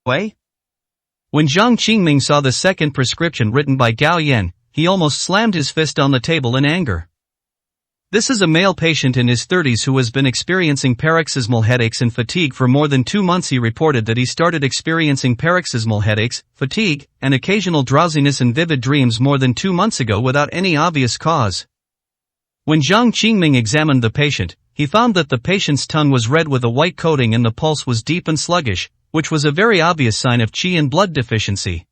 way? When Jiang Qingming saw the second prescription written by Gao Yan, he almost slammed his fist on the table in anger. This is a male patient in his 30s who has been experiencing paroxysmal headaches and fatigue for more than 2 months. He reported that he started experiencing paroxysmal headaches, fatigue, and occasional drowsiness and vivid dreams more than 2 months ago without any obvious cause. When Jiang Qingming examined the patient, he found that the patient's tongue was red with a white coating and the pulse was deep and sluggish, which was a very obvious sign of qi and blood deficiency.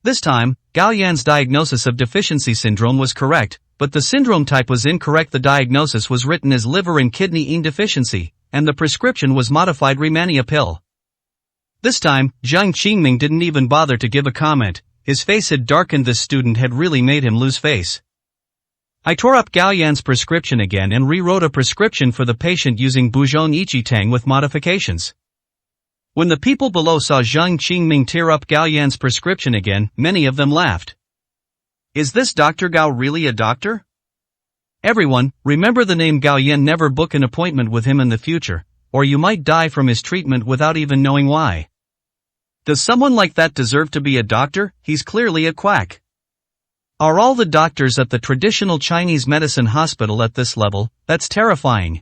This time, Gao Yan's diagnosis of deficiency syndrome was correct, but the syndrome type was incorrect. The diagnosis was written as liver and kidney yin deficiency, and the prescription was modified Rehmannia pill. This time, Jiang Qingming didn't even bother to give a comment. His face had darkened. This student had really made him lose face. I tore up Gao Yan's prescription again and rewrote a prescription for the patient using Buzhong Yiqi with modifications. When the people below saw Jiang Qingming tear up Gao Yan's prescription again, many of them laughed. Is this Dr. Gao really a doctor? Everyone, remember the name Gao Yan. Never book an appointment with him in the future, or you might die from his treatment without even knowing why. Does someone like that deserve to be a doctor? He's clearly a quack. Are all the doctors at the traditional Chinese medicine hospital at this level? That's terrifying.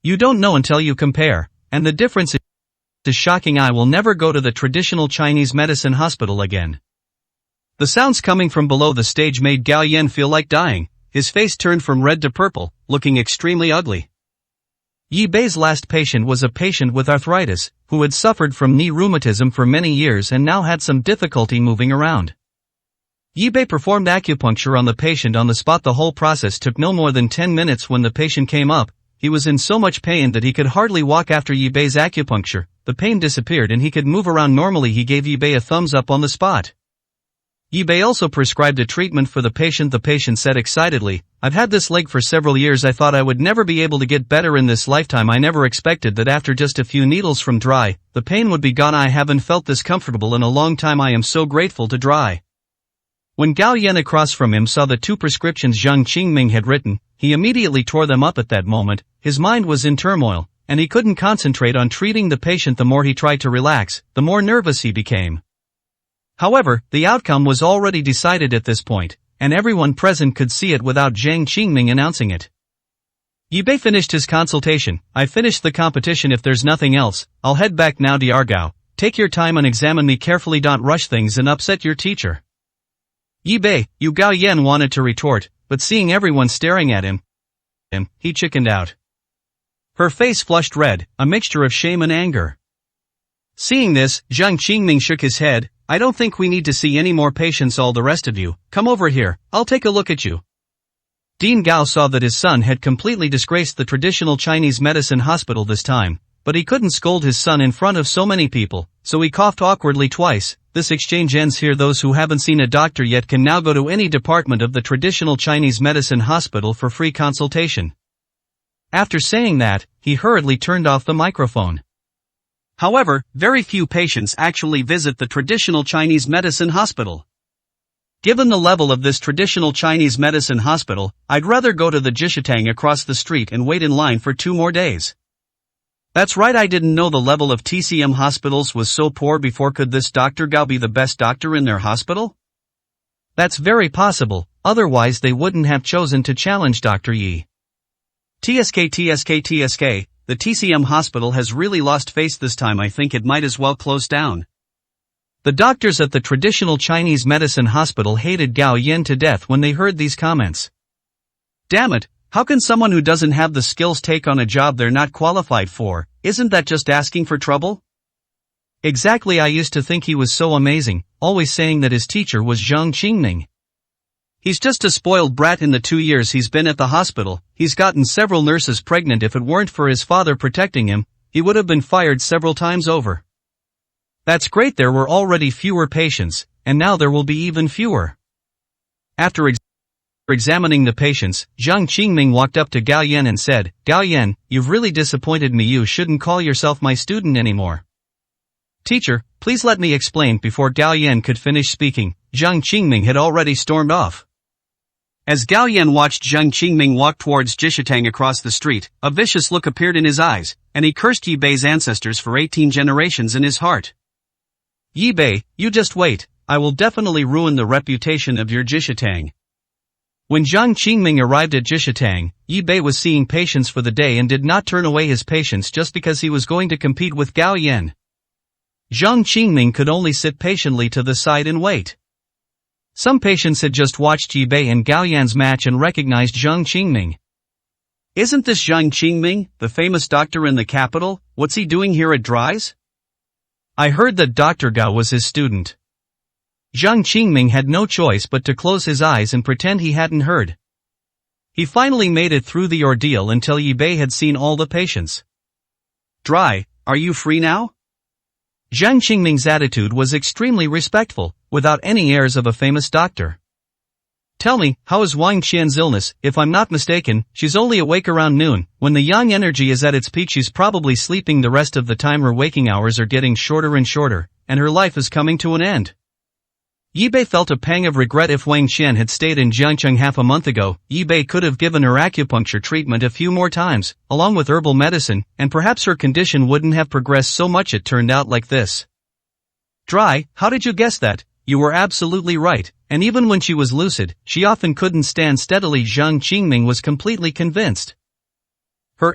You don't know until you compare, and the difference is shocking. I will never go to the traditional Chinese medicine hospital again. The sounds coming from below the stage made Gao Yan feel like dying. His face turned from red to purple, looking extremely ugly. Yi Bei's last patient was a patient with arthritis, who had suffered from knee rheumatism for many years and now had some difficulty moving around. Yi Bei performed acupuncture on the patient on the spot. The whole process took no more than 10 minutes. When the patient came up, he was in so much pain that he could hardly walk. After Yi Bei's acupuncture, the pain disappeared and he could move around normally. He gave Yi Bei a thumbs up on the spot. Yi Bei also prescribed a treatment for the patient. The patient said excitedly, "I've had this leg for several years. I thought I would never be able to get better in this lifetime. I never expected that after just a few needles from Dry, the pain would be gone. I haven't felt this comfortable in a long time. I am so grateful to Dry." When Gao Yan across from him saw the 2 prescriptions Jiang Qingming had written, he immediately tore them up. At that moment, his mind was in turmoil, and he couldn't concentrate on treating the patient. The more he tried to relax, the more nervous he became. However, the outcome was already decided at this point, and everyone present could see it without Jiang Qingming announcing it. Yi Bei finished his consultation. "I finished the competition. If there's nothing else, I'll head back now. Dr. Gao, take your time and examine me carefully. Don't rush things and upset your teacher." Yi Bei, you Gao Yan wanted to retort, but seeing everyone staring at him, he chickened out. Her face flushed red, a mixture of shame and anger. Seeing this, Jiang Qingming shook his head. "I don't think we need to see any more patients. All the rest of you, come over here, I'll take a look at you." Dean Gao saw that his son had completely disgraced the traditional Chinese medicine hospital this time, but he couldn't scold his son in front of so many people, so he coughed awkwardly twice. This exchange ends here. Those who haven't seen a doctor yet can now go to any department of the traditional Chinese medicine hospital for free consultation. After saying that, he hurriedly turned off the microphone. However, very few patients actually visit the traditional Chinese medicine hospital. Given the level of this traditional Chinese medicine hospital, I'd rather go to the Jishitang across the street and wait in line for 2 more days. That's right, I didn't know the level of TCM hospitals was so poor before. Could this Dr. Gao be the best doctor in their hospital? That's very possible, otherwise they wouldn't have chosen to challenge Dr. Yi. TSK, the TCM hospital has really lost face this time. I think it might as well close down. The doctors at the traditional Chinese medicine hospital hated Gao Yan to death when they heard these comments. Damn it, how can someone who doesn't have the skills take on a job they're not qualified for? Isn't that just asking for trouble? Exactly, I used to think he was so amazing, always saying that his teacher was Jiang Qingming. He's just a spoiled brat. In the 2 years he's been at the hospital, he's gotten several nurses pregnant. If it weren't for his father protecting him, he would have been fired several times over. That's great, there were already fewer patients, and now there will be even fewer. After examining the patients, Jiang Qingming walked up to Gao Yan and said, "Gao Yan, you've really disappointed me. You shouldn't call yourself my student anymore." "Teacher, please let me explain." Before Gao Yan could finish speaking, Jiang Qingming had already stormed off. As Gao Yan watched Jiang Qingming walk towards Jishitang across the street, a vicious look appeared in his eyes, and he cursed Yi Bei's ancestors for 18 generations in his heart. Yi Bei, you just wait, I will definitely ruin the reputation of your Jishitang. When Jiang Qingming arrived at Jishitang, Yi Bei was seeing patients for the day and did not turn away his patients just because he was going to compete with Gao Yan. Jiang Qingming could only sit patiently to the side and wait. Some patients had just watched Yi Bei and Gao Yan's match and recognized Jiang Qingming. Isn't this Jiang Qingming, the famous doctor in the capital? What's he doing here at Dries? I heard that Dr. Gao was his student. Jiang Qingming had no choice but to close his eyes and pretend he hadn't heard. He finally made it through the ordeal until Yi Bei had seen all the patients. Dry, are you free now? Jiang Qingming's attitude was extremely respectful, without any airs of a famous doctor. Tell me, how is Wang Qian's illness? If I'm not mistaken, she's only awake around noon. When the yang energy is at its peak, she's probably sleeping the rest of the time. Her waking hours are getting shorter and shorter, and her life is coming to an end. Yi Bei felt a pang of regret. If Wang Qian had stayed in Jiangcheng half a month ago, Yi Bei could have given her acupuncture treatment a few more times, along with herbal medicine, and perhaps her condition wouldn't have progressed so much. It turned out like this. Dry, how did you guess that? You were absolutely right, and even when she was lucid, she often couldn't stand steadily. Jiang Qingming was completely convinced. Her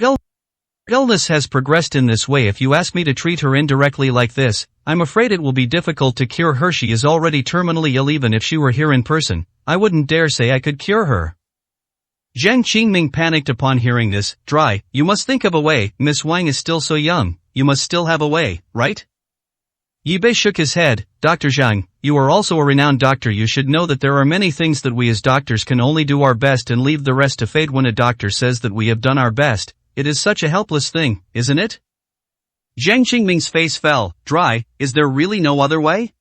illness has progressed in this way. If you ask me to treat her indirectly like this, I'm afraid it will be difficult to cure her. She is already terminally ill. Even if she were here in person, I wouldn't dare say I could cure her. Jiang Qingming panicked upon hearing this. Dry, you must think of a way. Miss Wang is still so young, you must still have a way, right? Yi Bei shook his head. Dr. Zhang, you are also a renowned doctor. You should know that there are many things that we as doctors can only do our best and leave the rest to fate. When a doctor says that we have done our best, it is such a helpless thing, isn't it? Jiang Qingming's face fell. Dry, is there really no other way?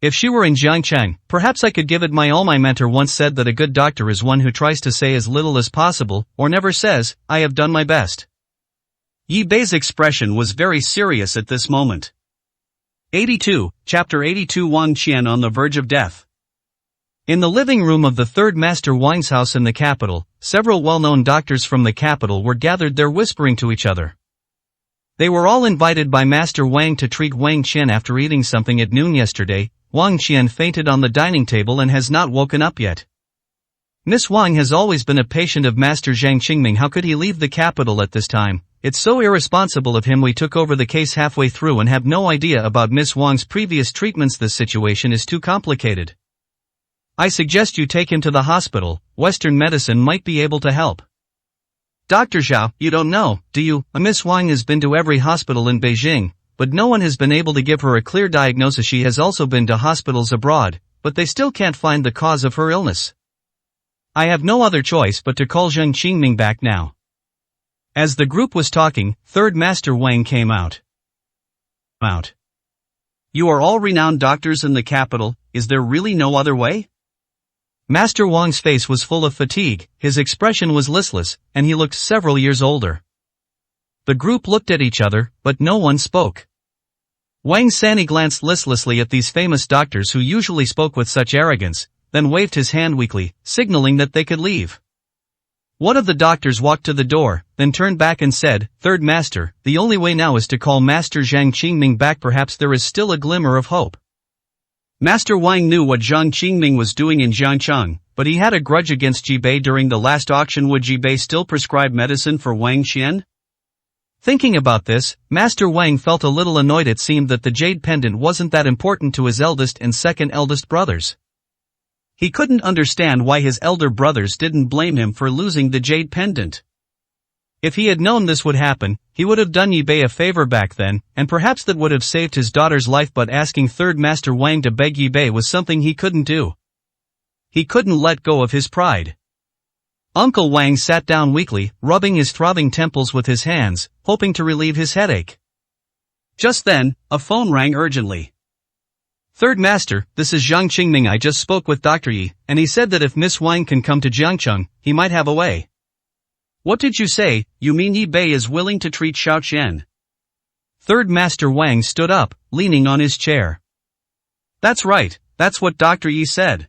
If she were in Jiangcheng, perhaps I could give it my all. My mentor once said that a good doctor is one who tries to say as little as possible, or never says, I have done my best. Yi Bei's expression was very serious at this moment. 82, Chapter 82. Wang Qian on the verge of death. In the living room of the third Master Wang's house in the capital, several well-known doctors from the capital were gathered there whispering to each other. They were all invited by Master Wang to treat Wang Qian. After eating something at noon yesterday, Wang Qian fainted on the dining table and has not woken up yet. Miss Wang has always been a patient of Master Jiang Qingming. How could he leave the capital at this time? It's so irresponsible of him. We took over the case halfway through and have no idea about Miss Wang's previous treatments. This situation is too complicated. I suggest you take him to the hospital. Western medicine might be able to help. Dr. Zhao, you don't know, do you? Miss Wang has been to every hospital in Beijing, but no one has been able to give her a clear diagnosis. She has also been to hospitals abroad, but they still can't find the cause of her illness. I have no other choice but to call Jiang Qingming back now. As the group was talking, Third Master Wang came out. You are all renowned doctors in the capital, is there really no other way? Master Wang's face was full of fatigue, his expression was listless, and he looked several years older. The group looked at each other, but no one spoke. Wang Sani glanced listlessly at these famous doctors who usually spoke with such arrogance, then waved his hand weakly, signaling that they could leave. One of the doctors walked to the door, then turned back and said, Third Master, the only way now is to call Master Jiang Qingming back. Perhaps there is still a glimmer of hope. Master Wang knew what Jiang Qingming was doing in Jiangcheng, but he had a grudge against Yi Bei during the last auction. Would Yi Bei still prescribe medicine for Wang Qian? Thinking about this, Master Wang felt a little annoyed. It seemed that the jade pendant wasn't that important to his eldest and second eldest brothers. He couldn't understand why his elder brothers didn't blame him for losing the jade pendant. If he had known this would happen, he would have done Yi Bei a favor back then, and perhaps that would have saved his daughter's life. But asking Third Master Wang to beg Yi Bei was something he couldn't do. He couldn't let go of his pride. Uncle Wang sat down weakly, rubbing his throbbing temples with his hands, hoping to relieve his headache. Just then, a phone rang urgently. Third Master, this is Jiang Qingming. I just spoke with Dr. Yi, and he said that if Miss Wang can come to Jiangcheng, he might have a way. What did you say? You mean Yi Bei is willing to treat Xiao Qian? Third Master Wang stood up, leaning on his chair. That's right, that's what Dr. Yi said.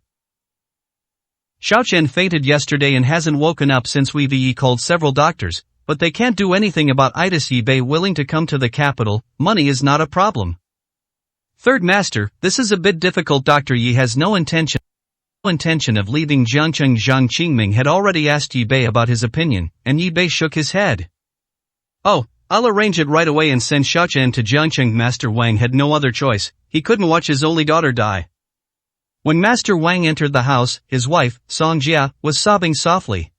Xiao Qian fainted yesterday and hasn't woken up since we've called several doctors, but they can't do anything about it. Yi Bei willing to come to the capital, money is not a problem. Third Master, this is a bit difficult. Dr. Yi has no intention of leaving Jiangcheng. Zhang Qingming had already asked Yi Bei about his opinion, and Yi Bei shook his head. Oh, I'll arrange it right away and send Xiaoqian to Jiangcheng. Master Wang had no other choice, he couldn't watch his only daughter die. When Master Wang entered the house, his wife, Song Jia, was sobbing softly.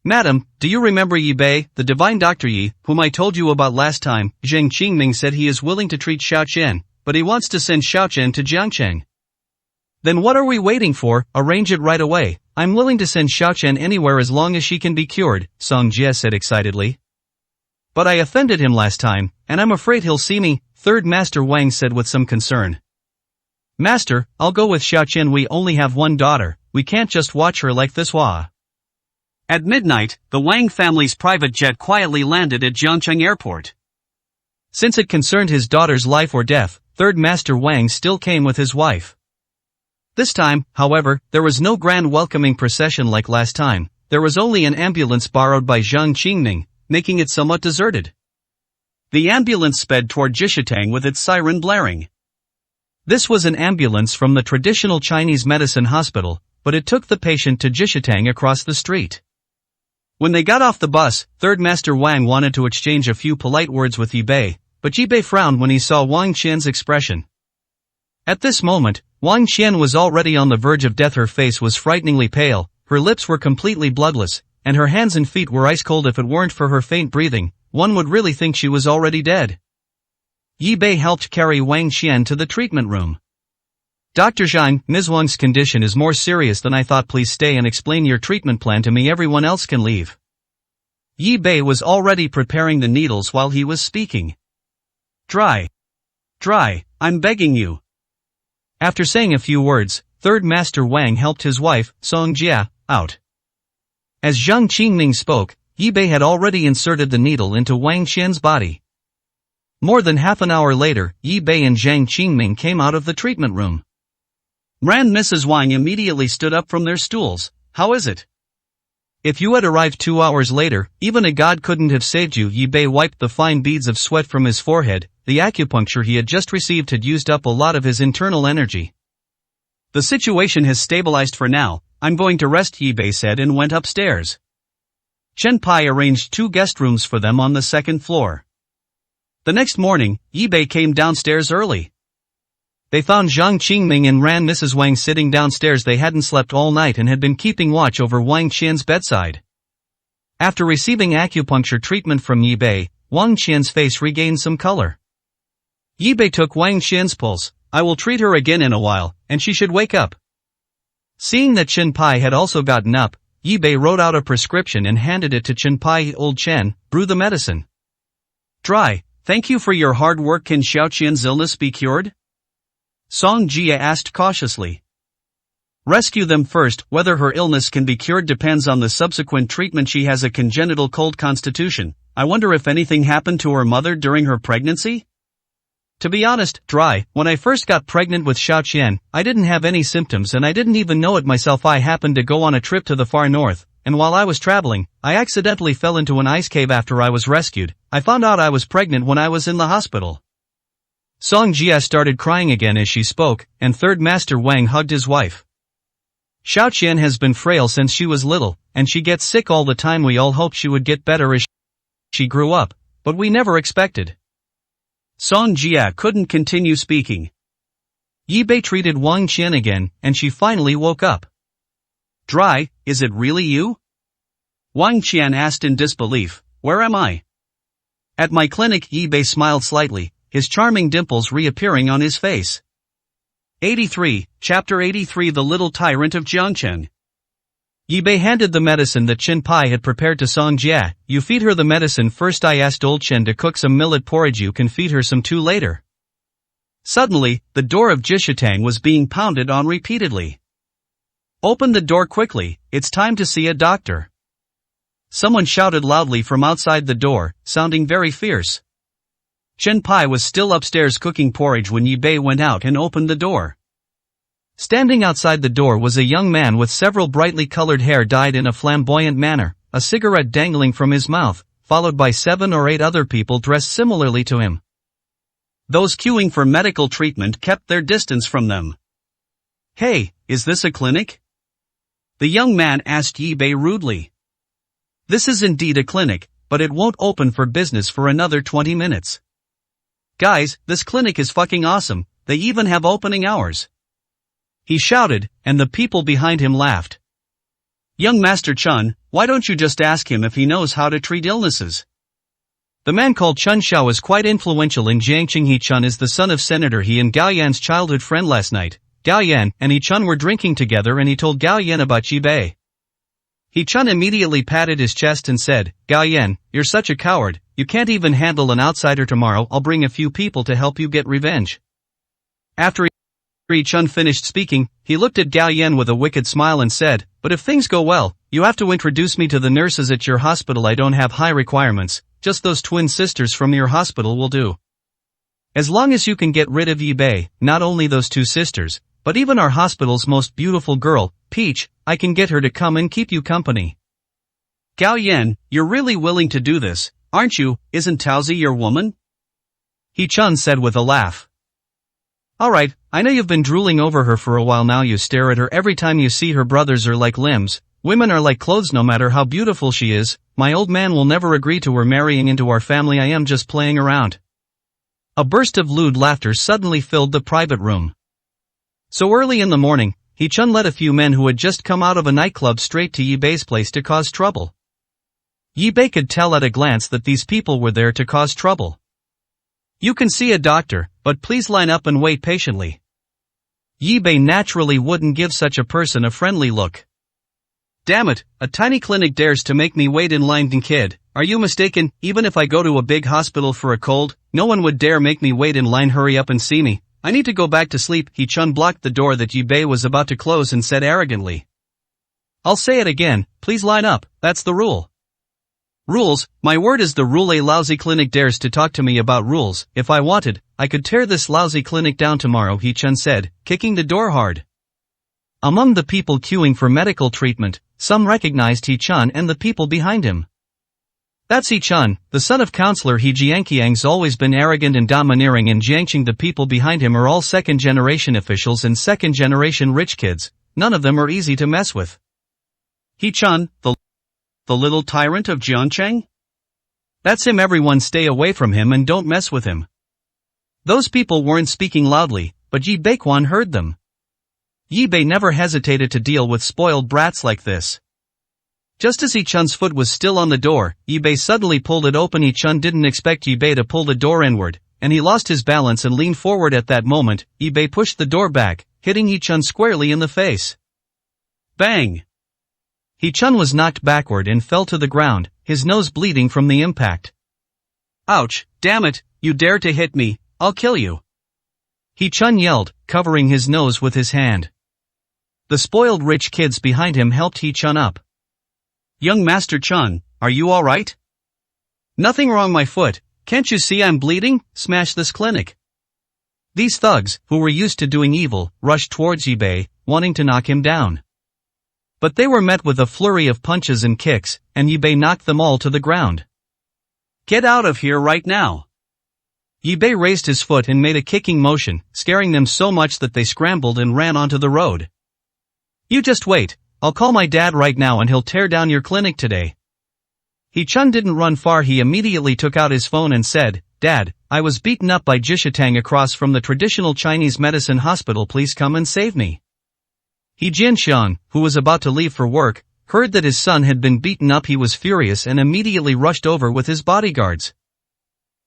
Madam, do you remember Yi Bei, the divine Dr. Yi, whom I told you about last time? Zhang Qingming said he is willing to treat Xiaoqian, but he wants to send Xiaoqian to Jiangcheng. Then what are we waiting for? Arrange it right away. I'm willing to send Xiaoqian anywhere as long as she can be cured, Song Jia said excitedly. But I offended him last time, and I'm afraid he'll see me, Third Master Wang said with some concern. Master, I'll go with Xiaoqian. We only have one daughter, we can't just watch her like this. Wah. At midnight, the Wang family's private jet quietly landed at Jiangcheng Airport. Since it concerned his daughter's life or death, Third Master Wang still came with his wife. This time, however, there was no grand welcoming procession like last time. There was only an ambulance borrowed by Zhang Qingming, making it somewhat deserted. The ambulance sped toward Jishitang with its siren blaring. This was an ambulance from the traditional Chinese medicine hospital, but it took the patient to Jishitang across the street. When they got off the bus, Third Master Wang wanted to exchange a few polite words with Yi Bei, but Yi Bei frowned when he saw Wang Qian's expression. At this moment, Wang Qian was already on the verge of death. Her face was frighteningly pale, her lips were completely bloodless, and her hands and feet were ice cold. If it weren't for her faint breathing, one would really think she was already dead. Yi Bei helped carry Wang Qian to the treatment room. Dr. Zhang, Ms. Wang's condition is more serious than I thought. Please stay and explain your treatment plan to me. Everyone else can leave. Yi Bei was already preparing the needles while he was speaking. Dry, I'm begging you. After saying a few words, Third Master Wang helped his wife, Song Jia, out. As Zhang Qingming spoke, Yi Bei had already inserted the needle into Wang Qian's body. More than half an hour later, Yi Bei and Zhang Qingming came out of the treatment room. Mrs. Wang immediately stood up from their stools. How is it? If you had arrived 2 hours later, even a god couldn't have saved you. Yi Bei wiped the fine beads of sweat from his forehead. The acupuncture he had just received had used up a lot of his internal energy. The situation has stabilized for now, I'm going to rest, Yi Bei said and went upstairs. Chen Pai arranged 2 guest rooms for them on the 2nd floor. The next morning, Yi Bei came downstairs early. They found Zhang Qingming and Mrs. Wang sitting downstairs. They hadn't slept all night and had been keeping watch over Wang Qian's bedside. After receiving acupuncture treatment from Yi Bei, Wang Qian's face regained some color. Yi Bei took Wang Qian's pulse. I will treat her again in a while, and she should wake up. Seeing that Chen Pai had also gotten up, Yi Bei wrote out a prescription and handed it to Chen Pai. Old Chen, brew the medicine. Dry, thank you for your hard work. Can Xiaoqian's illness be cured? Song Jia asked cautiously. Rescue them first. Whether her illness can be cured depends on the subsequent treatment. She has a congenital cold constitution. I wonder if anything happened to her mother during her pregnancy? To be honest, Dry, when I first got pregnant with Xiaoqian, I didn't have any symptoms and I didn't even know it myself. I happened to go on a trip to the far north, and while I was traveling, I accidentally fell into an ice cave. After I was rescued, I found out I was pregnant when I was in the hospital. Song Jia started crying again as she spoke, and Third Master Wang hugged his wife. Xiaoqian has been frail since she was little, and she gets sick all the time. We all hoped she would get better as she grew up, but we never expected. Song Jia couldn't continue speaking. Yi Bei treated Wang Qian again, and she finally woke up. Dry, is it really you? Wang Qian asked in disbelief. Where am I? At my clinic. Yi Bei smiled slightly, his charming dimples reappearing on his face. 83, Chapter 83. The Little Tyrant of Jiangcheng. Yi Bei handed the medicine that Chen Pai had prepared to Song Jia. You feed her the medicine first. I asked old Chen to cook some millet porridge. You can feed her some too later. Suddenly, the door of Jishitang was being pounded on repeatedly. Open the door quickly, it's time to see a doctor. Someone shouted loudly from outside the door, sounding very fierce. Chen Pai was still upstairs cooking porridge when Yi Bei went out and opened the door. Standing outside the door was a young man with several brightly colored hair dyed in a flamboyant manner, a cigarette dangling from his mouth, followed by 7 or 8 other people dressed similarly to him. Those queuing for medical treatment kept their distance from them. "Hey, is this a clinic?" the young man asked Yi Bei rudely. "This is indeed a clinic, but it won't open for business for another 20 minutes. Guys, this clinic is fucking awesome, they even have opening hours," he shouted, and the people behind him laughed. "Young Master Chun, why don't you just ask him if he knows how to treat illnesses?" The man called Chun Xiao is quite influential in Jiangqing. He Chun is the son of Senator He and Gao Yan's childhood friend. Last night, Gao Yan and He Chun were drinking together and he told Gao Yan about Yi Bei. He Chun immediately patted his chest and said, "Gao Yan, you're such a coward, you can't even handle an outsider. Tomorrow I'll bring a few people to help you get revenge." After He Chun finished speaking, he looked at Gao Yan with a wicked smile and said, "But if things go well, you have to introduce me to the nurses at your hospital. I don't have high requirements, just those twin sisters from your hospital will do. As long as you can get rid of Yi Bei, not only those two sisters, but even our hospital's most beautiful girl, Peach, I can get her to come and keep you company." "Gao Yan, you're really willing to do this, aren't you? Isn't Taozi your woman?" He Chun said with a laugh. "Alright, I know you've been drooling over her for a while now. You stare at her every time you see her. Brothers are like limbs, women are like clothes. No matter how beautiful she is, my old man will never agree to her marrying into our family. I am just playing around." A burst of lewd laughter suddenly filled the private room. So early in the morning, He Chun led a few men who had just come out of a nightclub straight to Yi Bei's place to cause trouble. Yi Bei could tell at a glance that these people were there to cause trouble. "You can see a doctor, but please line up and wait patiently." Yi Bei naturally wouldn't give such a person a friendly look. "Damn it, a tiny clinic dares to make me wait in line. Kid, are you mistaken? Even if I go to a big hospital for a cold, no one would dare make me wait in line. Hurry up and see me. I need to go back to sleep." He Chun blocked the door that Yi Bei was about to close and said arrogantly, "I'll say it again, please line up, that's the rule." "Rules, my word is the rule. A lousy clinic dares to talk to me about rules. If I wanted, I could tear this lousy clinic down tomorrow," He Chun said, kicking the door hard. Among the people queuing for medical treatment, some recognized He Chun and the people behind him. "That's He Chun, the son of Counselor He Jiangqiang's always been arrogant and domineering in Jiangqing." The people behind him are all second-generation officials and second-generation rich kids, none of them are easy to mess with. "He Chun, the little tyrant of Jiangcheng? That's him. Everyone stay away from him and don't mess with him." Those people weren't speaking loudly, but Yi Beiquan heard them. Yi Bei never hesitated to deal with spoiled brats like this. Just as He Chun's foot was still on the door, Yi Bei suddenly pulled it open. He Chun didn't expect Yi Bei to pull the door inward, and he lost his balance and leaned forward. At that moment, Yi Bei pushed the door back, hitting He Chun squarely in the face. Bang! He Chun was knocked backward and fell to the ground, his nose bleeding from the impact. "Ouch, damn it, you dare to hit me, I'll kill you!" He Chun yelled, covering his nose with his hand. The spoiled rich kids behind him helped He Chun up. "Young Master Chun, are you alright?" "Nothing wrong. My foot, can't you see I'm bleeding? Smash this clinic." These thugs, who were used to doing evil, rushed towards Yi Bei, wanting to knock him down. But they were met with a flurry of punches and kicks, and Yi Bei knocked them all to the ground. "Get out of here right now!" Yi Bei raised his foot and made a kicking motion, scaring them so much that they scrambled and ran onto the road. "You just wait, I'll call my dad right now and he'll tear down your clinic today." He Chun didn't run far. He immediately took out his phone and said, "Dad, I was beaten up by Jishatang across from the traditional Chinese medicine hospital. Please come and save me." He Jianxiang, who was about to leave for work, heard that his son had been beaten up. He was furious and immediately rushed over with his bodyguards.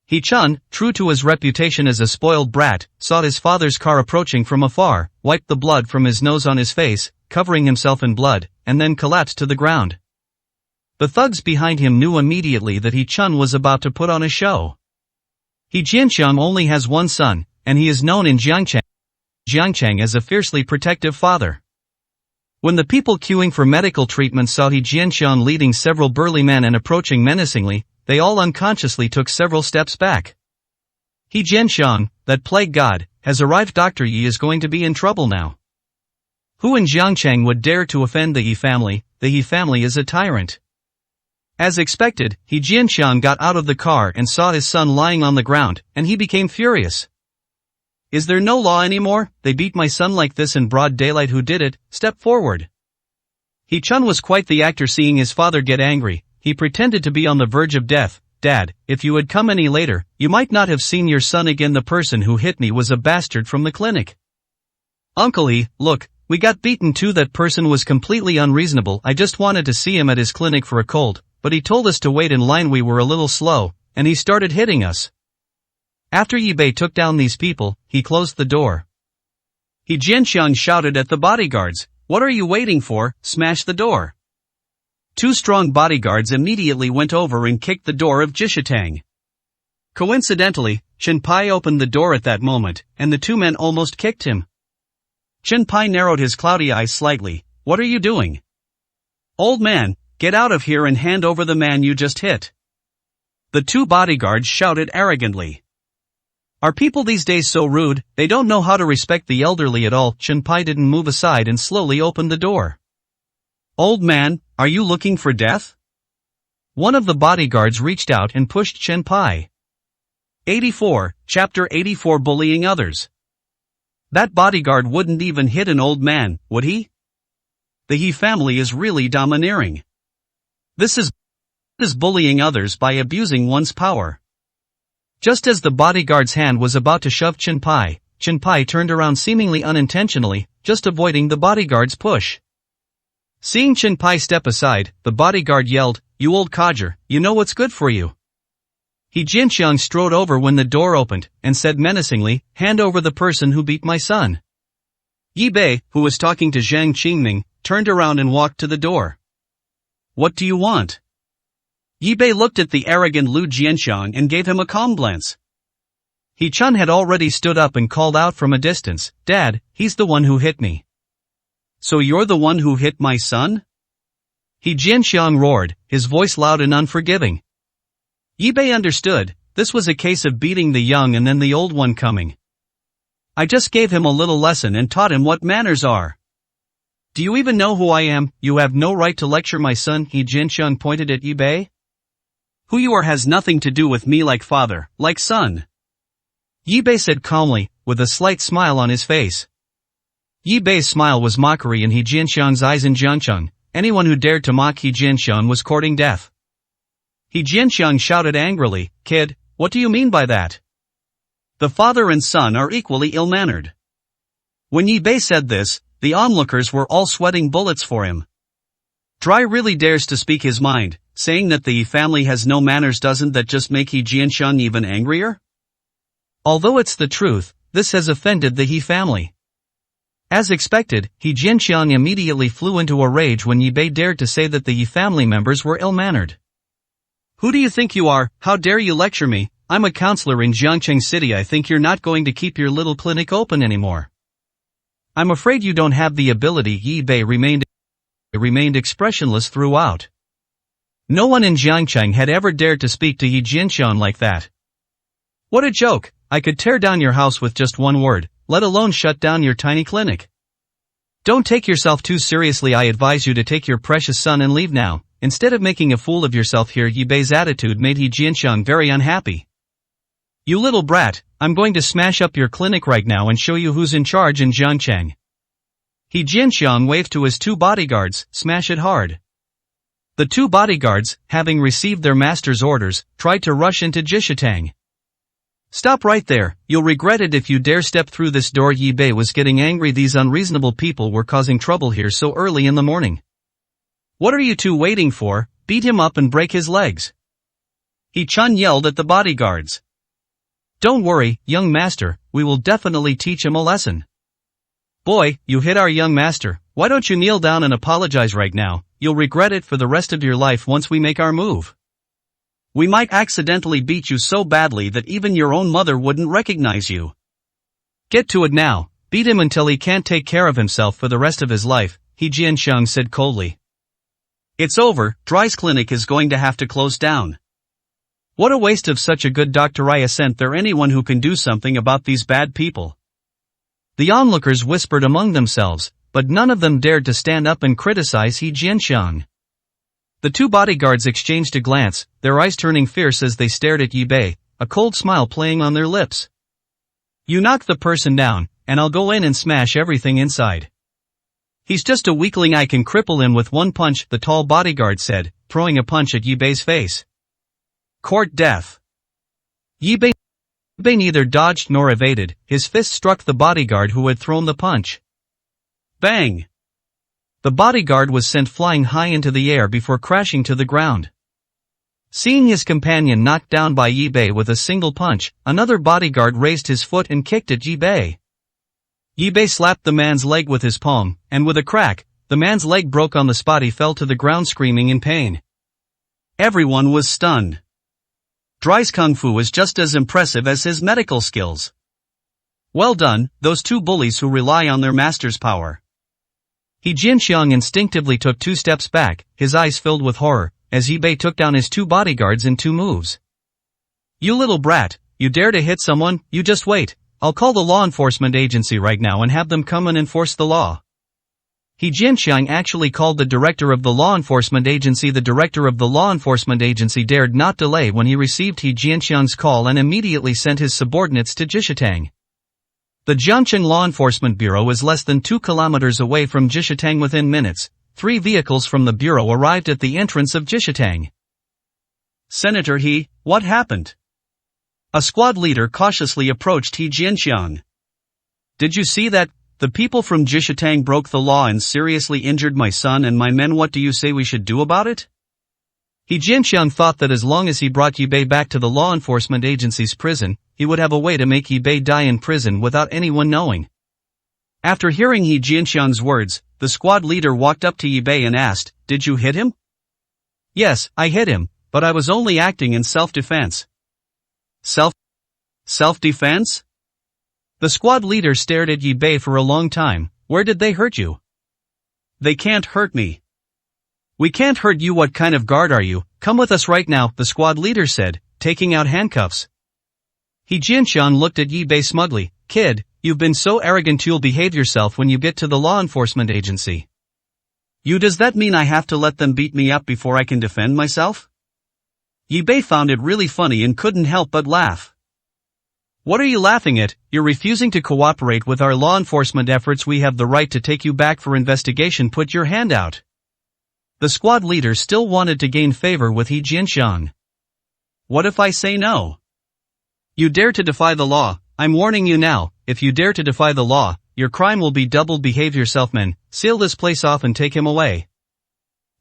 He Chun, true to his reputation as a spoiled brat, saw his father's car approaching from afar, wiped the blood from his nose on his face, covering himself in blood, and then collapsed to the ground. The thugs behind him knew immediately that He Chun was about to put on a show. He Jianxiang only has one son, and he is known in Jiangcheng as a fiercely protective father. When the people queuing for medical treatment saw He Jianxiang leading several burly men and approaching menacingly, they all unconsciously took several steps back. He Jianxiang, that plague god, has arrived. Dr. Yi is going to be in trouble now. Who in Jiangcheng would dare to offend the Yi family? The Yi family is a tyrant. As expected, He Jianxiang got out of the car and saw his son lying on the ground, and he became furious. Is there no law anymore? They beat my son like this in broad daylight. Who did it? Step forward. Hee-chun was quite the actor. Seeing his father get angry, he pretended to be on the verge of death. Dad, if you had come any later, you might not have seen your son again. The person who hit me was a bastard from the clinic. Uncle Lee, look, we got beaten too. That person was completely unreasonable. I just wanted to see him at his clinic for a cold, but he told us to wait in line. We were a little slow, and he started hitting us. After Yi-Bei took down these people, he closed the door. He Jianxiang shouted at the bodyguards, "What are you waiting for? Smash the door." Two strong bodyguards immediately went over and kicked the door of Jishitang. Coincidentally, Chen Pai opened the door at that moment, and the two men almost kicked him. Chen Pai narrowed his cloudy eyes slightly. "What are you doing? Old man, get out of here and hand over the man you just hit." The two bodyguards shouted arrogantly. Are people these days so rude? They don't know how to respect the elderly at all. Chen Pai didn't move aside and slowly opened the door. "Old man, are you looking for death?" One of the bodyguards reached out and pushed Chen Pai. 84, Chapter 84 Bullying Others. That bodyguard wouldn't even hit an old man, would he? The He family is really domineering. This is bullying others by abusing one's power. Just as the bodyguard's hand was about to shove Chen Pai turned around seemingly unintentionally, just avoiding the bodyguard's push. Seeing Chen Pai step aside, the bodyguard yelled, "You old codger, you know what's good for you." He Jianxiang strode over when the door opened, and said menacingly, "Hand over the person who beat my son." Yi-Bei, who was talking to Zhang Qingming, turned around and walked to the door. "What do you want?" Yi-Bei looked at the arrogant Lu Jianxiang and gave him a calm glance. Hee-chun had already stood up and called out from a distance, "Dad, he's the one who hit me." "So you're the one who hit my son?" He Jianxiang roared, his voice loud and unforgiving. Yi-Bei understood, this was a case of beating the young and then the old one coming. "I just gave him a little lesson and taught him what manners are. Do you even know who I am? You have no right to lecture my son." He Jianxiang pointed at Yi-Bei. "Who you are has nothing to do with me. Like father, like son," Yi-Bei said calmly, with a slight smile on his face. Yi-Bei's smile was mockery in He Jianxiang's eyes. In Jiancheng, anyone who dared to mock He Jianxiang was courting death. He Jianxiang shouted angrily, "Kid, what do you mean by that? The father and son are equally ill-mannered." When Yi-Bei said this, the onlookers were all sweating bullets for him. Dry really dares to speak his mind, saying that the Yi family has no manners. Doesn't that just make He Jianxiang even angrier? Although it's the truth, this has offended the He family. As expected, He Jianxiang immediately flew into a rage when Yi-Bei dared to say that the Yi family members were ill-mannered. "Who do you think you are? How dare you lecture me? I'm a counselor in Jiangcheng City. I think you're not going to keep your little clinic open anymore. I'm afraid you don't have the ability." Yi-Bei remained expressionless throughout. No one in Jiangcheng had ever dared to speak to He Jianxiang like that. "What a joke! I could tear down your house with just one word, let alone shut down your tiny clinic. Don't take yourself too seriously. I advise you to take your precious son and leave now, instead of making a fool of yourself here." Yi-Bei's attitude made He Jianxiang very unhappy. "You little brat, I'm going to smash up your clinic right now and show you who's in charge in Jiangcheng." He Jianxiang waved to his two bodyguards, "Smash it hard." The two bodyguards, having received their master's orders, tried to rush into Jishitang. "Stop right there, you'll regret it if you dare step through this door." Yi-Bei was getting angry. These unreasonable people were causing trouble here so early in the morning. "What are you two waiting for? Beat him up and break his legs." Hee-chun yelled at the bodyguards. "Don't worry, young master, we will definitely teach him a lesson." "Boy, you hit our young master, why don't you kneel down and apologize right now? You'll regret it for the rest of your life once we make our move. We might accidentally beat you so badly that even your own mother wouldn't recognize you. Get to it now, beat him until he can't take care of himself for the rest of his life," He Jianxiang said coldly. "It's over, Dry's clinic is going to have to close down. What a waste of such a good doctor. Isn't there anyone who can do something about these bad people?" The onlookers whispered among themselves, but none of them dared to stand up and criticize He Jianxiang. The two bodyguards exchanged a glance, their eyes turning fierce as they stared at Yi-Bei, a cold smile playing on their lips. You knock the person down, and I'll go in and smash everything inside. He's just a weakling, I can cripple him with one punch, the tall bodyguard said, throwing a punch at Yi-Bei's face. Court death. Yi-Bei neither dodged nor evaded, his fist struck the bodyguard who had thrown the punch. Bang! The bodyguard was sent flying high into the air before crashing to the ground. Seeing his companion knocked down by Yi-Bei with a single punch, another bodyguard raised his foot and kicked at Yi-Bei. Yi-Bei slapped the man's leg with his palm, and with a crack, the man's leg broke on the spot. He fell to the ground screaming in pain. Everyone was stunned. Dry's kung fu is just as impressive as his medical skills. Well done, those two bullies who rely on their master's power. He Jianxiang instinctively took 2 steps back, his eyes filled with horror, as Yi-Bei took down his 2 bodyguards in 2 moves. You little brat, you dare to hit someone, you just wait. I'll call the law enforcement agency right now and have them come and enforce the law. He Jianxiang actually called the director of the law enforcement agency. The director of the law enforcement agency dared not delay when he received He Jianxiang's call and immediately sent his subordinates to Jishitang. The Jiangcheng Law Enforcement Bureau is less than 2 kilometers away from Jishitang. Within minutes, 3 vehicles from the bureau arrived at the entrance of Jishitang. Senator He, what happened? A squad leader cautiously approached He Jianxiang. Did you see that? The people from Jishitang broke the law and seriously injured my son and my men. What do you say we should do about it? He Jianxiang thought that as long as he brought Yi-Bei back to the law enforcement agency's prison, he would have a way to make Yi-Bei die in prison without anyone knowing. After hearing He Jianxiang's words, the squad leader walked up to Yi-Bei and asked, Did you hit him? Yes, I hit him, but I was only acting in self-defense. Self-defense? The squad leader stared at Yi-Bei for a long time. Where did they hurt you? They can't hurt me. We can't hurt you. What kind of guard are you? Come with us right now, the squad leader said, taking out handcuffs. He Jianxiang looked at Yi-Bei smugly. Kid, you've been so arrogant, you'll behave yourself when you get to the law enforcement agency. Does that mean I have to let them beat me up before I can defend myself? Yi-Bei found it really funny and couldn't help but laugh. What are you laughing at? You're refusing to cooperate with our law enforcement efforts. We have the right to take you back for investigation. Put your hand out. The squad leader still wanted to gain favor with He Jianxiang. What if I say no? You dare to defy the law? I'm warning you now, if you dare to defy the law, your crime will be doubled. Behave yourself, men. Seal this place off and take him away.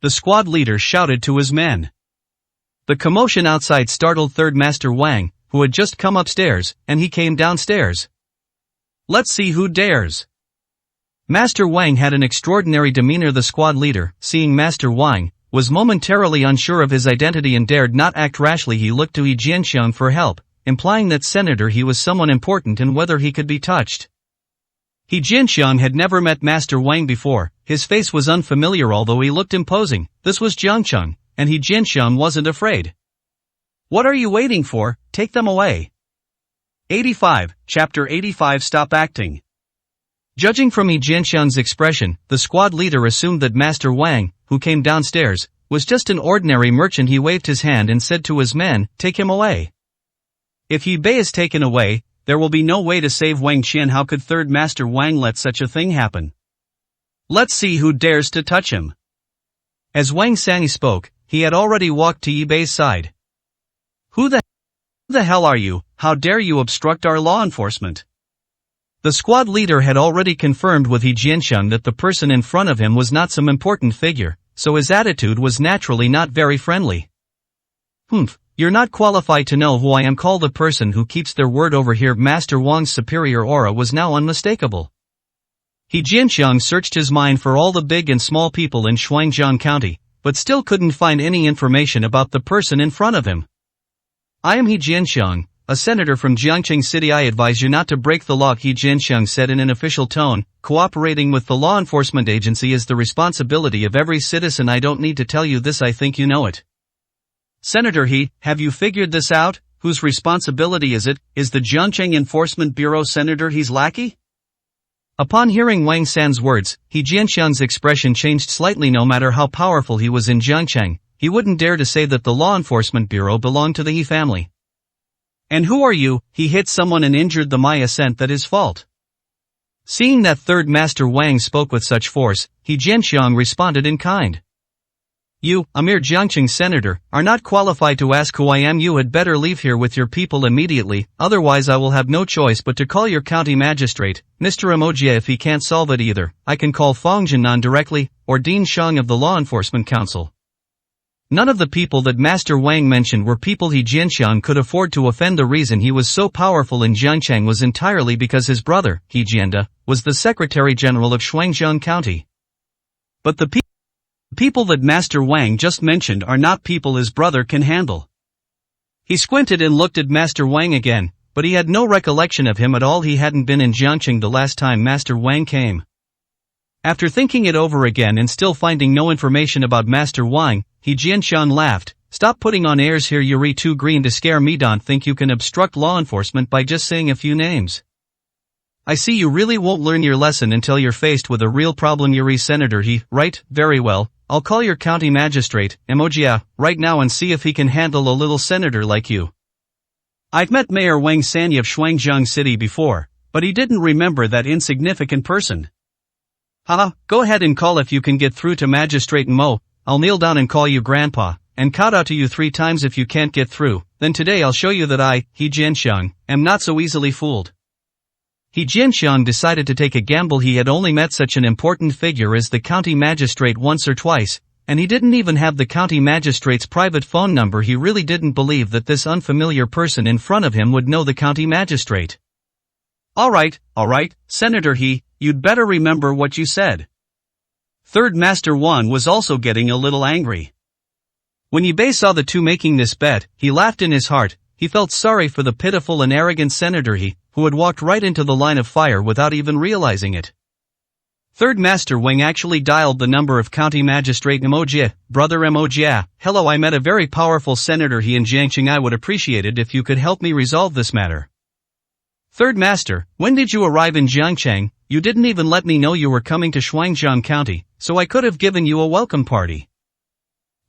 The squad leader shouted to his men. The commotion outside startled Third Master Wang, who had just come upstairs, and he came downstairs. Let's see who dares. Master Wang had an extraordinary demeanor. The squad leader, seeing Master Wang, was momentarily unsure of his identity and dared not act rashly. He looked to He Jianxiang for help, implying that Senator He was someone important and whether he could be touched. He Jianxiang had never met Master Wang before. His face was unfamiliar although he looked imposing. This was Jiangcheng, and He Jianxiang wasn't afraid. What are you waiting for? Take them away. 85, Chapter 85. Stop acting. Judging from He Jianxiang's expression, the squad leader assumed that Master Wang, who came downstairs, was just an ordinary merchant. He waved his hand and said to his men, Take him away. If Yi-Bei is taken away, there will be no way to save Wang Qian. How could Third Master Wang let such a thing happen? Let's see who dares to touch him. As Wang Sanyi spoke, he had already walked to Yi-Bei's side. Who the hell are you? How dare you obstruct our law enforcement? The squad leader had already confirmed with He Jianxiang that the person in front of him was not some important figure, so his attitude was naturally not very friendly. You're not qualified to know who I am. Call the person who keeps their word over here. Master Wang's superior aura was now unmistakable. He Jianxiang searched his mind for all the big and small people in Shuangjiang County, but still couldn't find any information about the person in front of him. I am He Jianxiang, a senator from Jiangcheng City. I advise you not to break the law, He Jianxiang said in an official tone. Cooperating with the law enforcement agency is the responsibility of every citizen. I don't need to tell you this, I think you know it. Senator He, have you figured this out? Whose responsibility is it? Is the Jiangcheng Enforcement Bureau Senator He's lackey? Upon hearing Wang San's words, He Jianxiang's expression changed slightly. No matter how powerful he was in Jiangcheng, he wouldn't dare to say that the law enforcement bureau belonged to the He family. And who are you? He hit someone and injured the Maya sent that his fault. Seeing that third master Wang spoke with such force, He Jianxiang responded in kind. You, a mere Jiangqing senator, are not qualified to ask who I am. You had better leave here with your people immediately, otherwise I will have no choice but to call your county magistrate, Mr. Emojia. If he can't solve it either, I can call Fang Jinan directly, or Dean Shang of the Law Enforcement Council. None of the people that Master Wang mentioned were people He Jianxiang could afford to offend. The reason he was so powerful in Jiangcheng was entirely because his brother, He Jianda, was the Secretary General of Shuangjiang County. But the people that Master Wang just mentioned are not people his brother can handle. He squinted and looked at Master Wang again, but he had no recollection of him at all. He hadn't been in Jiangcheng the last time Master Wang came. After thinking it over again and still finding no information about Master Wang, He Jianxiang laughed. Stop putting on airs here. You're too green to scare me. Don't think you can obstruct law enforcement by just saying a few names. I see you really won't learn your lesson until you're faced with a real problem. Yuri Senator. He, right, very well, I'll call your county magistrate, Emojia, right now and see if he can handle a little senator like you. I've met Mayor Wang Sanya of Shuangjiang City before, but he didn't remember that insignificant person. Haha, go ahead and call if you can get through to Magistrate Mo. I'll kneel down and call you Grandpa, and kowtow to you 3 times if you can't get through. Then today I'll show you that I, He Jianxiang, am not so easily fooled. He Jianxiang decided to take a gamble. He had only met such an important figure as the county magistrate once or twice, and he didn't even have the county magistrate's private phone number. He really didn't believe that this unfamiliar person in front of him would know the county magistrate. Alright, Senator He, you'd better remember what you said. Third Master Wan was also getting a little angry. When Ye Bei saw the two making this bet, he laughed in his heart. He felt sorry for the pitiful and arrogant Senator He, who had walked right into the line of fire without even realizing it. Third Master Wang actually dialed the number of County Magistrate Emojia. Brother Emojia, hello, I met a very powerful Senator He in Jiangqing. I would appreciate it if you could help me resolve this matter. Third Master, when did you arrive in Jiangcheng? You didn't even let me know you were coming to Shuangjiang County, so I could have given you a welcome party.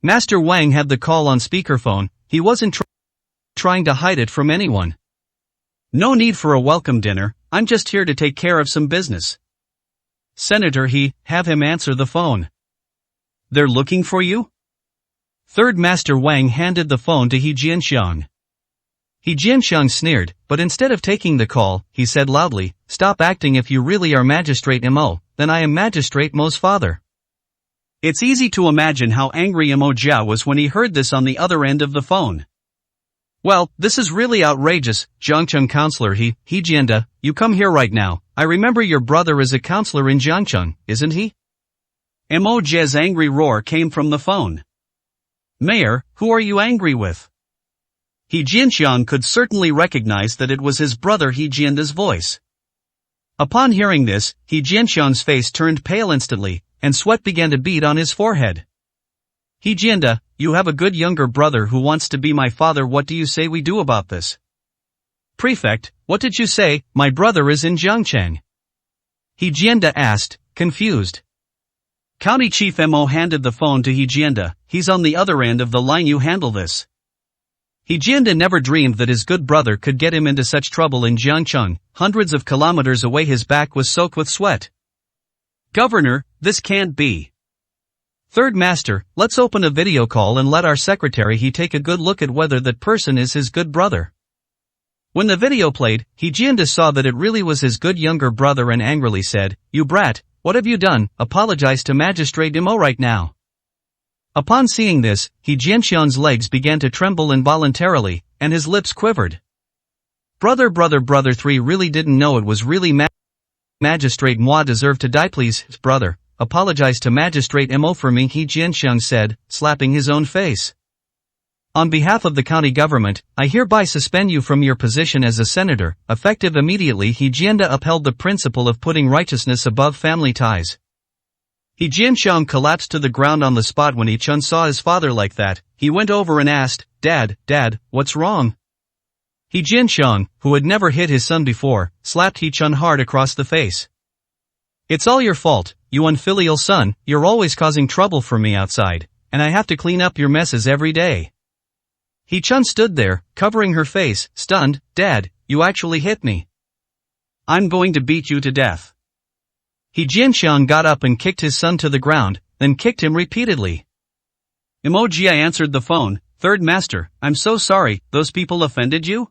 Master Wang had the call on speakerphone. He wasn't trying to hide it from anyone. No need for a welcome dinner, I'm just here to take care of some business. Senator He, have him answer the phone. They're looking for you? Third Master Wang handed the phone to He Jianxiang. He Jianxiang sneered, but instead of taking the call, he said loudly, stop acting. If you really are Magistrate Mo, then I am Magistrate Mo's father. It's easy to imagine how angry Emojia was when he heard this on the other end of the phone. Well, this is really outrageous, Jiangcheng Counselor He Jianda, you come here right now. I remember your brother is a counselor in Jiangcheng, isn't he? Emojia's angry roar came from the phone. Mayor, who are you angry with? He Jianxiang could certainly recognize that it was his brother He Jianda's voice. Upon hearing this, He Jianxiang's face turned pale instantly, and sweat began to bead on his forehead. He Jianda, you have a good younger brother who wants to be my father. What do you say we do about this? Prefect, what did you say? My brother is in Jiangcheng. He Jianda asked, confused. County Chief Mo handed the phone to He Jianda. He's on the other end of the line. You handle this. He Jianda never dreamed that his good brother could get him into such trouble in Jiangcheng. Hundreds of kilometers away his back was soaked with sweat. Governor, this can't be. Third Master, let's open a video call and let our secretary He take a good look at whether that person is his good brother. When the video played, He Jianda saw that it really was his good younger brother and angrily said, you brat, what have you done? Apologize to Magistrate Mo right now. Upon seeing this, He Jianxiang's legs began to tremble involuntarily, and his lips quivered. Brother 3 really didn't know it was really Magistrate Moi deserved to die. Please, brother, apologize to Magistrate Mo for me, He Jianxiang said, slapping his own face. On behalf of the county government, I hereby suspend you from your position as a senator, effective immediately. He Jianda upheld the principle of putting righteousness above family ties. He Jianxiang collapsed to the ground on the spot. When He Chun saw his father like that, he went over and asked, Dad, what's wrong? He Jianxiang, who had never hit his son before, slapped He Chun hard across the face. It's all your fault, you unfilial son. You're always causing trouble for me outside, and I have to clean up your messes every day. He Chun stood there, covering her face, stunned. Dad, you actually hit me. I'm going to beat you to death. He Jianxiang got up and kicked his son to the ground, then kicked him repeatedly. Emoji answered the phone. Third Master, I'm so sorry, those people offended you?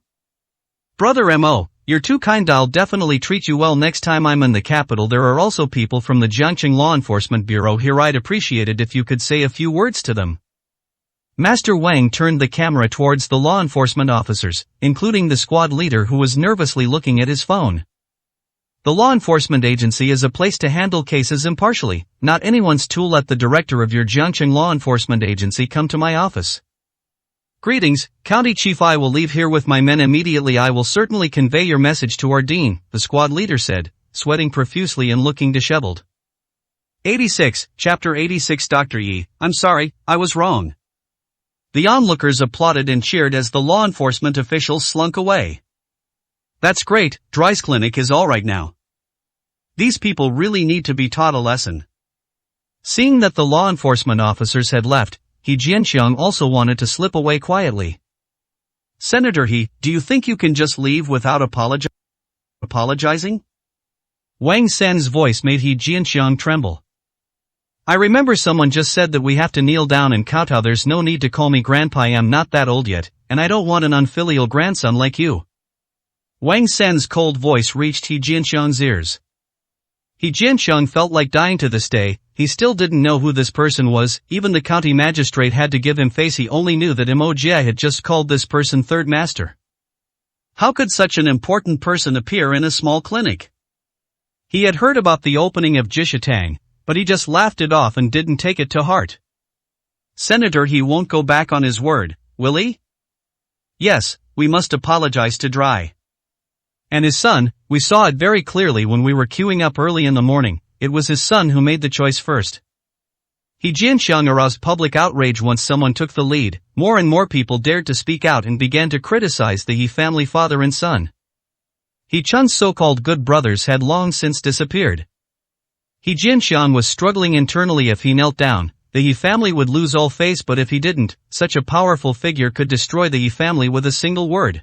Brother Mo, you're too kind, I'll definitely treat you well next time I'm in the capital. There are also people from the Jiangqing Law Enforcement Bureau here, I'd appreciate it if you could say a few words to them. Master Wang turned the camera towards the law enforcement officers, including the squad leader who was nervously looking at his phone. The law enforcement agency is a place to handle cases impartially, not anyone's tool. Let the director of your Jiangqing Law Enforcement Agency come to my office. Greetings, County Chief. I will leave here with my men immediately. I will certainly convey your message to our dean, the squad leader said, sweating profusely and looking disheveled. 86, Chapter 86. Dr. Yi, I'm sorry, I was wrong. The onlookers applauded and cheered as the law enforcement officials slunk away. That's great, Dry's clinic is alright now. These people really need to be taught a lesson. Seeing that the law enforcement officers had left, He Jianxiang also wanted to slip away quietly. Senator He, do you think you can just leave without apologizing? Wang San's voice made He Jianxiang tremble. I remember someone just said that we have to kneel down and kowtow. There's no need to call me grandpa. I am not that old yet, and I don't want an unfilial grandson like you. Wang San's cold voice reached He Jianxiang's ears. He Jianxiang felt like dying to this day. He still didn't know who this person was. Even the county magistrate had to give him face. He only knew that Mo Jie had just called this person third master. How could such an important person appear in a small clinic? He had heard about the opening of Jishitang, but he just laughed it off and didn't take it to heart. Senator He won't go back on his word, will he? Yes, we must apologize to Dry. And his son, we saw it very clearly when we were queuing up early in the morning. It was his son who made the choice first. He Jianxiang aroused public outrage once someone took the lead. More and more people dared to speak out and began to criticize the He family father and son. He Chun's so-called good brothers had long since disappeared. He Jianxiang was struggling internally. If he knelt down, the He family would lose all face, but if he didn't, such a powerful figure could destroy the He family with a single word.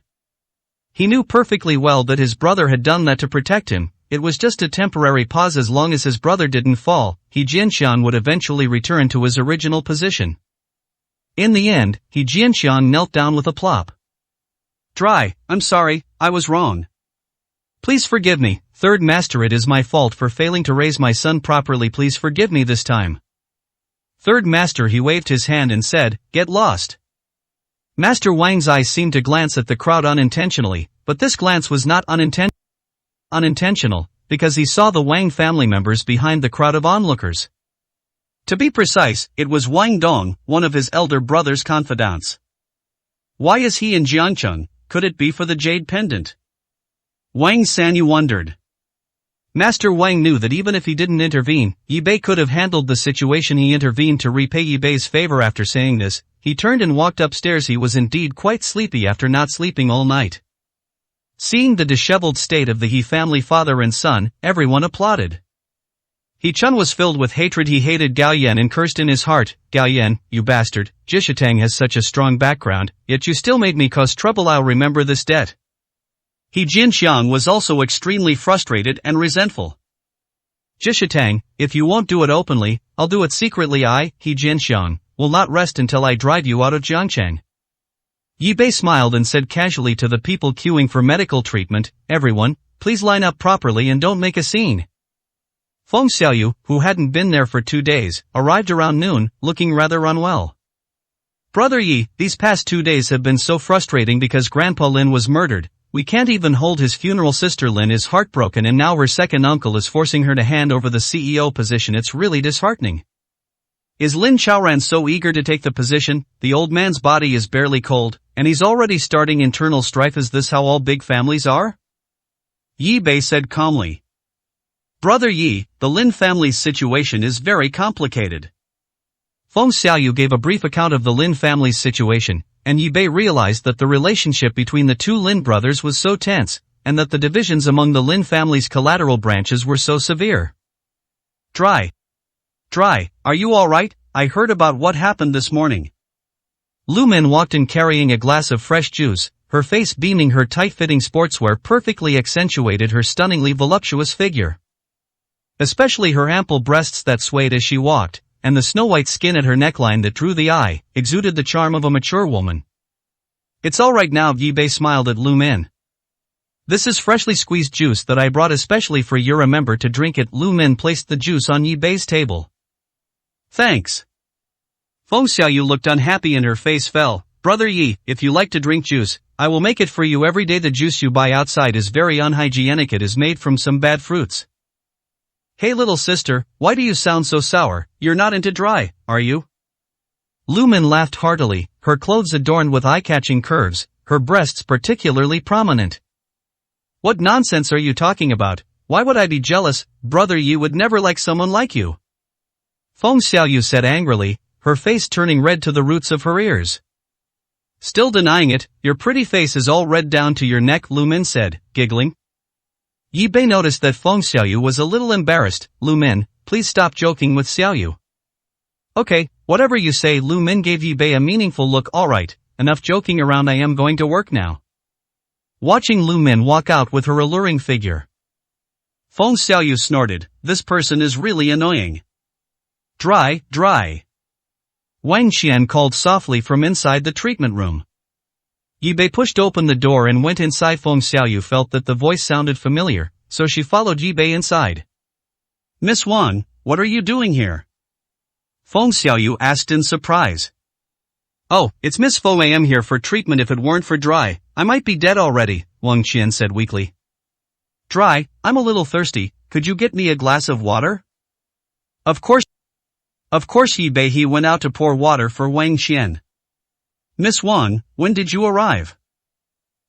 He knew perfectly well that his brother had done that to protect him. It was just a temporary pause. As long as his brother didn't fall, He Jianxiang would eventually return to his original position. In the end, He Jianxiang knelt down with a plop. Dry, I'm sorry, I was wrong. Please forgive me, third master. It is my fault for failing to raise my son properly. Please forgive me this time. Third master. He waved his hand and said, get lost. Master Wang's eyes seemed to glance at the crowd unintentionally, but this glance was not unintentional, because he saw the Wang family members behind the crowd of onlookers. To be precise, it was Wang Dong, one of his elder brother's confidants. Why is he in Jiangcheng? Could it be for the jade pendant? Wang Sanyu wondered. Master Wang knew that even if he didn't intervene, Yi Bei could have handled the situation. He intervened to repay Yi Bei's favor. After saying this, he turned and walked upstairs. He was indeed quite sleepy after not sleeping all night. Seeing the disheveled state of the He family father and son, everyone applauded. He Chun was filled with hatred. He hated Gao Yan and cursed in his heart, Gao Yan, you bastard, Jishitang has such a strong background, yet you still made me cause trouble. I'll remember this debt. He Jianxiang was also extremely frustrated and resentful. Jishitang, if you won't do it openly, I'll do it secretly. He Jianxiang, will not rest until I drive you out of Jiangcheng. Yi Bei smiled and said casually to the people queuing for medical treatment, everyone, please line up properly and don't make a scene. Feng Xiaoyu, who hadn't been there for 2 days, arrived around noon, looking rather unwell. Brother Yi, these past 2 days have been so frustrating because Grandpa Lin was murdered. We can't even hold his funeral. Sister Lin is heartbroken and now her second uncle is forcing her to hand over the CEO position. It's really disheartening. Is Lin Chaoran so eager to take the position? The old man's body is barely cold, and he's already starting internal strife. Is this how all big families are? Yi Bei said calmly. Brother Yi, the Lin family's situation is very complicated. Feng Xiaoyu gave a brief account of the Lin family's situation, and Yi Bei realized that the relationship between the two Lin brothers was so tense, and that the divisions among the Lin family's collateral branches were so severe. Dry, are you alright? I heard about what happened this morning. Lu Min walked in carrying a glass of fresh juice, her face beaming. Her tight-fitting sportswear perfectly accentuated her stunningly voluptuous figure. Especially her ample breasts that swayed as she walked, and the snow-white skin at her neckline that drew the eye, exuded the charm of a mature woman. "It's all right now," Yi Bei smiled at Lu Min. "This is freshly squeezed juice that I brought especially for you. Remember to drink it." Lu Min placed the juice on Yi Bei's table. "Thanks." Feng Xiaoyu looked unhappy and her face fell. "Brother Yi, if you like to drink juice, I will make it for you every day. The juice you buy outside is very unhygienic. It is made from some bad fruits." "Hey little sister, why do you sound so sour? You're not into dry, are you?" Lu Min laughed heartily, her clothes adorned with eye-catching curves, her breasts particularly prominent. "What nonsense are you talking about? Why would I be jealous? Brother Yi would never like someone like you," Feng Xiaoyu said angrily, her face turning red to the roots of her ears. "Still denying it? Your pretty face is all red down to your neck," Lu Min said, giggling. Yi Bei noticed that Feng Xiaoyu was a little embarrassed. "Lu Min, please stop joking with Xiaoyu." "Okay, whatever you say." Lu Min gave Yi Bei a meaningful look. "Alright, enough joking around. I am going to work now." Watching Lu Min walk out with her alluring figure, Feng Xiaoyu snorted, "This person is really annoying." "Dry, dry." Wang Qian called softly from inside the treatment room. Yi Bei pushed open the door and went inside. Feng Xiaoyu felt that the voice sounded familiar, so she followed Yi Bei inside. "Miss Wang, what are you doing here?" Feng Xiaoyu asked in surprise. "Oh, it's Miss Fo. I am here for treatment. If it weren't for dry, I might be dead already," Wang Qian said weakly. "Dry, I'm a little thirsty. Could you get me a glass of water?" Of course, Yi Bei. He went out to pour water for Wang Qian. "Miss Wang, when did you arrive?"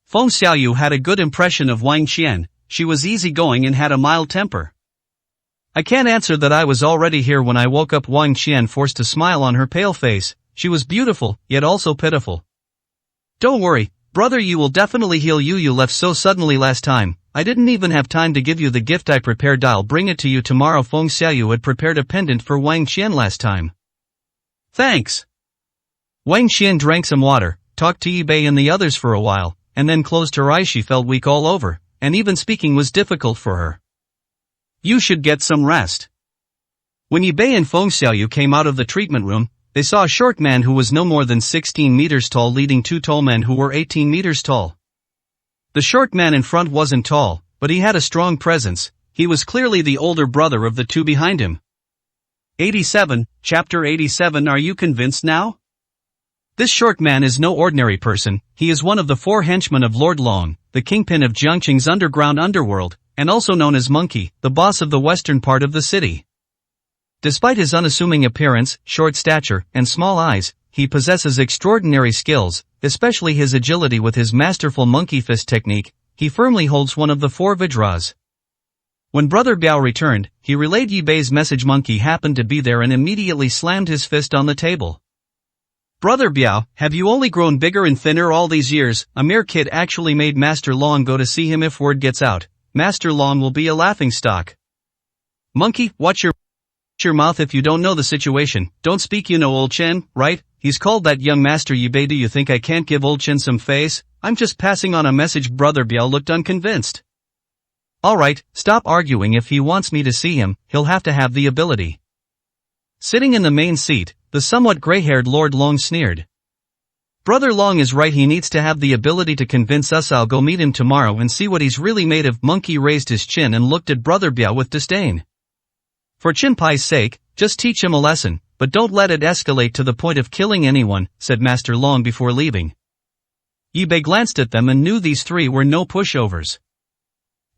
Feng Xiaoyu had a good impression of Wang Qian. She was easygoing and had a mild temper. "I can't answer that. I was already here when I woke up." Wang Qian forced a smile on her pale face. She was beautiful, yet also pitiful. "Don't worry, brother, you will definitely heal you. You left so suddenly last time. I didn't even have time to give you the gift I prepared. I'll bring it to you tomorrow." Feng Xiaoyu had prepared a pendant for Wang Qian last time. "Thanks." Wang Qian drank some water, talked to Yi Bei and the others for a while, and then closed her eyes. She felt weak all over, and even speaking was difficult for her. "You should get some rest." When Yi Bei and Feng Xiaoyu came out of the treatment room, they saw a short man who was no more than 16 meters tall leading two tall men who were 18 meters tall. The short man in front wasn't tall, but he had a strong presence. He was clearly the older brother of the two behind him. 87, Chapter 87. Are you convinced now? This short man is no ordinary person. He is one of the four henchmen of Lord Long, the kingpin of Jiangqing's underground underworld, and also known as Monkey, the boss of the western part of the city. Despite his unassuming appearance, short stature, and small eyes, he possesses extraordinary skills, especially his agility with his masterful monkey fist technique. He firmly holds one of the four Vajras. When Brother Biao returned, he relayed Yi Bei's message. Monkey happened to be there and immediately slammed his fist on the table. "Brother Biao, have you only grown bigger and thinner all these years? A mere kid actually made Master Long go to see him. If word gets out, Master Long will be a laughingstock." "Monkey, watch your mouth. If you don't know the situation, don't speak. You know old Chen, right? He's called that young Master Yi Bei. Do you think I can't give old Chen some face? I'm just passing on a message." Brother Biao looked unconvinced. "Alright, stop arguing. If he wants me to see him, he'll have to have the ability." Sitting in the main seat, the somewhat gray-haired Lord Long sneered. "Brother Long is right. He needs to have the ability to convince us. I'll go meet him tomorrow and see what he's really made of." Monkey raised his chin and looked at Brother Biao with disdain. "For Chin Pai's sake, just teach him a lesson, but don't let it escalate to the point of killing anyone," said Master Long before leaving. Yi Bei glanced at them and knew these three were no pushovers.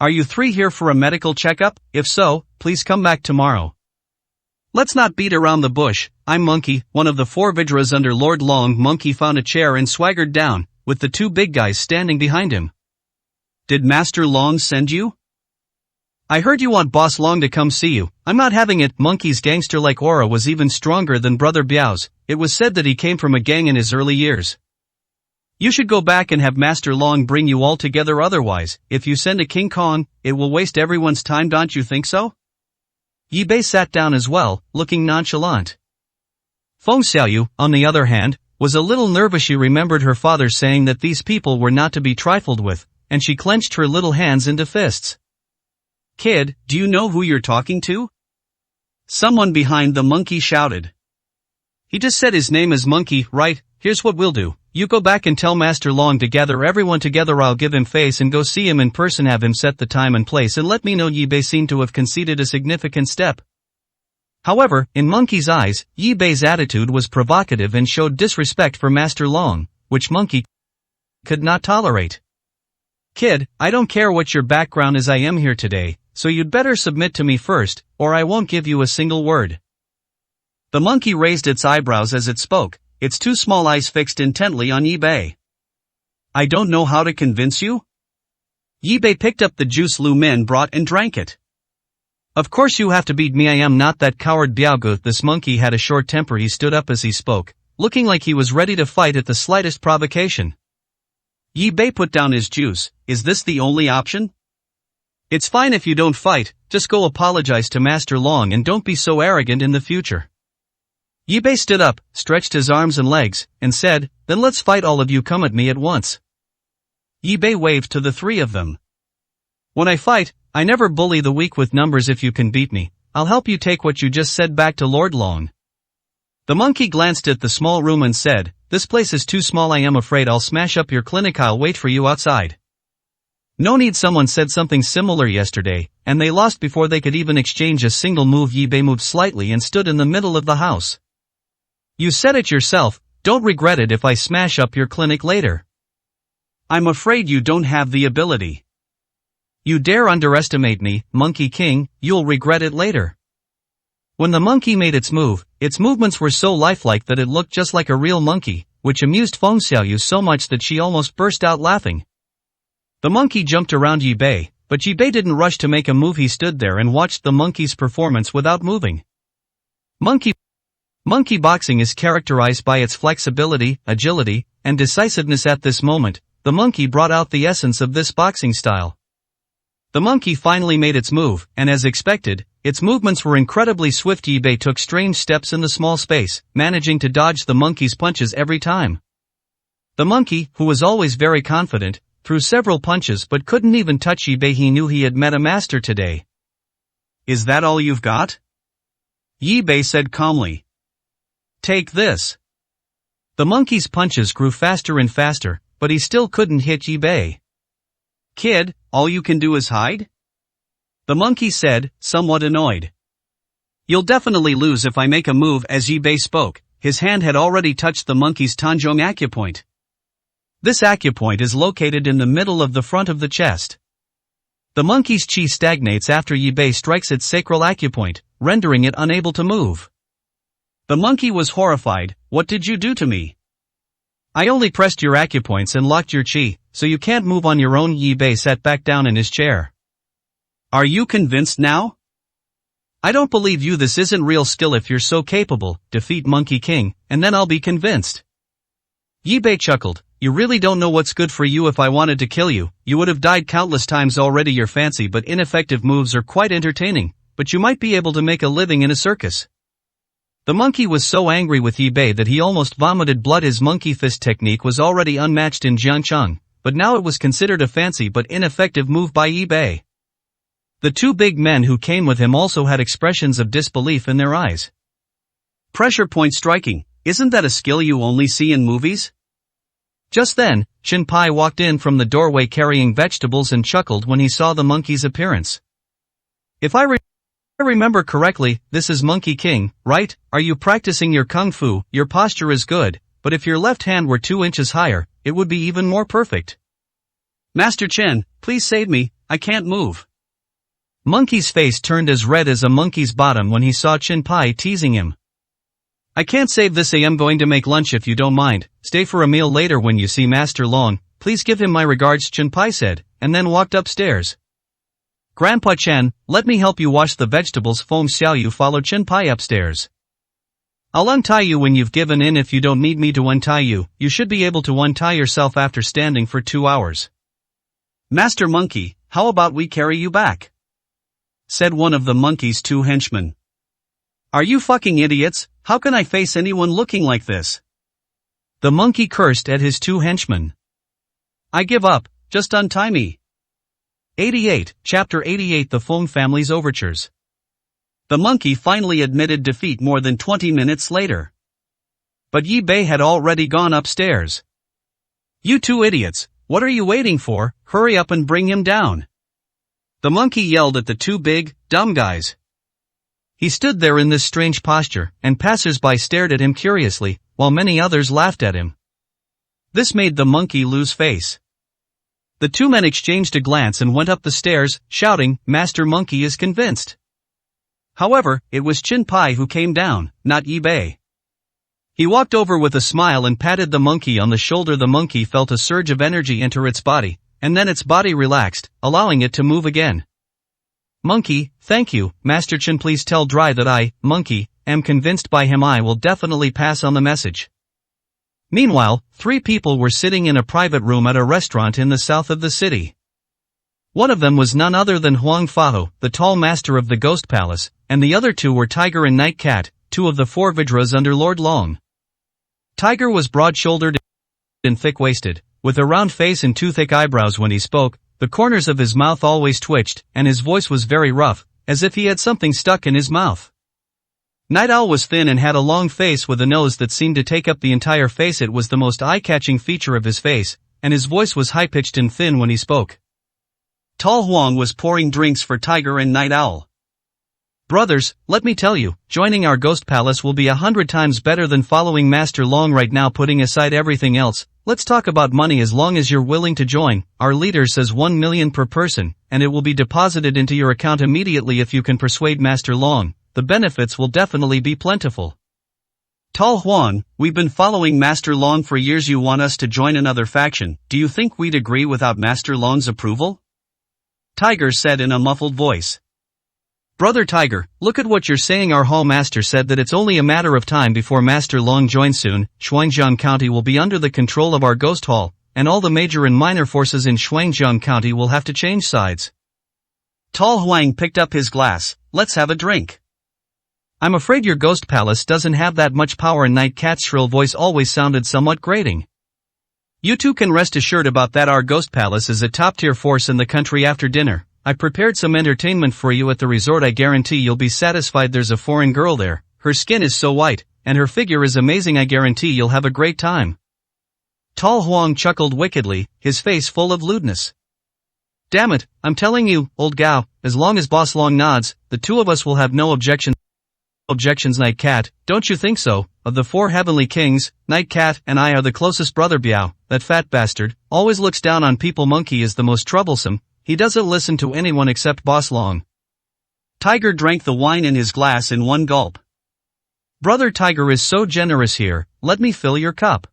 "Are you three here for a medical checkup? If so, please come back tomorrow. Let's not beat around the bush. I'm Monkey, one of the four Vajras under Lord Long." Monkey found a chair and swaggered down, with the two big guys standing behind him. "Did Master Long send you? I heard you want Boss Long to come see you." "I'm not having it." Monkey's gangster-like aura was even stronger than Brother Biao's. It was said that he came from a gang in his early years. "You should go back and have Master Long bring you all together. Otherwise, if you send a King Kong, it will waste everyone's time. Don't you think so?" Yi Bei sat down as well, looking nonchalant. Feng Xiaoyu, on the other hand, was a little nervous. She remembered her father saying that these people were not to be trifled with, and she clenched her little hands into fists. "Kid, do you know who you're talking to?" Someone behind the monkey shouted. "He just said his name is Monkey, right? Here's what we'll do. You go back and tell Master Long to gather everyone together. I'll give him face and go see him in person, have him set the time and place, and let me know." Yi Bei seemed to have conceded a significant step. However, in Monkey's eyes, Yi Bei's attitude was provocative and showed disrespect for Master Long, which Monkey could not tolerate. "Kid, I don't care what your background is, I am here today, so you'd better submit to me first, or I won't give you a single word." The monkey raised its eyebrows as it spoke, its two small eyes fixed intently on Yi Bei. "I don't know how to convince you?" Yi Bei picked up the juice Lu Men brought and drank it. "Of course you have to beat me, I am not that coward Biaogu." This monkey had a short temper. He stood up as he spoke, looking like he was ready to fight at the slightest provocation. Yi Bei put down his juice. "Is this the only option?" "It's fine if you don't fight, just go apologize to Master Long and don't be so arrogant in the future." Yi Bei stood up, stretched his arms and legs, and said, "Then let's fight, all of you, come at me at once." Yi Bei waved to the three of them. "When I fight, I never bully the weak with numbers. If you can beat me, I'll help you take what you just said back to Lord Long." The monkey glanced at the small room and said, "This place is too small. I am afraid I'll smash up your clinic. I'll wait for you outside." "No need." Someone said something similar yesterday, and they lost before they could even exchange a single move. Yi Bei moved slightly and stood in the middle of the house. "You said it yourself, don't regret it if I smash up your clinic later." "I'm afraid you don't have the ability." "You dare underestimate me, Monkey King, you'll regret it later." When the monkey made its move, its movements were so lifelike that it looked just like a real monkey, which amused Feng Xiaoyu so much that she almost burst out laughing. The monkey jumped around Yi Bei, but Yi Bei didn't rush to make a move. He stood there and watched the monkey's performance without moving. Monkey boxing is characterized by its flexibility, agility, and decisiveness. At this moment, the monkey brought out the essence of this boxing style. The monkey finally made its move, and as expected, its movements were incredibly swift. Yi Bei took strange steps in the small space, managing to dodge the monkey's punches every time. The monkey, who was always very confident, threw several punches but couldn't even touch Yi Bei. He knew he had met a master today. "Is that all you've got?" Yi Bei said calmly. "Take this." The monkey's punches grew faster and faster, but he still couldn't hit Yi Bei. "Kid, all you can do is hide?" the monkey said, somewhat annoyed. "You'll definitely lose if I make a move." As Yi Bei spoke, his hand had already touched the monkey's Tanzhong acupoint. This acupoint is located in the middle of the front of the chest. The monkey's chi stagnates after Yi Bei strikes its sacral acupoint, rendering it unable to move. The monkey was horrified. "What did you do to me?" "I only pressed your acupoints and locked your chi, so you can't move on your own." Yi Bei sat back down in his chair. "Are you convinced now?" "I don't believe you. This isn't real skill. If you're so capable, defeat Monkey King, and then I'll be convinced." Yi Bei chuckled. "You really don't know what's good for you. If I wanted to kill you, you would have died countless times already. Your fancy but ineffective moves are quite entertaining, but you might be able to make a living in a circus." The monkey was so angry with Yi Bei that he almost vomited blood. His monkey fist technique was already unmatched in Jiangcheng, but now it was considered a fancy but ineffective move by Yi Bei. The two big men who came with him also had expressions of disbelief in their eyes. "Pressure point striking, isn't that a skill you only see in movies?" Just then, Chen Pai walked in from the doorway carrying vegetables and chuckled when he saw the monkey's appearance. "If I remember correctly, this is Monkey King, right? Are you practicing your kung fu? Your posture is good, but if your left hand were 2 inches higher, it would be even more perfect." "Master Chen, please save me, I can't move." Monkey's face turned as red as a monkey's bottom when he saw Chen Pai teasing him. "I can't save this. I am going to make lunch. If you don't mind, stay for a meal later. When you see Master Long, please give him my regards," Chen Pai said, and then walked upstairs. "Grandpa Chen, let me help you wash the vegetables." Feng Xiaoyu followed Chen Pai upstairs. "I'll untie you when you've given in. If you don't need me to untie you, you should be able to untie yourself after standing for 2 hours. "Master Monkey, how about we carry you back?" said one of the monkey's 2 henchmen. "Are you fucking idiots? How can I face anyone looking like this?" The monkey cursed at his two henchmen. I give up, just untie me. 88, Chapter 88 The Feng Family's Overtures. The monkey finally admitted defeat more than 20 minutes later. But Yi Bei had already gone upstairs. You two idiots, what are you waiting for? Hurry up and bring him down. The monkey yelled at the two big, dumb guys. He stood there in this strange posture, and passers-by stared at him curiously, while many others laughed at him. This made the monkey lose face. The two men exchanged a glance and went up the stairs, shouting, Master Monkey is convinced. However, it was Chin Pai who came down, not Yi Bei. He walked over with a smile and patted the monkey on the shoulder. The monkey felt a surge of energy enter its body, and then its body relaxed, allowing it to move again. Monkey, thank you, Master Chin. Please tell Dry that I, Monkey, am convinced by him. I will definitely pass on the message. Meanwhile, 3 people were sitting in a private room at a restaurant in the south of the city. One of them was none other than Huang Faho, the tall master of the Ghost Palace, and the other 2 were Tiger and Night Cat, 2 of the 4 Vidras under Lord Long. Tiger was broad-shouldered and thick-waisted, with a round face and 2 thick eyebrows. When he spoke, the corners of his mouth always twitched, and his voice was very rough, as if he had something stuck in his mouth. Night Owl was thin and had a long face with a nose that seemed to take up the entire face. It was the most eye-catching feature of his face, and his voice was high-pitched and thin when he spoke. Tall Huang was pouring drinks for Tiger and Night Owl. Brothers, let me tell you, joining our Ghost Palace will be 100 times better than following Master Long right now. Putting aside everything else, let's talk about money. As long as you're willing to join, our leader says 1 million per person, and it will be deposited into your account immediately. If you can persuade Master Long, the benefits will definitely be plentiful. Tall Huang, we've been following Master Long for years. You want us to join another faction? Do you think we'd agree without Master Long's approval? Tiger said in a muffled voice. Brother Tiger, look at what you're saying. Our hall master said that it's only a matter of time before Master Long joins. Soon, Shuangjiang County will be under the control of our Ghost Hall, and all the major and minor forces in Shuangjiang County will have to change sides. Tall Huang picked up his glass. Let's have a drink. I'm afraid your Ghost Palace doesn't have that much power. And Night Cat's shrill voice always sounded somewhat grating. You two can rest assured about that. Our Ghost Palace is a top-tier force in the country. After dinner, I prepared some entertainment for you at the resort. I guarantee you'll be satisfied. There's a foreign girl there. Her skin is so white, and her figure is amazing. I guarantee you'll have a great time. Tall Huang chuckled wickedly, his face full of lewdness. Damn it, I'm telling you, old Gao, as long as Boss Long nods, the 2 of us will have no objections. Night Cat, don't you think so? Of the 4 heavenly kings, Night Cat and I are the closest. Brother Biao, that fat bastard, always looks down on people. Monkey is the most troublesome. He doesn't listen to anyone except Boss Long. Tiger drank the wine in his glass in one gulp. Brother Tiger is so generous here, let me fill your cup.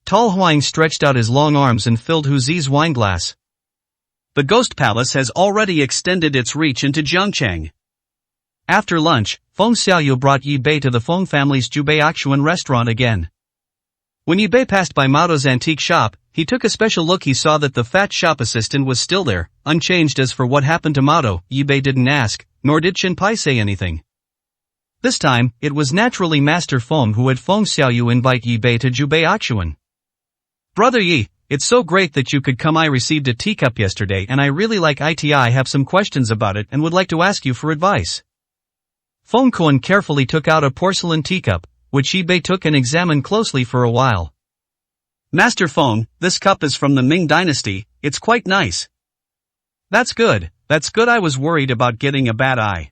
Tall Huang stretched out his long arms and filled Hu Zi's wine glass. The Ghost Palace has already extended its reach into Jiangchang. After lunch, Feng Xiaoyu brought Yi Bei to the Feng family's Jubei Akshuan restaurant again. When Yi Bei passed by Maoto's antique shop, he took a special look. He saw that the fat shop assistant was still there, unchanged. As for what happened to Maoto, Yi Bei didn't ask, nor did Chin Pai say anything. This time, it was naturally Master Feng who had Feng Xiaoyu invite Yi Bei to Jubei Akshuan. Brother Yi, it's so great that you could come. I received a teacup yesterday and I really like it. I have some questions about it and would like to ask you for advice. Feng Kuan carefully took out a porcelain teacup, which Yi Bei took and examined closely for a while. Master Feng, this cup is from the Ming Dynasty. It's quite nice. That's good. I was worried about getting a bad eye.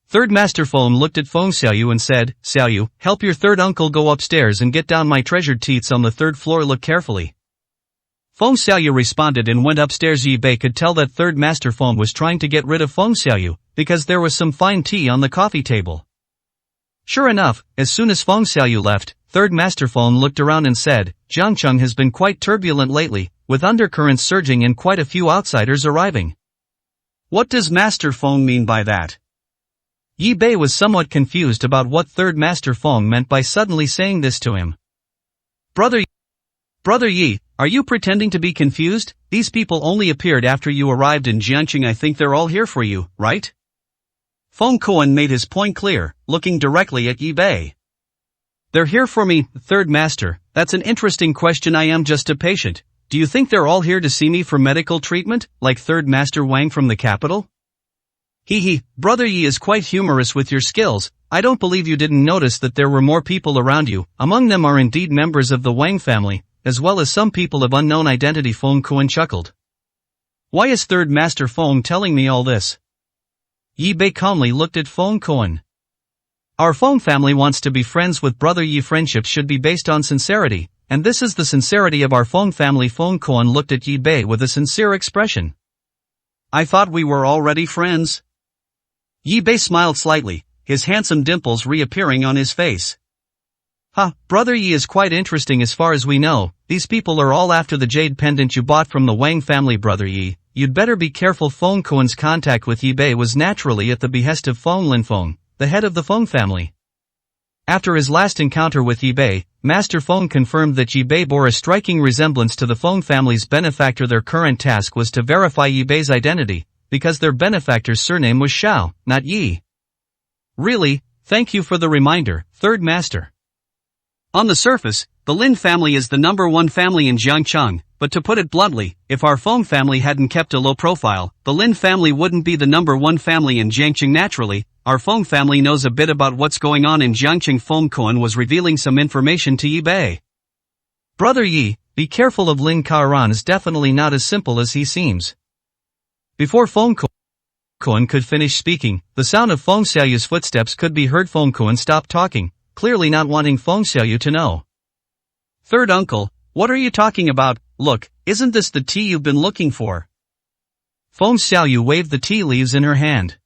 Third Master Feng looked at Feng Xiaoyu and said, Xiaoyu, help your third uncle go upstairs and get down my treasured teats on the 3rd floor. Look carefully. Feng Xiaoyu responded and went upstairs. Yi Bei could tell that third Master Feng was trying to get rid of Feng Xiaoyu, because there was some fine tea on the coffee table. Sure enough, as soon as Feng Xiaoyu left, third Master Feng looked around and said, Jiangcheng has been quite turbulent lately, with undercurrents surging and quite a few outsiders arriving. What does Master Feng mean by that? Yi Bei was somewhat confused about what third Master Feng meant by suddenly saying this to him. Brother Yi, are you pretending to be confused? These people only appeared after you arrived in Jiangcheng. I think they're all here for you, right? Feng Kuan made his point clear, looking directly at Yi Bei. They're here for me, third master. That's an interesting question. I am just a patient. Do you think they're all here to see me for medical treatment, like third master Wang from the capital? Hee, brother Yi is quite humorous with your skills. I don't believe you didn't notice that there were more people around you. Among them are indeed members of the Wang family, as well as some people of unknown identity. Feng Kuan chuckled. Why is third master Feng telling me all this? Yi Bei calmly looked at Feng Kuan. Our Feng family wants to be friends with brother Yi. Friendship should be based on sincerity, and this is the sincerity of our Feng family. Feng Kuan looked at Yi Bei with a sincere expression. I thought we were already friends. Yi Bei smiled slightly, his handsome dimples reappearing on his face. Brother Yi is quite interesting. As far as we know, these people are all after the jade pendant you bought from the Wang family. Brother Yi, you'd better be careful. Feng Kuan's contact with Yi Bei was naturally at the behest of Feng Linfeng, the head of the Feng family. After his last encounter with Yi Bei, Master Feng confirmed that Yi Bei bore a striking resemblance to the Feng family's benefactor. Their current task was to verify Yi Bei's identity, because their benefactor's surname was Xiao, not Yi. Really, thank you for the reminder, third master. On the surface, the Lin family is the #1 family in Jiangcheng, but to put it bluntly, if our Feng family hadn't kept a low profile, the Lin family wouldn't be the #1 family in Jiangcheng. Naturally, our Feng family knows a bit about what's going on in Jiangcheng. Feng Kuan was revealing some information to Yi Bei. Brother Yi, be careful of Lin Kairan is definitely not as simple as he seems. Before Feng Kuan could finish speaking, the sound of Feng Xiaoyu's footsteps could be heard. Feng Kuan stopped talking, clearly not wanting Feng Xiaoyu to know. Third uncle, what are you talking about? Look, isn't this the tea you've been looking for? Feng Xiaoyu waved the tea leaves in her hand.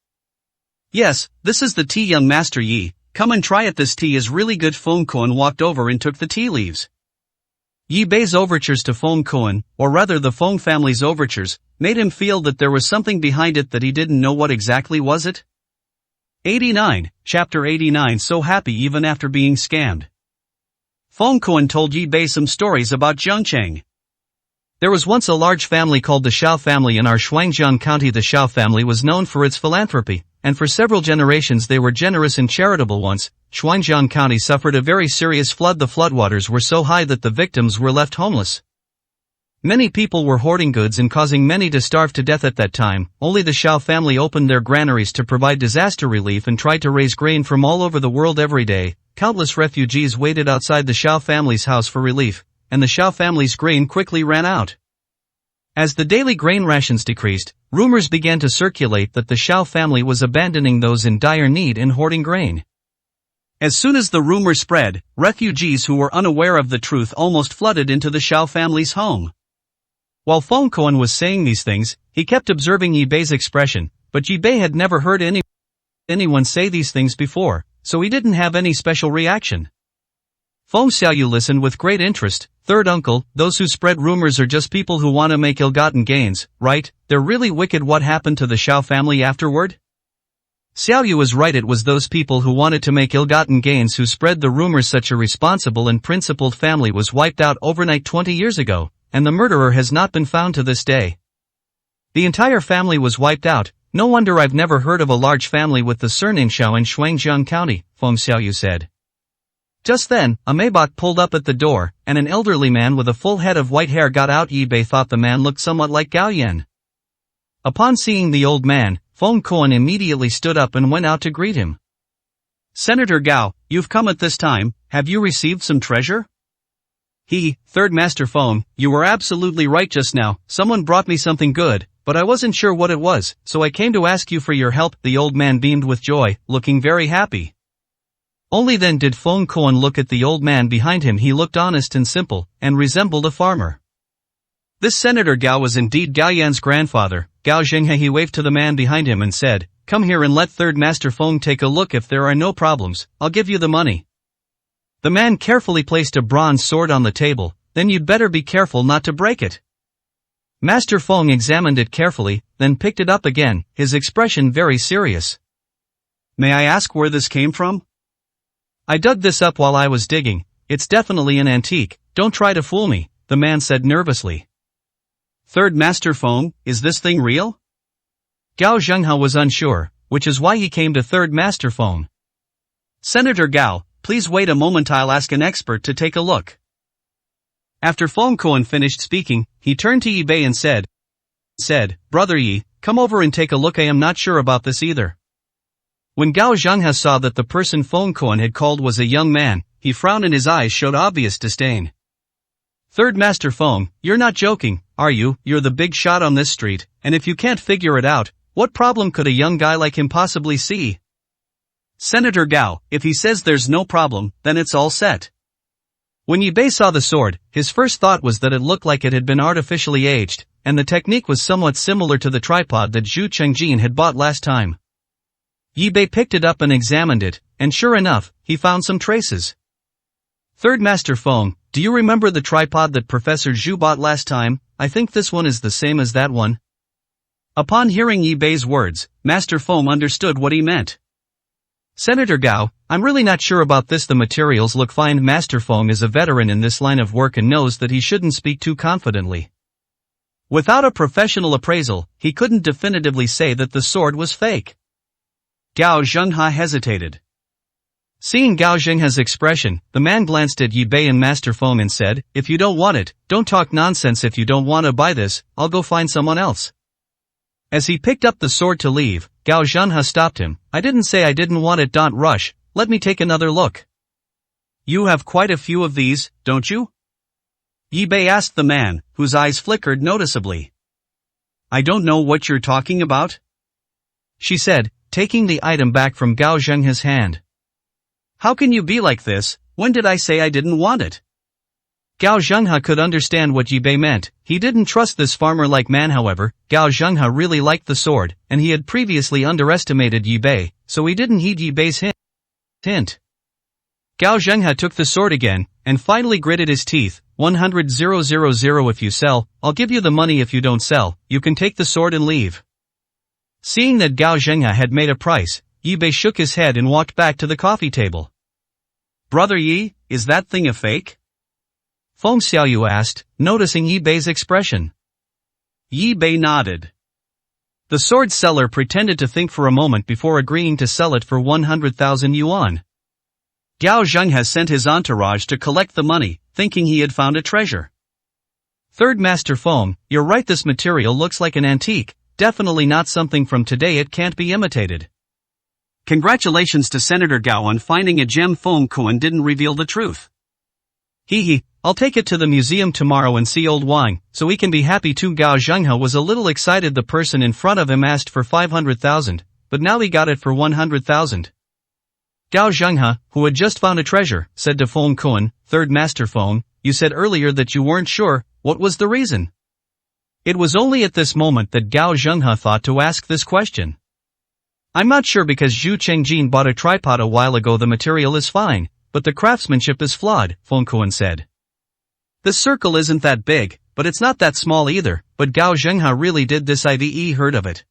Yes, this is the tea, young master Yi. Come and try it. This tea is really good. Feng Kuan walked over and took the tea leaves. Yi Bei's overtures to Feng Kuan, or rather the Feng family's overtures, made him feel that there was something behind it that he didn't know. What exactly was it? 89, Chapter 89. So happy even after being scammed. Feng Kuan told Yi Bei some stories about Zhongcheng. There was once a large family called the Xiao family in our Shuangjiang County. The Xiao family was known for its philanthropy, and for several generations they were generous and charitable. Once, Shuangjiang County suffered a very serious flood. The floodwaters were so high that the victims were left homeless. Many people were hoarding goods and causing many to starve to death at that time. Only the Xiao family opened their granaries to provide disaster relief and tried to raise grain from all over the world. Every day, countless refugees waited outside the Xiao family's house for relief, and the Xiao family's grain quickly ran out. As the daily grain rations decreased, rumors began to circulate that the Xiao family was abandoning those in dire need and hoarding grain. As soon as the rumor spread, refugees who were unaware of the truth almost flooded into the Xiao family's home. While Feng Kuan was saying these things, he kept observing Yi Bei's expression, but Yi Bei had never heard anyone say these things before, so he didn't have any special reaction. Feng Xiaoyu listened with great interest. Third uncle, those who spread rumors are just people who want to make ill-gotten gains, right? They're really wicked. What happened to the Xiao family afterward? Xiaoyu was right. It was those people who wanted to make ill-gotten gains who spread the rumors. Such a responsible and principled family was wiped out overnight 20 years ago, and the murderer has not been found to this day. The entire family was wiped out. No wonder I've never heard of a large family with the surname Xiao in Shuangjiang County, Feng Xiaoyu said. Just then, a Maybach pulled up at the door, and an elderly man with a full head of white hair got out. Yi Bei thought the man looked somewhat like Gao Yan. Upon seeing the old man, Feng Kuan immediately stood up and went out to greet him. Senator Gao, you've come at this time. Have you received some treasure? Third Master Feng, you were absolutely right just now. Someone brought me something good, but I wasn't sure what it was, so I came to ask you for your help. The old man beamed with joy, looking very happy. Only then did Feng Kuan look at the old man behind him. He looked honest and simple, and resembled a farmer. This Senator Gao was indeed Gao Yan's grandfather, Gao Zhenghe. He waved to the man behind him and said, "Come here and let Third Master Feng take a look. If there are no problems, I'll give you the money." The man carefully placed a bronze sword on the table. Then you'd better be careful not to break it. Master Feng examined it carefully, then picked it up again, his expression very serious. May I ask where this came from? I dug this up while I was digging. It's definitely an antique. Don't try to fool me, the man said nervously. Third Master Feng, is this thing real? Gao Zhenghe was unsure, which is why he came to Third Master Feng. Senator Gao, please wait a moment, I'll ask an expert to take a look. After Feng Kuan finished speaking, he turned to Yi Bei and said, Brother Yi, come over and take a look, I am not sure about this either. When Gao Zhenghe saw that the person Feng Kuan had called was a young man, he frowned and his eyes showed obvious disdain. Third Master Feng, you're not joking, are you? You're the big shot on this street, and if you can't figure it out, what problem could a young guy like him possibly see? Senator Gao, if he says there's no problem, then it's all set. When Yi Bei saw the sword, his first thought was that it looked like it had been artificially aged, and the technique was somewhat similar to the tripod that Zhu Chengjin had bought last time. Yi Bei picked it up and examined it, and sure enough, he found some traces. Third Master Feng, do you remember the tripod that Professor Zhu bought last time? I think this one is the same as that one. Upon hearing Yi Bei's words, Master Feng understood what he meant. Senator Gao, I'm really not sure about this, the materials look fine. Master Feng is a veteran in this line of work and knows that he shouldn't speak too confidently. Without a professional appraisal, he couldn't definitively say that the sword was fake. Gao Zhenghe hesitated. Seeing Gao Zhenghe's expression, the man glanced at Yi Bei and Master Feng and said, if you don't want it, don't talk nonsense. If you don't want to buy this, I'll go find someone else. As he picked up the sword to leave, Gao Zhenghe stopped him. I didn't say I didn't want it. Rush, let me take another look. You have quite a few of these, don't you? Yi Bei asked the man, whose eyes flickered noticeably. I don't know what you're talking about, she said, taking the item back from Gao Zhenghe's hand. How can you be like this? When did I say I didn't want it? Gao Zhenghe could understand what Yi Bei meant. He didn't trust this farmer-like man. However, Gao Zhenghe really liked the sword, and he had previously underestimated Yi Bei, so he didn't heed Yi Bei's hint. Gao Zhenghe took the sword again, and finally gritted his teeth. 100,000 if you sell, I'll give you the money. If you don't sell, you can take the sword and leave. Seeing that Gao Zhenghe had made a price, Yi Bei shook his head and walked back to the coffee table. Brother Yi, is that thing a fake? Feng Xiaoyu asked, noticing Yi Bei's expression. Yi Bei nodded. The sword seller pretended to think for a moment before agreeing to sell it for 100,000 yuan. Gao Zhenghe sent his entourage to collect the money, thinking he had found a treasure. Third Master Feng, you're right, this material looks like an antique, definitely not something from today, it can't be imitated. Congratulations to Senator Gao on finding a gem. Feng Kuan didn't reveal the truth. I'll take it to the museum tomorrow and see old Wang, so he can be happy too. Gao Zhenghe was a little excited. The person in front of him asked for 500,000, but now he got it for 100,000. Gao Zhenghe, who had just found a treasure, said to Feng Kuan, Third Master Feng, you said earlier that you weren't sure, what was the reason? It was only at this moment that Gao Zhenghe thought to ask this question. I'm not sure because Zhu Chengjin bought a tripod a while ago. The material is fine, but the craftsmanship is flawed, Feng Kuan said. This circle isn't that big, but it's not that small either, but Gao Zhenghe really did this. I've heard of it.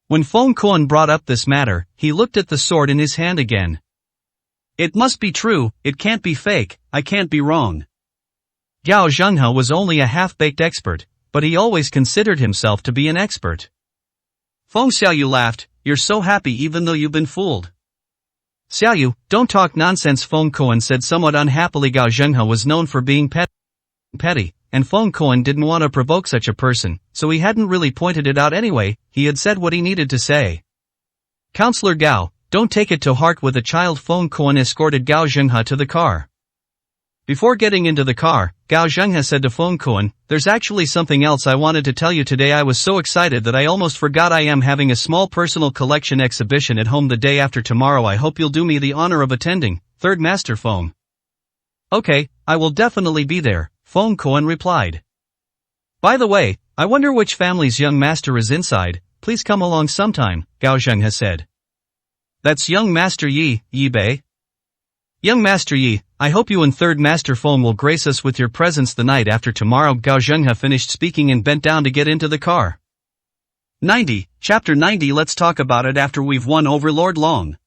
When Feng Kuan brought up this matter, he looked at the sword in his hand again. It must be true, it can't be fake, I can't be wrong. Gao Zhenghe was only a half-baked expert, but he always considered himself to be an expert. Feng Xiaoyu laughed, you're so happy even though you've been fooled. Xiaoyu, don't talk nonsense, Feng Kuan said somewhat unhappily. Gao Zhenghe was known for being petty, and Feng Kuan didn't want to provoke such a person, so he hadn't really pointed it out anyway. He had said what he needed to say. Counselor Gao, don't take it to heart with a child. Feng Kuan escorted Gao Zhenghe to the car. Before getting into the car, Gao Zhenghe said to Feng Kuan, there's actually something else I wanted to tell you today. I was so excited that I almost forgot. I am having a small personal collection exhibition at home the day after tomorrow. I hope you'll do me the honor of attending, Third Master Feng. Okay, I will definitely be there, Feng Kuan replied. By the way, I wonder which family's young master is inside. Please come along sometime, Gao Zhenghe said. That's young Master Yi, Yi Bei. Young Master Yi, I hope you and Third Master Feng will grace us with your presence the night after tomorrow. Gao Zhenghe finished speaking and bent down to get into the car. 90, Chapter 90. Let's talk about it after we've won over Lord Long.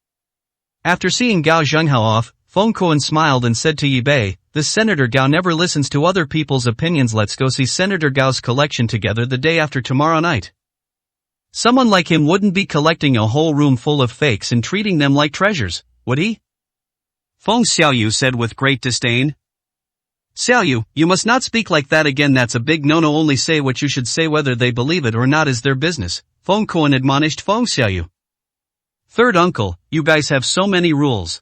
After seeing Gao Zhenghe off, Feng Kuan smiled and said to Yi Bei, this Senator Gao never listens to other people's opinions. Let's go see Senator Gao's collection together the day after tomorrow night. Someone like him wouldn't be collecting a whole room full of fakes and treating them like treasures, would he? Feng Xiaoyu said with great disdain. Xiaoyu, you must not speak like that again, that's a big no-no, only say what you should say, whether they believe it or not is their business, Feng Kuan admonished Feng Xiaoyu. Third uncle, you guys have so many rules.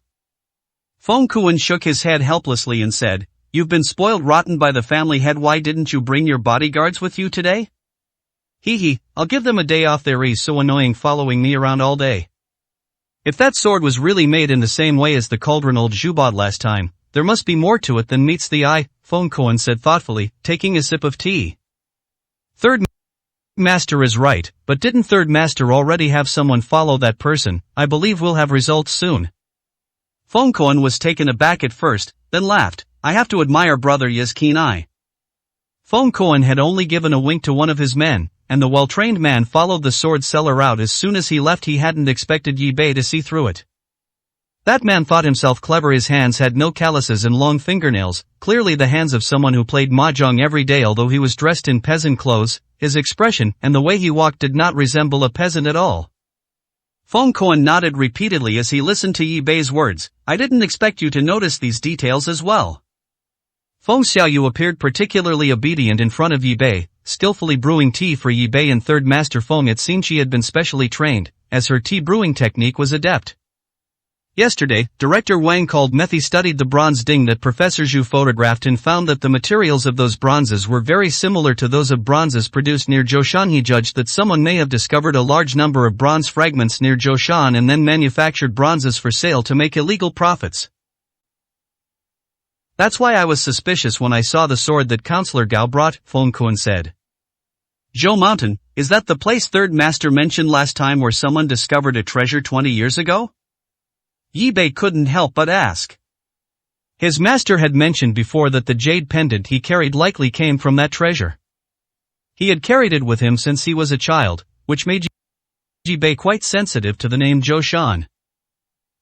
Feng Kuan shook his head helplessly and said, you've been spoiled rotten by the family head, why didn't you bring your bodyguards with you today? I'll give them a day off, they're so annoying following me around all day. If that sword was really made in the same way as the cauldron old Zhu bought last time, there must be more to it than meets the eye, Feng Kuan said thoughtfully, taking a sip of tea. Third Master is right, but didn't Third Master already have someone follow that person? I believe we'll have results soon. Feng Kuan was taken aback at first, then laughed. I have to admire Brother Yi's keen eye. Feng Kuan had only given a wink to one of his men, and the well-trained man followed the sword seller out. As soon as he left, he hadn't expected Yi Bei to see through it. That man thought himself clever. His hands had no calluses and long fingernails, clearly the hands of someone who played mahjong every day. Although he was dressed in peasant clothes, his expression and the way he walked did not resemble a peasant at all. Feng Kuan nodded repeatedly as he listened to Yi Bei's words. I didn't expect you to notice these details as well. Feng Xiaoyu appeared particularly obedient in front of Yi Bei, skillfully brewing tea for Yi Bei and Third Master Feng. It seemed she had been specially trained, as her tea brewing technique was adept. Yesterday, Director Wang called Methy studied the bronze ding that Professor Zhu photographed and found that the materials of those bronzes were very similar to those of bronzes produced near Zhoushan. He judged that someone may have discovered a large number of bronze fragments near Zhoushan and then manufactured bronzes for sale to make illegal profits. That's why I was suspicious when I saw the sword that Counselor Gao brought, Feng Kuan said. Zhou Mountain, is that the place Third Master mentioned last time where someone discovered a treasure 20 years ago? Yi Bei couldn't help but ask. His master had mentioned before that the jade pendant he carried likely came from that treasure. He had carried it with him since he was a child, which made Yi Bei quite sensitive to the name Zhoushan.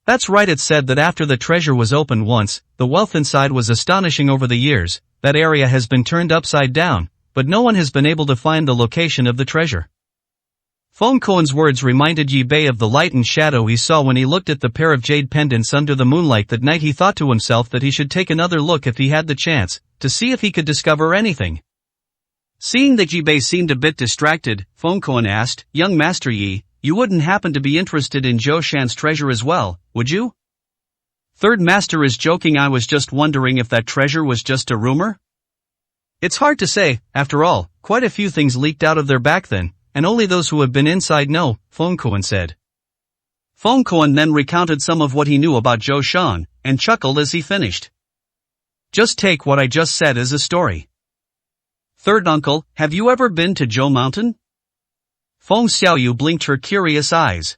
That's right, it said that after the treasure was opened once, the wealth inside was astonishing. Over the years, that area has been turned upside down, but no one has been able to find the location of the treasure. Feng Kuan's words reminded Yi Bei of the light and shadow he saw when he looked at the pair of jade pendants under the moonlight that night. He thought to himself that he should take another look if he had the chance, to see if he could discover anything. Seeing that Yi Bei seemed a bit distracted, Feng Kuan asked, Young Master Yi, you wouldn't happen to be interested in Zhoushan's treasure as well, would you? Third Master is joking. I was just wondering if that treasure was just a rumor? It's hard to say, after all, quite a few things leaked out of there back then, and only those who have been inside know, Feng Kuan said. Feng Kuan then recounted some of what he knew about Zhoushan, and chuckled as he finished. Just take what I just said as a story. Third uncle, have you ever been to Zhou Mountain? Feng Xiaoyu blinked her curious eyes.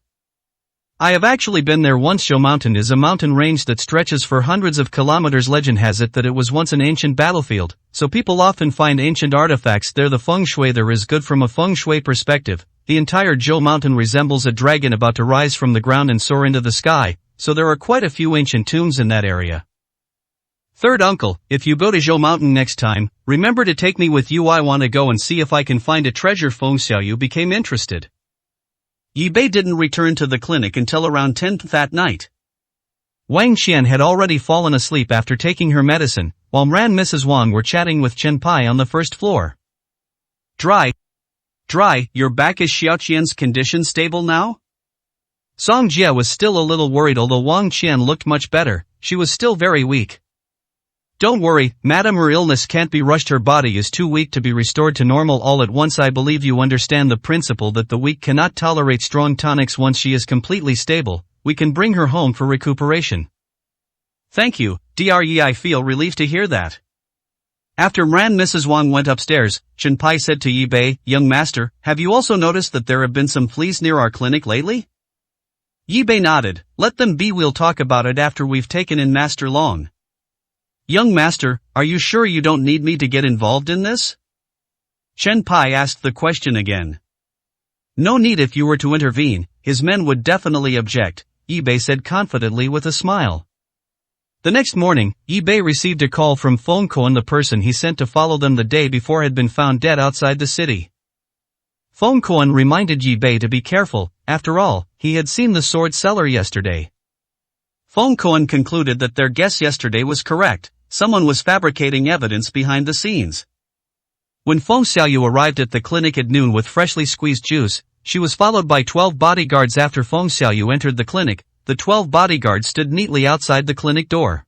I have actually been there once. Zhou Mountain is a mountain range that stretches for hundreds of kilometers. Legend has it that it was once an ancient battlefield, so people often find ancient artifacts there. The feng shui there is good from a feng shui perspective. The entire Zhou Mountain resembles a dragon about to rise from the ground and soar into the sky, so there are quite a few ancient tombs in that area. Third uncle, if you go to Zhou Mountain next time, remember to take me with you. I want to go and see if I can find a treasure. Feng Xiaoyu became interested. Yi Bei didn't return to the clinic until around 10 that night. Wang Qian had already fallen asleep after taking her medicine, while Mran and Mrs. Wang were chatting with Chen Pai on the first floor. Dry, you're back. Is Xiaoqian's condition stable now? Song Jia was still a little worried. Although Wang Qian looked much better, she was still very weak. Don't worry, madam, her illness can't be rushed. Her body is too weak to be restored to normal all at once. I believe you understand the principle that the weak cannot tolerate strong tonics. Once she is completely stable, we can bring her home for recuperation. Thank you, Dre. I feel relieved to hear that. After Mran Mrs. Wang went upstairs, Chen Pai said to Yi Bei, Young master, have you also noticed that there have been some fleas near our clinic lately? Yi Bei nodded. Let them be, we'll talk about it after we've taken in Master Long. Young master, are you sure you don't need me to get involved in this? Chen Pai asked the question again. No need. If you were to intervene, his men would definitely object, Yi Bei said confidently with a smile. The next morning, Yi Bei received a call from Feng Kuan. The person he sent to follow them the day before had been found dead outside the city. Feng Kuan reminded Yi Bei to be careful. After all, he had seen the sword seller yesterday. Feng Kuan concluded that their guess yesterday was correct. Someone was fabricating evidence behind the scenes. When Feng Xiaoyu arrived at the clinic at noon with freshly squeezed juice, she was followed by 12 bodyguards. After Feng Xiaoyu entered the clinic, the 12 bodyguards stood neatly outside the clinic door.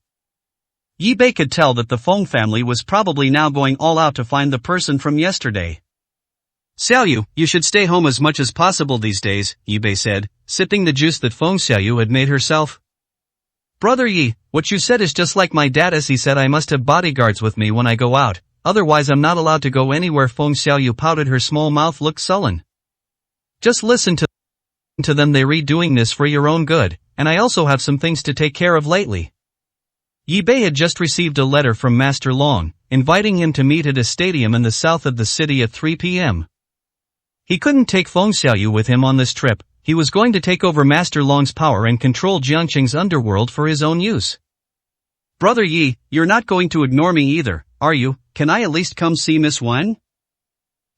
Yi Bei could tell that the Feng family was probably now going all out to find the person from yesterday. Xiaoyu, you should stay home as much as possible these days, Yi Bei said, sipping the juice that Feng Xiaoyu had made herself. Brother Yi, what you said is just like my dad, as he said I must have bodyguards with me when I go out, otherwise I'm not allowed to go anywhere. Feng Xiaoyu pouted, her small mouth looked sullen. Just listen to them, they read doing this for your own good, and I also have some things to take care of lately. Yi Bei had just received a letter from Master Long, inviting him to meet at a stadium in the south of the city at 3 p.m. He couldn't take Feng Xiaoyu with him on this trip. He was going to take over Master Long's power and control Jiangqing's underworld for his own use. Brother Yi, you're not going to ignore me either, are you? Can I at least come see Miss Wen?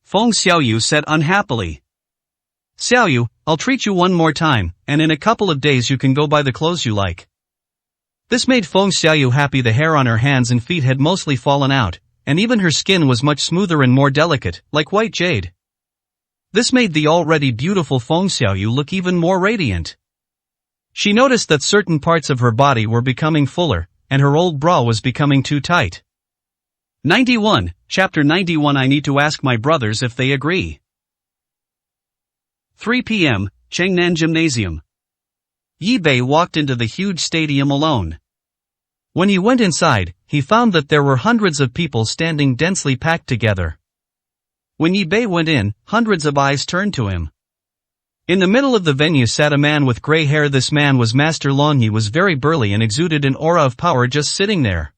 Feng Xiaoyu said unhappily. Xiaoyu, I'll treat you one more time, and in a couple of days you can go buy the clothes you like. This made Feng Xiaoyu happy. The hair on her hands and feet had mostly fallen out, and even her skin was much smoother and more delicate, like white jade. This made the already beautiful Feng Xiaoyu look even more radiant. She noticed that certain parts of her body were becoming fuller, and her old bra was becoming too tight. 91, Chapter 91. I need to ask my brothers if they agree. 3 p.m., Chengnan Gymnasium. Yi Bei walked into the huge stadium alone. When he went inside, he found that there were hundreds of people standing densely packed together. When Yi Bei went in, hundreds of eyes turned to him. In the middle of the venue sat a man with gray hair. This man was Master Long. He was very burly and exuded an aura of power just sitting there.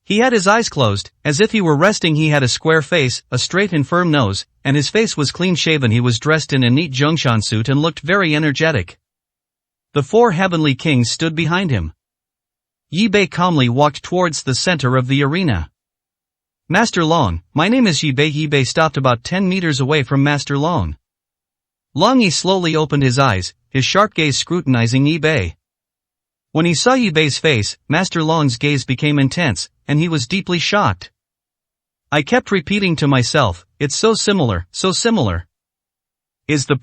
He had his eyes closed, as if he were resting. He had a square face, a straight and firm nose, and his face was clean-shaven. He was dressed in a neat Zhongshan suit and looked very energetic. The 4 heavenly kings stood behind him. Yi Bei calmly walked towards the center of the arena. Master Long, my name is Yi Bei. Yi Bei stopped about 10 meters away from Master Long. Long Yi slowly opened his eyes, his sharp gaze scrutinizing Yi Bei. When he saw Yi Bei's face, Master Long's gaze became intense, and he was deeply shocked. I kept repeating to myself, it's so similar, so similar. Is the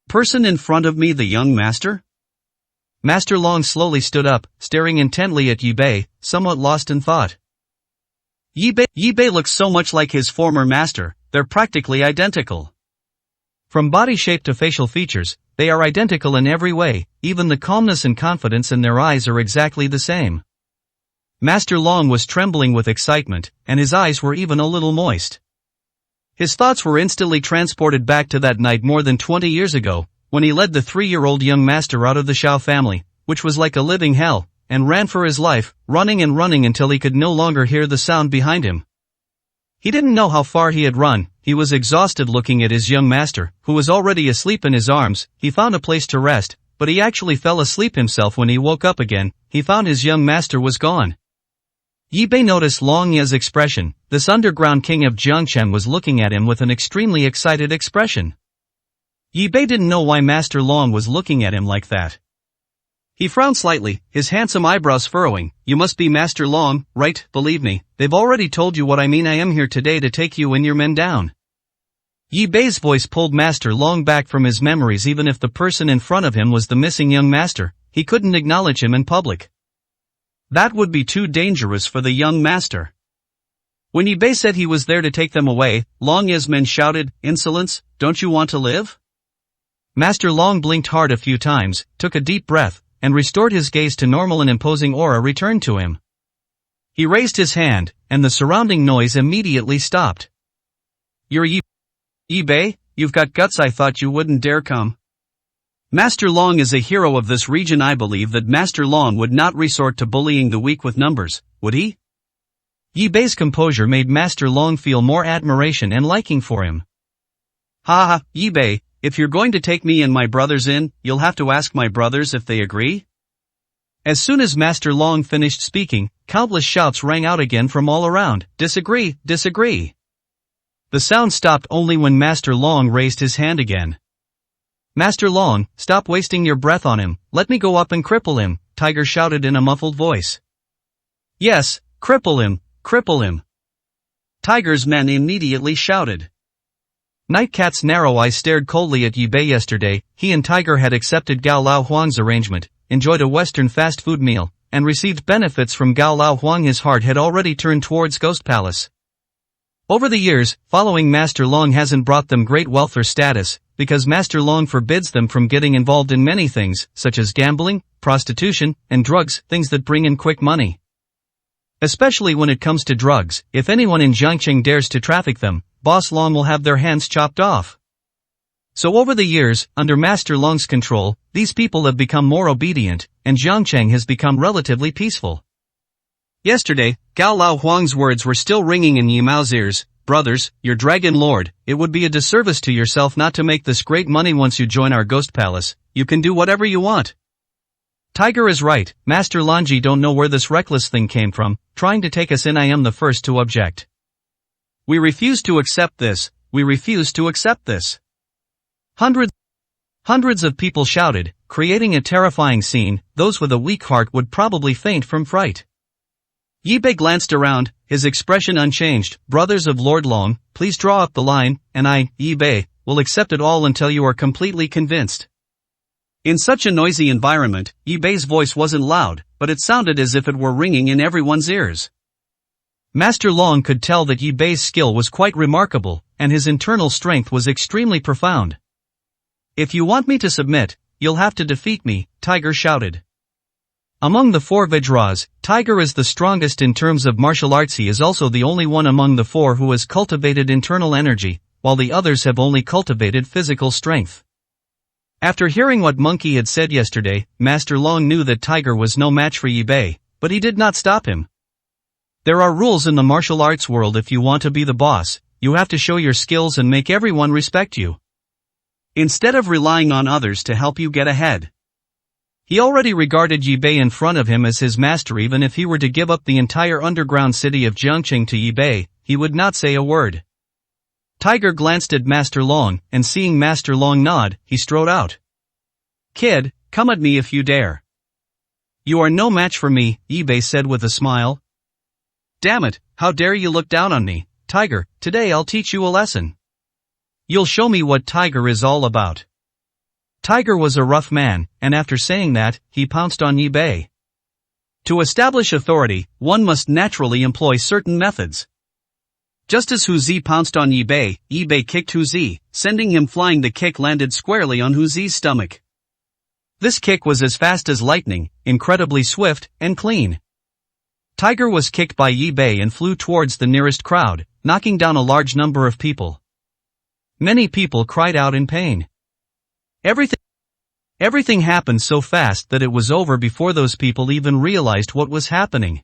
person in front of me the young master? Master Long slowly stood up, staring intently at Yi Bei, somewhat lost in thought. Yi Bei looks so much like his former master, they're practically identical. From body shape to facial features, they are identical in every way, even the calmness and confidence in their eyes are exactly the same. Master Long was trembling with excitement, and his eyes were even a little moist. His thoughts were instantly transported back to that night more than 20 years ago, when he led the 3-year-old young master out of the Shao family, which was like a living hell, and ran for his life, running and running until he could no longer hear the sound behind him. He didn't know how far he had run. He was exhausted looking at his young master, who was already asleep in his arms. He found a place to rest, but he actually fell asleep himself. When he woke up again, he found his young master was gone. Yi Bei noticed Long Ye's expression. This underground king of Jiangchen was looking at him with an extremely excited expression. Yi Bei didn't know why Master Long was looking at him like that. He frowned slightly, his handsome eyebrows furrowing. You must be Master Long, right? Believe me, they've already told you what I mean. I am here today to take you and your men down. Yi Bei's voice pulled Master Long back from his memories. Even if the person in front of him was the missing young master, he couldn't acknowledge him in public. That would be too dangerous for the young master. When Yi Bei said he was there to take them away, Long Ye's men shouted, "Insolence, don't you want to live?" Master Long blinked hard a few times, took a deep breath, and restored his gaze to normal. An imposing aura returned to him. He raised his hand, and the surrounding noise immediately stopped. You're Yi Bei? You've got guts. I thought you wouldn't dare come. Master Long is a hero of this region. I believe that Master Long would not resort to bullying the weak with numbers, would he? Yi Bei's composure made Master Long feel more admiration and liking for him. Ha ha, Yi Bei. If you're going to take me and my brothers in, you'll have to ask my brothers if they agree. As soon as Master Long finished speaking, countless shouts rang out again from all around. Disagree, disagree. The sound stopped only when Master Long raised his hand again. Master Long, stop wasting your breath on him, let me go up and cripple him, Tiger shouted in a muffled voice. Yes, cripple him, cripple him. Tiger's men immediately shouted. Nightcat's narrow eyes stared coldly at Yi Bei yesterday. He and Tiger had accepted Gao Lao Huang's arrangement, enjoyed a Western fast food meal, and received benefits from Gao Lao Huang. His heart had already turned towards Ghost Palace. Over the years, following Master Long hasn't brought them great wealth or status, because Master Long forbids them from getting involved in many things, such as gambling, prostitution, and drugs, things that bring in quick money. Especially when it comes to drugs, if anyone in Jiangqing dares to traffic them, Boss Long will have their hands chopped off. So over the years, under Master Long's control, these people have become more obedient, and Jiangqing has become relatively peaceful. Yesterday, Gao Lao Huang's words were still ringing in Yi Mao's ears. Brothers, your dragon lord, it would be a disservice to yourself not to make this great money once you join our ghost palace. You can do whatever you want. Tiger is right, Master Lanji don't know where this reckless thing came from, trying to take us in. I am the first to object. We refuse to accept this, we refuse to accept this. Hundreds of people shouted, creating a terrifying scene. Those with a weak heart would probably faint from fright. Yi Bei glanced around, his expression unchanged. Brothers of Lord Long, please draw up the line, and I, Yi Bei, will accept it all until you are completely convinced. In such a noisy environment, Yi Bei's voice wasn't loud, but it sounded as if it were ringing in everyone's ears. Master Long could tell that Yi Bei's skill was quite remarkable, and his internal strength was extremely profound. If you want me to submit, you'll have to defeat me, Tiger shouted. Among the four Vajras, Tiger is the strongest in terms of martial arts. He is also the only one among the four who has cultivated internal energy, while the others have only cultivated physical strength. After hearing what Monkey had said yesterday, Master Long knew that Tiger was no match for Yi Bei, but he did not stop him. There are rules in the martial arts world. If you want to be the boss, you have to show your skills and make everyone respect you, instead of relying on others to help you get ahead. He already regarded Yi Bei in front of him as his master. Even if he were to give up the entire underground city of Jiangqing to Yi Bei, he would not say a word. Tiger glanced at Master Long, and seeing Master Long nod, he strode out. Kid, come at me if you dare. You are no match for me, Yi Bei said with a smile. Damn it, how dare you look down on me, Tiger, today I'll teach you a lesson. You'll show me what Tiger is all about. Tiger was a rough man, and after saying that, he pounced on Yi Bei. To establish authority, one must naturally employ certain methods. Just as Hu Zi pounced on Yi Bei kicked Hu Zi, sending him flying. The kick landed squarely on Hu Zi's stomach. This kick was as fast as lightning, incredibly swift, and clean. Tiger was kicked by Yi Bei and flew towards the nearest crowd, knocking down a large number of people. Many people cried out in pain. Everything happened so fast that it was over before those people even realized what was happening.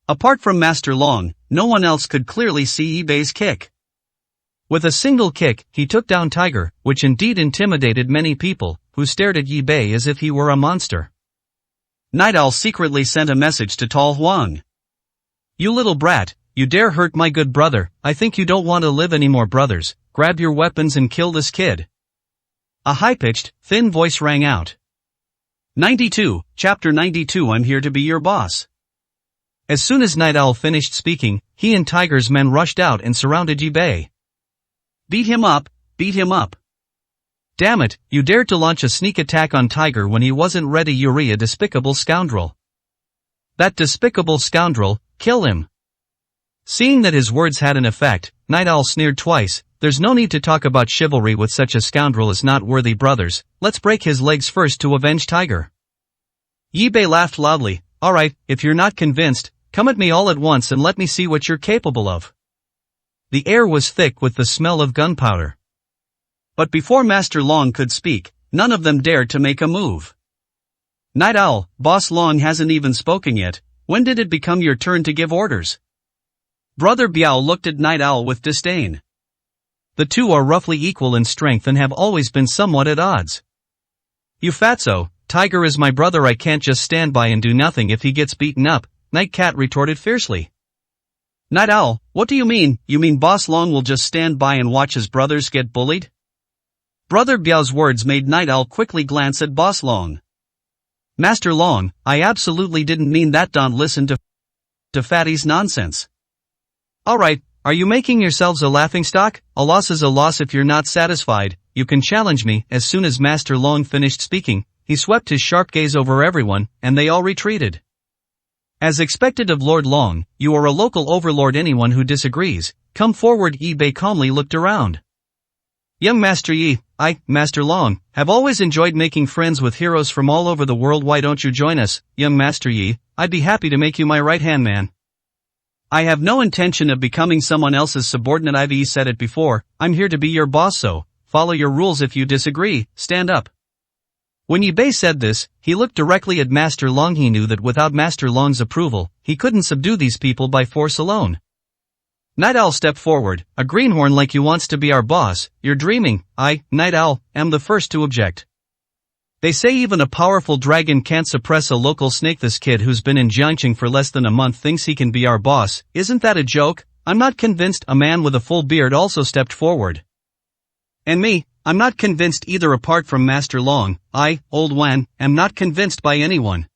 Apart from Master Long, no one else could clearly see Yi Bei's kick. With a single kick, he took down Tiger, which indeed intimidated many people, who stared at Yi Bei as if he were a monster. Night Owl secretly sent a message to Tal Huang. You little brat, you dare hurt my good brother. I think you don't want to live anymore. Brothers, grab your weapons and kill this kid. A high-pitched, thin voice rang out. 92, Chapter 92. I'm here to be your boss. As soon as Night Owl finished speaking, he and Tiger's men rushed out and surrounded Yi Bei. Beat him up, beat him up. Damn it, you dared to launch a sneak attack on Tiger when he wasn't ready. You're a despicable scoundrel. That despicable scoundrel, kill him. Seeing that his words had an effect, Night Owl sneered twice. There's no need to talk about chivalry with such a scoundrel as not worthy. Brothers, let's break his legs first to avenge Tiger. Yi Bei laughed loudly. Alright, if you're not convinced, come at me all at once and let me see what you're capable of. The air was thick with the smell of gunpowder. But before Master Long could speak, none of them dared to make a move. Night Owl, Boss Long hasn't even spoken yet. When did it become your turn to give orders? Brother Biao looked at Night Owl with disdain. The two are roughly equal in strength and have always been somewhat at odds. You fatso, Tiger is my brother. I can't just stand by and do nothing if he gets beaten up, Night Cat retorted fiercely. Night Owl, what do you mean? You mean Boss Long will just stand by and watch his brothers get bullied? Brother Biao's words made Night Owl quickly glance at Boss Long. Master Long, I absolutely didn't mean that. Don't listen to Fatty's nonsense. Alright, are you making yourselves a laughingstock? A loss is a loss. If you're not satisfied, you can challenge me. As soon as Master Long finished speaking, he swept his sharp gaze over everyone, and they all retreated. As expected of Lord Long, you are a local overlord. Anyone who disagrees, come forward. Yi Bei calmly looked around. Young Master Yi, I, Master Long, have always enjoyed making friends with heroes from all over the world. Why don't you join us, young Master Yi? I'd be happy to make you my right-hand man. I have no intention of becoming someone else's subordinate. I've said it before, I'm here to be your boss, so follow your rules. If you disagree, stand up. When Yi Bei said this, he looked directly at Master Long. He knew that without Master Long's approval, he couldn't subdue these people by force alone. Night Owl stepped forward. A greenhorn like you wants to be our boss? You're dreaming. I, Night Owl, am the first to object. They say even a powerful dragon can't suppress a local snake. This kid who's been in Jiangqing for less than a month thinks he can be our boss. Isn't that a joke? I'm not convinced. A man with a full beard also stepped forward. And me, I'm not convinced either. Apart from Master Long, I, Old Wan, am not convinced by anyone.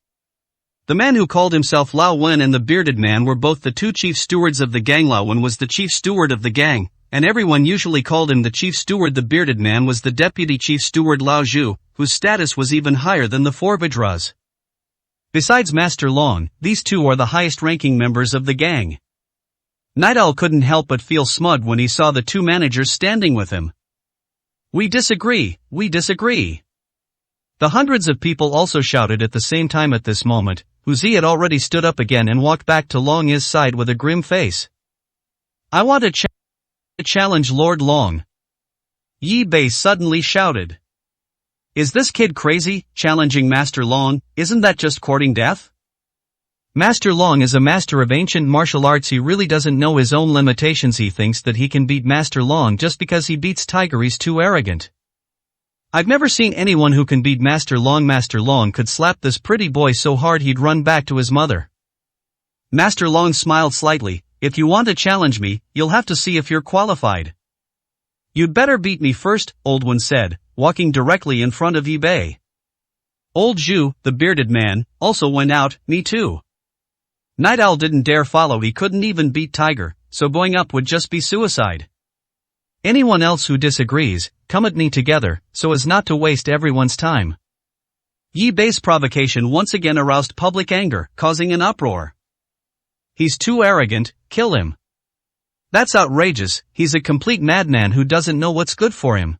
The man who called himself Lao Wen and the bearded man were both the two chief stewards of the gang. Lao Wen was the chief steward of the gang, and everyone usually called him the chief steward. The bearded man was the deputy chief steward Lao Zhu, whose status was even higher than the four Vajras. Besides Master Long, these two are the highest-ranking members of the gang. Night Owl couldn't help but feel smug when he saw the two managers standing with him. We disagree, we disagree. The hundreds of people also shouted at the same time. At this moment, Hu Zi had already stood up again and walked back to Long Yi's side with a grim face. I want to challenge Lord Long. Yi Bei suddenly shouted. Is this kid crazy, challenging Master Long? Isn't that just courting death? Master Long is a master of ancient martial arts. He really doesn't know his own limitations. He thinks that he can beat Master Long just because he beats Tiger. He's too arrogant. I've never seen anyone who can beat Master Long. Master Long could slap this pretty boy so hard he'd run back to his mother. Master Long smiled slightly. If you want to challenge me, you'll have to see if you're qualified. You'd better beat me first, Old One said, walking directly in front of Yi Bei. Old Zhu, the bearded man, also went out. Me too. Night Owl didn't dare follow. He couldn't even beat Tiger, so going up would just be suicide. Anyone else who disagrees, come at me together, so as not to waste everyone's time. Yi Bei's provocation once again aroused public anger, causing an uproar. He's too arrogant, kill him. That's outrageous, he's a complete madman who doesn't know what's good for him.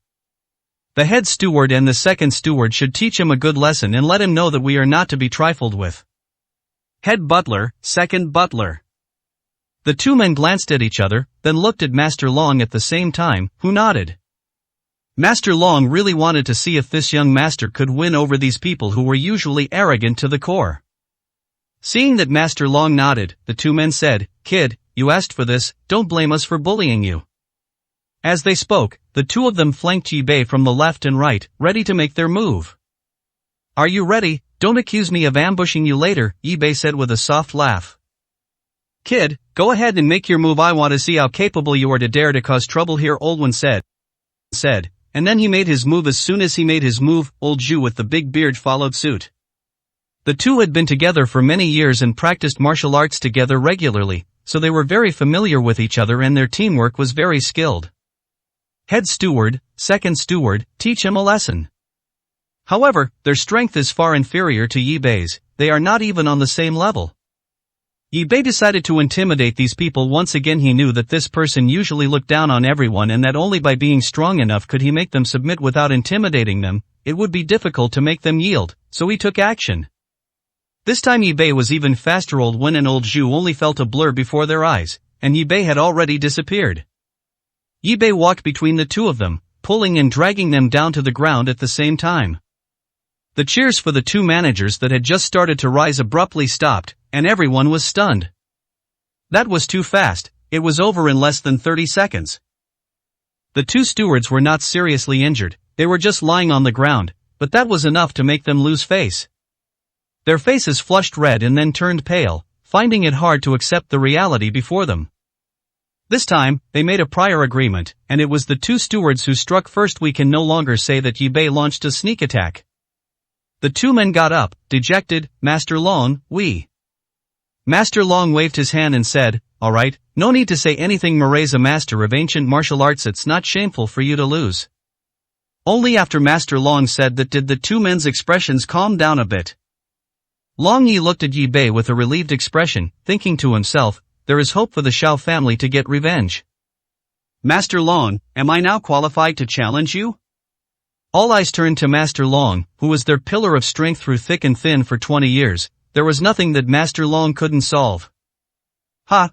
The head steward and the second steward should teach him a good lesson and let him know that we are not to be trifled with. Head butler, second butler. The two men glanced at each other, then looked at Master Long at the same time, who nodded. Master Long really wanted to see if this young master could win over these people who were usually arrogant to the core. Seeing that Master Long nodded, the two men said, Kid, you asked for this, don't blame us for bullying you. As they spoke, the two of them flanked Yi Bei from the left and right, ready to make their move. Are you ready? Don't accuse me of ambushing you later, Yi Bei said with a soft laugh. Kid, go ahead and make your move. I want to see how capable you are to dare to cause trouble here, Old One said, and then he made his move. As soon as he made his move, Old Zhu with the big beard followed suit. The two had been together for many years and practiced martial arts together regularly, so they were very familiar with each other and their teamwork was very skilled. Head steward, second steward, teach him a lesson. However, their strength is far inferior to Yi Bei's. They are not even on the same level. Yi Bei decided to intimidate these people once again. He knew that this person usually looked down on everyone and that only by being strong enough could he make them submit. Without intimidating them, it would be difficult to make them yield, so he took action. This time Yi Bei was even faster. Old Wen and Old Zhu only felt a blur before their eyes, and Yi Bei had already disappeared. Yi Bei walked between the two of them, pulling and dragging them down to the ground at the same time. The cheers for the two managers that had just started to rise abruptly stopped, and everyone was stunned. That was too fast, it was over in less than 30 seconds. The two stewards were not seriously injured, they were just lying on the ground, but that was enough to make them lose face. Their faces flushed red and then turned pale, finding it hard to accept the reality before them. This time, they made a prior agreement, and it was the two stewards who struck first. We can no longer say that Yi Bei launched a sneak attack. The two men got up, dejected. Master Long, we. Master Long waved his hand and said, all right, no need to say anything. Moray's a master of ancient martial arts. It's not shameful for you to lose. Only after Master Long said that did the two men's expressions calm down a bit. Long Yi looked at Yi Bei with a relieved expression, thinking to himself, there is hope for the Shao family to get revenge. Master Long, am I now qualified to challenge you? All eyes turned to Master Long, who was their pillar of strength through thick and thin for 20 years. There was nothing that Master Long couldn't solve. Ha!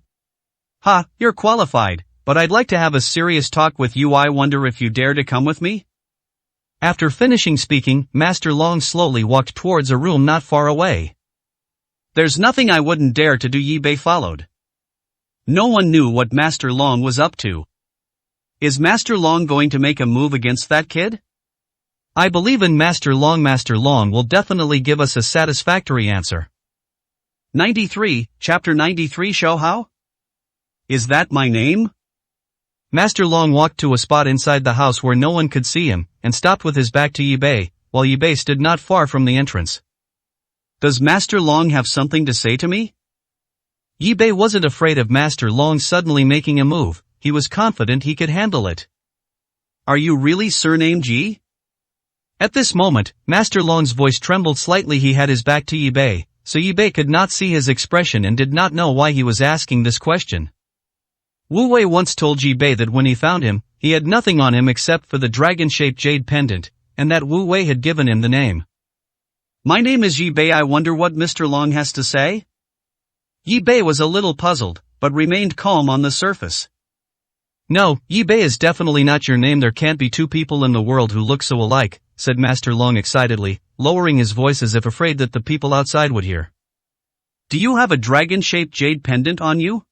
Ha, you're qualified, but I'd like to have a serious talk with you. I wonder if you dare to come with me? After finishing speaking, Master Long slowly walked towards a room not far away. There's nothing I wouldn't dare to do. Yi Bei followed. No one knew what Master Long was up to. Is Master Long going to make a move against that kid? I believe in Master Long. Master Long will definitely give us a satisfactory answer. 93, Chapter 93. Shao Hao? Is that my name? Master Long walked to a spot inside the house where no one could see him, and stopped with his back to Yi Bei, while Yi Bei stood not far from the entrance. Does Master Long have something to say to me? Yi Bei wasn't afraid of Master Long suddenly making a move. He was confident he could handle it. Are you really surnamed Yi? At this moment, Master Long's voice trembled slightly. He had his back to Yi Bei, so Yi Bei could not see his expression and did not know why he was asking this question. Wu Wei once told Yi Bei that when he found him, he had nothing on him except for the dragon-shaped jade pendant, and that Wu Wei had given him the name. My name is Yi Bei. I wonder what Mr. Long has to say? Yi Bei was a little puzzled, but remained calm on the surface. No, Yi Bei is definitely not your name. There can't be two people in the world who look so alike, said Master Long excitedly, lowering his voice as if afraid that the people outside would hear. Do you have a dragon-shaped jade pendant on you?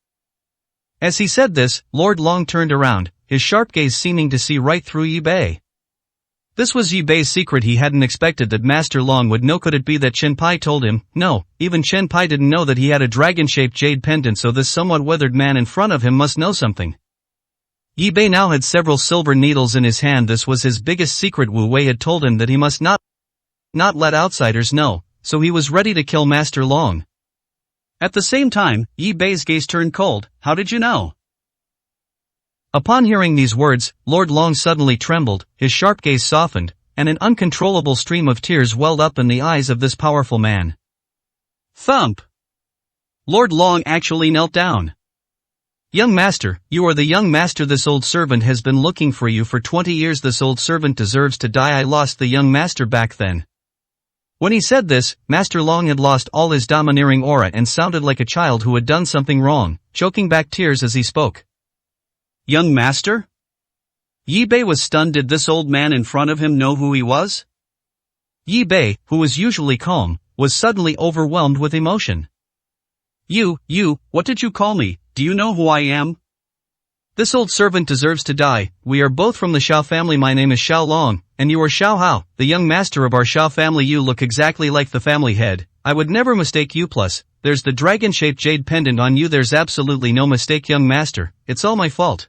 As he said this, Lord Long turned around, his sharp gaze seeming to see right through Yi Bei. This was Yi Bei's secret. He hadn't expected that Master Long would know. Could it be that Chen Pai told him? No, even Chen Pai didn't know that he had a dragon-shaped jade pendant, so this somewhat weathered man in front of him must know something. Yi Bei now had several silver needles in his hand. This was his biggest secret. Wu Wei had told him that he must not let outsiders know, so he was ready to kill Master Long. At the same time, Yi Bei's gaze turned cold. How did you know? Upon hearing these words, Lord Long suddenly trembled, his sharp gaze softened, and an uncontrollable stream of tears welled up in the eyes of this powerful man. Thump! Lord Long actually knelt down. Young master, you are the young master. This old servant has been looking for you for 20 years. This old servant deserves to die. I lost the young master back then. When he said this, Master Long had lost all his domineering aura and sounded like a child who had done something wrong, choking back tears as he spoke. Young master? Yi Bei was stunned. Did this old man in front of him know who he was? Yi Bei, who was usually calm, was suddenly overwhelmed with emotion. You, what did you call me? Do you know who I am? This old servant deserves to die. We are both from the Shao family. My name is Shao Long, and you are Shao Hao, the young master of our Shao family. You look exactly like the family head. I would never mistake you. Plus, there's the dragon-shaped jade pendant on you. There's absolutely no mistake, young master. It's all my fault.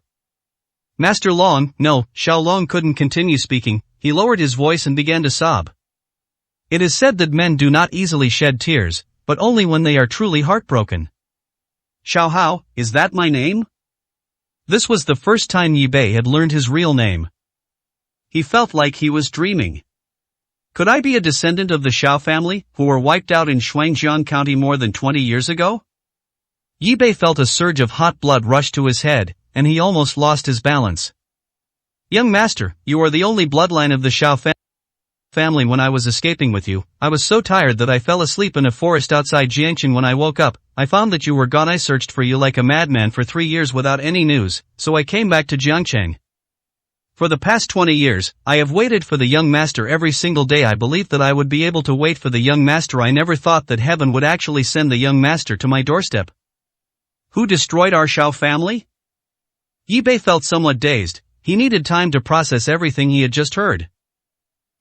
Master Long, no, Shao Long couldn't continue speaking. He lowered his voice and began to sob. It is said that men do not easily shed tears, but only when they are truly heartbroken. Shao Hao, is that my name? This was the first time Yi Bei had learned his real name. He felt like he was dreaming. Could I be a descendant of the Shao family, who were wiped out in Shuangjiang County more than 20 years ago? Yi Bei felt a surge of hot blood rush to his head, and he almost lost his balance. Young master, you are the only bloodline of the Shao family. When I was escaping with you, I was so tired that I fell asleep in a forest outside Jiangqing. When I woke up, I found that you were gone. I searched for you like a madman for 3 years without any news, so I came back to Jiangcheng. For the past 20 years, I have waited for the young master every single day. I believed that I would be able to wait for the young master. I never thought that heaven would actually send the young master to my doorstep. Who destroyed our Shao family? Yi Bei felt somewhat dazed. He needed time to process everything he had just heard.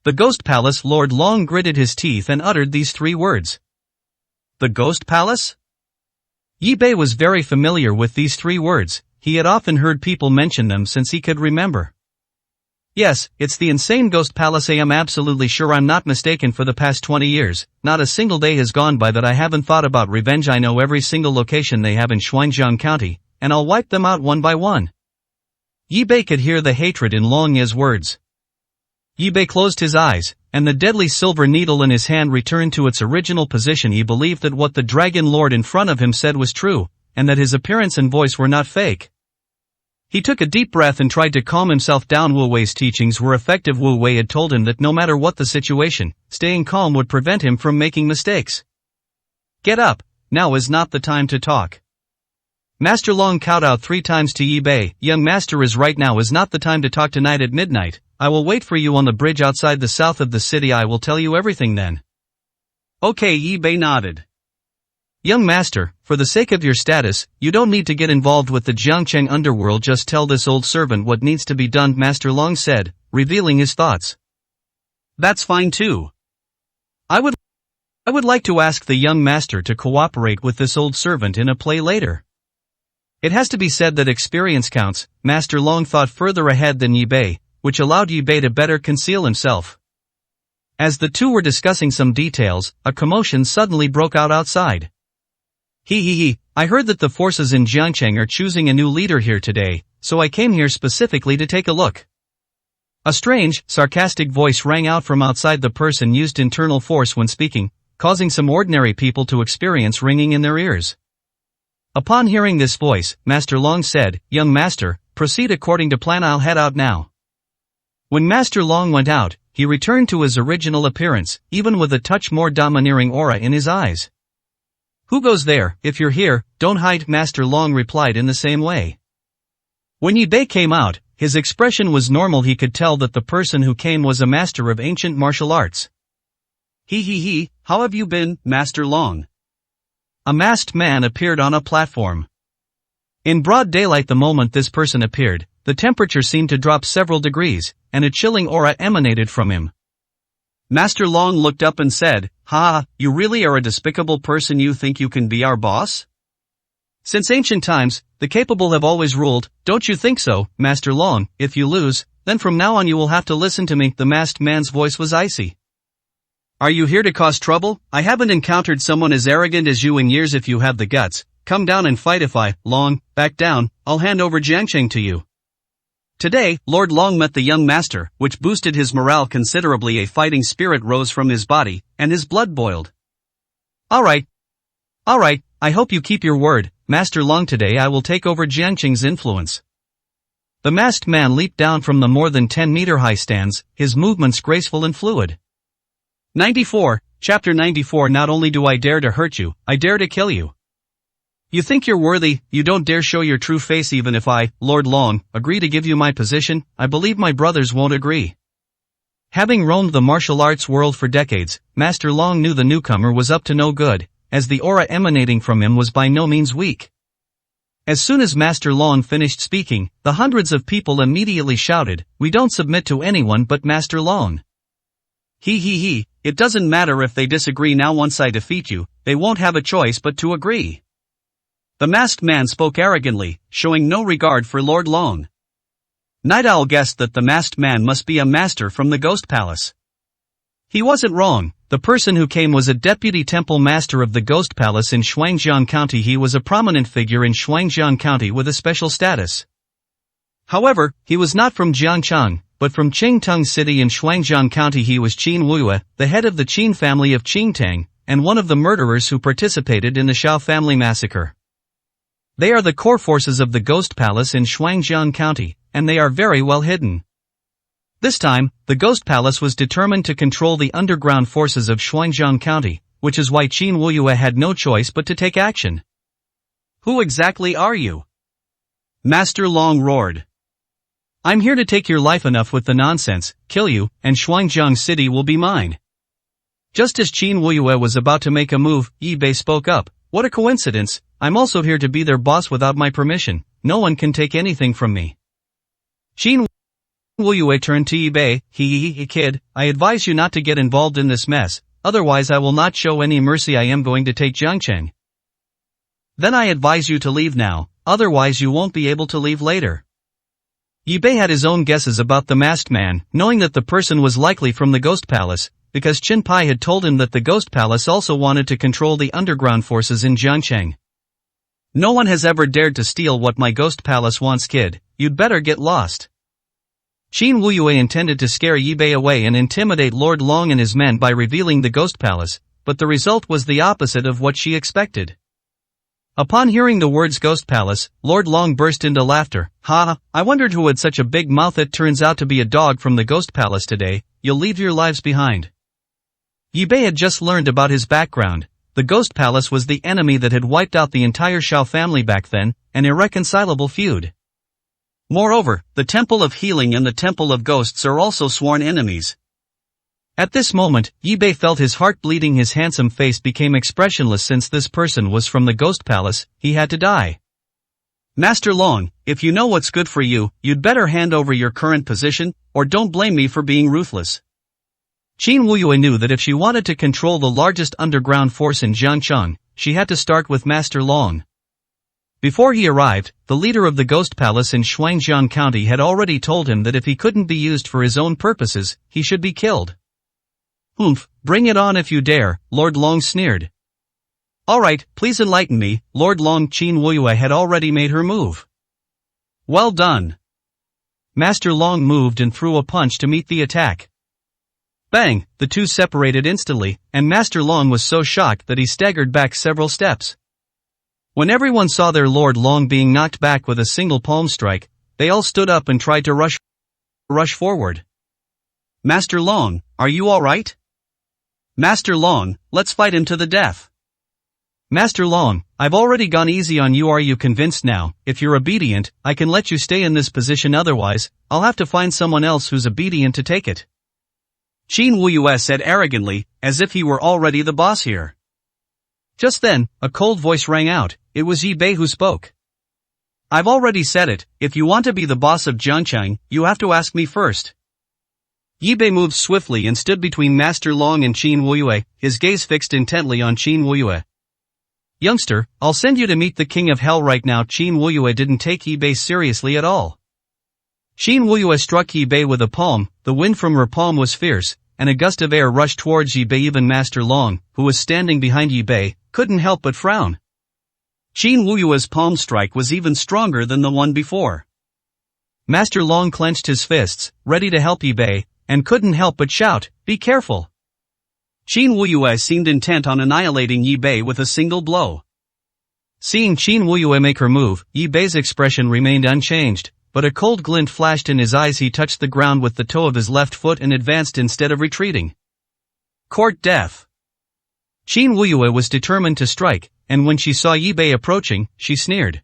The Ghost Palace. Lord Long gritted his teeth and uttered these 3 words. The Ghost Palace? Yi Bei was very familiar with these 3 words. he had often heard people mention them since he could remember. Yes, it's the insane ghost palace. I am absolutely sure I'm not mistaken. For the past 20 years, not a single day has gone by that I haven't thought about revenge. I know every single location they have in Shuangjiang County, and I'll wipe them out one by one. Yi Bei could hear the hatred in Long Ye's words. Yi Bei closed his eyes, and the deadly silver needle in his hand returned to its original position. He believed that what the Dragon Lord in front of him said was true, and that his appearance and voice were not fake. He took a deep breath and tried to calm himself down. Wu Wei's teachings were effective. Wu Wei had told him that no matter what the situation, staying calm would prevent him from making mistakes. Get up, now is not the time to talk. Master Long kowtowed 3 times to Yi Bei. Young master, is right now is not the time to talk. Tonight at midnight, I will wait for you on the bridge outside the south of the city. I will tell you everything then. Okay, Yi Bei nodded. Young master, for the sake of your status, you don't need to get involved with the Jiangcheng underworld. Just tell this old servant what needs to be done, Master Long said, revealing his thoughts. That's fine too. I would like to ask the young master to cooperate with this old servant in a play later. It has to be said that experience counts. Master Long thought further ahead than Yi Bei, which allowed Yi Bei to better conceal himself. As the two were discussing some details, a commotion suddenly broke out outside. I heard that the forces in Jiangcheng are choosing a new leader here today, so I came here specifically to take a look. A strange, sarcastic voice rang out from outside. The person used internal force when speaking, causing some ordinary people to experience ringing in their ears. Upon hearing this voice, Master Long said, Young master, proceed according to plan. I'll head out now. When Master Long went out, he returned to his original appearance, even with a touch more domineering aura in his eyes. Who goes there? If you're here, don't hide, Master Long replied in the same way. When Yi Bei came out, his expression was normal. He could tell that the person who came was a master of ancient martial arts. How have you been, Master Long? A masked man appeared on a platform. In broad daylight the moment this person appeared, the temperature seemed to drop several degrees, and a chilling aura emanated from him. Master Long looked up and said, you really are a despicable person. You think you can be our boss? Since ancient times, the capable have always ruled, don't you think so, Master Long? If you lose, then from now on you will have to listen to me. The masked man's voice was icy. Are you here to cause trouble? I haven't encountered someone as arrogant as you in years. If you have the guts, come down and fight. If I, Long, back down, I'll hand over Jiangcheng to you. Today, Lord Long met the young master, which boosted his morale considerably. A fighting spirit rose from his body, and his blood boiled. Alright, I hope you keep your word, Master Long. Today I will take over Jiangcheng's influence. The masked man leaped down from the more than 10-meter-high stands, his movements graceful and fluid. 94, Chapter 94. Not only do I dare to hurt you, I dare to kill you. You think you're worthy, you don't dare show your true face. Even if I, Lord Long, agree to give you my position, I believe my brothers won't agree. Having roamed the martial arts world for decades, Master Long knew the newcomer was up to no good, as the aura emanating from him was by no means weak. As soon as Master Long finished speaking, the hundreds of people immediately shouted, we don't submit to anyone but Master Long. It doesn't matter if they disagree now. Once I defeat you, they won't have a choice but to agree. The masked man spoke arrogantly, showing no regard for Lord Long. Night Owl guessed that the masked man must be a master from the Ghost Palace. He wasn't wrong. The person who came was a deputy temple master of the Ghost Palace in Shuangjiang County. He was a prominent figure in Shuangjiang County with a special status. However, he was not from Jiangcheng, but from Qingtung City in Shuangjiang County. He was Qin Wuyue, the head of the Qin family of Qingtang, and one of the murderers who participated in the Shao family massacre. They are the core forces of the Ghost Palace in Shuangjiang County, and they are very well hidden. This time, the Ghost Palace was determined to control the underground forces of Shuangjiang County, which is why Qin Wuyue had no choice but to take action. Who exactly are you? Master Long roared. I'm here to take your life. Enough with the nonsense, kill you, and Shuangjiang City will be mine. Just as Qin Wuyue was about to make a move, Yi Bei spoke up. What a coincidence, I'm also here to be their boss. Without my permission, no one can take anything from me. Qin Wuyue turned to Yi Bei. Kid, I advise you not to get involved in this mess, otherwise I will not show any mercy. I am going to take Jiangcheng. Then I advise you to leave now, otherwise you won't be able to leave later. Yi Bei had his own guesses about the masked man, knowing that the person was likely from the Ghost Palace, because Qin Pai had told him that the Ghost Palace also wanted to control the underground forces in Jiangcheng. No one has ever dared to steal what my Ghost Palace wants, kid, you'd better get lost. Qin Wuyue intended to scare Yi Bei away and intimidate Lord Long and his men by revealing the Ghost Palace, but the result was the opposite of what she expected. Upon hearing the words Ghost Palace, Lord Long burst into laughter. Ha, I wondered who had such a big mouth. It turns out to be a dog from the Ghost Palace today, you'll leave your lives behind. Yi Bei had just learned about his background. The Ghost Palace was the enemy that had wiped out the entire Shao family back then, an irreconcilable feud. Moreover, the Temple of Healing and the Temple of Ghosts are also sworn enemies. At this moment, Yi Bei felt his heart bleeding. His handsome face became expressionless. Since this person was from the Ghost Palace, he had to die. Master Long, if you know what's good for you, you'd better hand over your current position, or don't blame me for being ruthless. Qin Wuyue knew that if she wanted to control the largest underground force in Jiangcheng, she had to start with Master Long. Before he arrived, the leader of the Ghost Palace in Shuangjiang County had already told him that if he couldn't be used for his own purposes, he should be killed. Oomph, bring it on if you dare, Lord Long sneered. Alright, please enlighten me, Lord Long. Qin Wuyue had already made her move. Well done. Master Long moved and threw a punch to meet the attack. Bang, the two separated instantly, and Master Long was so shocked that he staggered back several steps. When everyone saw their Lord Long being knocked back with a single palm strike, they all stood up and tried to rush forward. Master Long, are you alright? Master Long, let's fight him to the death. Master Long, I've already gone easy on you. Are you convinced now? If you're obedient, I can let you stay in this position, otherwise, I'll have to find someone else who's obedient to take it. Qin Wuyue said arrogantly, as if he were already the boss here. Just then, a cold voice rang out. It was Yi Bei who spoke. I've already said it, if you want to be the boss of Jiangcheng, you have to ask me first. Yi Bei moved swiftly and stood between Master Long and Qin Wuyue, his gaze fixed intently on Qin Wuyue. Youngster, I'll send you to meet the King of Hell right now. Qin Wuyue didn't take Yi Bei seriously at all. Qin Wuyue struck Yi Bei with a palm. The wind from her palm was fierce, and a gust of air rushed towards Yi Bei. Even Master Long, who was standing behind Yi Bei, couldn't help but frown. Qin Wuyue's palm strike was even stronger than the one before. Master Long clenched his fists, ready to help Yi Bei, and couldn't help but shout, "Be careful!" Qin Wuyue seemed intent on annihilating Yi Bei with a single blow. Seeing Qin Wuyue make her move, Yi Bei's expression remained unchanged, but a cold glint flashed in his eyes. He touched the ground with the toe of his left foot and advanced instead of retreating. Court death. Qin Wuyue was determined to strike, and when she saw Yi Bei approaching, she sneered.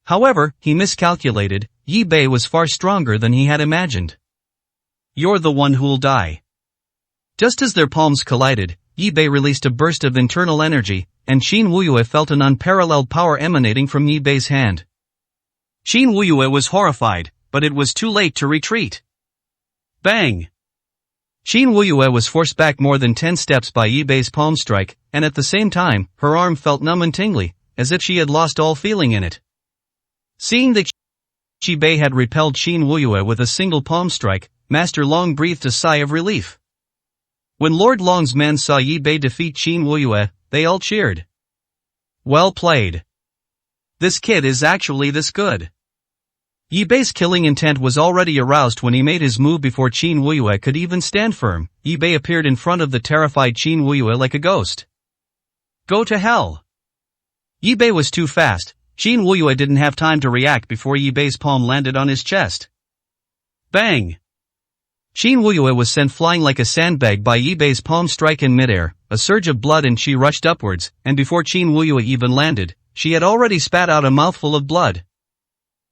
However, he miscalculated. Yi Bei was far stronger than he had imagined. You're the one who'll die. Just as their palms collided, Yi Bei released a burst of internal energy, and Qin Wuyue felt an unparalleled power emanating from Yi Bei's hand. Qin Wuyue was horrified, but it was too late to retreat. Bang! Qin Wuyue was forced back more than 10 steps by Yi Bei's palm strike, and at the same time, her arm felt numb and tingly, as if she had lost all feeling in it. Seeing that Yi Bei had repelled Qin Wuyue with a single palm strike, Master Long breathed a sigh of relief. When Lord Long's men saw Yi Bei defeat Qin Wuyue, they all cheered. Well played. This kid is actually this good. Yi Bei's killing intent was already aroused when he made his move before Qin Wuyue could even stand firm. Yi Bei appeared in front of the terrified Qin Wuyue like a ghost. Go to hell. Yi Bei was too fast. Qin Wuyue didn't have time to react before Yi Bei's palm landed on his chest. Bang! Qin Wuyue was sent flying like a sandbag by Yi Bei's palm strike in midair. A surge of blood and she rushed upwards, and before Qin Wuyue even landed, she had already spat out a mouthful of blood.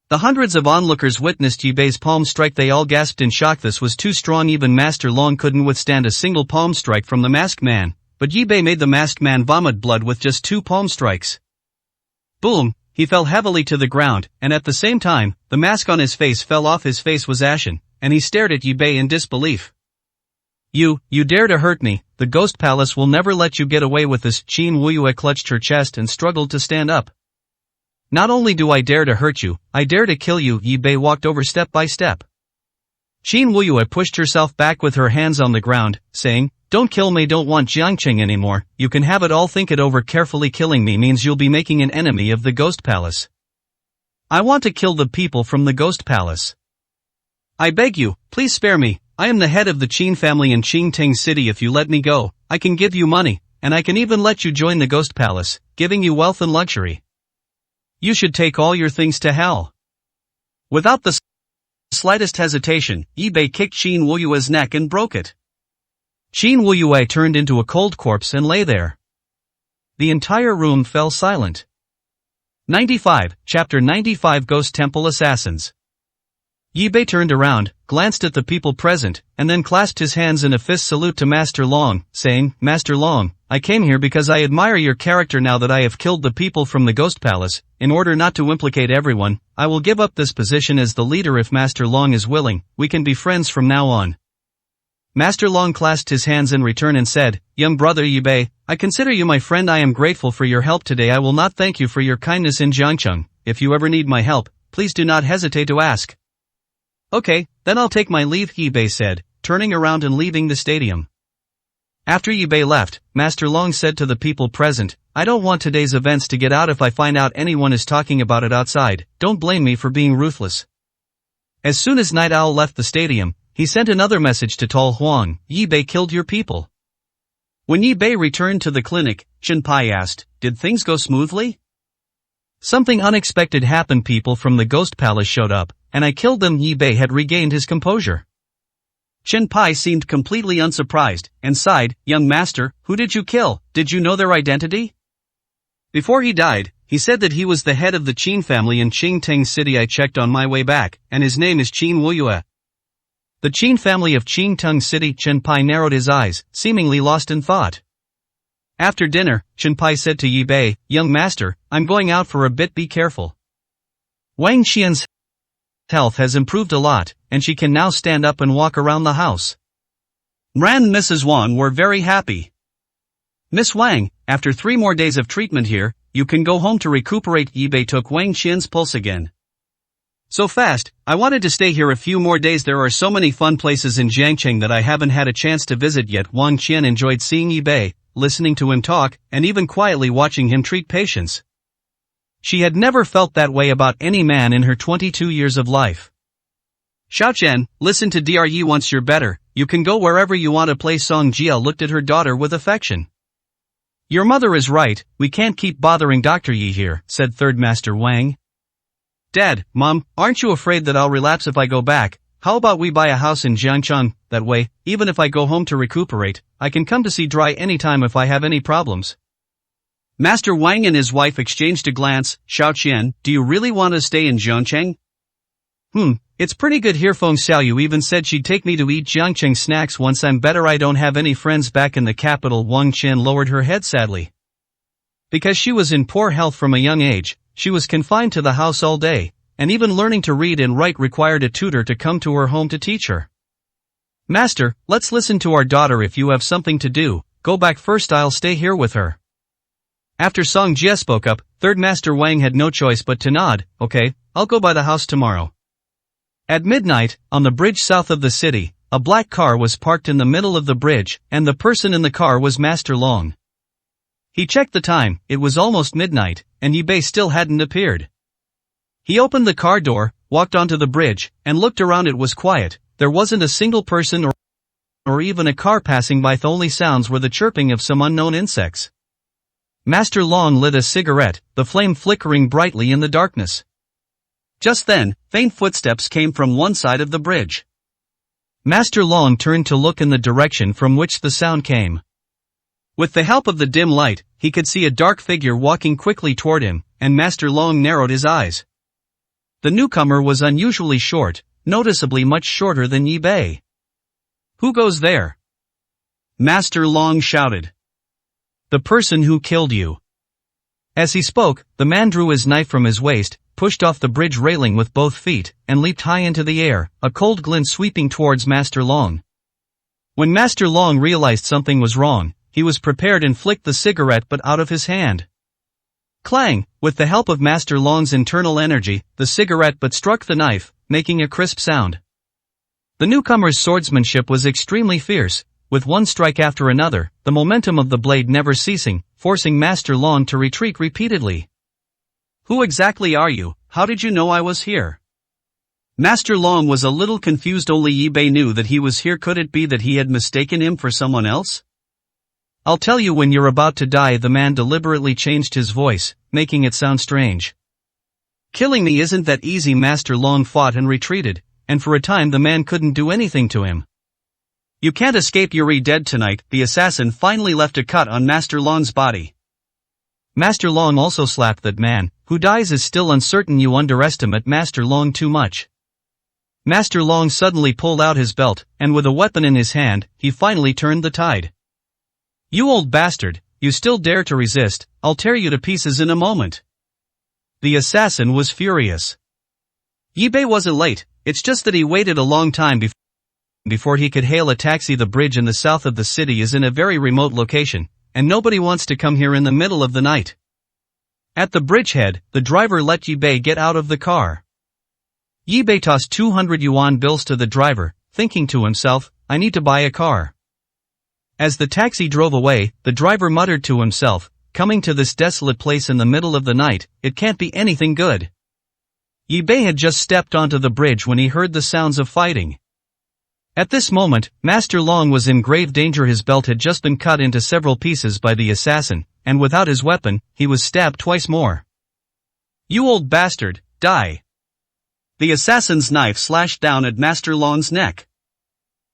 The hundreds of onlookers witnessed Yi Bei's palm strike. They all gasped in shock. This was too strong. Even Master Long couldn't withstand a single palm strike from the masked man, but Yi Bei made the masked man vomit blood with just 2 palm strikes. Boom! He fell heavily to the ground, and at the same time, the mask on his face fell off. His face was ashen, and he stared at Yi Bei in disbelief. You dare to hurt me, the Ghost Palace will never let you get away with this. Qin Wuyue clutched her chest and struggled to stand up. Not only do I dare to hurt you, I dare to kill you. Yi Bei walked over step by step. Qin Wuyue pushed herself back with her hands on the ground, saying, "Don't kill me, don't want Jiangqing anymore, you can have it all, think it over carefully. Killing me means you'll be making an enemy of the Ghost Palace. I want to kill the people from the Ghost Palace. I beg you, please spare me. I am the head of the Qin family in Qingting City. If you let me go, I can give you money, and I can even let you join the Ghost Palace, giving you wealth and luxury. You should take all your things to hell." Without the slightest hesitation, Yi Bei kicked Qin Wuyue's neck and broke it. Qin Wuyue turned into a cold corpse and lay there. The entire room fell silent. 95, Chapter 95 Ghost Temple Assassins. Yi Bei turned around, glanced at the people present, and then clasped his hands in a fist salute to Master Long, saying, "Master Long, I came here because I admire your character. Now that I have killed the people from the Ghost Palace, in order not to implicate everyone, I will give up this position as the leader. If Master Long is willing, we can be friends from now on." Master Long clasped his hands in return and said, "Young brother Yi Bei, I consider you my friend. I am grateful for your help today. I will not thank you for your kindness in Jiangcheng. If you ever need my help, please do not hesitate to ask." "Okay, then I'll take my leave," Yi Bei said, turning around and leaving the stadium. After Yi Bei left, Master Long said to the people present, "I don't want today's events to get out. If I find out anyone is talking about it outside, don't blame me for being ruthless." As soon as Night Owl left the stadium, he sent another message to Tal Huang, "Yi Bei killed your people." When Yi Bei returned to the clinic, Chen Pai asked, "Did things go smoothly?" "Something unexpected happened. People from the Ghost Palace showed up, and I killed them." Yi Bei had regained his composure. Chen Pai seemed completely unsurprised, and sighed, "Young master, who did you kill? Did you know their identity?" Before he died, he said that he was the head of the Qin family in Qingting City. I checked on my way back, and his name is Qin Wuyue. The Qin family of Qingtung City. Chen Pai narrowed his eyes, seemingly lost in thought. After dinner, Chen Pai said to Yi Bei, "Young master, I'm going out for a bit. Be careful." Wang Qian's health has improved a lot, and she can now stand up and walk around the house. Ran and Mrs. Wang were very happy. "Miss Wang, after 3 more days of treatment here, you can go home to recuperate." Yi Bei took Wang Qian's pulse again. "So fast, I wanted to stay here a few more days. There are so many fun places in Jiangcheng that I haven't had a chance to visit yet." Wang Qian enjoyed seeing Yi Bei, listening to him talk, and even quietly watching him treat patients. She had never felt that way about any man in her 22 years of life. "Xiaochen, listen to Dr. Yi. Once you're better, you can go wherever you want to play." Song Jia looked at her daughter with affection. "Your mother is right, we can't keep bothering Dr. Yi here," said Third Master Wang. "Dad, Mom, aren't you afraid that I'll relapse if I go back? How about we buy a house in Jiangcheng? That way, even if I go home to recuperate, I can come to see Dry anytime if I have any problems." Master Wang and his wife exchanged a glance. "Xiaoqian, do you really want to stay in Jiangcheng?" It's pretty good here." Feng Xiaoyu even said she'd take me to eat Jiangcheng snacks once I'm better. "I don't have any friends back in the capital." Wang Qian lowered her head sadly. Because she was in poor health from a young age, she was confined to the house all day, and even learning to read and write required a tutor to come to her home to teach her. "Master, let's listen to our daughter. If you have something to do, go back first. I'll stay here with her." After Song Jie spoke up, Third Master Wang had no choice but to nod. "Okay, I'll go by the house tomorrow." At midnight, on the bridge south of the city, a black car was parked in the middle of the bridge, and the person in the car was Master Long. He checked the time, it was almost midnight, and Yi Bei still hadn't appeared. He opened the car door, walked onto the bridge, and looked around. It was quiet. There wasn't a single person or even a car passing by. The only sounds were the chirping of some unknown insects. Master Long lit a cigarette, the flame flickering brightly in the darkness. Just then, faint footsteps came from one side of the bridge. Master Long turned to look in the direction from which the sound came. With the help of the dim light, he could see a dark figure walking quickly toward him, and Master Long narrowed his eyes. The newcomer was unusually short, noticeably much shorter than Yi Bei. "Who goes there?" Master Long shouted. "The person who killed you." As he spoke, the man drew his knife from his waist, pushed off the bridge railing with both feet, and leaped high into the air, a cold glint sweeping towards Master Long. When Master Long realized something was wrong, he was prepared and flicked the cigarette butt out of his hand. Clang! With the help of Master Long's internal energy, the cigarette butt struck the knife, making a crisp sound. The newcomer's swordsmanship was extremely fierce, with one strike after another, the momentum of the blade never ceasing, forcing Master Long to retreat repeatedly. Who exactly are you? How did you know I was here? Master Long was a little confused. Only Yi Bei knew that he was here. Could it be that he had mistaken him for someone else? I'll tell you when you're about to die. The man deliberately changed his voice, making it sound strange. Killing me isn't that easy. Master Long fought and retreated, and for a time the man couldn't do anything to him. You can't escape. You're dead tonight. The assassin finally left a cut on Master Long's body. Master Long also slapped that man. Who dies is still uncertain. You underestimate Master Long too much. Master Long suddenly pulled out his belt, and with a weapon in his hand, he finally turned the tide. You old bastard, you still dare to resist, I'll tear you to pieces in a moment. The assassin was furious. Yi Bei wasn't late, it's just that he waited a long time before he could hail a taxi. The bridge in the south of the city is in a very remote location, and nobody wants to come here in the middle of the night. At the bridgehead, the driver let Yi Bei get out of the car. Yi Bei tossed 200 yuan bills to the driver, thinking to himself, I need to buy a car. As the taxi drove away, the driver muttered to himself, coming to this desolate place in the middle of the night, it can't be anything good. Yi Bei had just stepped onto the bridge when he heard the sounds of fighting. At this moment, Master Long was in grave danger. His belt had just been cut into several pieces by the assassin, and without his weapon, he was stabbed twice more. You old bastard, die! The assassin's knife slashed down at Master Long's neck.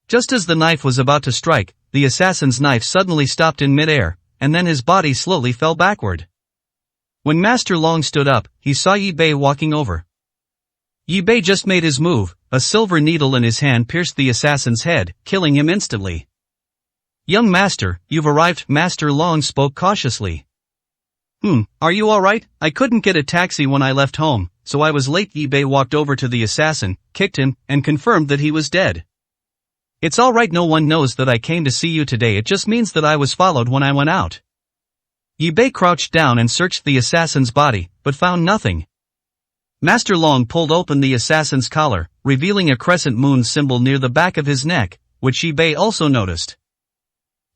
Just as the knife was about to strike, the assassin's knife suddenly stopped in midair, and then his body slowly fell backward. When Master Long stood up, he saw Yi Bei walking over. Yi Bei just made his move, a silver needle in his hand pierced the assassin's head, killing him instantly. Young master, you've arrived. Master Long spoke cautiously. Are you alright? I couldn't get a taxi when I left home, so I was late. Yi Bei walked over to the assassin, kicked him, and confirmed that he was dead. It's alright, no one knows that I came to see you today, it just means that I was followed when I went out. Yi Bei crouched down and searched the assassin's body, but found nothing. Master Long pulled open the assassin's collar, revealing a crescent moon symbol near the back of his neck, which Yi Bei also noticed.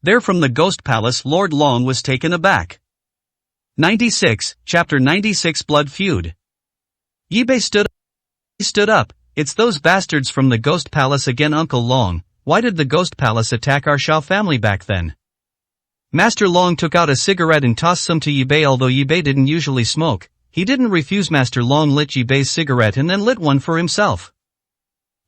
There from the Ghost Palace, Lord Long was taken aback. 96, Chapter 96 Blood Feud. Yi Bei stood up. It's those bastards from the Ghost Palace again. Uncle Long, why did the Ghost Palace attack our Shao family back then? Master Long took out a cigarette and tossed some to Yi Bei. Although Yi Bei didn't usually smoke, he didn't refuse. Master Long lit Yi Bei's cigarette and then lit one for himself.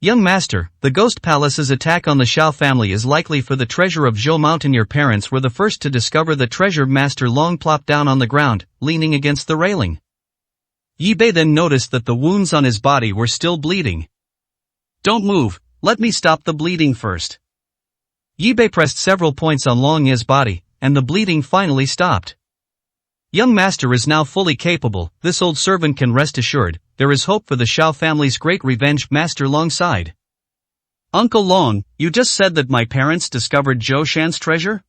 Young master, the Ghost Palace's attack on the Shao family is likely for the treasure of Zhou Mountain. Your parents were the first to discover the treasure. Master Long plopped down on the ground, leaning against the railing. Yi Bei then noticed that the wounds on his body were still bleeding. Don't move, let me stop the bleeding first. Yi Bei pressed several points on Long Ye's body, and the bleeding finally stopped. Young master is now fully capable. This old servant can rest assured, there is hope for the Shao family's great revenge. Master Long sighed. Uncle Long, you just said that my parents discovered Zhou Shan's treasure?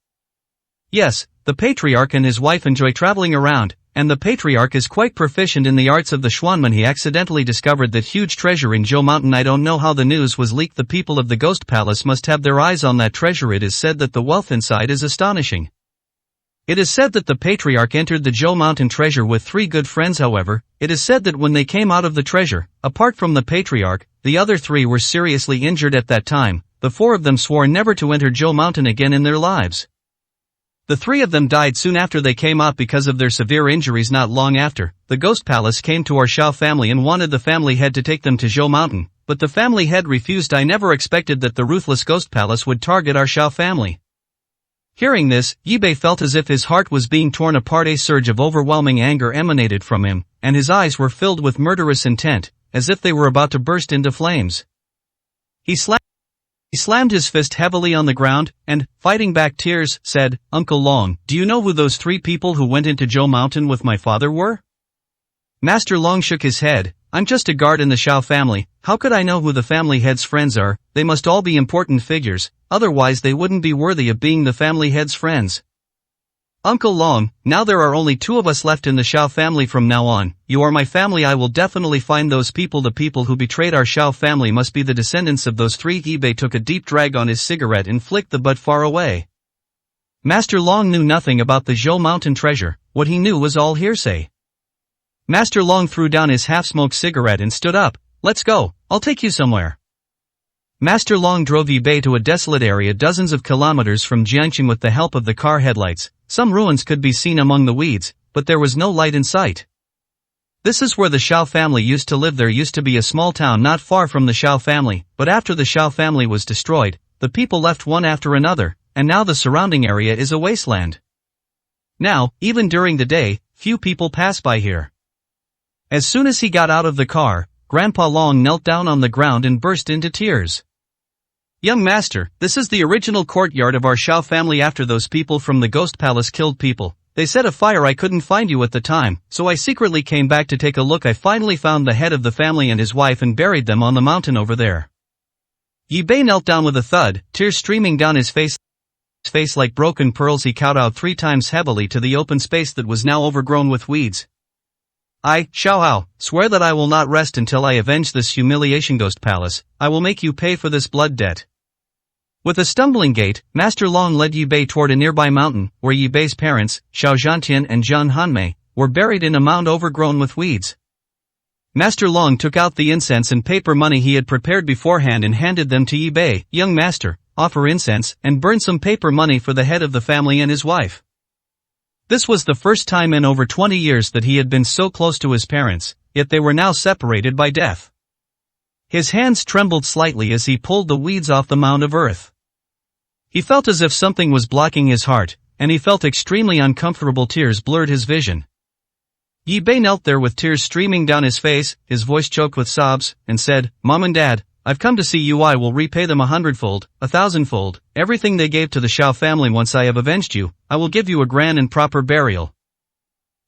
Yes, the patriarch and his wife enjoy traveling around, and the patriarch is quite proficient in the arts of the Xuanmen. He accidentally discovered that huge treasure in Zhou Mountain. I don't know how the news was leaked. The people of the Ghost Palace must have their eyes on that treasure. It is said that the wealth inside is astonishing. It is said that the patriarch entered the Zhou Mountain treasure with 3 good friends. However, it is said that when they came out of the treasure, apart from the patriarch, the other 3 were seriously injured at that time. The 4 of them swore never to enter Zhou Mountain again in their lives. The 3 of them died soon after they came out because of their severe injuries. Not long after, the Ghost Palace came to our Shao family and wanted the family head to take them to Zhou Mountain, but the family head refused. I never expected that the ruthless Ghost Palace would target our Shao family. Hearing this, Yi Bei felt as if his heart was being torn apart. A surge of overwhelming anger emanated from him, and his eyes were filled with murderous intent, as if they were about to burst into flames. He slammed his fist heavily on the ground, and, fighting back tears, said, Uncle Long, do you know who those 3 people who went into Zhou Mountain with my father were? Master Long shook his head. I'm just a guard in the Shao family. How could I know who the family head's friends are? They must all be important figures, otherwise they wouldn't be worthy of being the family head's friends. Uncle Long, now there are only two of us left in the Xiao family from now on. You are my family. I will definitely find those people. The people who betrayed our Xiao family must be the descendants of those three. Yi Bei took a deep drag on his cigarette and flicked the butt far away. Master Long knew nothing about the Zhou Mountain treasure. What he knew was all hearsay. Master Long threw down his half-smoked cigarette and stood up. Let's go, I'll take you somewhere. Master Long drove Yi Bei to a desolate area dozens of kilometers from Jiangqing with the help of the car headlights. Some ruins could be seen among the weeds, but there was no light in sight. This is where the Xiao family used to live. There used to be a small town not far from the Xiao family, but after the Xiao family was destroyed, the people left one after another, and now the surrounding area is a wasteland. Now, even during the day, few people pass by here. As soon as he got out of the car, Grandpa Long knelt down on the ground and burst into tears. Young master, this is the original courtyard of our Xiao family. After those people from the Ghost Palace killed people, they set a fire. I couldn't find you at the time, so I secretly came back to take a look. I finally found the head of the family and his wife and buried them on the mountain over there. Yi Bei knelt down with a thud, tears streaming down his face like broken pearls. He kowtowed 3 times heavily to the open space that was now overgrown with weeds. I, Xiao Hao, swear that I will not rest until I avenge this humiliation. Ghost Palace, I will make you pay for this blood debt. With a stumbling gait, Master Long led Yi Bei toward a nearby mountain, where Yi Bei's parents, Xiao Zhantian and Zhang Hanmei, were buried in a mound overgrown with weeds. Master Long took out the incense and paper money he had prepared beforehand and handed them to Yi Bei. Young master, offer incense and burn some paper money for the head of the family and his wife. This was the first time in over 20 years that he had been so close to his parents, yet they were now separated by death. His hands trembled slightly as he pulled the weeds off the mound of earth. He felt as if something was blocking his heart, and he felt extremely uncomfortable. Tears blurred his vision. Yi Bei knelt there with tears streaming down his face, his voice choked with sobs, and said, Mom and Dad, I've come to see you. I will repay them 100-fold, 1,000-fold, everything they gave to the Xiao family. Once I have avenged you, I will give you a grand and proper burial.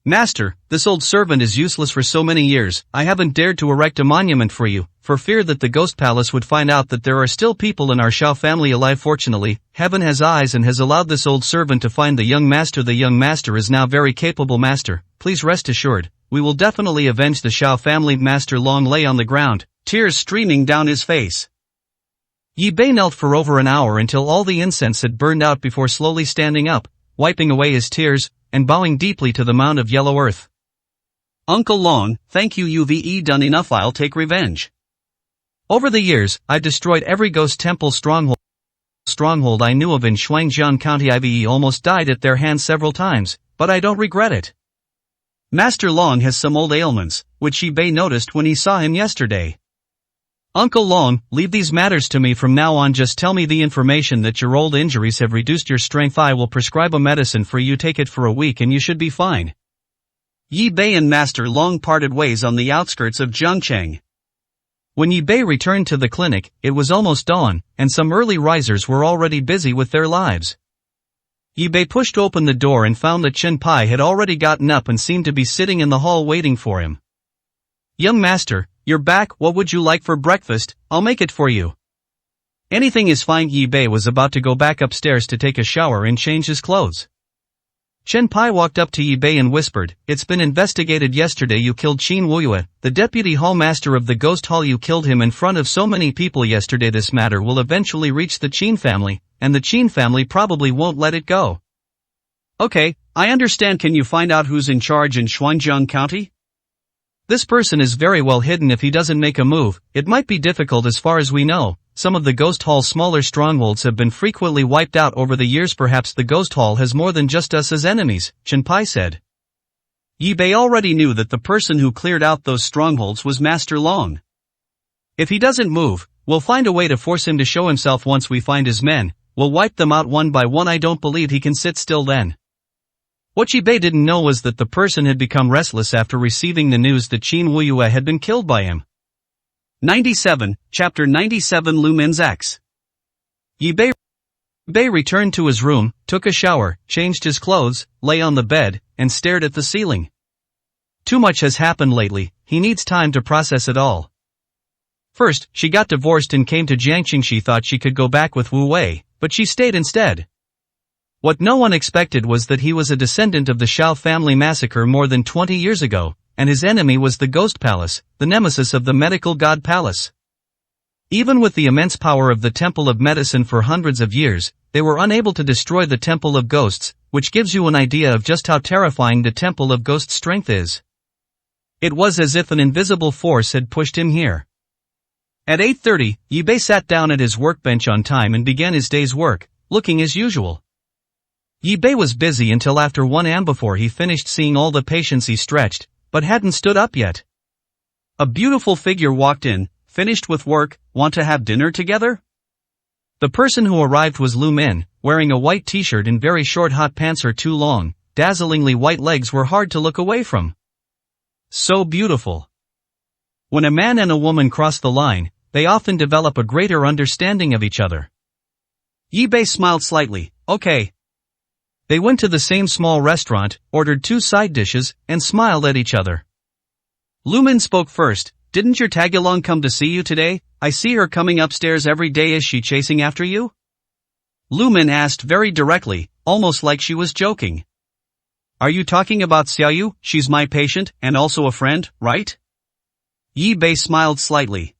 Master, this old servant is useless. For so many years, I haven't dared to erect a monument for you, for fear that the Ghost Palace would find out that there are still people in our Xiao family alive. Fortunately, heaven has eyes and has allowed this old servant to find the young master. The young master is now very capable. Master, please rest assured, we will definitely avenge the Xiao family. Master Long lay on the ground, tears streaming down his face. Yi Bei knelt for over an hour until all the incense had burned out before slowly standing up, wiping away his tears, and bowing deeply to the mound of yellow earth. Uncle Long, thank you. You've done enough. I'll take revenge. Over the years, I've destroyed every ghost temple stronghold I knew of in Shuangjiang County. I've almost died at their hands several times, but I don't regret it. Master Long has some old ailments, which Yi Bei noticed when he saw him yesterday. Uncle Long, leave these matters to me from now on. Just tell me the information that your old injuries have reduced your strength. I will prescribe a medicine for you. Take it for a week and you should be fine. Yi Bei and Master Long parted ways on the outskirts of Jiangcheng. When Yi Bei returned to the clinic, it was almost dawn, and some early risers were already busy with their lives. Yi Bei pushed open the door and found that Chen Pai had already gotten up and seemed to be sitting in the hall waiting for him. Young master, you're back. What would you like for breakfast? I'll make it for you. Anything is fine. Yi Bei was about to go back upstairs to take a shower and change his clothes. Chen Pai walked up to Yi Bei and whispered, It's been investigated. Yesterday you killed Qin Wuyue, the deputy hall master of the ghost hall. You killed him in front of so many people yesterday. This matter will eventually reach the Qin family, and the Qin family probably won't let it go. Okay, I understand. Can you find out who's in charge in Shuangjiang County? This person is very well hidden. If he doesn't make a move, it might be difficult. As far as we know, some of the Ghost Hall's smaller strongholds have been frequently wiped out over the years. Perhaps the Ghost Hall has more than just us as enemies, Chen Pai said. Yi Bei already knew that the person who cleared out those strongholds was Master Long. If he doesn't move, we'll find a way to force him to show himself. Once we find his men, we'll wipe them out one by one. I don't believe he can sit still then. What Yi Bei didn't know was that the person had become restless after receiving the news that Qin Wuyue had been killed by him. 97, Chapter 97. Lu Min's Axe. Yi Bei returned to his room, took a shower, changed his clothes, lay on the bed, and stared at the ceiling. Too much has happened lately, he needs time to process it all. First, she got divorced and came to Jiangqing. She thought she could go back with Wu Wei, but she stayed instead. What no one expected was that he was a descendant of the Shao family massacre more than 20 years ago, and his enemy was the Ghost Palace, the nemesis of the medical god Palace. Even with the immense power of the Temple of Medicine for hundreds of years, they were unable to destroy the Temple of Ghosts, which gives you an idea of just how terrifying the Temple of Ghosts' strength is. It was as if an invisible force had pushed him here. At 8:30, Yi Bei sat down at his workbench on time and began his day's work, looking as usual. Yi Bei was busy until after 1 am before he finished seeing all the patients he stretched, but hadn't stood up yet. A beautiful figure walked in. Finished with work, want to have dinner together? The person who arrived was Lu Min, wearing a white t-shirt and very short hot pants. Her too long, dazzlingly white legs were hard to look away from. So beautiful. When a man and a woman cross the line, they often develop a greater understanding of each other. Yi Bei smiled slightly, okay. They went to the same small restaurant, ordered 2 side dishes, and smiled at each other. Lu Min spoke first. Didn't your tag-along come to see you today? I see her coming upstairs every day. Is she chasing after you? Lu Min asked very directly, almost like she was joking. Are you talking about Xiaoyu? She's my patient, and also a friend, right? Yi Bei smiled slightly.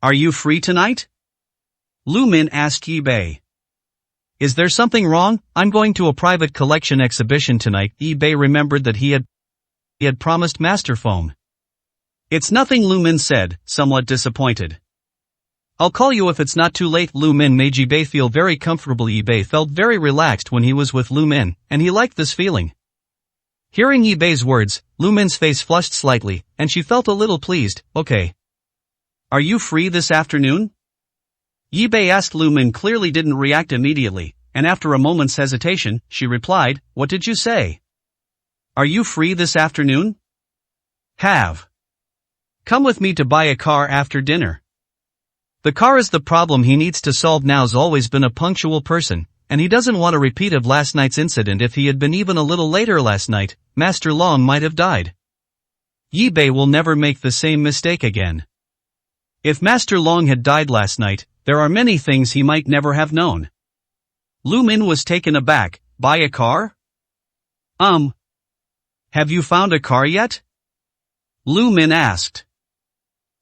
Are you free tonight? Lu Min asked Yi Bei. Is there something wrong? I'm going to a private collection exhibition tonight. Yi Bei remembered that he had promised Master Phone. It's nothing, Lu Min said, somewhat disappointed. I'll call you if it's not too late. Lu Min made Yi Bei feel very comfortable. Yi Bei felt very relaxed when he was with Lu Min, and he liked this feeling. Hearing Yi Bei's words, Lu Min's face flushed slightly, and she felt a little pleased. Okay. Are you free this afternoon? Yi Bei asked. Lu Min clearly didn't react immediately, and after a moment's hesitation, she replied, What did you say? Are you free this afternoon? Come with me to buy a car after dinner. The car is the problem he needs to solve. Now's always been a punctual person, and he doesn't want a repeat of last night's incident. If he had been even a little later last night, Master Long might have died. Yi Bei will never make the same mistake again. If Master Long had died last night, there are many things he might never have known. Lu Min was taken aback. Buy a car? Have you found a car yet? Lu Min asked.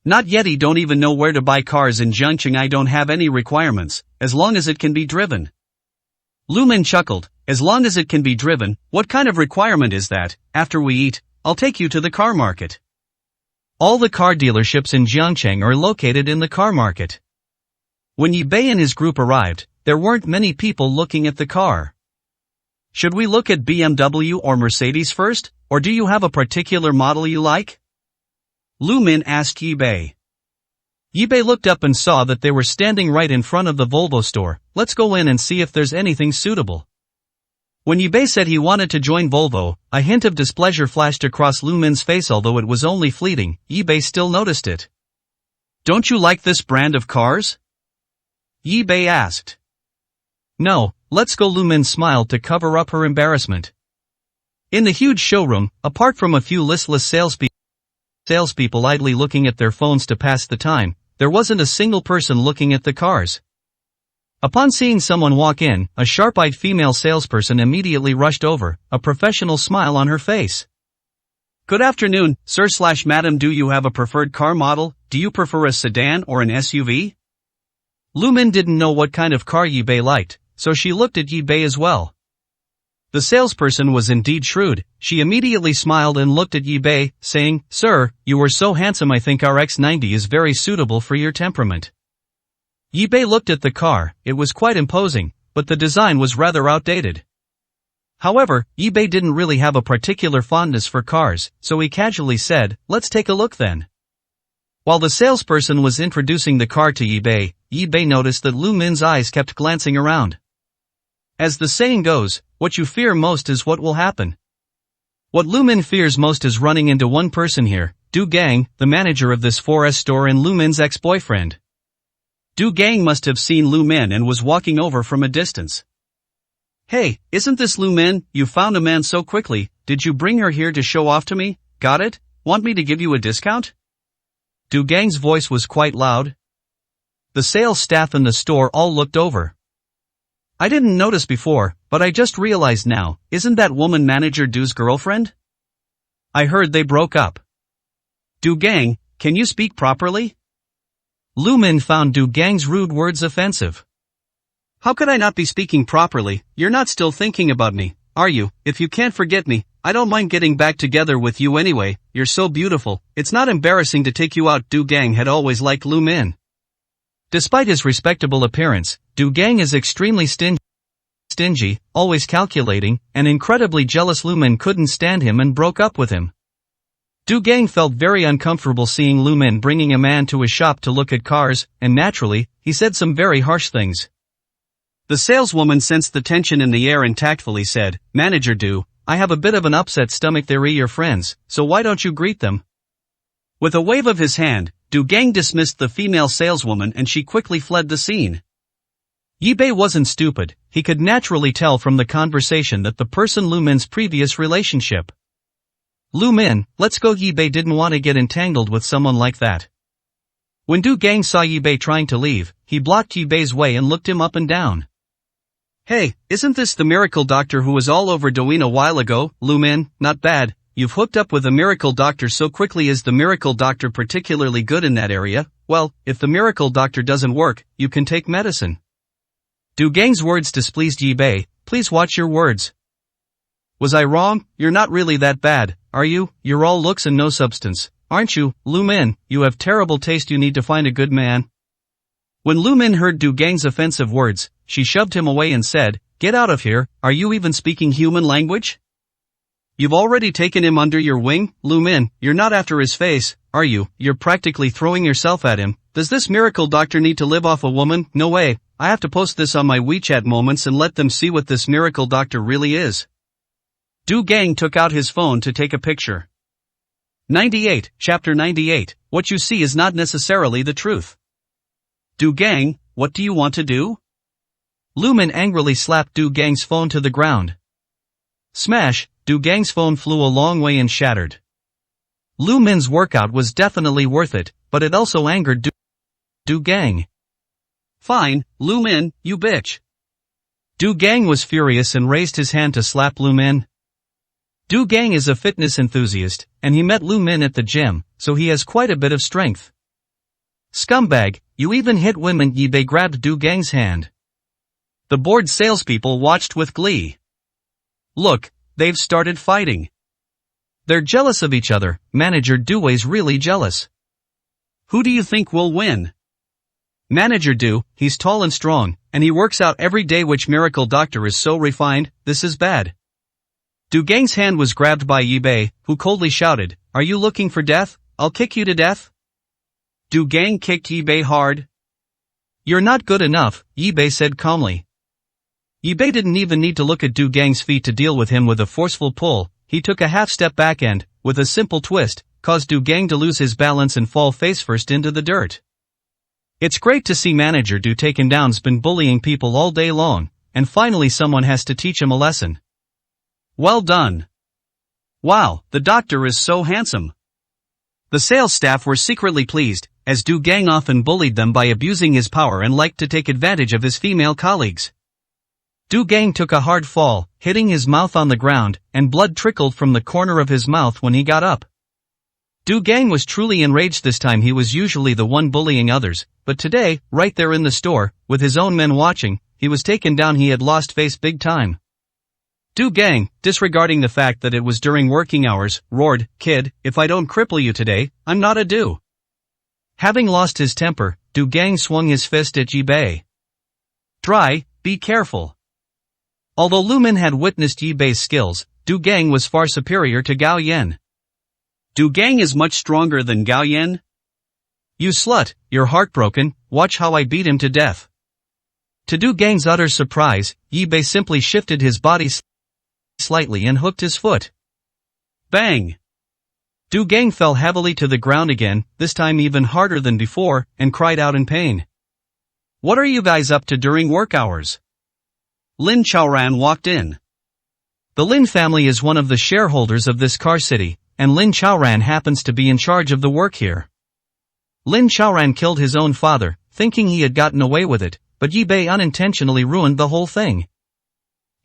Not yet. I don't even know where to buy cars in Zhengqing. I don't have any requirements, as long as it can be driven. Lu Min chuckled. As long as it can be driven, what kind of requirement is that? After we eat, I'll take you to the car market. All the car dealerships in Jiangcheng are located in the car market. When Yi Bei and his group arrived, there weren't many people looking at the car. Should we look at BMW or Mercedes first, or do you have a particular model you like? Lu Min asked Yi Bei. Yi Bei looked up and saw that they were standing right in front of the Volvo store. Let's go in and see if there's anything suitable. When Yi Bei said he wanted to join Volvo, a hint of displeasure flashed across Lu Min's face. Although it was only fleeting, Yi Bei still noticed it. Don't you like this brand of cars? Yi Bei asked. No, let's go. Lu Min smiled to cover up her embarrassment. In the huge showroom, apart from a few listless salespeople idly looking at their phones to pass the time, there wasn't a single person looking at the cars. Upon seeing someone walk in, a sharp-eyed female salesperson immediately rushed over, a professional smile on her face. Good afternoon, sir/madam. Do you have a preferred car model? Do you prefer a sedan or an SUV? Lu Min didn't know what kind of car Yi Bei liked, so she looked at Yi Bei as well. The salesperson was indeed shrewd. She immediately smiled and looked at Yi Bei, saying, Sir, you are so handsome. I think our X90 is very suitable for your temperament. Yi Bei looked at the car. It was quite imposing, but the design was rather outdated. However, Yi Bei didn't really have a particular fondness for cars, so he casually said, Let's take a look then. While the salesperson was introducing the car to Yi Bei noticed that Lu Min's eyes kept glancing around. As the saying goes, what you fear most is what will happen. What Lu Min fears most is running into one person here, Du Gang, the manager of this 4S store and Lu Min's ex-boyfriend. Du Gang must have seen Lu Min and was walking over from a distance. Hey, isn't this Lu Min? You found a man so quickly. Did you bring her here to show off to me? Got it? Want me to give you a discount? Du Gang's voice was quite loud. The sales staff in the store all looked over. I didn't notice before, but But I just realized now, isn't that woman Manager Du's girlfriend? I heard they broke up. Du Gang, can you speak properly? Lu Min found Du Gang's rude words offensive. How could I not be speaking properly? You're not still thinking about me, are you? If you can't forget me, I don't mind getting back together with you anyway. You're so beautiful, it's not embarrassing to take you out. Du Gang had always liked Lu Min. Despite his respectable appearance, Du Gang is extremely stingy, always calculating, and incredibly jealous. Lu Min couldn't stand him and broke up with him. Du Gang felt very uncomfortable seeing Lu Min bringing a man to his shop to look at cars, and naturally, he said some very harsh things. The saleswoman sensed the tension in the air and tactfully said, Manager Du, I have a bit of an upset stomach. They're your friends, so why don't you greet them? With a wave of his hand, Du Gang dismissed the female saleswoman and she quickly fled the scene. Yi Bei wasn't stupid, he could naturally tell from the conversation that the person Lu Min's previous relationship. Lu Min, let's go. Yi Bei didn't want to get entangled with someone like that. When Du Gang saw Yi Bei trying to leave, he blocked Yi Bei's way and looked him up and down. Hey, isn't this the miracle doctor who was all over Douyin a while ago? Lu Min, not bad, you've hooked up with a miracle doctor so quickly. Is the miracle doctor particularly good in that area? Well, if the miracle doctor doesn't work, you can take medicine. Du Gang's words displeased Yi Bei. Please watch your words. Was I wrong? You're not really that bad, are you? You're all looks and no substance, aren't you? Lu Min, you have terrible taste. You need to find a good man. When Lu Min heard Du Gang's offensive words, she shoved him away and said, Get out of here, are you even speaking human language? You've already taken him under your wing? Lu Min, you're not after his face, are you? You're practically throwing yourself at him. Does this miracle doctor need to live off a woman? No way, I have to post this on my WeChat moments and let them see what this miracle doctor really is. Du Gang took out his phone to take a picture. 98, Chapter 98, What you see is not necessarily the truth. Du Gang, what do you want to do? Lu Min angrily slapped Du Gang's phone to the ground. Smash, Du Gang's phone flew a long way and shattered. Lu Min's workout was definitely worth it, but it also angered Du Gang. Fine, Lu Min, you bitch. Du Gang was furious and raised his hand to slap Lu Min. Du Gang is a fitness enthusiast, and he met Lu Min at the gym, so he has quite a bit of strength. Scumbag, you even hit women. Yi Bei grabbed Du Gang's hand. The bored salespeople watched with glee. Look, they've started fighting. They're jealous of each other. Manager Du's really jealous. Who do you think will win? Manager Du, he's tall and strong, and he works out every day. Which miracle doctor is so refined? This is bad. Du Gang's hand was grabbed by Yi Bei, who coldly shouted, Are you looking for death? I'll kick you to death. Du Gang kicked Yi Bei hard. You're not good enough, Yi Bei said calmly. Yi Bei didn't even need to look at Du Gang's feet to deal with him with a forceful pull. He took a half-step back and, with a simple twist, caused Du Gang to lose his balance and fall face-first into the dirt. It's great to see Manager Du taken down's been bullying people all day long, and finally someone has to teach him a lesson. Well done. Wow, the doctor is so handsome. The sales staff were secretly pleased, as Du Gang often bullied them by abusing his power and liked to take advantage of his female colleagues. Du Gang took a hard fall, hitting his mouth on the ground, and blood trickled from the corner of his mouth when he got up. Du Gang was truly enraged this time. He was usually the one bullying others, but today, right there in the store, with his own men watching, he was taken down. He had lost face big time. Du Gang, disregarding the fact that it was during working hours, roared, Kid, if I don't cripple you today, I'm not a Du. Having lost his temper, Du Gang swung his fist at Yi Bei. Dry, be careful. Although Lu Min had witnessed Yi Bei's skills, Du Gang was far superior to Gao Yan. Du Gang is much stronger than Gao Yan? You slut, you're heartbroken, watch how I beat him to death. To Du Gang's utter surprise, Yi Bei simply shifted his body slightly and hooked his foot. Bang! Du Gang fell heavily to the ground again, this time even harder than before, and cried out in pain. What are you guys up to during work hours? Lin Chaoran walked in. The Lin family is one of the shareholders of this car city, and Lin Chaoran happens to be in charge of the work here. Lin Chaoran killed his own father, thinking he had gotten away with it, but Yi Bei unintentionally ruined the whole thing.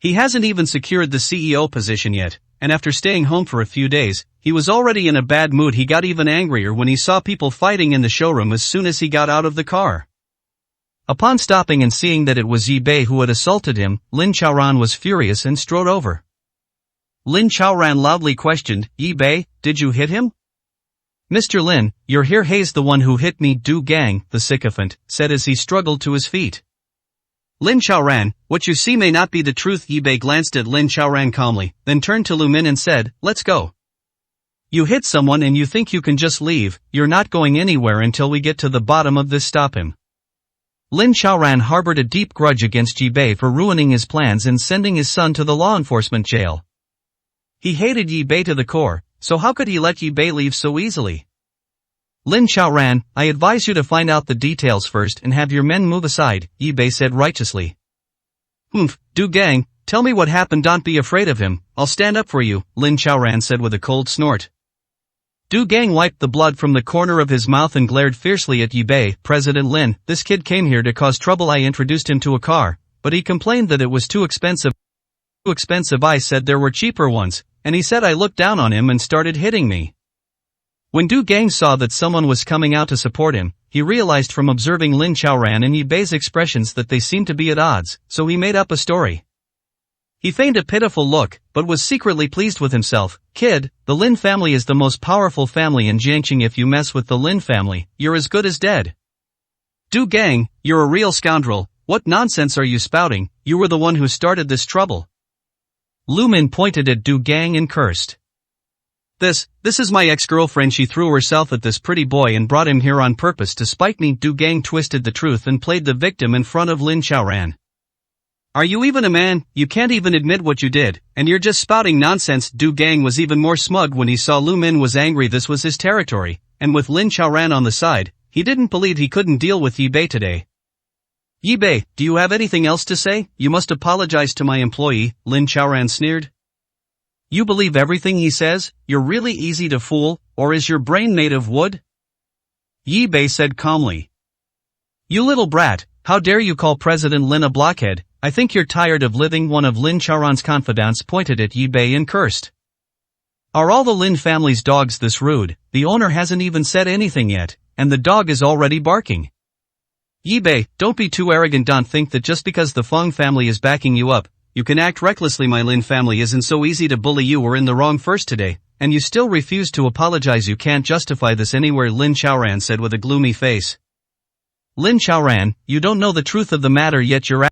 He hasn't even secured the CEO position yet, and after staying home for a few days, he was already in a bad mood. He got even angrier when he saw people fighting in the showroom as soon as he got out of the car. Upon stopping and seeing that it was Yi Bei who had assaulted him, Lin Chaoran was furious and strode over. Lin Chaoran loudly questioned, "Yi Bei, did you hit him?" "Mr. Lin, you're here. He's the one who hit me." Du Gang, the sycophant, said as he struggled to his feet. "Lin Chaoran, what you see may not be the truth." Yi Bei glanced at Lin Chaoran calmly, then turned to Lu Min and said, "Let's go. You hit someone and you think you can just leave. You're not going anywhere until we get to the bottom of this. Stop him." Lin Chaoran harbored a deep grudge against Yi Bei for ruining his plans and sending his son to the law enforcement jail. He hated Yi Bei to the core, so how could he let Yi Bei leave so easily? "Lin Chaoran, I advise you to find out the details first and have your men move aside," Yi Bei said righteously. "Humph, Du Gang, tell me what happened. Don't be afraid of him, I'll stand up for you," Lin Chaoran said with a cold snort. Du Gang wiped the blood from the corner of his mouth and glared fiercely at Yi Bei. "President Lin, this kid came here to cause trouble. I introduced him to a car, but he complained that it was too expensive. I said there were cheaper ones, and he said I looked down on him and started hitting me." When Du Gang saw that someone was coming out to support him, he realized from observing Lin Chaoran and Yi Bei's expressions that they seemed to be at odds, so he made up a story. He feigned a pitiful look, but was secretly pleased with himself. "Kid, the Lin family is the most powerful family in Jiangqing. If you mess with the Lin family, you're as good as dead." "Du Gang, you're a real scoundrel. What nonsense are you spouting? You were the one who started this trouble." Lu Min pointed at Du Gang and cursed. This is my ex-girlfriend. She threw herself at this pretty boy and brought him here on purpose to spite me." Du Gang twisted the truth and played the victim in front of Lin Chaoran. "Are you even a man? You can't even admit what you did, and you're just spouting nonsense." Du Gang was even more smug when he saw Lu Min was angry. This was his territory, and with Lin Chaoran on the side, he didn't believe he couldn't deal with Yi Bei today. "Yi Bei, do you have anything else to say?" "You must apologize to my employee," Lin Chaoran sneered. "You believe everything he says? You're really easy to fool, or is your brain made of wood?" Yi Bei said calmly. "You little brat, how dare you call President Lin a blockhead? I think you're tired of living." One of Lin Chaoran's confidants pointed at Yi Bei and cursed. "Are all the Lin family's dogs this rude? The owner hasn't even said anything yet, and the dog is already barking." "Yi Bei, don't be too arrogant. Don't think that just because the Feng family is backing you up, you can act recklessly. My Lin family isn't so easy to bully. You were in the wrong first today, and you still refuse to apologize. You can't justify this anywhere," Lin Chaoran said with a gloomy face. "Lin Chaoran, you don't know the truth of the matter yet. You're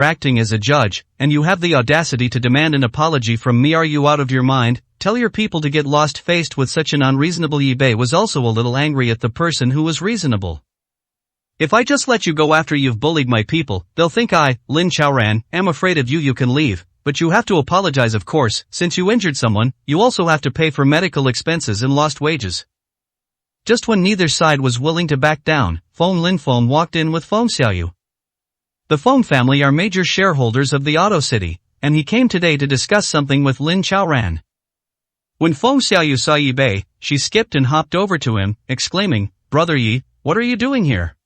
acting as a judge, and you have the audacity to demand an apology from me. Are you out of your mind? Tell your people to get lost." Faced with such an unreasonable, Yi Bei was also a little angry at the person who was reasonable. "If I just let you go after you've bullied my people, they'll think I, Lin Chaoran, am afraid of you. You can leave, but you have to apologize. Of course, since you injured someone, you also have to pay for medical expenses and lost wages." Just when neither side was willing to back down, Feng Linfeng walked in with Feng Xiaoyu. The Feng family are major shareholders of the Auto City, and he came today to discuss something with Lin Chaoran. When Feng Xiaoyu saw Yi Bei, she skipped and hopped over to him, exclaiming, "Brother Yi, what are you doing here?"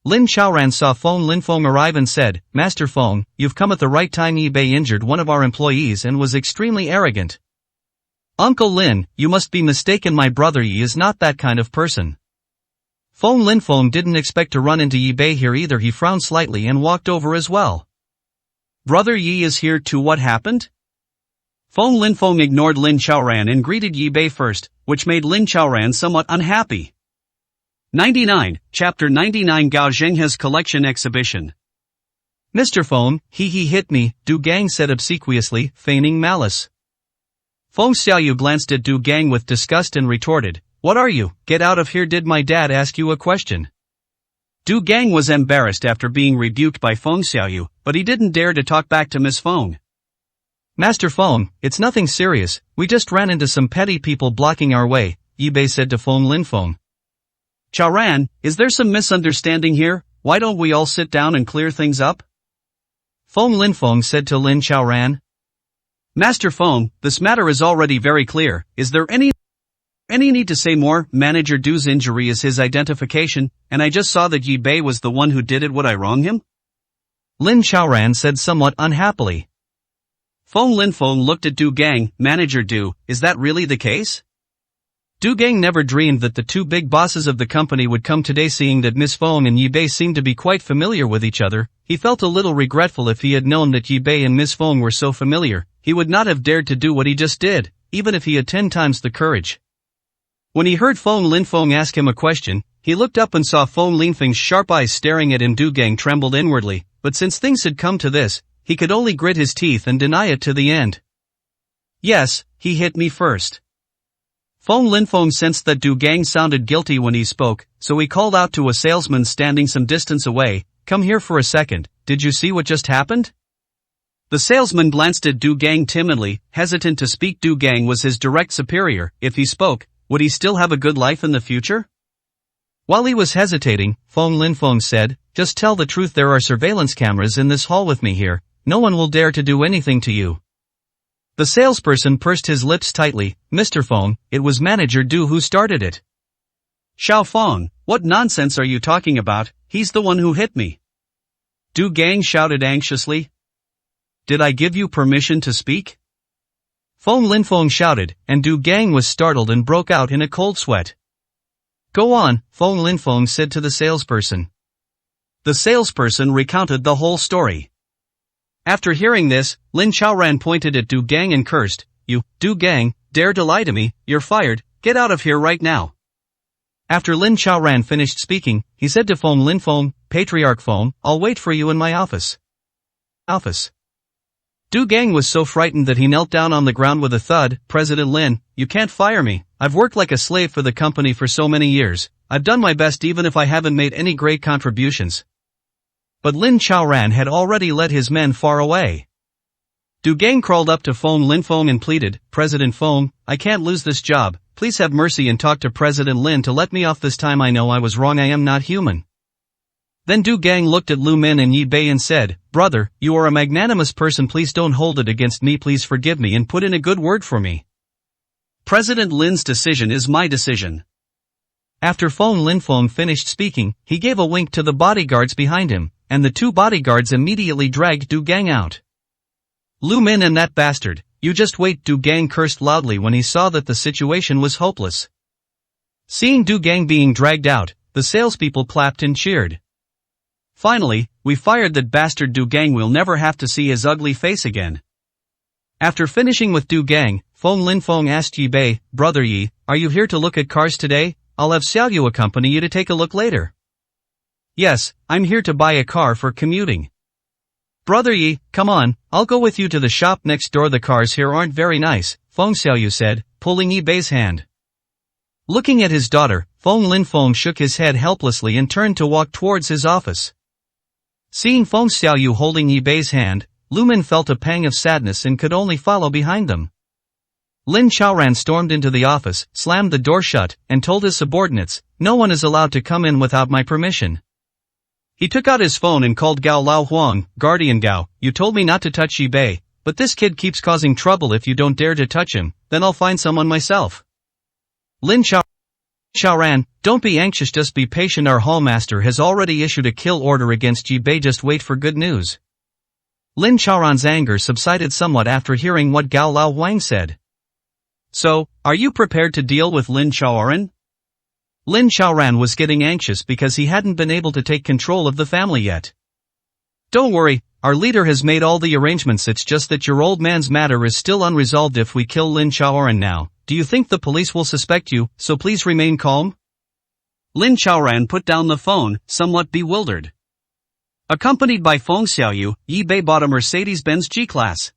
Lin Chaoran saw Feng Linfeng arrive and said, "Master Feng, you've come at the right time." Yi Bei injured one of our employees and was extremely arrogant. "Uncle Lin, you must be mistaken. My brother Yi is not that kind of person." Feng Linfeng didn't expect to run into Yi Bei here either. He frowned slightly and walked over as well. "Brother Yi is here too. What happened?" Feng Linfeng ignored Lin Chaoran and greeted Yi Bei first, which made Lin Chaoran somewhat unhappy. 99, Chapter 99 Gao Zhenghe's Collection Exhibition. "Mr. Feng, he hit me," Du Gang said obsequiously, feigning malice. Feng Xiaoyu glanced at Du Gang with disgust and retorted, "What are you? Get out of here. Did my dad ask you a question?" Du Gang was embarrassed after being rebuked by Feng Xiaoyu, but he didn't dare to talk back to Miss Feng. "Master Feng, it's nothing serious, we just ran into some petty people blocking our way," Yi Bei said to Feng Linfeng. "Chaoran, is there some misunderstanding here? Why don't we all sit down and clear things up?" Feng Linfeng said to Lin Chaoran. "Master Feng, this matter is already very clear. Is there any need to say more? Manager Du's injury is his identification, and I just saw that Yi Bei was the one who did it. Would I wrong him?" Lin Chaoran said somewhat unhappily. Fong Linfeng looked at Du Gang. Manager Du, is that really the case? Du Gang never dreamed that the two big bosses of the company would come today. Seeing that Miss Fong and Yi Bei seemed to be quite familiar with each other, he felt a little regretful. If he had known that Yi Bei and Miss Fong were so familiar, he would not have dared to do what he just did, even if he had 10 times the courage. When he heard Fong Linfeng ask him a question, he looked up and saw Fong Linfeng's sharp eyes staring at him. Du Gang trembled inwardly, but since things had come to this, he could only grit his teeth and deny it to the end. Yes, he hit me first. Fong Linfeng sensed that Du Gang sounded guilty when he spoke, so he called out to a salesman standing some distance away, "Come here for a second, did you see what just happened?" The salesman glanced at Du Gang timidly, hesitant to speak. Du Gang was his direct superior. If he spoke, would he still have a good life in the future? While he was hesitating, Fong Linfeng said, "Just tell the truth. There are surveillance cameras in this hall with me here. No one will dare to do anything to you." The salesperson pursed his lips tightly. "Mr. Fong, it was Manager Du who started it." "Xiao Fong, what nonsense are you talking about? He's the one who hit me." Du Gang shouted anxiously. "Did I give you permission to speak?" Fong Linfeng shouted, and Du Gang was startled and broke out in a cold sweat. "Go on," Fong Linfeng said to the salesperson. The salesperson recounted the whole story. After hearing this, Lin Chaoran pointed at Du Gang and cursed, "You, Du Gang, dare to lie to me, you're fired, get out of here right now." After Lin Chaoran finished speaking, he said to Fong Linfeng, "Patriarch Fong, I'll wait for you in my office." Du Gang was so frightened that he knelt down on the ground with a thud. "President Lin, you can't fire me. I've worked like a slave for the company for so many years. I've done my best even if I haven't made any great contributions." But Lin Chaoran had already led his men far away. Du Gang crawled up to Fong Linfeng and pleaded, "President Fong, I can't lose this job. Please have mercy and talk to President Lin to let me off this time. I know I was wrong. I am not human." Then Du Gang looked at Lu Min and Yi Bei and said, "Brother, you are a magnanimous person. Please don't hold it against me. Please forgive me and put in a good word for me. President Lin's decision is my decision." After Fong Linfeng finished speaking, he gave a wink to the bodyguards behind him, and the two bodyguards immediately dragged Du Gang out. "Lu Min and that bastard, you just wait." Du Gang cursed loudly when he saw that the situation was hopeless. Seeing Du Gang being dragged out, the salespeople clapped and cheered. "Finally, we fired that bastard Du Gang. We'll never have to see his ugly face again." After finishing with Du Gang, Fong Linfeng asked Yi Bei, "Brother Yi, are you here to look at cars today? I'll have Xiao Yu accompany you to take a look later." "Yes, I'm here to buy a car for commuting." "Brother Yi, come on, I'll go with you to the shop next door. The cars here aren't very nice," Fong Xiaoyu said, pulling Yi Bei's hand. Looking at his daughter, Fong Linfeng shook his head helplessly and turned to walk towards his office. Seeing Fong Xiaoyu holding Yi Bei's hand, Lu Min felt a pang of sadness and could only follow behind them. Lin Chaoran stormed into the office, slammed the door shut, and told his subordinates, "No one is allowed to come in without my permission." He took out his phone and called Gao Lao Huang, "Guardian Gao, you told me not to touch Yi Bei, but this kid keeps causing trouble. If you don't dare to touch him, then I'll find someone myself." Lin Chaoran, don't be anxious, just be patient. Our hallmaster has already issued a kill order against Yi Bei. Just wait for good news. Lin Chaoran's anger subsided somewhat after hearing what Gao Lao Huang said. "So, are you prepared to deal with Lin Chaoran?" Lin Chaoran was getting anxious because he hadn't been able to take control of the family yet. "Don't worry, our leader has made all the arrangements. It's just that your old man's matter is still unresolved. If we kill Lin Chaoran now, do you think the police will suspect you? So please remain calm." Lin Chaoran put down the phone, somewhat bewildered. Accompanied by Fong Xiaoyu, Yi Bei bought a Mercedes-Benz G-Class.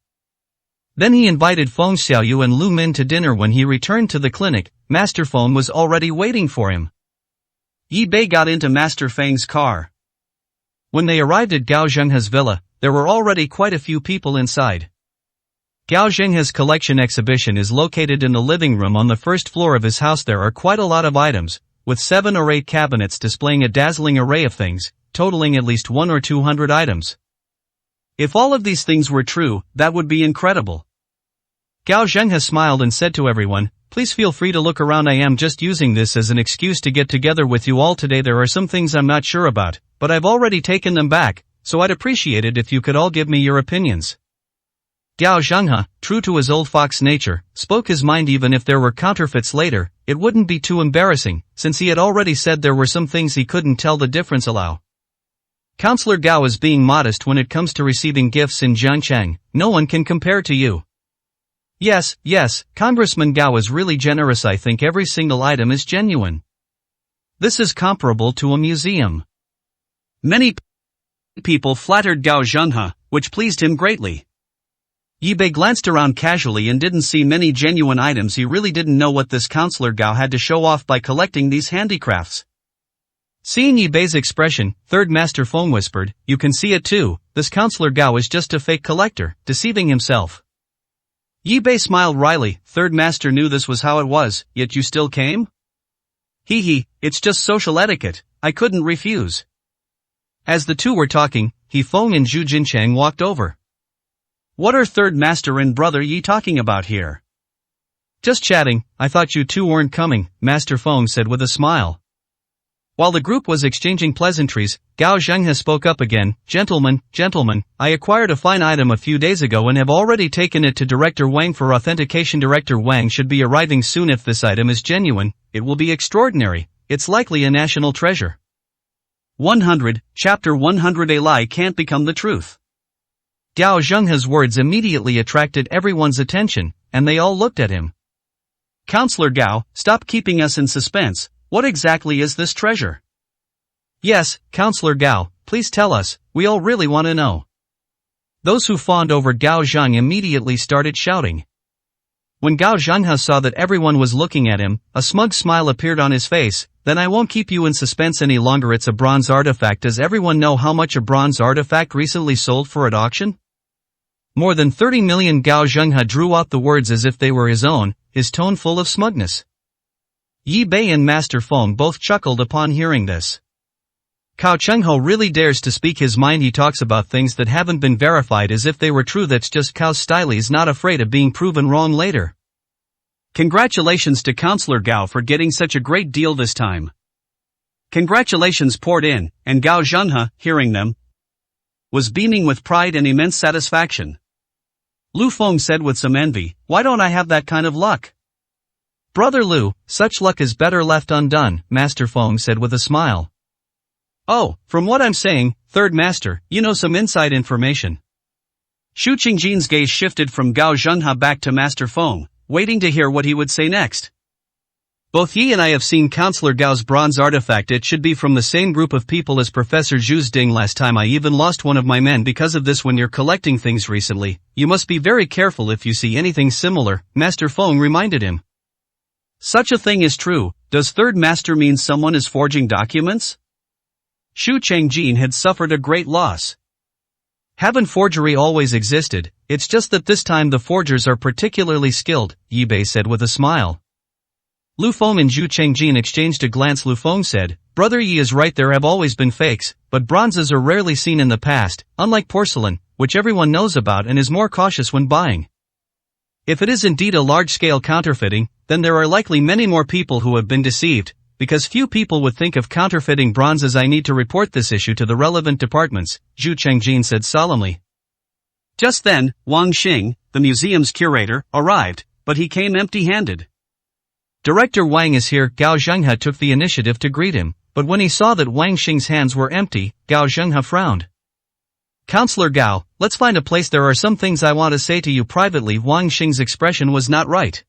Then he invited Fong Xiaoyu and Lu Min to dinner. When he returned to the clinic, Master Feng was already waiting for him. Yi Bei got into Master Feng's car. When they arrived at Gao Zhenghe's villa, there were already quite a few people inside. Gao Zhenghe's collection exhibition is located in the living room on the first floor of his house. There are quite a lot of items, with 7 or 8 cabinets displaying a dazzling array of things, totaling at least 100 or 200 items. If all of these things were true, that would be incredible. Gao Zhenghe smiled and said to everyone, "Please feel free to look around. I am just using this as an excuse to get together with you all today. There are some things I'm not sure about, but I've already taken them back, so I'd appreciate it if you could all give me your opinions." Gao Zhenghe, true to his old fox nature, spoke his mind. Even if there were counterfeits later, it wouldn't be too embarrassing, since he had already said there were some things he couldn't tell the difference allow. Counselor Gao is being modest when it comes to receiving gifts in Jiangcheng. No one can compare to you. Yes, Congressman Gao is really generous. I think every single item is genuine. This is comparable to a museum. Many people flattered Gao Zhenghe, which pleased him greatly. Yi Bei glanced around casually and didn't see many genuine items. He really didn't know what this Counselor Gao had to show off by collecting these handicrafts. Seeing Yi Bei's expression, Third Master Feng whispered, "You can see it too, this Counselor Gao is just a fake collector, deceiving himself." Yi Bei smiled wryly. "Third Master knew this was how it was, yet you still came?" It's just social etiquette, I couldn't refuse." As the two were talking, He Feng and Zhu Jincheng walked over. "What are Third Master and Brother Yi talking about here?" "Just chatting. I thought you two weren't coming," Master Feng said with a smile. While the group was exchanging pleasantries, Gao Zhenghe spoke up again. Gentlemen, I acquired a fine item a few days ago and have already taken it to Director Wang for authentication. Director Wang should be arriving soon. If this item is genuine, it will be extraordinary. It's likely a national treasure." 100, Chapter 100. A lie can't become the truth. Gao Zhenghe's words immediately attracted everyone's attention, and they all looked at him. "Counselor Gao, stop keeping us in suspense. What exactly is this treasure?" "Yes, Counselor Gao, please tell us, we all really want to know." Those who fawned over Gao Zheng immediately started shouting. When Gao Zhenghe saw that everyone was looking at him, a smug smile appeared on his face. "Then I won't keep you in suspense any longer. It's a bronze artifact. Does everyone know how much a bronze artifact recently sold for at auction?" More than 30 million. Gao Zhenghe drew out the words as if they were his own, his tone full of smugness. Yi Bei and Master Feng both chuckled upon hearing this. Cao Chengho really dares to speak his mind. He talks about things that haven't been verified as if they were true. That's just Cao's style. He's not afraid of being proven wrong later. Congratulations to Counselor Gao for getting such a great deal this time. Congratulations poured in, and Gao Zhenghe, hearing them, was beaming with pride and immense satisfaction. Lu Feng said with some envy, "Why don't I have that kind of luck?" "Brother Lu, such luck is better left undone," Master Feng said with a smile. "Oh, from what I'm saying, Third Master, you know some inside information." Xu Qingjin's gaze shifted from Gao Zhenghe back to Master Feng, waiting to hear what he would say next. "Both Yi and I have seen Counselor Gao's bronze artifact. It should be from the same group of people as Professor Zhu's ding. Last time I even lost one of my men because of this. When you're collecting things recently, you must be very careful if you see anything similar," Master Feng reminded him. "Such a thing is true. Does Third Master mean someone is forging documents?" Xu Qingjin had suffered a great loss. "Haven't forgery always existed? It's just that this time the forgers are particularly skilled," Yi Bei said with a smile. Lu Feng and Xu Qingjin exchanged a glance. Lu Feng said, "Brother Yi is right, there have always been fakes, but bronzes are rarely seen in the past, unlike porcelain, which everyone knows about and is more cautious when buying. If it is indeed a large-scale counterfeiting, then there are likely many more people who have been deceived, because few people would think of counterfeiting bronzes. I need to report this issue to the relevant departments," Xu Qingjin said solemnly. Just then, Wang Xing, the museum's curator, arrived, but he came empty-handed. "Director Wang is here." Gao Zhenghe took the initiative to greet him, but when he saw that Wang Xing's hands were empty, Gao Zhenghe frowned. "Counselor Gao, let's find a place. There are some things I want to say to you privately." Wang Xing's expression was not right.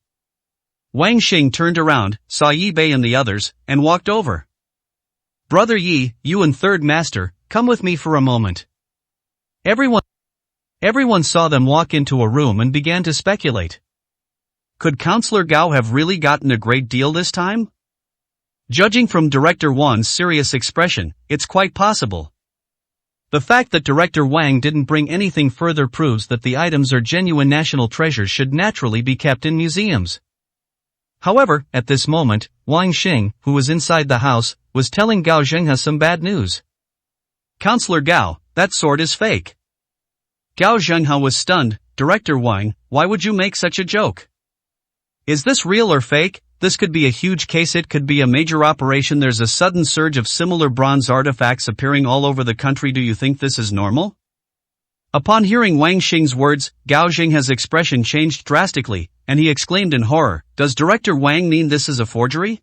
Wang Xing turned around, saw Yi Bei and the others, and walked over. "Brother Yi, you and Third Master, come with me for a moment." Everyone saw them walk into a room and began to speculate. Could Counselor Gao have really gotten a great deal this time? Judging from Director Wan's serious expression, it's quite possible. The fact that Director Wang didn't bring anything further proves that the items are genuine national treasures should naturally be kept in museums. However, at this moment, Wang Xing, who was inside the house, was telling Gao Zhenghe some bad news. "Counselor Gao, that sword is fake." Gao Zhenghe was stunned. "Director Wang, why would you make such a joke? Is this real or fake? This could be a huge case. It could be a major operation. There's a sudden surge of similar bronze artifacts appearing all over the country. Do you think this is normal?" Upon hearing Wang Xing's words, Gao Jinghe's expression changed drastically, and he exclaimed in horror, "Does Director Wang mean this is a forgery?"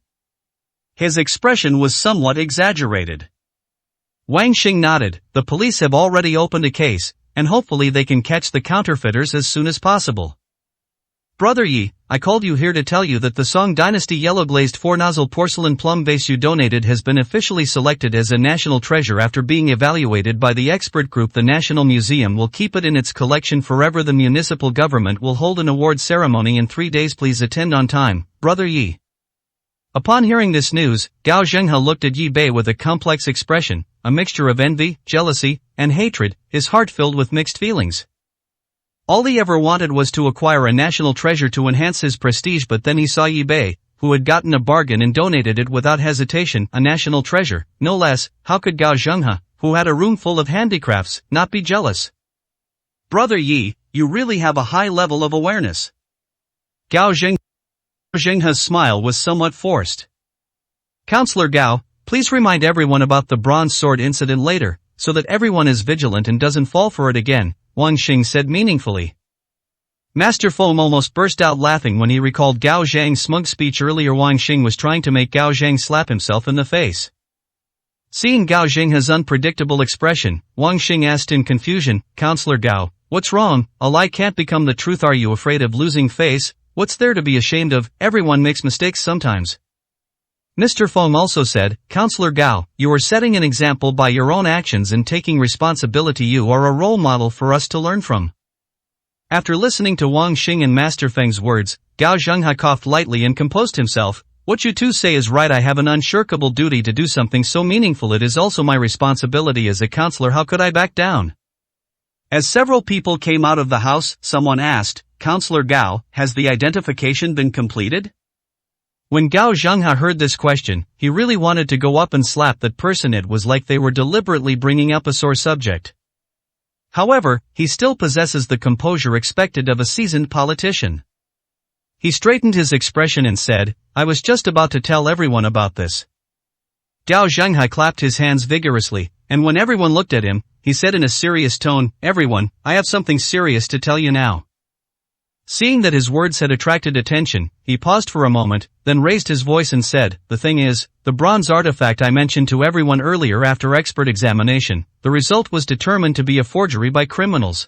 His expression was somewhat exaggerated. Wang Xing nodded. "The police have already opened a case, and hopefully they can catch the counterfeiters as soon as possible. Brother Yi, I called you here to tell you that the Song Dynasty yellow glazed 4-nozzle porcelain plum vase you donated has been officially selected as a national treasure after being evaluated by the expert group. The National Museum will keep it in its collection forever. The municipal government will hold an award ceremony in 3 days. Please attend on time, Brother Yi." Upon hearing this news, Gao Zhenghe looked at Yi Bei with a complex expression, a mixture of envy, jealousy, and hatred, his heart filled with mixed feelings. All he ever wanted was to acquire a national treasure to enhance his prestige, but then he saw Yi Bei, who had gotten a bargain and donated it without hesitation, a national treasure, no less. How could Gao Zhenghe, who had a room full of handicrafts, not be jealous? "Brother Yi, you really have a high level of awareness." Gao Zhenghe's smile was somewhat forced. "Counselor Gao, please remind everyone about the bronze sword incident later, so that everyone is vigilant and doesn't fall for it again," Wang Xing said meaningfully. Master Feng almost burst out laughing when he recalled Gao Zhang's smug speech earlier. Wang Xing was trying to make Gao Zhang slap himself in the face. Seeing Gao Zhenghe's unpredictable expression, Wang Xing asked in confusion, "Counselor Gao, what's wrong? A lie can't become the truth. Are you afraid of losing face? What's there to be ashamed of? Everyone makes mistakes sometimes." Mr. Feng also said, "Counselor Gao, you are setting an example by your own actions and taking responsibility. You are a role model for us to learn from." After listening to Wang Xing and Master Feng's words, Gao Zhenghe coughed lightly and composed himself. "What you two say is right. I have an unshirkable duty to do something so meaningful. It is also my responsibility as a counselor. How could I back down?" As several people came out of the house, someone asked, "Counselor Gao, has the identification been completed?" When Gao Zhenghe heard this question, he really wanted to go up and slap that person. It was like they were deliberately bringing up a sore subject. However, he still possesses the composure expected of a seasoned politician. He straightened his expression and said, "I was just about to tell everyone about this." Gao Zhenghe clapped his hands vigorously, and when everyone looked at him, he said in a serious tone, "Everyone, I have something serious to tell you now." Seeing that his words had attracted attention, he paused for a moment, then raised his voice and said, "The thing is, the bronze artifact I mentioned to everyone earlier after expert examination, the result was determined to be a forgery by criminals."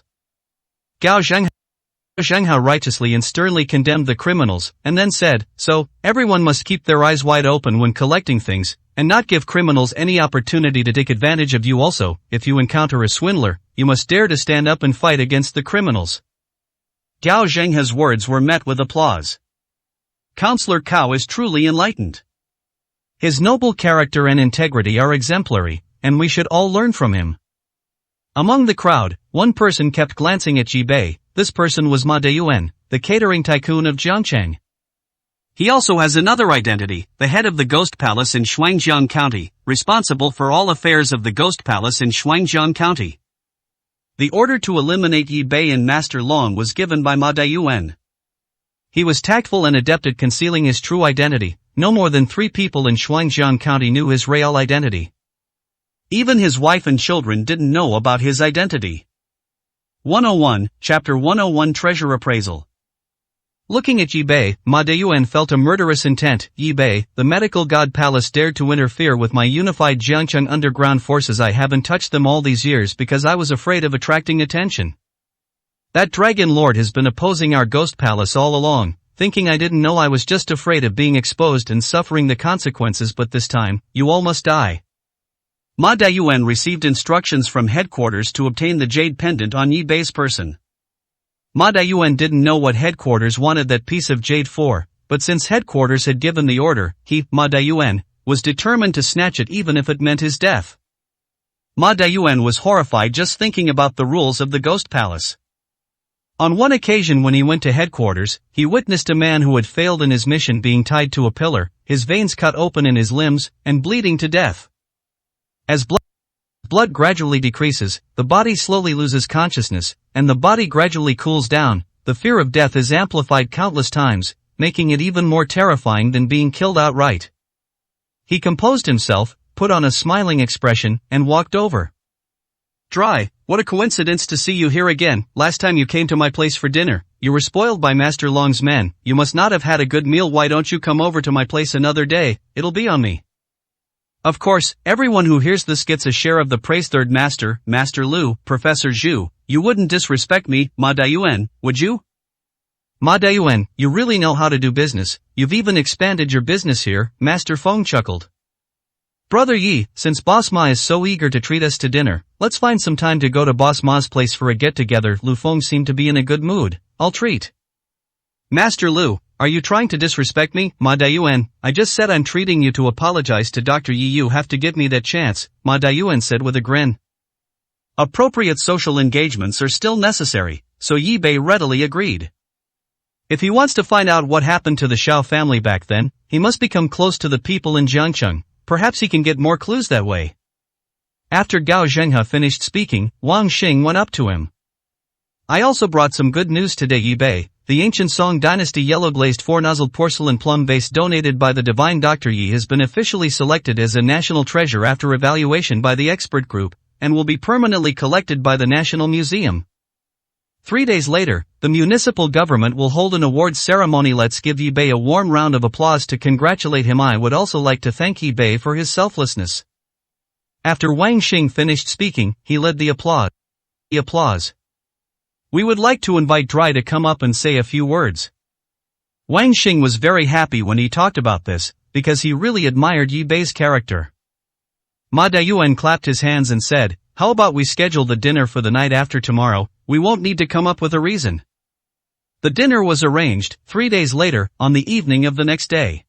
Gao Zhenghe righteously and sternly condemned the criminals, and then said, "So, everyone must keep their eyes wide open when collecting things, and not give criminals any opportunity to take advantage of you. Also, if you encounter a swindler, you must dare to stand up and fight against the criminals." Gao Zhenghe's words were met with applause. Counselor Cao is truly enlightened. His noble character and integrity are exemplary, and we should all learn from him. Among the crowd, one person kept glancing at Yi Bei. This person was Ma Deyuan, the catering tycoon of Jiangcheng. He also has another identity, the head of the Ghost Palace in Shuangjiang County, responsible for all affairs of the Ghost Palace in Shuangjiang County. The order to eliminate Yi Bei and Master Long was given by Ma Deyuan. He was tactful and adept at concealing his true identity. No more than 3 people in Shuangjiang County knew his real identity. Even his wife and children didn't know about his identity. 101, Chapter 101 Treasure Appraisal. Looking at Yi Bei, Ma Deyuan felt a murderous intent. "Yi Bei, the medical god palace dared to interfere with my unified Jiangcheng underground forces. I haven't touched them all these years because I was afraid of attracting attention. That dragon lord has been opposing our ghost palace all along, thinking I didn't know. I was just afraid of being exposed and suffering the consequences, but this time, you all must die." Ma Deyuan received instructions from headquarters to obtain the jade pendant on Yi Bei's person. Ma Deyuan didn't know what headquarters wanted that piece of jade for, but since headquarters had given the order, he, Ma Deyuan, was determined to snatch it even if it meant his death. Ma Deyuan was horrified just thinking about the rules of the Ghost Palace. On one occasion when he went to headquarters, he witnessed a man who had failed in his mission being tied to a pillar, his veins cut open in his limbs, and bleeding to death. As blood gradually decreases, the body slowly loses consciousness, and the body gradually cools down. The fear of death is amplified countless times, making it even more terrifying than being killed outright. He composed himself, put on a smiling expression, and walked over. "Dry, what a coincidence to see you here again. Last time you came to my place for dinner, you were spoiled by Master Long's men. You must not have had a good meal. Why don't you come over to my place another day? It'll be on me. Of course, everyone who hears this gets a share of the praise. Third Master, Master Lu, Professor Zhu, you wouldn't disrespect me, Ma Dayuan, would you? Ma Dayuan, you really know how to do business. You've even expanded your business here, Master Feng chuckled. Brother Yi, since Boss Ma is so eager to treat us to dinner, let's find some time to go to Boss Ma's place for a get-together. Lu Feng seemed to be in a good mood. I'll treat. Master Lu, are you trying to disrespect me, Ma Dayuan? I just said I'm treating you to apologize to Dr. Yi. You have to give me that chance, Ma Dayuan said with a grin. Appropriate social engagements are still necessary, so Yi Bei readily agreed. If he wants to find out what happened to the Xiao family back then, he must become close to the people in Jiangcheng. Perhaps he can get more clues that way. After Gao Zhenghe finished speaking, Wang Xing went up to him. I also brought some good news today, Yi Bei. The ancient Song Dynasty yellow-glazed four-nozzled porcelain plum vase donated by the divine Dr. Yi has been officially selected as a national treasure after evaluation by the expert group, and will be permanently collected by the National Museum. 3 days later, the municipal government will hold an awards ceremony. Let's give Yi Bei a warm round of applause to congratulate him. I would also like to thank Yi Bei for his selflessness. After Wang Xing finished speaking, he led the applause. We would like to invite Drai to come up and say a few words. Wang Xing was very happy when he talked about this, because he really admired Yi Bei's character. Ma Dayuan clapped his hands and said, how about we schedule the dinner for the night after tomorrow? We won't need to come up with a reason. The dinner was arranged. 3 days later, on the evening of the next day.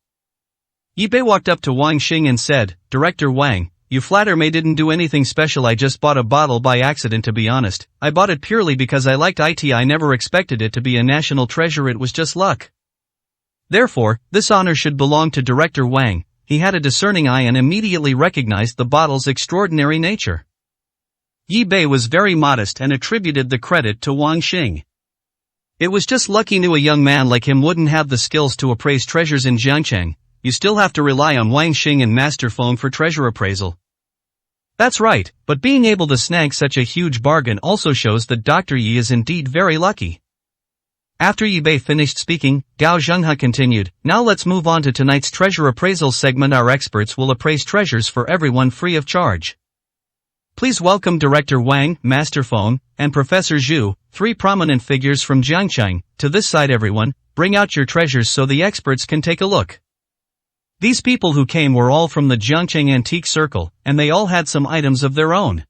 Yi Bei walked up to Wang Xing and said, Director Wang, you flatter me. Didn't do anything special. I just bought a bottle by accident. To be honest, I bought it purely because I liked it. I never expected it to be a national treasure. It was just luck. Therefore, this honor should belong to Director Wang. He had a discerning eye and immediately recognized the bottle's extraordinary nature. Yi Bei was very modest and attributed the credit to Wang Xing. It was just luck. He knew a young man like him wouldn't have the skills to appraise treasures in Jiangcheng. You still have to rely on Wang Xing and Master Feng for treasure appraisal. That's right, but being able to snag such a huge bargain also shows that Dr. Yi is indeed very lucky. After Yi Bei finished speaking, Gao Zhenghe continued, now let's move on to tonight's treasure appraisal segment. Our experts will appraise treasures for everyone free of charge. Please welcome Director Wang, Master Feng, and Professor Zhu, 3 prominent figures from Jiangcheng. To this side everyone, bring out your treasures so the experts can take a look. These people who came were all from the Jiangcheng Antique Circle, and they all had some items of their own.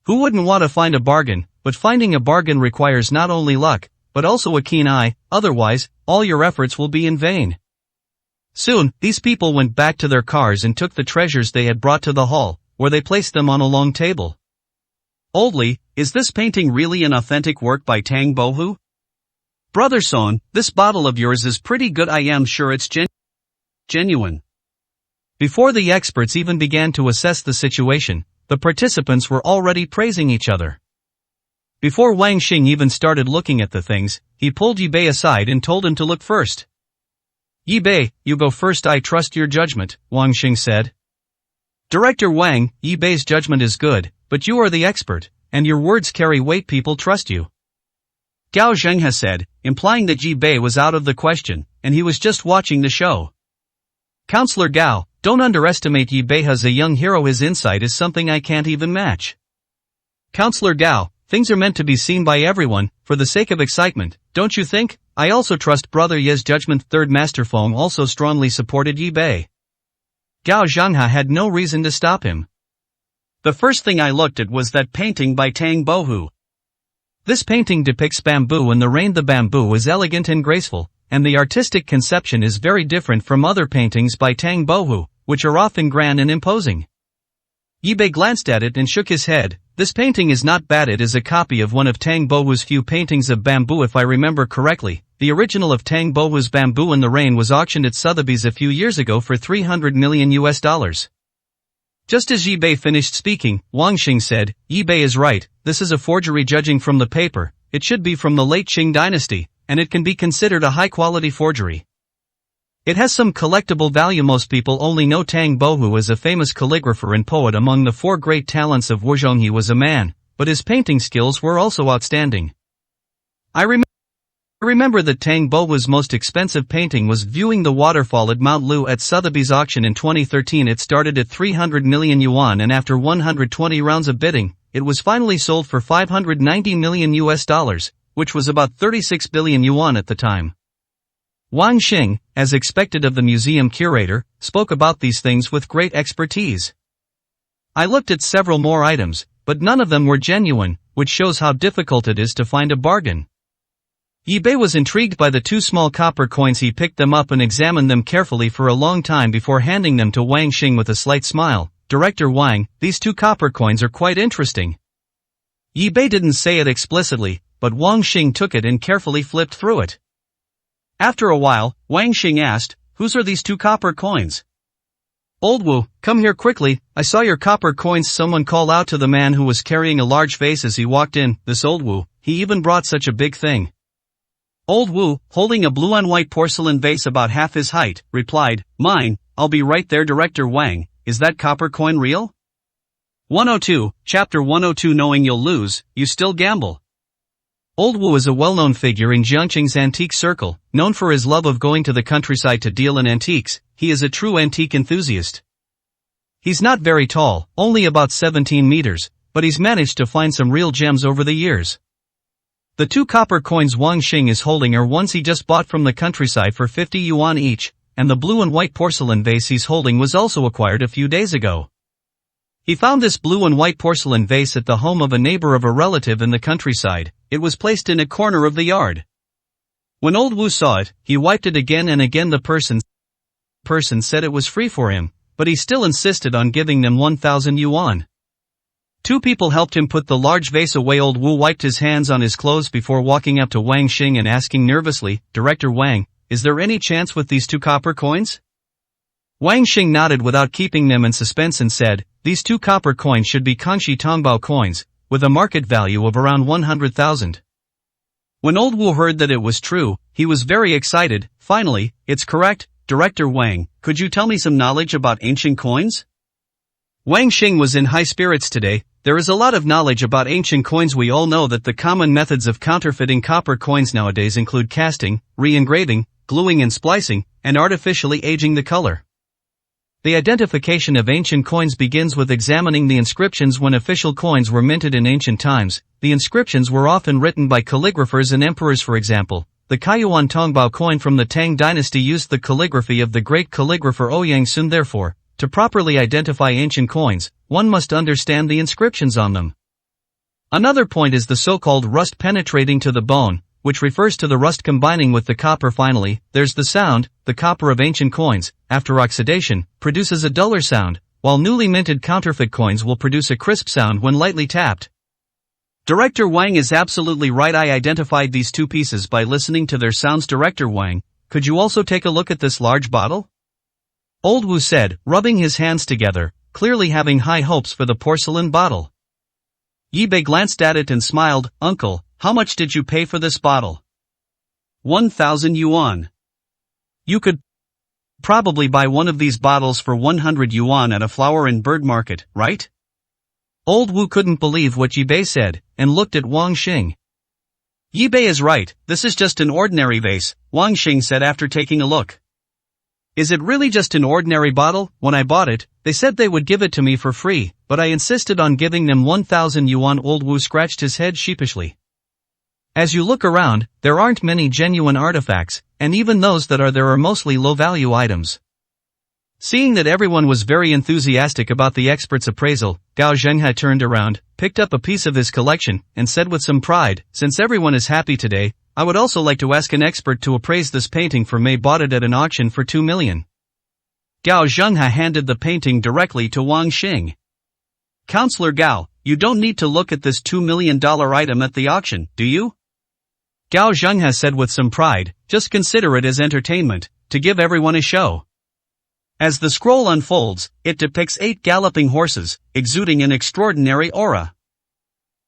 Who wouldn't want to find a bargain? But finding a bargain requires not only luck, but also a keen eye, otherwise, all your efforts will be in vain. Soon, these people went back to their cars and took the treasures they had brought to the hall, where they placed them on a long table. Oldly, is this painting really an authentic work by Tang Bohu? Brother Son, this bottle of yours is pretty good. I am sure it's genuine. Before the experts even began to assess the situation, the participants were already praising each other. Before Wang Xing even started looking at the things, he pulled Yi Bei aside and told him to look first. Yi Bei, you go first. I trust your judgment, Wang Xing said. Director Wang, Yi Bei's judgment is good, but you are the expert, and your words carry weight. People trust you. Gao Zhenghe said, implying that Yi Bei was out of the question, and he was just watching the show. Counselor Gao, don't underestimate Yi Bei as a young hero. His insight is something I can't even match. Counselor Gao, things are meant to be seen by everyone, for the sake of excitement, don't you think? I also trust Brother Ye's judgment. Third Master Feng also strongly supported Yi Bei. Gao Zhenghe had no reason to stop him. The first thing I looked at was that painting by Tang Bohu. This painting depicts bamboo in the rain. The bamboo is elegant and graceful, and the artistic conception is very different from other paintings by Tang Bohu, which are often grand and imposing. Yi Bei glanced at it and shook his head. This painting is not bad. It is a copy of one of Tang Bohu's few paintings of bamboo. If I remember correctly, the original of Tang Bohu's Bamboo in the Rain was auctioned at Sotheby's a few years ago for $300 million. Just as Yi Bei finished speaking, Wang Xing said, Yi Bei is right, this is a forgery. Judging from the paper, it should be from the late Qing dynasty, and it can be considered a high-quality forgery. It has some collectible value. Most people only know Tang Bohu as a famous calligrapher and poet. Among the 4 great talents of Wuzhong, he was a man, but his painting skills were also outstanding. I remember that Tang Bo's most expensive painting was Viewing the Waterfall at Mount Lu at Sotheby's auction in 2013. It started at 300 million yuan, and after 120 rounds of bidding, it was finally sold for 590 million US dollars, which was about 36 billion yuan at the time. Wang Xing, as expected of the museum curator, spoke about these things with great expertise. I looked at several more items, but none of them were genuine, which shows how difficult it is to find a bargain. Yi Bei was intrigued by the 2 small copper coins. He picked them up and examined them carefully for a long time before handing them to Wang Xing with a slight smile. "Director Wang, these 2 copper coins are quite interesting." Yi Bei didn't say it explicitly, but Wang Xing took it and carefully flipped through it. After a while, Wang Xing asked, "Whose are these 2 copper coins?" "Old Wu, come here quickly, I saw your copper coins," someone called out to the man who was carrying a large vase as he walked in. This Old Wu, he even brought such a big thing. Old Wu, holding a blue and white porcelain vase about half his height, replied, "Mine, I'll be right there." "Director Wang, is that copper coin real?" 102, Chapter 102. Knowing you'll lose, you still gamble. Old Wu is a well-known figure in Jiangqing's antique circle, known for his love of going to the countryside to deal in antiques. He is a true antique enthusiast. He's not very tall, only about 17 meters, but he's managed to find some real gems over the years. The 2 copper coins Wang Xing is holding are ones he just bought from the countryside for 50 yuan each, and the blue and white porcelain vase he's holding was also acquired a few days ago. He found this blue and white porcelain vase at the home of a neighbor of a relative in the countryside. It was placed in a corner of the yard. When Old Wu saw it, he wiped it again and again. The person said it was free for him, but he still insisted on giving them 1,000 yuan. 2 people helped him put the large vase away. Old Wu wiped his hands on his clothes before walking up to Wang Xing and asking nervously, "Director Wang, is there any chance with these 2 copper coins?" Wang Xing nodded without keeping them in suspense and said, "These 2 copper coins should be Kangxi Tongbao coins, with a market value of around 100,000. When Old Wu heard that it was true, he was very excited. "Finally, it's correct. Director Wang, could you tell me some knowledge about ancient coins?" Wang Xing was in high spirits today. There is a lot of knowledge about ancient coins. We all know that the common methods of counterfeiting copper coins nowadays include casting, re-engraving, gluing and splicing, and artificially aging the color. The identification of ancient coins begins with examining the inscriptions. When official coins were minted in ancient times, the inscriptions were often written by calligraphers and emperors. For example, the Kaiyuan Tongbao coin from the Tang dynasty used the calligraphy of the great calligrapher Ouyang Sun. Therefore, to properly identify ancient coins, one must understand the inscriptions on them. Another point is the so-called rust penetrating to the bone, which refers to the rust combining with the copper. Finally, there's the sound. The copper of ancient coins, after oxidation, produces a duller sound, while newly minted counterfeit coins will produce a crisp sound when lightly tapped. Director Wang is absolutely right. I identified these 2 pieces by listening to their sounds. Director Wang, could you also take a look at this large bottle? Old Wu said, rubbing his hands together, clearly having high hopes for the porcelain bottle. Yi Bei glanced at it and smiled. "Uncle, how much did you pay for this bottle?" 1,000 yuan. You could probably buy one of these bottles for 100 yuan at a flower and bird market, right? Old Wu couldn't believe what Yi Bei said, and looked at Wang Xing. "Yi Bei is right, this is just an ordinary vase," Wang Xing said after taking a look. "Is it really just an ordinary bottle? When I bought it, they said they would give it to me for free, but I insisted on giving them 1,000 yuan." Old Wu scratched his head sheepishly. As you look around, there aren't many genuine artifacts, and even those that are there are mostly low-value items. Seeing that everyone was very enthusiastic about the expert's appraisal, Gao Zhenghai turned around, picked up a piece of his collection, and said with some pride, "Since everyone is happy today, I would also like to ask an expert to appraise this painting for me." Bought it at an auction for 2 million. Gao Zhenghai handed the painting directly to Wang Xing. "Counselor Gao, you don't need to look at this $2 million item at the auction, do you?" Gao Zhenghai said with some pride, "Just consider it as entertainment, to give everyone a show." As the scroll unfolds, it depicts 8 galloping horses, exuding an extraordinary aura.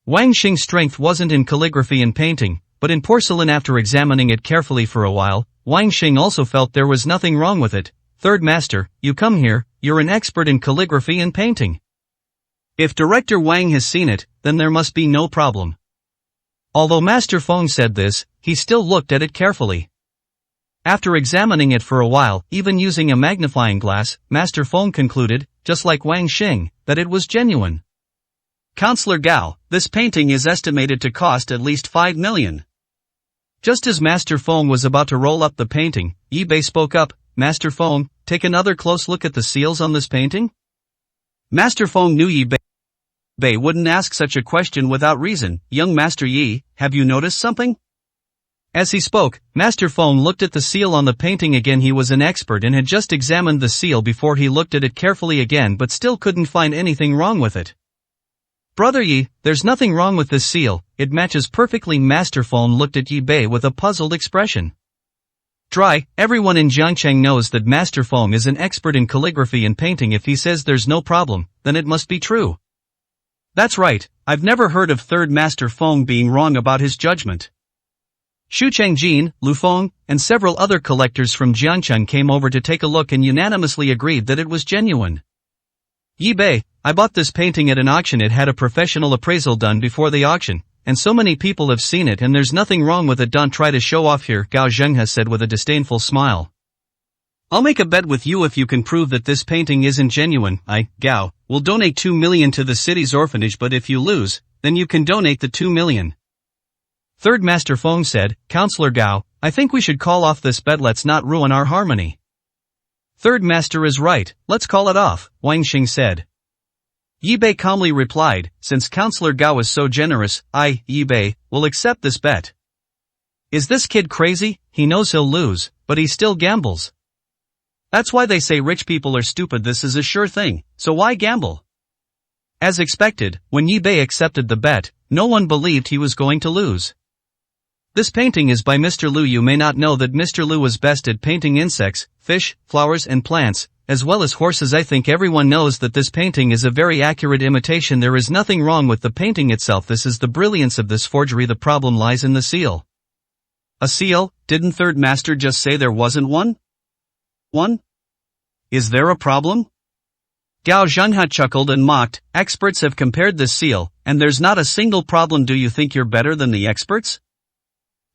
Wang Xing's strength wasn't in calligraphy and painting, but in porcelain. After examining it carefully for a while, Wang Xing also felt there was nothing wrong with it. "Third master, you come here, you're an expert in calligraphy and painting. If Director Wang has seen it, then there must be no problem. Although Master Feng said this, he still looked at it carefully. After examining it for a while, even using a magnifying glass, Master Feng concluded, just like Wang Xing, that it was genuine. Counselor Gao, this painting is estimated to cost at least 5 million. Just as Master Feng was about to roll up the painting, Yi Bei spoke up, Master Feng, take another close look at the seals on this painting? Master Feng knew Yi Bei wouldn't ask such a question without reason. Young Master Yi, have you noticed something? As he spoke, Master Feng looked at the seal on the painting again. He was an expert and had just examined the seal before. He looked at it carefully again but still couldn't find anything wrong with it. Brother Yi, there's nothing wrong with this seal, it matches perfectly. Master Feng looked at Yi Bei with a puzzled expression. Dry, everyone in Jiangcheng knows that Master Feng is an expert in calligraphy and painting. If he says there's no problem, then it must be true. That's right, I've never heard of Third Master Feng being wrong about his judgment. Xu Changjin, Lu Feng, and several other collectors from Jiangcheng came over to take a look and unanimously agreed that it was genuine. Yi Bei, I bought this painting at an auction. It had a professional appraisal done before the auction, and so many people have seen it and there's nothing wrong with it. Don't try to show off here, Gao Zhenghe said with a disdainful smile. I'll make a bet with you if you can prove that this painting isn't genuine. I, Gao, will donate 2 million to the city's orphanage, but if you lose, then you can donate the 2 million. Third Master Feng said, Counselor Gao, I think we should call off this bet. Let's not ruin our harmony. Third Master is right, let's call it off, Wang Xing said. Yi Bei calmly replied, since Counselor Gao is so generous, I, Yi Bei, will accept this bet. Is this kid crazy? He knows he'll lose, but he still gambles. That's why they say rich people are stupid. This is a sure thing, so why gamble? As expected, when Yi Bei accepted the bet, no one believed he was going to lose. This painting is by Mr. Lu. You may not know that Mr. Lu was best at painting insects, fish, flowers and plants, as well as horses. I think everyone knows that this painting is a very accurate imitation. There is nothing wrong with the painting itself. This is the brilliance of this forgery. The problem lies in the seal. A seal? Didn't Third Master just say there wasn't one? One? Is there a problem? Gao Zhenghe chuckled and mocked, experts have compared this seal, and there's not a single problem. Do you think you're better than the experts?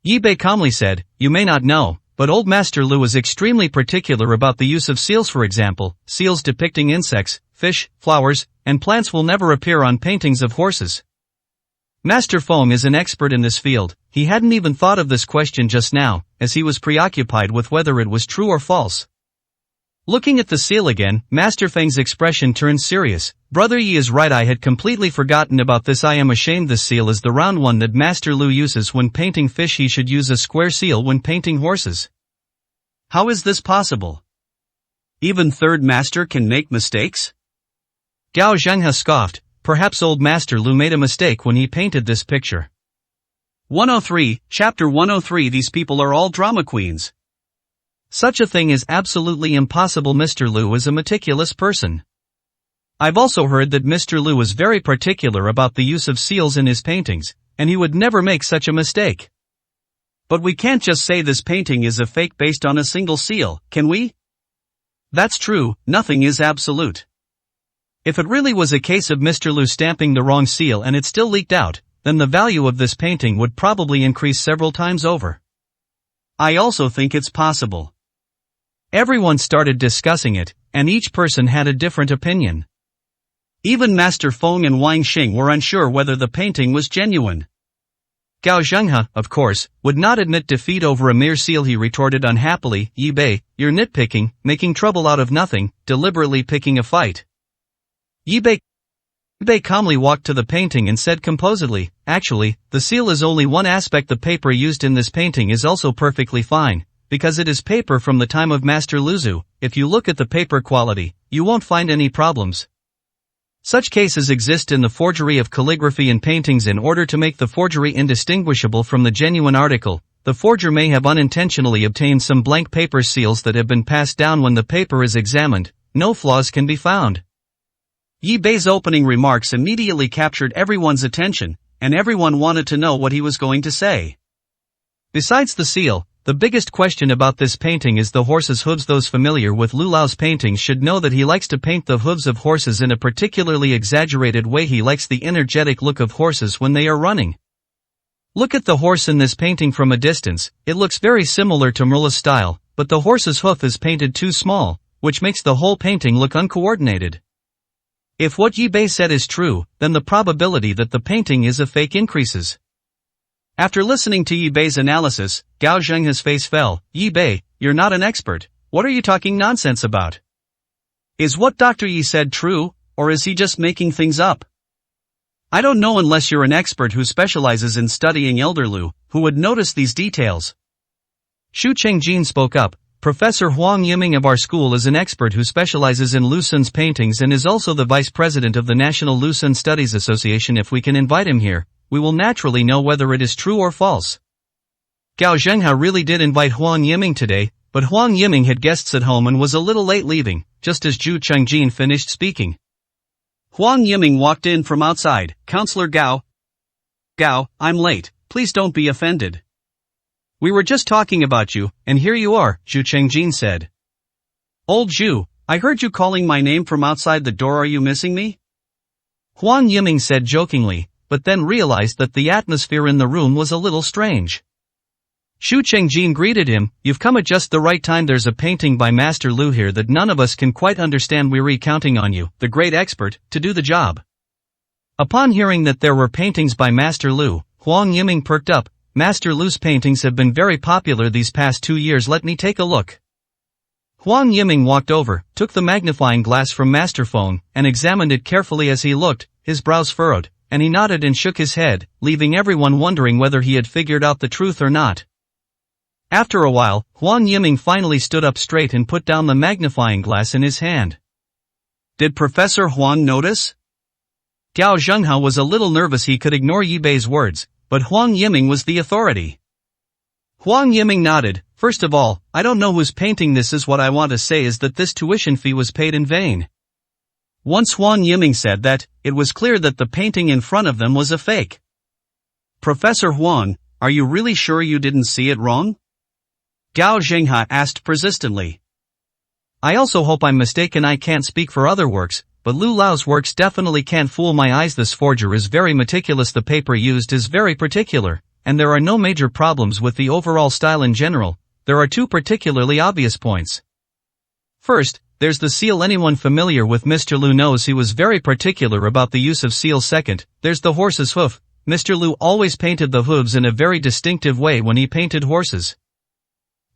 Yi Bei calmly said, you may not know, but old Master Lu is extremely particular about the use of seals. For example, seals depicting insects, fish, flowers, and plants will never appear on paintings of horses. Master Feng is an expert in this field. He hadn't even thought of this question just now, as he was preoccupied with whether it was true or false. Looking at the seal again, Master Feng's expression turned serious. Brother Yi is right, I had completely forgotten about this. I am ashamed. This seal is the round one that Master Lu uses when painting fish. He should use a square seal when painting horses. How is this possible? Even Third Master can make mistakes? Gao Zhenghe scoffed, perhaps old Master Lu made a mistake when he painted this picture. 103, Chapter 103. These people are all drama queens. Such a thing is absolutely impossible. Mr. Lu is a meticulous person. I've also heard that Mr. Lu is very particular about the use of seals in his paintings, and he would never make such a mistake. But we can't just say this painting is a fake based on a single seal, can we? That's true, nothing is absolute. If it really was a case of Mr. Lu stamping the wrong seal and it still leaked out, then the value of this painting would probably increase several times over. I also think it's possible. Everyone started discussing it, and each person had a different opinion. Even Master Feng and Wang Xing were unsure whether the painting was genuine. Gao Zhenghe, of course, would not admit defeat over a mere seal. He retorted unhappily, Yi Bei, you're nitpicking, making trouble out of nothing, deliberately picking a fight. Yi Bei calmly walked to the painting and said composedly, actually, the seal is only one aspect. The paper used in this painting is also perfectly fine, because it is paper from the time of Master Luzu. If you look at the paper quality, you won't find any problems. Such cases exist in the forgery of calligraphy and paintings. In order to make the forgery indistinguishable from the genuine article, the forger may have unintentionally obtained some blank paper seals that have been passed down. When the paper is examined, no flaws can be found. Yi Bei's opening remarks immediately captured everyone's attention, and everyone wanted to know what he was going to say. Besides the seal, the biggest question about this painting is the horse's hooves. Those familiar with Lu Lao's paintings should know that he likes to paint the hooves of horses in a particularly exaggerated way. He likes the energetic look of horses when they are running. Look at the horse in this painting from a distance. It looks very similar to Merle's style, but the horse's hoof is painted too small, which makes the whole painting look uncoordinated. If what Yi Bei said is true, then the probability that the painting is a fake increases. After listening to Yi Bei's analysis, Gao Zhenghe's face fell. Yi Bei, you're not an expert. What are you talking nonsense about? Is what Dr. Yi said true, or is he just making things up? I don't know unless you're an expert who specializes in studying Elder Lu, who would notice these details. Xu Chengjin spoke up. Professor Huang Yiming of our school is an expert who specializes in Lu Xun's paintings and is also the vice president of the National Lu Xun Studies Association. If we can invite him here, we will naturally know whether it is true or false. Gao Zhenghe really did invite Huang Yiming today, but Huang Yiming had guests at home and was a little late leaving, just as Xu Chengjin finished speaking. Huang Yiming walked in from outside. Counselor Gao. Gao, I'm late, please don't be offended. We were just talking about you, and here you are, Xu Chengjin said. Old Xu, I heard you calling my name from outside the door. Are you missing me? Huang Yiming said jokingly, but then realized that the atmosphere in the room was a little strange. Xu Chengjin greeted him. You've come at just the right time. There's a painting by Master Lu here that none of us can quite understand. We're counting on you, the great expert, to do the job. Upon hearing that there were paintings by Master Lu, Huang Yiming perked up. Master Lu's paintings have been very popular these past 2 years. Let me take a look. Huang Yiming walked over, took the magnifying glass from Master Feng, and examined it carefully. As he looked, his brows furrowed, and he nodded and shook his head, leaving everyone wondering whether he had figured out the truth or not. After a while, Huang Yiming finally stood up straight and put down the magnifying glass in his hand. Did Professor Huang notice? Gao Zhenghe was a little nervous. He could ignore Yi Bei's words, but Huang Yiming was the authority. Huang Yiming nodded. First of all, I don't know whose painting this is. What I want to say is that this tuition fee was paid in vain. Once Huang Yiming said that, it was clear that the painting in front of them was a fake. Professor Huang, are you really sure you didn't see it wrong? Gao Zhenghe asked persistently. I also hope I'm mistaken. I can't speak for other works, but Lu Lao's works definitely can't fool my eyes. This forger is very meticulous. The paper used is very particular, and there are no major problems with the overall style in general. There are two particularly obvious points. First, there's the seal. Anyone familiar with Mr. Lu knows he was very particular about the use of seal. Second, there's the horse's hoof. Mr. Lu always painted the hooves in a very distinctive way when he painted horses.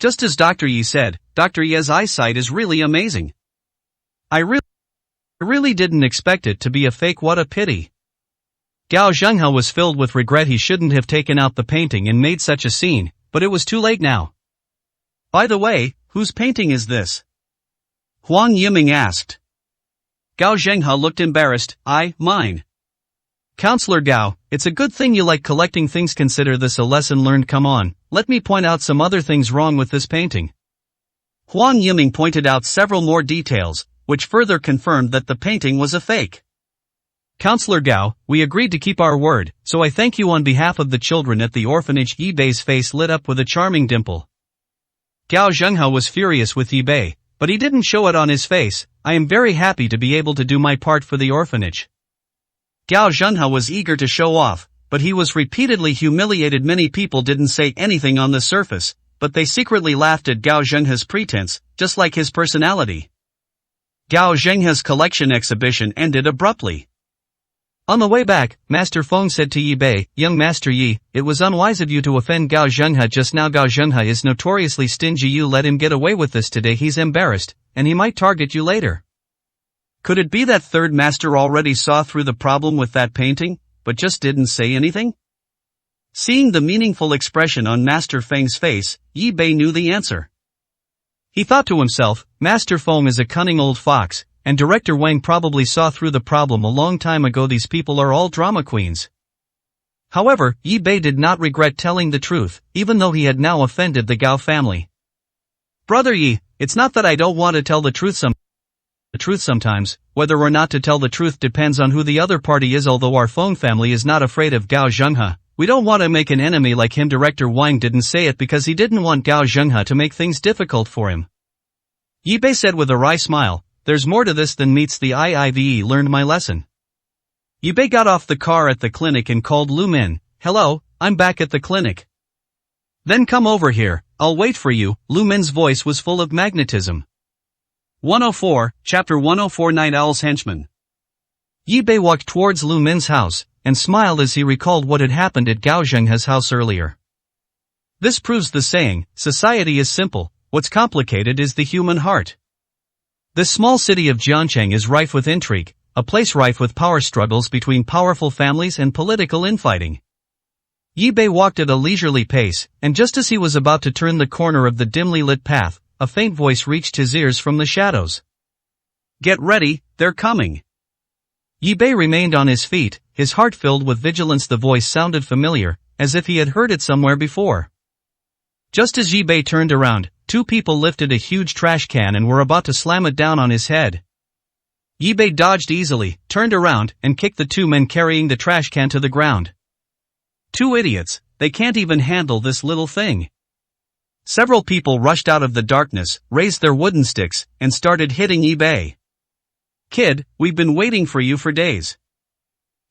Just as Dr. Yi said, Dr. Yi's eyesight is really amazing. I really didn't expect it to be a fake. What a pity. Gao Zhenghe was filled with regret. He shouldn't have taken out the painting and made such a scene, but it was too late now. By the way, whose painting is this? Huang Yiming asked. Gao Zhenghe looked embarrassed. Mine. Counselor Gao, it's a good thing you like collecting things. Consider this a lesson learned. Come on, let me point out some other things wrong with this painting. Huang Yiming pointed out several more details, which further confirmed that the painting was a fake. Counselor Gao, we agreed to keep our word, so I thank you on behalf of the children at the orphanage. Yi Bei's face lit up with a charming dimple. Gao Zhenghe was furious with Yi Bei, but he didn't show it on his face. I am very happy to be able to do my part for the orphanage. Gao Zhenghe was eager to show off, but he was repeatedly humiliated. Many people didn't say anything on the surface, but they secretly laughed at Gao Zhenghe's pretense, just like his personality. Gao Zhenghe's collection exhibition ended abruptly. On the way back, Master Feng said to Yi Bei, Young Master Yi, it was unwise of you to offend Gao Zhenghe just now. Gao Zhenghe is notoriously stingy. You let him get away with this today. He's embarrassed, and he might target you later. Could it be that third master already saw through the problem with that painting, but just didn't say anything? Seeing the meaningful expression on Master Feng's face, Yi Bei knew the answer. He thought to himself, Master Feng is a cunning old fox, and Director Wang probably saw through the problem a long time ago. These people are all drama queens. However, Yi Bei did not regret telling the truth, even though he had now offended the Gao family. Brother Yi, it's not that I don't want to tell the truth sometimes, whether or not to tell the truth depends on who the other party is. Although our Feng family is not afraid of Gao Zhenghe, we don't want to make an enemy like him. Director Wang didn't say it because he didn't want Gao Zhenghe to make things difficult for him. Yi Bei said with a wry smile, there's more to this than meets the eye. I've learned my lesson. Yi Bei got off the car at the clinic and called Lu Min. Hello, I'm back at the clinic. Then come over here, I'll wait for you. Lu Min's voice was full of magnetism. 104, Chapter 104 Night Owl's Henchman. Yi Bei walked towards Lu Min's house, and smiled as he recalled what had happened at Gao Zhenghe's house earlier. This proves the saying, society is simple, what's complicated is the human heart. This small city of Jiancheng is rife with intrigue, a place rife with power struggles between powerful families and political infighting. Yi Bei walked at a leisurely pace, and just as he was about to turn the corner of the dimly lit path, a faint voice reached his ears from the shadows. Get ready, they're coming. Yi Bei remained on his feet, his heart filled with vigilance. The voice sounded familiar, as if he had heard it somewhere before. Just as Yi Bei turned around, two people lifted a huge trash can and were about to slam it down on his head. Yi Bei dodged easily, turned around, and kicked the two men carrying the trash can to the ground. Two idiots, they can't even handle this little thing. Several people rushed out of the darkness, raised their wooden sticks, and started hitting Yi Bei. Kid, we've been waiting for you for days.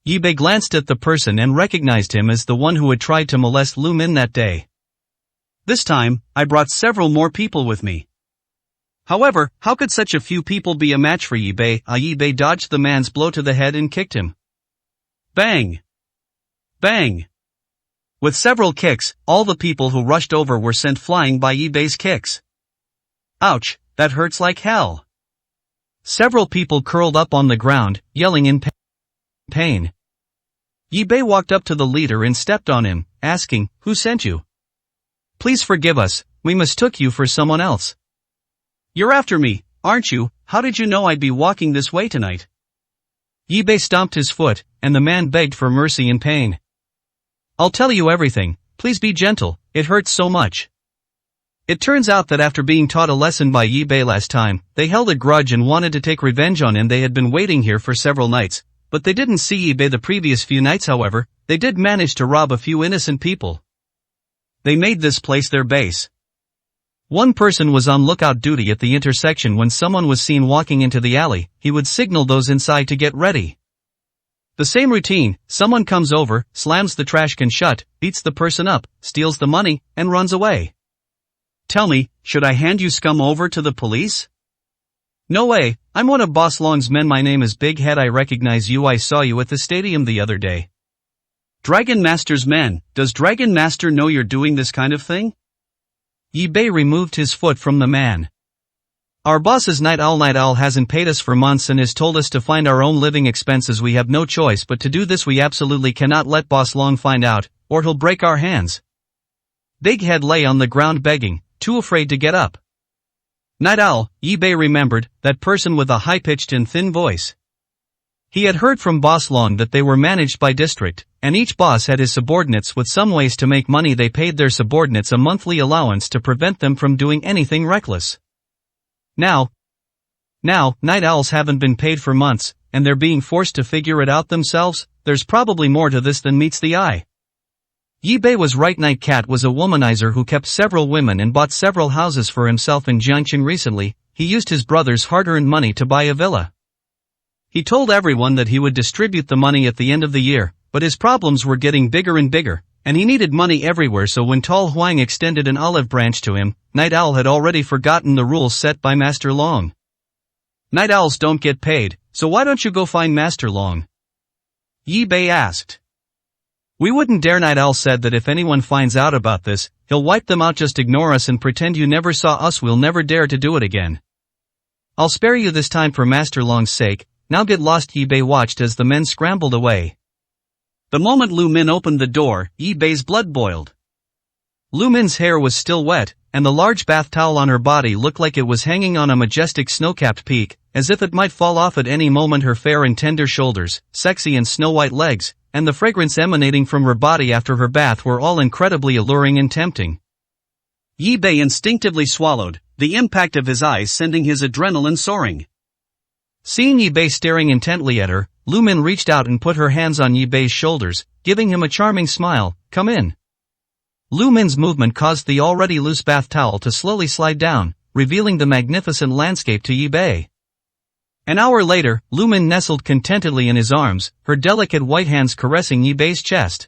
Yi Bei glanced at the person and recognized him as the one who had tried to molest Lu Min that day. This time, I brought several more people with me. However, how could such a few people be a match for Yi Bei? Yi Bei dodged the man's blow to the head and kicked him. Bang! Bang! With several kicks, all the people who rushed over were sent flying by Yi Bei's kicks. Ouch, that hurts like hell. Several people curled up on the ground, yelling in pain. Yi Bei walked up to the leader and stepped on him, asking, who sent you? Please forgive us, we mistook you for someone else. You're after me, aren't you? How did you know I'd be walking this way tonight? Yi Bei stomped his foot, and the man begged for mercy in pain. I'll tell you everything, please be gentle, it hurts so much. It turns out that after being taught a lesson by Yi Bei last time, they held a grudge and wanted to take revenge on him. They had been waiting here for several nights, but they didn't see Yi Bei the previous few nights. However, they did manage to rob a few innocent people. They made this place their base. One person was on lookout duty at the intersection. When someone was seen walking into the alley, he would signal those inside to get ready. The same routine, someone comes over, slams the trash can shut, beats the person up, steals the money, and runs away. Tell me, should I hand you scum over to the police? No way, I'm one of Boss Long's men. My name is Big Head. I recognize you. I saw you at the stadium the other day. Dragon Master's men, does Dragon Master know you're doing this kind of thing? Yi Bei removed his foot from the man. Our boss is Night Owl. Night Owl hasn't paid us for months and has told us to find our own living expenses. We have no choice but to do this. We absolutely cannot let Boss Long find out, or he'll break our hands. Big Head lay on the ground begging, too afraid to get up. Night Owl, Yi Bei remembered, that person with a high-pitched and thin voice. He had heard from Boss Long that they were managed by district, and each boss had his subordinates with some ways to make money. They paid their subordinates a monthly allowance to prevent them from doing anything reckless. Now, night owls haven't been paid for months, and they're being forced to figure it out themselves. There's probably more to this than meets the eye. Yi Bei was right. Night Cat was a womanizer who kept several women and bought several houses for himself in Jiangcheng. Recently, he used his brother's hard-earned money to buy a villa. He told everyone that he would distribute the money at the end of the year, but his problems were getting bigger and bigger, and he needed money everywhere. So when Tall Huang extended an olive branch to him, Night Owl had already forgotten the rules set by Master Long. Night owls don't get paid, so why don't you go find Master Long? Yi Bei asked. We wouldn't dare. Night Owl said that if anyone finds out about this, he'll wipe them out. Just ignore us and pretend you never saw us. We'll never dare to do it again. I'll spare you this time for Master Long's sake. Now get lost. Yi Bei watched as the men scrambled away. The moment Lu Min opened the door, Yi Bei's blood boiled. Lu Min's hair was still wet, and the large bath towel on her body looked like it was hanging on a majestic snow-capped peak, as if it might fall off at any moment. Her fair and tender shoulders, sexy and snow-white legs, and the fragrance emanating from her body after her bath were all incredibly alluring and tempting. Yi Bei instinctively swallowed, the impact of his eyes sending his adrenaline soaring. Seeing Yi Bei staring intently at her, Lu Min reached out and put her hands on Yi Bei's shoulders, giving him a charming smile. "Come in." Lu Min's movement caused the already loose bath towel to slowly slide down, revealing the magnificent landscape to Yi Bei. An hour later, Lu Min nestled contentedly in his arms, her delicate white hands caressing Yi Bei's chest.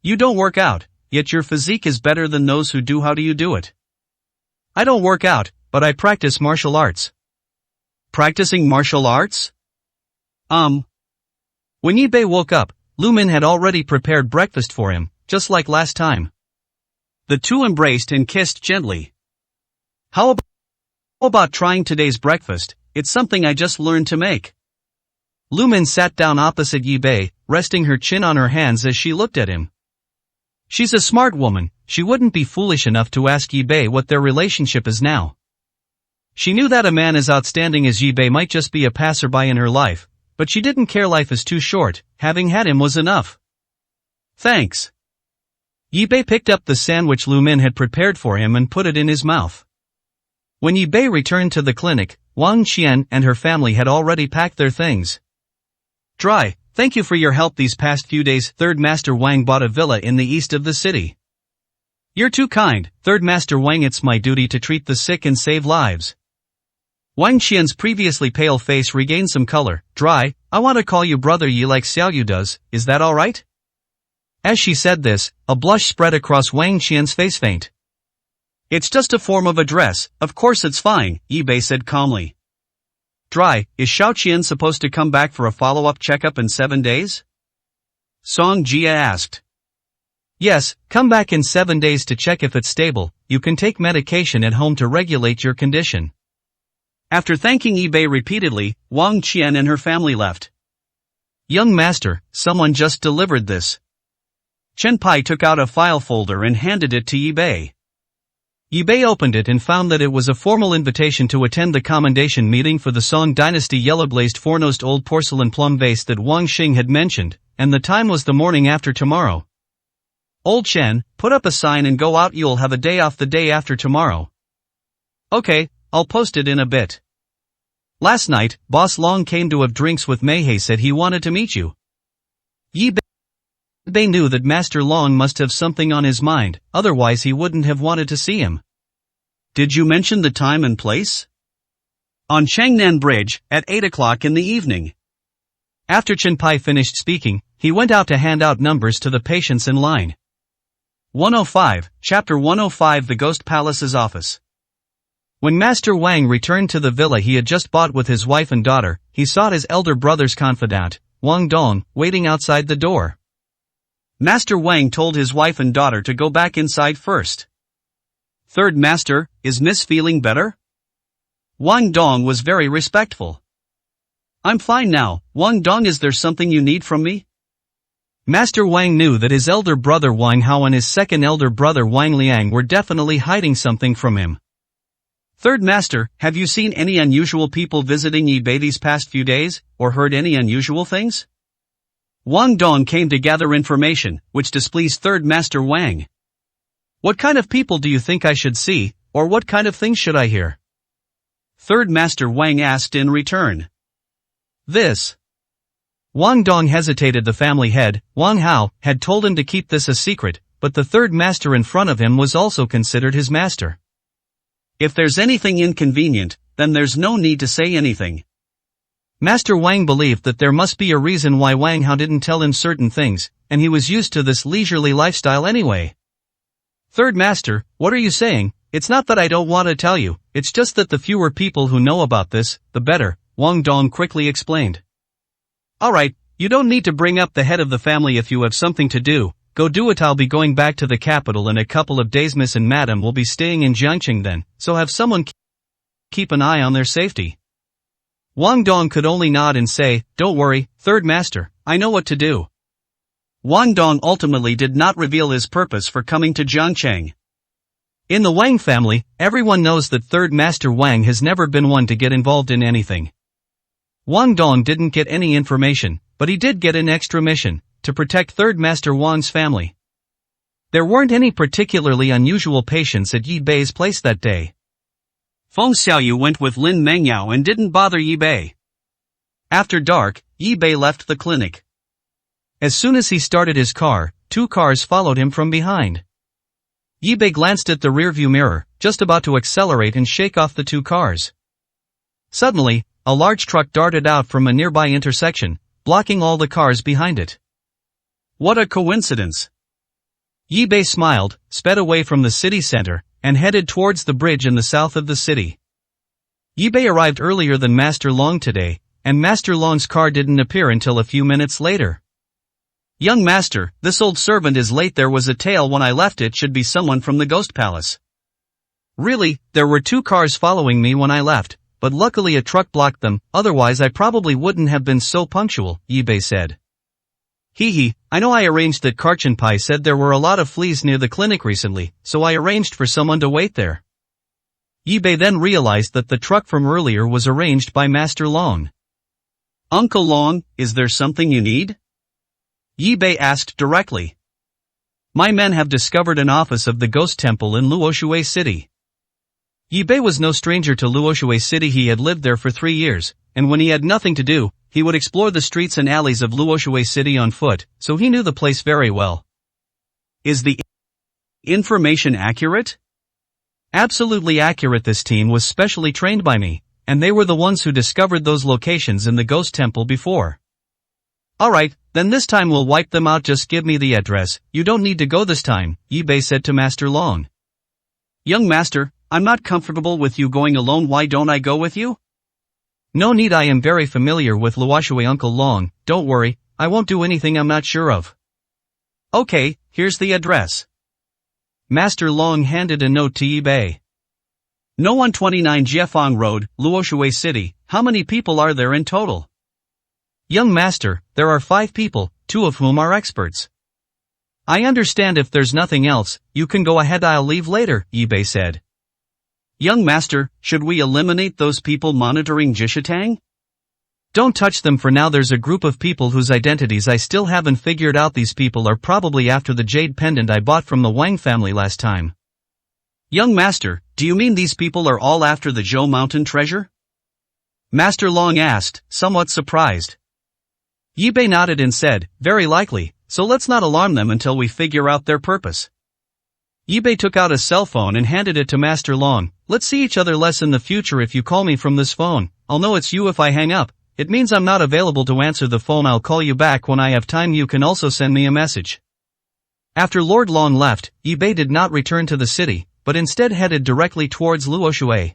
"You don't work out, yet your physique is better than those who do. How do you do it?" "I don't work out, but I practice martial arts." "Practicing martial arts?" When Yi Bei woke up, Lu Min had already prepared breakfast for him, just like last time. The two embraced and kissed gently. How about trying today's breakfast? It's something I just learned to make." Lu Min sat down opposite Yi Bei, resting her chin on her hands as she looked at him. She's a smart woman, she wouldn't be foolish enough to ask Yi Bei what their relationship is now. She knew that a man as outstanding as Yi Bei might just be a passerby in her life, but she didn't care. Life is too short, having had him was enough. "Thanks." Yi Bei picked up the sandwich Lu Min had prepared for him and put it in his mouth. When Yi Bei returned to the clinic, Wang Qian and her family had already packed their things. Thank you for your help these past few days." Third Master Wang bought a villa in the east of the city. "You're too kind, Third Master Wang. It's my duty to treat the sick and save lives." Wang Qian's previously pale face regained some color. "I want to call you Brother Yi like Xiaoyu does, is that alright?" As she said this, a blush spread across Wang Qian's face. "Faint. It's just a form of address, of course it's fine," Yi Bei said calmly. Is Xiao Qian supposed to come back for a follow-up checkup in 7 days? Song Jia asked. "Yes, come back in 7 days to check if it's stable. You can take medication at home to regulate your condition." After thanking Yi Bei repeatedly, Wang Qian and her family left. "Young master, someone just delivered this." Chen Pai took out a file folder and handed it to Yi Bei. Yi Bei opened it and found that it was a formal invitation to attend the commendation meeting for the Song Dynasty yellow-glazed four-nosed old porcelain plum vase that Wang Xing had mentioned, and the time was the morning after tomorrow. "Old Chen, put up a sign and go out. You'll have a day off the day after tomorrow." "Okay, I'll post it in a bit." "Last night, Boss Long came to have drinks with Mei He. Said he wanted to meet you." Yi Bei knew that Master Long must have something on his mind, otherwise he wouldn't have wanted to see him. "Did you mention the time and place?" "On Changnan Bridge, at 8 o'clock in the evening." After Chen Pai finished speaking, he went out to hand out numbers to the patients in line. 105, Chapter 105. The Ghost Palace's Office. When Master Wang returned to the villa he had just bought with his wife and daughter, he saw his elder brother's confidant, Wang Dong, waiting outside the door. Master Wang told his wife and daughter to go back inside first. "Third Master, is Miss feeling better?" Wang Dong was very respectful. "I'm fine now, Wang Dong. Is there something you need from me?" Master Wang knew that his elder brother Wang Hao and his second elder brother Wang Liang were definitely hiding something from him. "Third Master, have you seen any unusual people visiting Yi Bei these past few days, or heard any unusual things?" Wang Dong came to gather information, which displeased Third Master Wang. "What kind of people do you think I should see, or what kind of things should I hear?" Third Master Wang asked in return. "This." Wang Dong hesitated. The family head, Wang Hao, had told him to keep this a secret, but the third master in front of him was also considered his master. If there's anything inconvenient, then there's no need to say anything. Master Wang believed that there must be a reason why Wang Hao didn't tell him certain things, and he was used to this leisurely lifestyle anyway. "Third Master, what are you saying? It's not that I don't want to tell you, it's just that the fewer people who know about this, the better," Wang Dong quickly explained. "Alright, you don't need to bring up the head of the family. If you have something to do, go do it. I'll be going back to the capital in a couple of days. Miss and Madam will be staying in Jiangqing then, so have someone keep an eye on their safety." Wang Dong could only nod and say, "Don't worry, Third Master, I know what to do." Wang Dong ultimately did not reveal his purpose for coming to Jiangcheng. In the Wang family, everyone knows that Third Master Wang has never been one to get involved in anything. Wang Dong didn't get any information, but he did get an extra mission, to protect Third Master Wang's family. There weren't any particularly unusual patients at Yi Bei's place that day. Feng Xiaoyu went with Lin Mengyao and didn't bother Yi Bei. After dark, Yi Bei left the clinic. As soon as he started his car, 2 cars followed him from behind. Yi-Bei glanced at the rearview mirror, just about to accelerate and shake off the 2 cars. Suddenly, a large truck darted out from a nearby intersection, blocking all the cars behind it. What a coincidence! Yi-Bei smiled, sped away from the city center, and headed towards the bridge in the south of the city. Yi-Bei arrived earlier than Master Long today, and Master Long's car didn't appear until a few minutes later. Young master, this old servant is late. There was a tale when I left. It should be someone from the Ghost Palace. Really, there were 2 cars following me when I left, but luckily a truck blocked them, otherwise I probably wouldn't have been so punctual, Yi-Bei said. Hee, I know. I arranged that. Karchenpai said there were a lot of fleas near the clinic recently, so I arranged for someone to wait there. Yi-Bei then realized that the truck from earlier was arranged by Master Long. Uncle Long, is there something you need? Yi-Bei asked directly. My men have discovered an office of the Ghost Temple in Luoshui City. Yi-Bei was no stranger to Luoshui City. He had lived there for 3 years, and when he had nothing to do, he would explore the streets and alleys of Luoshui City on foot, so he knew the place very well. Is the information accurate? Absolutely accurate. This team was specially trained by me, and they were the ones who discovered those locations in the Ghost Temple before. Alright, then this time we'll wipe them out. Just give me the address. You don't need to go this time, Yi-Bei said to Master Long. Young master, I'm not comfortable with you going alone. Why don't I go with you? No need. I am very familiar with Luoshui, Uncle Long. Don't worry, I won't do anything I'm not sure of. Okay, here's the address. Master Long handed a note to Yi-Bei. No 129 Jiefang Road, Luoshui City. How many people are there in total? Young master, there are 5 people, 2 of whom are experts. I understand. If there's nothing else, you can go ahead. I'll leave later, Yi-Bei said. Young master, should we eliminate those people monitoring Jishatang? Don't touch them for now. There's a group of people whose identities I still haven't figured out. These people are probably after the jade pendant I bought from the Wang family last time. Young master, do you mean these people are all after the Zhou Mountain treasure? Master Long asked, somewhat surprised. Yi-Bei nodded and said, very likely, so let's not alarm them until we figure out their purpose. Yi-Bei took out a cell phone and handed it to Master Long. Let's see each other less in the future. If you call me from this phone, I'll know it's you. If I hang up, it means I'm not available to answer the phone. I'll call you back when I have time. You can also send me a message. After Lord Long left, Yi-Bei did not return to the city, but instead headed directly towards Luoshui.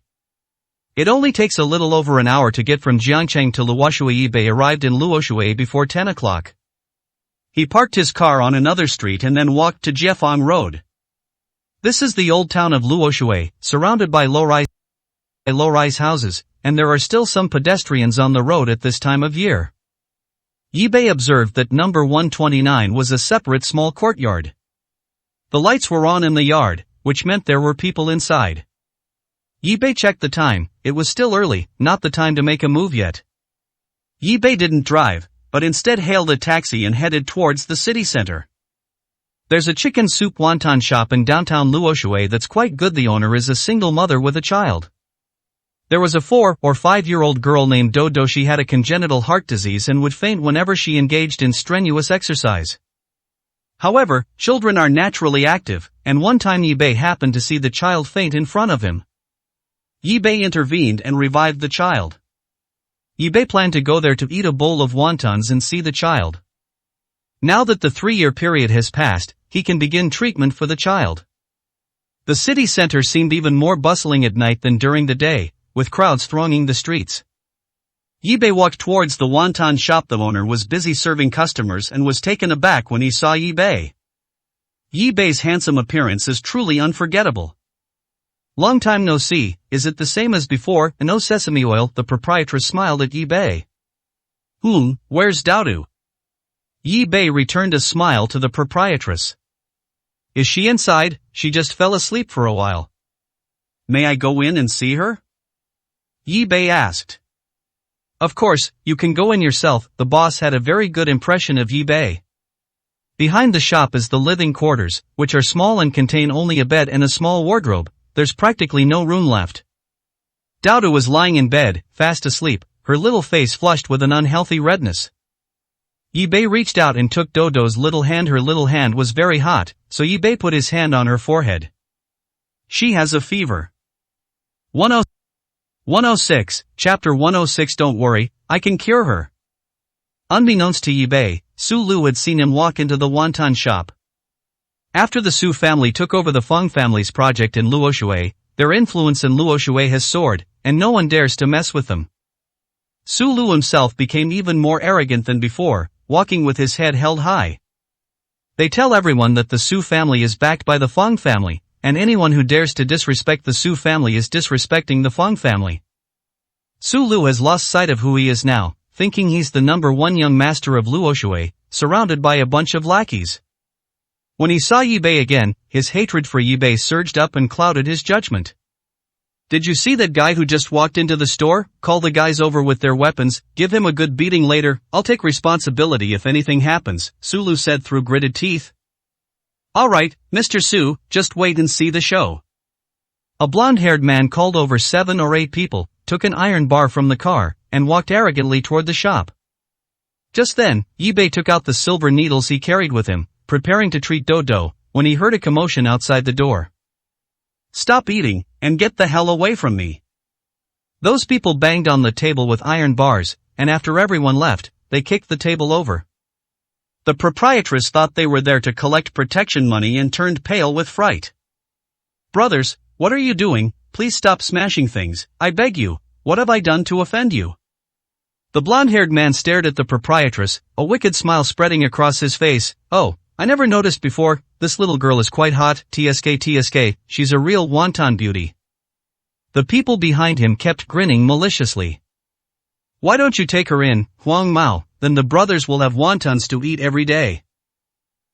It only takes a little over an hour to get from Jiangcheng to Luoshui. Yi-Bei arrived in Luoshui before 10 o'clock. He parked his car on another street and then walked to Jiefang Road. This is the old town of Luoshui, surrounded by low-rise houses, and there are still some pedestrians on the road at this time of year. Yi-Bei observed that number 129 was a separate small courtyard. The lights were on in the yard, which meant there were people inside. Yi-Bei checked the time. It was still early, not the time to make a move yet. Yi-Bei didn't drive, but instead hailed a taxi and headed towards the city center. There's a chicken soup wonton shop in downtown Luoshui that's quite good. The owner is a single mother with a child. There was a 4 or 5-year-old girl named Dodo. She had a congenital heart disease and would faint whenever she engaged in strenuous exercise. However, children are naturally active, and one time Yi-Bei happened to see the child faint in front of him. Yi-Bei intervened and revived the child. Yi-Bei planned to go there to eat a bowl of wontons and see the child. Now that the 3-year period has passed, he can begin treatment for the child. The city center seemed even more bustling at night than during the day, with crowds thronging the streets. Yi-Bei walked towards the wonton shop. The owner was busy serving customers and was taken aback when he saw Yi-Bei. Yi-Bei's handsome appearance is truly unforgettable. Long time no see, is it the same as before? No sesame oil. The proprietress smiled at Yi-Bei. Where's Daodu? Yi-Bei returned a smile to the proprietress. Is she inside? She just fell asleep for a while. May I go in and see her? Yi-Bei asked. Of course, you can go in yourself. The boss had a very good impression of Yi-Bei. Behind the shop is the living quarters, which are small and contain only a bed and a small wardrobe. There's practically no room left. Daodu was lying in bed, fast asleep, her little face flushed with an unhealthy redness. Yi Bei reached out and took Dodo's little hand. Her little hand was very hot, so Yi Bei put his hand on her forehead. She has a fever. 106, Chapter 106. Don't worry, I can cure her. Unbeknownst to Yi Bei, Su Lu had seen him walk into the wonton shop. After the Su family took over the Feng family's project in Luoshui, their influence in Luoshui has soared, and no one dares to mess with them. Su Lu himself became even more arrogant than before, walking with his head held high. They tell everyone that the Su family is backed by the Feng family, and anyone who dares to disrespect the Su family is disrespecting the Feng family. Su Lu has lost sight of who he is now, thinking he's the #1 young master of Luoshui, surrounded by a bunch of lackeys. When he saw Yi Bei again, his hatred for Yi Bei surged up and clouded his judgment. Did you see that guy who just walked into the store? Call the guys over with their weapons, give him a good beating later, I'll take responsibility if anything happens, Su Lu said through gritted teeth. Alright, Mr. Su, just wait and see the show. A blonde-haired man called over 7 or 8 people, took an iron bar from the car, and walked arrogantly toward the shop. Just then, Yi Bei took out the silver needles he carried with him, preparing to treat Dodo, when he heard a commotion outside the door. Stop eating, and get the hell away from me. Those people banged on the table with iron bars, and after everyone left, they kicked the table over. The proprietress thought they were there to collect protection money and turned pale with fright. Brothers, what are you doing? Please stop smashing things, I beg you, what have I done to offend you? The blonde-haired man stared at the proprietress, a wicked smile spreading across his face. Oh, I never noticed before, this little girl is quite hot, tsk, she's a real wonton beauty. The people behind him kept grinning maliciously. Why don't you take her in, Huang Mao, then the brothers will have wontons to eat every day.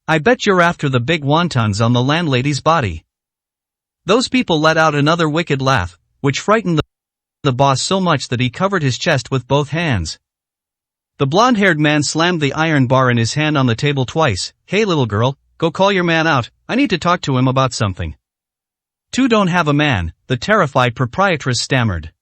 I bet you're after the big wontons on the landlady's body. Those people let out another wicked laugh, which frightened the boss so much that he covered his chest with both hands. The blonde-haired man slammed the iron bar in his hand on the table twice. Hey little girl, go call your man out, I need to talk to him about something. Two don't have a man, the terrified proprietress stammered.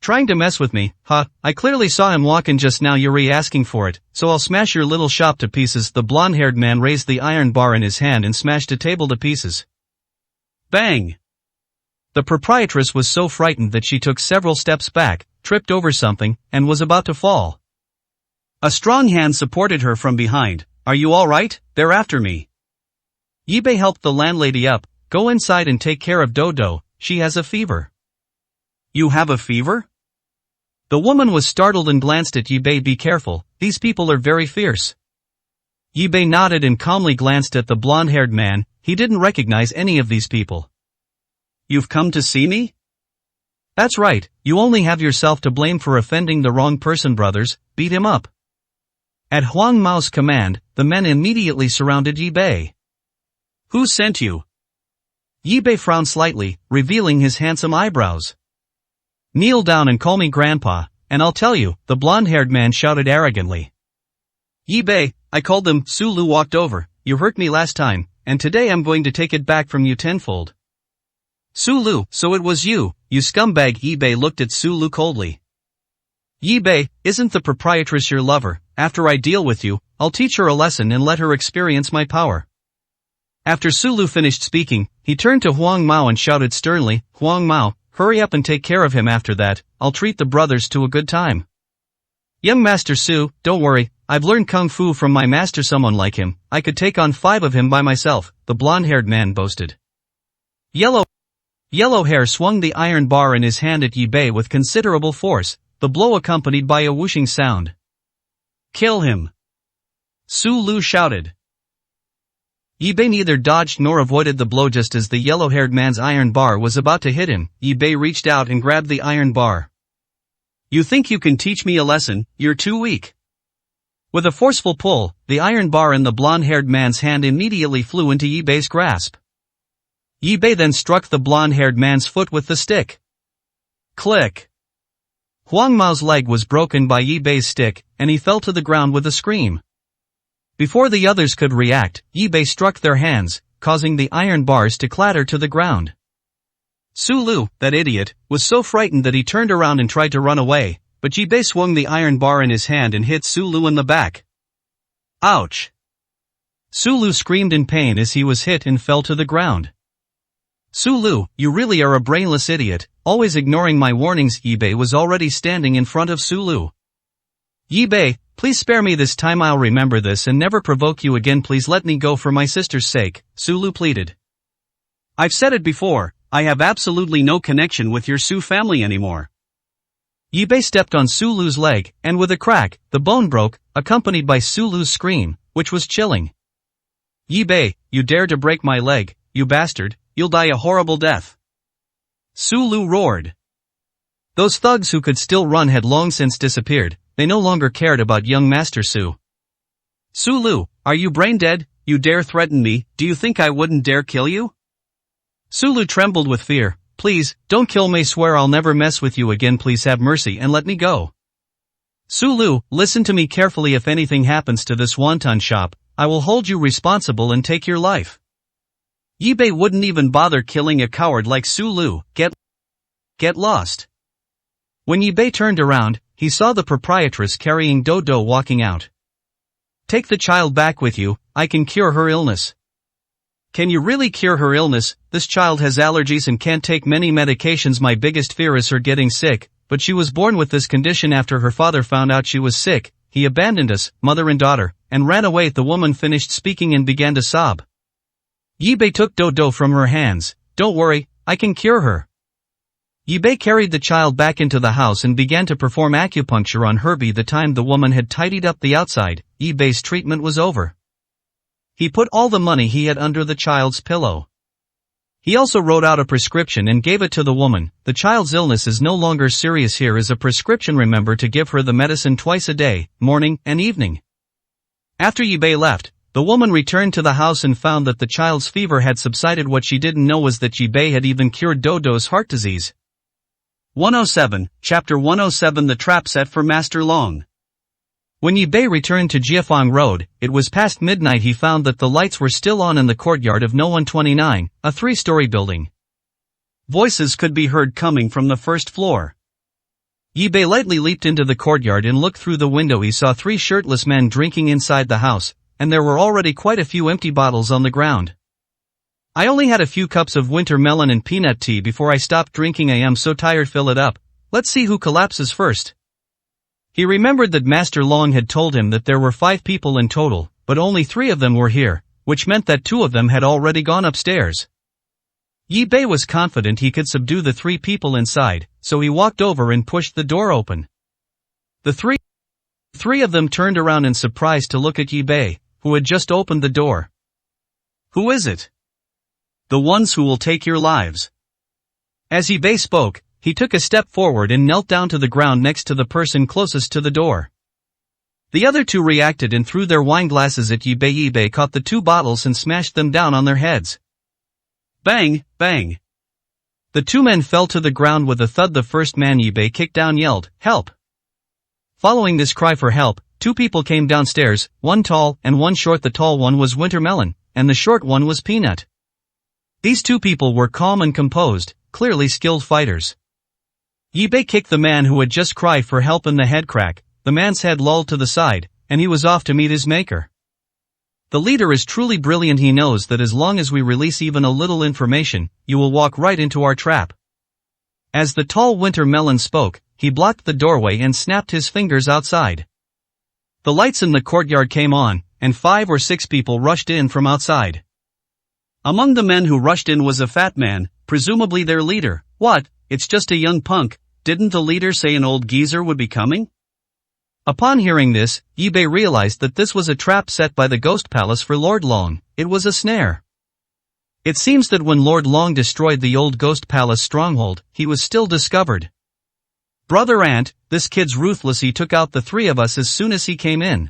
Trying to mess with me, huh? I clearly saw him walk in just now. You're asking for it, so I'll smash your little shop to pieces. The blonde-haired man raised the iron bar in his hand and smashed a table to pieces. Bang! The proprietress was so frightened that she took several steps back, tripped over something, and was about to fall. A strong hand supported her from behind. Are you alright? They're after me. Yi Bei helped the landlady up. Go inside and take care of Dodo, she has a fever. You have a fever? The woman was startled and glanced at Yi Bei. Be careful, these people are very fierce. Yi Bei nodded and calmly glanced at the blonde-haired man. He didn't recognize any of these people. You've come to see me? That's right, you only have yourself to blame for offending the wrong person. Brothers, beat him up. At Huang Mao's command, the men immediately surrounded Yi Bei. Who sent you? Yi Bei frowned slightly, revealing his handsome eyebrows. Kneel down and call me grandpa, and I'll tell you, the blonde-haired man shouted arrogantly. Yi Bei, I called them. Su Lu walked over. You hurt me last time, and today I'm going to take it back from you tenfold. Su Lu, so it was you, you scumbag. Yi Bei looked at Su Lu coldly. Yi Bei, isn't the proprietress your lover? After I deal with you, I'll teach her a lesson and let her experience my power. After Su Lu finished speaking, he turned to Huang Mao and shouted sternly, Huang Mao, hurry up and take care of him. After that, I'll treat the brothers to a good time. Young Master Su, don't worry, I've learned Kung Fu from my master. Someone like him, I could take on 5 of him by myself, the blonde-haired man boasted. Yellow Hair swung the iron bar in his hand at Yi Bei with considerable force, the blow accompanied by a whooshing sound. Kill him! Su Lu shouted. Yi Bei neither dodged nor avoided the blow. Just as the yellow-haired man's iron bar was about to hit him, Yi Bei reached out and grabbed the iron bar. You think you can teach me a lesson? You're too weak. With a forceful pull, the iron bar in the blonde-haired man's hand immediately flew into Yi Bei's grasp. Yi Bei then struck the blonde-haired man's foot with the stick. Click! Huang Mao's leg was broken by Yi Bei's stick, and he fell to the ground with a scream. Before the others could react, Yi Bei struck their hands, causing the iron bars to clatter to the ground. Su Lu, that idiot, was so frightened that he turned around and tried to run away, but Yi Bei swung the iron bar in his hand and hit Su Lu in the back. Ouch! Sulu screamed in pain as he was hit and fell to the ground. Sulu, you really are a brainless idiot, always ignoring my warnings. Yi-Bei was already standing in front of Sulu. Yi-Bei, please spare me this time. I'll remember this and never provoke you again. Please let me go for my sister's sake, Sulu pleaded. I've said it before, I have absolutely no connection with your Su family anymore. Yi-Bei stepped on Sulu's leg, and with a crack, the bone broke, accompanied by Sulu's scream, which was chilling. Yi-Bei, you dare to break my leg, you bastard, you'll die a horrible death. Sulu roared. Those thugs who could still run had long since disappeared, they no longer cared about young Master Su. Sulu, are you brain dead? You dare threaten me? Do you think I wouldn't dare kill you? Sulu trembled with fear. Please, don't kill me. Swear I'll never mess with you again. Please have mercy and let me go. Sulu, listen to me carefully. If anything happens to this wonton shop, I will hold you responsible and take your life. Yi-Bei wouldn't even bother killing a coward like Sulu. Get lost. When Yi-Bei turned around, he saw the proprietress carrying Dodo walking out. Take the child back with you, I can cure her illness. Can you really cure her illness? This child has allergies and can't take many medications. My biggest fear is her getting sick, but she was born with this condition after her father found out she was sick. He abandoned us, mother and daughter, and ran away. The woman finished speaking and began to sob. Yi-Bei took Dodo from her hands. Don't worry, I can cure her. Yi-Bei carried the child back into the house and began to perform acupuncture on her. By the time the woman had tidied up the outside, Yi-Bei's treatment was over. He put all the money he had under the child's pillow. He also wrote out a prescription and gave it to the woman. The child's illness is no longer serious. Here is a prescription. Remember to give her the medicine twice a day, morning and evening. After Yi-Bei left, the woman returned to the house and found that the child's fever had subsided. What she didn't know was that Yi-Bei had even cured Dodo's heart disease. 107, Chapter 107 The Trap Set for Master Long. When Yi-Bei returned to Jiafang Road, it was past midnight. He found that the lights were still on in the courtyard of No 129, a three-story building. Voices could be heard coming from the first floor. Yi-Bei lightly leaped into the courtyard and looked through the window. He saw three shirtless men drinking inside the house, and there were already quite a few empty bottles on the ground. I only had a few cups of winter melon and peanut tea before I stopped drinking. I am so tired. Fill it up. Let's see who collapses first. He remembered that Master Long had told him that there were 5 people in total, but only 3 of them were here, which meant that 2 of them had already gone upstairs. Yi-Bei was confident he could subdue the 3 people inside, so he walked over and pushed the door open. The three of them turned around in surprise to look at Yi-Bei, who had just opened the door. Who is it? The ones who will take your lives. As Yi-Bei spoke, he took a step forward and knelt down to the ground next to the person closest to the door. The other 2 reacted and threw their wine glasses at Yi-Bei. Yi-Bei caught the 2 bottles and smashed them down on their heads. Bang, bang. The 2 men fell to the ground with a thud. The first man Yi-Bei kicked down yelled, "Help!" Following this cry for help, 2 people came downstairs, one tall and one short. The tall one was Wintermelon, and the short one was Peanut. These 2 people were calm and composed, clearly skilled fighters. Yi-Bei kicked the man who had just cried for help in the head crack. The man's head lolled to the side, and he was off to meet his maker. The leader is truly brilliant. He knows that as long as we release even a little information, you will walk right into our trap. As the tall Wintermelon spoke, he blocked the doorway and snapped his fingers outside. The lights in the courtyard came on, and 5 or 6 people rushed in from outside. Among the men who rushed in was a fat man, presumably their leader. What? It's just a young punk. Didn't the leader say an old geezer would be coming? Upon hearing this, Yi-Bei realized that this was a trap set by the Ghost Palace for Lord Long. It was a snare. It seems that when Lord Long destroyed the old Ghost Palace stronghold, he was still discovered. Brother Ant, this kid's ruthless. He took out the 3 of us as soon as he came in.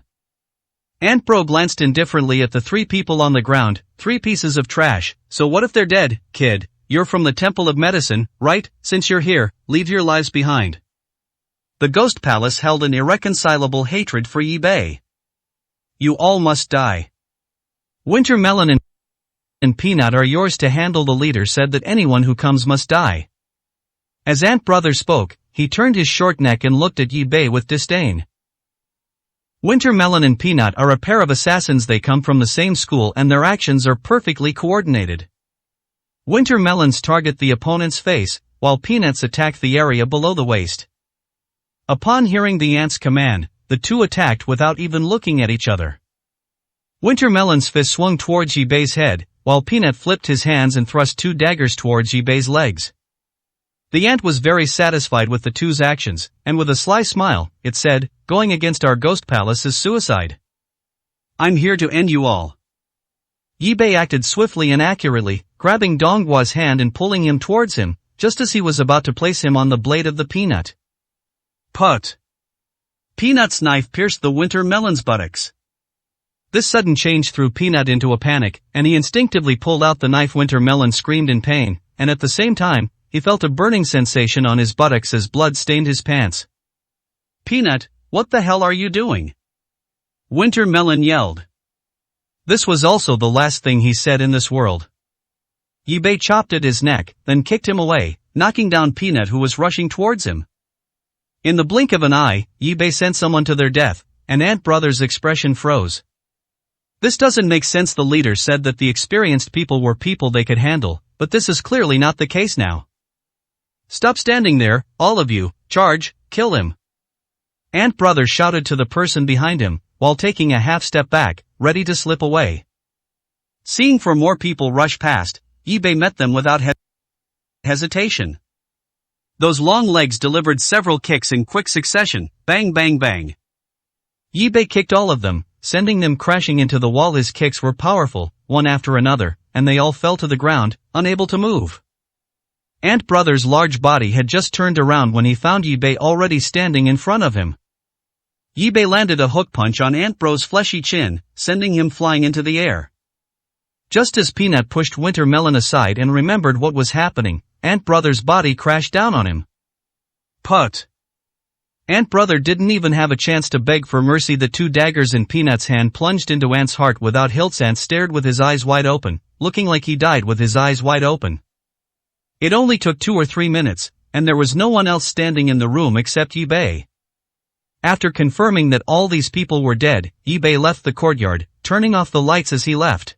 Ant Bro glanced indifferently at the 3 people on the ground. 3 pieces of trash. So what if they're dead, kid? You're from the Temple of Medicine, right? Since you're here, leave your lives behind. The Ghost Palace held an irreconcilable hatred for Yi-Bei. You all must die. Wintermelon and Peanut are yours to handle. The leader said that anyone who comes must die. As Ant Brother spoke, he turned his short neck and looked at Yi-Bei with disdain. Winter Melon and Peanut are a pair of assassins. They come from the same school and their actions are perfectly coordinated. Winter Melons target the opponent's face, while Peanuts attack the area below the waist. Upon hearing the ant's command, the two attacked without even looking at each other. Winter Melon's fist swung towards Yi-Bei's head, while Peanut flipped his hands and thrust two daggers towards Yi-Bei's legs. The ant was very satisfied with the two's actions, and with a sly smile, it said, "Going against our ghost palace is suicide. I'm here to end you all." Yi-Bei acted swiftly and accurately, grabbing Dongguo's hand and pulling him towards him, just as he was about to place him on the blade of the peanut. Put! Peanut's knife pierced the Winter Melon's buttocks. This sudden change threw Peanut into a panic, and he instinctively pulled out the knife. Winter Melon screamed in pain, and at the same time, he felt a burning sensation on his buttocks as blood stained his pants. "Peanut, what the hell are you doing?" Winter Melon yelled. This was also the last thing he said in this world. Yi-Bei chopped at his neck, then kicked him away, knocking down Peanut, who was rushing towards him. In the blink of an eye, Yi-Bei sent someone to their death, and Ant Brother's expression froze. "This doesn't make sense." The leader said that the experienced people were people they could handle, but this is clearly not the case now. "Stop standing there, all of you, charge, kill him!" Ant Brother shouted to the person behind him, while taking a half step back, ready to slip away. Seeing four more people rush past, Yi-Bei met them without hesitation. Those long legs delivered several kicks in quick succession, bang bang bang. Yi-Bei kicked all of them, sending them crashing into the wall. His kicks were powerful, one after another, and they all fell to the ground, unable to move. Ant Brother's large body had just turned around when he found Yi-Bei already standing in front of him. Yi-Bei landed a hook punch on Ant Bro's fleshy chin, sending him flying into the air. Just as Peanut pushed Winter Melon aside and remembered what was happening, Ant Brother's body crashed down on him. Put! Ant Brother didn't even have a chance to beg for mercy. The two daggers in Peanut's hand plunged into Ant's heart without hilts. Ant stared with his eyes wide open, looking like he died with his eyes wide open. It only took 2 or 3 minutes, and there was no one else standing in the room except Yi-Bei. After confirming that all these people were dead, Yi-Bei left the courtyard, turning off the lights as he left.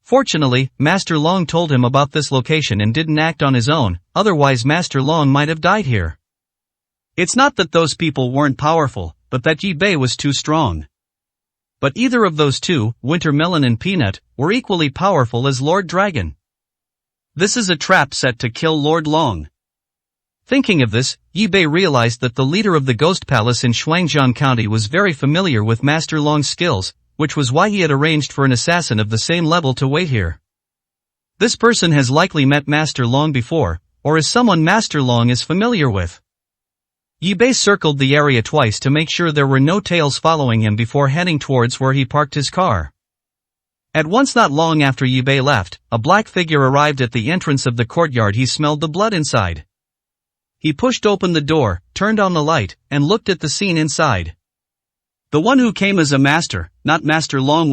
Fortunately, Master Long told him about this location and didn't act on his own, otherwise Master Long might have died here. It's not that those people weren't powerful, but that Yi-Bei was too strong. But either of those two, Winter Melon and Peanut, were equally powerful as Lord Dragon. This is a trap set to kill Lord Long. Thinking of this, Yi-Bei realized that the leader of the Ghost Palace in Shuangjian County was very familiar with Master Long's skills, which was why he had arranged for an assassin of the same level to wait here. This person has likely met Master Long before, or is someone Master Long is familiar with. Yi-Bei circled the area twice to make sure there were no tails following him before heading towards where he parked his car. At once, not long after Yi-Bei left, a black figure arrived at the entrance of the courtyard. He smelled the blood inside. He pushed open the door, turned on the light, and looked at the scene inside. The one who came as a master, not Master Long.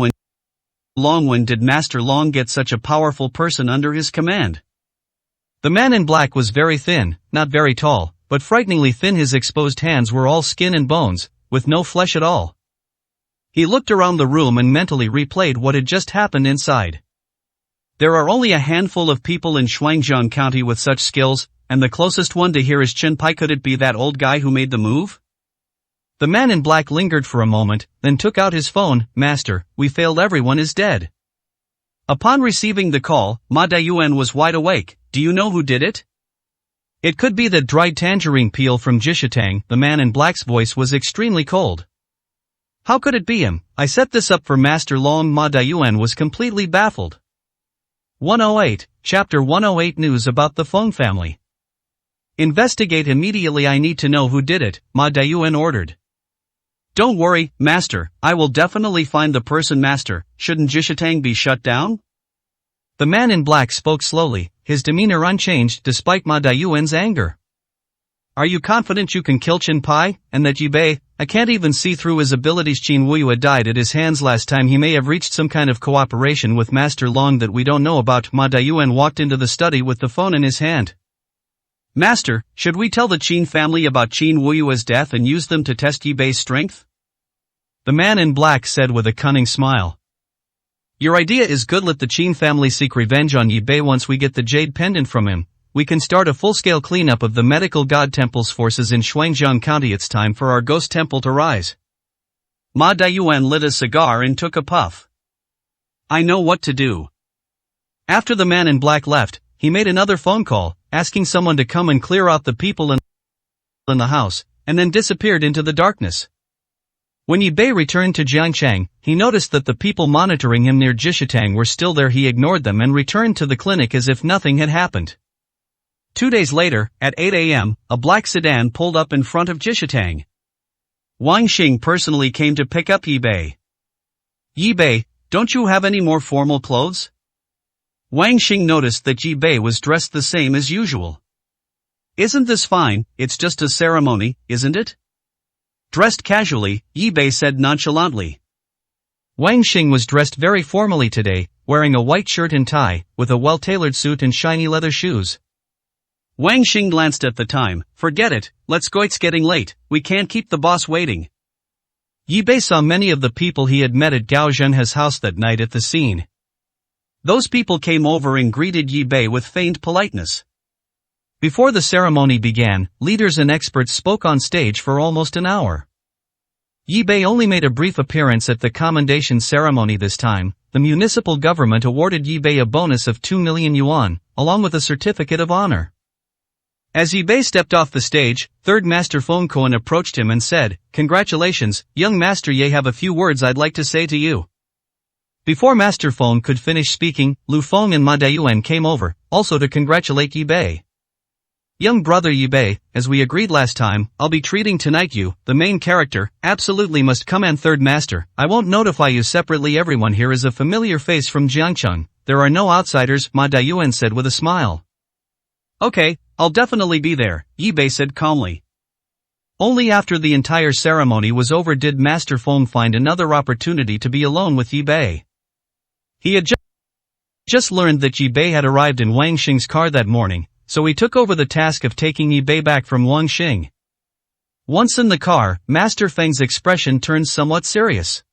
When did Master Long get such a powerful person under his command? The man in black was very thin, not very tall, but frighteningly thin. His exposed hands were all skin and bones, with no flesh at all. He looked around the room and mentally replayed what had just happened inside. There are only a handful of people in Shuangjian County with such skills, and the closest one to here is Chen Pai. Could it be that old guy who made the move? The man in black lingered for a moment, then took out his phone. "Master, we failed. Everyone is dead." Upon receiving the call, Ma Dayuan was wide awake. "Do you know who did it?" "It could be that dried tangerine peel from Jishatang." The man in black's voice was extremely cold. "How could it be him? I set this up for Master Long." Ma Dayuan was completely baffled. 108, Chapter 108 News about the Feng family. "Investigate immediately. I need to know who did it," Ma Dayuan ordered. "Don't worry, Master, I will definitely find the person." "Master, shouldn't Jishatang be shut down?" The man in black spoke slowly, his demeanor unchanged despite Ma Dayuan's anger. "Are you confident you can kill Chen Pai, and that Yi-Bei? I can't even see through his abilities. Qin Wuyu died at his hands last time. He may have reached some kind of cooperation with Master Long that we don't know about." Ma Dayuan walked into the study with the phone in his hand. "Master, should we tell the Qin family about Qin Wuyu's death and use them to test Yi-Bei's strength?" The man in black said with a cunning smile. Your idea is good. Let the Qin family seek revenge on Yi Bei. Once we get the jade pendant from him, we can start a full-scale cleanup of the medical god temple's forces in Shuangjiang County. It's time for our ghost temple to rise. Ma Daiyuan lit a cigar and took a puff. I know what to do. After the man in black left, he made another phone call, asking someone to come and clear out the people in the house, and then disappeared into the darkness. When Yi Bei returned to Jiangchang, he noticed that the people monitoring him near Jishitang were still there. He ignored them and returned to the clinic as if nothing had happened. 2 days later, at 8 a.m., a black sedan pulled up in front of Jishitang. Wang Xing personally came to pick up Yi Bei. Yi Bei, don't you have any more formal clothes? Wang Xing noticed that Yi Bei was dressed the same as usual. Isn't this fine? It's just a ceremony, isn't it? Dressed casually, Yi Bei said nonchalantly. Wang Xing was dressed very formally today, wearing a white shirt and tie, with a well-tailored suit and shiny leather shoes. Wang Xing glanced at the time. Forget it, let's go, it's getting late, we can't keep the boss waiting. Yi Bei saw many of the people he had met at Gao Zhenhe's house that night at the scene. Those people came over and greeted Yi Bei with feigned politeness. Before the ceremony began, leaders and experts spoke on stage for almost an hour. Yi Bei only made a brief appearance at the commendation ceremony this time. The municipal government awarded Yi Bei a bonus of 2 million yuan, along with a certificate of honor. As Yi Bei stepped off the stage, Third Master Feng Kuan approached him and said, "Congratulations, young Master Ye, have a few words I'd like to say to you." Before Master Feng could finish speaking, Lu Feng and Ma Daiyuan came over, also to congratulate Yi Bei. Young brother Yi Bei, as we agreed last time, I'll be treating tonight you, the main character, absolutely must come. And Third Master, I won't notify you separately. Everyone here is a familiar face from Jiangcheng. There are no outsiders, Ma Daiyuan said with a smile. Okay, I'll definitely be there, Yi Bei said calmly. Only after the entire ceremony was over did Master Feng find another opportunity to be alone with Yi Bei. He had just learned that Yi Bei had arrived in Wang Xing's car that morning, so he took over the task of taking Yi Bei back from Wang Xing. Once in the car, Master Feng's expression turned somewhat serious.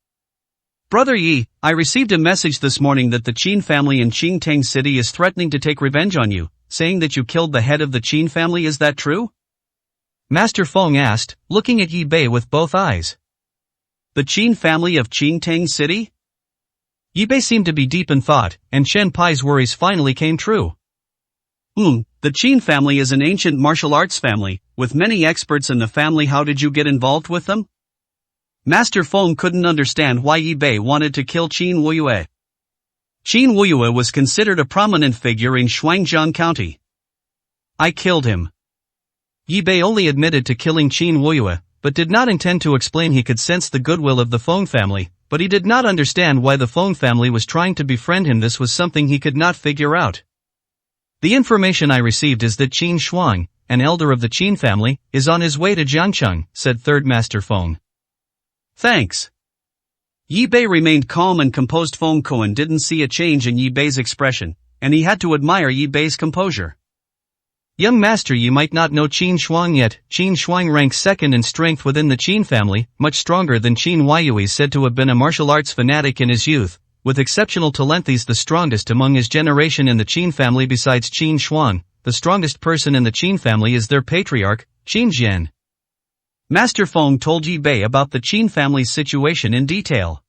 Brother Yi, I received a message this morning that the Qin family in Qingtang City is threatening to take revenge on you, saying that you killed the head of the Qin family. Is that true? Master Feng asked, looking at Yi Bei with both eyes. The Qin family of Qingtang City? Yi Bei seemed to be deep in thought, and Shen Pai's worries finally came true. The Qin family is an ancient martial arts family, with many experts in the family. How did you get involved with them? Master Feng couldn't understand why Yi Bei wanted to kill Qin Wuyue. Qin Wuyue was considered a prominent figure in Shuangjiang County. I killed him. Yi Bei only admitted to killing Qin Wuyue, but did not intend to explain. He could sense the goodwill of the Feng family, but he did not understand why the Feng family was trying to befriend him. This was something he could not figure out. The information I received is that Qin Shuang, an elder of the Qin family, is on his way to Jiangcheng, said Third Master Feng. Thanks. Yi Bei remained calm and composed. Feng Kuan didn't see a change in Yi Bei's expression, and he had to admire Yi Bei's composure. Young master, you might not know Qin Shuang yet. Qin Shuang ranks second in strength within the Qin family, much stronger than Qin Huaiyue, said to have been a martial arts fanatic in his youth. With exceptional talent, he's the strongest among his generation in the Qin family. Besides Qin Shuang, the strongest person in the Qin family is their patriarch, Qin Jian. Master Feng told Yi Bei about the Qin family's situation in detail.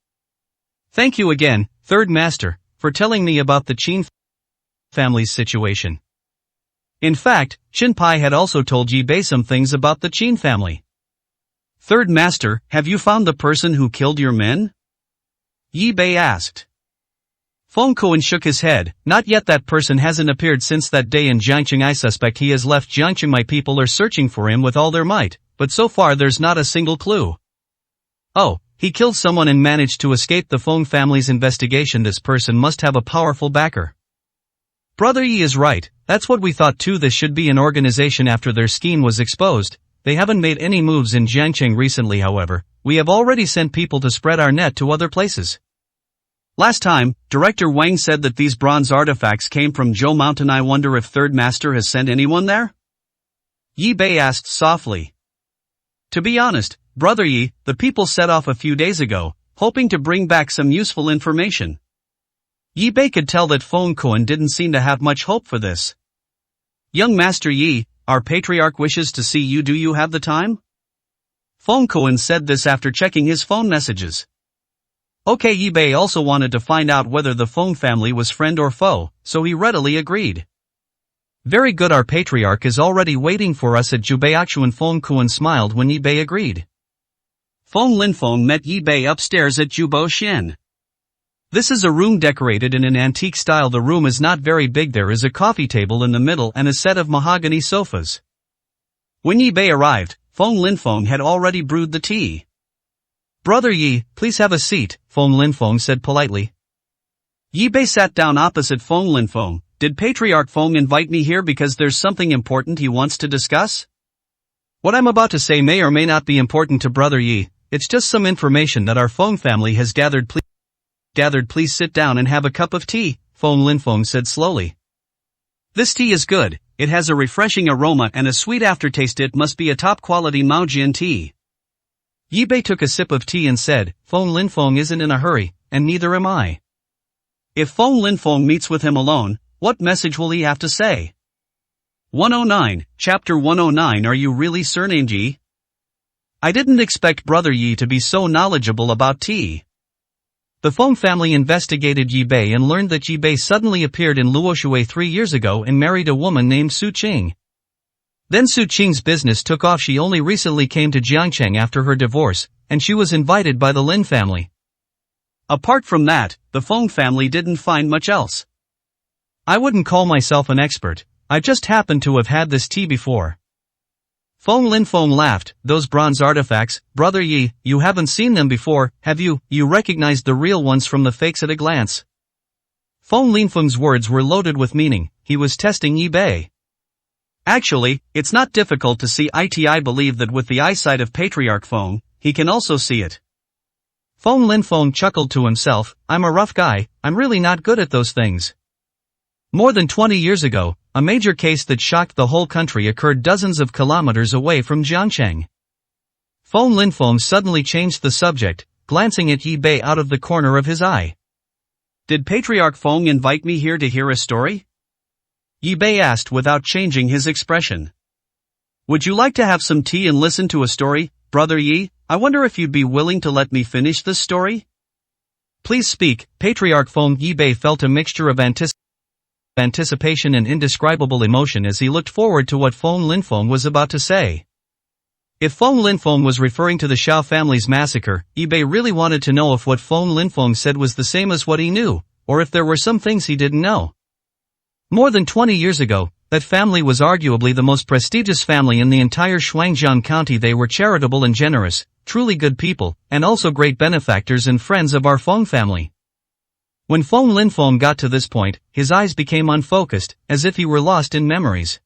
Thank you again, Third Master, for telling me about the Qin family's situation. In fact, Shen Pai had also told Yi Bei some things about the Qin family. Third Master, have you found the person who killed your men? Yi Bei asked. Feng Kuan shook his head. Not yet. That person hasn't appeared since that day in Jiangcheng. I suspect he has left Jiangcheng. My people are searching for him with all their might, but so far there's not a single clue. Oh, he killed someone and managed to escape the Feng family's investigation. This person must have a powerful backer. Brother Yi is right, that's what we thought too. This should be an organization. After their scheme was exposed, they haven't made any moves in Jiangcheng recently. However, we have already sent people to spread our net to other places. Last time, Director Wang said that these bronze artifacts came from Zhou Mountain. I wonder if Third Master has sent anyone there? Yi Bei asked softly. To be honest, Brother Yi, the people set off a few days ago, hoping to bring back some useful information. Yi Bei could tell that Feng Kuan didn't seem to have much hope for this. Young Master Yi, our patriarch wishes to see you. Do you have the time? Feng Kuan said this after checking his phone messages. Okay, Yi Bei also wanted to find out whether the Feng family was friend or foe, so he readily agreed. Very good, our patriarch is already waiting for us at Jubeiachuan. Feng Kuan smiled when Yi Bei agreed. Feng Linfeng met Yi Bei upstairs at Jubo Xian. This is a room decorated in an antique style. The room is not very big. There is a coffee table in the middle and a set of mahogany sofas. When Yi Bei arrived, Feng Linfeng had already brewed the tea. Brother Yi, please have a seat, Feng Linfeng said politely. Yi Bei sat down opposite Feng Linfeng. Did Patriarch Feng invite me here because there's something important he wants to discuss? What I'm about to say may or may not be important to Brother Yi. It's just some information that our Feng family has gathered. Please sit down and have a cup of tea, Feng Linfeng said slowly. This tea is good. It has a refreshing aroma and a sweet aftertaste. It must be a top-quality Maojian tea. Yi Bei took a sip of tea and said, Feng Linfeng isn't in a hurry, and neither am I. If Feng Linfeng meets with him alone, what message will he have to say? 109, Chapter 109. Are you really surnamed Yi? I didn't expect Brother Yi to be so knowledgeable about tea. The Feng family investigated Yi Bei and learned that Yi Bei suddenly appeared in Luoshui 3 years ago and married a woman named Su Qing. Then Su Qing's business took off. She only recently came to Jiangcheng after her divorce, and she was invited by the Lin family. Apart from that, the Feng family didn't find much else. I wouldn't call myself an expert. I just happened to have had this tea before. Feng Linfeng laughed. Those bronze artifacts, Brother Yi, you haven't seen them before, have you? You recognized the real ones from the fakes at a glance. Feng Linfeng's words were loaded with meaning. He was testing Yi Bei. Actually, it's not difficult to see it. I believe that with the eyesight of Patriarch Feng, he can also see it. Feng Linfeng chuckled to himself. I'm a rough guy. I'm really not good at those things. More than 20 years ago, a major case that shocked the whole country occurred dozens of kilometers away from Jiangcheng. Feng Linfeng suddenly changed the subject, glancing at Yi Bei out of the corner of his eye. Did Patriarch Feng invite me here to hear a story? Yi Bei asked without changing his expression. Would you like to have some tea and listen to a story, Brother Yi? I wonder if you'd be willing to let me finish this story? Please speak, Patriarch Feng. Yi Bei felt a mixture of anticipation and indescribable emotion as he looked forward to what Feng Linfeng was about to say. If Feng Linfeng was referring to the Shao family's massacre, Yi Bei really wanted to know if what Feng Linfeng said was the same as what he knew, or if there were some things he didn't know. More than 20 years ago, that family was arguably the most prestigious family in the entire Shuangjiang County. They were charitable and generous, truly good people, and also great benefactors and friends of our Feng family. When Feng Linfeng got to this point, his eyes became unfocused, as if he were lost in memories.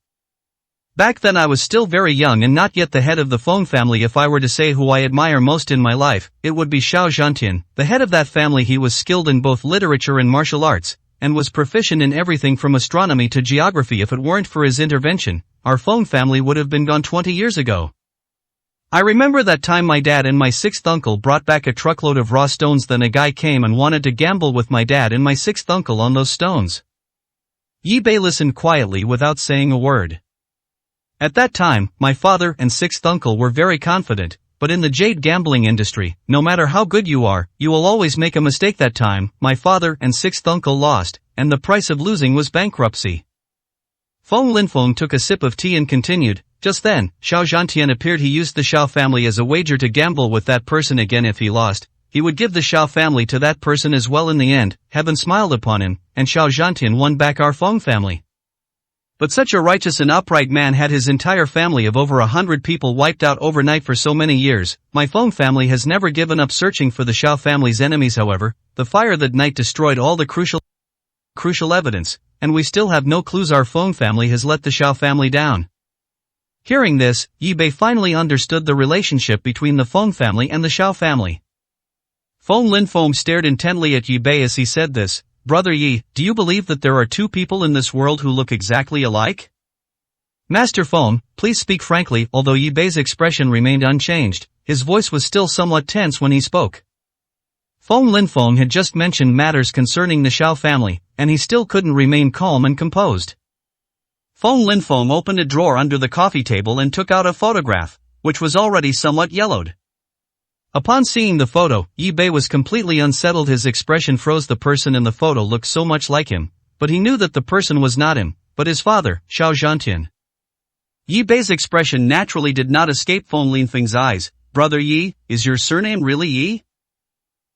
Back then I was still very young and not yet the head of the Feng family. If I were to say who I admire most in my life, it would be Xiao Zhantian, the head of that family. He was skilled in both literature and martial arts, and was proficient in everything from astronomy to geography. If it weren't for his intervention, our Feng family would have been gone 20 years ago. I remember that time my dad and my sixth uncle brought back a truckload of raw stones. Then a guy came and wanted to gamble with my dad and my sixth uncle on those stones. Yi Bei listened quietly without saying a word. At that time, my father and sixth uncle were very confident, but in the jade gambling industry, no matter how good you are, you will always make a mistake. That time, my father and sixth uncle lost, and the price of losing was bankruptcy. Feng Linfeng took a sip of tea and continued. Just then, Xiao Zhantian appeared. He used the Xiao family as a wager to gamble with that person again. If he lost, he would give the Xiao family to that person as well. In the end, heaven smiled upon him, and Xiao Zhantian won back our Feng family. But such a righteous and upright man had his entire family of over 100 people wiped out overnight for so many years. My Feng family has never given up searching for the Xiao family's enemies. However, the fire that night destroyed all the crucial evidence, and we still have no clues. Our Feng family has let the Xiao family down. Hearing this, Yi Bei finally understood the relationship between the Feng family and the Xiao family. Feng Linfeng stared intently at Yi Bei as he said this. Brother Yi, do you believe that there are two people in this world who look exactly alike? Master Feng, please speak frankly. Although Yi Bei's expression remained unchanged, his voice was still somewhat tense when he spoke. Feng Linfeng had just mentioned matters concerning the Shao family, and he still couldn't remain calm and composed. Feng Linfeng opened a drawer under the coffee table and took out a photograph, which was already somewhat yellowed. Upon seeing the photo, Yi Bei was completely unsettled. His expression froze. The person in the photo looked so much like him, but he knew that the person was not him, but his father, Shao Zhantian. Yi Bei's expression naturally did not escape Feng Linfeng's eyes. Brother Yi, is your surname really Yi?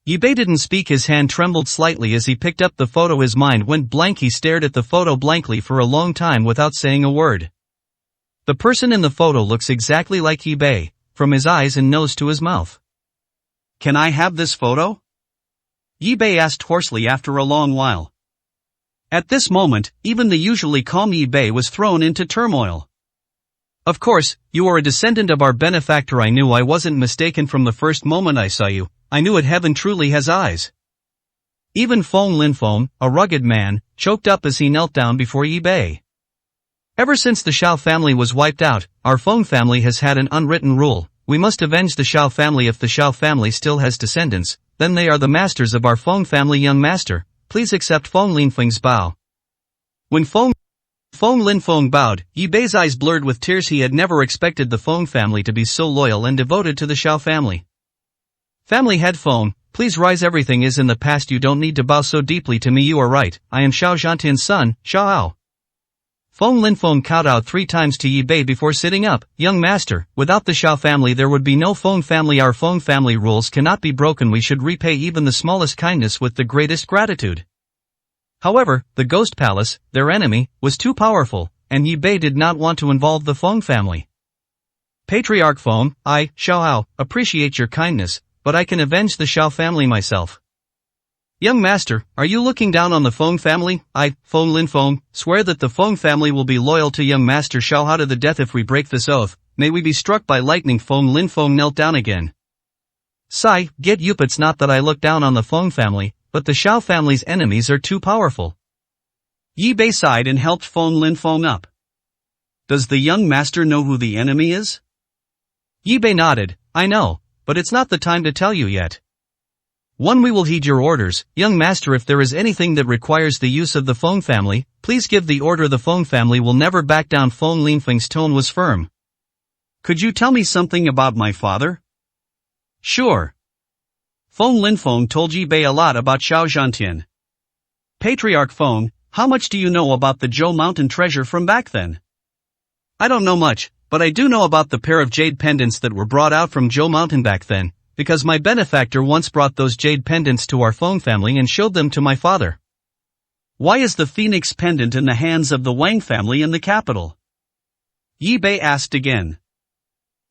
Yi Bei didn't speak. His hand trembled slightly as he picked up the photo. His mind went blank. He stared at the photo blankly for a long time without saying a word. The person in the photo looks exactly like Yi Bei, from his eyes and nose to his mouth. Can I have this photo? Yi Bei asked hoarsely after a long while. At this moment, even the usually calm Yi Bei was thrown into turmoil. Of course, you are a descendant of our benefactor. I knew I wasn't mistaken from the first moment I saw you. I knew it. Heaven truly has eyes. Even Feng Linfeng, a rugged man, choked up as he knelt down before Yi Bei. Ever since the Shao family was wiped out, our Feng family has had an unwritten rule. We must avenge the Shao family. If the Shao family still has descendants, then they are the masters of our Feng family. Young master, please accept Feng Linfeng's bow. When Feng Linfeng bowed, Yi Bei's eyes blurred with tears. He had never expected the Feng family to be so loyal and devoted to the Shao family. Family head Feng, please rise. Everything is in the past. You don't need to bow so deeply to me. You are right. I am Shao Zhantian's son, Shao. Feng Linfeng kowtowed 3 times to Yi Bei before sitting up. Young master, without the Shao family there would be no Feng family. Our Feng family rules cannot be broken. We should repay even the smallest kindness with the greatest gratitude. However, the Ghost Palace, their enemy, was too powerful, and Yi Bei did not want to involve the Feng family. Patriarch Feng, I, Shao, appreciate your kindness, but I can avenge the Shao family myself. Young master, are you looking down on the Feng family? I, Feng Linfeng, swear that the Feng family will be loyal to young master Shao to the death. If we break this oath, may we be struck by lightning. Feng Linfeng knelt down again. Sigh, get up. It's not that I look down on the Feng family, but the Shao family's enemies are too powerful. Yi Bei sighed and helped Feng Linfeng up. Does the young master know who the enemy is? Yi Bei nodded. I know, but it's not the time to tell you yet. We will heed your orders, young master. If there is anything that requires the use of the Feng family, please give the order. The Feng family will never back down. Feng Linfeng's tone was firm. Could you tell me something about my father? Sure. Feng Linfeng told Yi Bei a lot about Shao Zhantian. Patriarch Feng, how much do you know about the Zhou Mountain treasure from back then? I don't know much, but I do know about the pair of jade pendants that were brought out from Zhou Mountain back then, because my benefactor once brought those jade pendants to our Feng family and showed them to my father. Why is the phoenix pendant in the hands of the Wang family in the capital? Yi Bei asked again.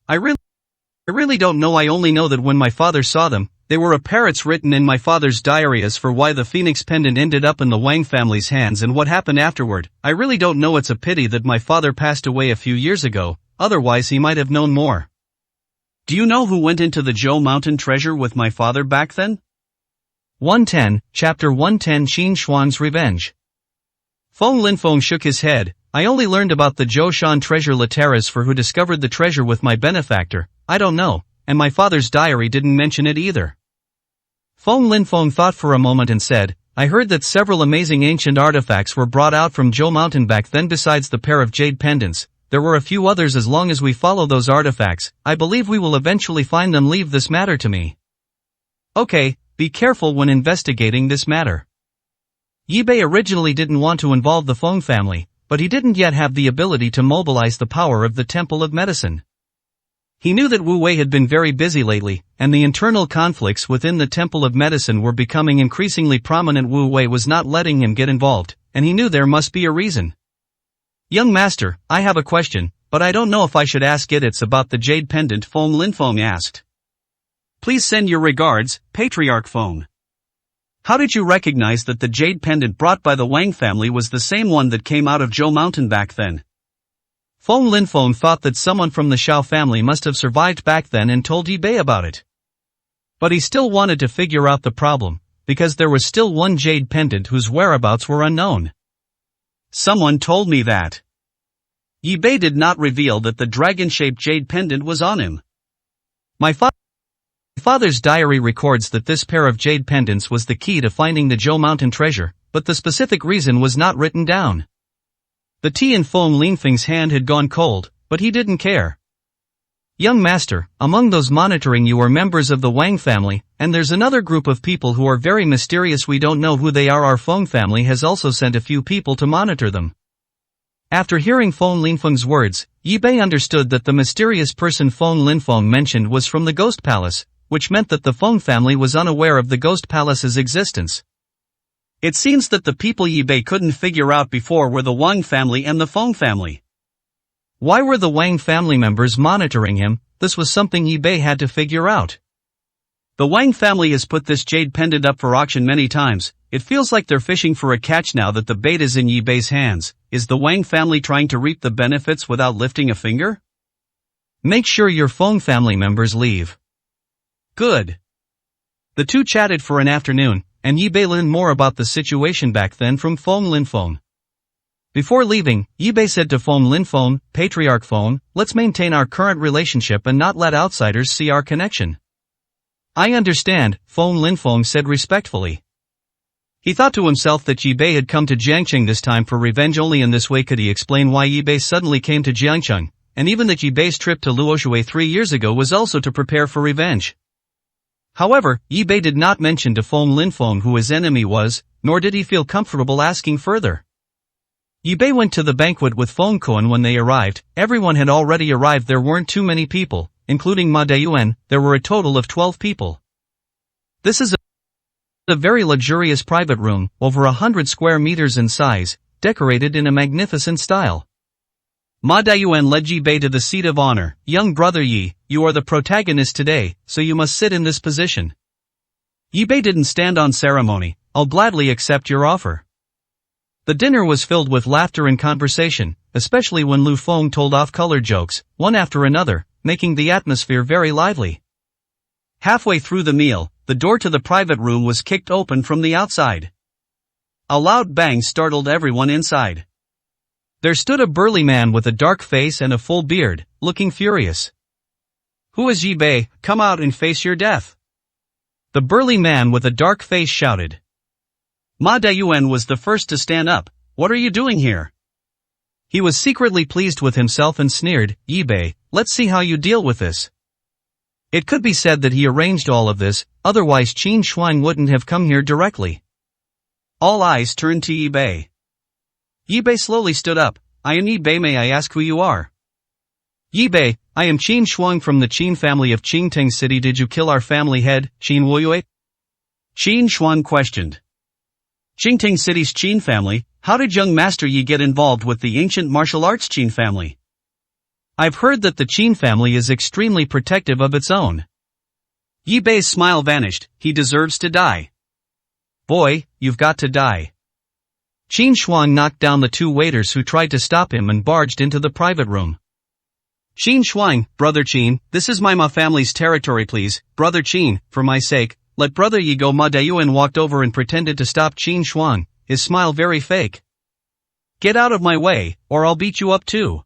I really don't know. I only know that when my father saw them, they were a parrot's written in my father's diary. As for why the phoenix pendant ended up in the Wang family's hands and what happened afterward, I really don't know. It's a pity that my father passed away a few years ago, otherwise he might have known more. Do you know who went into the Zhou Mountain treasure with my father back then? 110, Chapter 110 Qin Shuang's Revenge. Feng Linfeng shook his head. I only learned about the Zhou Shan treasure. Lateras for who discovered the treasure with my benefactor, I don't know, and my father's diary didn't mention it either. Feng Linfeng thought for a moment and said, I heard that several amazing ancient artifacts were brought out from Zhou Mountain back then. Besides the pair of jade pendants, there were a few others. As long as we follow those artifacts, I believe we will eventually find them. Leave this matter to me. Okay, be careful when investigating this matter. Yi Bei originally didn't want to involve the Feng family, but he didn't yet have the ability to mobilize the power of the Temple of Medicine. He knew that Wu Wei had been very busy lately, and the internal conflicts within the Temple of Medicine were becoming increasingly prominent. Wu Wei was not letting him get involved, and he knew there must be a reason. Young master, I have a question, but I don't know if I should ask it. It's about the jade pendant. Feng Linfeng asked. Please send your regards, Patriarch Feng. How did you recognize that the jade pendant brought by the Wang family was the same one that came out of Zhou Mountain back then? Feng Linfeng thought that someone from the Shao family must have survived back then and told Yi Bei about it. But he still wanted to figure out the problem, because there was still one jade pendant whose whereabouts were unknown. Someone told me that. Yi Bei did not reveal that the dragon-shaped jade pendant was on him. My father's diary records that this pair of jade pendants was the key to finding the Zhou Mountain treasure, but the specific reason was not written down. The tea in Feng Linfeng's hand had gone cold, but he didn't care. Young master, among those monitoring you are members of the Wang family, and there's another group of people who are very mysterious. We don't know who they are. Our Feng family has also sent a few people to monitor them. After hearing Feng Linfeng's words, Yi Bei understood that the mysterious person Feng Linfeng mentioned was from the Ghost Palace, which meant that the Feng family was unaware of the Ghost Palace's existence. It seems that the people Yi Bei couldn't figure out before were the Wang family and the Feng family. Why were the Wang family members monitoring him? This was something Yi Bei had to figure out. The Wang family has put this jade pendant up for auction many times. It feels like they're fishing for a catch now that the bait is in Yi Bei's hands. Is the Wang family trying to reap the benefits without lifting a finger? Make sure your Feng family members leave. Good. The two chatted for an afternoon, and Yi Bei learned more about the situation back then from Feng Linfeng. Before leaving, Yi Bei said to Feng Linfeng, Patriarch Feng, let's maintain our current relationship and not let outsiders see our connection. I understand, Feng Linfeng said respectfully. He thought to himself that Yi Bei had come to Jiangcheng this time for revenge. Only in this way could he explain why Yi Bei suddenly came to Jiangcheng, and even that Yi Bei's trip to Luoshui 3 years ago was also to prepare for revenge. However, Yi Bei did not mention to Feng Linfeng who his enemy was, nor did he feel comfortable asking further. Yi Bei went to the banquet with Feng Kuan when they arrived. Everyone had already arrived. There weren't too many people, including Ma Dayuan. There were a total of 12 people. This is a very luxurious private room, over 100 square meters in size, decorated in a magnificent style. Ma Dayuan led Yi Bei to the seat of honor. Young brother Yi, you are the protagonist today, so you must sit in this position. Yi Bei didn't stand on ceremony. I'll gladly accept your offer. The dinner was filled with laughter and conversation, especially when Lu Feng told off-color jokes, one after another, making the atmosphere very lively. Halfway through the meal, the door to the private room was kicked open from the outside. A loud bang startled everyone inside. There stood a burly man with a dark face and a full beard, looking furious. Who is Yi Bei? Come out and face your death. The burly man with a dark face shouted. Ma Dayuan was the first to stand up. What are you doing here? He was secretly pleased with himself and sneered, Yi Bei, let's see how you deal with this. It could be said that he arranged all of this, otherwise Qin Shuang wouldn't have come here directly. All eyes turned to Yi Bei. Yi Bei slowly stood up. I am Yi Bei, may I ask who you are? Yi Bei, I am Qin Shuang from the Qin family of Qingteng City. Did you kill our family head, Qin Wuyue? Qin Shuang questioned. Qingteng City's Qin family? How did young Master Yi get involved with the ancient martial arts Qin family? I've heard that the Qin family is extremely protective of its own. Yi Bei's smile vanished. He deserves to die. Boy, you've got to die. Qin Shuang knocked down the two waiters who tried to stop him and barged into the private room. Qin Shuang, Brother Qin, this is my Ma family's territory, please. Brother Qin, for my sake, let Brother Yi go. Ma Dayuan walked over and pretended to stop Qin Shuang, his smile very fake. Get out of my way, or I'll beat you up too.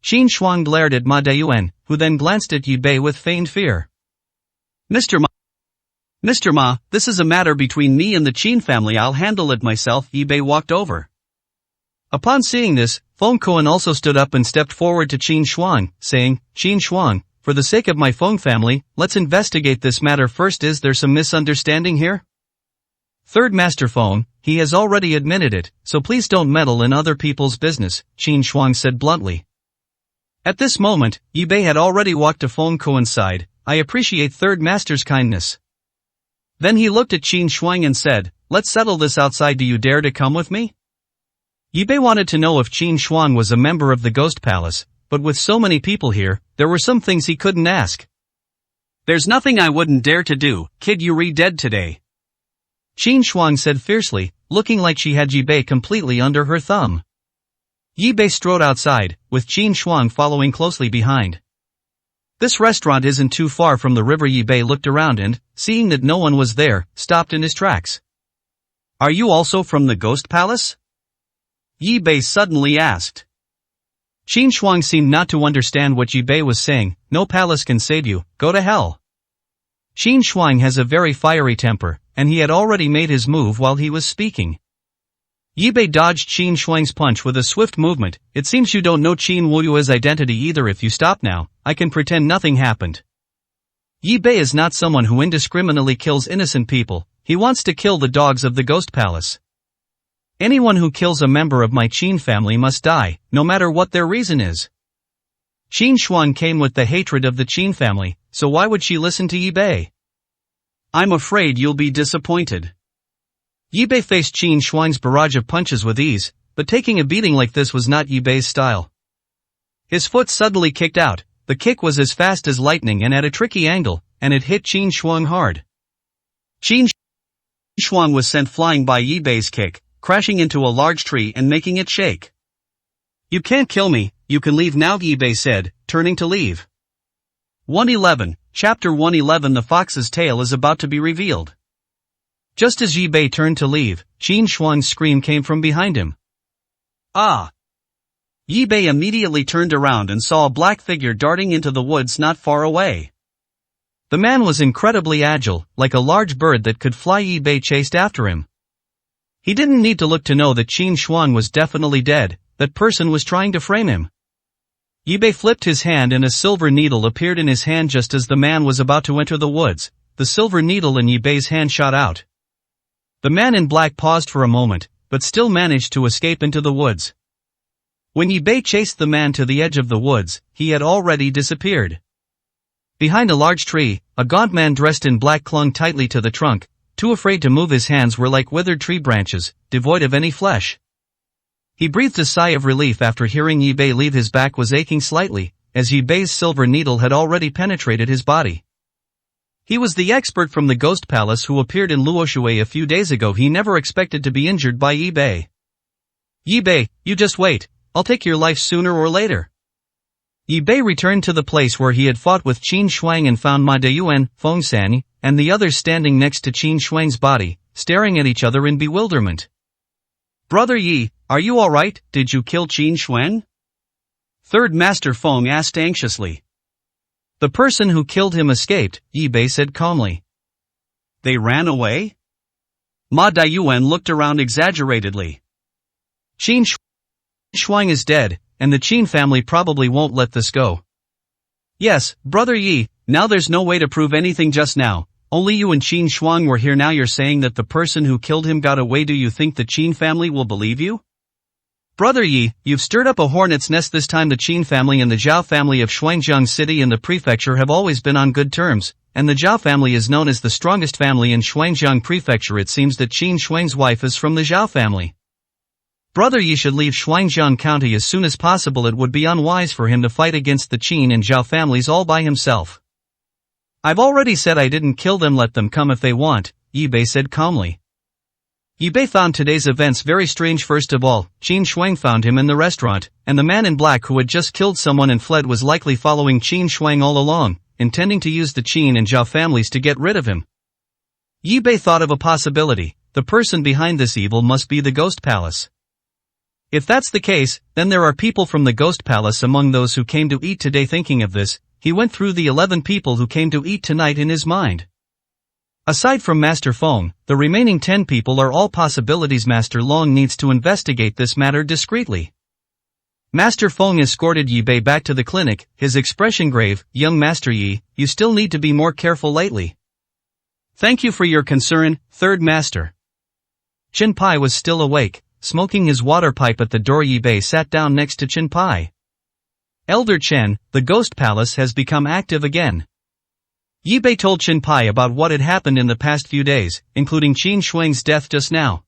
Qin Shuang glared at Ma Dayuan, who then glanced at Yi Bei with feigned fear. Mr. Ma, this is a matter between me and the Qin family. I'll handle it myself. Yi Bei walked over. Upon seeing this, Feng Kuan also stood up and stepped forward to Qin Shuang, saying, Qin Shuang, for the sake of my Feng family, let's investigate this matter first. Is there some misunderstanding here? Third Master Feng, he has already admitted it, so please don't meddle in other people's business, Qin Shuang said bluntly. At this moment, Yi Bei had already walked to Feng Kuan's side. I appreciate Third Master's kindness. Then he looked at Qin Shuang and said, let's settle this outside. Do you dare to come with me? Yi Bei wanted to know if Qin Shuang was a member of the Ghost Palace, but with so many people here, there were some things he couldn't ask. There's nothing I wouldn't dare to do, kid. You're dead today. Qin Shuang said fiercely, looking like she had Yi Bei completely under her thumb. Yi Bei strode outside, with Qin Shuang following closely behind. This restaurant isn't too far from the river. Yi Bei looked around and, seeing that no one was there, stopped in his tracks. Are you also from the Ghost Palace? Yi Bei suddenly asked. Qin Shuang seemed not to understand what Yi Bei was saying. No palace can save you, go to hell. Qin Shuang has a very fiery temper, and he had already made his move while he was speaking. Yi Bei dodged Qin Shuang's punch with a swift movement. It seems you don't know Qin Wuyue's identity either. If you stop now, I can pretend nothing happened. Yi Bei is not someone who indiscriminately kills innocent people. He wants to kill the dogs of the Ghost Palace. Anyone who kills a member of my Qin family must die, no matter what their reason is. Qin Shuang came with the hatred of the Qin family, so why would she listen to Yi Bei? I'm afraid you'll be disappointed. Yi Bei faced Qin Shuang's barrage of punches with ease, but taking a beating like this was not Yi Bei's style. His foot suddenly kicked out. The kick was as fast as lightning and at a tricky angle, and it hit Qin Shuang hard. Qin Shuang was sent flying by Yi Bei's kick, crashing into a large tree and making it shake. You can't kill me, you can leave now, Yi Bei said, turning to leave. 111, Chapter 111. The fox's tail is about to be revealed. Just as Yi Bei turned to leave, Qin Shuang's scream came from behind him. Ah! Yi Bei immediately turned around and saw a black figure darting into the woods not far away. The man was incredibly agile, like a large bird that could fly. Yi Bei chased after him. He didn't need to look to know that Qin Shuang was definitely dead. That person was trying to frame him. Yi Bei flipped his hand and a silver needle appeared in his hand just as the man was about to enter the woods. The silver needle in Yi Bei's hand shot out. The man in black paused for a moment, but still managed to escape into the woods. When Yi Bei chased the man to the edge of the woods, he had already disappeared. Behind a large tree, a gaunt man dressed in black clung tightly to the trunk. Too afraid to move, his hands were like withered tree branches, devoid of any flesh. He breathed a sigh of relief after hearing Yi Bei leave. His back was aching slightly, as Yi Bei's silver needle had already penetrated his body. He was the expert from the Ghost Palace who appeared in Luoshui a few days ago. He never expected to be injured by Yi Bei. Yi Bei, you just wait, I'll take your life sooner or later. Yi Bei returned to the place where he had fought with Qin Shuang and found Ma Deyuan, Feng San, and the others standing next to Qin Shuang's body, staring at each other in bewilderment. Brother Yi, are you alright? Did you kill Qin Shuang? Third Master Feng asked anxiously. The person who killed him escaped, Yi Bei said calmly. They ran away? Ma Deyuan looked around exaggeratedly. Qin Shuang is dead, and the Qin family probably won't let this go. Yes, Brother Yi, now there's no way to prove anything just now. Only you and Qin Shuang were here. Now you're saying that the person who killed him got away. Do you think the Qin family will believe you? Brother Yi, you've stirred up a hornet's nest this time. The Qin family and the Zhao family of Shuangjiang City and the prefecture have always been on good terms, and the Zhao family is known as the strongest family in Shuangjiang prefecture. It seems that Qin Shuang's wife is from the Zhao family. Brother Yi should leave Shuangjiang County as soon as possible. It would be unwise for him to fight against the Qin and Zhao families all by himself. I've already said I didn't kill them. Let them come if they want, Yi Bei said calmly. Yi Bei found today's events very strange. First of all, Qin Shuang found him in the restaurant, and the man in black who had just killed someone and fled was likely following Qin Shuang all along, intending to use the Qin and Zhao families to get rid of him. Yi Bei thought of a possibility. The person behind this evil must be the Ghost Palace. If that's the case, then there are people from the Ghost Palace among those who came to eat today. Thinking of this, he went through the 11 people who came to eat tonight in his mind. Aside from Master Feng, the remaining 10 people are all possibilities. Master Long needs to investigate this matter discreetly. Master Feng escorted Yi Bei back to the clinic, his expression grave. Young Master Yi, you still need to be more careful lately. Thank you for your concern, Third Master. Chen Pai was still awake, smoking his water pipe at the door. Yi Bei sat down next to Chen Pai. Elder Chen, the Ghost Palace has become active again. Yi Bei told Chen Pai about what had happened in the past few days, including Qin Shuang's death just now.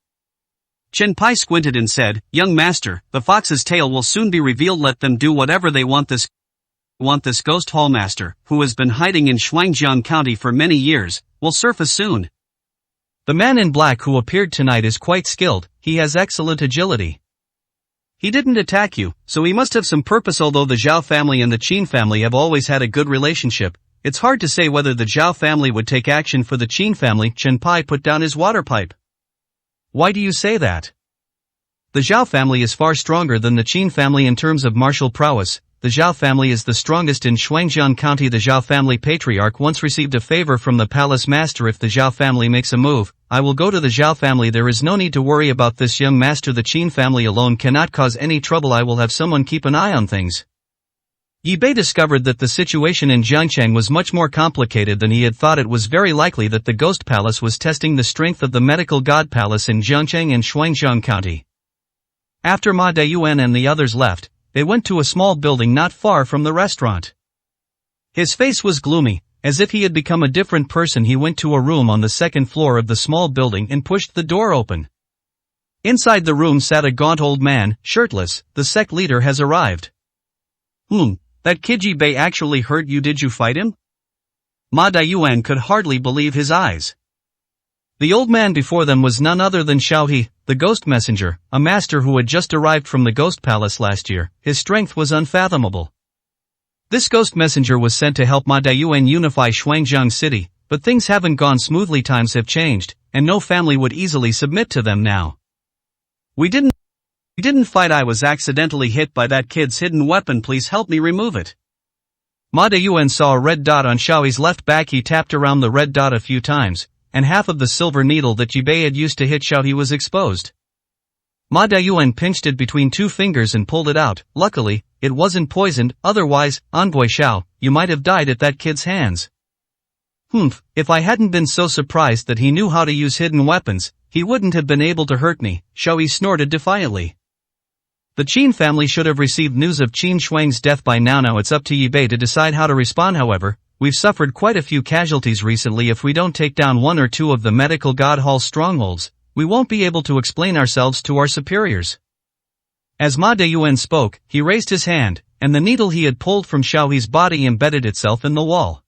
Chen Pai squinted and said, Young Master, the fox's tail will soon be revealed. Let them do whatever they want. This Ghost Hall Master, who has been hiding in Shuangjiang County for many years, will surface soon. The man in black who appeared tonight is quite skilled. He has excellent agility. He didn't attack you, so he must have some purpose. Although the Zhao family and the Qin family have always had a good relationship, it's hard to say whether the Zhao family would take action for the Qin family. Chen Pai put down his water pipe. Why do you say that? The Zhao family is far stronger than the Qin family in terms of martial prowess. The Zhao family is the strongest in Shuangjiang County. The Zhao family patriarch once received a favor from the palace master. If the Zhao family makes a move, I will go to the Zhao family. There is no need to worry about this, young master. The Qin family alone cannot cause any trouble. I will have someone keep an eye on things. Yi Bei discovered that the situation in Jiangcheng was much more complicated than he had thought. It was very likely that the Ghost Palace was testing the strength of the Medical God Palace in Jiangcheng and Shuangjiang County. After Ma Dayuan and the others left, they went to a small building not far from the restaurant. His face was gloomy, as if he had become a different person. He went to a room on the second floor of the small building and pushed the door open. Inside the room sat a gaunt old man, shirtless. The sect leader has arrived. That kid Yi Bei actually hurt you. Did you fight him? Ma Dayuan could hardly believe his eyes. The old man before them was none other than Xiao He, the ghost messenger, a master who had just arrived from the Ghost Palace last year. His strength was unfathomable. This ghost messenger was sent to help Ma Dayuan unify Shuangjiang City, but things haven't gone smoothly. Times have changed, and no family would easily submit to them now. We didn't fight. I was accidentally hit by that kid's hidden weapon. Please help me remove it. Ma Dayuan saw a red dot on Xiao He's left back. He tapped around the red dot a few times, and half of the silver needle that Yi Bei had used to hit Xiao He was exposed. Ma Dayuan pinched it between two fingers and pulled it out. Luckily, it wasn't poisoned. Otherwise, Envoy Xiao, you might have died at that kid's hands. If I hadn't been so surprised that he knew how to use hidden weapons, he wouldn't have been able to hurt me, Xiao He snorted defiantly. The Qin family should have received news of Qin Shuang's death by now. Now it's up to Yi Bei to decide how to respond. However, we've suffered quite a few casualties recently. If we don't take down one or two of the Medical God Hall strongholds, we won't be able to explain ourselves to our superiors. As Ma Dayuan spoke, he raised his hand, and the needle he had pulled from Xiao He's body embedded itself in the wall.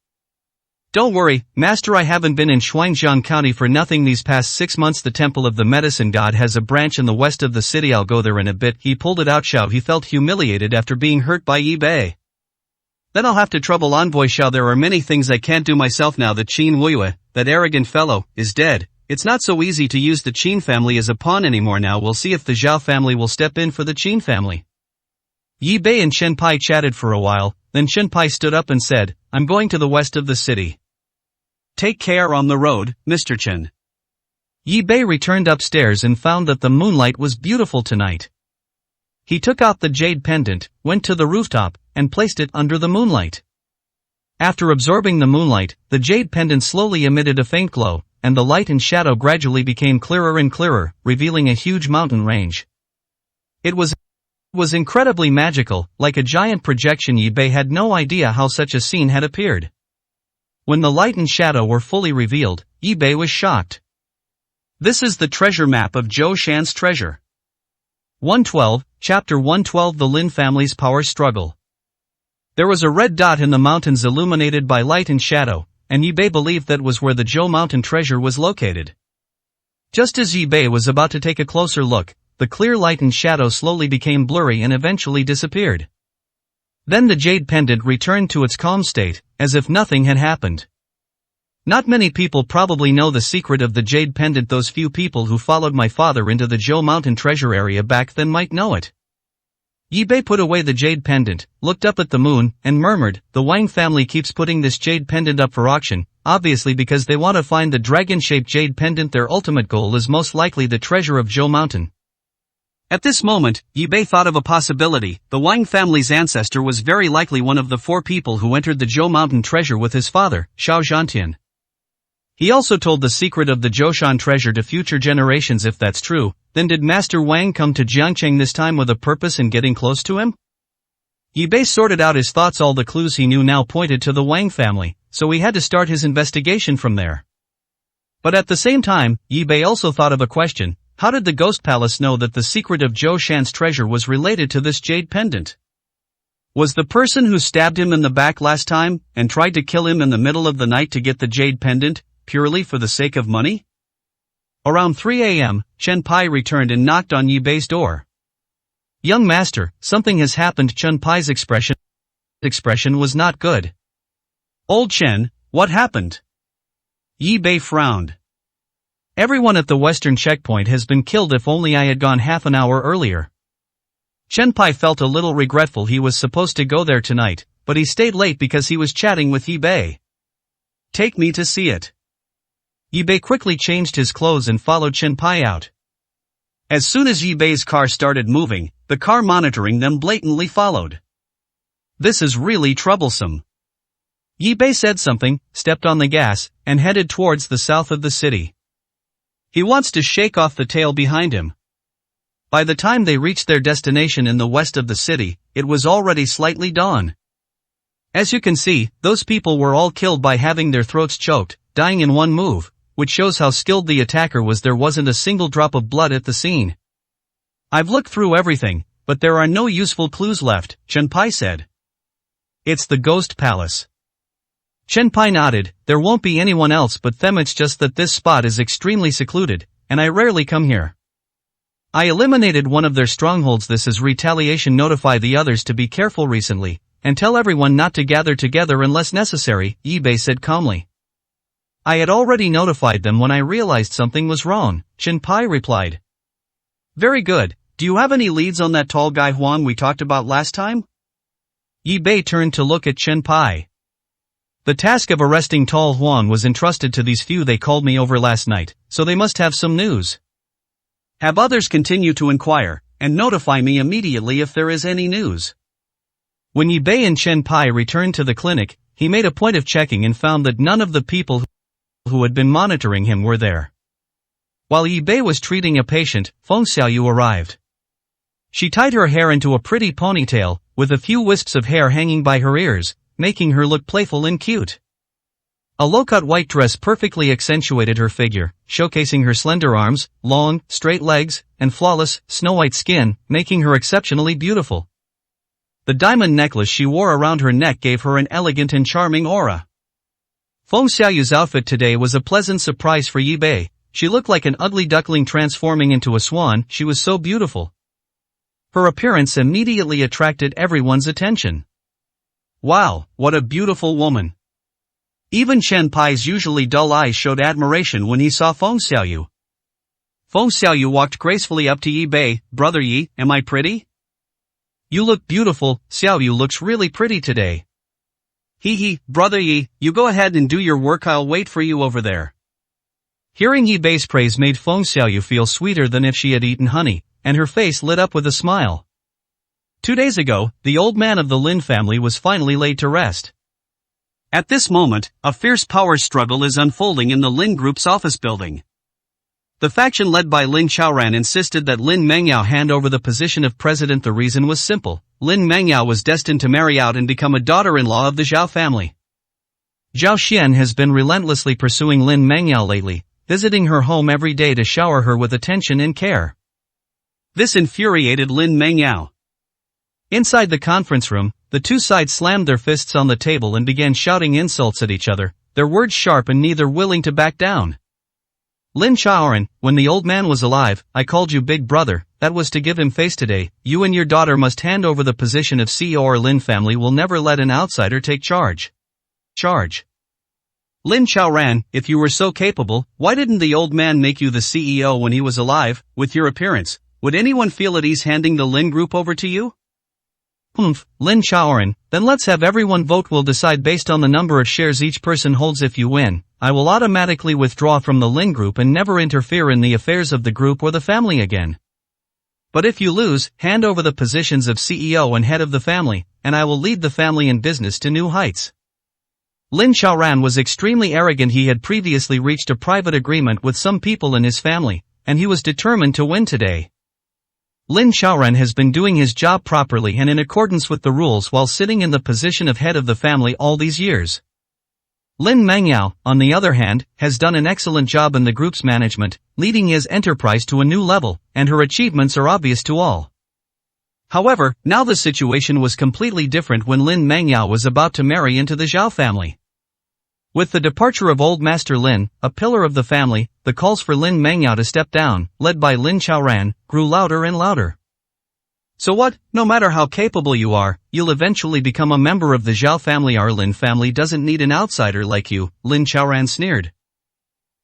Don't worry, Master, I haven't been in Shuangjiang County for nothing these past 6 months. The Temple of the Medicine God has a branch in the west of the city. I'll go there in a bit. He pulled it out. Xiao He felt humiliated after being hurt by Yi Bei. Then I'll have to trouble Envoy Xiao. There are many things I can't do myself now. The Qin Wuiyue, that arrogant fellow, is dead. It's not so easy to use the Qin family as a pawn anymore. Now we'll see if the Zhao family will step in for the Qin family. Yi Bei and Chen Pai chatted for a while, then Chen Pai stood up and said, I'm going to the west of the city. Take care on the road, Mr. Chen. Yi Bei returned upstairs and found that the moonlight was beautiful tonight. He took out the jade pendant, went to the rooftop, and placed it under the moonlight. After absorbing the moonlight, the jade pendant slowly emitted a faint glow, and the light and shadow gradually became clearer and clearer, revealing a huge mountain range. It was incredibly magical, like a giant projection. Yi Bei had no idea how such a scene had appeared. When the light and shadow were fully revealed, Yi Bei was shocked. This is the treasure map of Zhou Shan's treasure. 112, Chapter 112. The Lin family's power struggle. There was a red dot in the mountains illuminated by light and shadow, and Yi Bei believed that was where the Zhou mountain treasure was located. Just as Yi Bei was about to take a closer look, the clear light and shadow slowly became blurry and eventually disappeared. Then the jade pendant returned to its calm state, as if nothing had happened. Not many people probably know the secret of the jade pendant. Those few people who followed my father into the Zhou mountain treasure area back then might know it. Yi Bei put away the jade pendant, looked up at the moon, and murmured, the Wang family keeps putting this jade pendant up for auction, obviously because they want to find the dragon-shaped jade pendant. Their ultimate goal is most likely the treasure of Zhou mountain. At this moment, Yi Bei thought of a possibility. The Wang family's ancestor was very likely one of the 4 people who entered the Zhou mountain treasure with his father, Xiao Zhantian. He also told the secret of the Zhoushan treasure to future generations. If that's true, then did Master Wang come to Jiangcheng this time with a purpose in getting close to him? Yi Bei sorted out his thoughts. All the clues he knew now pointed to the Wang family, so he had to start his investigation from there. But at the same time, Yi Bei also thought of a question. How did the Ghost Palace know that the secret of Zhou Shan's treasure was related to this jade pendant? Was the person who stabbed him in the back last time, and tried to kill him in the middle of the night to get the jade pendant, purely for the sake of money? Around 3 a.m., Chen Pai returned and knocked on Yi Bei's door. Young master, something has happened. Chen Pai's expression was not good. Old Chen, what happened? Yi Bei frowned. Everyone at the western checkpoint has been killed. If only I had gone half an hour earlier. Chen Pai felt a little regretful. He was supposed to go there tonight, but he stayed late because he was chatting with Yi Bei. Take me to see it. Yi Bei quickly changed his clothes and followed Chen Pai out. As soon as Yi Bei's car started moving, the car monitoring them blatantly followed. This is really troublesome. Yi Bei said something, stepped on the gas, and headed towards the south of the city. He wants to shake off the tail behind him. By the time they reached their destination in the west of the city, it was already slightly dawn. As you can see, those people were all killed by having their throats choked, dying in one move, which shows how skilled the attacker was. There wasn't a single drop of blood at the scene. I've looked through everything, but there are no useful clues left, Chen Pai said. It's the Ghost Palace. Chen Pai nodded. There won't be anyone else but them. It's just that this spot is extremely secluded, and I rarely come here. I eliminated one of their strongholds. This is retaliation. Notify the others to be careful recently, and tell everyone not to gather together unless necessary, Yi Bei said calmly. I had already notified them when I realized something was wrong, Chen Pai replied. Very good. Do you have any leads on that tall guy Huang we talked about last time? Yi Bei turned to look at Chen Pai. The task of arresting Tall Huang was entrusted to these few. They called me over last night, so they must have some news. Have others continue to inquire, and notify me immediately if there is any news. When Yi Bei and Chen Pai returned to the clinic, he made a point of checking and found that none of the people who had been monitoring him were there. While Yi Bei was treating a patient, Feng Xiaoyu arrived. She tied her hair into a pretty ponytail, with a few wisps of hair hanging by her ears, making her look playful and cute. A low-cut white dress perfectly accentuated her figure, showcasing her slender arms, long, straight legs, and flawless, snow-white skin, making her exceptionally beautiful. The diamond necklace she wore around her neck gave her an elegant and charming aura. Feng Xiaoyu's outfit today was a pleasant surprise for Yi Bei. She looked like an ugly duckling transforming into a swan. She was so beautiful. Her appearance immediately attracted everyone's attention. Wow, what a beautiful woman. Even Chen Pai's usually dull eyes showed admiration when he saw Feng Xiaoyu. Feng Xiaoyu walked gracefully up to Yi Bei. Brother Yi, am I pretty? You look beautiful. Xiaoyu looks really pretty today. Hee, brother Yi, you go ahead and do your work. I'll wait for you over there. Hearing Yi Bei's praise made Feng Xiaoyu feel sweeter than if she had eaten honey, and her face lit up with a smile. 2 days ago, the old man of the Lin family was finally laid to rest. At this moment, a fierce power struggle is unfolding in the Lin Group's office building. The faction led by Lin Chaoran insisted that Lin Mengyao hand over the position of president. The reason was simple. Lin Mengyao was destined to marry out and become a daughter-in-law of the Zhao family. Zhao Xian has been relentlessly pursuing Lin Mengyao lately, visiting her home every day to shower her with attention and care. This infuriated Lin Mengyao. Inside the conference room, the two sides slammed their fists on the table and began shouting insults at each other, their words sharp and neither willing to back down. Lin Chaoran, when the old man was alive, I called you big brother. That was to give him face. Today, you and your daughter must hand over the position of CEO. Or Lin family will never let an outsider take charge. Lin Chaoran, if you were so capable, why didn't the old man make you the CEO when he was alive? With your appearance, would anyone feel at ease handing the Lin Group over to you? Lin Chaoran, then let's have everyone vote. We'll decide based on the number of shares each person holds. If you win, I will automatically withdraw from the Lin Group and never interfere in the affairs of the group or the family again. But if you lose, hand over the positions of CEO and head of the family, and I will lead the family and business to new heights. Lin Chaoran was extremely arrogant. He had previously reached a private agreement with some people in his family, and he was determined to win today. Lin Chaoran has been doing his job properly and in accordance with the rules while sitting in the position of head of the family all these years. Lin Mengyao, on the other hand, has done an excellent job in the group's management, leading his enterprise to a new level, and her achievements are obvious to all. However, now the situation was completely different when Lin Mengyao was about to marry into the Zhao family. With the departure of old Master Lin, a pillar of the family, the calls for Lin Mengyao to step down, led by Lin Chaoran, grew louder and louder. So what? No matter how capable you are, you'll eventually become a member of the Zhao family. Our Lin family doesn't need an outsider like you, Lin Chaoran sneered.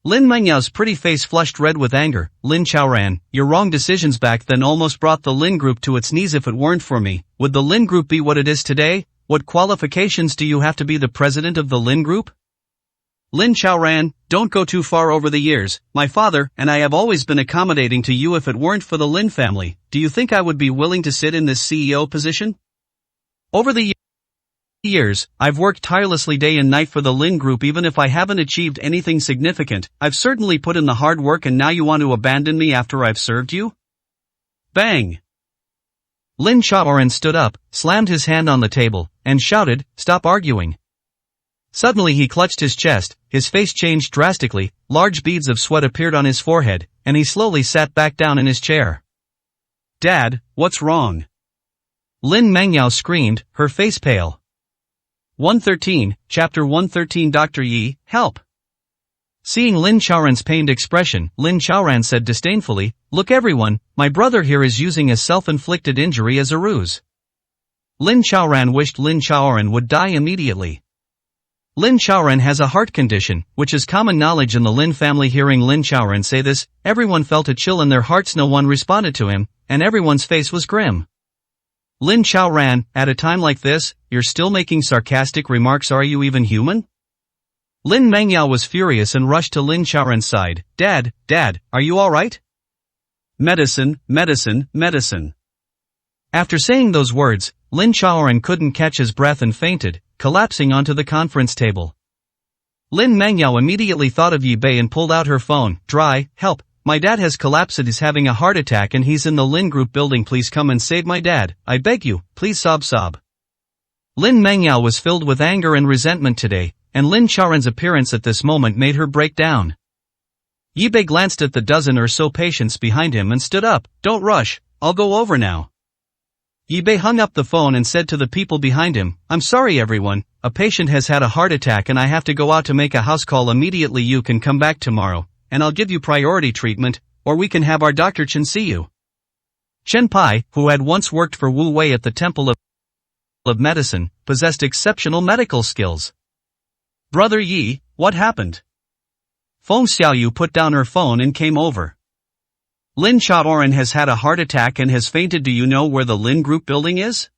Lin Mengyao's pretty face flushed red with anger. Lin Chaoran, your wrong decisions back then almost brought the Lin Group to its knees. If it weren't for me, would the Lin Group be what it is today? What qualifications do you have to be the president of the Lin Group? Lin Chaoran, don't go too far. Over the years, my father and I have always been accommodating to you. If it weren't for the Lin family, do you think I would be willing to sit in this CEO position? Over the years, I've worked tirelessly day and night for the Lin Group. Even if I haven't achieved anything significant, I've certainly put in the hard work, and now you want to abandon me after I've served you? Bang! Lin Chaoran stood up, slammed his hand on the table, and shouted, "Stop arguing." Suddenly he clutched his chest, his face changed drastically, large beads of sweat appeared on his forehead, and he slowly sat back down in his chair. "Dad, what's wrong?" Lin Mengyao screamed, her face pale. 113, Chapter 113. Dr. Yi, help! Seeing Lin Chaoran's pained expression, Lin Chaoran said disdainfully, "Look everyone, my brother here is using a self-inflicted injury as a ruse." Lin Chaoran wished Lin Chaoran would die immediately. Lin Chaoran has a heart condition, which is common knowledge in the Lin family. Hearing Lin Chaoran say this, everyone felt a chill in their hearts. No one responded to him, and everyone's face was grim. Lin Chaoran, at a time like this, you're still making sarcastic remarks. Are you even human? Lin Mengyao was furious and rushed to Lin Chaoran's side. Dad, are you alright? Medicine, medicine, medicine. After saying those words, Lin Chaoran couldn't catch his breath and fainted, collapsing onto the conference table. Lin Mengyao immediately thought of Yi Bei and pulled out her phone. Help, my dad has collapsed. He's having a heart attack and he's in the Lin Group building. Please come and save my dad, I beg you, please. Sob. Lin Mengyao was filled with anger and resentment today, and Lin Chaoran's appearance at this moment made her break down. Yi Bei glanced at the dozen or so patients behind him and stood up. Don't rush, I'll go over now. Yi Bei hung up the phone and said to the people behind him, I'm sorry everyone, a patient has had a heart attack and I have to go out to make a house call immediately. You can come back tomorrow, and I'll give you priority treatment, or we can have our Dr. Chen see you. Chen Pai, who had once worked for Wu Wei at the Temple of Medicine, possessed exceptional medical skills. Brother Yi, what happened? Feng Xiaoyu put down her phone and came over. Lin Chaoran has had a heart attack and has fainted. Do you know where the Lin Group building is?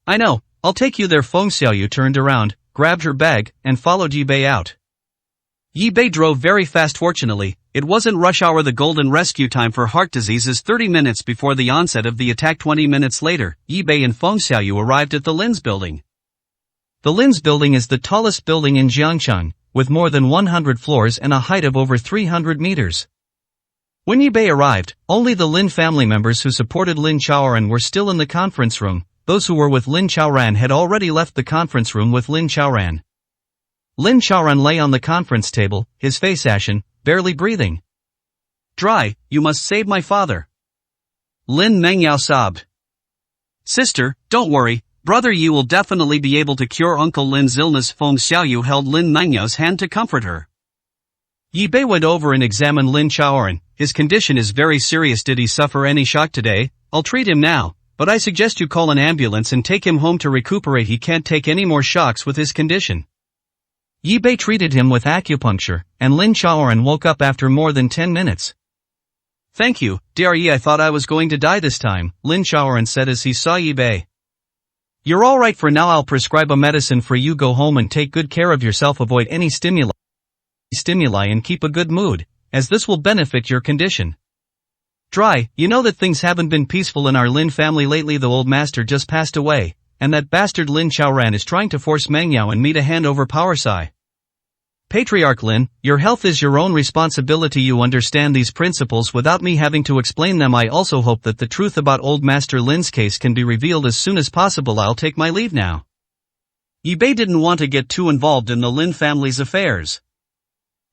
I know, I'll take you there. Feng Xiaoyu turned around, grabbed her bag, and followed Yi Bei out. Yi Bei drove very fast. Fortunately, it wasn't rush hour. The golden rescue time for heart disease is 30 minutes before the onset of the attack. 20 minutes later, Yi Bei and Feng Xiaoyu arrived at the Lin's building. The Lin's building is the tallest building in Jiangcheng, with more than 100 floors and a height of over 300 meters. When Yi Bei arrived, only the Lin family members who supported Lin Chaoran were still in the conference room. Those who were with Lin Chaoran had already left the conference room with Lin Chaoran. Lin Chaoran lay on the conference table, his face ashen, barely breathing. Dry, you must save my father. Lin Mengyao sobbed. Sister, don't worry, Brother Yi will definitely be able to cure Uncle Lin's illness. Feng Xiaoyu held Lin Mengyao's hand to comfort her. Yi Bei went over and examined Lin Chaoran. His condition is very serious. Did he suffer any shock today? I'll treat him now, but I suggest you call an ambulance and take him home to recuperate. He can't take any more shocks with his condition. Yi Bei treated him with acupuncture, and Lin Chaoran woke up after more than 10 minutes. Thank you, dear Yi. I thought I was going to die this time, Lin Chaoran said as he saw Yi Bei. You're alright for now. I'll prescribe a medicine for you. Go home and take good care of yourself. Avoid any stimuli and keep a good mood, as this will benefit your condition. Dry, you know that things haven't been peaceful in our Lin family lately. The old master just passed away, and that bastard Lin Chaoran is trying to force Mengyao and me to hand over power. Sigh. Patriarch Lin, your health is your own responsibility. You understand these principles without me having to explain them. I also hope that the truth about old master Lin's case can be revealed as soon as possible. I'll take my leave now. Yi Bei didn't want to get too involved in the Lin family's affairs.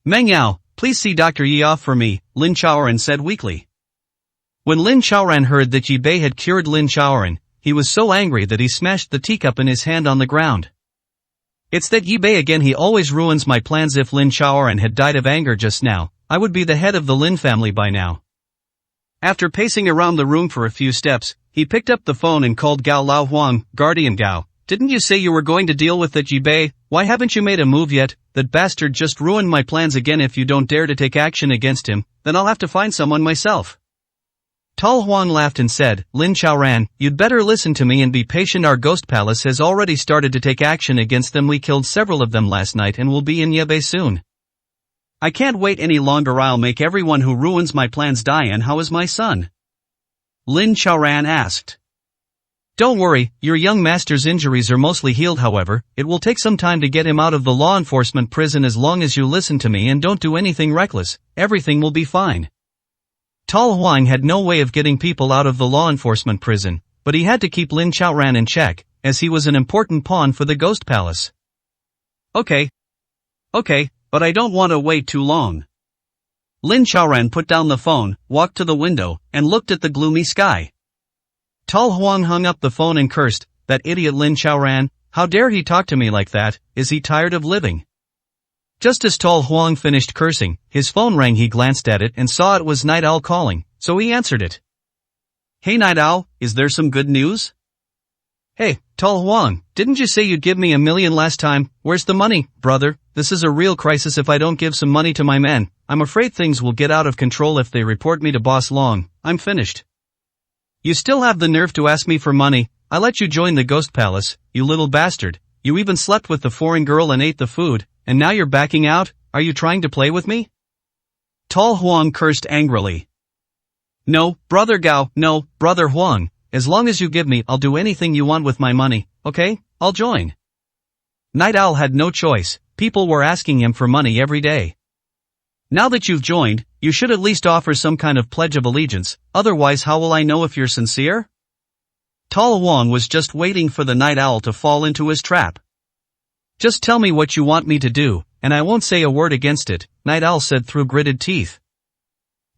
Mengyao, please see Dr. Yi off for me, Lin Chaoran said weakly. When Lin Chaoran heard that Yi Bei had cured Lin Chaoran, he was so angry that he smashed the teacup in his hand on the ground. It's that Yi Bei again. He always ruins my plans. If Lin Chaoran had died of anger just now, I would be the head of the Lin family by now. After pacing around the room for a few steps, he picked up the phone and called Gao Lao Huang. Guardian Gao, didn't you say you were going to deal with that? Yi Bei, why haven't you made a move yet? That bastard just ruined my plans again. If you don't dare to take action against him, then I'll have to find someone myself. Tal Huang laughed and said, Lin Chaoran, you'd better listen to me and be patient. Our ghost palace has already started to take action against them. We killed several of them last night and will be in Yebei soon. I can't wait any longer. I'll make everyone who ruins my plans die. And how is my son? Lin Chaoran asked. Don't worry, your young master's injuries are mostly healed. However, it will take some time to get him out of the law enforcement prison. As long as you listen to me and don't do anything reckless, everything will be fine. Tal Huang had no way of getting people out of the law enforcement prison, but he had to keep Lin Chaoran in check, as he was an important pawn for the Ghost Palace. Okay, but I don't want to wait too long. Lin Chaoran put down the phone, walked to the window, and looked at the gloomy sky. Tal Huang hung up the phone and cursed, that idiot Lin Chaoran, how dare he talk to me like that? Is he tired of living? Just as Tal Huang finished cursing, his phone rang. He glanced at it and saw it was Night Owl calling, so he answered it. Hey Night Owl, is there some good news? Hey, Tal Huang, didn't you say you'd give me $1 million last time? Where's the money, brother? This is a real crisis. If I don't give some money to my men, I'm afraid things will get out of control. If they report me to Boss Long, I'm finished. You still have the nerve to ask me for money? I let you join the Ghost Palace, you little bastard. You even slept with the foreign girl and ate the food, and now you're backing out? Are you trying to play with me? Tal Huang cursed angrily. No, Brother Gao, no, Brother Huang, as long as you give me, I'll do anything you want with my money, okay? I'll join. Night Owl had no choice, people were asking him for money every day. Now that you've joined, you should at least offer some kind of pledge of allegiance, otherwise how will I know if you're sincere? Tal Huang was just waiting for the Night Owl to fall into his trap. Just tell me what you want me to do, and I won't say a word against it, Night Owl said through gritted teeth.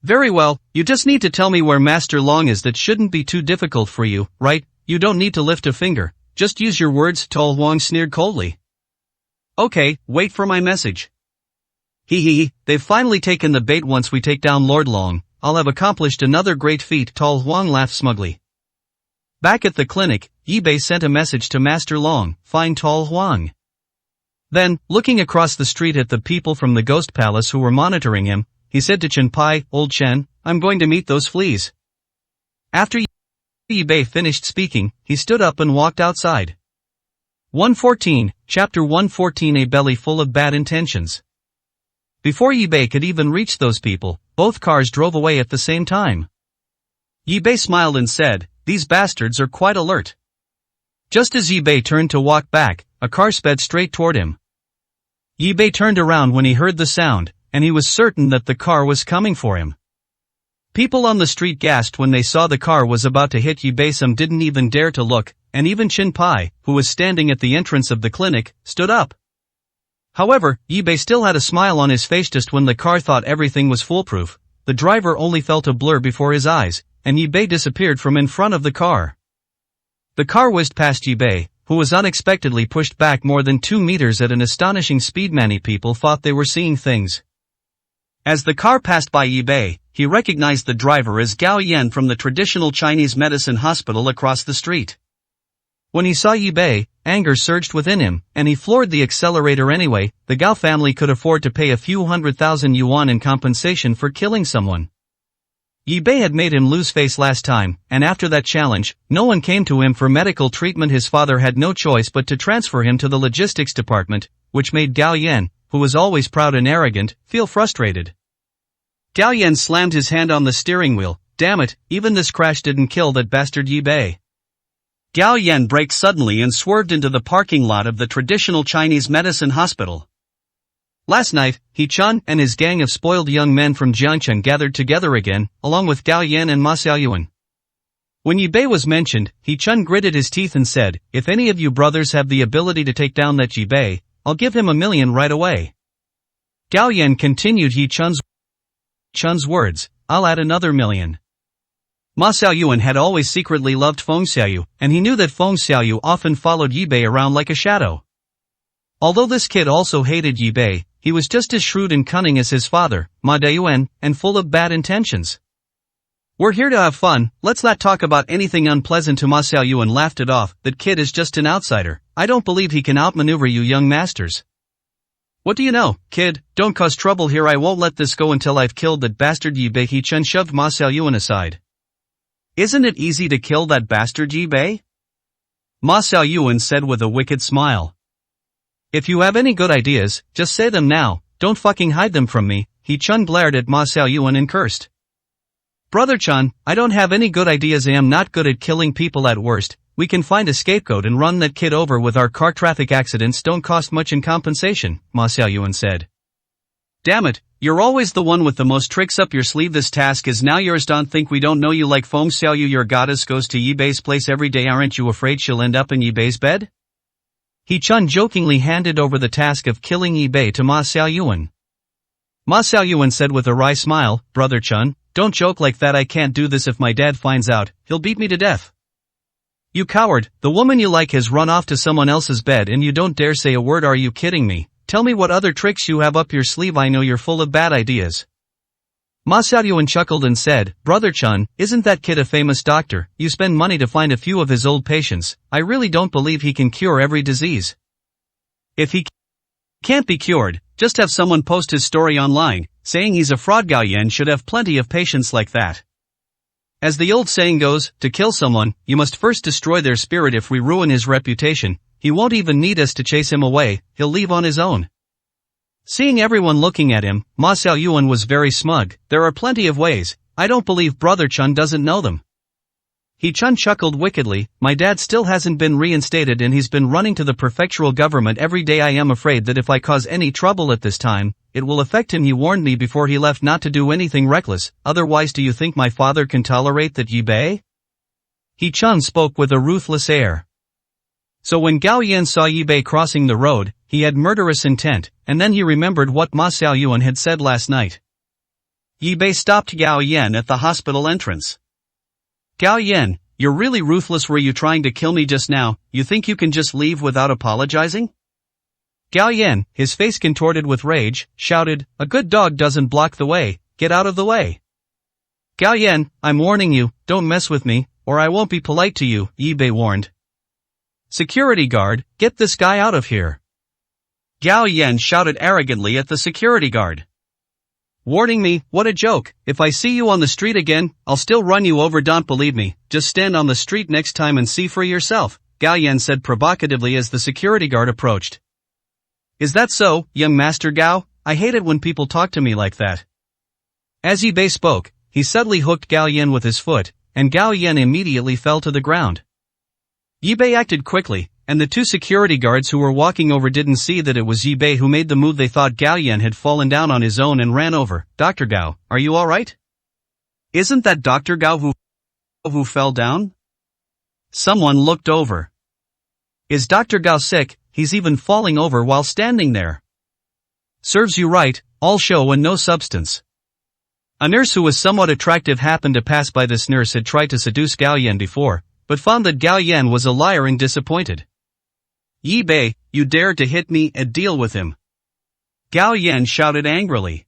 Very well, you just need to tell me where Master Long is. That shouldn't be too difficult for you, right? You don't need to lift a finger, just use your words, Tal Huang sneered coldly. Okay, wait for my message. They've finally taken the bait. Once we take down Lord Long, I'll have accomplished another great feat, Tal Huang laughed smugly. Back at the clinic, Yibei sent a message to Master Long, find Tal Huang. Then, looking across the street at the people from the Ghost Palace who were monitoring him, he said to Chen Pai, Old Chen, I'm going to meet those fleas. After Yibei finished speaking, he stood up and walked outside. 114, Chapter 114. A belly full of bad intentions. Before Yibei could even reach those people, both cars drove away at the same time. Yibei smiled and said, these bastards are quite alert. Just as Yibei turned to walk back, a car sped straight toward him. Yibei turned around when he heard the sound, and he was certain that the car was coming for him. People on the street gasped when they saw the car was about to hit Yibei. Some didn't even dare to look, and even Chen Pai, who was standing at the entrance of the clinic, stood up. However, Yibei still had a smile on his face. Just when the car thought everything was foolproof, the driver only felt a blur before his eyes, and Yibei disappeared from in front of the car. The car whizzed past Yibei, who was unexpectedly pushed back more than 2 meters at an astonishing speed. Many people thought they were seeing things. As the car passed by Yibei, he recognized the driver as Gao Yan from the traditional Chinese medicine hospital across the street. When he saw Yibei, anger surged within him, and he floored the accelerator anyway. The Gao family could afford to pay a few 100,000 yuan in compensation for killing someone. Yibei had made him lose face last time, and after that challenge, no one came to him for medical treatment. His father had no choice but to transfer him to the logistics department, which made Gao Yan, who was always proud and arrogant, feel frustrated. Gao Yan slammed his hand on the steering wheel. Damn it, even this crash didn't kill that bastard Yibei. Gao Yan braked suddenly and swerved into the parking lot of the traditional Chinese medicine hospital. Last night, He Chun and his gang of spoiled young men from Jiangchen gathered together again, along with Gao Yan and Ma Xiaoyuan. When Yibei was mentioned, He Chun gritted his teeth and said, if any of you brothers have the ability to take down that Yibei, I'll give him $1 million right away. Gao Yan continued He Chun's words, I'll add another $1 million. Ma Xiaoyuan had always secretly loved Feng Xiaoyu, and he knew that Feng Xiaoyu often followed Yibei around like a shadow. Although this kid also hated Yibei, he was just as shrewd and cunning as his father, Ma Dayuan, and full of bad intentions. We're here to have fun, let's not talk about anything unpleasant to Ma Xiaoyuan laughed it off, that kid is just an outsider, I don't believe he can outmaneuver you young masters. What do you know, kid, don't cause trouble here, I won't let this go until I've killed that bastard Yi Bei. He Chen shoved Ma Xiaoyuan aside. Isn't it easy to kill that bastard Yi Bei? Ma Xiaoyuan said with a wicked smile. If you have any good ideas, just say them now, don't fucking hide them from me, He Chun glared at Ma Xiaoyuan and cursed. Brother Chun, I don't have any good ideas, I am not good at killing people at worst, we can find a scapegoat and run that kid over with our car traffic accidents don't cost much in compensation, Ma Xiaoyuan said. Damn it, you're always the one with the most tricks up your sleeve, this task is now yours, don't think we don't know you like Feng Xiaoyu, your goddess goes to Yi Bei's place every day, aren't you afraid she'll end up in Yi Bei's bed? He Chun jokingly handed over the task of killing Yi Bei to Ma Xiaoyuan. Ma Xiaoyuan said with a wry smile, Brother Chun, don't joke like that, I can't do this, if my dad finds out, he'll beat me to death. You coward, the woman you like has run off to someone else's bed and you don't dare say a word, are you kidding me? Tell me what other tricks you have up your sleeve, I know you're full of bad ideas. Ma Xiaoyuan chuckled and said, Brother Chun, isn't that kid a famous doctor? You spend money to find a few of his old patients, I really don't believe he can cure every disease. If he can't be cured, just have someone post his story online, saying he's a fraud. Gao Yan should have plenty of patients like that. As the old saying goes, to kill someone, you must first destroy their spirit. If we ruin his reputation, he won't even need us to chase him away, he'll leave on his own. Seeing everyone looking at him, Ma Xiaoyuan was very smug. There are plenty of ways, I don't believe Brother Chun doesn't know them. He Chun chuckled wickedly, my dad still hasn't been reinstated and he's been running to the prefectural government every day. I am afraid that if I cause any trouble at this time, it will affect him. He warned me before he left not to do anything reckless, otherwise do you think my father can tolerate that, Yi Bei? He Chun spoke with a ruthless air. So when Gao Yan saw Yi Bei crossing the road, he had murderous intent, and then he remembered what Ma Xiaoyuan had said last night. Yi Bei stopped Gao Yan at the hospital entrance. Gao Yan, you're really ruthless. Were you trying to kill me just now? You think you can just leave without apologizing? Gao Yan, his face contorted with rage, shouted, a good dog doesn't block the way, get out of the way. Gao Yan, I'm warning you, don't mess with me, or I won't be polite to you, Yi Bei warned. Security guard, get this guy out of here. Gao Yan shouted arrogantly at the security guard. Warning me, what a joke, if I see you on the street again, I'll still run you over. Don't believe me, just stand on the street next time and see for yourself, Gao Yan said provocatively as the security guard approached. Is that so, young Master Gao? I hate it when people talk to me like that. As Yi Bei spoke, he suddenly hooked Gao Yan with his foot, and Gao Yan immediately fell to the ground. Yi Bei acted quickly, and the two security guards who were walking over didn't see that it was Yi Bei who made the move. They thought Gao Yan had fallen down on his own and ran over. Dr. Gao, are you alright? Isn't that Dr. Gao who fell down? Someone looked over. Is Dr. Gao sick? He's even falling over while standing there. Serves you right, all show and no substance. A nurse who was somewhat attractive happened to pass by. This nurse had tried to seduce Gao Yan before, but found that Gao Yan was a liar and disappointed. Yi Bei, you dared to hit me and deal with him. Gao Yan shouted angrily.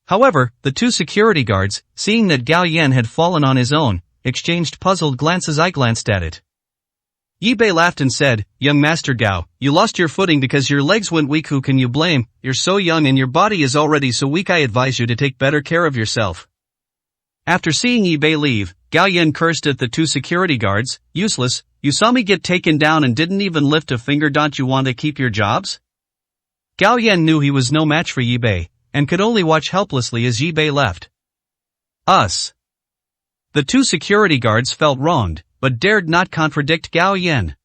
However, the two security guards, seeing that Gao Yan had fallen on his own, exchanged puzzled glances. I glanced at it. Yi Bei laughed and said, young Master Gao, you lost your footing because your legs went weak. Who can you blame? You're so young and your body is already so weak. I advise you to take better care of yourself. After seeing Yi Bei leave, Gao Yan cursed at the two security guards, useless, you saw me get taken down and didn't even lift a finger. Don't you want to keep your jobs? Gao Yan knew he was no match for Yi Bei, and could only watch helplessly as Yi Bei left. Us. The two security guards felt wronged, but dared not contradict Gao Yan.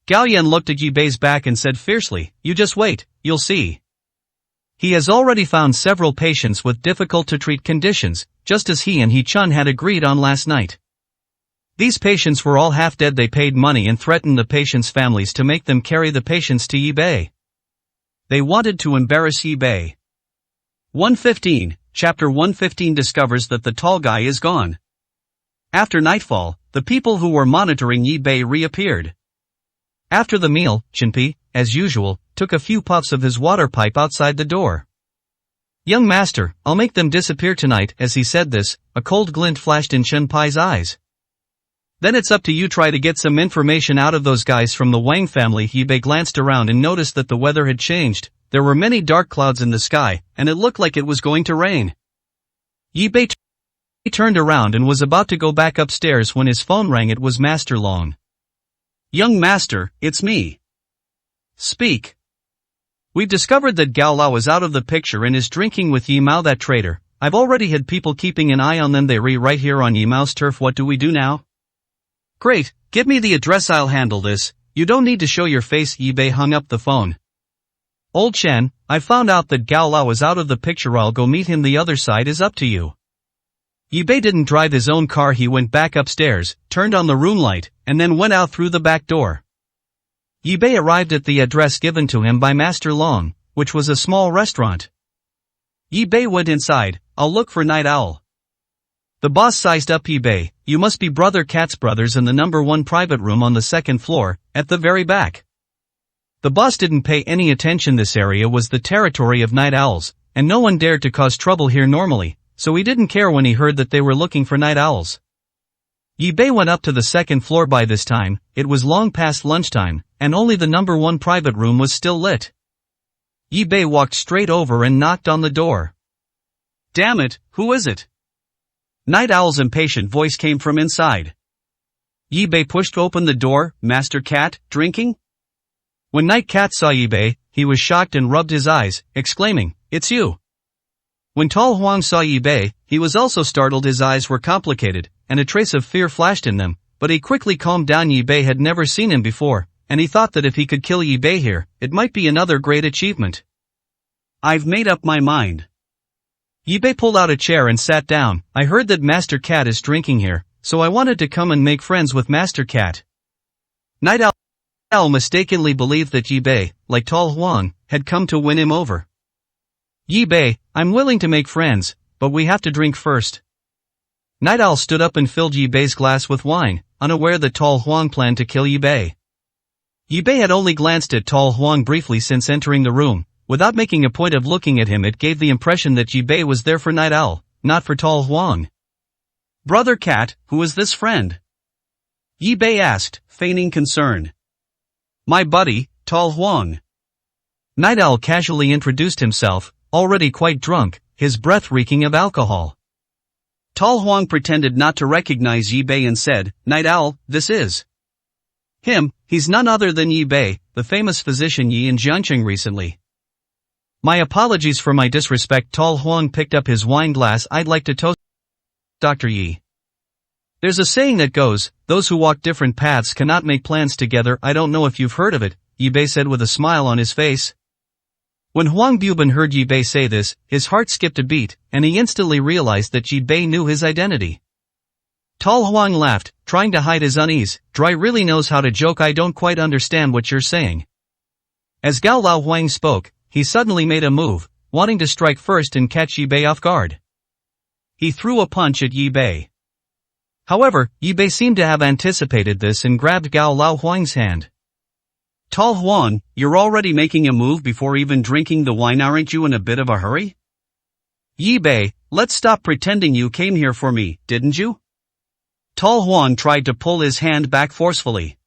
Gao Yan looked at Yi Bei's back and said fiercely, you just wait, you'll see. He has already found several patients with difficult to treat conditions, just as he and He Chun had agreed on last night. These patients were all half dead. They paid money and threatened the patients' families to make them carry the patients to Yi Bei. They wanted to embarrass Yi Bei. 115, Chapter 115 discovers that the tall guy is gone. After nightfall, the people who were monitoring Yi Bei reappeared. After the meal, Chenpi, as usual, took a few puffs of his water pipe outside the door. Young master, I'll make them disappear tonight. As he said this, a cold glint flashed in Chen Pai's eyes. Then it's up to you. Try to get some information out of those guys from the Wang family. Yi Bei glanced around and noticed that the weather had changed. There were many dark clouds in the sky, and it looked like it was going to rain. Yi Bei turned around and was about to go back upstairs when his phone rang. It was Master Long. Young master, it's me. Speak. We've discovered that Gao Lao is out of the picture and is drinking with Yi Mao, that traitor. I've already had people keeping an eye on them. They right here on Yi Mao's turf. What do we do now? Great, give me the address. I'll handle this. You don't need to show your face. Yi Bei hung up the phone. Old Chen, I found out that Gao Lao is out of the picture. I'll go meet him. The other side is up to you. Yi Bei didn't drive his own car. He went back upstairs, turned on the room light, and then went out through the back door. Yi Bei arrived at the address given to him by Master Long, which was a small restaurant. Yi Bei went inside. I'll look for Night Owl. The boss sized up Yi Bei. You must be Brother Cat's brothers in the number 1 private room on the 2nd floor, at the very back. The boss didn't pay any attention. This area was the territory of night owls, and no one dared to cause trouble here normally, so he didn't care when he heard that they were looking for night owls. Yi Bei went up to the 2nd floor. By this time, it was long past lunchtime, and only the number 1 private room was still lit. Yi Bei walked straight over and knocked on the door. Damn it, who is it? Night Owl's impatient voice came from inside. Yi Bei pushed open the door. Master Cat, drinking? When Night Cat saw Yi Bei, he was shocked and rubbed his eyes, exclaiming, "It's you." When Tall Huang saw Yi Bei, he was also startled. His eyes were complicated, and a trace of fear flashed in them, but he quickly calmed down. Yi Bei had never seen him before, and he thought that if he could kill Yi Bei here, it might be another great achievement. I've made up my mind. Yi Bei pulled out a chair and sat down. I heard that Master Cat is drinking here, so I wanted to come and make friends with Master Cat. Night Owl mistakenly believed that Yi Bei, like Tall Huang, had come to win him over. Yi Bei, I'm willing to make friends, but we have to drink first. Night Owl stood up and filled Yi Bei's glass with wine, unaware that Tall Huang planned to kill Yi Bei. Yi Bei had only glanced at Tall Huang briefly since entering the room. Without making a point of looking at him, it gave the impression that Yi Bei was there for Night Owl, not for Tall Huang. Brother Cat, who is this friend? Yi Bei asked, feigning concern. My buddy, Tall Huang. Night Owl casually introduced himself, already quite drunk, his breath reeking of alcohol. Tall Huang pretended not to recognize Yi Bei and said, Night Owl, this is him. He's none other than Yi Bei, the famous physician Yi in Jiangcheng recently. My apologies for my disrespect. Tall Huang picked up his wine glass. I'd like to toast Dr. Yi. There's a saying that goes, those who walk different paths cannot make plans together. I don't know if you've heard of it, Yi Bei said with a smile on his face. When Huang Bubin heard Yi Bei say this, his heart skipped a beat, and he instantly realized that Yi Bei knew his identity. Tall Huang laughed, trying to hide his unease. Dry really knows how to joke. I don't quite understand what you're saying. As Gao Lao Huang spoke, he suddenly made a move, wanting to strike first and catch Yi Bei off guard. He threw a punch at Yi Bei. However, Yi Bei seemed to have anticipated this and grabbed Gao Lao Huang's hand. Tall Huang, you're already making a move before even drinking the wine. Aren't you in a bit of a hurry? Yi Bei, let's stop pretending you came here for me, didn't you? Tall Huang tried to pull his hand back forcefully.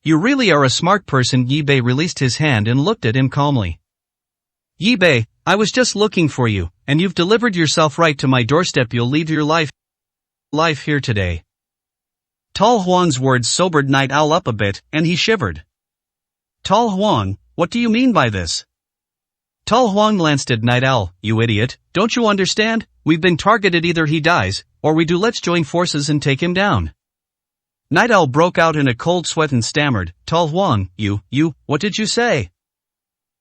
You really are a smart person. Yi Bei released his hand and looked at him calmly. Yi Bei, I was just looking for you, and you've delivered yourself right to my doorstep. You'll leave your life here today. Tall Huang's words sobered Night Owl up a bit, and he shivered. Tall Huang, what do you mean by this? Tall Huang glanced at Night Owl. You idiot, don't you understand? We've been targeted. Either he dies, or we do. Let's join forces and take him down. Night Owl broke out in a cold sweat and stammered, Tall Huang, what did you say?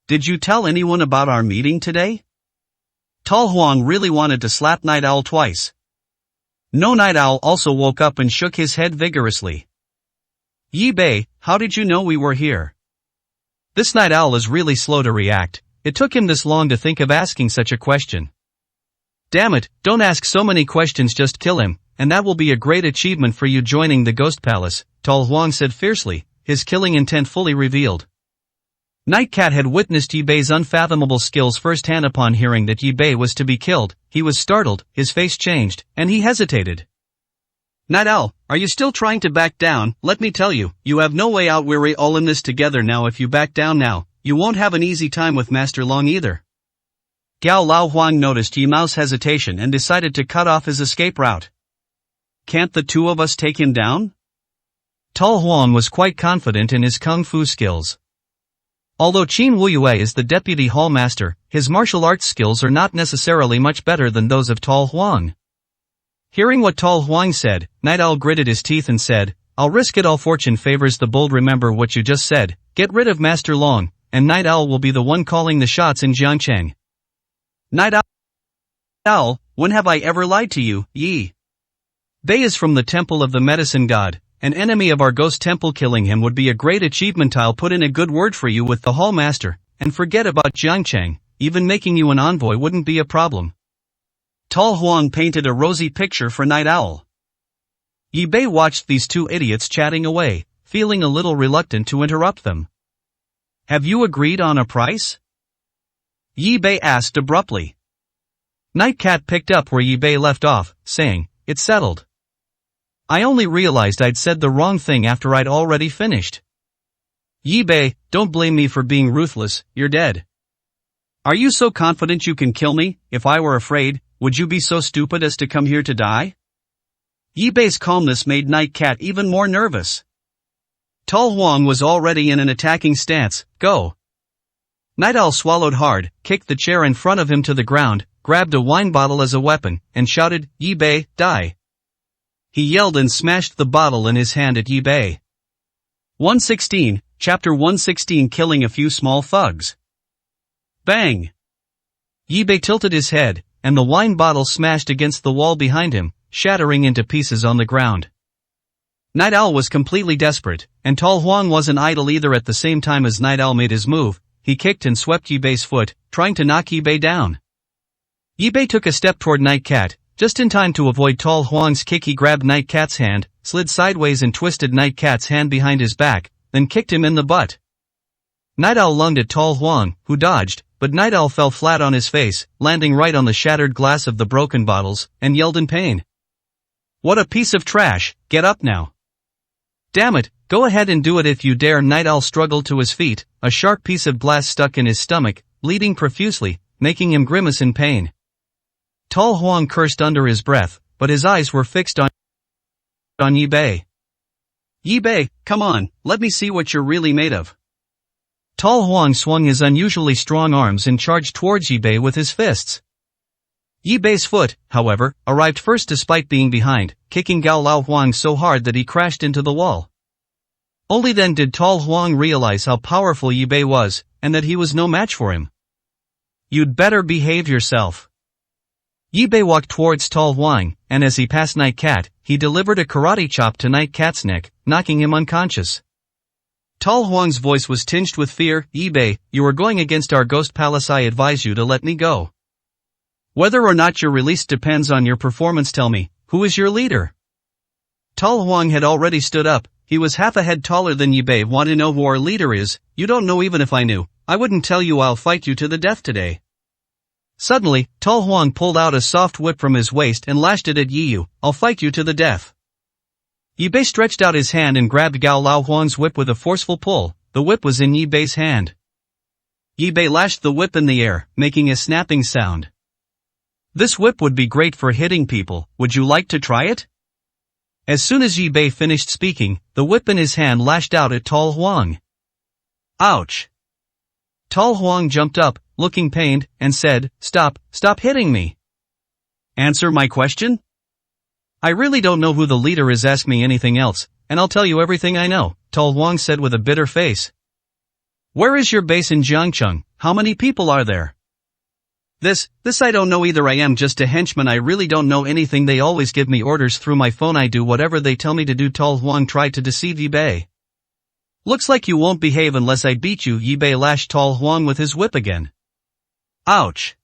Did you tell anyone about our meeting today? Tall Huang really wanted to slap Night Owl twice. No. Night Owl also woke up and shook his head vigorously. Yi Bei, how did you know we were here? This Night Owl is really slow to react. It took him this long to think of asking such a question. Damn it, don't ask so many questions, just kill him, and that will be a great achievement for you. Joining the Ghost Palace, Tall Huang said fiercely, his killing intent fully revealed. Night Cat had witnessed Yi Bei's unfathomable skills firsthand. Upon hearing that Yi Bei was to be killed, he was startled, his face changed, and he hesitated. Night Owl, are you still trying to back down? Let me tell you, you have no way out. We're all in this together now. If you back down now, you won't have an easy time with Master Long either. Gao Lao Huang noticed Yi Mao's hesitation and decided to cut off his escape route. Can't the two of us take him down? Tal Huang was quite confident in his kung fu skills. Although Qin Wuyue is the deputy hall master, his martial arts skills are not necessarily much better than those of Tal Huang. Hearing what Tal Huang said, Night Owl gritted his teeth and said, I'll risk it all. Fortune favors the bold. Remember what you just said, get rid of Master Long, and Night Owl will be the one calling the shots in Jiangcheng. Night Owl, when have I ever lied to you? Yi Bei is from the temple of the medicine god, an enemy of our ghost temple. Killing him would be a great achievement. I'll put in a good word for you with the hall master, and forget about Jiangcheng, even making you an envoy wouldn't be a problem. Tal Huang painted a rosy picture for Night Owl. Yi Bei watched these two idiots chatting away, feeling a little reluctant to interrupt them. Have you agreed on a price? Yi Bei asked abruptly. Night Cat picked up where Yi Bei left off, saying, it's settled. I only realized I'd said the wrong thing after I'd already finished. Yi Bei, don't blame me for being ruthless, you're dead. Are you so confident you can kill me? If I were afraid, would you be so stupid as to come here to die? Yi Bei's calmness made Night Cat even more nervous. Tal Huang was already in an attacking stance. Go. Night Owl swallowed hard, kicked the chair in front of him to the ground, grabbed a wine bottle as a weapon, and shouted, Yi Bei, die. He yelled and smashed the bottle in his hand at Yi Bei. 116, Chapter 116. Killing a few small thugs. Bang! Yi Bei tilted his head, and the wine bottle smashed against the wall behind him, shattering into pieces on the ground. Night Owl was completely desperate, and Tal Huang wasn't idle either. At the same time as Night Owl made his move, he kicked and swept Yi Bei's foot, trying to knock Yi Bei down. Yi Bei took a step toward Night Cat, just in time to avoid Tal Huang's kick. He grabbed Night Cat's hand, slid sideways and twisted Night Cat's hand behind his back, then kicked him in the butt. Night Owl lunged at Tal Huang, who dodged, but Night Owl fell flat on his face, landing right on the shattered glass of the broken bottles, and yelled in pain. What a piece of trash, get up now. Damn it, go ahead and do it if you dare. Night Owl struggled to his feet, a sharp piece of glass stuck in his stomach, bleeding profusely, making him grimace in pain. Tal Huang cursed under his breath, but his eyes were fixed on Yi Bei. Yi Bei, come on, let me see what you're really made of. Tal Huang swung his unusually strong arms and charged towards Yi Bei with his fists. Yi Bei's foot, however, arrived first despite being behind, kicking Gao Lao Huang so hard that he crashed into the wall. Only then did Tal Huang realize how powerful Yi Bei was, and that he was no match for him. You'd better behave yourself. Yi Bei walked towards Tal Huang, and as he passed Night Cat, he delivered a karate chop to Night Cat's neck, knocking him unconscious. Tal Huang's voice was tinged with fear. Yi Bei, you are going against our ghost palace. I advise you to let me go. Whether or not you're released depends on your performance. Tell me, who is your leader? Tal Huang had already stood up. He was half a head taller than Yi Bei. Want to know who our leader is? You don't know. Even if I knew, I wouldn't tell you. I'll fight you to the death today. Suddenly, Tal Huang pulled out a soft whip from his waist and lashed it at Yi Yu. I'll fight you to the death. Yi Bei stretched out his hand and grabbed Gao Lao Huang's whip with a forceful pull. The whip was in Yi Bei's hand. Yi Bei lashed the whip in the air, making a snapping sound. This whip would be great for hitting people. Would you like to try it? As soon as Yi Bei finished speaking, the whip in his hand lashed out at Tal Huang. Ouch! Tal Huang jumped up, looking pained, and said, Stop hitting me. Answer my question? I really don't know who the leader is. Ask me anything else, and I'll tell you everything I know, Tal Huang said with a bitter face. Where is your base in Jiangcheng? How many people are there? This I don't know either. I am just a henchman. I really don't know anything. They always give me orders through my phone. I do whatever they tell me to do. Tal Huang tried to deceive Yi Bei. Looks like you won't behave unless I beat you. Yi Bei lashed Tal Huang with his whip again. Ouch!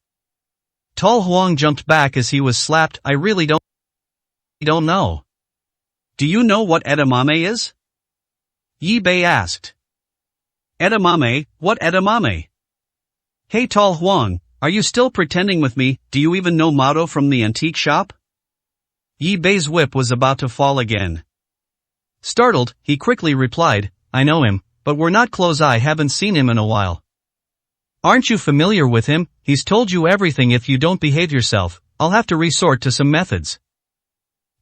Tal Huang jumped back as he was slapped. I really don't know. Do you know what edamame is? Yi Bei asked. Edamame, what edamame? Hey Tall Huang, are you still pretending with me? Do you even know Mado from the antique shop? Yi Bei's whip was about to fall again. Startled, he quickly replied, I know him, but we're not close. I haven't seen him in a while. Aren't you familiar with him? He's told you everything. If you don't behave yourself, I'll have to resort to some methods.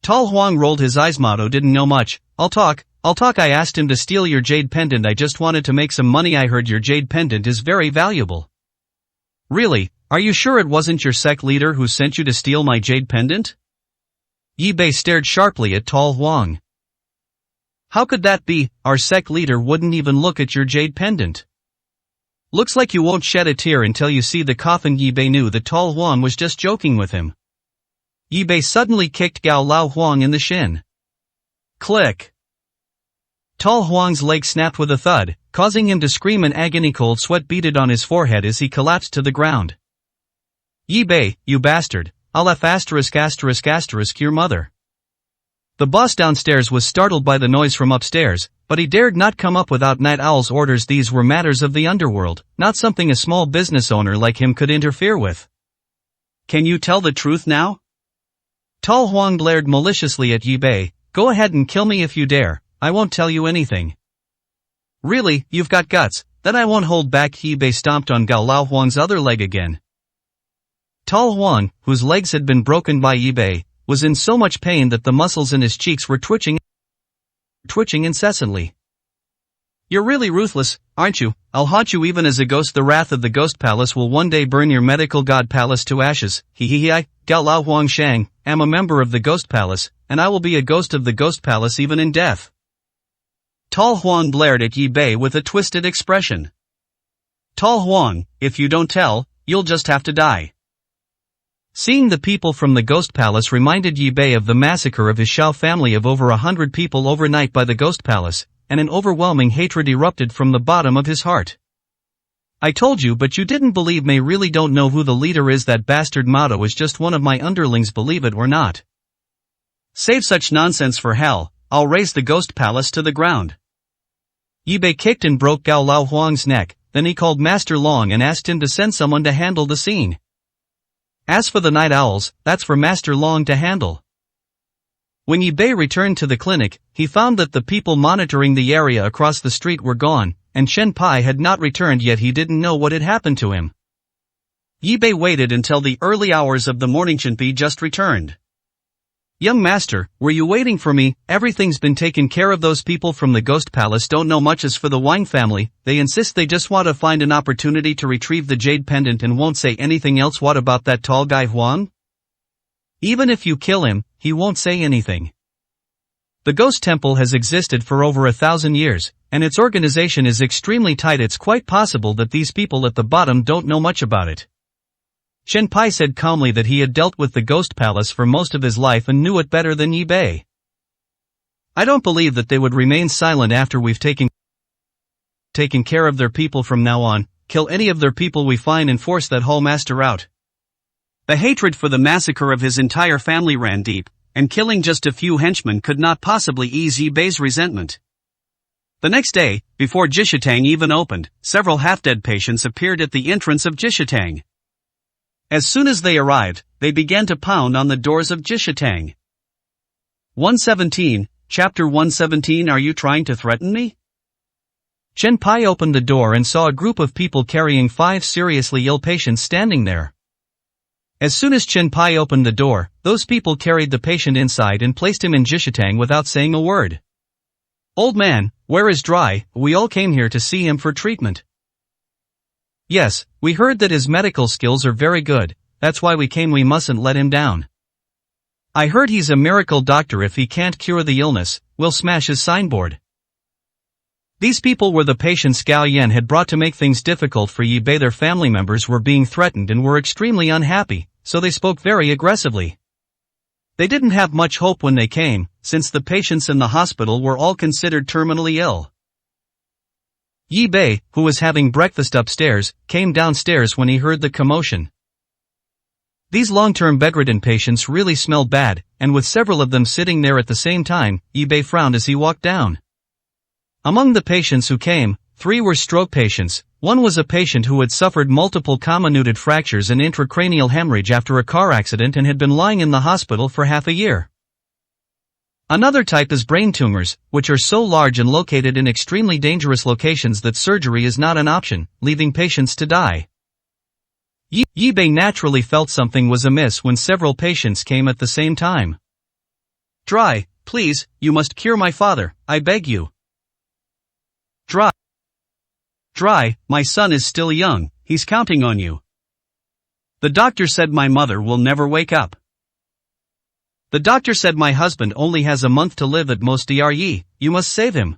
Tall Huang rolled his eyes. Mado didn't know much. I'll talk. I asked him to steal your jade pendant. I just wanted to make some money. I heard your jade pendant is very valuable. Really? Are you sure it wasn't your sect leader who sent you to steal my jade pendant? Yi Bei stared sharply at Tall Huang. How could that be? Our sect leader wouldn't even look at your jade pendant. Looks like you won't shed a tear until you see the coffin. Yi Bei knew that Tall Huang was just joking with him. Yi Bei suddenly kicked Gao Lao Huang in the shin. Click! Tall Huang's leg snapped with a thud, causing him to scream in agony. Cold sweat beaded on his forehead as he collapsed to the ground. Yi Bei, you bastard, I'll F*** your mother. The boss downstairs was startled by the noise from upstairs, but he dared not come up without Night Owl's orders. These were matters of the underworld, not something a small business owner like him could interfere with. Can you tell the truth now? Tall Huang glared maliciously at Yi Bei. Go ahead and kill me if you dare, I won't tell you anything. Really, you've got guts, then I won't hold back. Yi Bei stomped on Gao Lao Huang's other leg again. Tall Huang, whose legs had been broken by Yi Bei, was in so much pain that the muscles in his cheeks were twitching incessantly. You're really ruthless, aren't you? I'll haunt you even as a ghost. The wrath of the Ghost Palace will one day burn your medical god palace to ashes. I, Gao Lao Huang Shang, am a member of the Ghost Palace, and I will be a ghost of the Ghost Palace even in death. Tall Huang glared at Yi Bei with a twisted expression. Tall Huang, if you don't tell, you'll just have to die. Seeing the people from the Ghost Palace reminded Yi Bei of the massacre of his Shao family of over 100 people overnight by the Ghost Palace, and an overwhelming hatred erupted from the bottom of his heart. I told you, but you didn't believe me. Really don't know who the leader is. That bastard Mado is just one of my underlings, believe it or not. Save such nonsense for hell, I'll raze the Ghost Palace to the ground. Yi Bei kicked and broke Gao Lao Huang's neck, then he called Master Long and asked him to send someone to handle the scene. As for the Night Owls, that's for Master Long to handle. When Yi Bei returned to the clinic, he found that the people monitoring the area across the street were gone, and Chen Pai had not returned yet. He didn't know what had happened to him. Yi Bei waited until the early hours of the morning. Chen Pai just returned. Young master, were you waiting for me? Everything's been taken care of. Those people from the Ghost Palace don't know much. As for the Wang family, they insist they just want to find an opportunity to retrieve the jade pendant and won't say anything else. What about that tall guy Huang? Even if you kill him, he won't say anything. The Ghost Temple has existed for over 1,000 years, and its organization is extremely tight. It's quite possible that these people at the bottom don't know much about it. Chen Pai said calmly that he had dealt with the Ghost Palace for most of his life and knew it better than Yi Bei. I don't believe that they would remain silent after we've taken care of their people. From now on, kill any of their people we find and force that whole master out. The hatred for the massacre of his entire family ran deep, and killing just a few henchmen could not possibly ease Yi Bei's resentment. The next day, before Jishitang even opened, several half-dead patients appeared at the entrance of Jishitang. As soon as they arrived, they began to pound on the doors of Jishitang. 117, Chapter 117. Are you trying to threaten me? Chen Pai opened the door and saw a group of people carrying 5 seriously ill patients standing there. As soon as Chen Pai opened the door, those people carried the patient inside and placed him in Jishitang without saying a word. Old man, where is Dry? We all came here to see him for treatment. Yes, we heard that his medical skills are very good, that's why we came. We mustn't let him down. I heard he's a miracle doctor. If he can't cure the illness, we'll smash his signboard. These people were the patients Gao Yan had brought to make things difficult for Yi Bei. Their family members were being threatened and were extremely unhappy, so they spoke very aggressively. They didn't have much hope when they came, since the patients in the hospital were all considered terminally ill. Yi Bei, who was having breakfast upstairs, came downstairs when he heard the commotion. These long-term bedridden patients really smelled bad, and with several of them sitting there at the same time, Yi Bei frowned as he walked down. Among the patients who came, 3 were stroke patients. 1 was a patient who had suffered multiple comminuted fractures and intracranial hemorrhage after a car accident and had been lying in the hospital for half a year. Another type is brain tumors, which are so large and located in extremely dangerous locations that surgery is not an option, leaving patients to die. Yi-Bei naturally felt something was amiss when several patients came at the same time. "Dry, please, you must cure my father, I beg you." Dry, my son is still young, he's counting on you. The doctor said my mother will never wake up. The doctor said my husband only has a month to live at most. Yi, you must save him.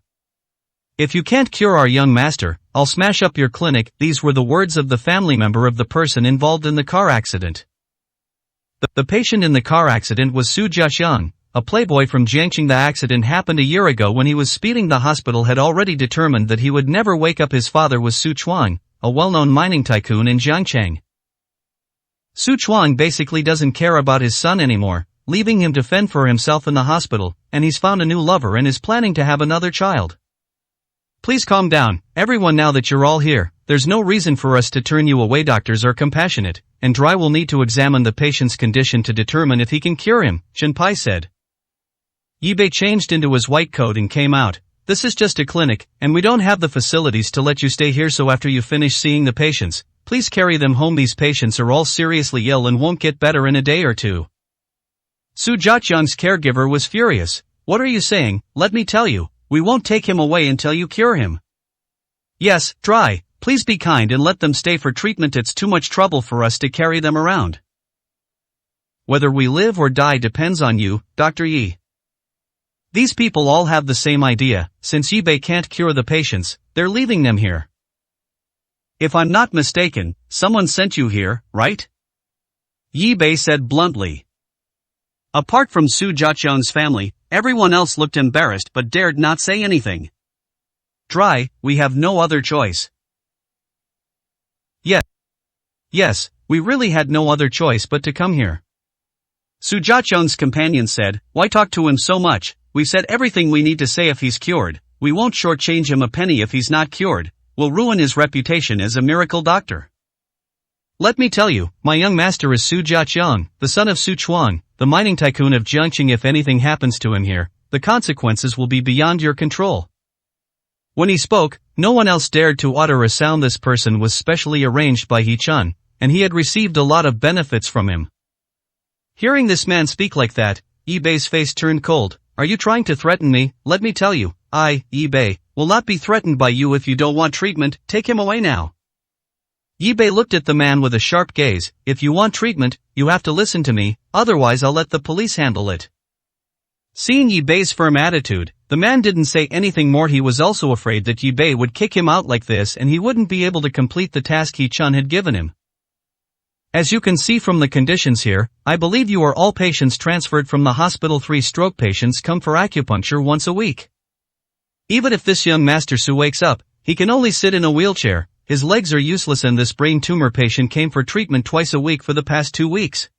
If you can't cure our young master, I'll smash up your clinic. These were the words of the family member of the person involved in the car accident. The patient in the car accident was Su Jiaxiang, a playboy from Jiangxing. The accident happened a year ago when he was speeding. The hospital had already determined that he would never wake up. His father was Su Chuang, a well-known mining tycoon in Jiangcheng. Su Chuang basically doesn't care about his son anymore, leaving him to fend for himself in the hospital, and he's found a new lover and is planning to have another child. Please calm down, everyone. Now that you're all here, there's no reason for us to turn you away. Doctors are compassionate, and Dry will need to examine the patient's condition to determine if he can cure him, Shenpai said. Yi-Bei changed into his white coat and came out. This is just a clinic, and we don't have the facilities to let you stay here, so after you finish seeing the patients, please carry them home. These patients are all seriously ill and won't get better in a day or two. Su Jiaxiang's caregiver was furious. What are you saying? Let me tell you, we won't take him away until you cure him. Yes, Dry, please be kind and let them stay for treatment. It's too much trouble for us to carry them around. Whether we live or die depends on you, Dr. Yi. These people all have the same idea. Since Yi-Bei can't cure the patients, they're leaving them here. If I'm not mistaken, someone sent you here, right? Yi-Bei said bluntly. Apart from Su Jiaxiang's family, everyone else looked embarrassed but dared not say anything. Dry, we have no other choice. Yes, we really had no other choice but to come here. Su Jiaxiang's companion said, why talk to him so much? We've said everything we need to say. If he's cured, we won't shortchange him a penny. If he's not cured, we'll ruin his reputation as a miracle doctor. Let me tell you, my young master is Su Jiaxiang, the son of Su Chuang, the mining tycoon of Jiangxing. If anything happens to him here, the consequences will be beyond your control. When he spoke, no one else dared to utter a sound. This person was specially arranged by He Chun, and he had received a lot of benefits from him. Hearing this man speak like that, Yi-Bei's face turned cold. Are you trying to threaten me? Let me tell you, I, Yi-Bei, will not be threatened by you. If you don't want treatment, take him away now. Yi-Bei looked at the man with a sharp gaze. If you want treatment, you have to listen to me, otherwise I'll let the police handle it. Seeing Yi-Bei's firm attitude, the man didn't say anything more. He was also afraid that Yi-Bei would kick him out like this and he wouldn't be able to complete the task He Chun had given him. As you can see from the conditions here, I believe you are all patients transferred from the hospital. 3 stroke patients come for acupuncture once a week. Even if this young master Su wakes up, he can only sit in a wheelchair, his legs are useless, and this brain tumor patient came for treatment twice a week for the past 2 weeks.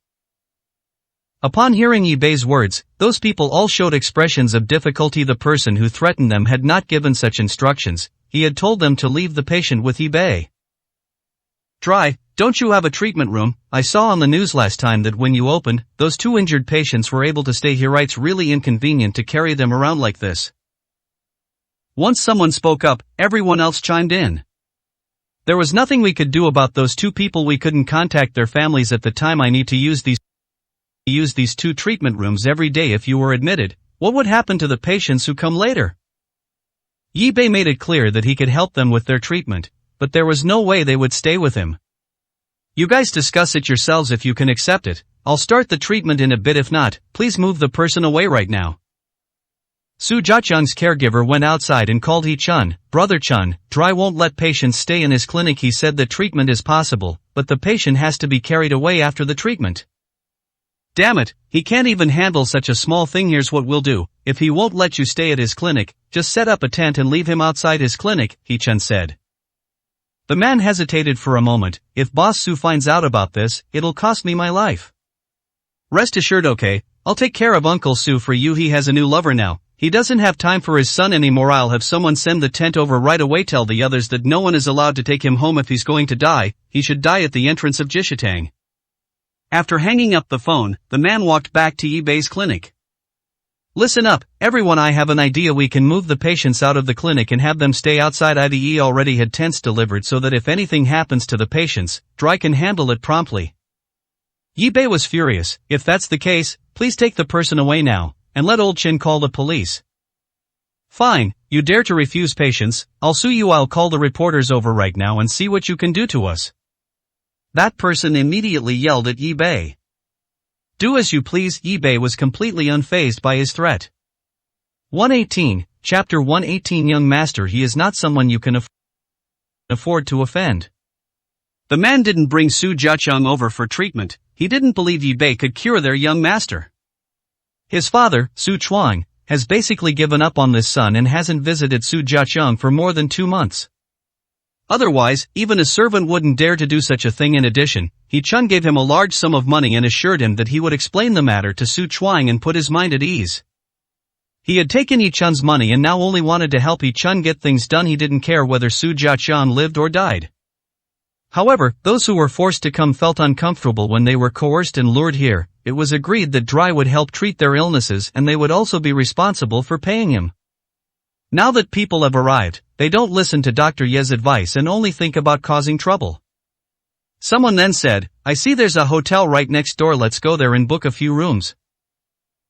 Upon hearing Yi-Bei's words, those people all showed expressions of difficulty. The person who threatened them had not given such instructions, he had told them to leave the patient with Yi-Bei. Dry, don't you have a treatment room? I saw on the news last time that when you opened, those 2 injured patients were able to stay here. It's really inconvenient to carry them around like this. Once someone spoke up, everyone else chimed in. There was nothing we could do about those 2 people. We couldn't contact their families at the time. I need to use these 2 treatment rooms every day. If you were admitted, what would happen to the patients who come later? Yi-Bei made it clear that he could help them with their treatment, but there was no way they would stay with him. You guys discuss it yourselves. If you can accept it, I'll start the treatment in a bit. If not, please move the person away right now. Su Jiaxiang's caregiver went outside and called He Chun. Brother Chun, Dry won't let patients stay in his clinic. He said that treatment is possible, but the patient has to be carried away after the treatment. Damn it, he can't even handle such a small thing. Here's what we'll do. If he won't let you stay at his clinic, just set up a tent and leave him outside his clinic, He Chun said. The man hesitated for a moment. If Boss Su finds out about this, it'll cost me my life. Rest assured, okay, I'll take care of Uncle Su for you. He has a new lover now. He doesn't have time for his son anymore. I'll have someone send the tent over right away. Tell the others that no one is allowed to take him home if he's going to die. He should die at the entrance of Jishitang. After hanging up the phone, the man walked back to Yibei's clinic. Listen up, everyone, I have an idea. We can move the patients out of the clinic and have them stay outside. IDE already had tents delivered so that if anything happens to the patients, Dry can handle it promptly. Yibei was furious. If that's the case, please take the person away now, and let old Chen call the police. Fine, you dare to refuse patients, I'll sue you. I'll call the reporters over right now and see what you can do to us. That person immediately yelled at Yibei. Do as you please. Yibei was completely unfazed by his threat. 118, Chapter 118. Young master, he is not someone you can afford to offend. The man didn't bring Su Jiacheng over for treatment. He didn't believe Yibei could cure their young master. His father, Su Chuang, has basically given up on this son and hasn't visited Su Jiacheng for more than 2 months. Otherwise, even a servant wouldn't dare to do such a thing. In addition, He Chun gave him a large sum of money and assured him that he would explain the matter to Su Chuang and put his mind at ease. He had taken Yi Chun's money and now only wanted to help Yi Chun get things done. He didn't care whether Su Jiacheng lived or died. However, those who were forced to come felt uncomfortable when they were coerced and lured here. It was agreed that Dry would help treat their illnesses and they would also be responsible for paying him. Now that people have arrived, they don't listen to Dr. Ye's advice and only think about causing trouble. Someone then said, I see there's a hotel right next door. Let's go there and book a few rooms.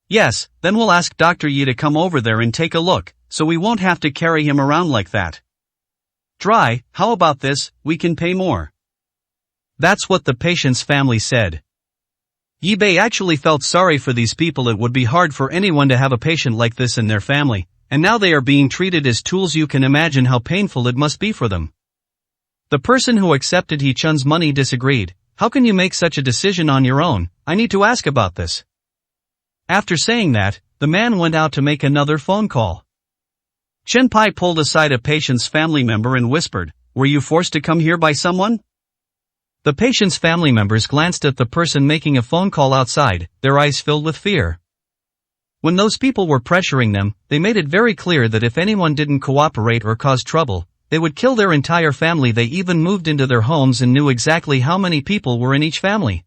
Yes, then we'll ask Dr. Yi to come over there and take a look, so we won't have to carry him around like that. Dry, how about this? We can pay more. That's what the patient's family said. Yibei actually felt sorry for these people. It would be hard for anyone to have a patient like this in their family, and now they are being treated as tools. You can imagine how painful it must be for them. The person who accepted He Chun's money disagreed. How can you make such a decision on your own? I need to ask about this. After saying that, the man went out to make another phone call. Chen Pai pulled aside a patient's family member and whispered, Were you forced to come here by someone? The patient's family members glanced at the person making a phone call outside, their eyes filled with fear. When those people were pressuring them, they made it very clear that if anyone didn't cooperate or cause trouble, they would kill their entire family. They even moved into their homes and knew exactly how many people were in each family.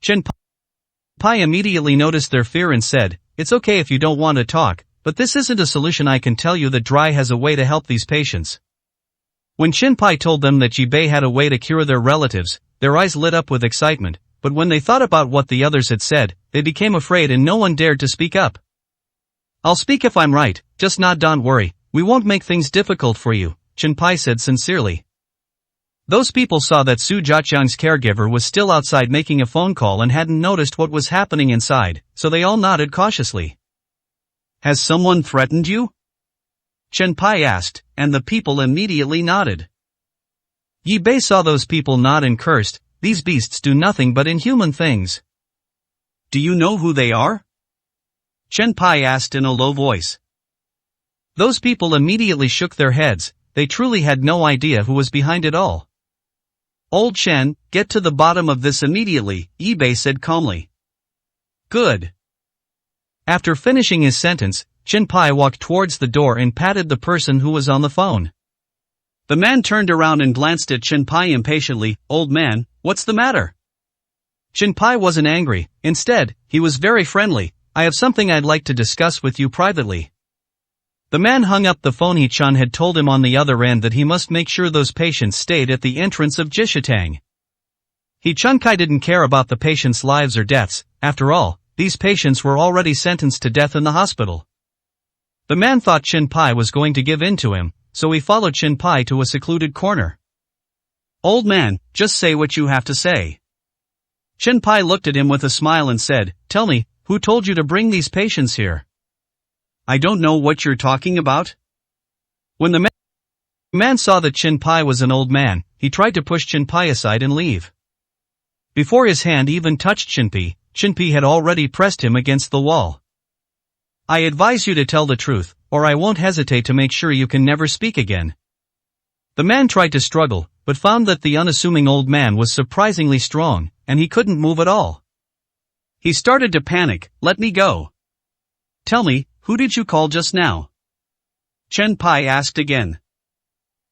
Chen Pai immediately noticed their fear and said, It's okay if you don't want to talk, but this isn't a solution. I can tell you that Dry has a way to help these patients. When Chen Pai told them that Yibei had a way to cure their relatives, their eyes lit up with excitement, but when they thought about what the others had said, they became afraid and no one dared to speak up. I'll speak if I'm right, just nod. Don't worry, we won't make things difficult for you, Chen Pai said sincerely. Those people saw that Su Jiacheng's caregiver was still outside making a phone call and hadn't noticed what was happening inside, so they all nodded cautiously. Has someone threatened you? Chen Pai asked, and the people immediately nodded. Yibei saw those people nod and cursed, These beasts do nothing but inhuman things. Do you know who they are? Chen Pai asked in a low voice. Those people immediately shook their heads. They truly had no idea who was behind it all. Old Chen, get to the bottom of this immediately, Yibei said calmly. Good. After finishing his sentence, Chen Pai walked towards the door and patted the person who was on the phone. The man turned around and glanced at Chen Pai impatiently. Old man, what's the matter? Chen Pai wasn't angry. Instead, he was very friendly. I have something I'd like to discuss with you privately. The man hung up the phone. He Chun had told him on the other end that he must make sure those patients stayed at the entrance of Jishitang. He Chun Kai didn't care about the patients' lives or deaths. After all, these patients were already sentenced to death in the hospital. The man thought Chen Pai was going to give in to him, so he followed Chen Pai to a secluded corner. Old man, just say what you have to say. Chen Pai looked at him with a smile and said, Tell me, who told you to bring these patients here? I don't know what you're talking about. When the man saw that Chen Pai was an old man, he tried to push Chen Pai aside and leave. Before his hand even touched Chen Pai had already pressed him against the wall. I advise you to tell the truth, or I won't hesitate to make sure you can never speak again. The man tried to struggle, but found that the unassuming old man was surprisingly strong, and he couldn't move at all. He started to panic. Let me go. Tell me, who did you call just now? Chen Pai asked again.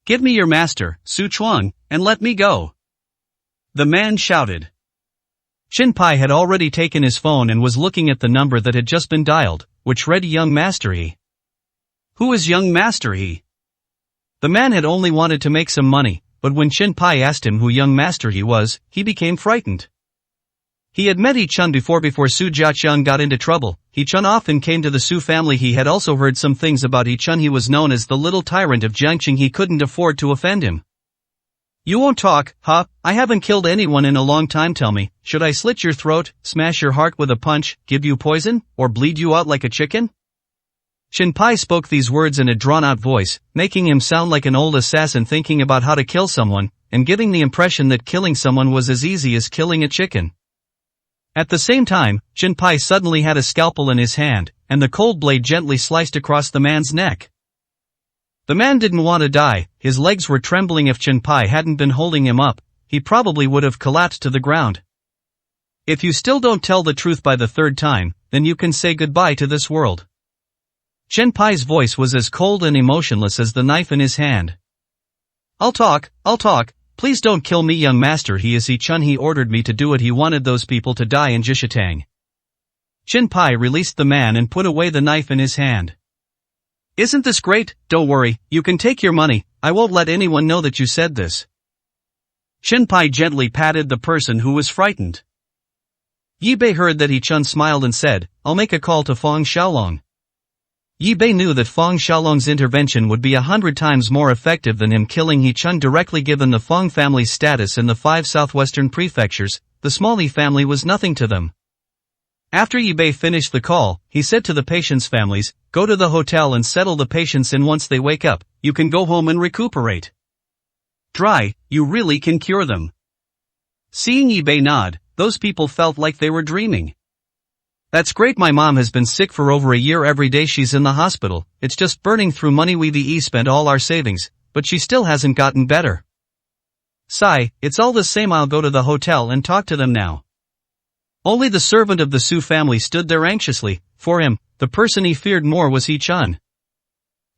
Give me your master, Su Chuang, and let me go. The man shouted. Chen Pai had already taken his phone and was looking at the number that had just been dialed, which read Young Master He. Who is Young Master He? The man had only wanted to make some money, but when Chen Pai asked him who Young Master He was, he became frightened. He had met He Chun before Su Jiaqiang got into trouble. He Chun often came to the Su family. He had also heard some things about He Chun. He was known as the little tyrant of Jiangqing. He couldn't afford to offend him. You won't talk, huh? I haven't killed anyone in a long time. Tell me, should I slit your throat, smash your heart with a punch, give you poison, or bleed you out like a chicken? Chen Pai spoke these words in a drawn-out voice, making him sound like an old assassin thinking about how to kill someone, and giving the impression that killing someone was as easy as killing a chicken. At the same time, Chen Pai suddenly had a scalpel in his hand, and the cold blade gently sliced across the man's neck. The man didn't want to die. His legs were trembling. If Chen Pai hadn't been holding him up, he probably would have collapsed to the ground. If you still don't tell the truth by the third time, then you can say goodbye to this world. Chen Pai's voice was as cold and emotionless as the knife in his hand. I'll talk. Please don't kill me, Young Master He is He Chun. He ordered me to do it. He wanted those people to die in Jishitang. Chen Pai released the man and put away the knife in his hand. Isn't this great? Don't worry, you can take your money. I won't let anyone know that you said this. Chen Pai gently patted the person who was frightened. Yi Bei heard that He Chun smiled and said, I'll make a call to Fang Xiaolong. Yi Bei knew that Fang Xiaolong's intervention would be 100 times more effective than him killing He Chun directly. Given the Fang family's status in the 5 southwestern prefectures, the small Yi family was nothing to them. After Yi Bei finished the call, he said to the patients' families, go to the hotel and settle the patients in. Once they wake up, you can go home and recuperate. Dry, you really can cure them. Seeing Yi Bei nod, those people felt like they were dreaming. That's great. My mom has been sick for over a year. Every day she's in the hospital. It's just burning through money. We spent all our savings, but she still hasn't gotten better. Sigh, it's all the same. I'll go to the hotel and talk to them now. Only the servant of the Su family stood there anxiously. For him, the person he feared more was He Chun.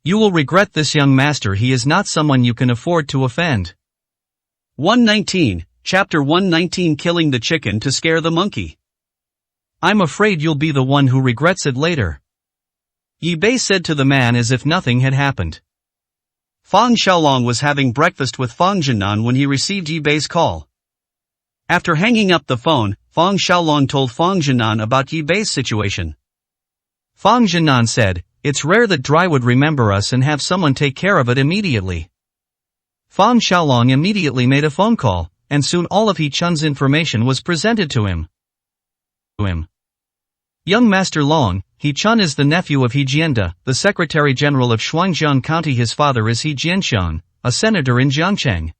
You will regret this, Young Master. He is not someone you can afford to offend. 119, Chapter 119, Killing the Chicken to Scare the Monkey. I'm afraid you'll be the one who regrets it later. Yi Bei said to the man as if nothing had happened. Fang Xiaolong was having breakfast with Fang Zhenan when he received Yi Bei's call. After hanging up the phone, Fang Xiaolong told Fang Zhenan about Yi Bei's situation. Fang Zhenan said, it's rare that Dry would remember us and have someone take care of it immediately. Fang Xiaolong immediately made a phone call, and soon all of He Chun's information was presented to him. Young Master Long, He Chun is the nephew of He Jianda, the Secretary General of Shuangjiang County. His father is He Jianshan, a senator in Jiangcheng.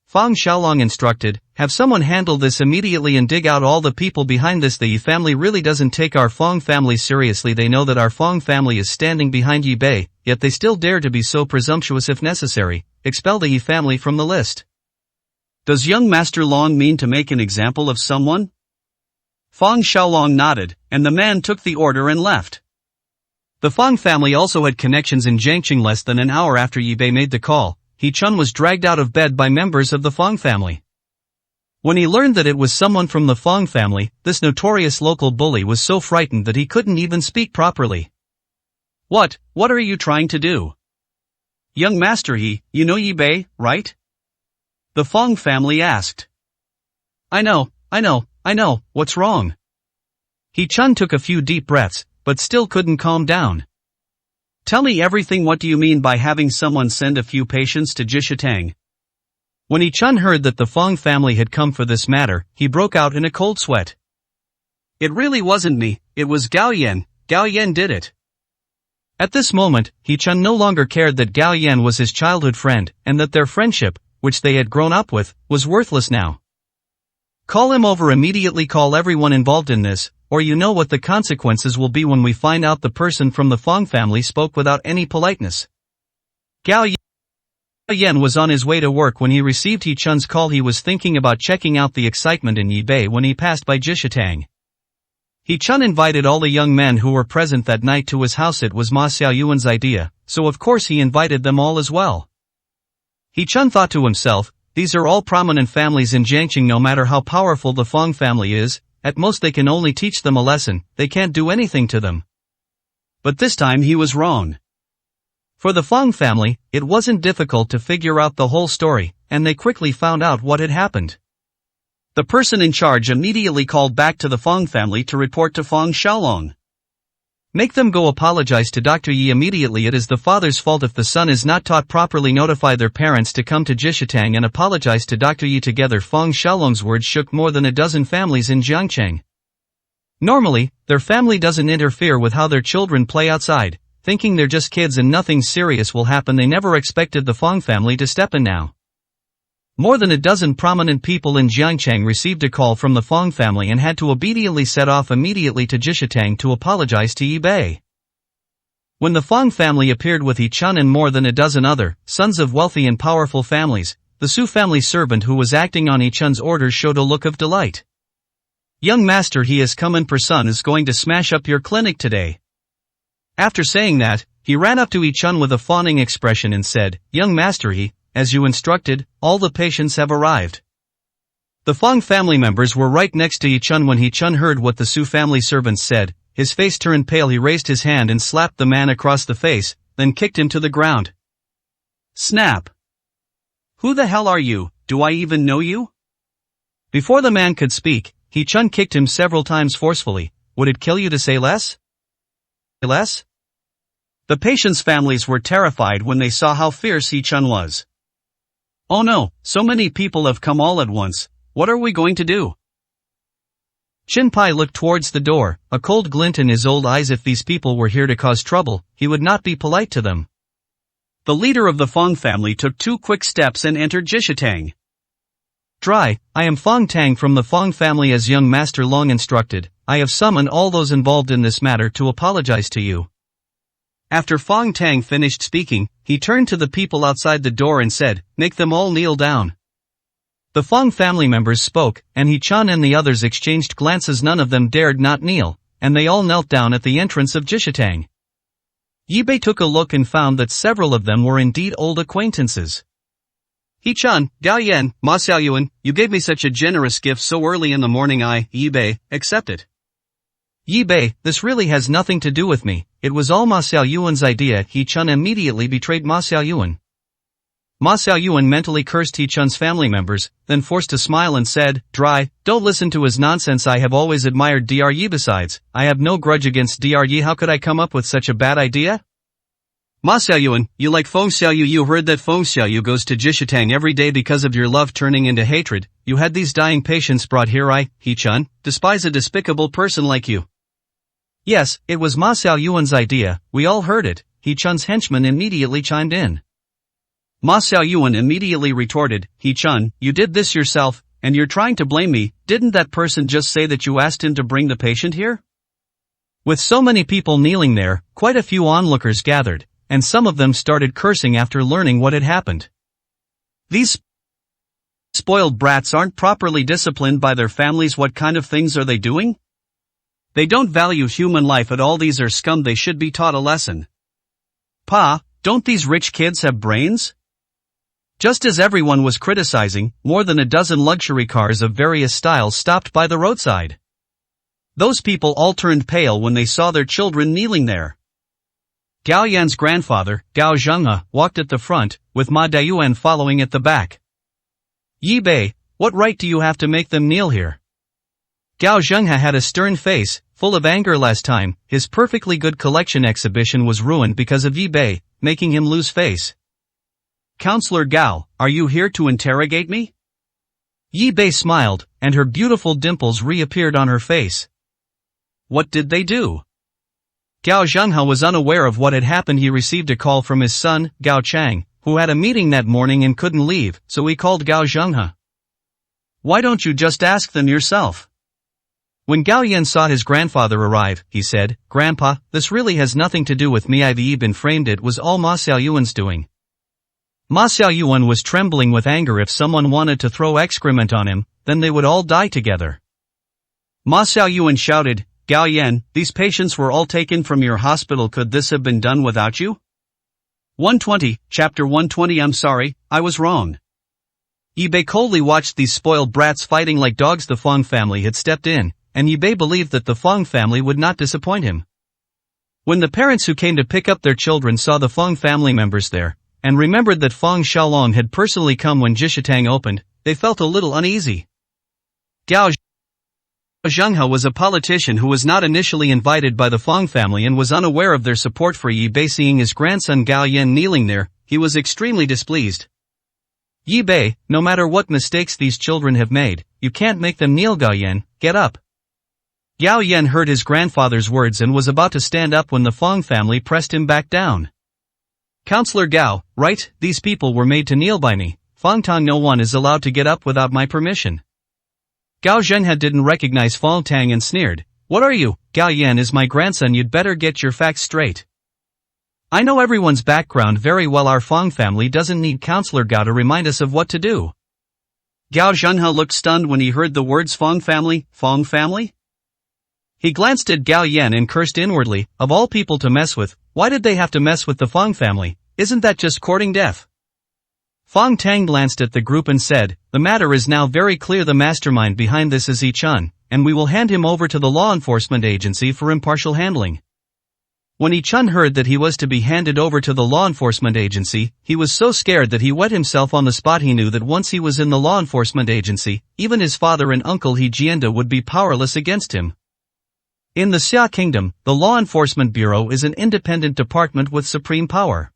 Fang Xiaolong instructed, have someone handle this immediately and dig out all the people behind this. The Yi family really doesn't take our Fang family seriously. They know that our Fang family is standing behind Yi Bei, yet they still dare to be so presumptuous. If necessary, expel the Yi family from the list. Does Young Master Long mean to make an example of someone? Fang Xiaolong nodded, and the man took the order and left. The Fang family also had connections in Jiangqing. Less than an hour after Yi Bei made the call, He Chun was dragged out of bed by members of the Fang family. When he learned that it was someone from the Fang family, this notorious local bully was so frightened that he couldn't even speak properly. What are you trying to do? Young Master He, you know Yi Bei, right? The Fang family asked. I know, what's wrong? He Chun took a few deep breaths, but still couldn't calm down. Tell me everything. What do you mean by having someone send a few patients to Jishitang? When He Chun heard that the Fang family had come for this matter, he broke out in a cold sweat. It really wasn't me, it was Gao Yan. Gao Yan did it. At this moment, He Chun no longer cared that Gao Yan was his childhood friend, and that their friendship, which they had grown up with, was worthless now. Call him over immediately. Call everyone involved in this, or you know what the consequences will be when we find out. The person from the Fang family spoke without any politeness. Gao Yan was on his way to work when he received He Chun's call. He was thinking about checking out the excitement in Yi Bei when he passed by Jishitang. He Chun invited all the young men who were present that night to his house. It was Ma Xiaoyuan's idea, so of course he invited them all as well. He Chun thought to himself, these are all prominent families in Jiangqing. No matter how powerful the Feng family is, at most they can only teach them a lesson, they can't do anything to them. But this time he was wrong. For the Feng family, it wasn't difficult to figure out the whole story, and they quickly found out what had happened. The person in charge immediately called back to the Feng family to report to Feng Xiaolong. Make them go apologize to Dr. Yi immediately. It is the father's fault if the son is not taught properly. Notify their parents to come to Jishitang and apologize to Dr. Yi. Together Feng Xiaolong's words shook more than a dozen families in Jiangcheng. Normally, their family doesn't interfere with how their children play outside, thinking they're just kids and nothing serious will happen. They never expected the Feng family to step in now. More than a dozen prominent people in Jiangcheng received a call from the Feng family and had to obediently set off immediately to Jishitang to apologize to Yi Bei. When the Feng family appeared with Yi Chun and more than a dozen other sons of wealthy and powerful families, the Su family servant who was acting on Yi Chun's orders showed a look of delight. Young master, he has come in person, is going to smash up your clinic today. After saying that, he ran up to Yi Chun with a fawning expression and said, young master, as you instructed, all the patients have arrived. The Feng family members were right next to Yi Chun. When Yi Chun heard what the Su family servants said, his face turned pale. He raised his hand and slapped the man across the face, then kicked him to the ground. Snap! Who the hell are you? Do I even know you? Before the man could speak, Yi Chun kicked him several times forcefully. Would it kill you to say less? Less? The patients' families were terrified when they saw how fierce Yi Chun was. Oh no, so many people have come all at once, what are we going to do? Xin Pai looked towards the door, a cold glint in his old eyes. If these people were here to cause trouble, he would not be polite to them. The leader of the Feng family took 2 quick steps and entered Jishitang. I am Feng Tang from the Feng family. As young master Long instructed, I have summoned all those involved in this matter to apologize to you. After Feng Tang finished speaking, he turned to the people outside the door and said, make them all kneel down. The Feng family members spoke, and Yi Chun and the others exchanged glances. None of them dared not kneel, and they all knelt down at the entrance of Jishitang. Yi Bei took a look and found that several of them were indeed old acquaintances. Yi Chun, Gao Yan, Ma Xiaoyuan, you gave me such a generous gift so early in the morning. I, Yi Bei, accept it. Yi Bei, this really has nothing to do with me, it was all Ma Xiaoyuan's idea. Yi Chun immediately betrayed Ma Xiaoyuan. Ma Xiaoyuan mentally cursed Yi Chun's family members, then forced a smile and said, don't listen to his nonsense. I have always admired Dr. Yi. Besides, I have no grudge against Dr. Yi. How could I come up with such a bad idea? Ma Xiaoyuan, you like Feng Xiaoyu. You heard that Feng Xiaoyu goes to Jishitang every day because of your love turning into hatred. You had these dying patients brought here. I, Yi Chun, despise a despicable person like you. Yes, it was Ma Xiaoyuan's idea, we all heard it. Yi Chun's henchman immediately chimed in. Ma Xiaoyuan immediately retorted, Yi Chun, you did this yourself, and you're trying to blame me. Didn't that person just say that you asked him to bring the patient here? With so many people kneeling there, quite a few onlookers gathered, and some of them started cursing after learning what had happened. These spoiled brats aren't properly disciplined by their families. What kind of things are they doing? They don't value human life at all. These are scum. They should be taught a lesson. Pa, don't these rich kids have brains? Just as everyone was criticizing, more than a dozen luxury cars of various styles stopped by the roadside. Those people all turned pale when they saw their children kneeling there. Gao Yan's grandfather, Gao Zhenghe, walked at the front, with Ma Dayuan following at the back. Yi Bei, what right do you have to make them kneel here? Gao Zhenghe had a stern face, full of anger. Last time, his perfectly good collection exhibition was ruined because of Yi Bei, making him lose face. Counselor Gao, are you here to interrogate me? Yi Bei smiled, and her beautiful dimples reappeared on her face. What did they do? Gao Zhenghe was unaware of what had happened. He received a call from his son, Gao Chang, who had a meeting that morning and couldn't leave, so he called Gao Zhenghe. Why don't you just ask them yourself? When Gao Yan saw his grandfather arrive, he said, Grandpa, this really has nothing to do with me. I've even framed it. Was all Ma Xiaoyuan's doing. Ma Xiaoyuan was trembling with anger. If someone wanted to throw excrement on him, then they would all die together. Ma Xiaoyuan shouted, Gao Yan, these patients were all taken from your hospital. Could this have been done without you? 120, Chapter 120. I'm sorry, I was wrong. Yi Bei coldly watched these spoiled brats fighting like dogs. The Fong family had stepped in, and Yi Bei believed that the Fong family would not disappoint him. When the parents who came to pick up their children saw the Fong family members there, and remembered that Fong Xiaolong had personally come when Jishitang opened, they felt a little uneasy. Gao Zhenghe was a politician who was not initially invited by the Fong family and was unaware of their support for Yi Bei. Seeing his grandson Gao Yan kneeling there, he was extremely displeased. Yi Bei, no matter what mistakes these children have made, you can't make them kneel. Gao Yan, get up. Gao Yan heard his grandfather's words and was about to stand up when the Fong family pressed him back down. Counselor Gao, right, these people were made to kneel by me. Fong Tang, no one is allowed to get up without my permission. Gao Zhenghe didn't recognize Fong Tang and sneered. What are you? Gao Yan is my grandson. You'd better get your facts straight. I know everyone's background very well. Our Fong family doesn't need Counselor Gao to remind us of what to do. Gao Zhenghe looked stunned when he heard the words Fong family, Fong family? He glanced at Gao Yan and cursed inwardly, of all people to mess with, why did they have to mess with the Fong family? Isn't that just courting death? Fong Tang glanced at the group and said, the matter is now very clear. The mastermind behind this is Yi Chun, and we will hand him over to the law enforcement agency for impartial handling. When Yi Chun heard that he was to be handed over to the law enforcement agency, he was so scared that he wet himself on the spot. He knew that once he was in the law enforcement agency, even his father and uncle He Jianda would be powerless against him. In the Xia Kingdom, the Law Enforcement Bureau is an independent department with supreme power.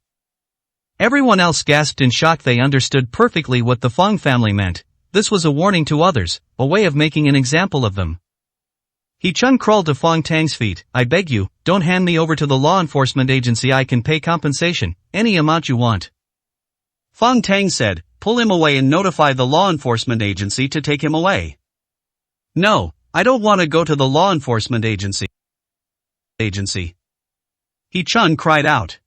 Everyone else gasped in shock. They understood perfectly what the Fong family meant. This was a warning to others, a way of making an example of them. He Chun crawled to Fong Tang's feet. I beg you, don't hand me over to the law enforcement agency. I can pay compensation, any amount you want. Fong Tang said, pull him away and notify the law enforcement agency to take him away. No, I don't want to go to the law enforcement agency. He Chun cried out.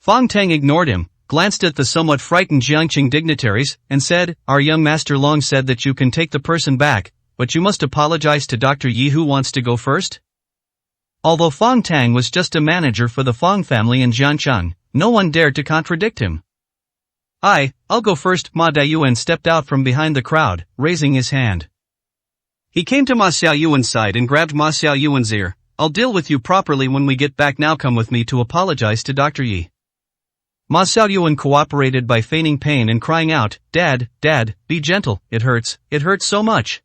Fong Tang ignored him, glanced at the somewhat frightened Jiangqing dignitaries, and said, our young master Long said that you can take the person back, but you must apologize to Dr. Yi. Who wants to go first? Although Fong Tang was just a manager for the Fong family in Jiangcheng, no one dared to contradict him. I'll go first. Ma Daiyuan stepped out from behind the crowd, raising his hand. He came to Ma Xiaoyuan's side and grabbed Ma Xiaoyuan's ear. I'll deal with you properly when we get back. Now come with me to apologize to Dr. Yi. Ma Xiaoyuan cooperated by feigning pain and crying out, Dad, be gentle, it hurts so much.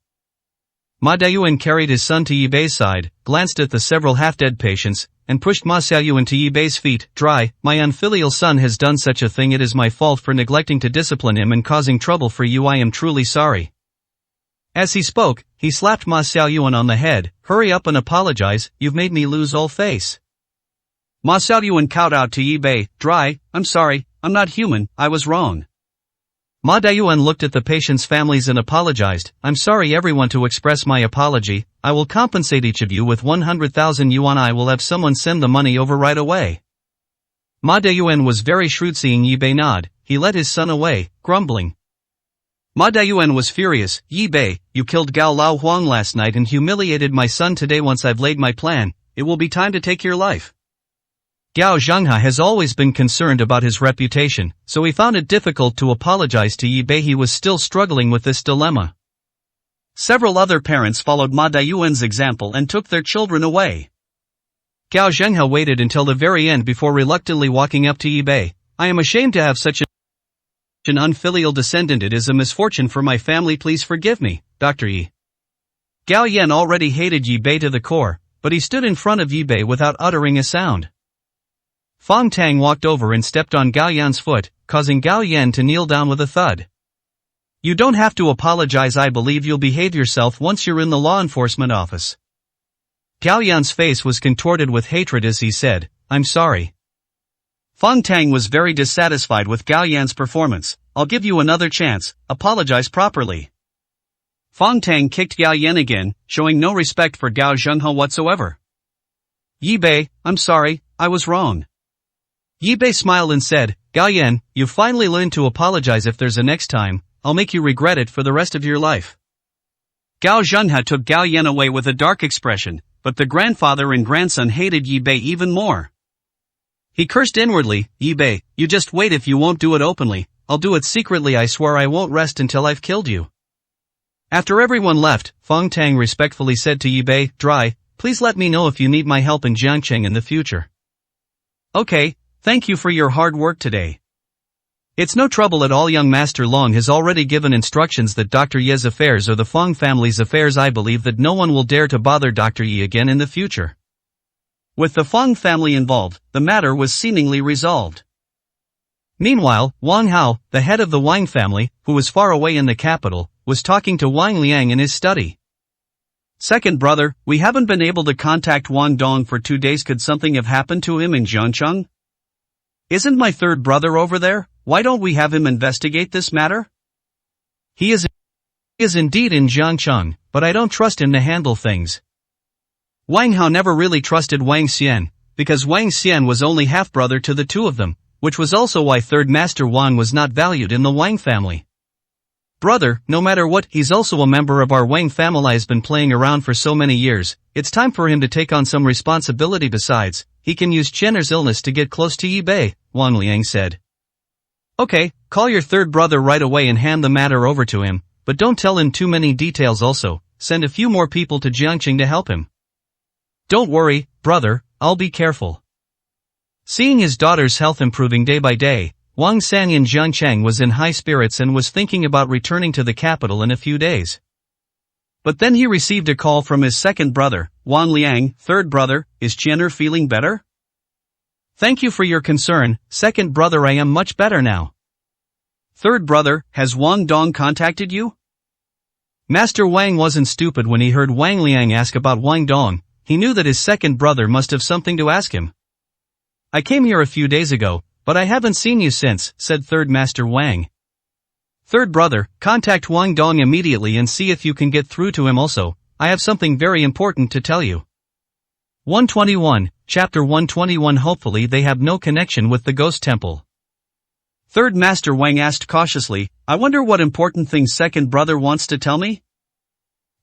Ma Daiyuan carried his son to Yi Bei's side, glanced at the several half-dead patients, and pushed Ma Xiaoyuan to Yi Bei's feet. Dry, my unfilial son has done such a thing. It is my fault for neglecting to discipline him and causing trouble for you. I am truly sorry. As he spoke, he slapped Ma Xiaoyuan on the head. Hurry up and apologize, you've made me lose all face. Ma Xiaoyuan cowed out to Yi Bei. Dry, I'm sorry, I'm not human, I was wrong. Ma Daiyuan looked at the patients' families and apologized. I'm sorry everyone, to express my apology. I will compensate each of you with 100,000 yuan. I will have someone send the money over right away. Ma Daiyuan was very shrewd. Seeing Yi Bei nod, he led his son away, grumbling. Ma Daiyuan was furious. Yi Bei, you killed Gao Lao Huang last night and humiliated my son today. Once I've laid my plan, it will be time to take your life. Gao Zhenghe has always been concerned about his reputation, so he found it difficult to apologize to Yi Bei. He was still struggling with this dilemma. Several other parents followed Ma Daiyuan's example and took their children away. Gao Zhenghe waited until the very end before reluctantly walking up to Yi Bei. I am ashamed to have such an unfilial descendant. It is a misfortune for my family. Please forgive me, Dr. Yi. Gao Yan already hated Yi Bei to the core, but he stood in front of Yi Bei without uttering a sound. Fong Tang walked over and stepped on Gao Yan's foot, causing Gao Yan to kneel down with a thud. You don't have to apologize. I believe you'll behave yourself once you're in the law enforcement office. Gao Yan's face was contorted with hatred as he said, I'm sorry. Fong Tang was very dissatisfied with Gao Yan's performance. I'll give you another chance, apologize properly. Fong Tang kicked Gao Yan again, showing no respect for Gao Zhenghe whatsoever. Yi Bei, I'm sorry, I was wrong. Yi Bei smiled and said, Gao Yan, you finally learned to apologize. If there's a next time, I'll make you regret it for the rest of your life. Gao Zhenghe took Gao Yan away with a dark expression. but the grandfather and grandson hated Yi Bei even more. He cursed inwardly, "Yi Bei, you just wait. If you won't do it openly, I'll do it secretly. I swear I won't rest until I've killed you." After everyone left, Feng Tang respectfully said to Yi Bei, "Please let me know if you need my help in Jiangqing in the future." "Okay, thank you for your hard work today." "It's no trouble at all." Young Master Long has already given instructions that Dr. Ye's affairs are the Feng family's affairs. I believe that no one will dare to bother Dr. Ye again in the future. With the Feng family involved, the matter was seemingly resolved. Meanwhile, Wang Hao, the head of the Wang family, who was far away in the capital, was talking to Wang Liang in his study. "Second brother, we haven't been able to contact Wang Dong for 2 days. Could something have happened to him in Jiangcheng? Isn't my third brother over there? Why don't we have him investigate this matter?" He is indeed in Jiangcheng, but I don't trust him to handle things." Wang Hao never really trusted Wang Xian, because Wang Xian was only half-brother to the two of them, which was also why Third Master Wang was not valued in the Wang family. "Brother, no matter what, he's also a member of our Wang family. Has been playing around for so many years, it's time for him to take on some responsibility. Besides, he can use Chenner's illness to get close to Yi Bei," Wang Liang said. "Okay, call your third brother right away and hand the matter over to him, but don't tell him too many details. Also, send a few more people to Jiangqing to help him." "Don't worry, brother, I'll be careful." Seeing his daughter's health improving day by day, Wang San in Jiangcheng was in high spirits and was thinking about returning to the capital in a few days. But then he received a call from his second brother, Wang Liang. "Third brother, is Chenner feeling better?" "Thank you for your concern, second brother. I am much better now." "Third brother, has Wang Dong contacted you?" Master Wang wasn't stupid when he heard Wang Liang ask about Wang Dong. He knew that his second brother must have something to ask him. "I came here a few days ago, but I haven't seen you since," said Third Master Wang. "Third brother, contact Wang Dong immediately and see if you can get through to him. Also, I have something very important to tell you." 121, Chapter 121. Hopefully they have no connection with the ghost temple. Third Master Wang asked cautiously, "I wonder what important things second brother wants to tell me?"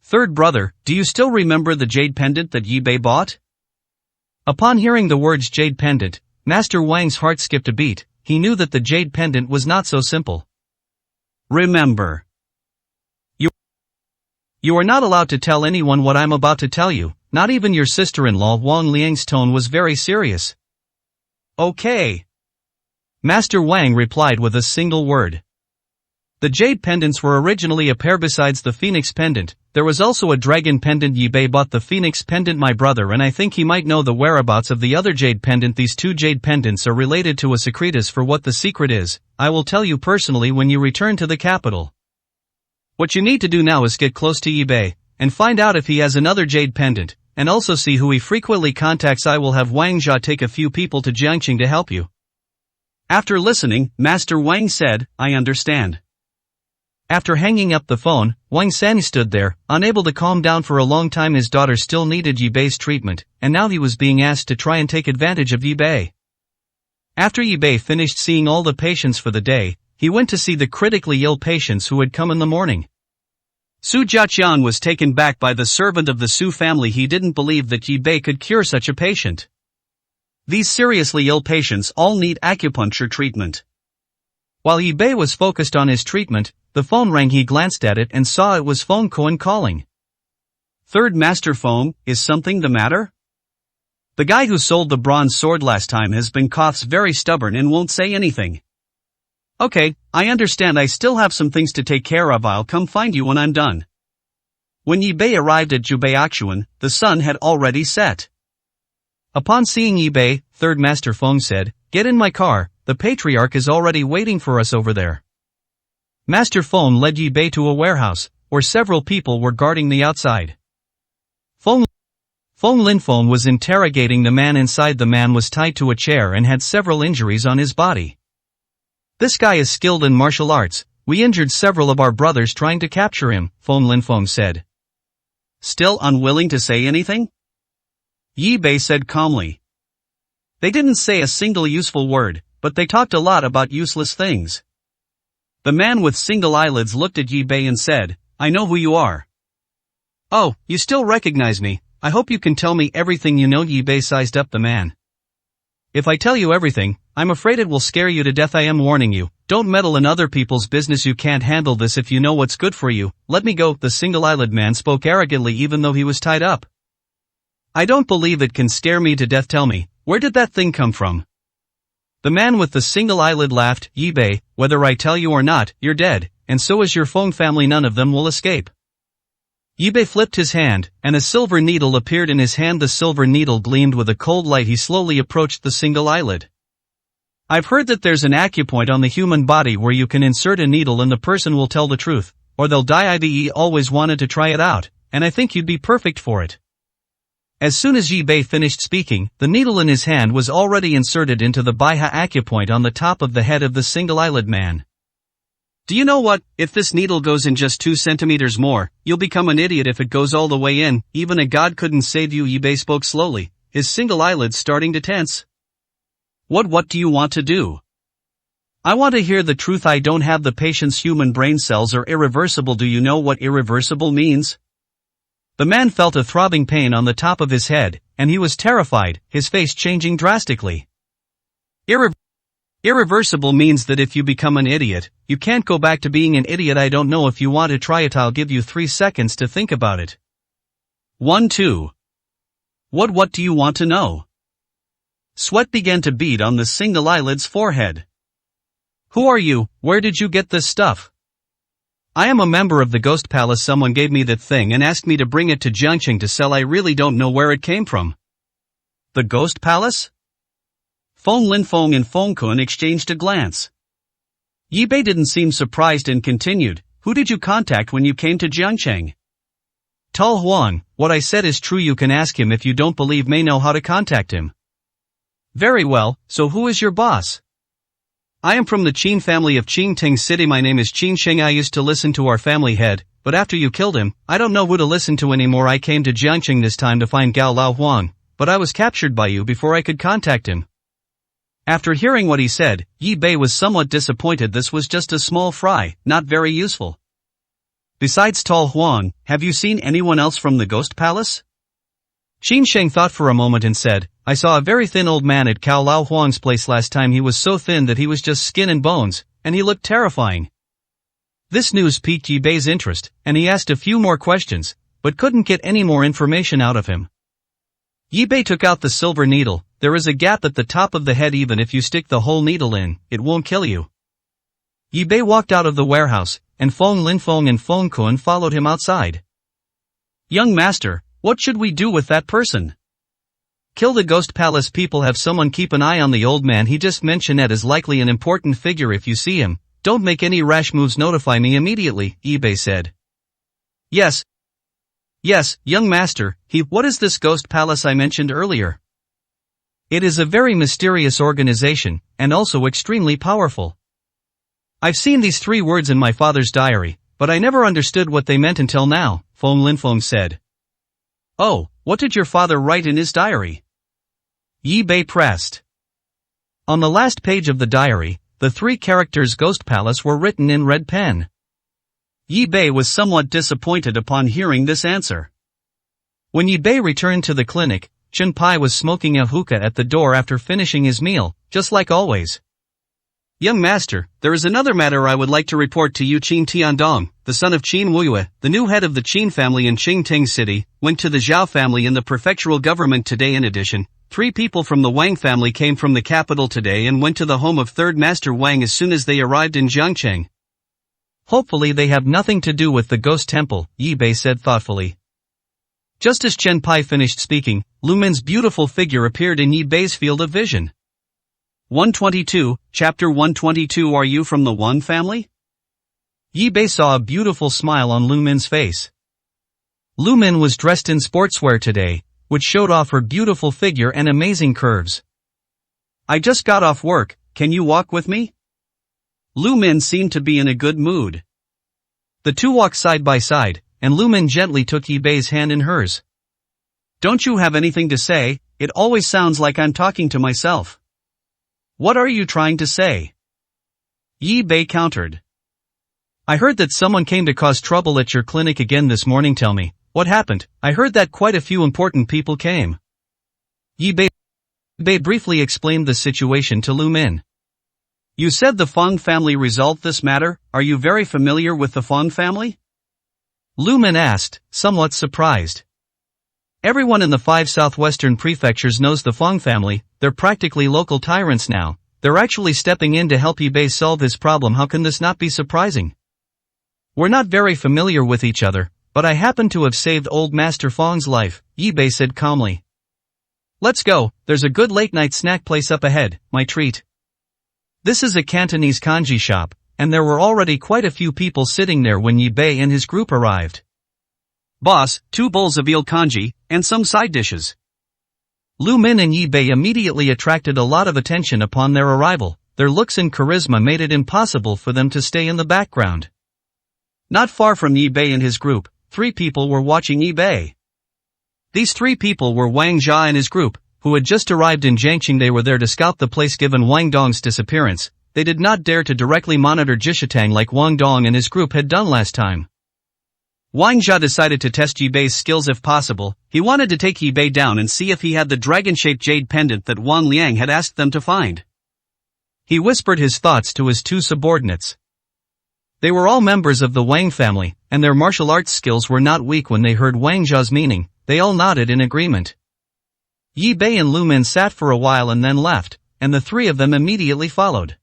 "Third brother, do you still remember the jade pendant that Yi Bei bought?" Upon hearing the words jade pendant, Master Wang's heart skipped a beat. He knew that the jade pendant was not so simple. "Remember. You are not allowed to tell anyone what I'm about to tell you, not even your sister-in-law." Wang Liang's tone was very serious. "Okay." Master Wang replied with a single word. The jade pendants were originally a pair. Besides the phoenix pendant, there was also a dragon pendant. Yi Bei bought the phoenix pendant, my brother, and I think he might know the whereabouts of the other jade pendant. These two jade pendants are related to a secretus. For what the secret is, I will tell you personally when you return to the capital. What you need to do now is get close to Yi Bei, and find out if he has another jade pendant, and also see who he frequently contacts. I will have Wang Jia take a few people to Jiangqing to help you." After listening, Master Wang said, "I understand." After hanging up the phone, Wang San stood there, unable to calm down for a long time. His daughter still needed Yi Bei's treatment, and now he was being asked to try and take advantage of Yi Bei. After Yi Bei finished seeing all the patients for the day, he went to see the critically ill patients who had come in the morning. Su Jiaqian was taken back by the servant of the Su family. He didn't believe that Yi Bei could cure such a patient. These seriously ill patients all need acupuncture treatment. While Yi Bei was focused on his treatment, the phone rang. He glanced at it and saw it was Feng Kuan calling. "Third Master Feng, is something the matter? The guy who sold the bronze sword last time has been very stubborn and won't say anything." "Okay, I understand. I still have some things to take care of. I'll come find you when I'm done." When Yi Bei arrived at Jubeiaquan, the sun had already set. Upon seeing Yi Bei, Third Master Feng said, "Get in my car, the patriarch is already waiting for us over there." Master Feng led Yi Bei to a warehouse, where several people were guarding the outside. Feng Linfeng was interrogating the man inside. The man was tied to a chair and had several injuries on his body. "This guy is skilled in martial arts. We injured several of our brothers trying to capture him," Feng Linfeng said. "Still unwilling to say anything?" Yi Bei said calmly. "They didn't say a single useful word, but they talked a lot about useless things." The man with single eyelids looked at Yi Bei and said, "I know who you are." "Oh, you still recognize me. I hope you can tell me everything you know. Yi Bei sized up the man. If I tell you everything, I'm afraid it will scare you to death. I am warning you, don't meddle in other people's business. You can't handle this. If you know what's good for you, let me go. The single-eyelid man spoke arrogantly even though he was tied up. I don't believe it can scare me to death. Tell me, where did that thing come from? The man with the single eyelid laughed. Yi Bei, whether I tell you or not, you're dead, and so is your Feng family. None of them will escape. Yi Bei flipped his hand, and a silver needle appeared in his hand. The silver needle gleamed with a cold light. He slowly approached the single eyelid. I've heard that there's an acupoint on the human body where you can insert a needle and the person will tell the truth, or they'll die. I've always wanted to try it out, and I think you'd be perfect for it. As soon as Yi Bei finished speaking, the needle in his hand was already inserted into the Baiha acupoint on the top of the head of the single-eyelid man. Do you know what? If this needle goes in just 2 centimeters more, you'll become an idiot. If it goes all the way in, even a god couldn't save you. Yi Bei spoke slowly, his single eyelids starting to tense. What do you want to do? I want to hear the truth. I don't have the patience. Human brain cells are irreversible. Do you know what irreversible means? The man felt a throbbing pain on the top of his head, and he was terrified, his face changing drastically. Irreversible means that if you become an idiot, you can't go back to being an idiot. I don't know if you want to try it. I'll give you 3 seconds to think about it. 1, 2. What do you want to know? Sweat began to bead on the single eyelid's forehead. Who are you? Where did you get this stuff? I am a member of the Ghost Palace. Someone gave me that thing and asked me to bring it to Jiangqing to sell. I really don't know where it came from. The Ghost Palace? Feng Linfeng and Feng Kun exchanged a glance. Yi Bei didn't seem surprised and continued, who did you contact when you came to Jiangqing? Tal Huang, what I said is true. You can ask him. If you don't believe me, know how to contact him. Very well, so who is your boss? I am from the Qin family of Qingting City. My name is Qin Sheng. I used to listen to our family head, but after you killed him, I don't know who to listen to anymore. I came to Jiangqing this time to find Gao Lao Huang, but I was captured by you before I could contact him. After hearing what he said, Yi Bei was somewhat disappointed. This was just a small fry, not very useful. Besides Tal Huang, have you seen anyone else from the Ghost Palace? Qin Sheng thought for a moment and said, I saw a very thin old man at Cao Lao Huang's place last time. He was so thin that he was just skin and bones, and he looked terrifying. This news piqued Yi Bei's interest, and he asked a few more questions, but couldn't get any more information out of him. Yi Bei took out the silver needle. There is a gap at the top of the head. Even if you stick the whole needle in, it won't kill you. Yi Bei walked out of the warehouse, and Feng Linfeng and Feng Kun followed him outside. Young master, what should we do with that person? Kill the Ghost Palace people. Have someone keep an eye on the old man. He just mentioned that is likely an important figure. If you see him, don't make any rash moves. Notify me immediately, Yi Bei said. Yes, young master. What is this Ghost Palace I mentioned earlier? It is a very mysterious organization, and also extremely powerful. I've seen these 3 words in my father's diary, but I never understood what they meant until now, Feng Linfeng said. Oh, what did your father write in his diary? Yi Bei pressed. On the last page of the diary, the 3 characters Ghost Palace were written in red pen. Yi Bei was somewhat disappointed upon hearing this answer. When Yi Bei returned to the clinic, Chen Pai was smoking a hookah at the door after finishing his meal, just like always. Young master, there is another matter I would like to report to you. Qin Tiandong, the son of Qin Wuyue, the new head of the Qin family in Qingting City, went to the Zhao family in the prefectural government today. In addition, 3 people from the Wang family came from the capital today and went to the home of Third Master Wang as soon as they arrived in Jiangqing. Hopefully they have nothing to do with the ghost temple, Yi Bei said thoughtfully. Just as Chen Pai finished speaking, Lu Min's beautiful figure appeared in Yi Bei's field of vision. 122, Chapter 122. Are you from the Wang family? Yi Bei saw a beautiful smile on Lu Min's face. Lu Min was dressed in sportswear today, which showed off her beautiful figure and amazing curves. I just got off work, can you walk with me? Lu Min seemed to be in a good mood. The 2 walked side by side, and Lu Min gently took Yi Bei's hand in hers. Don't you have anything to say? It always sounds like I'm talking to myself. What are you trying to say? Yi Bei countered. I heard that someone came to cause trouble at your clinic again this morning. Tell me, What happened? I heard that quite a few important people came. Yi Bei briefly explained the situation to Lu Min. You said the Fong family resolved this matter, are you very familiar with the Fong family? Lu Min asked, somewhat surprised. Everyone in the 5 southwestern prefectures knows the Fong family, they're practically local tyrants now. They're actually stepping in to help Yi Bei solve his problem. How can this not be surprising? We're not very familiar with each other, but I happen to have saved old Master Fong's life, Yi Bei said calmly. Let's go, there's a good late-night snack place up ahead, my treat. This is a Cantonese kanji shop, and there were already quite a few people sitting there when Yi Bei and his group arrived. Boss, 2 bowls of eel kanji, and some side dishes. Lu Min and Yi Bei immediately attracted a lot of attention upon their arrival. Their looks and charisma made it impossible for them to stay in the background. Not far from Yi Bei and his group, 3 people were watching Yi Bei. These 3 people were Wang Jia and his group, who had just arrived in Jiangqing. They were there to scout the place given Wang Dong's disappearance. They did not dare to directly monitor Jishitang like Wang Dong and his group had done last time. Wang Jia decided to test Yi Bei's skills if possible. He wanted to take Yi Bei down and see if he had the dragon-shaped jade pendant that Wang Liang had asked them to find. He whispered his thoughts to his 2 subordinates. They were all members of the Wang family, and their martial arts skills were not weak. When they heard Wang Jia's meaning, they all nodded in agreement. Yi Bei and Lu Min sat for a while and then left, and the 3 of them immediately followed.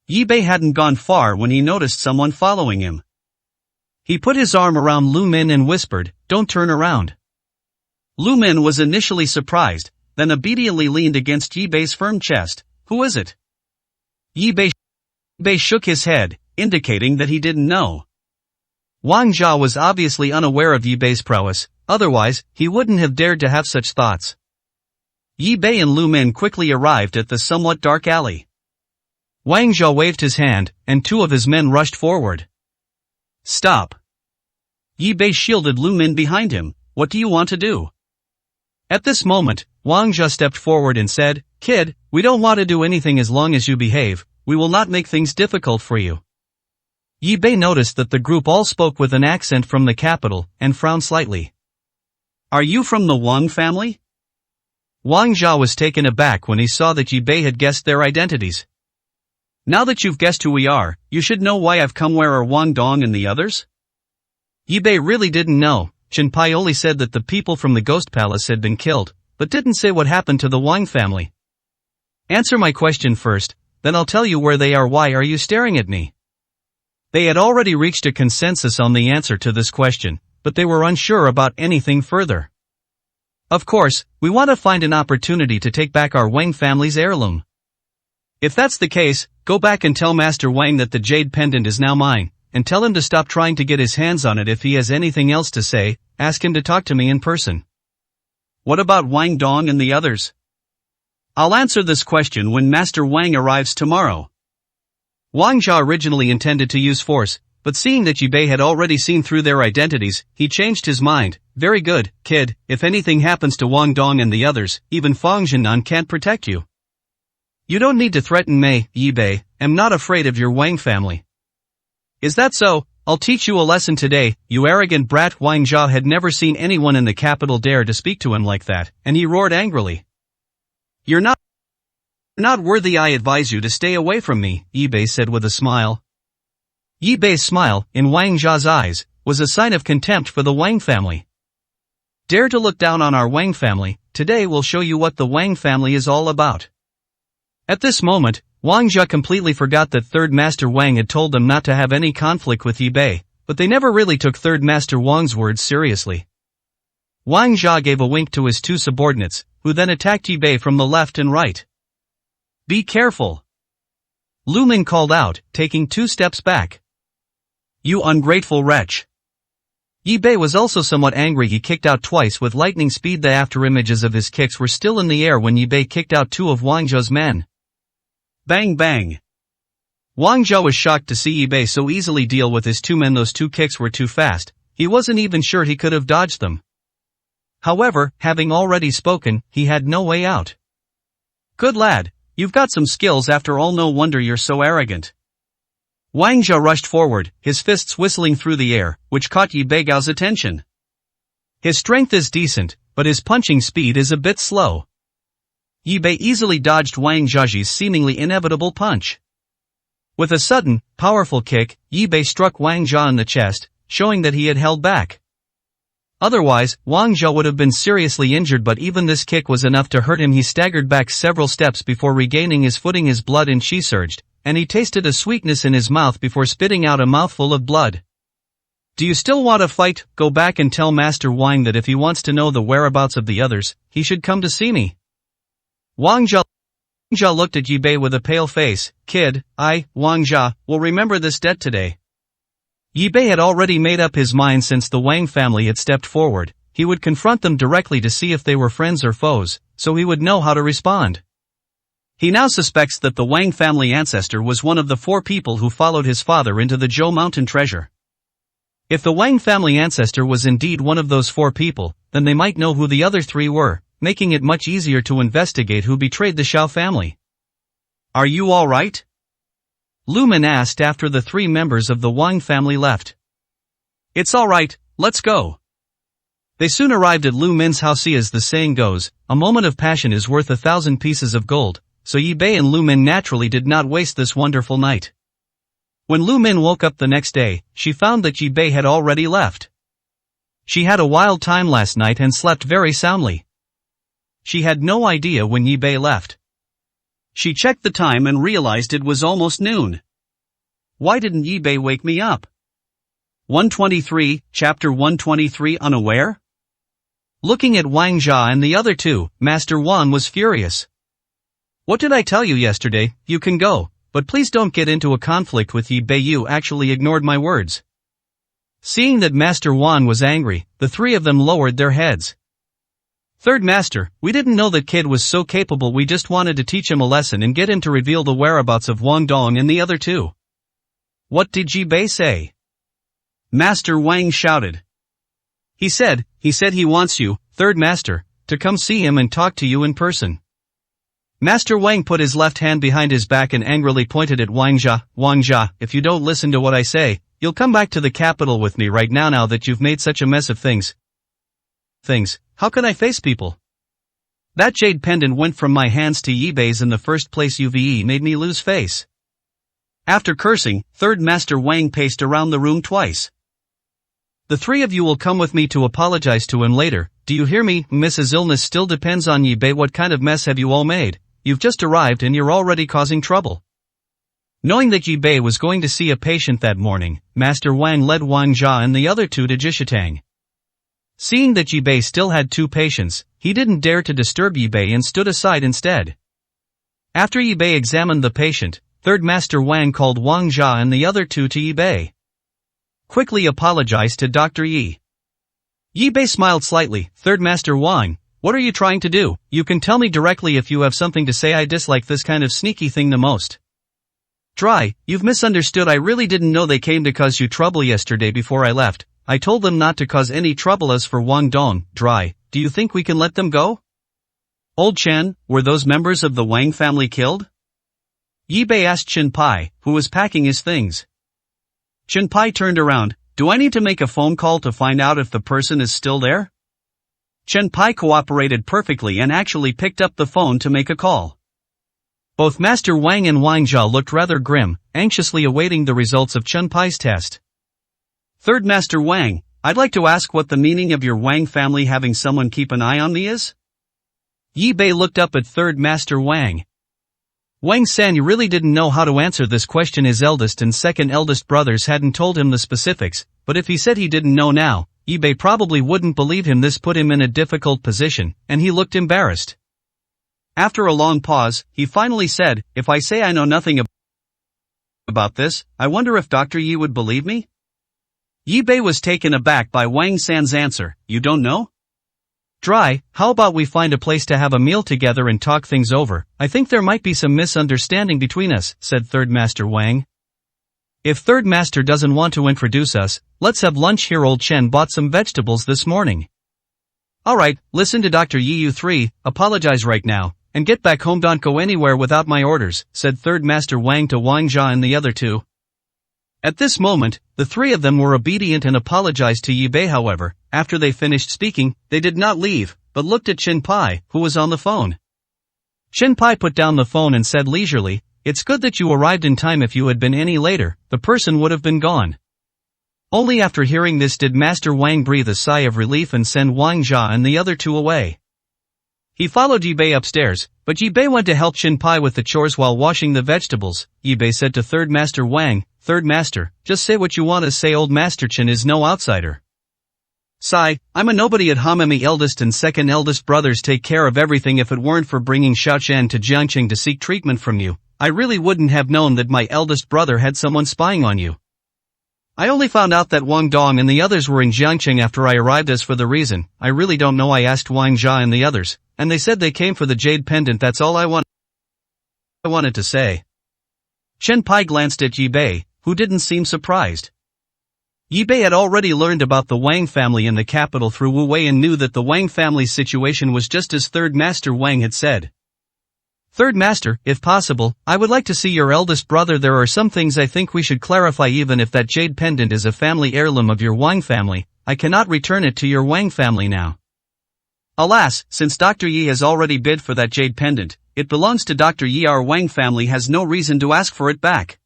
Yi Bei hadn't gone far when he noticed someone following him. He put his arm around Lu Min and whispered, "Don't turn around." Lu Min was initially surprised, then obediently leaned against Yi Bei's firm chest. Who is it? Yi Bei shook his head, indicating that he didn't know. Wang Jia was obviously unaware of Yi Bei's prowess, otherwise, he wouldn't have dared to have such thoughts. Yi Bei and Lu Min quickly arrived at the somewhat dark alley. Wang Jia waved his hand, and 2 of his men rushed forward. Stop. Yi Bei shielded Lu Min behind him. What do you want to do? At this moment, Wang Jia stepped forward and said, "Kid, we don't want to do anything as long as you behave. We will not make things difficult for you." Yi Bei noticed that the group all spoke with an accent from the capital, and frowned slightly. Are you from the Wang family? Wang Jia was taken aback when he saw that Yi Bei had guessed their identities. Now that you've guessed who we are, you should know why I've come. Where are Wang Dong and the others? Yi Bei really didn't know. Chen Pai only said that the people from the Ghost Palace had been killed, but didn't say what happened to the Wang family. Answer my question first, then I'll tell you where they are. Why are you staring at me? They had already reached a consensus on the answer to this question, but they were unsure about anything further. Of course, we want to find an opportunity to take back our Wang family's heirloom. If that's the case, go back and tell Master Wang that the jade pendant is now mine, and tell him to stop trying to get his hands on it. If he has anything else to say, ask him to talk to me in person. What about Wang Dong and the others? I'll answer this question when Master Wang arrives tomorrow. Wang Jia originally intended to use force, but seeing that Yi Bei had already seen through their identities, he changed his mind. Very good, kid, if anything happens to Wang Dong and the others, even Fang Zhennan can't protect you. You don't need to threaten me, Yi Bei. I'm not afraid of your Wang family. Is that so? I'll teach you a lesson today, you arrogant brat. Wang Jia had never seen anyone in the capital dare to speak to him like that, and he roared angrily. You're not worthy. I advise you to stay away from me, Yi Bei said with a smile. Yi Bei's smile, in Wang Jia's eyes, was a sign of contempt for the Wang family. Dare to look down on our Wang family? Today we'll show you what the Wang family is all about. At this moment, Wang Jia completely forgot that Third Master Wang had told them not to have any conflict with Yi Bei, but they never really took Third Master Wang's words seriously. Wang Jia gave a wink to his 2 subordinates, who then attacked Yi Bei from the left and right. Be careful! Lu Min called out, taking 2 steps back. You ungrateful wretch! Yi Bei was also somewhat angry. He kicked out twice with lightning speed. The afterimages of his kicks were still in the air when Yi Bei kicked out 2 of Wang Jia's men. Bang bang! Wang Jia was shocked to see Yi Bei so easily deal with his 2 men. Those 2 kicks were too fast. He wasn't even sure he could have dodged them. However, having already spoken, he had no way out. Good lad, you've got some skills after all. No wonder you're so arrogant. Wang Jia rushed forward, his fists whistling through the air, which caught Yi Beigao's attention. His strength is decent, but his punching speed is a bit slow. Yi Bei easily dodged Wang Zhaji's seemingly inevitable punch. With a sudden, powerful kick, Yi Bei struck Wang Zha in the chest, showing that he had held back. Otherwise, Wang Zha would have been seriously injured, but even this kick was enough to hurt him. He staggered back several steps before regaining his footing. His blood and qi surged, and he tasted a sweetness in his mouth before spitting out a mouthful of blood. Do you still want to fight? Go back and tell Master Wang that if he wants to know the whereabouts of the others, he should come to see me. Wang Zha looked at Yi Bei with a pale face. Kid, Wang Zha, will remember this debt today. Yi Bei had already made up his mind since the Wang family had stepped forward. He would confront them directly to see if they were friends or foes, so he would know how to respond. He now suspects that the Wang family ancestor was one of the 4 people who followed his father into the Zhou Mountain treasure. If the Wang family ancestor was indeed one of those 4 people, then they might know who the other 3 were, making it much easier to investigate who betrayed the Xiao family. Are you all right? Lu Min asked after the 3 members of the Wang family left. It's all right, let's go. They soon arrived at Lu Min's house. As the saying goes, a moment of passion is worth 1,000 pieces of gold, so Yi Bei and Lu Min naturally did not waste this wonderful night. When Lu Min woke up the next day, she found that Yi Bei had already left. She had a wild time last night and slept very soundly. She had no idea when Yi Bei left. She checked the time and realized it was almost noon. Why didn't Yi Bei wake me up? 123, Chapter 123. Unaware? Looking at Wang Zha and the other 2, Master Wan was furious. What did I tell you yesterday? You can go, but please don't get into a conflict with Yi Bei. You actually ignored my words. Seeing that Master Wan was angry, the 3 of them lowered their heads. Third Master, we didn't know that kid was so capable. We just wanted to teach him a lesson and get him to reveal the whereabouts of Wang Dong and the other 2. What did Yi Bei say? Master Wang shouted. He said he wants you, Third Master, to come see him and talk to you in person. Master Wang put his left hand behind his back and angrily pointed at Wang Zha. Wang Zha, if you don't listen to what I say, you'll come back to the capital with me right now that you've made such a mess of things. How can I face people? That jade pendant went from my hands to Yi Bei's in the first place. UVE made me lose face. After cursing, Third Master Wang paced around the room twice. The 3 of you will come with me to apologize to him later. Do you hear me? Mrs. Illness still depends on Yi Bei. What kind of mess have you all made? You've just arrived and you're already causing trouble. Knowing that Yi Bei was going to see a patient that morning, Master Wang led Wang Zha and the other 2 to Jishitang. Seeing that Yi Bei still had 2 patients, he didn't dare to disturb Yi Bei and stood aside instead. After Yi Bei examined the patient, Third Master Wang called Wang Zha and the other 2 to Yi Bei. Quickly apologized to Dr. Yi. Yi Bei smiled slightly. Third Master Wang, what are you trying to do? You can tell me directly if you have something to say. I dislike this kind of sneaky thing the most. Dry, you've misunderstood. I really didn't know they came to cause you trouble yesterday before I left. I told them not to cause any trouble. As for Wang Dong, Dry, do you think we can let them go? Old Chen, were those members of the Wang family killed? Yi Bei asked Chen Pai, who was packing his things. Chen Pai turned around. Do I need to make a phone call to find out if the person is still there? Chen Pai cooperated perfectly and actually picked up the phone to make a call. Both Master Wang and Wang Zha looked rather grim, anxiously awaiting the results of Chen Pai's test. Third Master Wang, I'd like to ask what the meaning of your Wang family having someone keep an eye on me is? Yi Bei looked up at Third Master Wang. Wang San really didn't know how to answer this question. His eldest and second eldest brothers hadn't told him the specifics, but if he said he didn't know now, Yi Bei probably wouldn't believe him. This put him in a difficult position, and he looked embarrassed. After a long pause, he finally said, if I say I know nothing about this, I wonder if Dr. Yi would believe me? Yi Bei was taken aback by Wang San's answer. You don't know? Dry, how about we find a place to have a meal together and talk things over? I think there might be some misunderstanding between us, said Third Master Wang. If Third Master doesn't want to introduce us, let's have lunch here. Old Chen bought some vegetables this morning. Alright, listen to Dr. Yi. You 3, apologize right now, and get back home. Don't go anywhere without my orders, said Third Master Wang to Wang Zha and the other 2. At this moment, the three of them were obedient and apologized to Yi Bei. However, after they finished speaking, they did not leave, but looked at Chen Pai, who was on the phone. Chen Pai put down the phone and said leisurely, "It's good that you arrived in time. If you had been any later, the person would have been gone." Only after hearing this did Master Wang breathe a sigh of relief and send Wang Jia and the other two away. He followed Yi Bei upstairs, but Yi Bei went to help Chen Pai with the chores while washing the vegetables. Yi Bei said to Third Master Wang, "Third Master, just say what you want to say. Old Master Chen is no outsider. Sigh, I'm a nobody at home. My eldest and second eldest brothers take care of everything. If it weren't for bringing Xiaoshan to Jiangqing to seek treatment from you, I really wouldn't have known that my eldest brother had someone spying on you. I only found out that Wang Dong and the others were in Jiangqing after I arrived. As for the reason, I really don't know. I asked Wang Jia and the others, and they said they came for the jade pendant. That's all I wanted to say." Chen Pai glanced at Yi Bei, who didn't seem surprised. Yi Bei had already learned about the Wang family in the capital through Wu Wei and knew that the Wang family's situation was just as Third Master Wang had said. "Third Master, if possible, I would like to see your eldest brother. There are some things I think we should clarify. Even if that jade pendant is a family heirloom of your Wang family, I cannot return it to your Wang family now. Alas, since Dr. Yi has already bid for that jade pendant, it belongs to Dr. Yi. Our Wang family has no reason to ask for it back.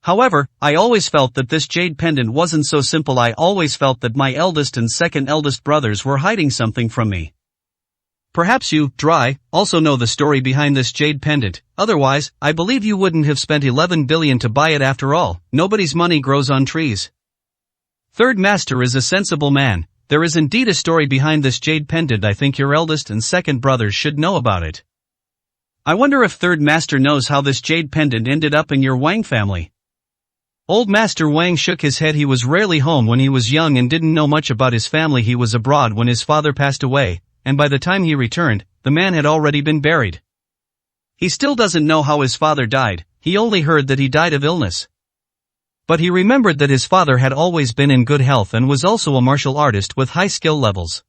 However, I always felt that this jade pendant wasn't so simple. I always felt that my eldest and second eldest brothers were hiding something from me. Perhaps you, Dry, also know the story behind this jade pendant. Otherwise, I believe you wouldn't have spent 11 billion to buy it. After all, nobody's money grows on trees. Third Master is a sensible man. There is indeed a story behind this jade pendant. I think your eldest and second brothers should know about it. I wonder if Third Master knows how this jade pendant ended up in your Wang family." Old Master Wang shook his head. He was rarely home when he was young and didn't know much about his family. He was abroad when his father passed away, and by the time he returned, the man had already been buried. He still doesn't know how his father died. He only heard that he died of illness. But he remembered that his father had always been in good health and was also a martial artist with high skill levels.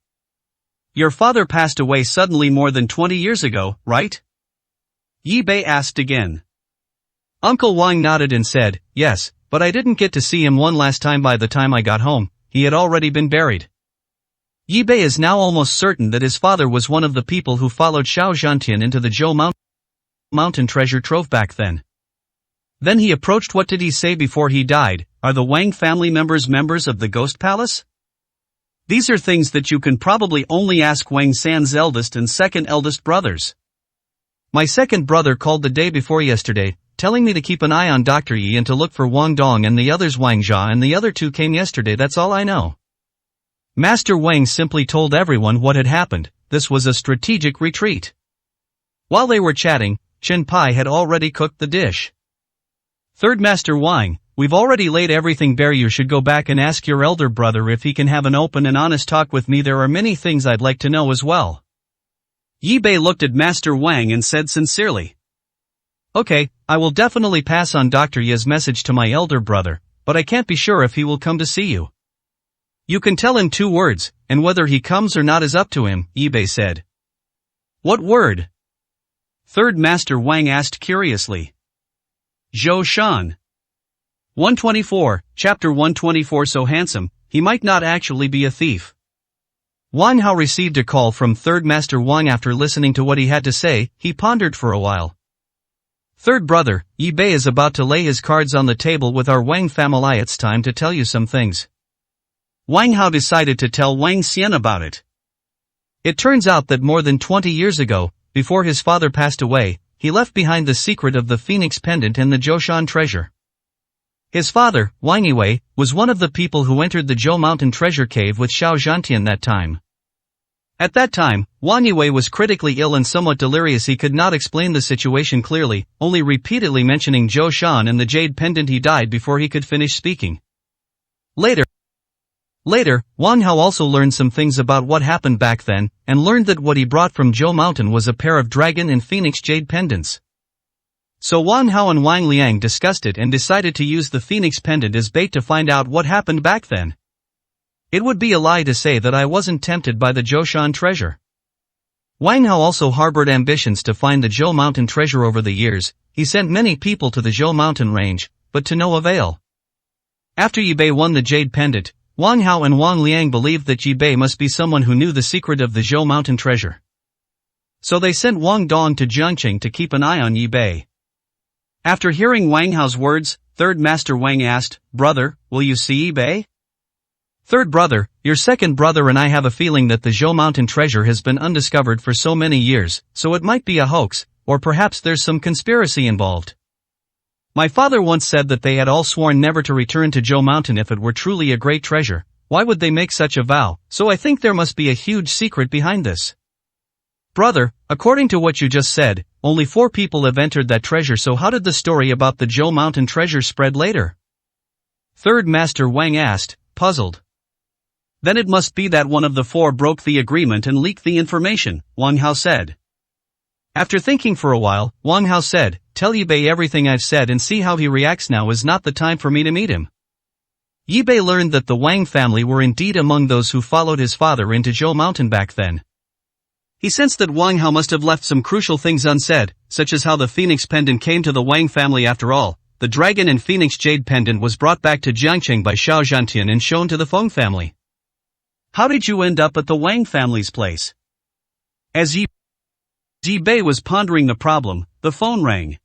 "Your father passed away suddenly more than 20 years ago, right?" Yi Bei asked again. Uncle Wang nodded and said, "Yes, but I didn't get to see him one last time. By the time I got home, he had already been buried." Yi Bei is now almost certain that his father was one of the people who followed Xiao Zhantian into the Zhou Mountain treasure trove back then. Then he approached. What did he say before he died? Are the Wang family members of the Ghost Palace? These are things that you can probably only ask Wang San's eldest and second eldest brothers. My second brother called the day before yesterday, telling me to keep an eye on Dr. Yi and to look for Wang Dong and the others. Wang Jia and the other two came yesterday. That's all I know. Master Wang simply told everyone what had happened. This was a strategic retreat. While they were chatting, Chen Pai had already cooked the dish. "Third Master Wang, we've already laid everything bare. You should go back and ask your elder brother if he can have an open and honest talk with me. There are many things I'd like to know as well." Yi Bei looked at Master Wang and said sincerely, "Okay, I will definitely pass on Dr. Yi's message to my elder brother, but I can't be sure if he will come to see you. You can tell him 2 words, and whether he comes or not is up to him," Yi Bei said. "What word?" Third Master Wang asked curiously. Zhou Shan. 124, Chapter 124. So handsome, he might not actually be a thief. Wang Hao received a call from Third Master Wang. After listening to what he had to say, he pondered for a while. "Third brother, Yi Bei is about to lay his cards on the table with our Wang family. It's time to tell you some things." Wang Hao decided to tell Wang Xian about it. It turns out that more than 20 years ago, before his father passed away, he left behind the secret of the Phoenix pendant and the Zhoushan treasure. His father, Wang Yiwei, was one of the people who entered the Zhou Mountain treasure cave with Xiao Zhantian that time. At that time, Wang Yiwei was critically ill and somewhat delirious. He could not explain the situation clearly, only repeatedly mentioning Zhoushan and the jade pendant. He died before he could finish speaking. Later, Wang Hao also learned some things about what happened back then, and learned that what he brought from Zhou Mountain was a pair of dragon and phoenix jade pendants. So Wang Hao and Wang Liang discussed it and decided to use the phoenix pendant as bait to find out what happened back then. It would be a lie to say that I wasn't tempted by the Zhoushan treasure. Wang Hao also harbored ambitions to find the Zhou Mountain treasure. Over the years, he sent many people to the Zhou Mountain range, but to no avail. After Yi Bei won the jade pendant, Wang Hao and Wang Liang believed that Yi Bei must be someone who knew the secret of the Zhou Mountain treasure. So they sent Wang Dong to Jiangqing to keep an eye on Yi Bei. After hearing Wang Hao's words, Third Master Wang asked, "Brother, will you see Yi Bei?" "Third brother, your second brother and I have a feeling that the Zhou Mountain treasure has been undiscovered for so many years, so it might be a hoax, or perhaps there's some conspiracy involved. My father once said that they had all sworn never to return to Zhou Mountain if it were truly a great treasure. Why would they make such a vow? So I think there must be a huge secret behind this." "Brother, according to what you just said, only 4 people have entered that treasure, so how did the story about the Zhou Mountain treasure spread later?" Third Master Wang asked, puzzled. "Then it must be that one of the 4 broke the agreement and leaked the information," Wang Hao said. After thinking for a while, Wang Hao said, "Tell Yi Bei everything I've said and see how he reacts. Now is not the time for me to meet him." Yi Bei learned that the Wang family were indeed among those who followed his father into Zhou Mountain back then. He sensed that Wang Hao must have left some crucial things unsaid, such as how the Phoenix pendant came to the Wang family after all. The Dragon and Phoenix Jade pendant was brought back to Jiangqing by Xiao Zhantian and shown to the Feng family. "How did you end up at the Wang family's place?" As Yi Bei was pondering the problem, the phone rang.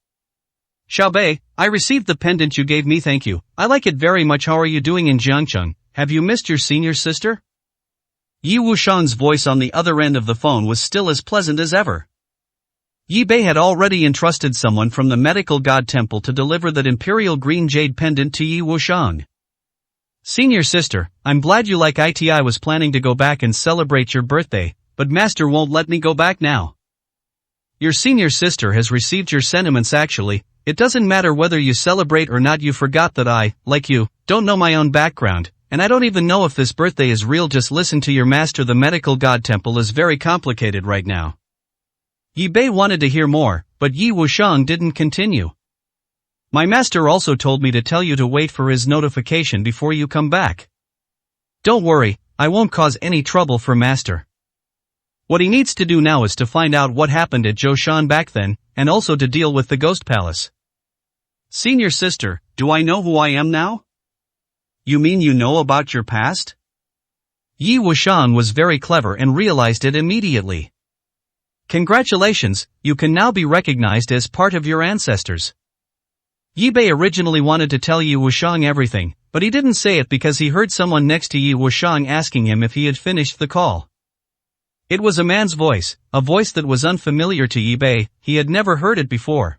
"Xiao Bei, I received the pendant you gave me, thank you. I like it very much. How are you doing in Jiangcheng? Have you missed your senior sister?" Yi Wushang's voice on the other end of the phone was still as pleasant as ever. Yi Bei had already entrusted someone from the medical god temple to deliver that imperial green jade pendant to Yi Wushang. "Senior sister, I'm glad you like it. I was planning to go back and celebrate your birthday, but master won't let me go back now." "Your senior sister has received your sentiments actually. It doesn't matter whether you celebrate or not. You forgot that I, like you, don't know my own background, and I don't even know if this birthday is real. Just listen to your master. The medical god temple is very complicated right now." Yi Bei wanted to hear more, but Yi Wushang didn't continue. "My master also told me to tell you to wait for his notification before you come back. Don't worry, I won't cause any trouble for master. What he needs to do now is to find out what happened at Zhoushan back then, and also to deal with the ghost palace." "Senior sister, do I know who I am now?" "You mean you know about your past?" Yi Wushang was very clever and realized it immediately. "Congratulations, you can now be recognized as part of your ancestors." Yi Bei originally wanted to tell Yi Wushang everything, but he didn't say it because he heard someone next to Yi Wushang asking him if he had finished the call. It was a man's voice, a voice that was unfamiliar to Yi Bei. He had never heard it before.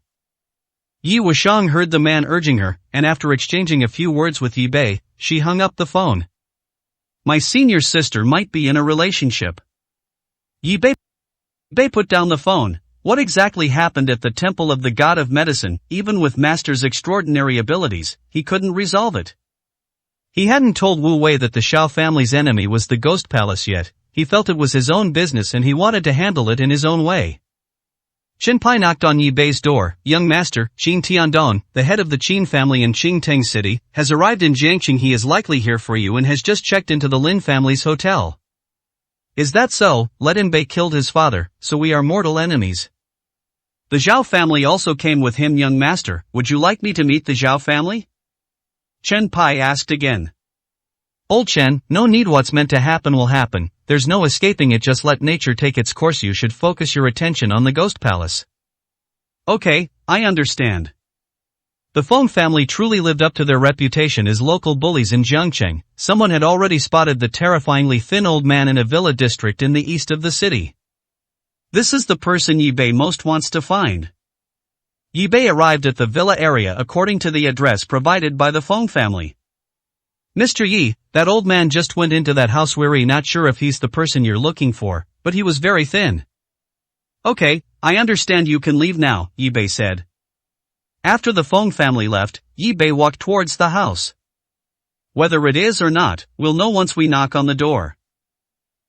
Yi Wushang heard the man urging her, and after exchanging a few words with Yi Bei, she hung up the phone. "My senior sister might be in a relationship." Yi Bei put down the phone. What exactly happened at the Temple of the God of Medicine? Even with master's extraordinary abilities, he couldn't resolve it. He hadn't told Wu Wei that the Xiao family's enemy was the Ghost Palace yet. He felt it was his own business and he wanted to handle it in his own way. Chen Pai knocked on Yi Bei's door. "Young master, Qin Tiandong, the head of the Qin family in Qingteng City, has arrived in Jiangqing. He is likely here for you and has just checked into the Lin family's hotel." "Is that so? Lin Bei killed his father, so we are mortal enemies." "The Zhao family also came with him. Young master, would you like me to meet the Zhao family?" Chen Pai asked again. "Old Chen, no need. What's meant to happen will happen. There's no escaping it. Just let nature take its course. You should focus your attention on the Ghost Palace." "Okay, I understand." The Feng family truly lived up to their reputation as local bullies in Jiangqing. Someone had already spotted the terrifyingly thin old man in a villa district in the east of the city. This is the person Yi Bei most wants to find. Yi Bei arrived at the villa area according to the address provided by the Feng family. "Mr. Yi, that old man just went into that house. We're not sure if he's the person you're looking for, but he was very thin." "Okay, I understand. You can leave now," Yi Bei said. After the Feng family left, Yi Bei walked towards the house. "Whether it is or not, we'll know once we knock on the door."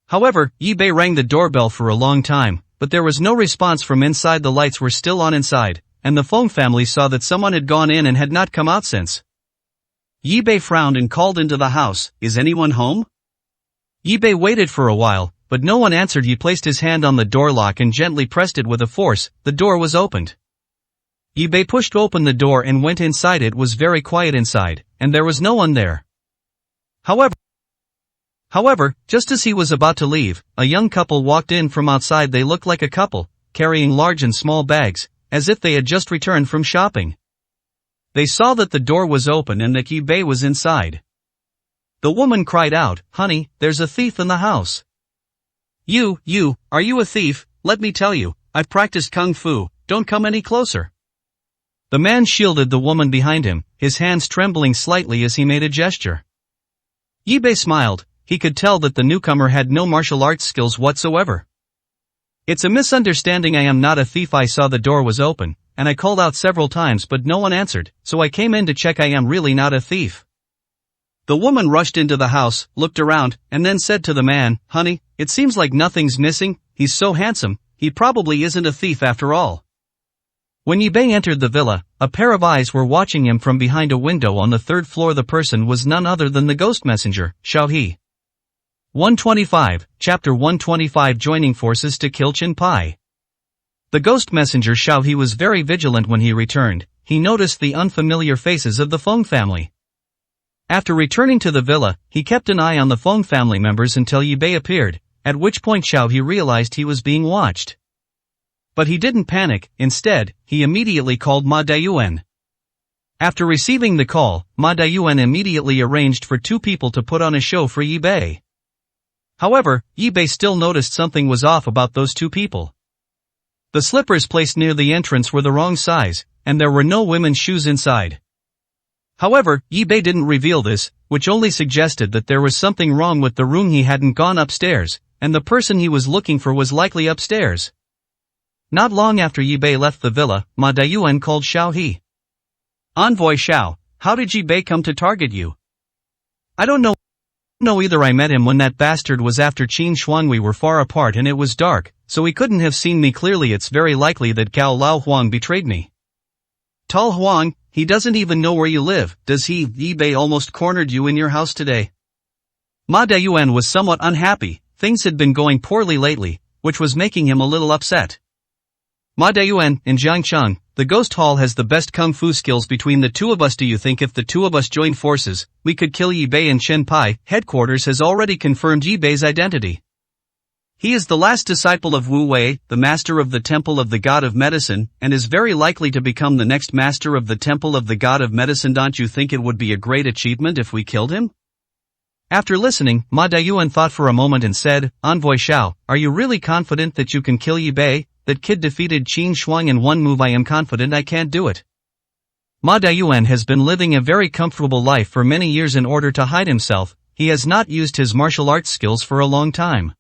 However, Yi Bei rang the doorbell for a long time, but there was no response from inside. The lights were still on inside, and the Feng family saw that someone had gone in and had not come out since. Yi Bei frowned and called into the house, "Is anyone home?" Yi Bei waited for a while, but no one answered. He placed his hand on the door lock and gently pressed it with a force. The door was opened. Yi Bei pushed open the door and went inside. It was very quiet inside, and there was no one there. However, just as he was about to leave, a young couple walked in from outside. They looked like a couple, carrying large and small bags, as if they had just returned from shopping. They saw that the door was open and that Yi Bei was inside. The woman cried out, "Honey, there's a thief in the house." Are you a thief? Let me tell you, I've practiced kung fu, don't come any closer. The man shielded the woman behind him, his hands trembling slightly as he made a gesture. Yi Bei smiled. He could tell that the newcomer had no martial arts skills whatsoever. "It's a misunderstanding. I am not a thief. I saw the door was open, and I called out several times but no one answered, so I came in to check. I am really not a thief." The woman rushed into the house, looked around, and then said to the man, "Honey, it seems like nothing's missing. He's so handsome, he probably isn't a thief after all." When Yi Bei entered the villa, a pair of eyes were watching him from behind a window on the third floor. The person was none other than the ghost messenger, Xiao He. 125, Chapter 125. Joining forces to kill Qin Pai. The ghost messenger Xiao He was very vigilant when he returned. He noticed the unfamiliar faces of the Feng family. After returning to the villa, he kept an eye on the Feng family members until Yi Bei appeared, at which point Xiao He realized he was being watched. But he didn't panic. Instead, he immediately called Ma Daiyuan. After receiving the call, Ma Daiyuan immediately arranged for two people to put on a show for Yi Bei. However, Yi Bei still noticed something was off about those two people. The slippers placed near the entrance were the wrong size, and there were no women's shoes inside. However, Yi Bei didn't reveal this, which only suggested that there was something wrong with the room. He hadn't gone upstairs, and the person he was looking for was likely upstairs. Not long after Yi Bei left the villa, Ma Daiyuan called Xiao He. "Envoy Xiao, how did Yi Bei come to target you?" "I don't know either. I met him when that bastard was after Qin Shuang. We were far apart and it was dark, so he couldn't have seen me clearly. It's very likely that Gao Lao Huang betrayed me." "Tal Huang, he doesn't even know where you live, does he?" "Yi Bei almost cornered you in your house today." Ma Daiyuan was somewhat unhappy. Things had been going poorly lately, which was making him a little upset. "Ma Daiyuan, in Jiangcheng, the Ghost Hall has the best kung fu skills between the two of us. Do you think if the two of us joined forces, we could kill Yi Bei and Qin Pai?" Headquarters has already confirmed Yi Bei's identity. He is the last disciple of Wu Wei, the master of the Temple of the God of Medicine, and is very likely to become the next master of the Temple of the God of Medicine. Don't you think it would be a great achievement if we killed him? After listening, Ma Daiyuan thought for a moment and said, "Envoy Xiao, are you really confident that you can kill Yi Bei? That kid defeated Qin Shuang in one move. I am confident I can't do it." Ma Daiyuan has been living a very comfortable life for many years. In order to hide himself, he has not used his martial arts skills for a long time.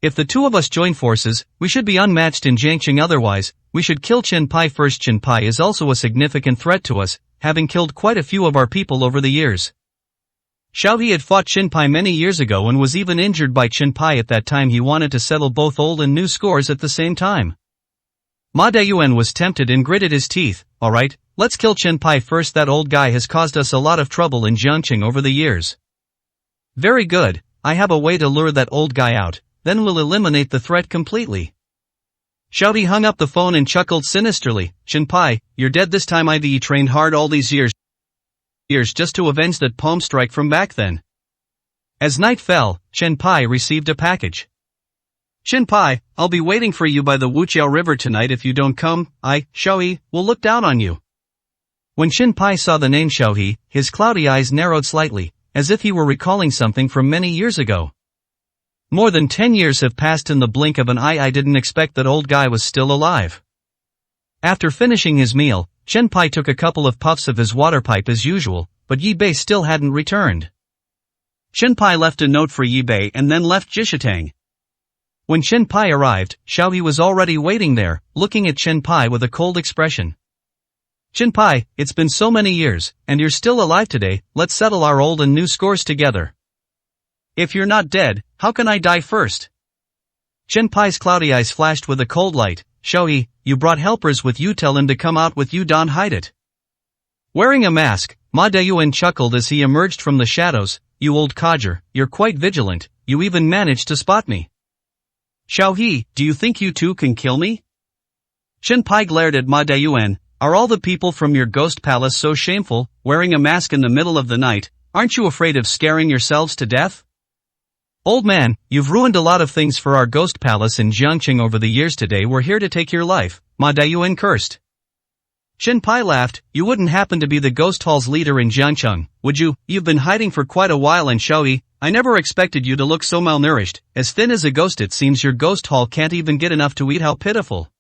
If the two of us join forces, we should be unmatched in Jiangcheng. Otherwise, we should kill Qin Pai first. Qin Pai is also a significant threat to us, having killed quite a few of our people over the years. Xiao He had fought Qin Pai many years ago and was even injured by Qin Pai. At that time he wanted to settle both old and new scores at the same time. Ma Daiyuan was tempted and gritted his teeth. "Alright, let's kill Qin Pai first. That old guy has caused us a lot of trouble in Jiangcheng over the years." "Very good, I have a way to lure that old guy out, then we'll eliminate the threat completely." Xiao He hung up the phone and chuckled sinisterly. "Qin Pai, you're dead this time. I trained hard all these years just to avenge that palm strike from back then." As night fell, Qin Pai received a package. "Qin Pai, I'll be waiting for you by the Wuqiao River tonight. If you don't come, Xiao He, will look down on you." When Qin Pai saw the name Xiao He, his cloudy eyes narrowed slightly, as if he were recalling something from many years ago. More than 10 years have passed in the blink of an eye. I didn't expect that old guy was still alive. After finishing his meal, Qin Pai took a couple of puffs of his water pipe as usual, but Yi Bei still hadn't returned. Qin Pai left a note for Yi Bei and then left Jishitang. When Qin Pai arrived, Xiao He was already waiting there, looking at Qin Pai with a cold expression. "Qin Pai, it's been so many years, and you're still alive today. Let's settle our old and new scores together." "If you're not dead, how can I die first?" Qin Pai's cloudy eyes flashed with a cold light. "Xiao He, you brought helpers with you. Tell him to come out with you. Don't hide it." Wearing a mask, Ma Daiyuan chuckled as he emerged from the shadows. "You old codger, you're quite vigilant. You even managed to spot me." "Xiao He, do you think you two can kill me?" Qin Pai glared at Ma Daiyuan. Are all the people from your ghost palace so shameful, wearing a mask in the middle of the night? Aren't you afraid of scaring yourselves to death? Old man, you've ruined a lot of things for our ghost palace in Jiangqing over the years. Today we're here to take your life, Ma Dayuan cursed. Chen Pai laughed. You wouldn't happen to be the ghost hall's leader in Jiangqing, would you? You've been hiding for quite a while in Shaoyi. I never expected you to look so malnourished, as thin as a ghost. It seems your ghost hall can't even get enough to eat. How pitiful.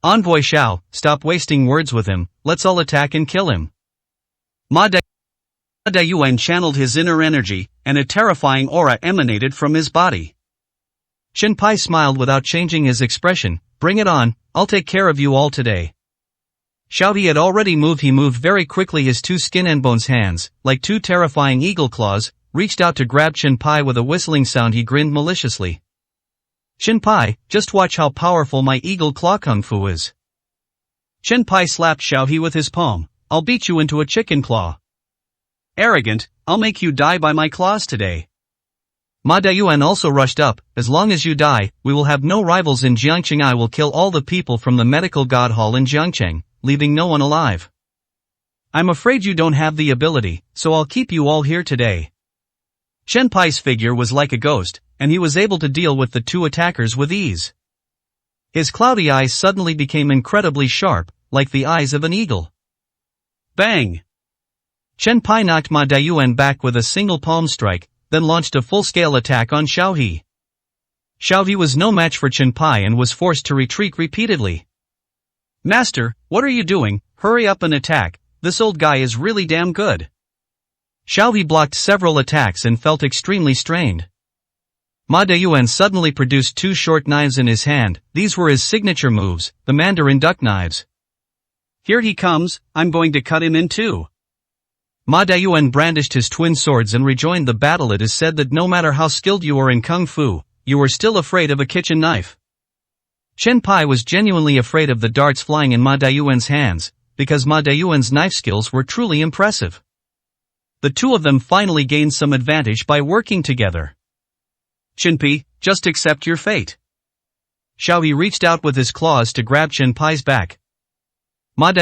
Envoy Xiao, stop wasting words with him, let's all attack and kill him. Ma Dayuan channeled his inner energy, and a terrifying aura emanated from his body. Chen Pai smiled without changing his expression. Bring it on, I'll take care of you all today. Xiaohi had already moved. He moved very quickly. His two skin and bones hands, like two terrifying eagle claws, reached out to grab Chen Pai. With a whistling sound he grinned maliciously. Chen Pai, just watch how powerful my eagle claw kung fu is. Chen Pai slapped Xiaohi with his palm. I'll beat you into a chicken claw. Arrogant, I'll make you die by my claws today. Ma Dayuan also rushed up. As long as you die, we will have no rivals in Jiangqing. I will kill all the people from the medical god hall in Jiangqing, leaving no one alive. I'm afraid you don't have the ability, so I'll keep you all here today. Chen Pai's figure was like a ghost, and he was able to deal with the two attackers with ease. His cloudy eyes suddenly became incredibly sharp, like the eyes of an eagle. Bang! Chen Pai knocked Ma Dayuan back with a single palm strike, then launched a full-scale attack on Xiaohi. Xiaohi was no match for Chen Pai and was forced to retreat repeatedly. Master, what are you doing? Hurry up and attack, this old guy is really damn good. Xiaohi blocked several attacks and felt extremely strained. Ma Dayuan suddenly produced two short knives in his hand. These were his signature moves, the Mandarin duck knives. Here he comes, I'm going to cut him in two. Ma Dayuan brandished his twin swords and rejoined the battle. It is said that no matter how skilled you are in kung fu, you are still afraid of a kitchen knife. Chen Pai was genuinely afraid of the darts flying in Ma Dayuan's hands, because Ma Dayuan's knife skills were truly impressive. The two of them finally gained some advantage by working together. Chen Pai, just accept your fate. Xiaohi reached out with his claws to grab Chen Pai's back. Ma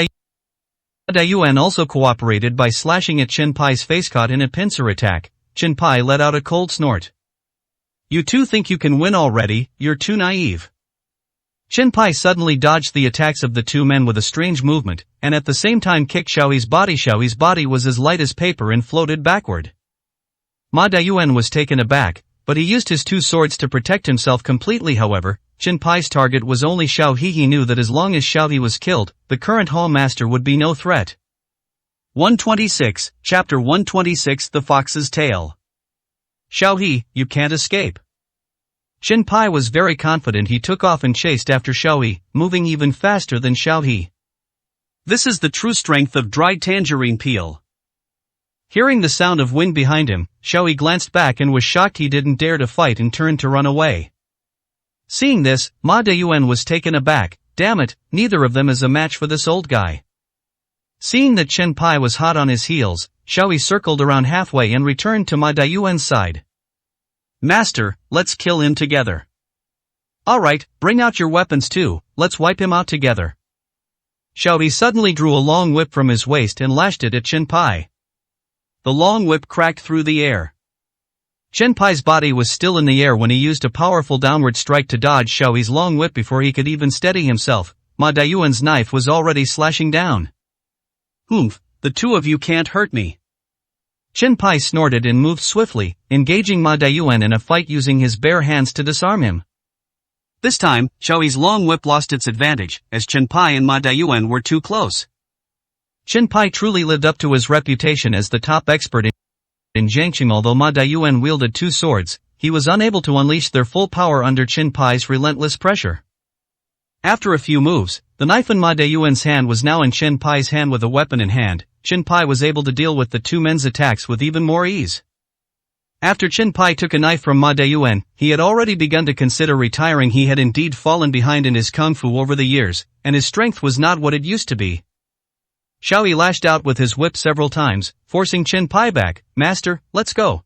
Dayuan also cooperated by slashing at Chen Pai's face. Caught in a pincer attack, Chen Pai let out a cold snort. You two think you can win already? You're too naive. Chen Pai suddenly dodged the attacks of the two men with a strange movement, and at the same time kicked Xiaohi's body. Xiaohi's body was as light as paper and floated backward. Ma Dayuan was taken aback, but he used his two swords to protect himself completely. However, Chen Pai's target was only Xiaohi. He knew that as long as Xiaohi was killed, the current hall master would be no threat. 126, Chapter 126 The Fox's Tale. Xiaohi, you can't escape. Chen Pai was very confident. He took off and chased after Xiaohi, moving even faster than Xiaohi. This is the true strength of dried tangerine peel. Hearing the sound of wind behind him, Xiaohi glanced back and was shocked. He didn't dare to fight and turned to run away. Seeing this, Ma Dayuan was taken aback. Damn it, neither of them is a match for this old guy. Seeing that Chen Pai was hot on his heels, Xiaohi circled around halfway and returned to Ma Dayuan's side. Master, let's kill him together. Alright, bring out your weapons too, let's wipe him out together. Xiaohi suddenly drew a long whip from his waist and lashed it at Chen Pai. The long whip cracked through the air. Chen Pai's body was still in the air when he used a powerful downward strike to dodge Xiaohi's long whip. Before he could even steady himself, Ma Dayuan's knife was already slashing down. Oomph, the two of you can't hurt me. Chen Pai snorted and moved swiftly, engaging Ma Dayuan in a fight using his bare hands to disarm him. This time, Xiaohi's long whip lost its advantage, as Chen Pai and Ma Dayuan were too close. Chen Pai truly lived up to his reputation as the top expert in Jiangqing. Although Ma Dayuan wielded two swords, he was unable to unleash their full power under Chen Pai's relentless pressure. After a few moves, the knife in Ma Dayuan's hand was now in Chen Pai's hand. With a weapon in hand, Chen Pai was able to deal with the two men's attacks with even more ease. After Chen Pai took a knife from Ma Dayuan, he had already begun to consider retiring. He had indeed fallen behind in his kung fu over the years, and his strength was not what it used to be. Xiaohi lashed out with his whip several times, forcing Chen Pai back. Master, let's go.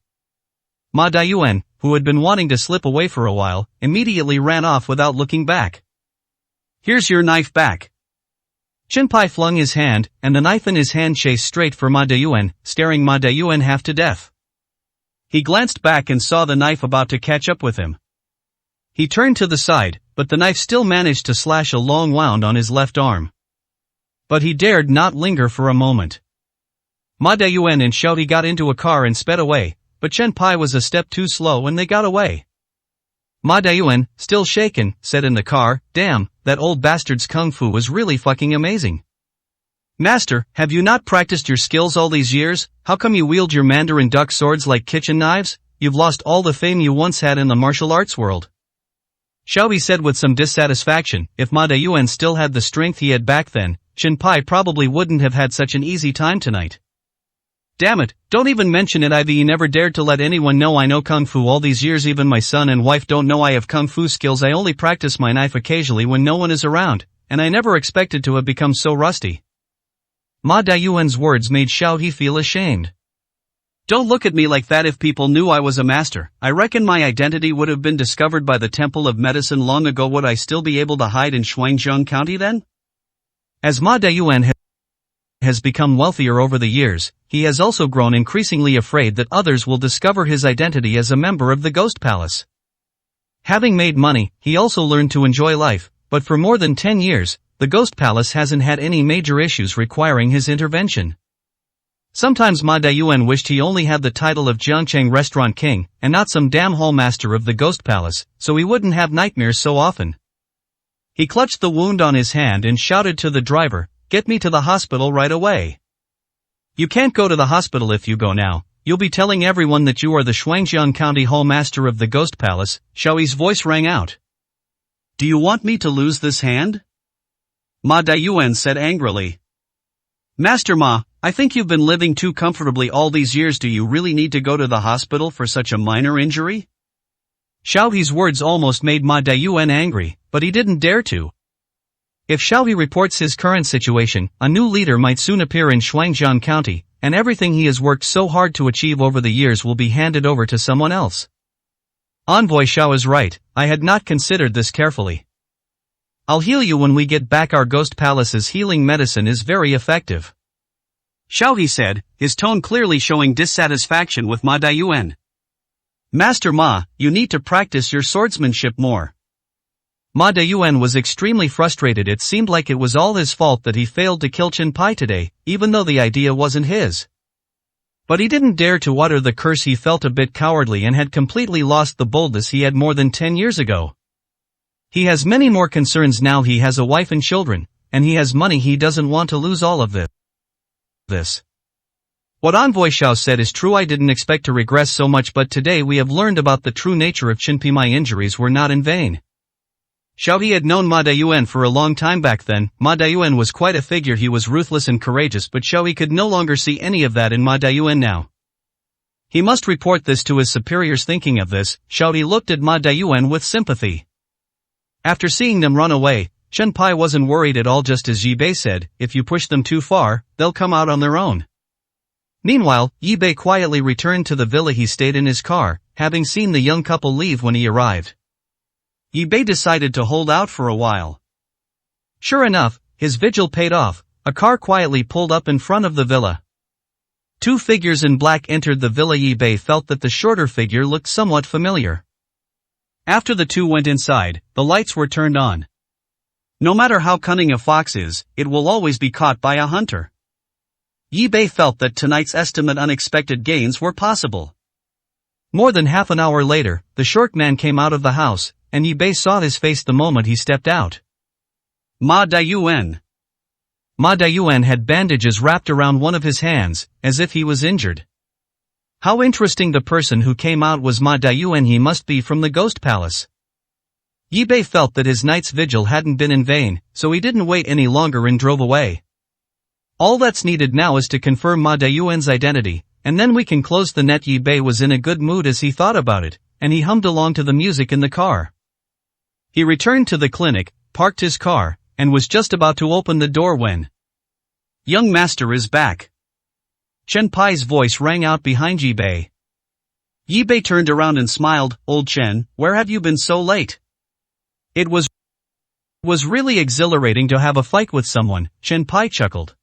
Ma Dayuan, who had been wanting to slip away for a while, immediately ran off without looking back. Here's your knife back. Chen Pai flung his hand, and the knife in his hand chased straight for Ma Dayuan, staring Ma Dayuan half to death. He glanced back and saw the knife about to catch up with him. He turned to the side, but the knife still managed to slash a long wound on his left arm. But he dared not linger for a moment. Ma Dayuan and Xiaodi got into a car and sped away, but Chen Pai was a step too slow and they got away. Ma Dayuan, still shaken, said in the car, "Damn, that old bastard's kung fu was really fucking amazing. Master, have you not practiced your skills all these years? How come you wield your Mandarin duck swords like kitchen knives? You've lost all the fame you once had in the martial arts world." Xiaobi said with some dissatisfaction, if Ma Dayuan still had the strength he had back then, Chen Pai probably wouldn't have had such an easy time tonight. "Damn it, don't even mention it. I've never dared to let anyone know I know kung fu all these years. Even my son and wife don't know I have kung fu skills. I only practice my knife occasionally when no one is around, and I never expected to have become so rusty." Ma Dayuan's words made Xiaohi feel ashamed. "Don't look at me like that. If people knew I was a master, I reckon my identity would have been discovered by the Temple of Medicine long ago. Would I still be able to hide in Shuangjiang County then?" As Ma Dayuan has become wealthier over the years, he has also grown increasingly afraid that others will discover his identity as a member of the Ghost Palace. Having made money, he also learned to enjoy life, but for more than 10 years, the Ghost Palace hasn't had any major issues requiring his intervention. Sometimes Ma Dayuan wished he only had the title of Jiangcheng Restaurant King, and not some damn hall master of the Ghost Palace, so he wouldn't have nightmares so often. He clutched the wound on his hand and shouted to the driver, "Get me to the hospital right away." "You can't go to the hospital. If you go now, you'll be telling everyone that you are the Shuangjiang County Hall Master of the Ghost Palace." Xiaoyi's voice rang out. "Do you want me to lose this hand?" Ma Dayuan said angrily. "Master Ma, I think you've been living too comfortably all these years. Do you really need to go to the hospital for such a minor injury?" Xiaohi's words almost made Ma Dayuan angry, but he didn't dare to. If Xiaohi reports his current situation, a new leader might soon appear in Shuangjiang County, and everything he has worked so hard to achieve over the years will be handed over to someone else. Envoy Xiao is right, I had not considered this carefully. "I'll heal you when we get back. Our Ghost Palace's healing medicine is very effective," Xiaohi said, his tone clearly showing dissatisfaction with Ma Dayuan. "Master Ma, you need to practice your swordsmanship more." Ma Dayuan was extremely frustrated. It seemed like it was all his fault that he failed to kill Chen Pai today, even though the idea wasn't his. But he didn't dare to utter the curse. He felt a bit cowardly and had completely lost the boldness he had more than 10 years ago. He has many more concerns now. He has a wife and children, and he has money. He doesn't want to lose all of this. What Envoy Xiao said is true. I didn't expect to regress so much, but today we have learned about the true nature of Chen Pai. My injuries were not in vain. Xiaohi had known Ma Dayuan for a long time back then. Ma Dayuan was quite a figure. He was ruthless and courageous, but Xiaohi could no longer see any of that in Ma Dayuan now. He must report this to his superiors. Thinking of this, Xiaohi looked at Ma Dayuan with sympathy. After seeing them run away, Chen Pai wasn't worried at all. Just as Yi Bei said, if you push them too far, they'll come out on their own. Meanwhile, Yi Bei quietly returned to the villa. He stayed in his car, having seen the young couple leave when he arrived. Yi Bei decided to hold out for a while. Sure enough, his vigil paid off. A car quietly pulled up in front of the villa. Two figures in black entered the villa. Yi Bei felt that the shorter figure looked somewhat familiar. After the two went inside, the lights were turned on. No matter how cunning a fox is, it will always be caught by a hunter. Yi Bei felt that tonight's unexpected gains were possible. More than half an hour later, the short man came out of the house, and Yi Bei saw his face the moment he stepped out. Ma Dayuan. Ma Dayuan had bandages wrapped around one of his hands, as if he was injured. How interesting. The person who came out was Ma Dayuan. He must be from the Ghost Palace. Yi Bei felt that his night's vigil hadn't been in vain, so he didn't wait any longer and drove away. All that's needed now is to confirm Ma Dayuan's identity, and then we can close the net. Yi Bei was in a good mood as he thought about it, and he hummed along to the music in the car. He returned to the clinic, parked his car, and was just about to open the door when "Young master is back." Chen Pai's voice rang out behind Yi Bei. Yi Bei turned around and smiled. "Old Chen, where have you been so late?" It was Was really exhilarating to have a fight with someone, Chen Pai chuckled.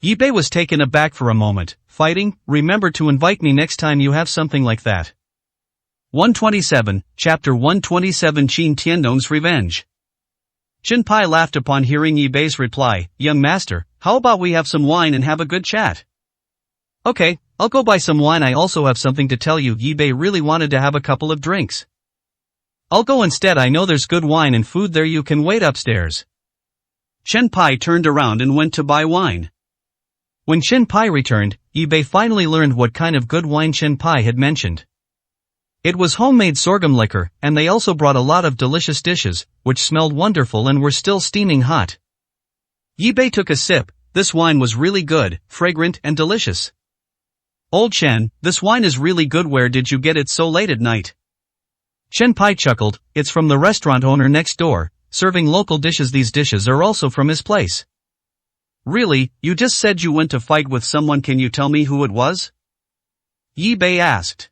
Yi Bei was taken aback for a moment. Fighting? Remember to invite me next time you have something like that. 127, Chapter 127 Qin Tiannong's Revenge. Chen Pai laughed upon hearing Yi Bei's reply. Young master, how about we have some wine and have a good chat? Okay, I'll go buy some wine. I also have something to tell you. Yi Bei really wanted to have a couple of drinks. I'll go instead. I know there's good wine and food there. You can wait upstairs. Chen Pai turned around and went to buy wine. When Chen Pai returned, Yi Bei finally learned what kind of good wine Chen Pai had mentioned. It was homemade sorghum liquor, and they also brought a lot of delicious dishes, which smelled wonderful and were still steaming hot. Yi Bei took a sip. This wine was really good, fragrant and delicious. Old Chen, this wine is really good. Where did you get it so late at night? Chen Pai chuckled. It's from the restaurant owner next door, serving local dishes. These dishes are also from his place. Really, you just said you went to fight with someone. Can you tell me who it was? Yi Bei asked.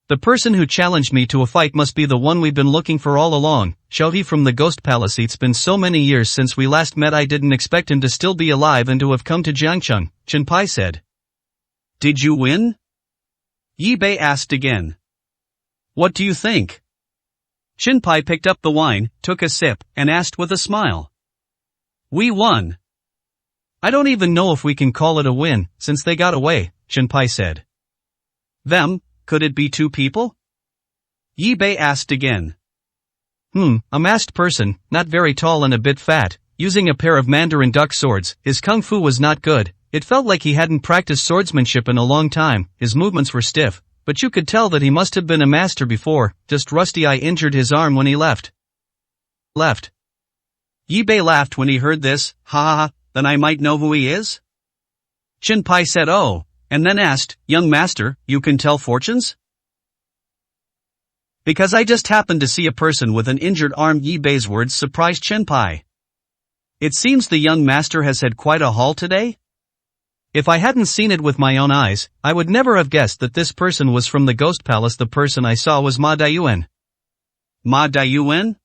The person who challenged me to a fight must be the one we've been looking for all along, Xiao He from the Ghost Palace. It's been so many years since we last met. I didn't expect him to still be alive and to have come to Jiangcheng, Chen Pai said. Did you win? Yi Bei asked again. What do you think? Chen Pai picked up the wine, took a sip, and asked with a smile. We won. I don't even know if we can call it a win, since they got away, Chen Pai said. Them? Could it be two people? Yi Bei asked again. A masked person, not very tall and a bit fat, using a pair of Mandarin duck swords. His kung fu was not good. It felt like he hadn't practiced swordsmanship in a long time. His movements were stiff, but you could tell that he must have been a master before. Just rusty. I injured his arm when he left. Yi Bei laughed when he heard this. Ha ha ha, then I might know who he is? Chen Pai said oh, and then asked, young master, you can tell fortunes? Because I just happened to see a person with an injured arm. Yi Bei's words surprised Chen Pai. It seems the young master has had quite a haul today? If I hadn't seen it with my own eyes, I would never have guessed that this person was from the Ghost Palace. The person I saw was Ma Daiyuan. Ma Daiyuan?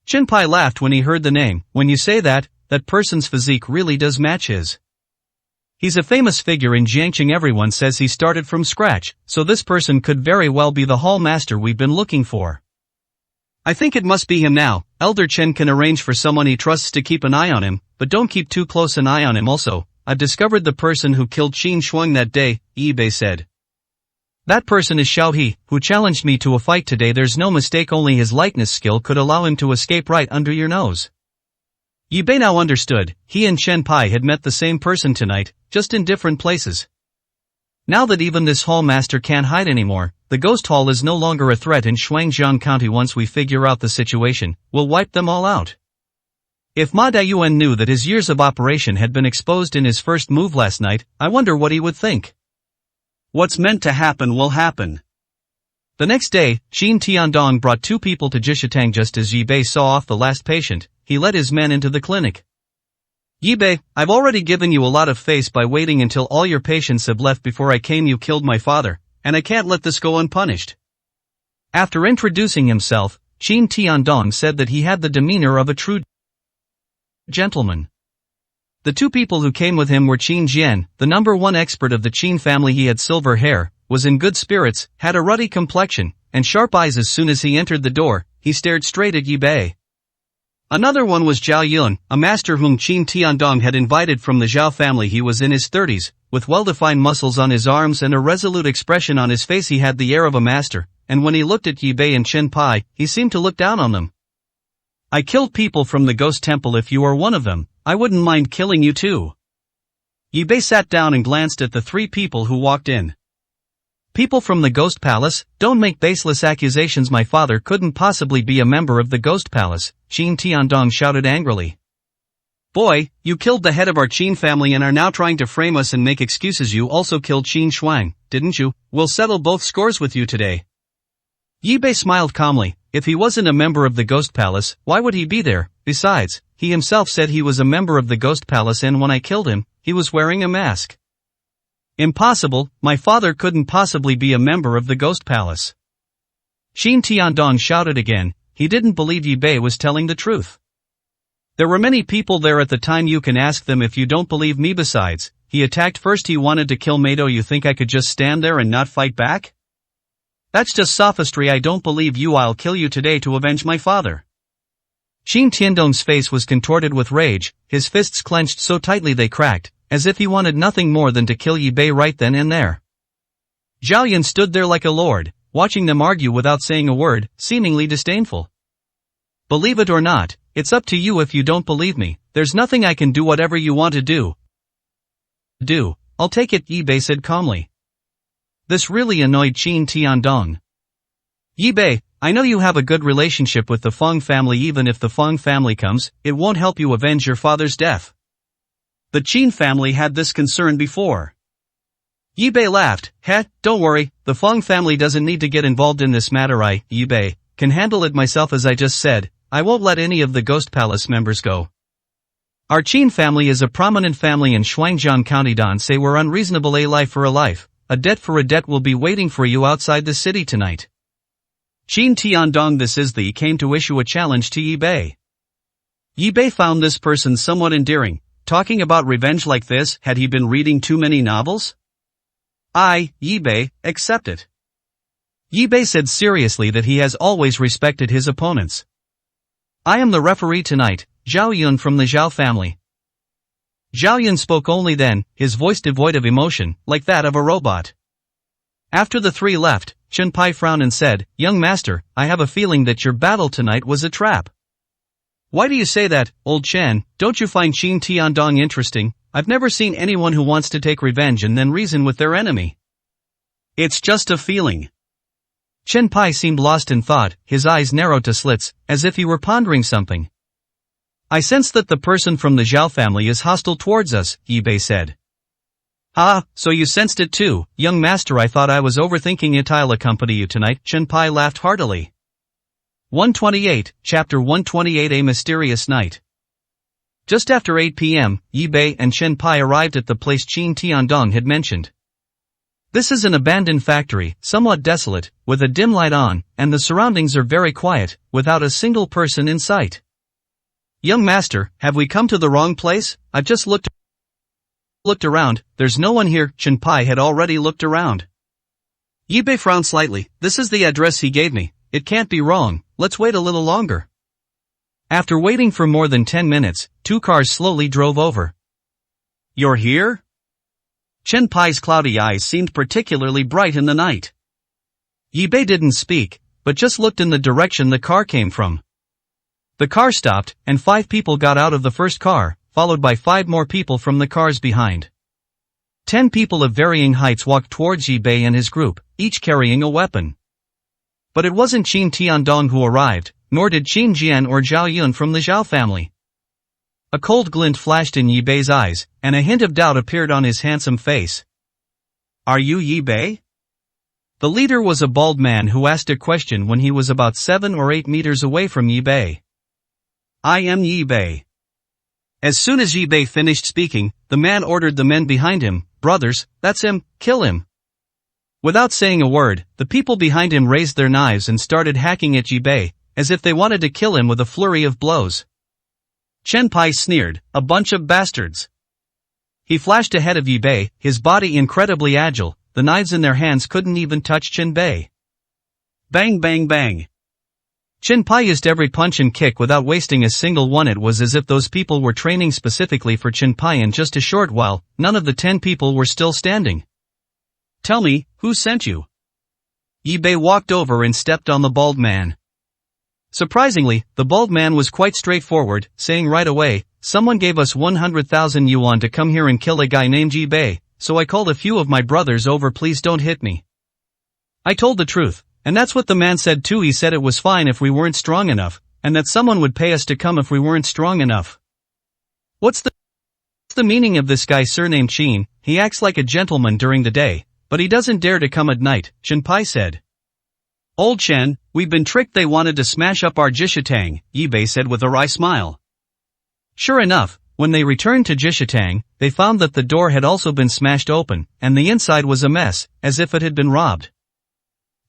Chen Pai laughed when he heard the name. When you say that, that person's physique really does match his. He's a famous figure in Jiangcheng. Everyone says he started from scratch, so this person could very well be the hall master we've been looking for. I think it must be him now. Elder Chen can arrange for someone he trusts to keep an eye on him, but don't keep too close an eye on him also. I've discovered the person who killed Qin Shuang that day, Yi Bei said. That person is Xiao He, who challenged me to a fight today. There's no mistake. Only his likeness skill could allow him to escape right under your nose. Yi Bei now understood. He and Chen Pai had met the same person tonight, just in different places. Now that even this hall master can't hide anymore, the ghost hall is no longer a threat in Shuangjiang County. Once we figure out the situation, we'll wipe them all out. If Ma Daiyuan knew that his years of operation had been exposed in his first move last night, I wonder what he would think. What's meant to happen will happen. The next day, Qin Tiandong brought two people to Jishatang. Just as Yi Bei saw off the last patient, he led his men into the clinic. Yi Bei, I've already given you a lot of face by waiting until all your patients have left before I came. You killed my father, and I can't let this go unpunished. After introducing himself, Qin Tiandong said that he had the demeanor of a true gentleman. The two people who came with him were Qin Jian, the number one expert of the Qin family. He had silver hair, was in good spirits, had a ruddy complexion, and sharp eyes. As soon as he entered the door, he stared straight at Yi Bei. Another one was Zhao Yun, a master whom Qin Tiandong had invited from the Zhao family. He was in his 30s, with well-defined muscles on his arms and a resolute expression on his face. He had the air of a master, and when he looked at Yi Bei and Chen Pai, he seemed to look down on them. I killed people from the ghost temple. If you are one of them, I wouldn't mind killing you too. Yi Bei sat down and glanced at the three people who walked in. People from the Ghost Palace, don't make baseless accusations. My father couldn't possibly be a member of the Ghost Palace, Qin Tiandong shouted angrily. Boy, you killed the head of our Qin family and are now trying to frame us and make excuses. You also killed Qin Shuang, didn't you? We'll settle both scores with you today. Yi Bei smiled calmly. If he wasn't a member of the Ghost Palace, why would he be there? Besides, he himself said he was a member of the Ghost Palace, and when I killed him, he was wearing a mask. Impossible, my father couldn't possibly be a member of the Ghost Palace. Qin Tiandong shouted again. he didn't believe Yi Bei was telling the truth. There were many people there at the time, you can ask them if you don't believe me. Besides, he attacked first, he wanted to kill Mado. You think I could just stand there and not fight back? That's just sophistry. I don't believe you. I'll kill you today to avenge my father. Qin Tiandong's face was contorted with rage, his fists clenched so tightly they cracked, as if he wanted nothing more than to kill Yi Bei right then and there. Zhao Yun stood there like a lord, watching them argue without saying a word, seemingly disdainful. Believe it or not, it's up to you. If you don't believe me, there's nothing I can do. Whatever you want to do, I'll take it, Yi Bei said calmly. This really annoyed Qin Tiandong. Yi Bei, I know you have a good relationship with the Feng family. Even if the Feng family comes, it won't help you avenge your father's death. The Qin family had this concern before. Yi Bei laughed. Don't worry, the Feng family doesn't need to get involved in this matter. Yi Bei, can handle it myself. As I just said, I won't let any of the Ghost Palace members go. Our Qin family is a prominent family in Shuangjiang County. Don't say we're unreasonable. A life for a life, a debt for a debt will be waiting for you outside the city tonight. Qin Tiandong, this is the came to issue a challenge to Yi Bei. Yi Bei found this person somewhat endearing, talking about revenge like this. Had he been reading too many novels? Yi Bei, accept it. Yi Bei said seriously that he has always respected his opponents. I am the referee tonight, Zhao Yun from the Zhao family. Zhao Yun spoke only then, his voice devoid of emotion, like that of a robot. After the three left, Chen Pai frowned and said, Young master, I have a feeling that your battle tonight was a trap. Why do you say that, old Chen? Don't you find Qin Tiandong interesting? I've never seen anyone who wants to take revenge and then reason with their enemy. It's just a feeling. Chen Pai seemed lost in thought, his eyes narrowed to slits, as if he were pondering something. I sense that the person from the Zhao family is hostile towards us, Yi Bei said. So you sensed it too, young master. I thought I was overthinking it. I'll accompany you tonight. Chen Pai laughed heartily. 128, Chapter 128, A Mysterious Night. Just after 8 p.m., Yi Bei and Chen Pai arrived at the place Qin Tiandong had mentioned. This is an abandoned factory, somewhat desolate, with a dim light on, and the surroundings are very quiet, without a single person in sight. Young master, have we come to the wrong place? I've just looked around, there's no one here. Chen Pai had already looked around. Yi Bei frowned slightly. This is the address he gave me. It can't be wrong, let's wait a little longer. After waiting for more than 10 minutes, 2 cars slowly drove over. You're here? Chen Pai's cloudy eyes seemed particularly bright in the night. Yi Bei didn't speak, but just looked in the direction the car came from. The car stopped, and 5 people got out of the first car, followed by 5 more people from the cars behind. 10 people of varying heights walked towards Yi Bei and his group, each carrying a weapon. But it wasn't Qin Tiandong who arrived, nor did Qin Jian or Zhao Yun from the Zhao family. A cold glint flashed in Yi Bei's eyes, and a hint of doubt appeared on his handsome face. Are you Yi Bei? The leader was a bald man who asked a question when he was about 7 or 8 meters away from Yi Bei. I am Yi Bei. As soon as Yi Bei finished speaking, the man ordered the men behind him, brothers, that's him, kill him. Without saying a word, the people behind him raised their knives and started hacking at Yi Bei, as if they wanted to kill him with a flurry of blows. Chen Pai sneered, a bunch of bastards. He flashed ahead of Yi Bei, his body incredibly agile, the knives in their hands couldn't even touch Chen Bei. Bang bang bang. Chen Pai used every punch and kick without wasting a single one. It was as if those people were training specifically for Chen Pai. In just a short while, none of the 10 people were still standing. Tell me, who sent you? Yi Bei walked over and stepped on the bald man. Surprisingly, the bald man was quite straightforward, saying right away, someone gave us 100,000 yuan to come here and kill a guy named Yi Bei, so I called a few of my brothers over. Please don't hit me. I told the truth, and that's what the man said too. He said it was fine if we weren't strong enough, and that someone would pay us to come if we weren't strong enough. What's the meaning of this guy surnamed Qin? He acts like a gentleman during the day, but he doesn't dare to come at night, Chen Pai said. Old Chen, we've been tricked. They wanted to smash up our Jishatang, Yi Bei said with a wry smile. Sure enough, when they returned to Jishatang, they found that the door had also been smashed open, and the inside was a mess, as if it had been robbed.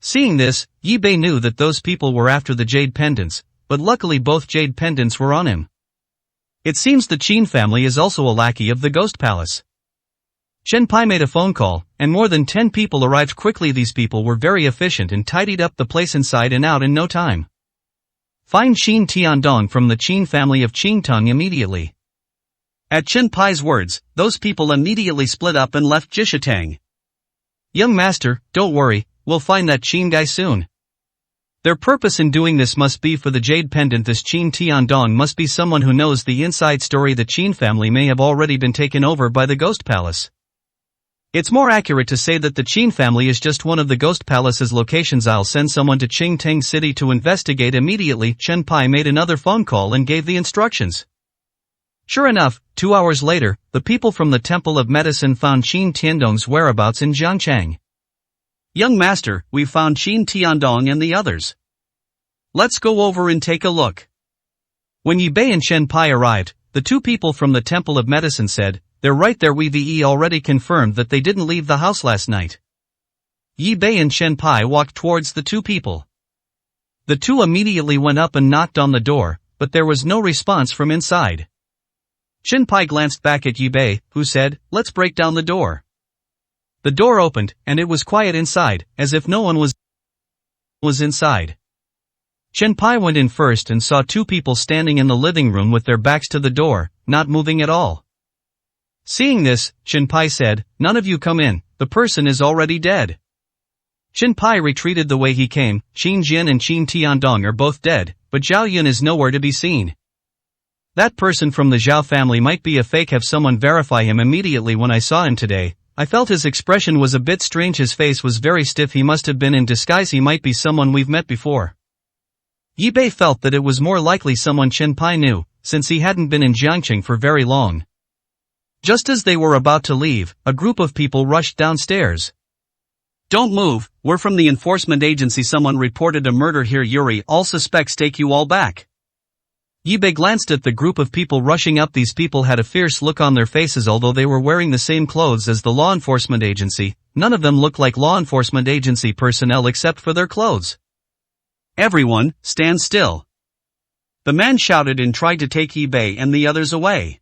Seeing this, Yi Bei knew that those people were after the jade pendants, but luckily both jade pendants were on him. It seems the Qin family is also a lackey of the Ghost Palace. Chen Pai made a phone call, and more than 10 people arrived quickly. These people were very efficient and tidied up the place inside and out in no time. Find Qin Tiandong from the Qin family of Qingtong immediately. At Chen Pai's words, those people immediately split up and left Jishatang. Young master, don't worry, we'll find that Qin guy soon. Their purpose in doing this must be for the jade pendant. This Qin Tiandong must be someone who knows the inside story. The Qin family may have already been taken over by the Ghost Palace. It's more accurate to say that the Qin family is just one of the Ghost Palace's locations. I'll send someone to Qingtang City to investigate immediately. Chen Pai made another phone call and gave the instructions. Sure enough, 2 hours later, the people from the Temple of Medicine found Qin Tiandong's whereabouts in Jiangchang. Young master, we've found Qin Tiandong and the others. Let's go over and take a look. When Yi Bei and Chen Pai arrived, the two people from the Temple of Medicine said, "They're right there. We've already confirmed that they didn't leave the house last night." Yi Bei and Chen Pai walked towards the two people. The two immediately went up and knocked on the door, but there was no response from inside. Chen Pai glanced back at Yi Bei, who said, "Let's break down the door." The door opened, and it was quiet inside, as if no one was inside. Chen Pai went in first and saw two people standing in the living room with their backs to the door, not moving at all. Seeing this, Chen Pai said, "None of you come in, the person is already dead." Chen Pai retreated the way he came. Qin Jin and Qin Tiandong are both dead, but Zhao Yun is nowhere to be seen. That person from the Zhao family might be a fake. Have someone verify him immediately. When I saw him today, I felt his expression was a bit strange. His face was very stiff. He must have been in disguise. He might be someone we've met before. Yi Bei felt that it was more likely someone Chen Pai knew, since he hadn't been in Jiangcheng for very long. Just as they were about to leave, a group of people rushed downstairs. "Don't move, we're from the enforcement agency. Someone reported a murder here. Yuri, all suspects take you all back." Yi Bei glanced at the group of people rushing up. These people had a fierce look on their faces. Although they were wearing the same clothes as the law enforcement agency, none of them looked like law enforcement agency personnel except for their clothes. "Everyone, stand still." The man shouted and tried to take Yi Bei and the others away.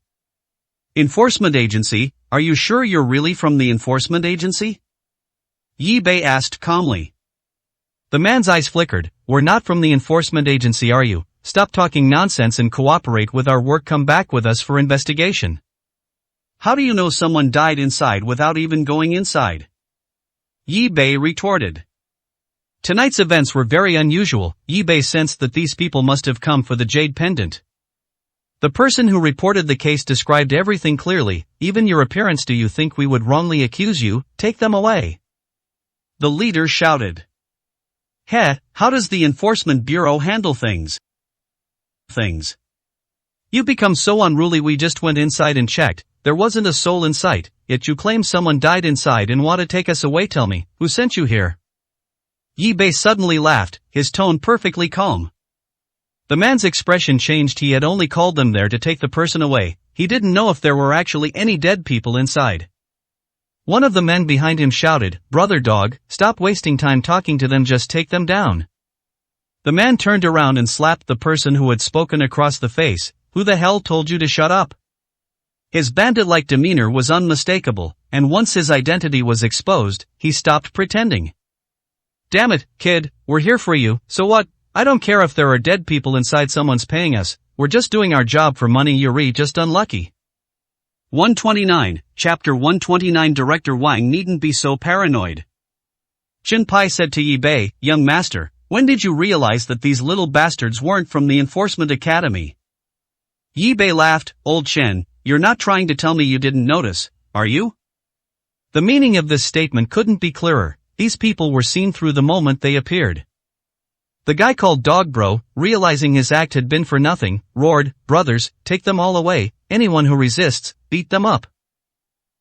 "Enforcement agency, are you sure you're really from the enforcement agency?" Yi Bei asked calmly. The man's eyes flickered. "We're not from the enforcement agency. Are you? Stop talking nonsense and cooperate with our work. Come back with us for investigation." "How do you know someone died inside without even going inside?" Yi Bei retorted. Tonight's events were very unusual. Yi Bei sensed that these people must have come for the jade pendant. The person who reported the case described everything clearly. "Even your appearance. Do you think we would wrongly accuse you? Take them away." The leader shouted. How does the Enforcement Bureau handle things? You become so unruly. We just went inside and checked. There wasn't a soul in sight, yet you claim someone died inside and want to take us away. Tell me, who sent you here? Yi Bei suddenly laughed, his tone perfectly calm. The man's expression changed. He had only called them there to take the person away. He didn't know if there were actually any dead people inside. One of the men behind him shouted, "Brother dog, stop wasting time talking to them. Just take them down." The man turned around and slapped the person who had spoken across the face. "Who the hell told you to shut up?" His bandit-like demeanor was unmistakable, and once his identity was exposed, he stopped pretending. "Damn it, kid, we're here for you, so what? I don't care if there are dead people inside. Someone's paying us. We're just doing our job for money. You're just unlucky." 129, Chapter 129. Director Wang needn't be so paranoid. Chen Pai said to Yi Bei, "Young master, when did you realize that these little bastards weren't from the Enforcement Academy?" Yi Bei laughed. "Old Chen, you're not trying to tell me you didn't notice, are you?" The meaning of this statement couldn't be clearer. These people were seen through the moment they appeared. The guy called Dog Bro, realizing his act had been for nothing, roared, "Brothers, take them all away. Anyone who resists, beat them up."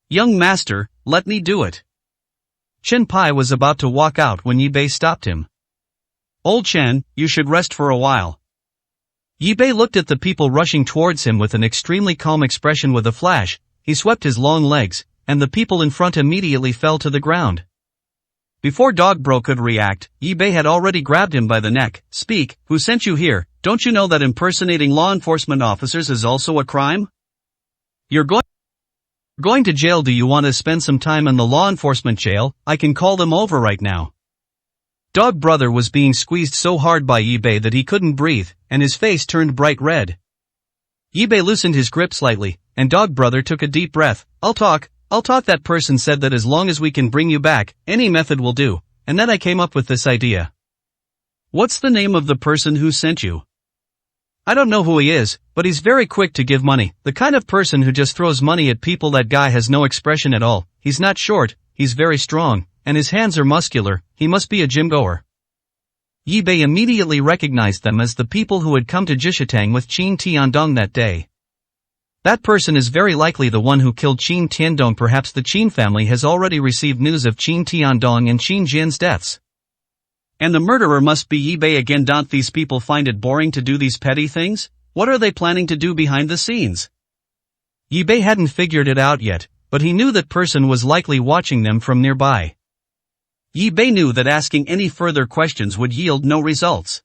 "Young master, let me do it." Chen Pai was about to walk out when Yi Bei stopped him. "Old Chen, you should rest for a while." Yi Bei looked at the people rushing towards him with an extremely calm expression. With a flash, he swept his long legs, and the people in front immediately fell to the ground. Before Dog Bro could react, Yi Bei had already grabbed him by the neck. Speak, who sent you here? Don't you know that impersonating law enforcement officers is also a crime? You're going to jail. Do you want to spend some time in the law enforcement jail? I can call them over right now. Dog Brother was being squeezed so hard by Yi Bei that he couldn't breathe, and his face turned bright red. Yi Bei loosened his grip slightly, and Dog Brother took a deep breath. I'll talk. That person said that as long as we can bring you back, any method will do, and then I came up with this idea. What's the name of the person who sent you? I don't know who he is, but he's very quick to give money, the kind of person who just throws money at people. That guy has no expression at all. He's not short, he's very strong, and his hands are muscular. He must be a gym goer. Yi Bei immediately recognized them as the people who had come to Jishitang with Qin Tiandong that day. That person is very likely the one who killed Qin Tiandong. Perhaps the Qin family has already received news of Qin Tiandong and Qin Jin's deaths. And the murderer must be Yi Bei again. Don't these people find it boring to do these petty things? What are they planning to do behind the scenes? Yi Bei hadn't figured it out yet, but he knew that person was likely watching them from nearby. Yi Bei knew that asking any further questions would yield no results.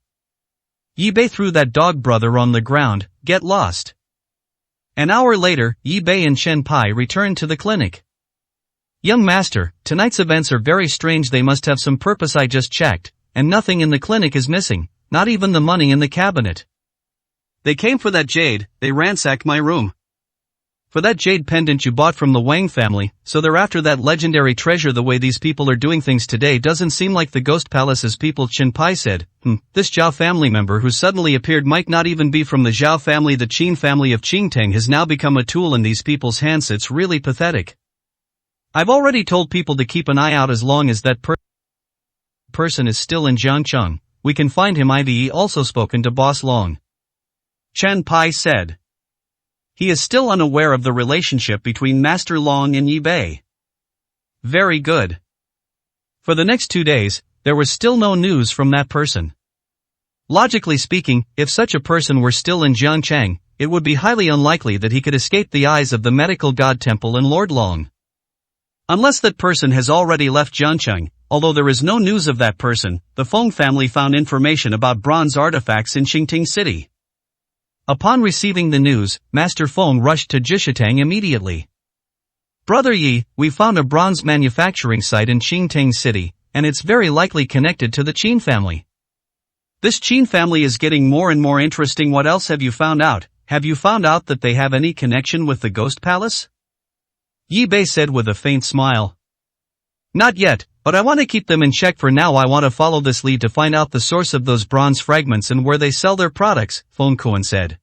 Yi Bei threw that Dog Brother on the ground. Get lost. An hour later, Yi Bei and Chen Pai returned to the clinic. Young master, tonight's events are very strange. They must have some purpose. I just checked, and nothing in the clinic is missing, not even the money in the cabinet. They came for that jade. They ransacked my room. For that jade pendant you bought from the Wang family, so they're after that legendary treasure. The way these people are doing things today doesn't seem like the Ghost Palace as people. Chen Pai said. This Zhao family member who suddenly appeared might not even be from the Zhao family. The Qin family of Qingtang has now become a tool in these people's hands. It's really pathetic. I've already told people to keep an eye out. As long as that person is still in Jiangcheng, we can find him. I've also spoken to Boss Long. Chen Pai said. He is still unaware of the relationship between Master Long and Yi Bei. Very good. For the next 2 days, there was still no news from that person. Logically speaking, if such a person were still in Jiangcheng, it would be highly unlikely that he could escape the eyes of the medical god temple and Lord Long. Unless that person has already left Jiangcheng. Although there is no news of that person, the Feng family found information about bronze artifacts in Qingting City. Upon receiving the news, Master Feng rushed to Jishitang immediately. Brother Yi, we found a bronze manufacturing site in Qingting City, and it's very likely connected to the Qin family. This Qin family is getting more and more interesting. What else have you found out? Have you found out that they have any connection with the Ghost Palace? Yi Bei said with a faint smile. Not yet, but I want to keep them in check for now. I want to follow this lead to find out the source of those bronze fragments and where they sell their products, Feng Kuan said.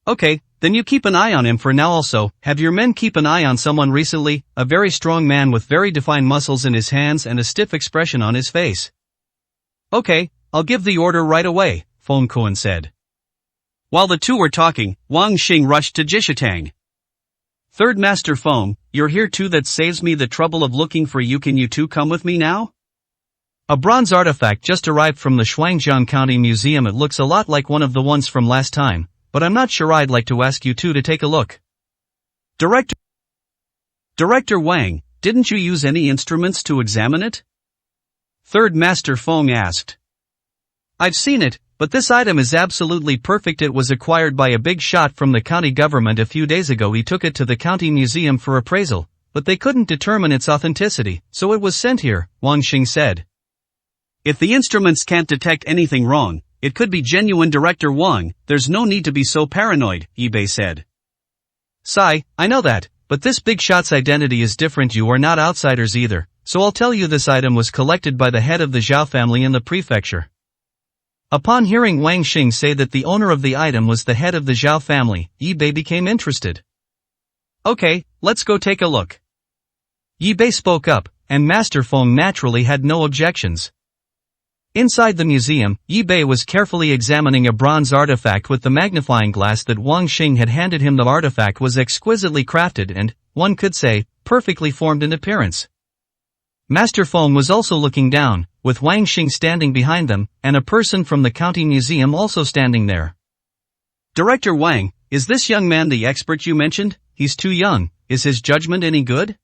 Okay, then you keep an eye on him for now. Also, have your men keep an eye on someone recently, a very strong man with very defined muscles in his hands and a stiff expression on his face. Okay, I'll give the order right away, Feng Kuan said. While the two were talking, Wang Xing rushed to Jishitang. Third Master Feng, you're here too. That saves me the trouble of looking for you. Can you two come with me now? A bronze artifact just arrived from the Shuangjiang County Museum. It looks a lot like one of the ones from last time, but I'm not sure. I'd like to ask you two to take a look. Director Wang, didn't you use any instruments to examine it? Third Master Feng asked. I've seen it, but this item is absolutely perfect. It was acquired by a big shot from the county government a few days ago. He took it to the county museum for appraisal, but they couldn't determine its authenticity, so it was sent here, Wang Xing said. If the instruments can't detect anything wrong, it could be genuine. Director Wang, there's no need to be so paranoid, Yi Bei said. Sai, I know that, but this big shot's identity is different. You are not outsiders either, so I'll tell you this item was collected by the head of the Zhao family in the prefecture. Upon hearing Wang Xing say that the owner of the item was the head of the Zhao family, Yi Bei became interested. Okay, let's go take a look. Yi Bei spoke up, and Master Feng naturally had no objections. Inside the museum, Yi Bei was carefully examining a bronze artifact with the magnifying glass that Wang Xing had handed him. The artifact was exquisitely crafted and, one could say, perfectly formed in appearance. Master Feng was also looking down, with Wang Xing standing behind them, and a person from the county museum also standing there. Director Wang, is this young man the expert you mentioned? He's too young. Is his judgment any good?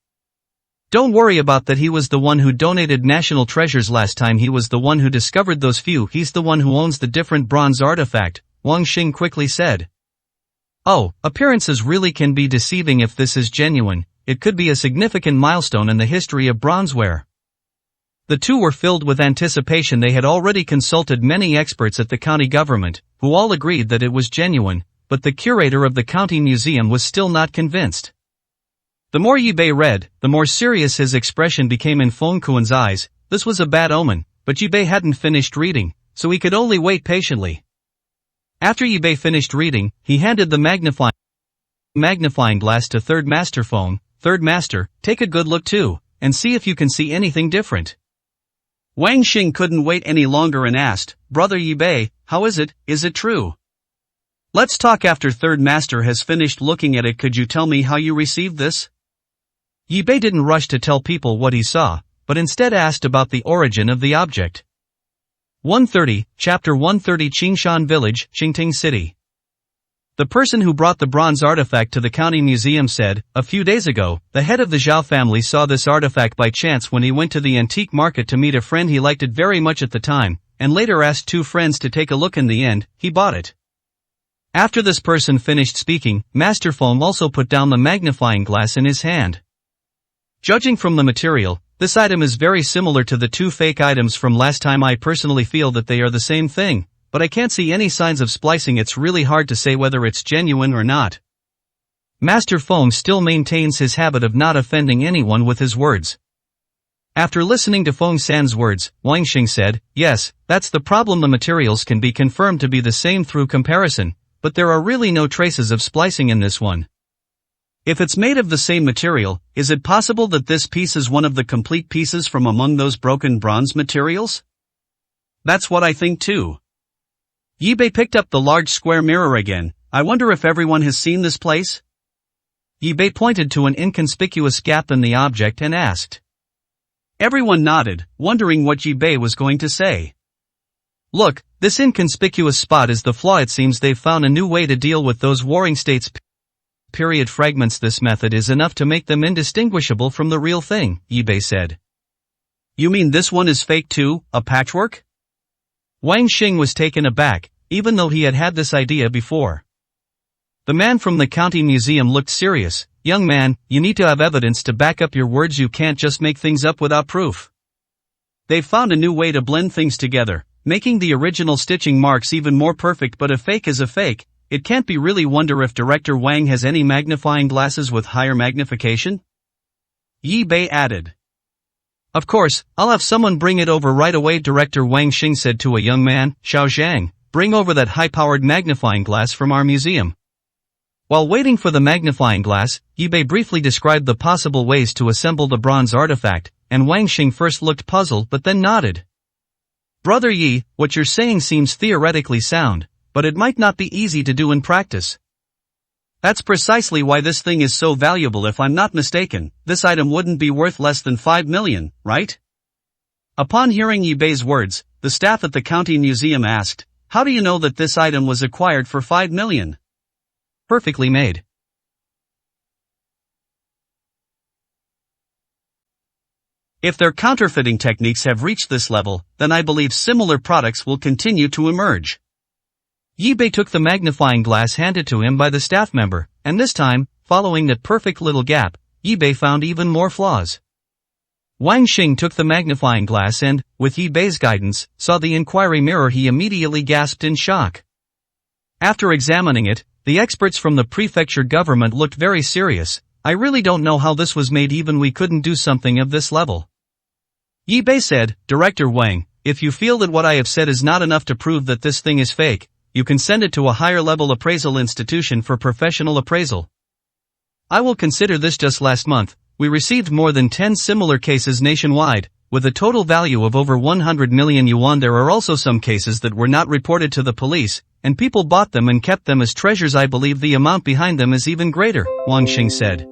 Don't worry about that, he was the one who donated national treasures last time, he was the one who discovered those few, he's the one who owns the different bronze artifact, Wang Xing quickly said. Oh, appearances really can be deceiving. If this is genuine, it could be a significant milestone in the history of bronzeware. The two were filled with anticipation. They had already consulted many experts at the county government, who all agreed that it was genuine, but the curator of the county museum was still not convinced. The more Yi Bei read, the more serious his expression became in Feng Kuan's eyes. This was a bad omen, but Yi Bei hadn't finished reading, so he could only wait patiently. After Yi Bei finished reading, he handed the magnifying glass to Third Master Feng. Third Master, take a good look too, and see if you can see anything different. Wang Xing couldn't wait any longer and asked, Brother Yi Bei, how is it true? Let's talk after Third Master has finished looking at it. Could you tell me how you received this? Yi Bei didn't rush to tell people what he saw, but instead asked about the origin of the object. 130, Chapter 130, Qingshan Village, Qingting City. The person who brought the bronze artifact to the county museum said, a few days ago, the head of the Zhao family saw this artifact by chance when he went to the antique market to meet a friend. He liked it very much at the time, and later asked two friends to take a look. In the end, he bought it. After this person finished speaking, Master Feng also put down the magnifying glass in his hand. Judging from the material, this item is very similar to the two fake items from last time. I personally feel that they are the same thing, but I can't see any signs of splicing. It's really hard to say whether it's genuine or not. Master Feng still maintains his habit of not offending anyone with his words. After listening to Feng San's words, Wang Xing said, yes, that's the problem. The materials can be confirmed to be the same through comparison, but there are really no traces of splicing in this one. If it's made of the same material, is it possible that this piece is one of the complete pieces from among those broken bronze materials? That's what I think too. Yi Bei picked up the large square mirror again. I wonder if everyone has seen this place? Yi Bei pointed to an inconspicuous gap in the object and asked. Everyone nodded, wondering what Yi Bei was going to say. Look, this inconspicuous spot is the flaw. It seems they've found a new way to deal with those warring states. Period fragments. This method is enough to make them indistinguishable from the real thing, Yi Bei said. You mean this one is fake too, a patchwork? Wang Xing was taken aback, even though he had had this idea before. The man from the county museum looked serious. Young man, you need to have evidence to back up your words. You can't just make things up without proof. They've found a new way to blend things together, making the original stitching marks even more perfect. But a fake is a fake. It can't be. Really wonder if Director Wang has any magnifying glasses with higher magnification? Yi Bei added. Of course, I'll have someone bring it over right away. Director Wang Xing said to a young man, Xiao Zhang, bring over that high-powered magnifying glass from our museum. While waiting for the magnifying glass, Yi Bei briefly described the possible ways to assemble the bronze artifact, and Wang Xing first looked puzzled but then nodded. Brother Yi, what you're saying seems theoretically sound, but it might not be easy to do in practice. That's precisely why this thing is so valuable. If I'm not mistaken, this item wouldn't be worth less than 5 million, right? Upon hearing Yi Bei's words, the staff at the county museum asked, how do you know that this item was acquired for 5 million? Perfectly made. If their counterfeiting techniques have reached this level, then I believe similar products will continue to emerge. Yi Bei took the magnifying glass handed to him by the staff member, and this time, following that perfect little gap, Yi Bei found even more flaws. Wang Xing took the magnifying glass and, with Yi Bei's guidance, saw the inquiry mirror. He immediately gasped in shock. After examining it, the experts from the prefecture government looked very serious. I really don't know how this was made. Even we couldn't do something of this level. Yi Bei said, Director Wang, if you feel that what I have said is not enough to prove that this thing is fake, you can send it to a higher level appraisal institution for professional appraisal. I will consider this. Just last month, we received more than 10 similar cases nationwide, with a total value of over 100 million yuan. There are also some cases that were not reported to the police, and people bought them and kept them as treasures. I believe the amount behind them is even greater, Wang Xing said.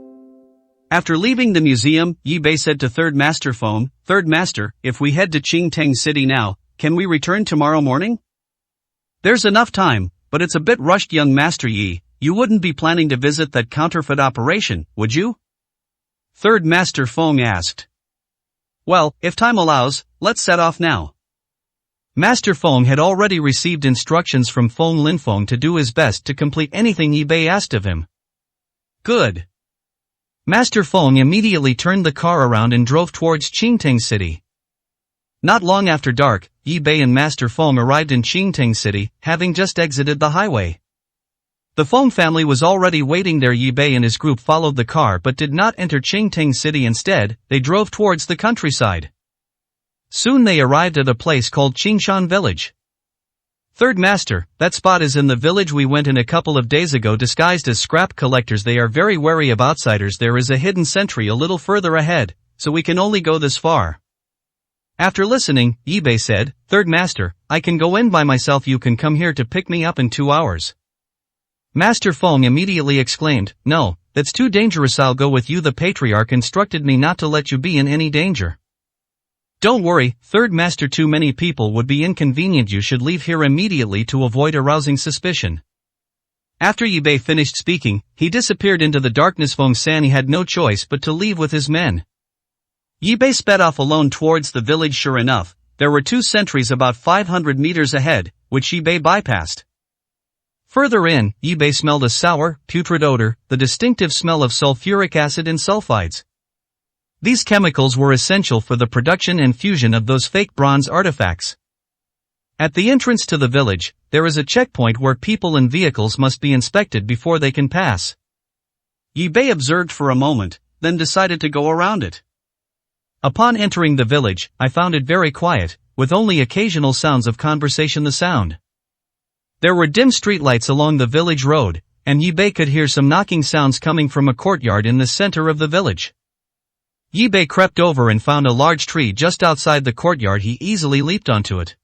After leaving the museum, Yi Bei said to Third Master Feng, Third Master, if we head to Qingtang City now, can we return tomorrow morning? There's enough time, but it's a bit rushed. Young Master Yi, you wouldn't be planning to visit that counterfeit operation, would you? Third Master Feng asked. Well, if time allows, let's set off now. Master Feng had already received instructions from Feng Linfeng to do his best to complete anything Yi Bei asked of him. Good. Master Feng immediately turned the car around and drove towards Qingtang City. Not long after dark, Yi Bei and Master Feng arrived in Qingtang City, having just exited the highway. The Feng family was already waiting there. Yi Bei and his group followed the car but did not enter Qingtang City. Instead, they drove towards the countryside. Soon they arrived at a place called Qingshan Village. Third Master, that spot is in the village we went in a couple of days ago disguised as scrap collectors. They are very wary of outsiders. There is a hidden sentry a little further ahead, so we can only go this far. After listening, Yi Bei said, Third Master, I can go in by myself. You can come here to pick me up in 2 hours. Master Feng immediately exclaimed, No, that's too dangerous. I'll go with you. The Patriarch instructed me not to let you be in any danger. Don't worry, Third Master, too many people would be inconvenient. You should leave here immediately to avoid arousing suspicion. After Yi Bei finished speaking, he disappeared into the darkness. Feng San had no choice but to leave with his men. Yi Bei sped off alone towards the village. Sure enough, there were 2 sentries about 500 meters ahead, which Yi Bei bypassed. Further in, Yi Bei smelled a sour, putrid odor, the distinctive smell of sulfuric acid and sulfides. These chemicals were essential for the production and fusion of those fake bronze artifacts. At the entrance to the village, there is a checkpoint where people and vehicles must be inspected before they can pass. Yi Bei observed for a moment, then decided to go around it. Upon entering the village, I found it very quiet, with only occasional sounds of conversation. The sound. There were dim streetlights along the village road, and Yi Bei could hear some knocking sounds coming from a courtyard in the center of the village. Yi Bei crept over and found a large tree just outside the courtyard. He easily leaped onto it.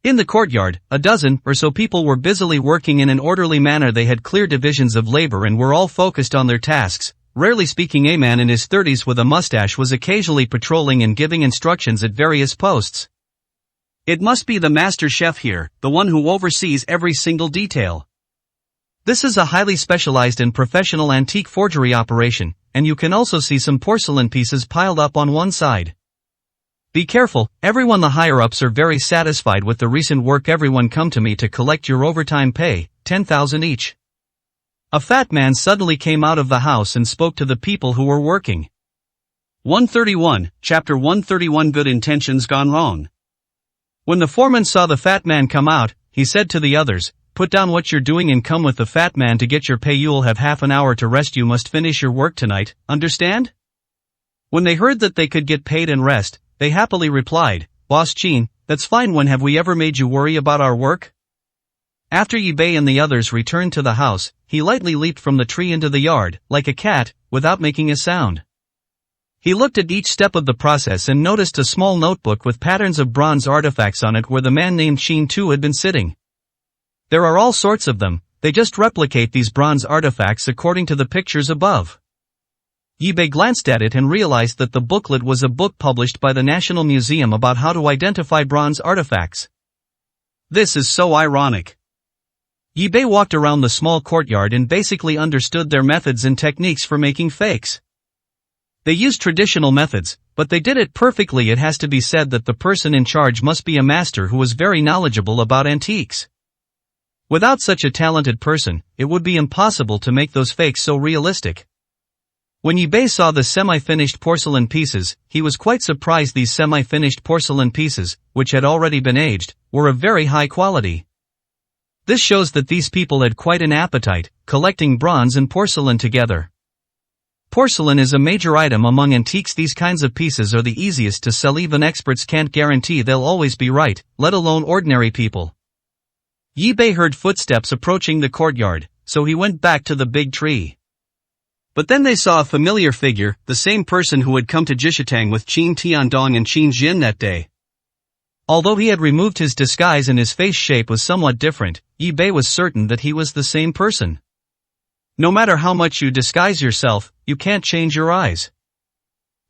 In the courtyard, a dozen or so people were busily working in an orderly manner. They had clear divisions of labor and were all focused on their tasks. Rarely speaking, a man in his 30s with a mustache was occasionally patrolling and giving instructions at various posts. It must be the master chef here, the one who oversees every single detail. This is a highly specialized and professional antique forgery operation, and you can also see some porcelain pieces piled up on one side. Be careful, everyone. The higher-ups are very satisfied with the recent work. Everyone come to me to collect your overtime pay, 10,000 each. A fat man suddenly came out of the house and spoke to the people who were working. 131, Chapter 131. Good intentions gone wrong. When the foreman saw the fat man come out, he said to the others, Put down what you're doing and come with the fat man to get your pay. You'll have half an hour to rest. You must finish your work tonight, understand? When they heard that they could get paid and rest, they happily replied, Boss Qin, that's fine. When have we ever made you worry about our work? After Yi Bei and the others returned to the house, he lightly leaped from the tree into the yard, like a cat, without making a sound. He looked at each step of the process and noticed a small notebook with patterns of bronze artifacts on it where the man named Qin Tu had been sitting. There are all sorts of them, they just replicate these bronze artifacts according to the pictures above. Yi Bei glanced at it and realized that the booklet was a book published by the National Museum about how to identify bronze artifacts. This is so ironic. Yi Bei walked around the small courtyard and basically understood their methods and techniques for making fakes. They used traditional methods, but they did it perfectly. It has to be said that the person in charge must be a master who was very knowledgeable about antiques. Without such a talented person, it would be impossible to make those fakes so realistic. When Yi Bei saw the semi-finished porcelain pieces, he was quite surprised. These semi-finished porcelain pieces, which had already been aged, were of very high quality. This shows that these people had quite an appetite, collecting bronze and porcelain together. Porcelain is a major item among antiques. These kinds of pieces are the easiest to sell. Even experts can't guarantee they'll always be right, let alone ordinary people. Yi Bei heard footsteps approaching the courtyard, so he went back to the big tree. But then they saw a familiar figure, the same person who had come to Jishitang with Qin Tiandong and Qin Jin that day. Although he had removed his disguise and his face shape was somewhat different, Yi Bei was certain that he was the same person. No matter how much you disguise yourself, you can't change your eyes.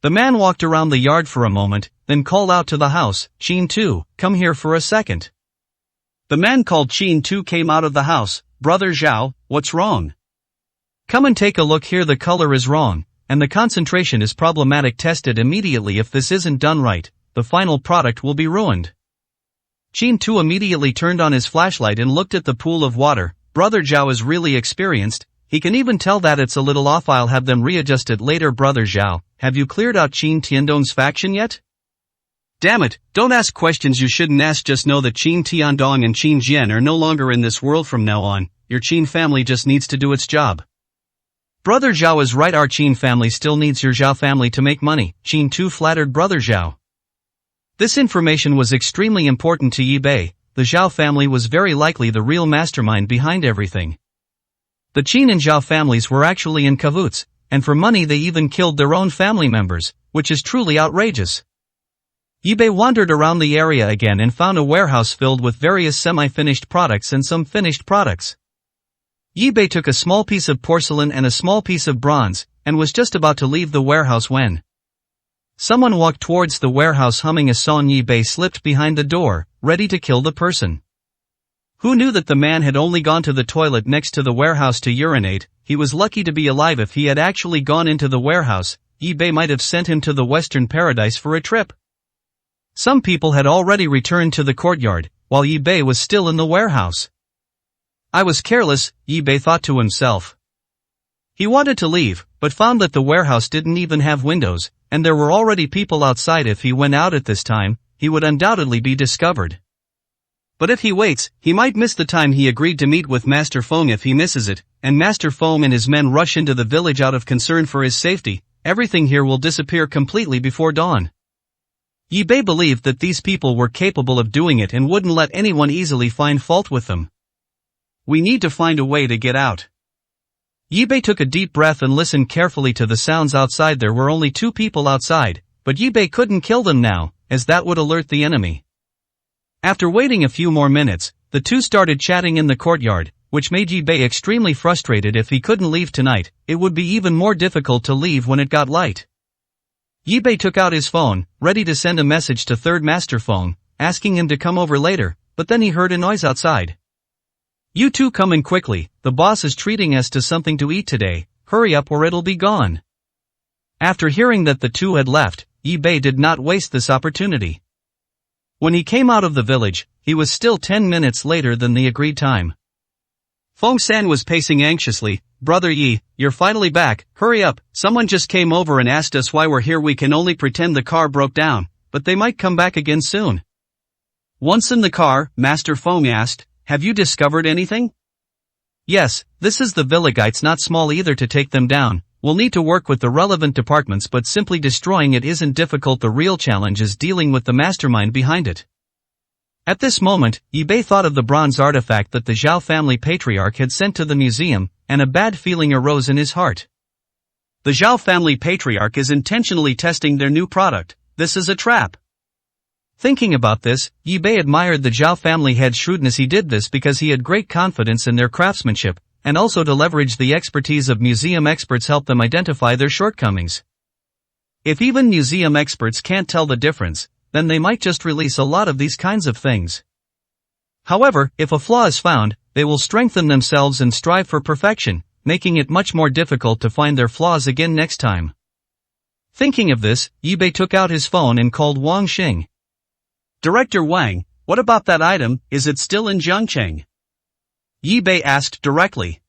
The man walked around the yard for a moment, then called out to the house, Qin Tu, come here for a second. The man called Qin Tu came out of the house. Brother Zhao, what's wrong? Come and take a look here. The color is wrong, and the concentration is problematic. Tested immediately. If this isn't done right, the final product will be ruined. Qin Tu immediately turned on his flashlight and looked at the pool of water. Brother Zhao is really experienced, he can even tell that it's a little off. I'll have them readjust it later. Brother Zhao, have you cleared out Qin Tiandong's faction yet? Damn it, don't ask questions you shouldn't ask. Just know that Qin Tiandong and Qin Jian are no longer in this world from now on. Your Qin family just needs to do its job. Brother Zhao is right, our Qin family still needs your Zhao family to make money. Qin Tu flattered Brother Zhao. This information was extremely important to Yi Bei. The Zhao family was very likely the real mastermind behind everything. The Qin and Zhao families were actually in cahoots, and for money they even killed their own family members, which is truly outrageous. Yi Bei wandered around the area again and found a warehouse filled with various semi-finished products and some finished products. Yi Bei took a small piece of porcelain and a small piece of bronze, and was just about to leave the warehouse when someone walked towards the warehouse humming a song. Yi Bei slipped behind the door, ready to kill the person. Who knew that the man had only gone to the toilet next to the warehouse to urinate? He was lucky to be alive. If he had actually gone into the warehouse, Yi Bei might have sent him to the Western Paradise for a trip. Some people had already returned to the courtyard, while Yi Bei was still in the warehouse. I was careless, Yi Bei thought to himself. He wanted to leave, but found that the warehouse didn't even have windows, and there were already people outside. If he went out at this time, he would undoubtedly be discovered. But if he waits, he might miss the time he agreed to meet with Master Feng. If he misses it, and Master Feng and his men rush into the village out of concern for his safety, everything here will disappear completely before dawn. Yi Bei believed that these people were capable of doing it and wouldn't let anyone easily find fault with them. We need to find a way to get out. Yi Bei took a deep breath and listened carefully to the sounds outside. There were only 2 people outside, but Yi Bei couldn't kill them now, as that would alert the enemy. After waiting a few more minutes, the 2 started chatting in the courtyard, which made Yi Bei extremely frustrated. If he couldn't leave tonight, it would be even more difficult to leave when it got light. Yi Bei took out his phone, ready to send a message to Third Master Feng, asking him to come over later, but then he heard a noise outside. You 2 come in quickly, the boss is treating us to something to eat today, hurry up or it'll be gone. After hearing that the 2 had left, Yi Bei did not waste this opportunity. When he came out of the village, he was still 10 minutes later than the agreed time. Feng San was pacing anxiously. Brother Yi, you're finally back, hurry up, someone just came over and asked us why we're here. We can only pretend the car broke down, but they might come back again soon. Once in the car, Master Feng asked, have you discovered anything? Yes, this is the Villigites, not small either. To take them down, we'll need to work with the relevant departments, but simply destroying it isn't difficult. The real challenge is dealing with the mastermind behind it. At this moment, Yi Bei thought of the bronze artifact that the Zhao family patriarch had sent to the museum, and a bad feeling arose in his heart. The Zhao family patriarch is intentionally testing their new product. This is a trap. Thinking about this, Yi Bei admired the Zhao family head's shrewdness. He did this because he had great confidence in their craftsmanship, and also to leverage the expertise of museum experts help them identify their shortcomings. If even museum experts can't tell the difference, then they might just release a lot of these kinds of things. However, if a flaw is found, they will strengthen themselves and strive for perfection, making it much more difficult to find their flaws again next time. Thinking of this, Yi Bei took out his phone and called Wang Xing. Director Wang, what about that item, is it still in Jiangcheng? Yi Bei asked directly.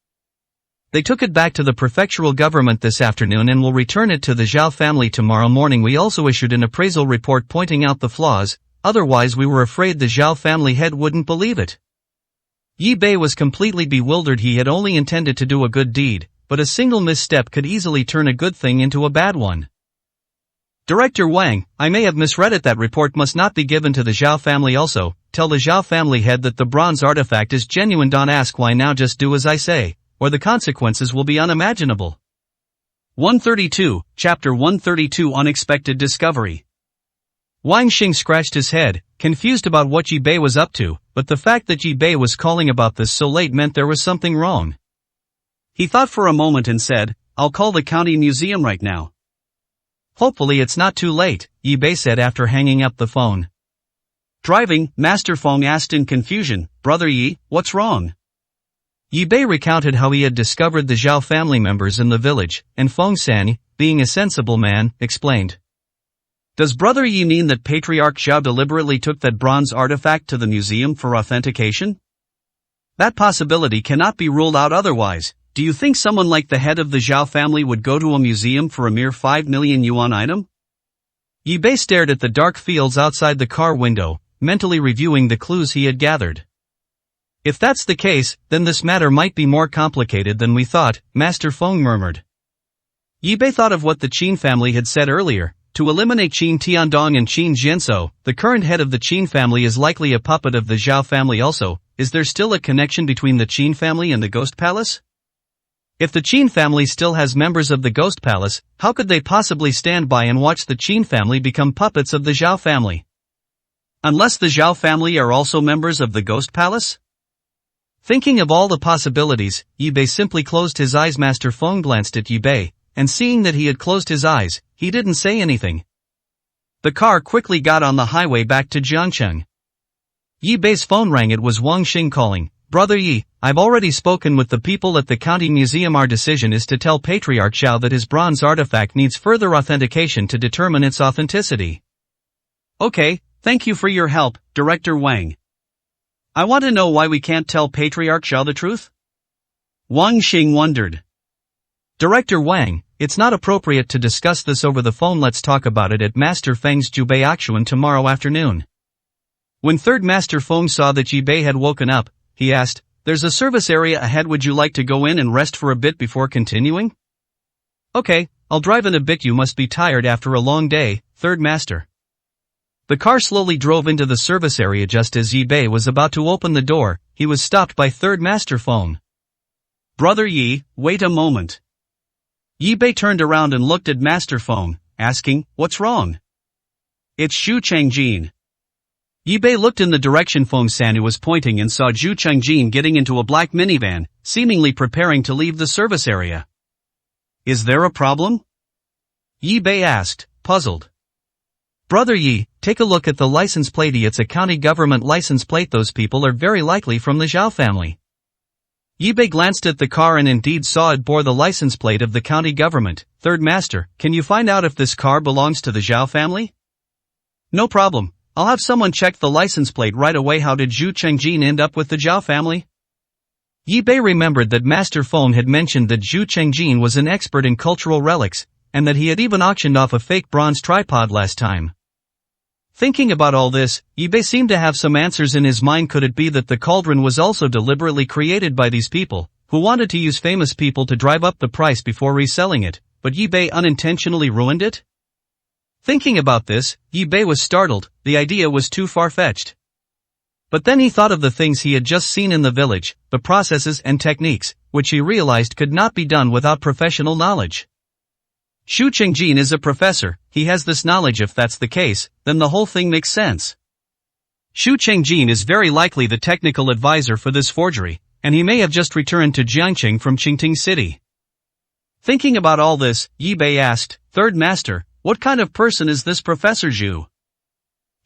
They took it back to the prefectural government this afternoon and will return it to the Zhao family tomorrow morning. We also issued an appraisal report pointing out the flaws, otherwise we were afraid the Zhao family head wouldn't believe it. Yi Bei was completely bewildered. He had only intended to do a good deed, but a single misstep could easily turn a good thing into a bad one. Director Wang, I may have misread it. That report must not be given to the Zhao family. Also, tell the Zhao family head that the bronze artifact is genuine. Don't ask why now, just do as I say, or the consequences will be unimaginable. 132, Chapter 132 Unexpected Discovery. Wang Xing scratched his head, confused about what Yi Bei was up to, but the fact that Yi Bei was calling about this so late meant there was something wrong. He thought for a moment and said, I'll call the county museum right now. Hopefully it's not too late, Yi Bei said after hanging up the phone. Driving, Master Feng asked in confusion, Brother Yi, what's wrong? Yi Bei recounted how he had discovered the Zhao family members in the village, and Feng San, being a sensible man, explained. Does Brother Yi mean that Patriarch Zhao deliberately took that bronze artifact to the museum for authentication? That possibility cannot be ruled out otherwise. Do you think someone like the head of the Zhao family would go to a museum for a mere 5 million yuan item? Yi Bei stared at the dark fields outside the car window, mentally reviewing the clues he had gathered. If that's the case, then this matter might be more complicated than we thought, Master Feng murmured. Yi Bei thought of what the Qin family had said earlier. To eliminate Qin Tiandong and Qin Jianzhou, the current head of the Qin family is likely a puppet of the Zhao family also. Is there still a connection between the Qin family and the Ghost Palace? If the Qin family still has members of the Ghost Palace, how could they possibly stand by and watch the Qin family become puppets of the Zhao family? Unless the Zhao family are also members of the Ghost Palace? Thinking of all the possibilities, Yi Bei simply closed his eyes. Master Feng glanced at Yi Bei, and seeing that he had closed his eyes, he didn't say anything. The car quickly got on the highway back to Jiangcheng. Yi Bei's phone rang. It was Wang Xing calling. Brother Yi, I've already spoken with the people at the county museum. Our decision is to tell Patriarch Zhao that his bronze artifact needs further authentication to determine its authenticity. Okay, thank you for your help, Director Wang. I want to know why we can't tell Patriarch Zhao the truth? Wang Xing wondered. Director Wang, it's not appropriate to discuss this over the phone. Let's talk about it at Master Feng's Jubei Akshuan tomorrow afternoon. When Third Master Feng saw that Yi Bei had woken up, he asked, there's a service area ahead. Would you like to go in and rest for a bit before continuing? Okay, I'll drive in a bit. You must be tired after a long day, Third Master. The car slowly drove into the service area. Just as Yi Bei was about to open the door, he was stopped by Third Master Feng. Brother Yi, wait a moment. Yi Bei turned around and looked at Master Feng, asking, what's wrong? It's Zhu Chengjin. Yi Bei looked in the direction Feng San was pointing and saw Zhu Chengjin getting into a black minivan, seemingly preparing to leave the service area. Is there a problem? Yi Bei asked, puzzled. Brother Yi, take a look at the license plate. It's a county government license plate. Those people are very likely from the Zhao family. Yi Bei glanced at the car and indeed saw it bore the license plate of the county government. Third Master, can you find out if this car belongs to the Zhao family? No problem. I'll have someone check the license plate right away. How did Zhu Chengjin end up with the Zhao family? Yi Bei remembered that Master Feng had mentioned that Zhu Chengjin was an expert in cultural relics, and that he had even auctioned off a fake bronze tripod last time. Thinking about all this, Yi Bei seemed to have some answers in his mind. Could it be that the cauldron was also deliberately created by these people, who wanted to use famous people to drive up the price before reselling it, but Yi Bei unintentionally ruined it? Thinking about this, Yi Bei was startled. The idea was too far-fetched. But then he thought of the things he had just seen in the village, the processes and techniques, which he realized could not be done without professional knowledge. Zhu Chengjin is a professor, he has this knowledge. If that's the case, then the whole thing makes sense. Zhu Chengjin is very likely the technical advisor for this forgery, and he may have just returned to Jiangcheng from Qingting City. Thinking about all this, Yi Bei asked, Third Master, what kind of person is this Professor Zhu?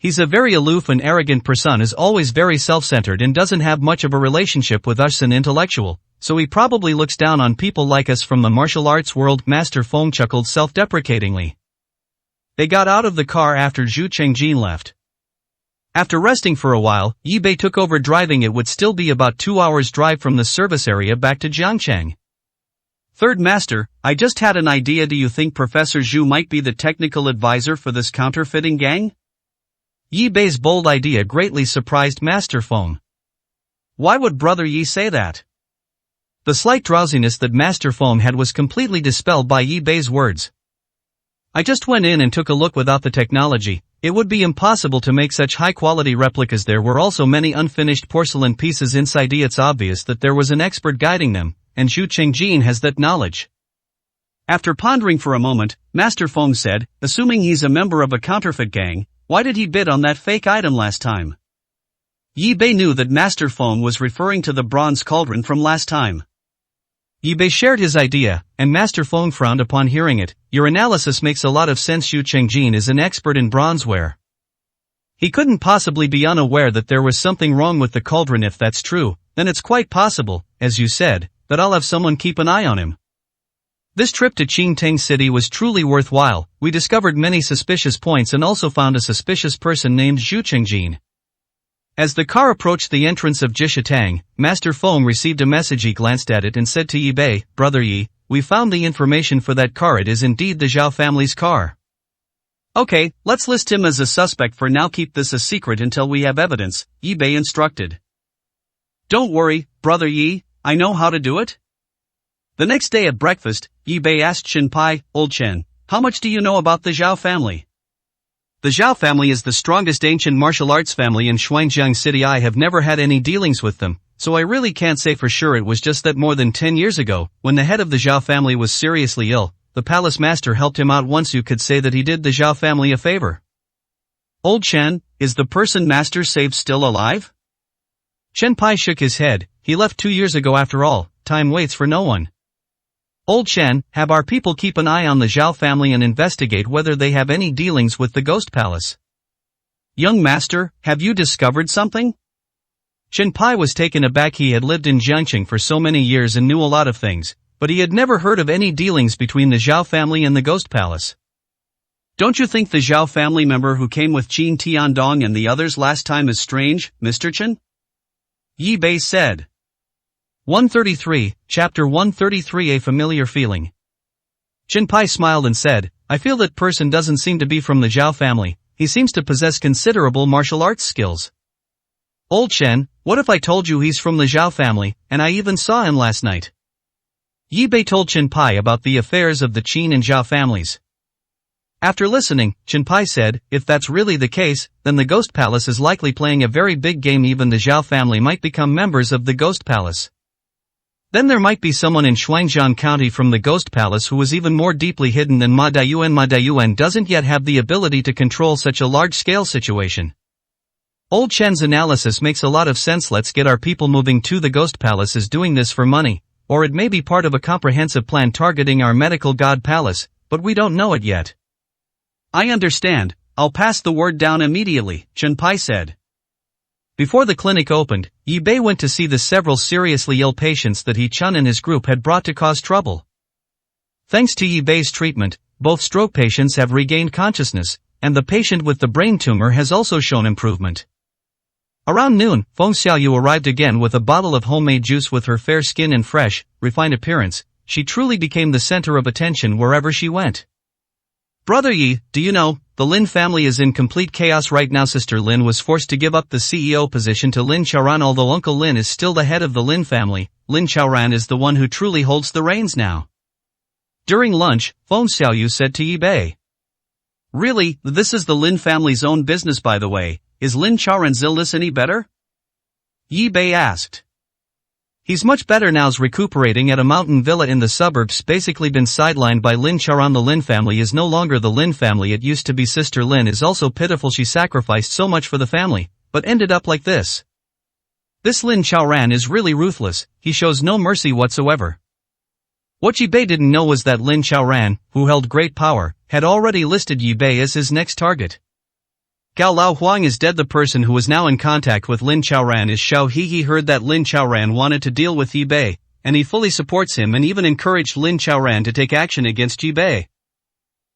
He's a very aloof and arrogant person, is always very self-centered and doesn't have much of a relationship with us, an intellectual, so he probably looks down on people like us from the martial arts world. Master Feng chuckled self-deprecatingly. They got out of the car after Zhu Chengjin left. After resting for a while, Yi Bei took over driving. It would still be about 2 hours drive from the service area back to Jiangcheng. Third Master, I just had an idea. Do you think Professor Zhu might be the technical advisor for this counterfeiting gang? Yi Bei's bold idea greatly surprised Master Feng. Why would Brother Yi say that? The slight drowsiness that Master Feng had was completely dispelled by Yi Bei's words. I just went in and took a look. Without the technology, it would be impossible to make such high-quality replicas. There were also many unfinished porcelain pieces inside. It's obvious that there was an expert guiding them, and Zhu Chengjin has that knowledge. After pondering for a moment, Master Feng said, assuming he's a member of a counterfeit gang, why did he bid on that fake item last time? Yi Bei knew that Master Feng was referring to the bronze cauldron from last time. Yi Bei shared his idea, and Master Feng frowned upon hearing it. Your analysis makes a lot of sense. Zhu Chengjin is an expert in bronzeware. He couldn't possibly be unaware that there was something wrong with the cauldron. If that's true, then it's quite possible, as you said, that I'll have someone keep an eye on him. This trip to Qingtang City was truly worthwhile. We discovered many suspicious points and also found a suspicious person named Zhu Chengjin. As the car approached the entrance of Jishatang, Master Feng received a message. He glanced at it and said to Yi Bei, "Brother Yi, we found the information for that car. It is indeed the Zhao family's car." Okay, let's list him as a suspect for now. Keep this a secret until we have evidence, Yi Bei instructed. Don't worry, Brother Yi, I know how to do it. The next day at breakfast, Yi Bei asked Chen Pai, "Old Chen, how much do you know about the Zhao family?" The Zhao family is the strongest ancient martial arts family in Xuanjiang City. I have never had any dealings with them, so I really can't say for sure. It was just that more than 10 years ago, when the head of the Zhao family was seriously ill, the palace master helped him out once. You could say that he did the Zhao family a favor. Old Chen, is the person master saved still alive? Chen Pai shook his head. He left 2 years ago. After all, time waits for no one. Old Chen, have our people keep an eye on the Zhao family and investigate whether they have any dealings with the Ghost Palace. Young master, have you discovered something? Chen Pai was taken aback. He had lived in Jiangqing for so many years and knew a lot of things, but he had never heard of any dealings between the Zhao family and the Ghost Palace. Don't you think the Zhao family member who came with Qin Tiandong and the others last time is strange, Mr. Chen? Yi Bei said. 133, Chapter 133. A familiar feeling. Chen Pai smiled and said, I feel that person doesn't seem to be from the Zhao family. He seems to possess considerable martial arts skills. Old Chen, what if I told you he's from the Zhao family, and I even saw him last night? Yi Bei told Chen Pai about the affairs of the Qin and Zhao families. After listening, Chen Pai said, if that's really the case, then the Ghost Palace is likely playing a very big game. Even the Zhao family might become members of the Ghost Palace. Then there might be someone in Xuanjiang County from the Ghost Palace who is even more deeply hidden than Ma Daiyuan. Ma Daiyuan doesn't yet have the ability to control such a large-scale situation. Old Chen's analysis makes a lot of sense. Let's get our people moving to the Ghost Palace. Is doing this for money, or it may be part of a comprehensive plan targeting our medical god palace, but we don't know it yet. I understand, I'll pass the word down immediately, Chen Pai said. Before the clinic opened, Yi Bei went to see the several seriously ill patients that He Chun and his group had brought to cause trouble. Thanks to Yi Bei's treatment, both stroke patients have regained consciousness, and the patient with the brain tumor has also shown improvement. Around noon, Feng Xiaoyu arrived again with a bottle of homemade juice. With her fair skin and fresh, refined appearance, she truly became the center of attention wherever she went. Brother Yi, do you know, the Lin family is in complete chaos right now. Sister Lin was forced to give up the CEO position to Lin Chaoran. Although Uncle Lin is still the head of the Lin family, Lin Chaoran is the one who truly holds the reins now. During lunch, Feng Xiaoyu said to Yi Bei. Really, this is the Lin family's own business. By the way, is Lin Chaoran's illness any better? Yi Bei asked. He's much better now. He's recuperating at a mountain villa in the suburbs. Basically been sidelined by Lin Chaoran. The Lin family is no longer the Lin family it used to be. Sister Lin is also pitiful. She sacrificed so much for the family, but ended up like this. This Lin Chaoran is really ruthless. He shows no mercy whatsoever. What Yi Bei didn't know was that Lin Chaoran, who held great power, had already listed Yi Bei as his next target. Gao Lao Huang is dead. The person who is now in contact with Lin Chaoran is Xiao He. He heard that Lin Chaoran wanted to deal with Yi Bei, and he fully supports him and even encouraged Lin Chaoran to take action against Yi Bei.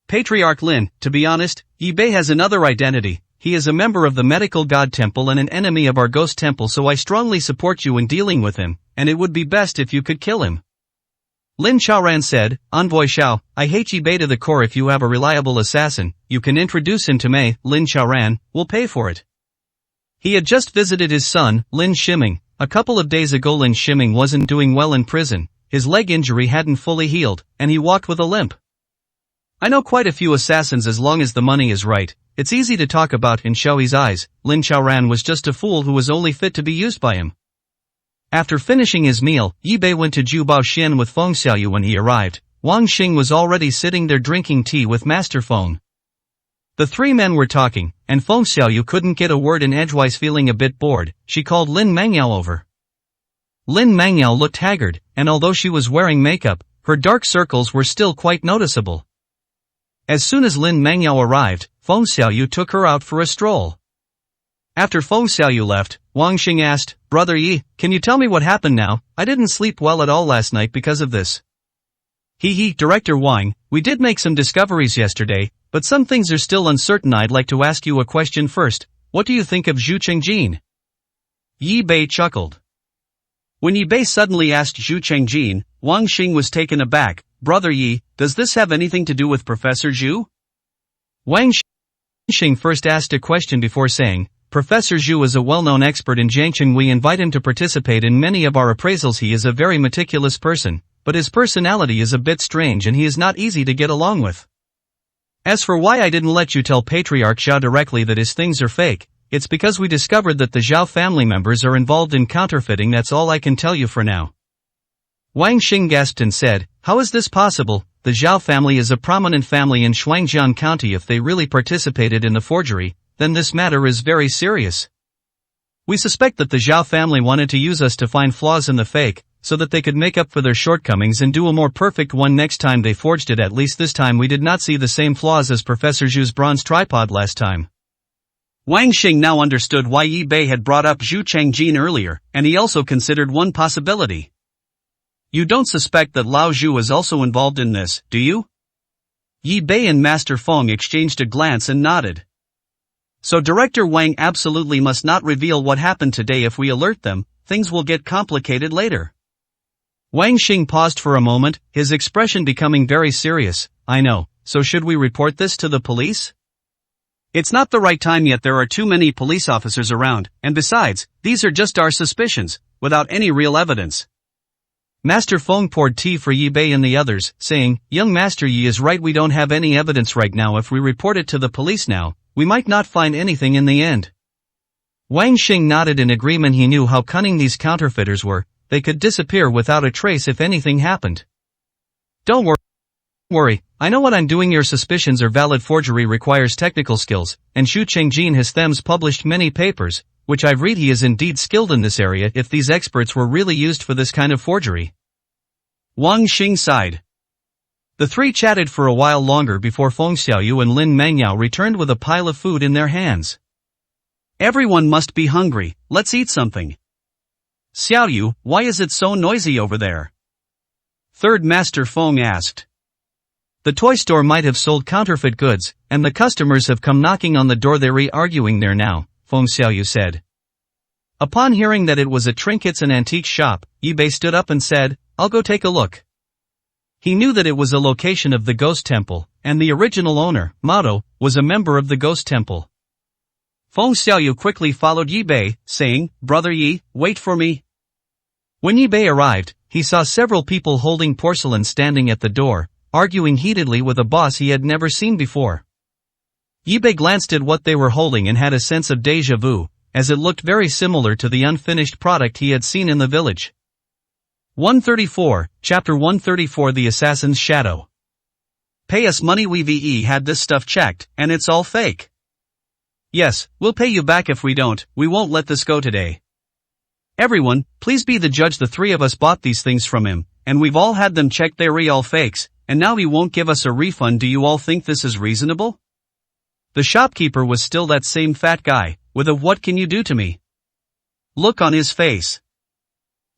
Patriarch Lin, to be honest, Yi Bei has another identity. He is a member of the Medical God Temple and an enemy of our Ghost Temple, so I strongly support you in dealing with him, and it would be best if you could kill him. Lin Chaoran said, Envoy Xiao, I hate Yi Bei to the core. If you have a reliable assassin, you can introduce him to me. Lin Chaoran will pay for it. He had just visited his son, Lin Shiming. A couple of days ago Lin Shiming wasn't doing well in prison. His leg injury hadn't fully healed, and he walked with a limp. I know quite a few assassins. As long as the money is right, it's easy to talk about. In Xiaoyi's eyes, Lin Chaoran was just a fool who was only fit to be used by him. After finishing his meal, Yi Bei went to Jubao Xian with Feng Xiaoyu. When he arrived, Wang Xing was already sitting there drinking tea with Master Feng. The three men were talking, and Feng Xiaoyu couldn't get a word in edgewise. Feeling a bit bored, she called Lin Mangyao over. Lin Mangyao looked haggard, and although she was wearing makeup, her dark circles were still quite noticeable. As soon as Lin Mangyao arrived, Feng Xiaoyu took her out for a stroll. After Feng Xiaoyu left, Wang Xing asked, Brother Yi, can you tell me what happened now? I didn't sleep well at all last night because of this. Director Wang, we did make some discoveries yesterday, but some things are still uncertain. I'd like to ask you a question first. What do you think of Zhu Chengjin? Yi Bei chuckled. When Yi Bei suddenly asked Zhu Chengjin, Wang Xing was taken aback. Brother Yi, does this have anything to do with Professor Zhu? Wang Xing first asked a question before saying, Professor Zhu is a well-known expert in Jiangqing. We invite him to participate in many of our appraisals. He is a very meticulous person, but his personality is a bit strange and he is not easy to get along with. As for why I didn't let you tell Patriarch Zhao directly that his things are fake, it's because we discovered that the Zhao family members are involved in counterfeiting. That's all I can tell you for now. Wang Xing gasped and said, how is this possible? The Zhao family is a prominent family in Shuangjian County. If they really participated in the forgery, then this matter is very serious. We suspect that the Zhao family wanted to use us to find flaws in the fake, so that they could make up for their shortcomings and do a more perfect one next time they forged it. At least this time we did not see the same flaws as Professor Zhu's bronze tripod last time. Wang Xing now understood why Yi Bei had brought up Zhu Chengjin earlier, and he also considered one possibility. You don't suspect that Lao Zhu is also involved in this, do you? Yi Bei and Master Feng exchanged a glance and nodded. So Director Wang absolutely must not reveal what happened today. If we alert them, things will get complicated later. Wang Xing paused for a moment, his expression becoming very serious. I know, so should we report this to the police? It's not the right time yet. There are too many police officers around, and besides, these are just our suspicions, without any real evidence. Master Feng poured tea for Yi Bei and the others, saying, Young Master Yi is right, we don't have any evidence right now. If we report it to the police now, we might not find anything in the end. Wang Xing nodded in agreement. He knew how cunning these counterfeiters were. They could disappear without a trace if anything happened. Don't worry, I know what I'm doing. Your suspicions are valid. Forgery requires technical skills, and Zhu Chengjin has published many papers, which I've read. He is indeed skilled in this area. If these experts were really used for this kind of forgery. Wang Xing sighed. The three chatted for a while longer before Feng Xiaoyu and Lin Mengyao returned with a pile of food in their hands. Everyone must be hungry, let's eat something. Xiaoyu, why is it so noisy over there? Third Master Feng asked. The toy store might have sold counterfeit goods, and the customers have come knocking on the door. They're arguing there now, Feng Xiaoyu said. Upon hearing that it was a trinkets and antiques shop, Yi Bei stood up and said, I'll go take a look. He knew that it was a location of the Ghost Temple, and the original owner, Mado, was a member of the Ghost Temple. Feng Xiaoyu quickly followed Yi Bei, saying, Brother Yi, wait for me. When Yi Bei arrived, he saw several people holding porcelain standing at the door, arguing heatedly with a boss he had never seen before. Yi Bei glanced at what they were holding and had a sense of déjà vu, as it looked very similar to the unfinished product he had seen in the village. 134, Chapter 134 The Assassin's Shadow. Pay us money. We've had this stuff checked, and it's all fake. Yes, we'll pay you back. If we don't, we won't let this go today. Everyone, please be the judge. The three of us bought these things from him, and we've all had them checked. They're all fakes, and now he won't give us a refund. Do you all think this is reasonable? The shopkeeper was still that same fat guy, with a what can you do to me look on his face.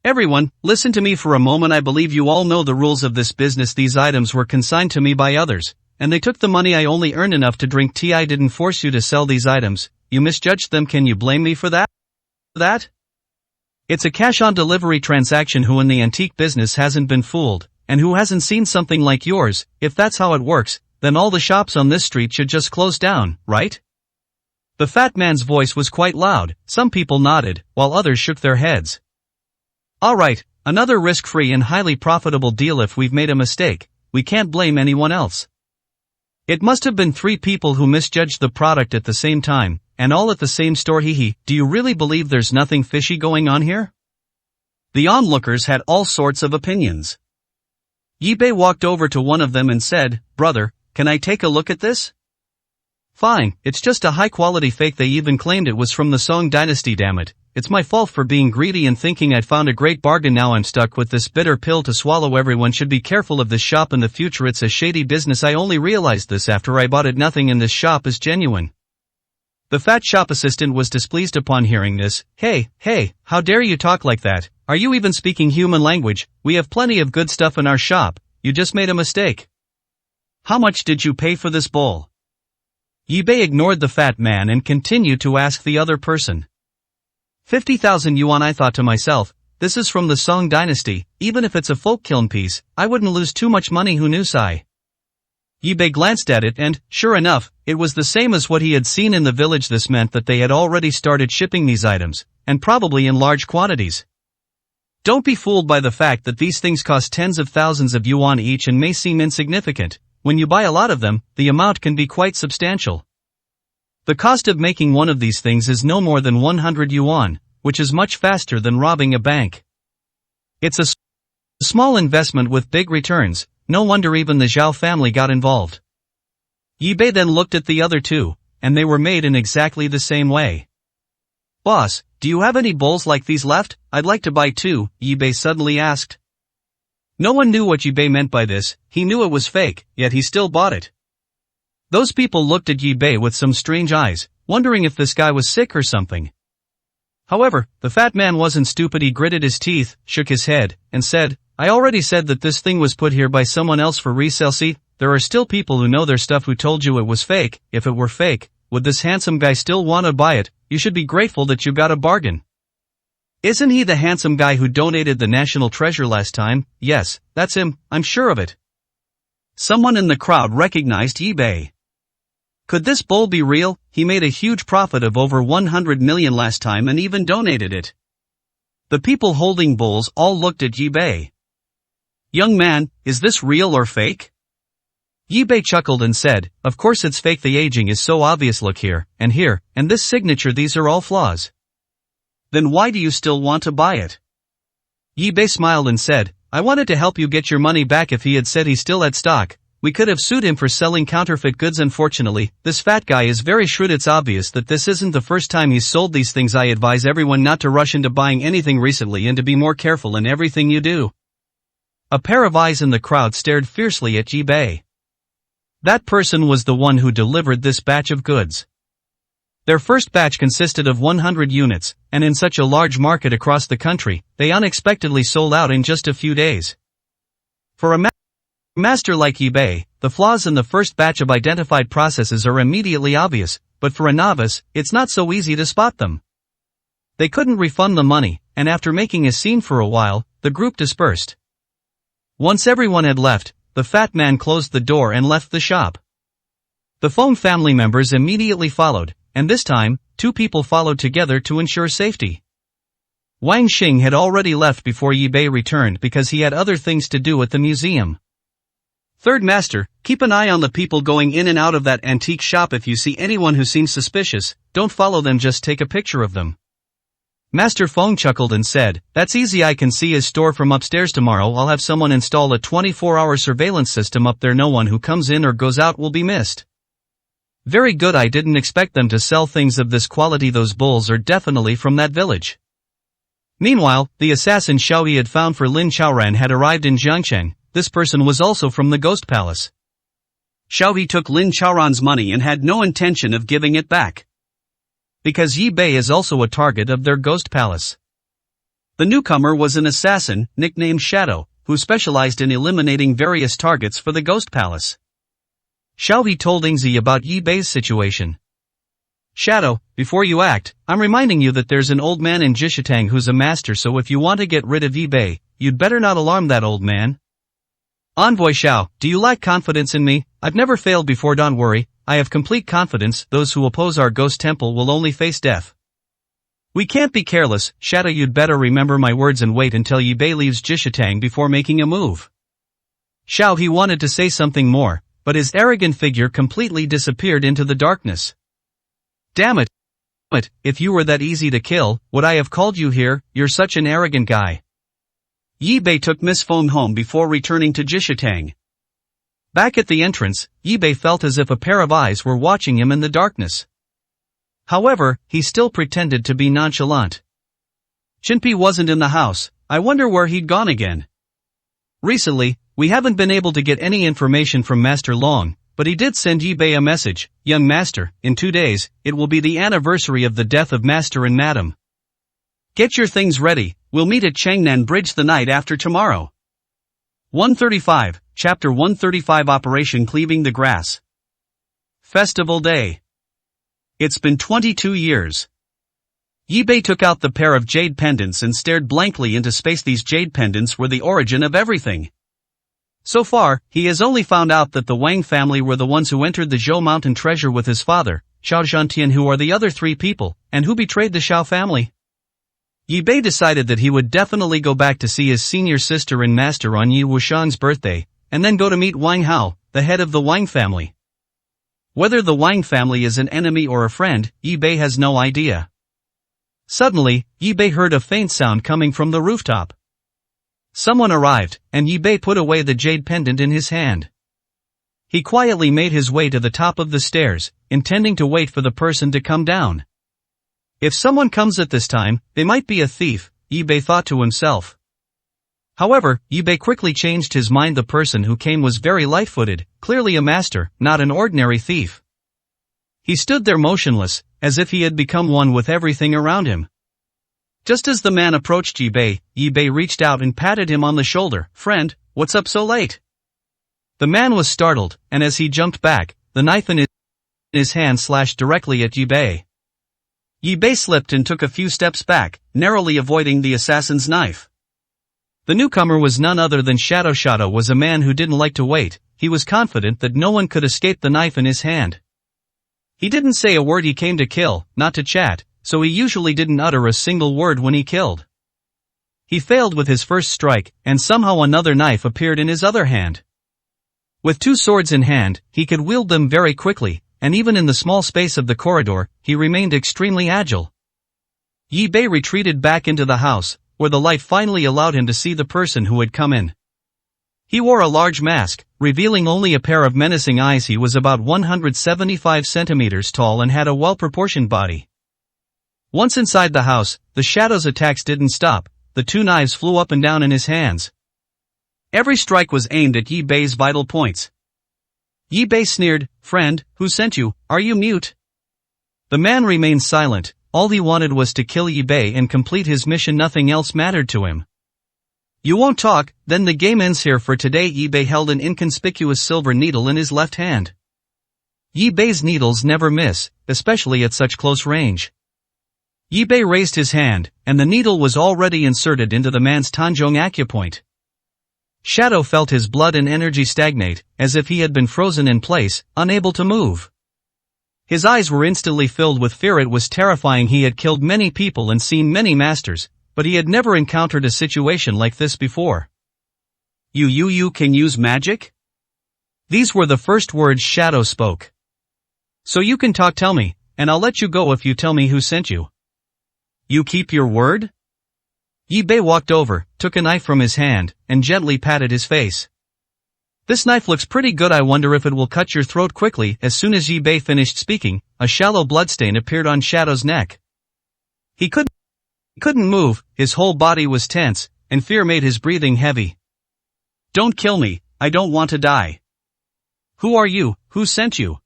Everyone, listen to me for a moment. I believe you all know the rules of this business. These items were consigned to me by others, and they took the money. I only earned enough to drink tea. I didn't force you to sell these items. You misjudged them. Can you blame me for that? It's a cash-on-delivery transaction. Who in the antique business hasn't been fooled, and who hasn't seen something like yours? If that's how it works, then all the shops on this street should just close down, right? The fat man's voice was quite loud. Some people nodded, while others shook their heads. Alright, another risk-free and highly profitable deal. If we've made a mistake, we can't blame anyone else. It must have been three people who misjudged the product at the same time, and all at the same store. Do you really believe there's nothing fishy going on here? The onlookers had all sorts of opinions. Yi Bei walked over to one of them and said, Brother, can I take a look at this? Fine, it's just a high-quality fake. They even claimed it was from the Song dynasty. Damn it, it's my fault for being greedy and thinking I'd found a great bargain. Now I'm stuck with this bitter pill to swallow. Everyone should be careful of this shop in the future. It's a shady business. I only realized this after I bought it. Nothing in this shop is genuine. The fat shop assistant was displeased upon hearing this. Hey, how dare you talk like that? Are you even speaking human language? We have plenty of good stuff in our shop. you just made a mistake. How much did you pay for this bowl? Yi Bei ignored the fat man and continued to ask the other person. 50,000 yuan. I thought to myself, this is from the Song dynasty, even if it's a folk kiln piece, I wouldn't lose too much money. Who knew? Sai. Yi Bei glanced at it and, sure enough, it was the same as what he had seen in the village. This meant that they had already started shipping these items, and probably in large quantities. Don't be fooled by the fact that these things cost tens of thousands of yuan each and may seem insignificant. When you buy a lot of them, the amount can be quite substantial. The cost of making one of these things is no more than 100 yuan, which is much faster than robbing a bank. It's a small investment with big returns. No wonder even the Zhao family got involved. Yi Bei then looked at the other two, and they were made in exactly the same way. Boss, do you have any bowls like these left? I'd like to buy two, Yi Bei suddenly asked. No one knew what Yi Bei meant by this. He knew it was fake, yet he still bought it. Those people looked at Yi Bei with some strange eyes, wondering if this guy was sick or something. However, the fat man wasn't stupid. He gritted his teeth, shook his head, and said, I already said that this thing was put here by someone else for resale. See, there are still people who know their stuff who told you it was fake. If it were fake, would this handsome guy still want to buy it? You should be grateful that you got a bargain. Isn't he the handsome guy who donated the national treasure last time? Yes, that's him, I'm sure of it. Someone in the crowd recognized Yi Bei. Could this bowl be real? He made a huge profit of over 100 million last time and even donated it. The people holding bowls all looked at Yi Bei. Young man, is this real or fake? Yi Bei chuckled and said, of course it's fake. The aging is so obvious. Look here, and this signature, these are all flaws. Then why do you still want to buy it? Yi Bei smiled and said, I wanted to help you get your money back. If he had said he still had stock, we could have sued him for selling counterfeit goods. Unfortunately, this fat guy is very shrewd. It's obvious that this isn't the first time he's sold these things. I advise everyone not to rush into buying anything recently and to be more careful in everything you do. A pair of eyes in the crowd stared fiercely at Yi Bei. That person was the one who delivered this batch of goods. Their first batch consisted of 100 units, and in such a large market across the country, they unexpectedly sold out in just a few days. For a master like Yi Bei, the flaws in the first batch of identified processes are immediately obvious, but for a novice, it's not so easy to spot them. They couldn't refund the money, and after making a scene for a while, the group dispersed. Once everyone had left, the fat man closed the door and left the shop. The Feng family members immediately followed, and this time, two people followed together to ensure safety. Wang Xing had already left before Yi Bei returned because he had other things to do at the museum. Third master, keep an eye on the people going in and out of that antique shop. If you see anyone who seems suspicious, don't follow them, just take a picture of them. Master Feng chuckled and said, that's easy. I can see his store from upstairs. Tomorrow I'll have someone install a 24-hour surveillance system up there. No one who comes in or goes out will be missed. Very good. I didn't expect them to sell things of this quality. Those bowls are definitely from that village. Meanwhile, the assassin Xiao Yi had found for Lin Chaoran had arrived in Jiangcheng. This person was also from the Ghost Palace. Xiao Yi took Lin Chaoran's money and had no intention of giving it back. Because Yi Bei is also a target of their Ghost Palace. The newcomer was an assassin, nicknamed Shadow, who specialized in eliminating various targets for the Ghost Palace. Xiao Yi told Yingzi about Yi Bei's situation. Shadow, before you act, I'm reminding you that there's an old man in Jishitang who's a master, so if you want to get rid of Yi Bei, you'd better not alarm that old man. Envoy Xiao, do you lack confidence in me? I've never failed before. Don't worry, I have complete confidence. Those who oppose our ghost temple will only face death. We can't be careless, Shadow. You'd better remember my words and wait until Yi Bei leaves Jishitang before making a move. Xiao He wanted to say something more, but his arrogant figure completely disappeared into the darkness. Damn it! If you were that easy to kill, would I have called you here? You're such an arrogant guy. Yi Bei took Miss Feng home before returning to Jishitang. Back at the entrance, Yi Bei felt as if a pair of eyes were watching him in the darkness. However, he still pretended to be nonchalant. Chinpi wasn't in the house. I wonder where he'd gone again. Recently, we haven't been able to get any information from Master Long, but he did send Yi Bei a message. Young master, in 2 days, it will be the anniversary of the death of Master and Madam. Get your things ready, we'll meet at Changnan Bridge the night after tomorrow. 135, Chapter 135 Operation Cleaving the Grass. Festival Day. It's been 22 years. Yi Bei took out the pair of jade pendants and stared blankly into space. These jade pendants were the origin of everything. So far, he has only found out that the Wang family were the ones who entered the Zhou Mountain treasure with his father, Xiao Zhantian, who are the other three people, and who betrayed the Xiao family. Yi Bei decided that he would definitely go back to see his senior sister and master on Yi Wushang's birthday, and then go to meet Wang Hao, the head of the Wang family. Whether the Wang family is an enemy or a friend, Yi Bei has no idea. Suddenly, Yi Bei heard a faint sound coming from the rooftop. Someone arrived, and Yi Bei put away the jade pendant in his hand. He quietly made his way to the top of the stairs, intending to wait for the person to come down. If someone comes at this time, they might be a thief, Yi Bei thought to himself. However, Yi Bei quickly changed his mind. The person who came was very light-footed, clearly a master, not an ordinary thief. He stood there motionless, as if he had become one with everything around him. Just as the man approached Yi Bei reached out and patted him on the shoulder. "Friend, what's up so late?" The man was startled, and as he jumped back, the knife in his hand slashed directly at Yi Bei. Yi Bei slipped and took a few steps back, narrowly avoiding the assassin's knife. The newcomer was none other than Shadow. Shadow was a man who didn't like to wait. He was confident that no one could escape the knife in his hand. He didn't say a word. He came to kill, not to chat, so he usually didn't utter a single word when he killed. He failed with his first strike, and somehow another knife appeared in his other hand. With two swords in hand, he could wield them very quickly, and even in the small space of the corridor, he remained extremely agile. Yi Bei retreated back into the house, where the light finally allowed him to see the person who had come in. He wore a large mask, revealing only a pair of menacing eyes. He was about 175 centimeters tall and had a well-proportioned body. Once inside the house, the Shadow's attacks didn't stop. The two knives flew up and down in his hands. Every strike was aimed at Yi Bei's vital points. Yi Bei sneered, "Friend, who sent you? Are you mute?" The man remained silent. All he wanted was to kill Yi Bei and complete his mission. Nothing else mattered to him. "You won't talk, then the game ends here for today." Yi Bei held an inconspicuous silver needle in his left hand. Yi Bei's needles never miss, especially at such close range. Yi Bei raised his hand, and the needle was already inserted into the man's Tanzhong acupoint. Shadow felt his blood and energy stagnate, as if he had been frozen in place, unable to move. His eyes were instantly filled with fear. It was terrifying. He had killed many people and seen many masters, but he had never encountered a situation like this before. You can use magic?" These were the first words Shadow spoke. "So you can talk. Tell me, and I'll let you go if you tell me who sent you." "You keep your word?" Yi Bei walked over, took a knife from his hand, and gently patted his face. "This knife looks pretty good. I wonder if it will cut your throat." Quickly, as soon as Yi Bei finished speaking, a shallow bloodstain appeared on Shadow's neck. He couldn't move, his whole body was tense, and fear made his breathing heavy. "Don't kill me, I don't want to die." "Who are you? Who sent you?"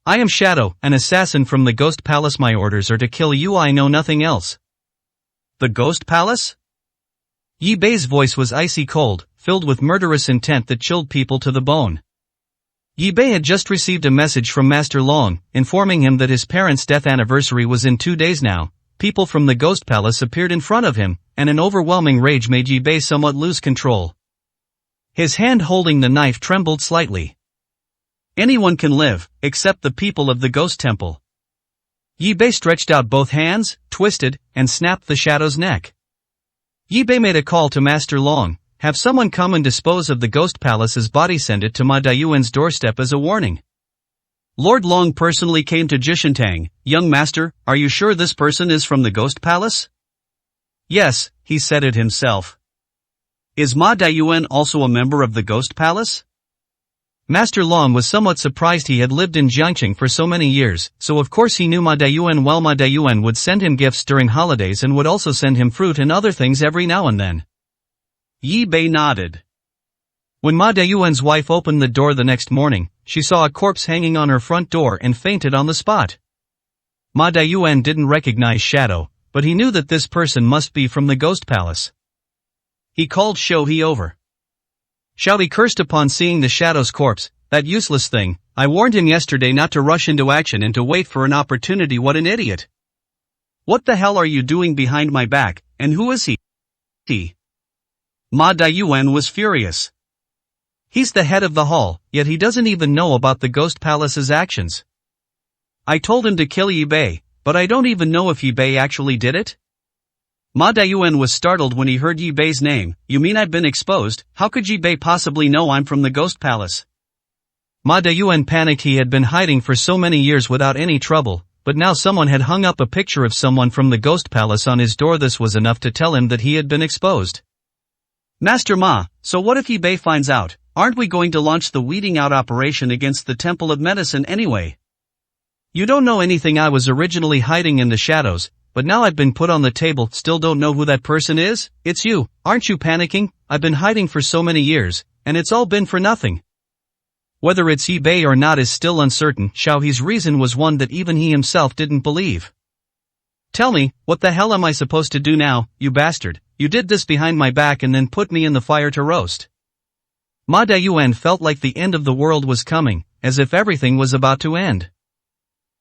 "I am Shadow, an assassin from the Ghost Palace. My orders are to kill you. I know nothing else." "The Ghost Palace?" Yi Bei's voice was icy cold, filled with murderous intent that chilled people to the bone. Yi Bei had just received a message from Master Long, informing him that his parents' death anniversary was in 2 days now. People from the Ghost Palace appeared in front of him, and an overwhelming rage made Yi Bei somewhat lose control. His hand holding the knife trembled slightly. "Anyone can live, except the people of the Ghost Temple." Yi Bei stretched out both hands, twisted, and snapped the Shadow's neck. Yi Bei made a call to Master Long, "Have someone come and dispose of the Ghost Palace's body. Send it to Ma Daiyuan's doorstep as a warning." Lord Long personally came to Jishintang. "Young master, are you sure this person is from the Ghost Palace?" "Yes," he said it himself. "Is Ma Daiyuan also a member of the Ghost Palace?" Master Long was somewhat surprised. He had lived in Jiangqing for so many years, so of course he knew Ma Daiyuan well. Ma Daiyuan would send him gifts during holidays and would also send him fruit and other things every now and then. Yi Bei nodded. When Ma Daiyuan's wife opened the door the next morning, she saw a corpse hanging on her front door and fainted on the spot. Ma Daiyuan didn't recognize Shadow, but he knew that this person must be from the Ghost Palace. He called Shou He over. Xiao He cursed upon seeing the Shadow's corpse. That useless thing. I warned him yesterday not to rush into action and to wait for an opportunity. What an idiot. What the hell are you doing behind my back, and who is he? Ma Daiyuan was furious. He's the head of the hall, yet he doesn't even know about the Ghost Palace's actions. I told him to kill Yi Bei, but I don't even know if Yi Bei actually did it? Ma Daiyuan was startled when he heard Yi Bei's name. You mean I've been exposed? How could Yi Bei possibly know I'm from the Ghost Palace? Ma Daiyuan panicked. He had been hiding for so many years without any trouble, but now someone had hung up a picture of someone from the Ghost Palace on his door. This was enough to tell him that he had been exposed. Master Ma, so what if Yi Bei finds out? Aren't we going to launch the weeding out operation against the Temple of Medicine anyway? You don't know anything. I was originally hiding in the shadows, but now I've been put on the table. Still don't know who that person is? It's you. Aren't you panicking? I've been hiding for so many years, and it's all been for nothing. Whether it's Yi Bei or not is still uncertain. Xiao He's reason was one that even he himself didn't believe. Tell me, what the hell am I supposed to do now, you bastard? You did this behind my back and then put me in the fire to roast. Ma Daiyuan felt like the end of the world was coming, as if everything was about to end.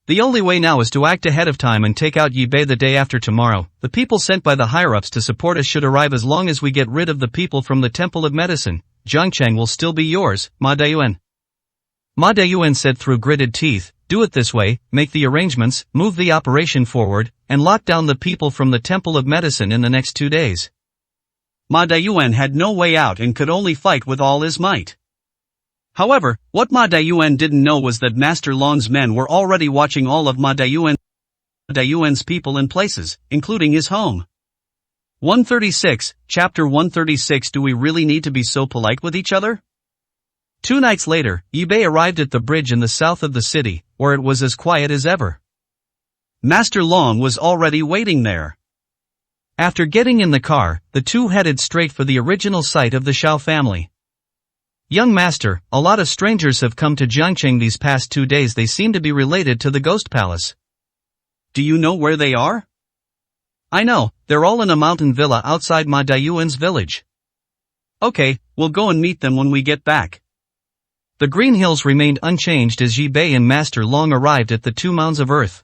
The only way now is to act ahead of time and take out Yi Bei the day after tomorrow. The people sent by the higher-ups to support us should arrive as long as we get rid of the people from the Temple of Medicine. Jiangcheng will still be yours, Ma Daiyuan. Ma Daiyuan said through gritted teeth, do it this way, make the arrangements, move the operation forward, and lock down the people from the Temple of Medicine in the next 2 days. Ma Daiyuan had no way out and could only fight with all his might. However, what Ma Daiyuan didn't know was that Master Long's men were already watching all of Ma Daiyuan's people and places, including his home. 136, Chapter 136. Do we really need to be so polite with each other? 2 nights later, Yi Bei arrived at the bridge in the south of the city, where it was as quiet as ever. Master Long was already waiting there. After getting in the car, the two headed straight for the original site of the Xiao family. Young master, a lot of strangers have come to Jiangcheng these past 2 days. They seem to be related to the Ghost Palace. Do you know where they are? I know, they're all in a mountain villa outside Ma Daiyuan's village. Okay, we'll go and meet them when we get back. The green hills remained unchanged as Yi Bei and Master Long arrived at the 2 mounds of earth.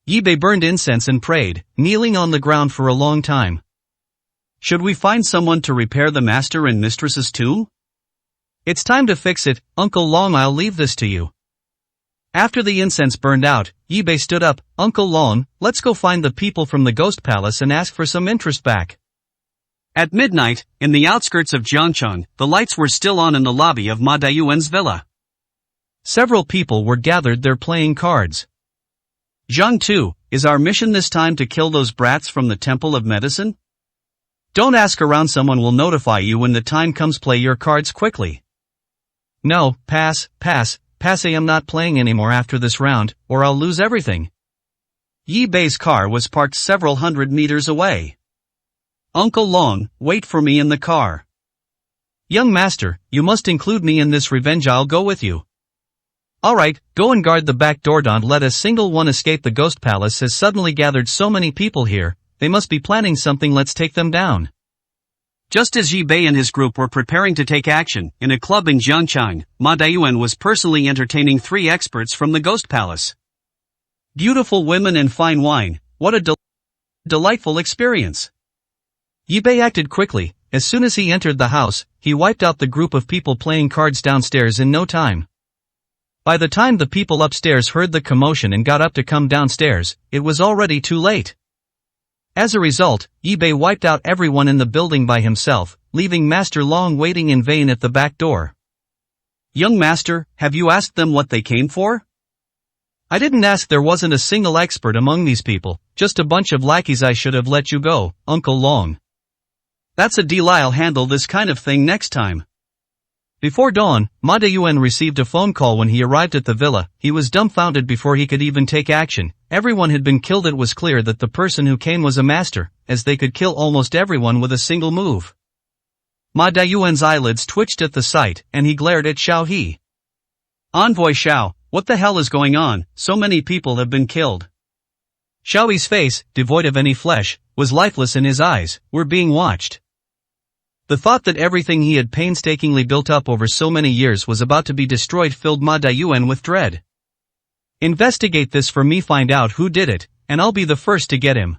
Yi Bei burned incense and prayed, kneeling on the ground for a long time. Should we find someone to repair the master and mistress's tomb? It's time to fix it, Uncle Long. I'll leave this to you. After the incense burned out, Yi Bei stood up. Uncle Long, let's go find the people from the Ghost Palace and ask for some interest back. At midnight, in the outskirts of Jiangcheng, the lights were still on in the lobby of Ma Daiyuan's villa. Several people were gathered there playing cards. Zhang Tu, is our mission this time to kill those brats from the Temple of Medicine? Don't ask around, someone will notify you when the time comes. Play your cards quickly. No, pass. I am not playing anymore after this round, or I'll lose everything. Yi Bei's car was parked several hundred meters away. Uncle Long, wait for me in the car. Young master, you must include me in this revenge. I'll go with you. Alright, go and guard the back door. Don't let a single one escape. The Ghost Palace has suddenly gathered so many people here, they must be planning something. Let's take them down. Just as Yi Bei and his group were preparing to take action, in a club in Jiangcheng, Ma Daiyuan was personally entertaining 3 experts from the Ghost Palace. Beautiful women and fine wine, what a delightful experience. Yi Bei acted quickly. As soon as he entered the house, he wiped out the group of people playing cards downstairs in no time. By the time the people upstairs heard the commotion and got up to come downstairs, it was already too late. As a result, Yi Bei wiped out everyone in the building by himself, leaving Master Long waiting in vain at the back door. Young master, have you asked them what they came for? I didn't ask. There wasn't a single expert among these people, just a bunch of lackeys. I should have let you go, Uncle Long. That's a deal. I'll handle this kind of thing next time. Before dawn, Ma Daiyuan received a phone call when he arrived at the villa. He was dumbfounded before he could even take action. Everyone had been killed. It was clear that the person who came was a master, as they could kill almost everyone with a single move. Ma Daiyuan's eyelids twitched at the sight, and he glared at Xiao He. Envoy Xiao, what the hell is going on? So many people have been killed. Xiao He's face, devoid of any flesh, was lifeless in his eyes. We're being watched. The thought that everything he had painstakingly built up over so many years was about to be destroyed filled Ma Dayuan with dread. Investigate this for me, find out who did it, and I'll be the first to get him.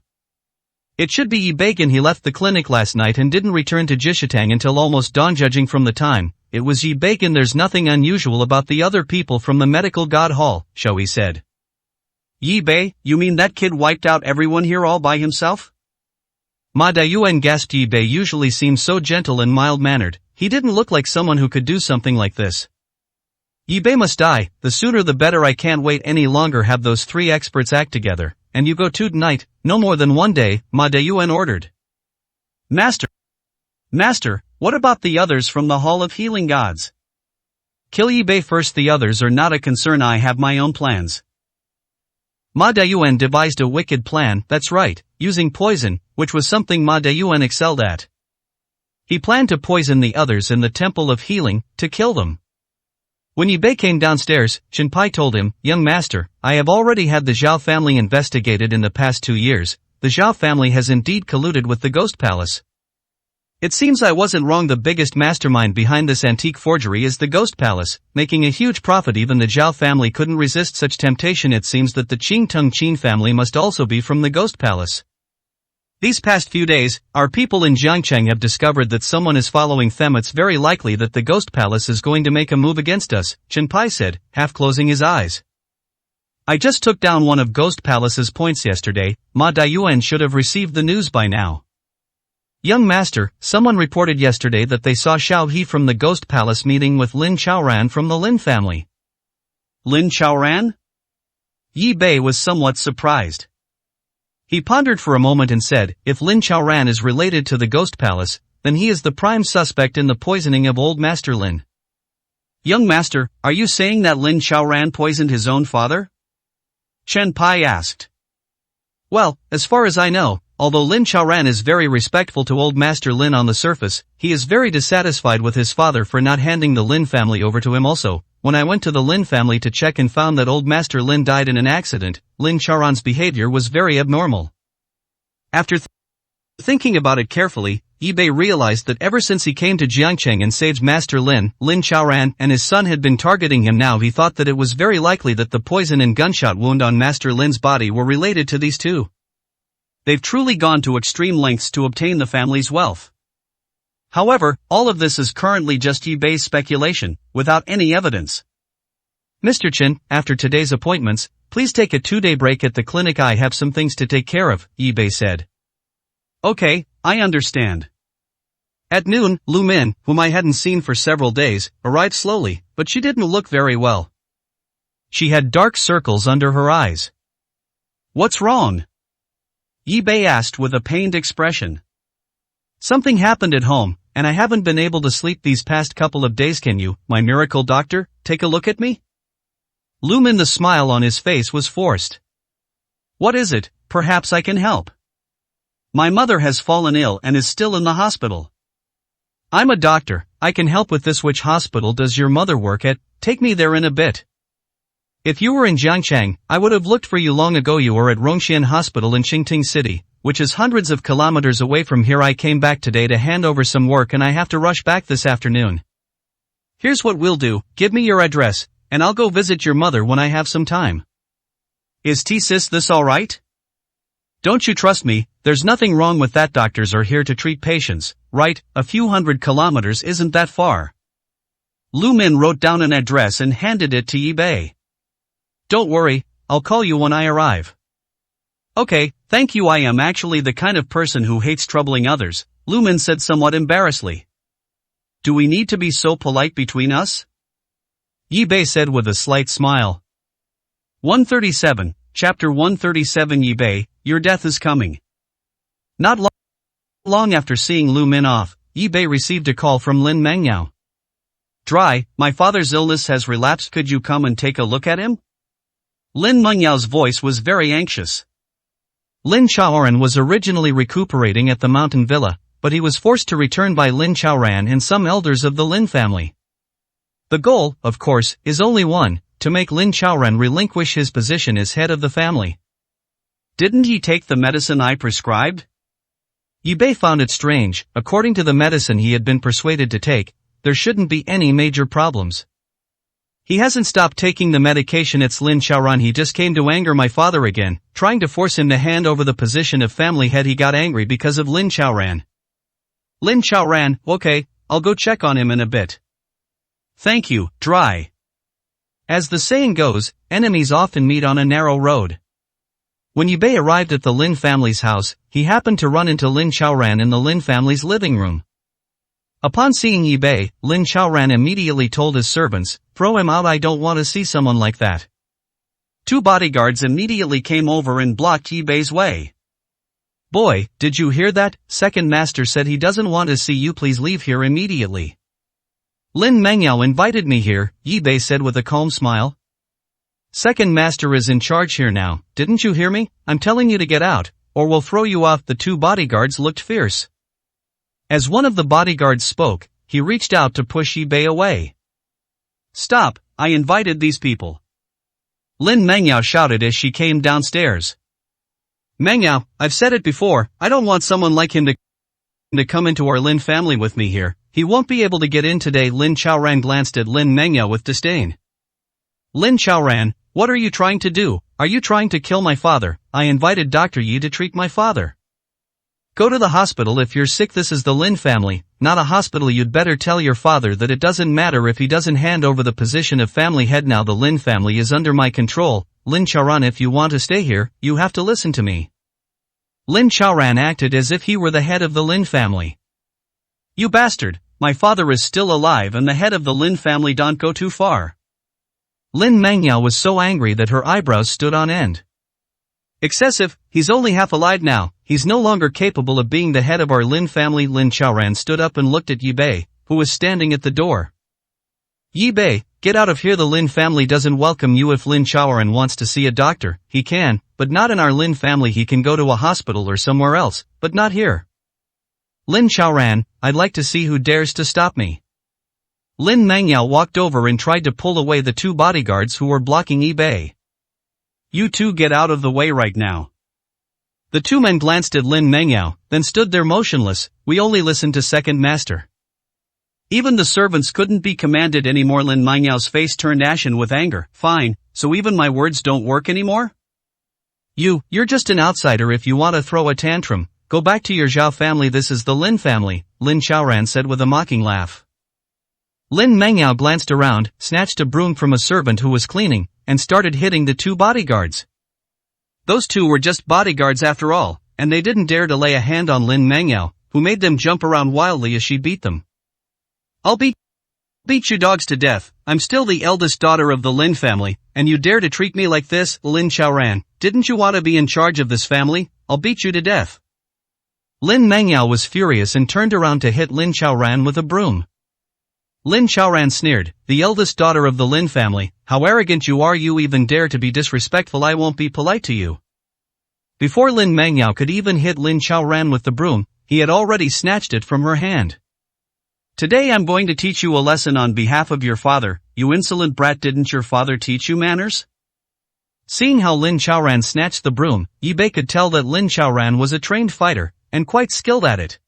It should be Yi Beigan. He left the clinic last night and didn't return to Jishitang until almost dawn. Judging from the time, it was Yi Beigan. There's nothing unusual about the other people from the medical god hall, Shui said. Yi Bei, you mean that kid wiped out everyone here all by himself? Ma Dayuan gasped. Yi Bei usually seems so gentle and mild-mannered, he didn't look like someone who could do something like this. Yi Bei must die, the sooner the better. I can't wait any longer. Have those three experts act together, and you go tonight, no more than one day, Ma Dayuan ordered. Master, what about the others from the Hall of Healing Gods? Kill Yi Bei first. The others are not a concern. I have my own plans. Ma Dayuan devised a wicked plan, that's right, using poison, which was something Ma Dayuan excelled at. He planned to poison the others in the Temple of Healing, to kill them. When Yi Bei came downstairs, Chen Pai told him, "Young master, I have already had the Zhao family investigated in the past 2 years. The Zhao family has indeed colluded with the Ghost Palace. It seems I wasn't wrong. The biggest mastermind behind this antique forgery is the Ghost Palace, making a huge profit. Even the Zhao family couldn't resist such temptation. It seems that the Qing Tung Qin family must also be from the Ghost Palace. These past few days, our people in Jiangcheng have discovered that someone is following them. It's very likely that the Ghost Palace is going to make a move against us," Chen Pai said, half closing his eyes. "I just took down one of Ghost Palace's points yesterday. Ma Dayuan should have received the news by now." "Young master, someone reported yesterday that they saw Xiao He from the Ghost Palace meeting with Lin Chaoran from the Lin family." Lin Chaoran? Yi Bei was somewhat surprised. He pondered for a moment and said, "If Lin Chaoran is related to the Ghost Palace, then he is the prime suspect in the poisoning of old Master Lin." "Young master, are you saying that Lin Chaoran poisoned his own father?" Chen Pai asked. "Well, as far as I know, although Lin Chaoran is very respectful to old Master Lin on the surface, he is very dissatisfied with his father for not handing the Lin family over to him. Also, when I went to the Lin family to check and found that old Master Lin died in an accident, Lin Chaoran's behavior was very abnormal." After thinking about it carefully, Yi Bei realized that ever since he came to Jiangcheng and saved Master Lin, Lin Chaoran and his son had been targeting him. Now he thought that it was very likely that the poison and gunshot wound on Master Lin's body were related to these two. They've truly gone to extreme lengths to obtain the family's wealth. However, all of this is currently just Yi Bei's speculation, without any evidence. "Mr. Chen, after today's appointments, please take a 2-day break at the clinic. I have some things to take care of," Yi Bei said. "Okay, I understand." At noon, Lu Min, whom I hadn't seen for several days, arrived slowly, but she didn't look very well. She had dark circles under her eyes. "What's wrong?" Yi Bei asked with a pained expression. "Something happened at home, and I haven't been able to sleep these past couple of days. Can you, my miracle doctor, take a look at me?" Lu Min, the smile on his face was forced. "What is it? Perhaps I can help. My mother has fallen ill and is still in the hospital." "I'm a doctor, I can help with this. Which hospital does your mother work at? Take me there in a bit." "If you were in Jiangcheng, I would have looked for you long ago. You are at Rongxian Hospital in Qingting City, which is hundreds of kilometers away from here. I came back today to hand over some work and I have to rush back this afternoon. Here's what we'll do, give me your address, and I'll go visit your mother when I have some time." "Is Sis this alright?" "Don't you trust me? There's nothing wrong with that. Doctors are here to treat patients, right? A few hundred kilometers isn't that far." Lu Min wrote down an address and handed it to Yi Bei. "Don't worry, I'll call you when I arrive." "Okay, thank you. I am actually the kind of person who hates troubling others," Lu Min said somewhat embarrassedly. "Do we need to be so polite between us?" Yi Bei said with a slight smile. 137, Chapter 137. Yi Bei, your death is coming. Not long after seeing Lu Min off, Yi Bei received a call from Lin Mengyao. "Dry, my father's illness has relapsed. Could you come and take a look at him?" Lin Mengyao's voice was very anxious. Lin Chaoran was originally recuperating at the mountain villa, but he was forced to return by Lin Chaoran and some elders of the Lin family. The goal, of course, is only one, to make Lin Chaoran relinquish his position as head of the family. "Didn't he take the medicine I prescribed?" Yi Bei found it strange. According to the medicine he had been persuaded to take, there shouldn't be any major problems. He hasn't stopped taking the medication. It's Lin Chaoran. He just came to anger my father again, trying to force him to hand over the position of family head. He got angry because of Lin Chaoran. Lin Chaoran, okay, I'll go check on him in a bit. Thank you, Dry. As the saying goes, enemies often meet on a narrow road. When Yi Bei arrived at the Lin family's house, he happened to run into Lin Chaoran in the Lin family's living room. Upon seeing Yi Bei, Lin Chaoran immediately told his servants, "Throw him out, I don't want to see someone like that." 2 bodyguards immediately came over and blocked Yi Bei's way. "Boy, did you hear that? Second master said he doesn't want to see you. Please leave here immediately." "Lin Mengyao invited me here," Yi Bei said with a calm smile. "Second master is in charge here now, didn't you hear me? I'm telling you to get out, or we'll throw you off." The 2 bodyguards looked fierce. As one of the bodyguards spoke, he reached out to push Yi Bei away. "Stop, I invited these people." Lin Mengyao shouted as she came downstairs. "Mengyao, I've said it before, I don't want someone like him to come into our Lin family with me here. He won't be able to get in today." Lin Chaoran glanced at Lin Mengyao with disdain. "Lin Chaoran, what are you trying to do? Are you trying to kill my father? I invited Dr. Yi to treat my father. Go to the hospital if you're sick. This is the Lin family, not a hospital. You'd better tell your father that it doesn't matter if he doesn't hand over the position of family head. Now the Lin family is under my control. Lin Chaoran, if you want to stay here, you have to listen to me." Lin Chaoran acted as if he were the head of the Lin family. "You bastard, my father is still alive and the head of the Lin family. Don't go too far." Lin Mengyao was so angry that her eyebrows stood on end. "Excessive, he's only half alive now, he's no longer capable of being the head of our Lin family." Lin Chaoran stood up and looked at Yi Bei, who was standing at the door. "Yi Bei, get out of here. The Lin family doesn't welcome you. If Lin Chaoran wants to see a doctor, he can, but not in our Lin family. He can go to a hospital or somewhere else, but not here." "Lin Chaoran, I'd like to see who dares to stop me." Lin Mengyao walked over and tried to pull away the 2 bodyguards who were blocking Yi Bei. "You 2 get out of the way right now." The 2 men glanced at Lin Mengyao, then stood there motionless. "We only listen to second master." Even the servants couldn't be commanded anymore. Lin Mengyao's face turned ashen with anger. "Fine, so even my words don't work anymore? You're just an outsider. If you want to throw a tantrum, go back to your Zhao family. This is the Lin family," Lin Chaoran said with a mocking laugh. Lin Mengyao glanced around, snatched a broom from a servant who was cleaning, and started hitting the 2 bodyguards. Those 2 were just bodyguards after all, and they didn't dare to lay a hand on Lin Mengyao, who made them jump around wildly as she beat them. "I'll beat you dogs to death. I'm still the eldest daughter of the Lin family, and you dare to treat me like this?" "Lin Chaoran, didn't you want to be in charge of this family? I'll beat you to death." Lin Mengyao was furious and turned around to hit Lin Chaoran with a broom. Lin Chaoran sneered, "The eldest daughter of the Lin family, how arrogant you are. You even dare to be disrespectful. I won't be polite to you." Before Lin Mengyao could even hit Lin Chaoran with the broom, he had already snatched it from her hand. "Today I'm going to teach you a lesson on behalf of your father, you insolent brat. Didn't your father teach you manners?" Seeing how Lin Chaoran snatched the broom, Yi Bei could tell that Lin Chaoran was a trained fighter, and quite skilled at it.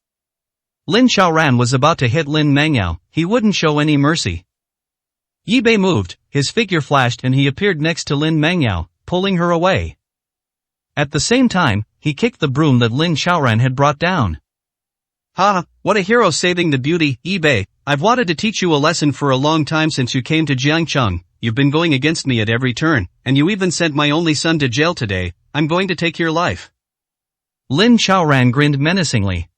Lin Chaoran was about to hit Lin Mengyao. He wouldn't show any mercy. Yi Bei moved, his figure flashed and he appeared next to Lin Mengyao, pulling her away. At the same time, he kicked the broom that Lin Chaoran had brought down. "Ha, what a hero saving the beauty, Yi Bei. I've wanted to teach you a lesson for a long time. Since you came to Jiangcheng, you've been going against me at every turn, and you even sent my only son to jail today. I'm going to take your life." Lin Chaoran grinned menacingly.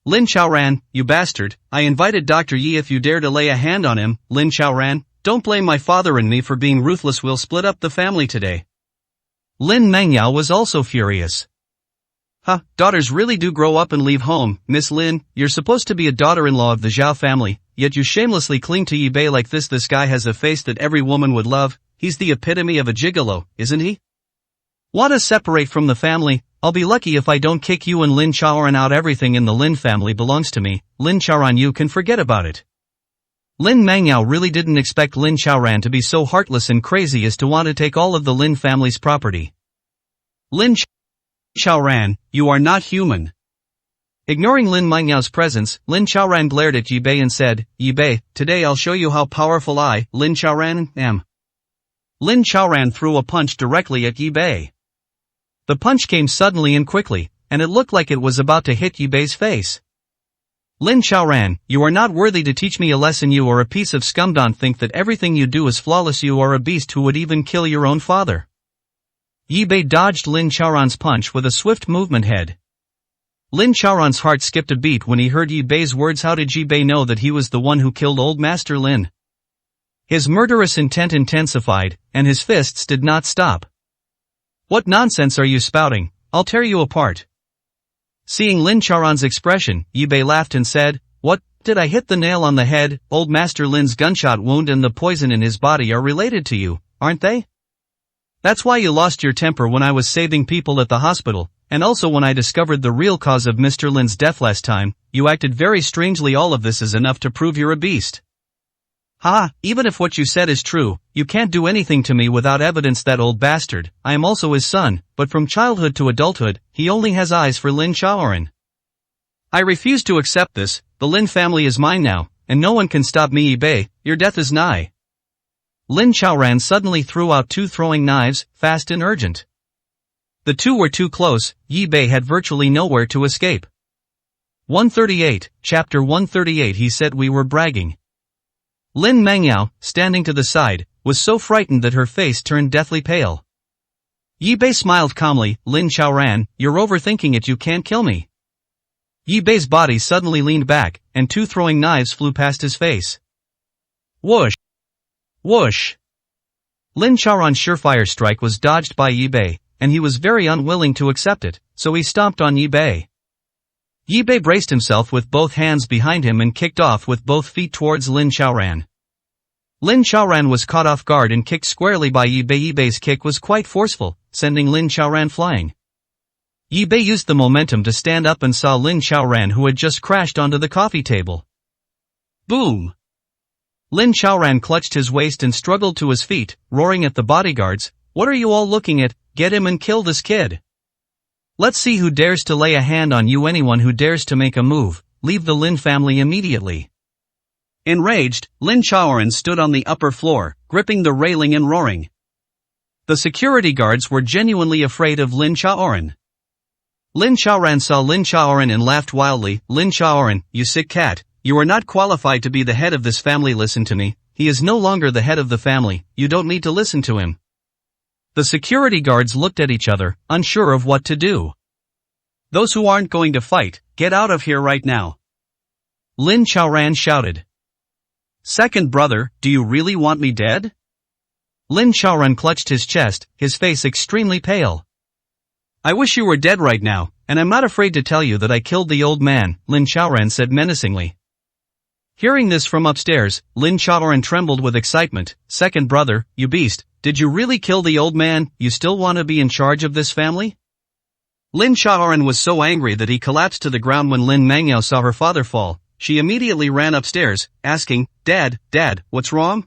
"Lin Chaoran, you bastard, I invited Dr. Yi. If you dare to lay a hand on him, Lin Chaoran, don't blame my father and me for being ruthless. We'll split up the family today." Lin Mengyao was also furious. Daughters really do grow up and leave home. Miss Lin, you're supposed to be a daughter-in-law of the Zhao family, yet you shamelessly cling to Yi Bei like this. This guy has a face that every woman would love. He's the epitome of a gigolo, isn't he? Want to separate from the family? I'll be lucky if I don't kick you and Lin Chaoran out. Everything in the Lin family belongs to me. Lin Chaoran, you can forget about it." Lin Mengyao really didn't expect Lin Chaoran to be so heartless and crazy as to want to take all of the Lin family's property. "Lin Chaoran, you are not human. Ignoring Lin Mengyao's presence, Lin Chaoran glared at Yi Bei and said, "Yi Bei, today I'll show you how powerful I, Lin Chaoran, am." Lin Chaoran threw a punch directly at Yi Bei. The punch came suddenly and quickly, and it looked like it was about to hit Yi Bei's face. "Lin Chaoran, you are not worthy to teach me a lesson. You are a piece of scum. Don't think that everything you do is flawless. You are a beast who would even kill your own father." Yi Bei dodged Lin Chaoran's punch with a swift movement head. Lin Chaoran's heart skipped a beat when he heard Yi Bei's words. How did Yi Bei know that he was the one who killed Old Master Lin? His murderous intent intensified, and his fists did not stop. "What nonsense are you spouting? I'll tear you apart." Seeing Lin Chaoran's expression, Yi Bei laughed and said, "What, did I hit the nail on the head? Old Master Lin's gunshot wound and the poison in his body are related to you, aren't they? That's why you lost your temper when I was saving people at the hospital, and also when I discovered the real cause of Mr. Lin's death last time. You acted very strangely. All of this is enough to prove you're a beast." "Ha, even if what you said is true, you can't do anything to me without evidence. That old bastard, I am also his son, but from childhood to adulthood, he only has eyes for Lin Chaoran. I refuse to accept this. The Lin family is mine now, and no one can stop me. Yi Bei, your death is nigh." Lin Chaoran suddenly threw out two throwing knives, fast and urgent. The two were too close. Yi Bei had virtually nowhere to escape. 138, Chapter 138. He said we were bragging. Lin Mengyao, standing to the side, was so frightened that her face turned deathly pale. Yi Bei smiled calmly. "Lin Chaoran, you're overthinking it. You can't kill me." Yi Bei's body suddenly leaned back, and two throwing knives flew past his face. Whoosh! Whoosh! Lin Chaoran's surefire strike was dodged by Yi Bei, and he was very unwilling to accept it, so he stomped on Yi Bei. Yi Bei braced himself with both hands behind him and kicked off with both feet towards Lin Chaoran. Lin Chaoran was caught off guard and kicked squarely by Yi Bei. Yi Bei's kick was quite forceful, sending Lin Chaoran flying. Yi Bei used the momentum to stand up and saw Lin Chaoran, who had just crashed onto the coffee table. Boom! Lin Chaoran clutched his waist and struggled to his feet, roaring at the bodyguards, "What are you all looking at? Get him and kill this kid. Let's see who dares to lay a hand on you. Anyone who dares to make a move, leave the Lin family immediately." Enraged, Lin Chaoran stood on the upper floor, gripping the railing and roaring. The security guards were genuinely afraid of Lin Chaoran. Lin Chaoran saw Lin Chaoran and laughed wildly. "Lin Chaoran, you sick cat, you are not qualified to be the head of this family. Listen to me, he is no longer the head of the family, you don't need to listen to him." The security guards looked at each other, unsure of what to do. "Those who aren't going to fight, get out of here right now," Lin Chaoran shouted. "Second brother, do you really want me dead?" Lin Chaoran clutched his chest, his face extremely pale. "I wish you were dead right now, and I'm not afraid to tell you that I killed the old man," Lin Chaoran said menacingly. Hearing this from upstairs, Lin Chaoran trembled with excitement. "Second brother, you beast, did you really kill the old man? You still want to be in charge of this family?" Lin Chaoran was so angry that he collapsed to the ground. When Lin Mengyao saw her father fall, she immediately ran upstairs, asking, Dad, what's wrong?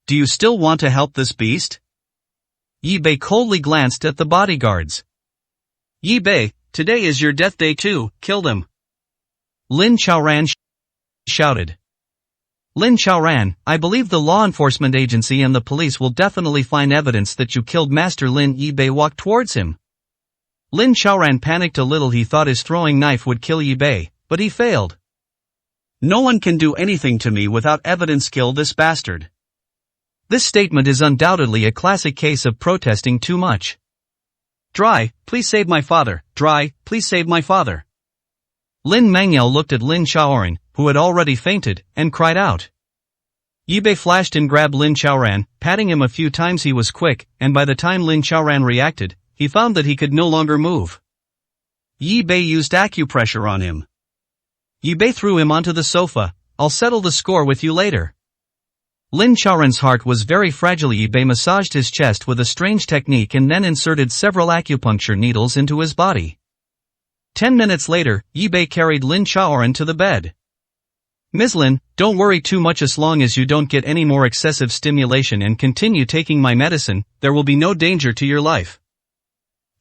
Do you still want to help this beast?" Yi Bei coldly glanced at the bodyguards. "Yi Bei, today is your death day too, kill them," Lin Chaoran shouted. "Lin Chaoran, I believe the law enforcement agency and the police will definitely find evidence that you killed Master Lin." Yi Bei walked towards him. Lin Chaoran panicked a little. He thought his throwing knife would kill Yi Bei, but he failed. "No one can do anything to me without evidence. Kill this bastard." This statement is undoubtedly a classic case of protesting too much. "Dry, please save my father. Dry, please save my father." Lin Mengyao looked at Lin Chaoran, who had already fainted, and cried out. Yi Bei flashed and grabbed Lin Chaoran, patting him a few times. He was quick, and by the time Lin Chaoran reacted, he found that he could no longer move. Yi Bei used acupressure on him. Yi Bei threw him onto the sofa. "I'll settle the score with you later." Lin Chaoran's heart was very fragile. Yi Bei massaged his chest with a strange technique and then inserted several acupuncture needles into his body. 10 minutes later, Yi Bei carried Lin Chaoran to the bed. "Ms. Lin, don't worry too much. As long as you don't get any more excessive stimulation and continue taking my medicine, there will be no danger to your life."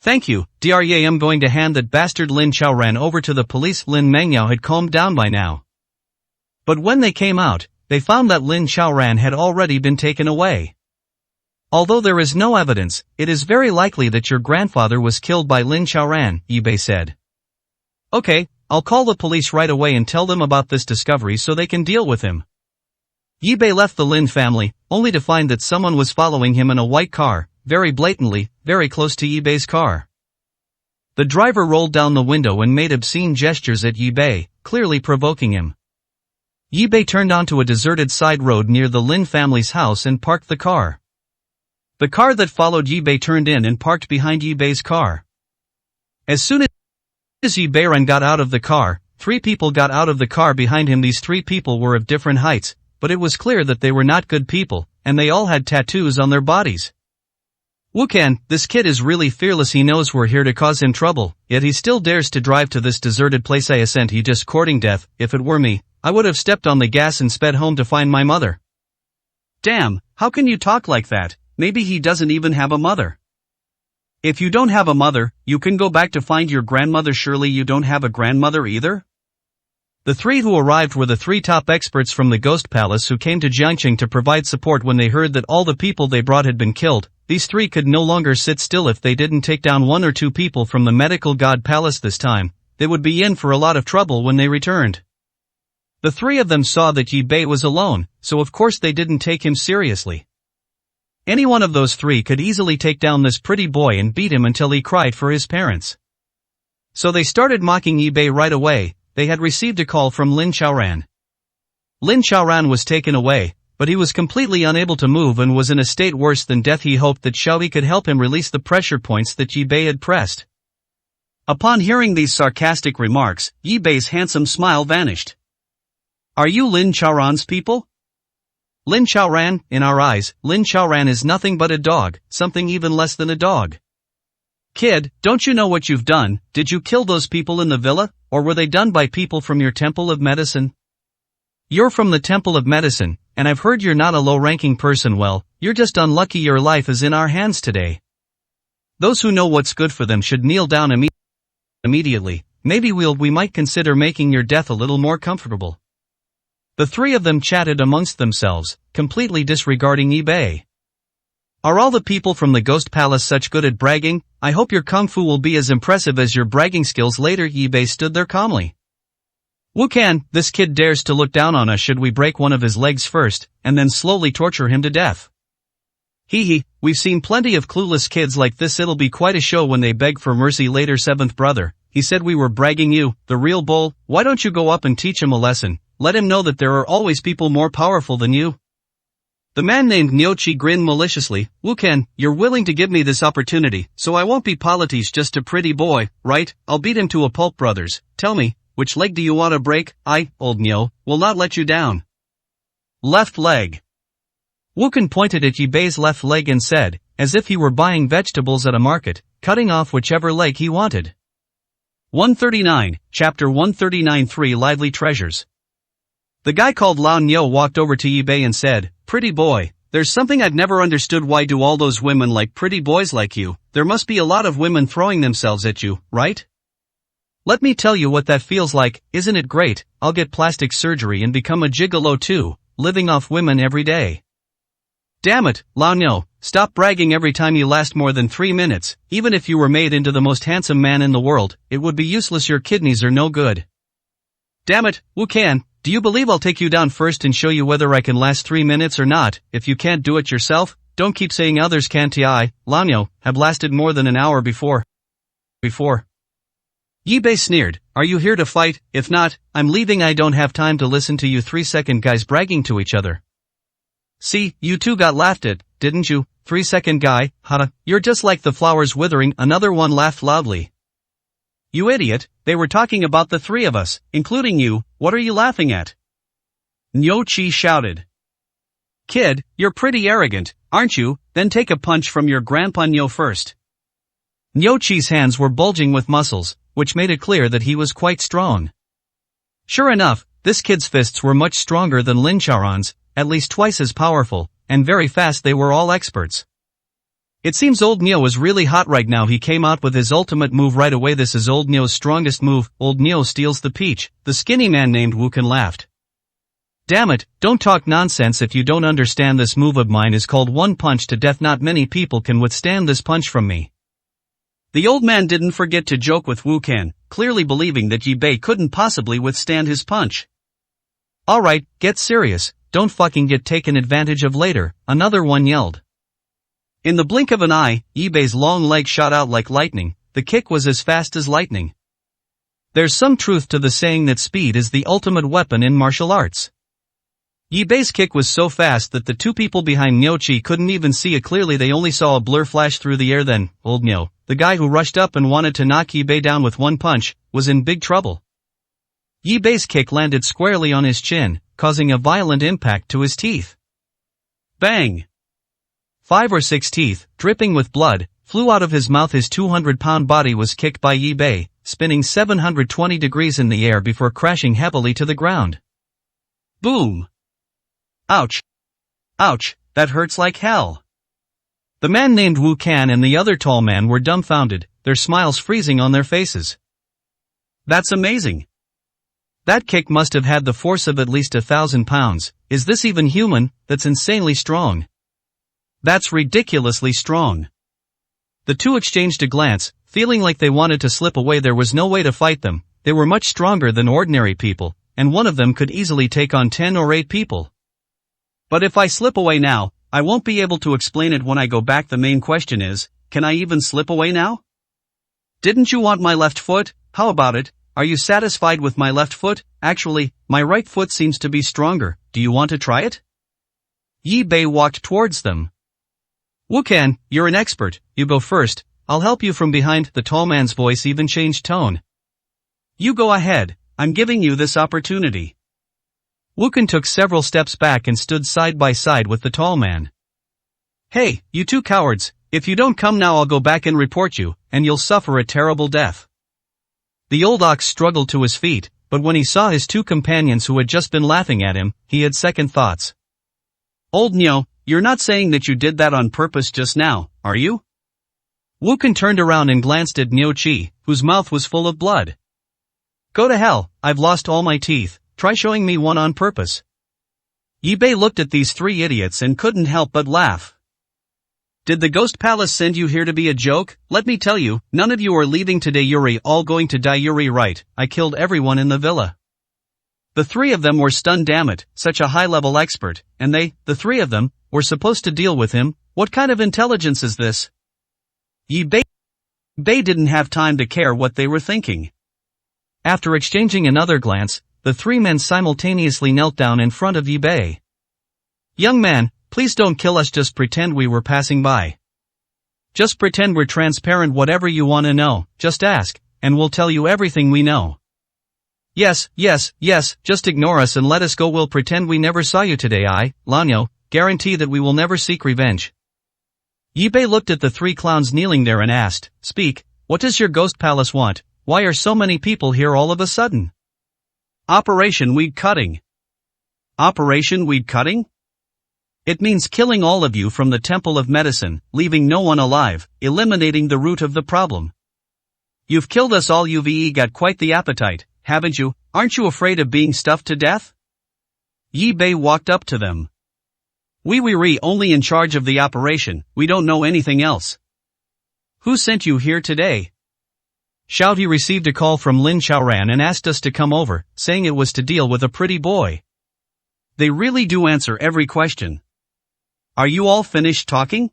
Thank you, Drya. I'm going to hand that bastard Lin Chaoran over to the police. Lin Mengyao had calmed down by now. But when they came out, they found that Lin Chaoran had already been taken away. Although there is no evidence, it is very likely that your grandfather was killed by Lin Chaoran, Yi Bei said. Okay, I'll call the police right away and tell them about this discovery so they can deal with him. Yi Bei left the Lin family, only to find that someone was following him in a white car, very blatantly, very close to Yi Bei's car. The driver rolled down the window and made obscene gestures at Yi Bei, clearly provoking him. Yi Bei turned onto a deserted side road near the Lin family's house and parked the car. The car that followed Yi Bei turned in and parked behind Yi Bei's car. As soon as Yi Bei got out of the car, 3 people got out of the car behind him. These 3 people were of different heights, but it was clear that they were not good people, and they all had tattoos on their bodies. Wukan, this kid is really fearless. He knows we're here to cause him trouble, yet he still dares to drive to this deserted place. I assent. He just courting death. If it were me, I would have stepped on the gas and sped home to find my mother. Damn, how can you talk like that? Maybe he doesn't even have a mother. If you don't have a mother, you can go back to find your grandmother. Surely you don't have a grandmother either? The 3 who arrived were the 3 top experts from the Ghost Palace who came to Jiangqing to provide support when they heard that all the people they brought had been killed. These 3 could no longer sit still. If they didn't take down 1 or 2 people from the Medical God Palace this time, they would be in for a lot of trouble when they returned. The 3 of them saw that Yi Bei was alone, so of course they didn't take him seriously. Any one of those 3 could easily take down this pretty boy and beat him until he cried for his parents. So they started mocking Yi Bei right away. They had received a call from Lin Chaoran. Lin Chaoran was taken away, but he was completely unable to move and was in a state worse than death. He hoped that Xiaoyi could help him release the pressure points that Yi Bei had pressed. Upon hearing these sarcastic remarks, Yi Bei's handsome smile vanished. Are you Lin Chaoran's people? Lin Chaoran, in our eyes, Lin Chaoran is nothing but a dog, something even less than a dog. Kid, don't you know what you've done? Did you kill those people in the villa, or were they done by people from your Temple of Medicine? You're from the Temple of Medicine, and I've heard you're not a low-ranking person. Well, you're just unlucky your life is in our hands today. Those who know what's good for them should kneel down immediately. Maybe we might consider making your death a little more comfortable. The 3 of them chatted amongst themselves, completely disregarding Yi Bei. Are all the people from the Ghost Palace such good at bragging? I hope your kung fu will be as impressive as your bragging skills later. Yi Bei stood there calmly. Wukan, this kid dares to look down on us. Should we break one of his legs first, and then slowly torture him to death? Hee, we've seen plenty of clueless kids like this. It'll be quite a show when they beg for mercy later. 7th brother, he said we were bragging you, the real bull. Why don't you go up and teach him a lesson? Let him know that there are always people more powerful than you. The man named Niuqi grinned maliciously. Wukan, you're willing to give me this opportunity, so I won't be politis just a pretty boy, right? I'll beat him to a pulp. Brothers, tell me, which leg do you want to break? I, old Niu, will not let you down. Left leg. Wukan pointed at Yi Bei's left leg and said, as if he were buying vegetables at a market, cutting off whichever leg he wanted. 139, Chapter 139. 3 Lively Treasures. The guy called Lao Niu walked over to Yi Bei and said, pretty boy, there's something I've never understood. Why do all those women like pretty boys like you? There must be a lot of women throwing themselves at you, right? Let me tell you what that feels like. Isn't it great? I'll get plastic surgery and become a gigolo too, living off women every day. Damn it, Lao Niu, stop bragging every time you last more than 3 minutes. Even if you were made into the most handsome man in the world, it would be useless. Your kidneys are no good. Damn it, Wukan, do you believe I'll take you down first and show you whether I can last 3 minutes or not? If you can't do it yourself, don't keep saying others can't. I, Lao Niu, have lasted more than an hour before. Yi Bei sneered, are you here to fight? If not, I'm leaving. I don't have time to listen to you 3-second guys bragging to each other. See, you two got laughed at, didn't you? 3-second guy, hada, you're just like the flowers withering. Another one laughed loudly. You idiot, they were talking about the 3 of us, including you. What are you laughing at? Niuqi shouted. Kid, you're pretty arrogant, aren't you? Then take a punch from your grandpa Niu first. Niuqi's hands were bulging with muscles, which made it clear that he was quite strong. Sure enough, this kid's fists were much stronger than Lin Chaoran's, at least twice as powerful, and very fast. They were all experts. It seems old Neo is really hot right now. He came out with his ultimate move right away. This is old Neo's strongest move. Old Neo steals the peach. The skinny man named Wukan laughed. Damn it, don't talk nonsense if you don't understand. This move of mine is called one punch to death. Not many people can withstand this punch from me. The old man didn't forget to joke with Wukan, clearly believing that Yi Bei couldn't possibly withstand his punch. Alright, get serious, don't fucking get taken advantage of later, another one yelled. In the blink of an eye, Yi Bei's long leg shot out like lightning. The kick was as fast as lightning. There's some truth to the saying that speed is the ultimate weapon in martial arts. Yi Bei's kick was so fast that the two people behind Niochi couldn't even see it clearly. They only saw a blur flash through the air. Then, old Neo, the guy who rushed up and wanted to knock Yi Bei down with one punch, was in big trouble. Yi Bei's kick landed squarely on his chin, causing a violent impact to his teeth. Bang! 5 or 6 teeth, dripping with blood, flew out of his mouth. His 200-pound body was kicked by Yi Bei, spinning 720 degrees in the air before crashing heavily to the ground. Boom! Ouch! Ouch, that hurts like hell. The man named Wukan and the other tall man were dumbfounded, their smiles freezing on their faces. That's amazing. That kick must have had the force of at least 1,000 pounds. Is this even human? That's insanely strong. That's ridiculously strong. The two exchanged a glance, feeling like they wanted to slip away. There was no way to fight them. They were much stronger than ordinary people, and one of them could easily take on 10 or 8 people. But if I slip away now, I won't be able to explain it when I go back. The main question is, can I even slip away now? Didn't you want my left foot? How about it? Are you satisfied with my left foot? Actually, my right foot seems to be stronger. Do you want to try it? Yi Bei walked towards them. Wukan, you're an expert, you go first, I'll help you from behind. The tall man's voice even changed tone. You go ahead, I'm giving you this opportunity. Wukan took several steps back and stood side by side with the tall man. Hey, you two cowards, if you don't come now I'll go back and report you, and you'll suffer a terrible death. The old ox struggled to his feet, but when he saw his two companions who had just been laughing at him, he had second thoughts. Old Neo, you're not saying that you did that on purpose just now, are you? Wukan turned around and glanced at Niochi, whose mouth was full of blood. Go to hell, I've lost all my teeth, try showing me one on purpose. Yi Bei looked at these three idiots and couldn't help but laugh. Did the Ghost Palace send you here to be a joke? Let me tell you, none of you are leaving today. You're all going to die. You're right, I killed everyone in the villa. The three of them were stunned. Damn it, such a high-level expert, and the three of them, were supposed to deal with him. What kind of intelligence is this? Yi Bei didn't have time to care what they were thinking. After exchanging another glance, the three men simultaneously knelt down in front of Yi Bei. Young man, please don't kill us. Just pretend we were passing by. Just pretend we're transparent. Whatever you want to know, just ask, and we'll tell you everything we know. Yes, just ignore us and let us go. We'll pretend we never saw you today. I, Lanyo, guarantee that we will never seek revenge. Yi Bei looked at the three clowns kneeling there and asked, Speak, what does your ghost palace want? Why are so many people here all of a sudden? Operation Weed Cutting. Operation Weed Cutting? It means killing all of you from the Temple of Medicine, leaving no one alive, eliminating the root of the problem. You've killed us all. You've got quite the appetite, haven't you? Aren't you afraid of being stuffed to death? Yi Bei walked up to them. We're only in charge of the operation, we don't know anything else. Who sent you here today? Xiaoti received a call from Lin Xiaoran and asked us to come over, saying it was to deal with a pretty boy. They really do answer every question. Are you all finished talking?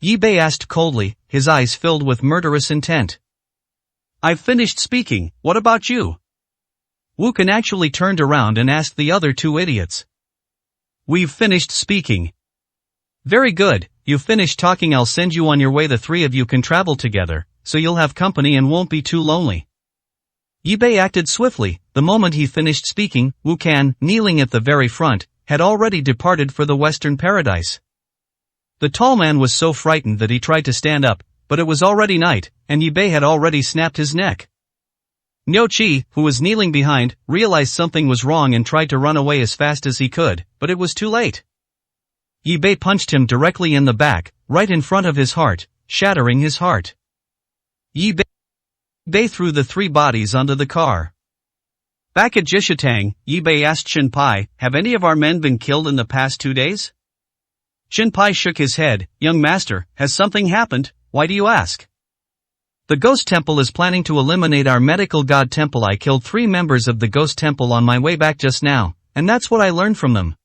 Yi Bei asked coldly, his eyes filled with murderous intent. I've finished speaking, what about you? Wukan actually turned around and asked the other two idiots. We've finished speaking. Very good, you've finished talking. I'll send you on your way. The three of you can travel together, so you'll have company and won't be too lonely. Yi Bei acted swiftly. The moment he finished speaking, Wukan, kneeling at the very front, had already departed for the Western Paradise. The tall man was so frightened that he tried to stand up, but it was already night, and Yi Bei had already snapped his neck. Niochi, who was kneeling behind, realized something was wrong and tried to run away as fast as he could, but it was too late. Yi Bei punched him directly in the back, right in front of his heart, shattering his heart. Yi Bei threw the three bodies onto the car. Back at Jishitang, Yi Bei asked Shen Pai, "Have any of our men been killed in the past 2 days?" Shen Pai shook his head. "Young master, has something happened? Why do you ask?" "The Ghost Temple is planning to eliminate our medical god temple. I killed 3 members of the Ghost Temple on my way back just now, and that's what I learned from them.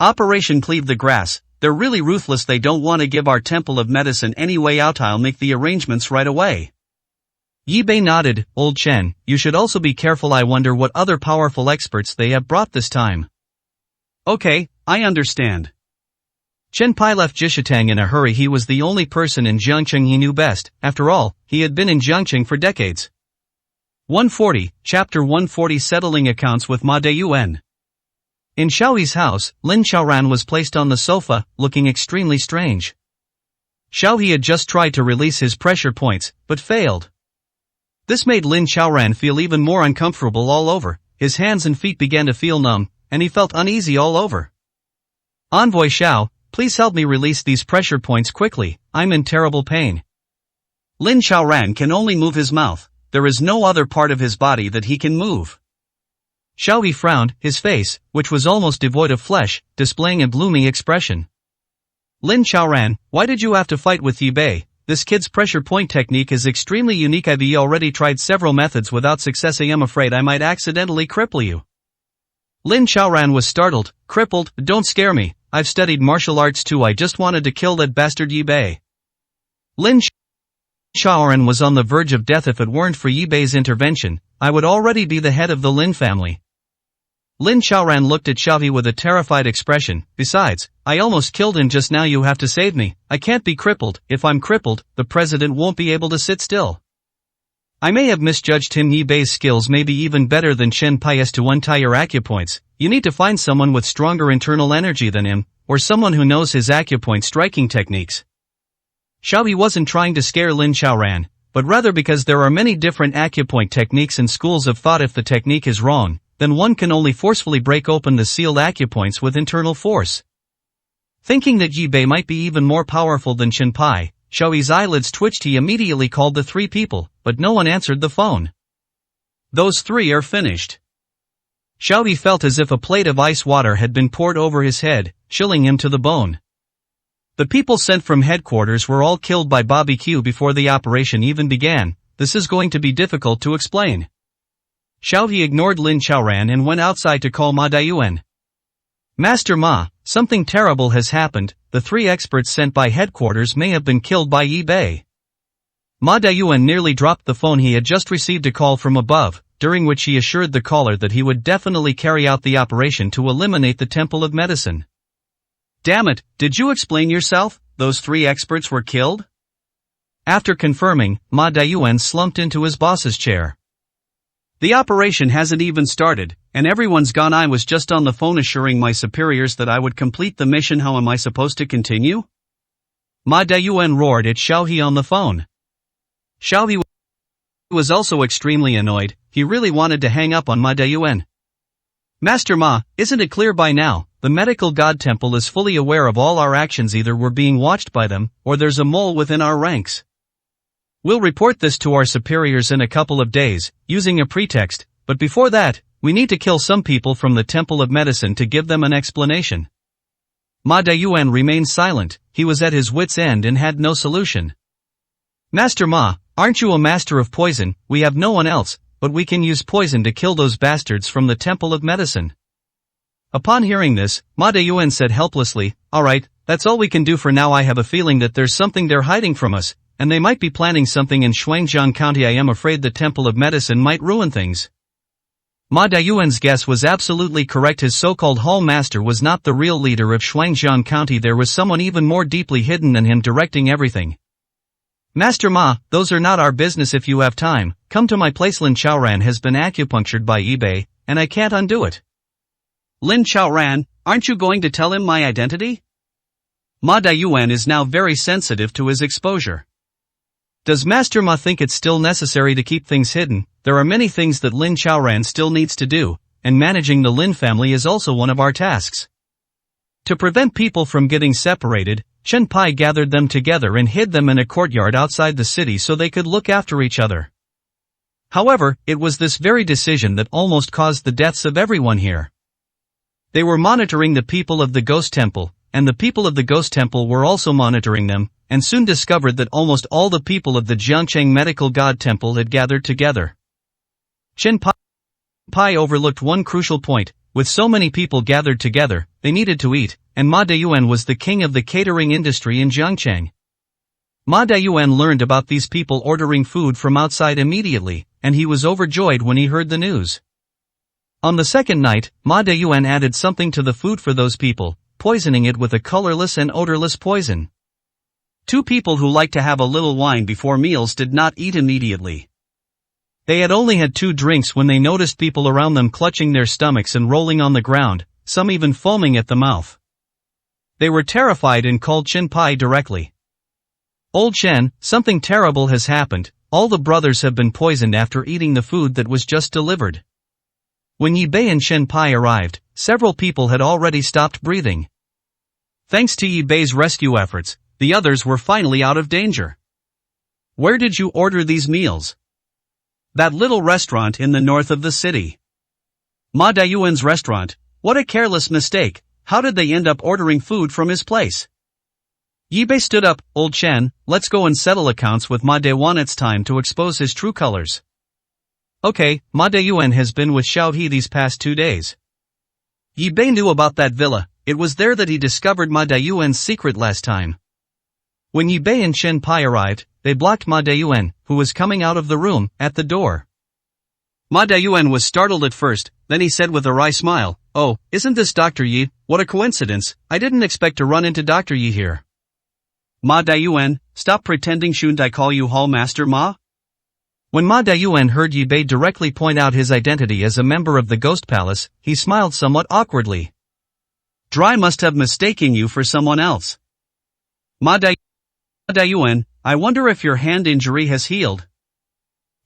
Operation Cleave the Grass. They're really ruthless. They don't want to give our Temple of Medicine any way out. I'll make the arrangements right away." Yi Bei nodded. "Old Chen, you should also be careful. I wonder what other powerful experts they have brought this time." "Okay, I understand." Chen Pai left Jishitang in a hurry. He was the only person in Jiangcheng he knew best. After all, he had been in Jiangcheng for decades. 140, Chapter 140, Settling Accounts with Ma Deyuan. In Xiaoyi's house, Lin Xiaoran was placed on the sofa, looking extremely strange. Xiaoyi had just tried to release his pressure points, but failed. This made Lin Xiaoran feel even more uncomfortable all over. His hands and feet began to feel numb, and he felt uneasy all over. "Envoy Xiao, please help me release these pressure points quickly, I'm in terrible pain." Lin Xiaoran can only move his mouth. There is no other part of his body that he can move. Xiaoyi frowned, his face, which was almost devoid of flesh, displaying a gloomy expression. "Lin Xiaoran, why did you have to fight with Yi Bei? This kid's pressure point technique is extremely unique. I've already tried several methods without success. I am afraid I might accidentally cripple you." Lin Xiaoran was startled. "Crippled? Don't scare me. I've studied martial arts too. I just wanted to kill that bastard Yi Bei." Lin Xiaoran was on the verge of death. If it weren't for Yi Bei's intervention, I would already be the head of the Lin family. Lin Xiaoran looked at Xiaoyi with a terrified expression. "Besides, I almost killed him just now. You have to save me. I can't be crippled. If I'm crippled, the president won't be able to sit still." "I may have misjudged him. Yi Bei's skills may be even better than Chen Pai's to untie your acupoints. You need to find someone with stronger internal energy than him, or someone who knows his acupoint striking techniques." Xiaoyi wasn't trying to scare Lin Xiaoran, but rather because there are many different acupoint techniques and schools of thought. If the technique is wrong, then one can only forcefully break open the sealed acupoints with internal force. Thinking that Yi Bei might be even more powerful than Chen Pai, Xiaoyi's eyelids twitched. He immediately called the 3 people, but no one answered the phone. "Those 3 are finished." Xiaoyi felt as if a plate of ice water had been poured over his head, chilling him to the bone. The people sent from headquarters were all killed by barbecue before the operation even began. This is going to be difficult to explain. Xiaoyi ignored Lin Xiaoran and went outside to call Ma Deyuan. "Master Ma, something terrible has happened. The 3 experts sent by headquarters may have been killed by Yi Bei." Ma Deyuan nearly dropped the phone. He had just received a call from above, during which he assured the caller that he would definitely carry out the operation to eliminate the Temple of Medicine. "Damn it, did you explain yourself? Those 3 experts were killed?" After confirming, Ma Deyuan slumped into his boss's chair. "The operation hasn't even started, and everyone's gone. I was just on the phone assuring my superiors that I would complete the mission. How am I supposed to continue?" Ma Deyuan roared at Xiaoyi on the phone. Xiaoyi was also extremely annoyed. He really wanted to hang up on Ma Deyuan. "Master Ma, isn't it clear by now? The medical god temple is fully aware of all our actions. Either we're being watched by them, or there's a mole within our ranks. We'll report this to our superiors in a couple of days, using a pretext, but before that, we need to kill some people from the Temple of Medicine to give them an explanation." Ma Deyuan remained silent. He was at his wit's end and had no solution. "Master Ma, aren't you a master of poison? We have no one else, but we can use poison to kill those bastards from the Temple of Medicine." Upon hearing this, Ma Deyuan said helplessly, "Alright, that's all we can do for now. I have a feeling that there's something they're hiding from us, and they might be planning something in Shuangjiang County. I am afraid the Temple of Medicine might ruin things." Ma Deyuan's guess was absolutely correct. His so-called Hall Master was not the real leader of Shuangjiang County. There was someone even more deeply hidden than him directing everything. "Master Ma, those are not our business. If you have time, come to my place. Lin Xiaoran has been acupunctured by Yi Bei, and I can't undo it." "Lin Xiaoran, aren't you going to tell him my identity?" Ma Deyuan is now very sensitive to his exposure. "Does Master Ma think it's still necessary to keep things hidden? There are many things that Lin Xiaoran still needs to do, and managing the Lin family is also one of our tasks." To prevent people from getting separated, Chen Pai gathered them together and hid them in a courtyard outside the city so they could look after each other. However, it was this very decision that almost caused the deaths of everyone here. They were monitoring the people of the Ghost Temple, and the people of the Ghost Temple were also monitoring them, and soon discovered that almost all the people of the Jiangcheng Medical God Temple had gathered together. Chen Pai overlooked one crucial point: with so many people gathered together, they needed to eat, and Ma Dayuan was the king of the catering industry in Jiangcheng. Ma Dayuan learned about these people ordering food from outside immediately, and he was overjoyed when he heard the news. On the second night, Ma Dayuan added something to the food for those people, poisoning it with a colorless and odorless poison. Two people who liked to have a little wine before meals did not eat immediately. They had only had 2 drinks when they noticed people around them clutching their stomachs and rolling on the ground, some even foaming at the mouth. They were terrified and called Chen Pai directly. "Old Chen, something terrible has happened. All the brothers have been poisoned after eating the food that was just delivered." When Yi Bei and Chen Pai arrived, several people had already stopped breathing. Thanks to Yi Bei's rescue efforts, the others were finally out of danger. "Where did you order these meals?" "That little restaurant in the north of the city." "Ma Dayuan's restaurant? What a careless mistake. How did they end up ordering food from his place?" Yi Bei stood up. "Old Chen, let's go and settle accounts with Ma Dayuan. It's time to expose his true colors." "Okay, Ma Dayuan has been with Xiao He these past 2 days." Yi Bei knew about that villa. It was there that he discovered Ma Dayuan's secret last time. When Yi Bei and Chen Pai arrived, they blocked Ma Dayuan, who was coming out of the room, at the door. Ma Dayuan was startled at first, then he said with a wry smile, "Oh, isn't this Dr. Yi? What a coincidence, I didn't expect to run into Dr. Yi here." "Ma Dayuan, stop pretending. Shouldn't I call you Hall Master Ma?" When Ma Dayuan heard Yi Bei directly point out his identity as a member of the Ghost Palace, he smiled somewhat awkwardly. "Dry must have mistaken you for someone else." Ma Dayuan, I wonder if your hand injury has healed."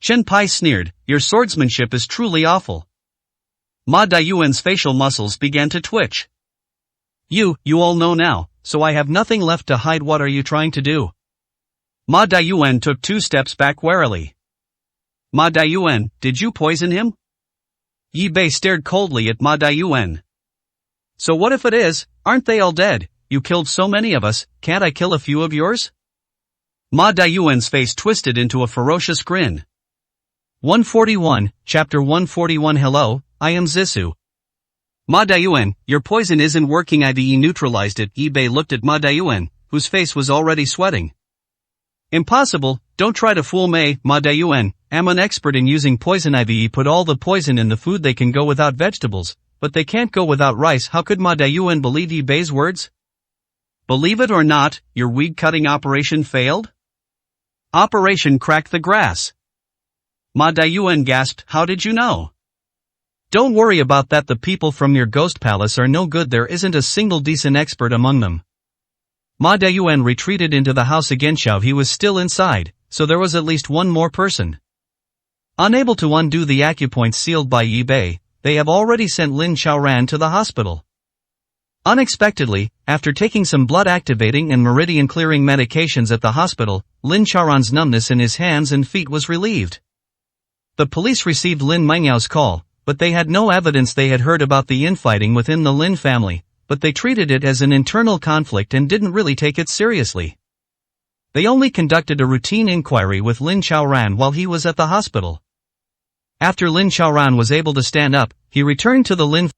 Chen Pai sneered, "Your swordsmanship is truly awful." Ma Dayuan's facial muscles began to twitch. You all know now, so I have nothing left to hide. What are you trying to do?" Ma Dayuan took 2 steps back warily. "Ma Dayuan, did you poison him?" Yi Bei stared coldly at Ma Dayuan. "So what if it is? Aren't they all dead? You killed so many of us, can't I kill a few of yours?" Ma Dayuan's face twisted into a ferocious grin. 141, Chapter 141. Hello, I am Zissou. "Ma Dayuan, your poison isn't working. I've neutralized it." Yi Bei looked at Ma Dayuan, whose face was already sweating. "Impossible, don't try to fool me." "Ma Dayuan, I'm an expert in using poison. I've put all the poison in the food. They can go without vegetables, but they can't go without rice." How could Ma Dayuan believe Yi Bei's words? "Believe it or not, your weed cutting operation failed?" "Operation Crack the Grass." Ma Dayuan gasped, "How did you know?" "Don't worry about that. The people from your Ghost Palace are no good. There isn't a single decent expert among them." Ma Dayuan retreated into the house again. Xiao He was still inside, so there was at least one more person. Unable to undo the acupoints sealed by Yi Bei, they have already sent Lin Xiaoran to the hospital. Unexpectedly, after taking some blood-activating and meridian-clearing medications at the hospital, Lin Xiaoran's numbness in his hands and feet was relieved. The police received Lin Mengyao's call, but they had no evidence. They had heard about the infighting within the Lin family, but they treated it as an internal conflict and didn't really take it seriously. They only conducted a routine inquiry with Lin Xiaoran while he was at the hospital. After Lin Xiaoran was able to stand up, he returned to the Lin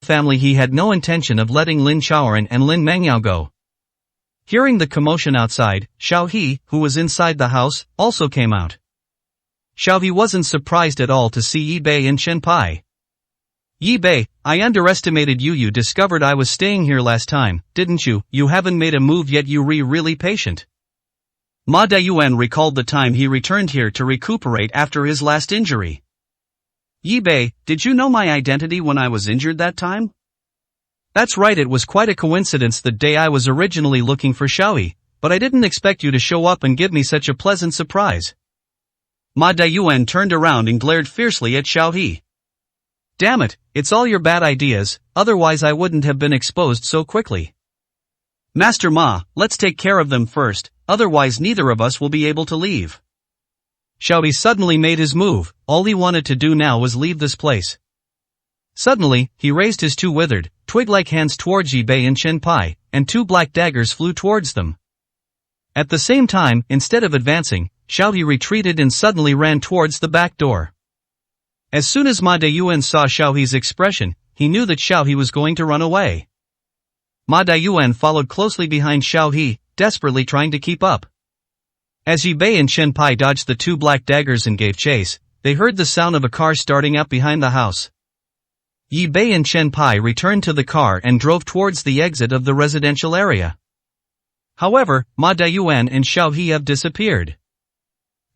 family. He had no intention of letting Lin Xiaoran and Lin Mengyao go. Hearing the commotion outside, Xiao He, who was inside the house, also came out. Xiao He wasn't surprised at all to see Yi Bei and Chen Pai. "Yi Bei, I underestimated you. You discovered I was staying here last time, didn't you? You haven't made a move yet. You really patient." Ma Dayuan recalled the time he returned here to recuperate after his last injury. "Yi Bei, did you know my identity when I was injured that time?" "That's right. It was quite a coincidence. The day I was originally looking for Xiao He, but I didn't expect you to show up and give me such a pleasant surprise." Ma Dayuan turned around and glared fiercely at Xiao He. Damn it, it's all your bad ideas, otherwise I wouldn't have been exposed so quickly. Master Ma, let's take care of them first, otherwise neither of us will be able to leave. Xiaobi suddenly made his move, all he wanted to do now was leave this place. Suddenly, he raised his two withered, twig-like hands towards Yi Bei and Chen Pai, and two black daggers flew towards them. At the same time, instead of advancing, Xiaobi retreated and suddenly ran towards the back door. As soon as Ma Dayuan saw Xiaohi's expression, he knew that Xiaohi was going to run away. Ma Dayuan followed closely behind Xiaohi, desperately trying to keep up. As Yi Bei and Chen Pai dodged the two black daggers and gave chase, they heard the sound of a car starting up behind the house. Yi Bei and Chen Pai returned to the car and drove towards the exit of the residential area. However, Ma Dayuan and Xiaohi have disappeared.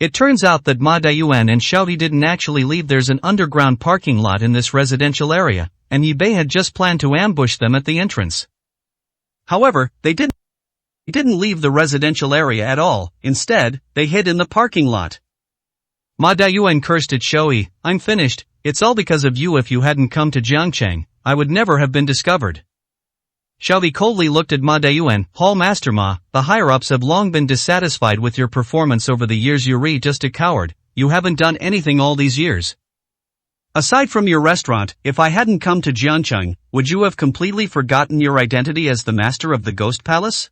It turns out that Ma Dayuan and Xiaohi didn't actually leave. There's an underground parking lot in this residential area, and Yi Bei had just planned to ambush them at the entrance. However, they didn't leave the residential area at all. Instead, they hid in the parking lot. Ma Dayuan cursed at Xiaohi, "I'm finished, it's all because of you. If you hadn't come to Jiangcheng, I would never have been discovered." Xiaobi coldly looked at Ma Dayuan, "Hall Master Ma, the higher-ups have long been dissatisfied with your performance over the years. You're just a coward, you haven't done anything all these years. Aside from your restaurant, if I hadn't come to Jiangcheng, would you have completely forgotten your identity as the master of the Ghost Palace?"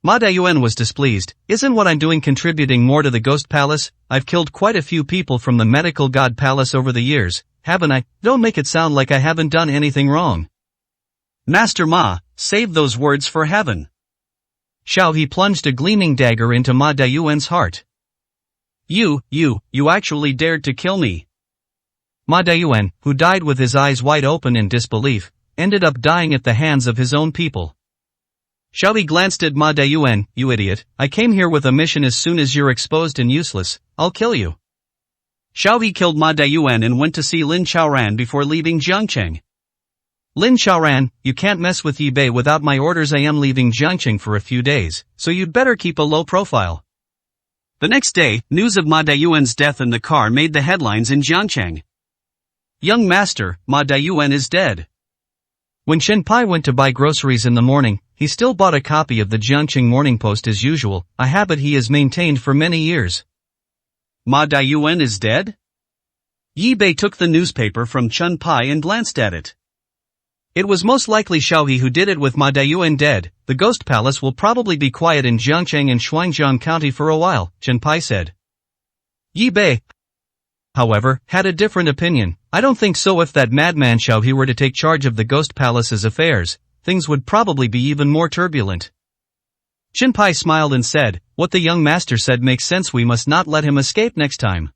Ma Dayuan was displeased. "Isn't what I'm doing contributing more to the Ghost Palace? I've killed quite a few people from the Medical God Palace over the years, haven't I? Don't make it sound like I haven't done anything wrong." "Master Ma, save those words for heaven." Xiaohi plunged a gleaming dagger into Ma Dayuan's heart. You actually dared to kill me." Ma Dayuan, who died with his eyes wide open in disbelief, ended up dying at the hands of his own people. Xiaobi glanced at Ma Dayuan, "You idiot, I came here with a mission. As soon as you're exposed and useless, I'll kill you." Xiaobi killed Ma Dayuan and went to see Lin Chaoran before leaving Jiangcheng. "Lin Chaoran, you can't mess with Yi Bei without my orders. I am leaving Jiangcheng for a few days, so you'd better keep a low profile." The next day, news of Ma Dayuan's death in the car made the headlines in Jiangcheng. "Young master, Ma Dayuan is dead." When Chen Pai went to buy groceries in the morning, he still bought a copy of the Jiangcheng Morning Post as usual, a habit he has maintained for many years. Ma Dayuan is dead? Yi Bei took the newspaper from Chen Pai and glanced at it. It was most likely Xiaohi who did it. With Ma Dayuan dead, the Ghost Palace will probably be quiet in Jiangcheng and Shuangjiang County for a while, Chen Pai said. Yi Bei, however, had a different opinion. "I don't think so. If that madman Xiaohi were to take charge of the Ghost Palace's affairs, things would probably be even more turbulent." Chen Pai smiled and said, "What the young master said makes sense. We must not let him escape next time.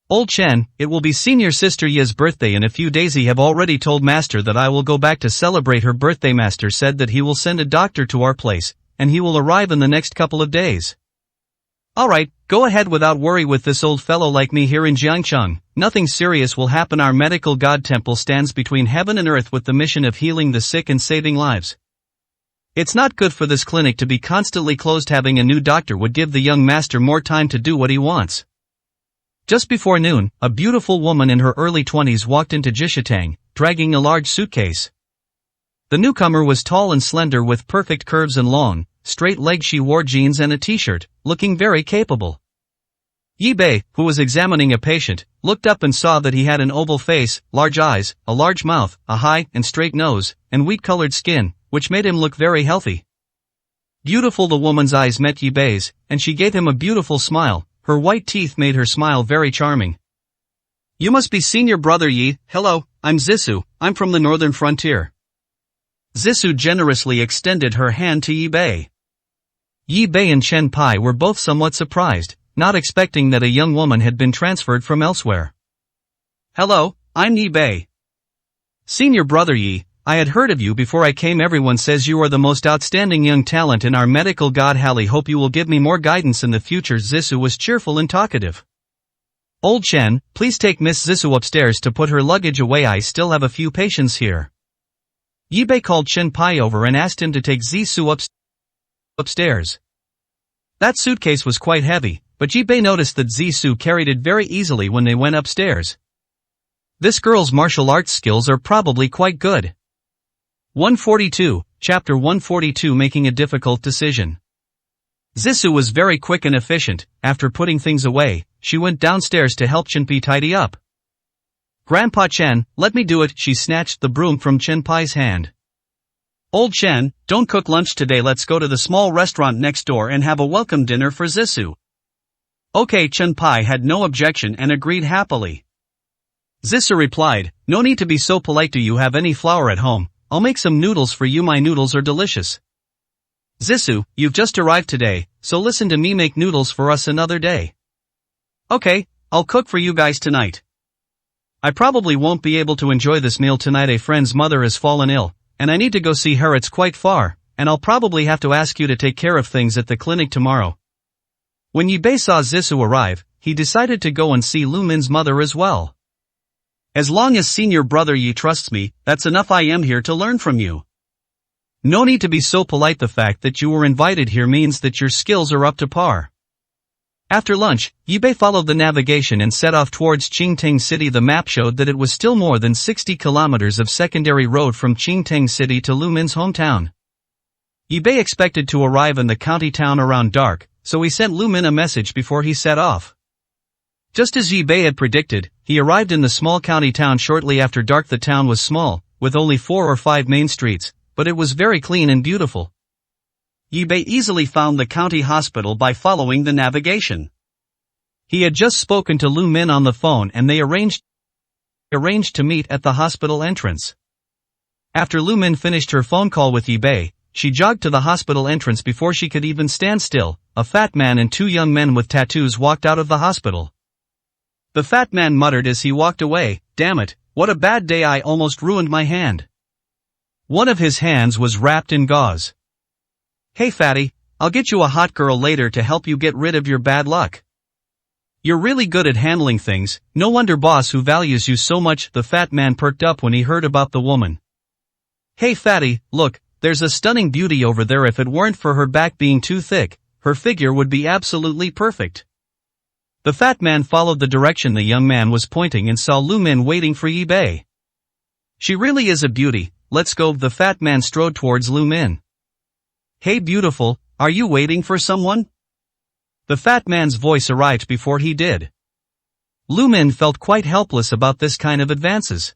Old Chen, it will be senior sister Ye's birthday in a few days. I have already told master that I will go back to celebrate her birthday. Master said that he will send a doctor to our place, and he will arrive in the next couple of days. Alright, go ahead without worry with this old fellow like me here in Jiangcheng. Nothing serious will happen. Our medical god temple stands between heaven and earth with the mission of healing the sick and saving lives. It's not good for this clinic to be constantly closed. Having a new doctor would give the young master more time to do what he wants." Just before noon, a beautiful woman in her early 20s walked into Jishitang, dragging a large suitcase. The newcomer was tall and slender with perfect curves and long, straight legs. She wore jeans and a t-shirt, looking very capable. Yi Bei, who was examining a patient, looked up and saw that he had an oval face, large eyes, a large mouth, a high and straight nose, and wheat-colored skin, which made him look very healthy. Beautiful. The woman's eyes met Yi Bei's, and she gave him a beautiful smile. Her white teeth made her smile very charming. "You must be senior brother Yi. Hello, I'm Zissou, I'm from the northern frontier." Zissou generously extended her hand to Yi Bei. Yi Bei and Chen Pai were both somewhat surprised, not expecting that a young woman had been transferred from elsewhere. "Hello, I'm Yi Bei. Senior brother Yi, I had heard of you before I came. Everyone says you are the most outstanding young talent in our medical god Halley. Hope you will give me more guidance in the future." Zissou was cheerful and talkative. "Old Chen, please take Miss Zissou upstairs to put her luggage away. I still have a few patients here." Yi Bei called Chen Pai over and asked him to take Zissou upstairs. That suitcase was quite heavy, but Yi Bei noticed that Zissou carried it very easily when they went upstairs. This girl's martial arts skills are probably quite good. 142, Chapter 142 Making a Difficult Decision. Zissou was very quick and efficient. After putting things away, she went downstairs to help Chenpai tidy up. Grandpa Chen, let me do it, she snatched the broom from Chenpai's hand. Old Chen, don't cook lunch today, let's go to the small restaurant next door and have a welcome dinner for Zissou. Okay, Chenpai had no objection and agreed happily. Zissou replied, no need to be so polite, do you have any flour at home? I'll make some noodles for you, my noodles are delicious. Zissou, you've just arrived today, so listen to me, make noodles for us another day. Okay, I'll cook for you guys tonight. I probably won't be able to enjoy this meal tonight, a friend's mother has fallen ill, and I need to go see her, it's quite far, and I'll probably have to ask you to take care of things at the clinic tomorrow. When Yi Bei saw Zissou arrive, he decided to go and see Lu Min's mother as well. As long as senior brother Yi trusts me, that's enough, I am here to learn from you. No need to be so polite, the fact that you were invited here means that your skills are up to par. After lunch, Yi Bei followed the navigation and set off towards Qingtang City. The map showed that it was still more than 60 kilometers of secondary road from Qingtang City to Lu Min's hometown. Yi Bei expected to arrive in the county town around dark, so he sent Lu Min a message before he set off. Just as Yi Bei had predicted, he arrived in the small county town shortly after dark. The town was small, with only 4 or 5 main streets, but it was very clean and beautiful. Yi Bei easily found the county hospital by following the navigation. He had just spoken to Lu Min on the phone and they arranged to meet at the hospital entrance. After Lu Min finished her phone call with Yi Bei, she jogged to the hospital entrance. Before she could even stand still, a fat man and 2 young men with tattoos walked out of the hospital. The fat man muttered as he walked away, damn it, what a bad day, I almost ruined my hand. One of his hands was wrapped in gauze. Hey fatty, I'll get you a hot girl later to help you get rid of your bad luck. You're really good at handling things, no wonder boss who values you so much. The fat man perked up when he heard about the woman. Hey fatty, look, there's a stunning beauty over there. If it weren't for her back being too thick, her figure would be absolutely perfect. The fat man followed the direction the young man was pointing and saw Lu Min waiting for Yi Bei. She really is a beauty. Let's go. The fat man strode towards Lu Min. Hey beautiful, are you waiting for someone? The fat man's voice arrived before he did. Lu Min felt quite helpless about this kind of advances.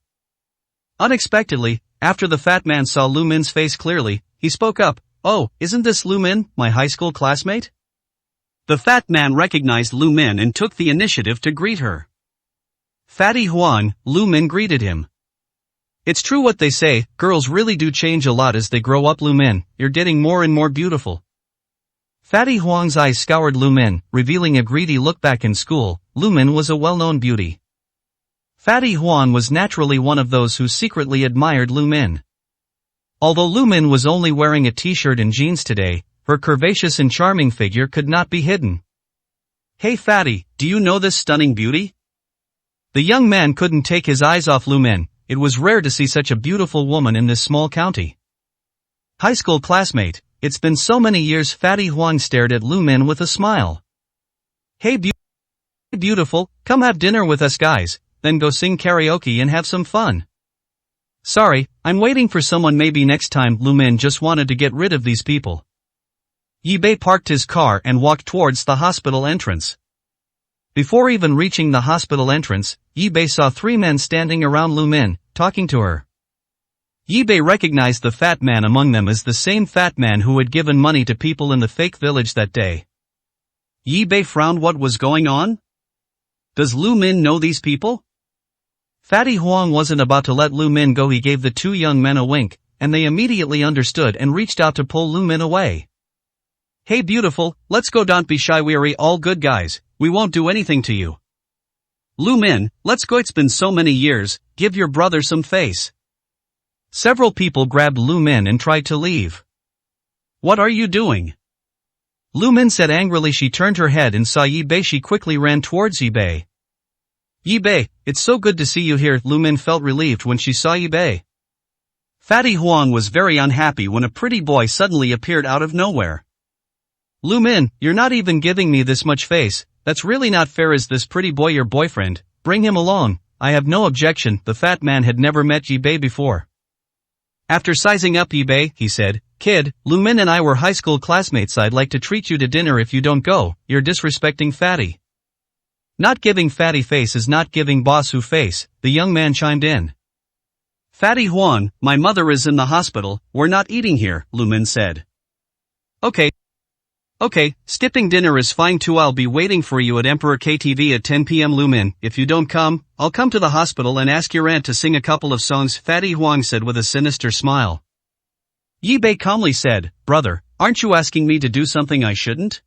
Unexpectedly, after the fat man saw Lu Min's face clearly, he spoke up, oh, isn't this Lu Min, my high school classmate? The fat man recognized Lu Min and took the initiative to greet her. Fatty Huang, Lu Min greeted him. It's true what they say, girls really do change a lot as they grow up. Lu Min, you're getting more and more beautiful. Fatty Huang's eyes scoured Lu Min, revealing a greedy look. Back in school, Lu Min was a well-known beauty. Fatty Huang was naturally one of those who secretly admired Lu Min. Although Lu Min was only wearing a t-shirt and jeans today, her curvaceous and charming figure could not be hidden. Hey fatty, do you know this stunning beauty? The young man couldn't take his eyes off Lu Min. It was rare to see such a beautiful woman in this small county. High school classmate, it's been so many years. Fatty Huang stared at Lu Min with a smile. Hey beautiful, come have dinner with us guys, then go sing karaoke and have some fun. Sorry, I'm waiting for someone, maybe next time. Lu Min just wanted to get rid of these people. Yi Bei parked his car and walked towards the hospital entrance. Before even reaching the hospital entrance, Yi Bei saw 3 men standing around Lu Min, talking to her. Yi Bei recognized the fat man among them as the same fat man who had given money to people in the fake village that day. Yi Bei frowned. What was going on? Does Lu Min know these people? Fatty Huang wasn't about to let Lu Min go. He gave the 2 young men a wink, and they immediately understood and reached out to pull Lu Min away. Hey beautiful, let's go, don't be shy, we're all good guys, we won't do anything to you. Lu Min, let's go, it's been so many years, give your brother some face. Several people grabbed Lu Min and tried to leave. What are you doing? Lu Min said angrily. She turned her head and saw Yi Bei. She quickly ran towards Yi Bei. Yi Bei, it's so good to see you here. Lu Min felt relieved when she saw Yi Bei. Fatty Huang was very unhappy when a pretty boy suddenly appeared out of nowhere. Lu Min, you're not even giving me this much face, that's really not fair. Is this pretty boy your boyfriend? Bring him along, I have no objection. The fat man had never met Yi Bei before. After sizing up Yi Bei, he said, "Kid, Lu Min and I were high school classmates. I'd like to treat you to dinner if you don't go. You're disrespecting Fatty." "Not giving Fatty face is not giving boss who face," the young man chimed in. "Fatty Huang, my mother is in the hospital, we're not eating here," Lu Min said. Okay, skipping dinner is fine too. I'll be waiting for you at Emperor KTV at 10 p.m. Lu Min, if you don't come, I'll come to the hospital and ask your aunt to sing a couple of songs, Fatty Huang said with a sinister smile. Yi Bei calmly said, "Brother, aren't you asking me to do something I shouldn't?"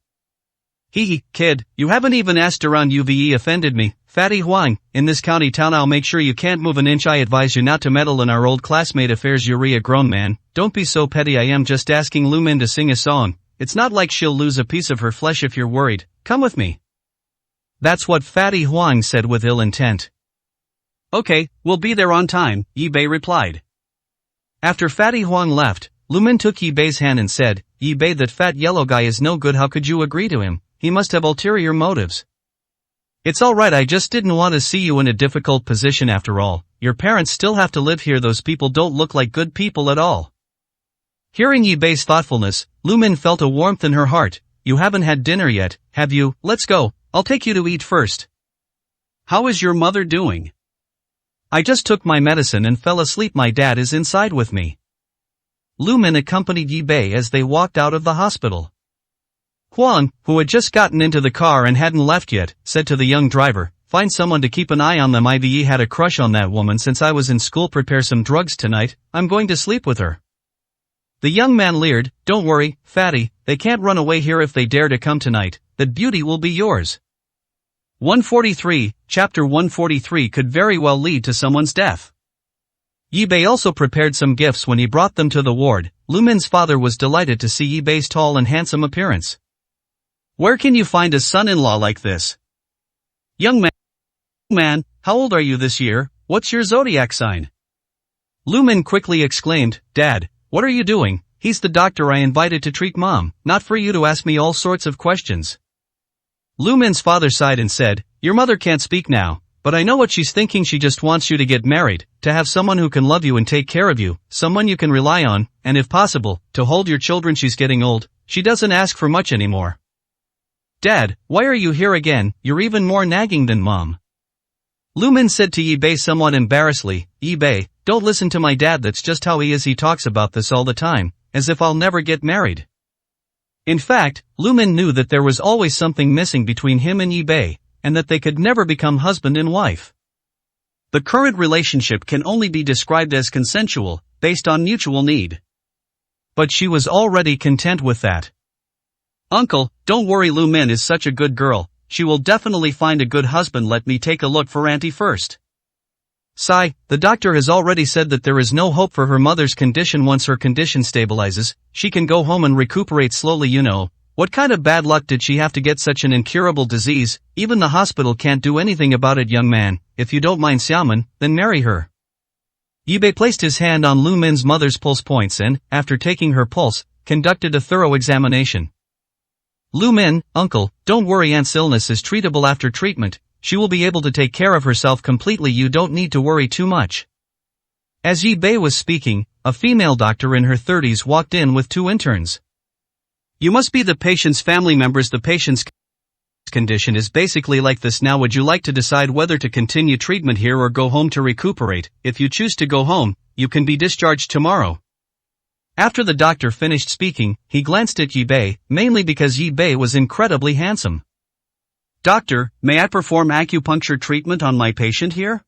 "Hee, kid, you haven't even asked around. You've offended me, Fatty Huang. In this county town I'll make sure you can't move an inch. I advise you not to meddle in our old classmate affairs. You're a grown man, don't be so petty. I am just asking Lu Min to sing a song. It's not like she'll lose a piece of her flesh if you're worried. Come with me." That's what Fatty Huang said with ill intent. "Okay, we'll be there on time," Yi Bei replied. After Fatty Huang left, Lu Min took Yi Bei's hand and said, "Yi Bei, that fat yellow guy is no good. How could you agree to him? He must have ulterior motives." "It's alright, I just didn't want to see you in a difficult position. After all, your parents still have to live here. Those people don't look like good people at all." Hearing Yi Bei's thoughtfulness, Lu Min felt a warmth in her heart. "You haven't had dinner yet, have you? Let's go, I'll take you to eat first." "How is your mother doing?" "I just took my medicine and fell asleep. My dad is inside with me." Lu Min accompanied Yi Bei as they walked out of the hospital. Huang, who had just gotten into the car and hadn't left yet, said to the young driver, "Find someone to keep an eye on them. I've had a crush on that woman since I was in school. Prepare some drugs tonight, I'm going to sleep with her." The young man leered, "Don't worry, Fatty, they can't run away here if they dare to come tonight. That beauty will be yours." 143, Chapter 143 could very well lead to someone's death. Yi Bei also prepared some gifts when he brought them to the ward. Lu Min's father was delighted to see Yi Bei's tall and handsome appearance. "Where can you find a son-in-law like this?" "Young man, how old are you this year? What's your zodiac sign?" Lu Min quickly exclaimed, "Dad, what are you doing? He's the doctor I invited to treat Mom, not for you to ask me all sorts of questions." Lu Min's father sighed and said, "Your mother can't speak now, but I know what she's thinking. She just wants you to get married, to have someone who can love you and take care of you, someone you can rely on, and if possible, to hold your children. She's getting old, she doesn't ask for much anymore." "Dad, why are you here again? You're even more nagging than Mom." Lu Min said to Yi Bei somewhat embarrassedly, "Yi Bei, don't listen to my dad. That's just how he is. He talks about this all the time, as if I'll never get married." In fact, Lu Min knew that there was always something missing between him and Yi Bei, and that they could never become husband and wife. The current relationship can only be described as consensual, based on mutual need. But she was already content with that. "Uncle, don't worry, Lu Min is such a good girl, she will definitely find a good husband. Let me take a look for Auntie first." "Sigh, the doctor has already said that there is no hope for her mother's condition. Once her condition stabilizes, she can go home and recuperate slowly. You know, what kind of bad luck did she have to get such an incurable disease? Even the hospital can't do anything about it. Young man, if you don't mind Xiaoman, then marry her." Yi Bei placed his hand on Lu Min's mother's pulse points and, after taking her pulse, conducted a thorough examination. "Lu Min, uncle, don't worry. Aunt's illness is treatable after treatment. She will be able to take care of herself completely. You don't need to worry too much." As Yi Bei was speaking, a female doctor in her 30s walked in with 2 interns. "You must be the patient's family members. The patient's condition is basically like this now. Would you like to decide whether to continue treatment here or go home to recuperate? If you choose to go home, you can be discharged tomorrow." After the doctor finished speaking, he glanced at Yi Bei, mainly because Yi Bei was incredibly handsome. "Doctor, may I perform acupuncture treatment on my patient here?"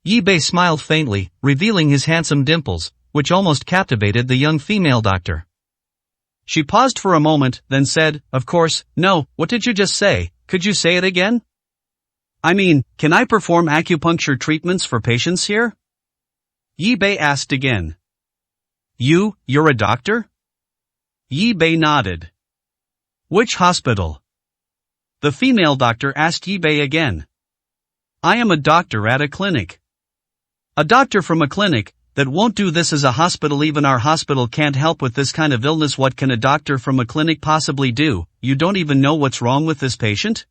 Yi Bei smiled faintly, revealing his handsome dimples, which almost captivated the young female doctor. She paused for a moment, then said, "Of course, no, what did you just say? Could you say it again?" "I mean, can I perform acupuncture treatments for patients here?" Yi Bei asked again. You're a doctor?" Yi Bei nodded. "Which hospital?" The female doctor asked Yi Bei again. "I am a doctor at a clinic." "A doctor from a clinic? That won't do. This is a hospital. Even our hospital can't help with this kind of illness. What can a doctor from a clinic possibly do? You don't even know what's wrong with this patient?"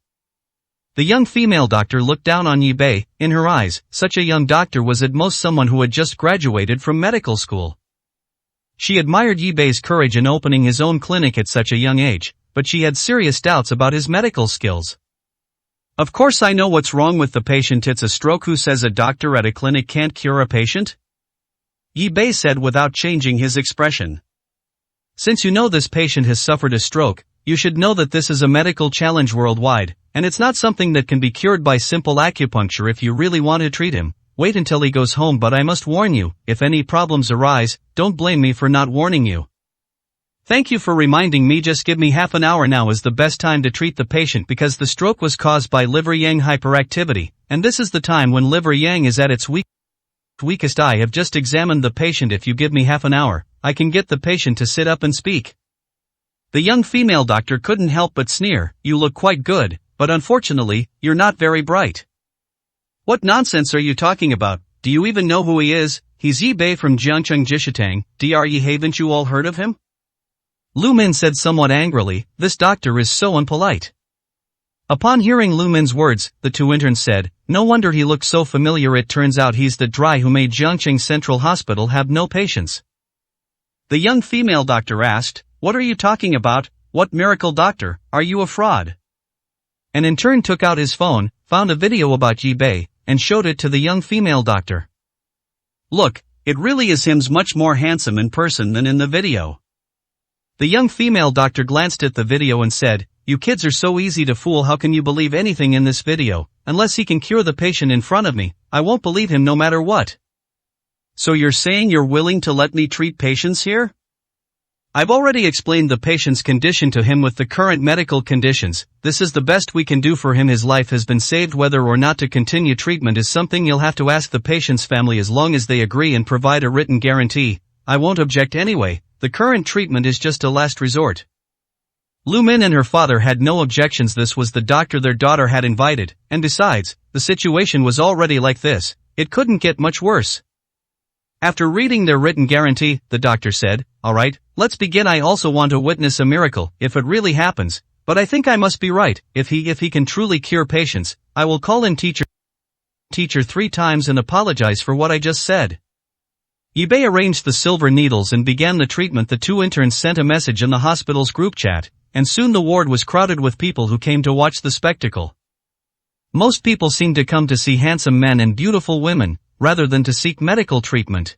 The young female doctor looked down on Yi Bei. In her eyes, such a young doctor was at most someone who had just graduated from medical school. She admired Yi Bei's courage in opening his own clinic at such a young age, but she had serious doubts about his medical skills. Of course I know what's wrong with the patient. It's a stroke. Who says a doctor at a clinic can't cure a patient? Yi Bei said without changing his expression. Since you know this patient has suffered a stroke, you should know that this is a medical challenge worldwide, and it's not something that can be cured by simple acupuncture. If you really want to treat him, wait until he goes home. But I must warn you, if any problems arise, don't blame me for not warning you. Thank you for reminding me. Just give me half an hour. Now is the best time to treat the patient because the stroke was caused by liver yang hyperactivity, and this is the time when liver yang is at its weakest. I have just examined the patient. If you give me half an hour, I can get the patient to sit up and speak. The young female doctor couldn't help but sneer. You look quite good, but unfortunately, you're not very bright. What nonsense are you talking about? Do you even know who he is? He's Yi Bei from Jiangcheng Jishitang. Haven't you all heard of him? Lu Min said somewhat angrily. This doctor is so unpolite. Upon hearing Lu Min's words, the two interns said, no wonder he looks so familiar. It turns out he's the dry who made Jiangcheng Central Hospital have no patients. The young female doctor asked, what are you talking about? What miracle doctor? Are you a fraud? And in turn took out his phone, found a video about Yi Bei, and showed it to the young female doctor. Look, it really is him, much more handsome in person than in the video. The young female doctor glanced at the video and said, you kids are so easy to fool. How can you believe anything in this video? Unless he can cure the patient in front of me, I won't believe him no matter what. So you're saying you're willing to let me treat patients here? I've already explained the patient's condition to him. With the current medical conditions, this is the best we can do for him. His life has been saved. Whether or not to continue treatment is something you'll have to ask the patient's family. As long as they agree and provide a written guarantee, I won't object anyway. The current treatment is just a last resort. Lu Min and her father had no objections. This was the doctor their daughter had invited, and besides, the situation was already like this. It couldn't get much worse. After reading their written guarantee, the doctor said, alright, let's begin. I also want to witness a miracle, if it really happens, but I think I must be right. If he can truly cure patients, I will call in teacher 3 times and apologize for what I just said. Yi Bei arranged the silver needles and began the treatment. The two interns sent a message in the hospital's group chat, and soon the ward was crowded with people who came to watch the spectacle. Most people seemed to come to see handsome men and beautiful women, rather than to seek medical treatment.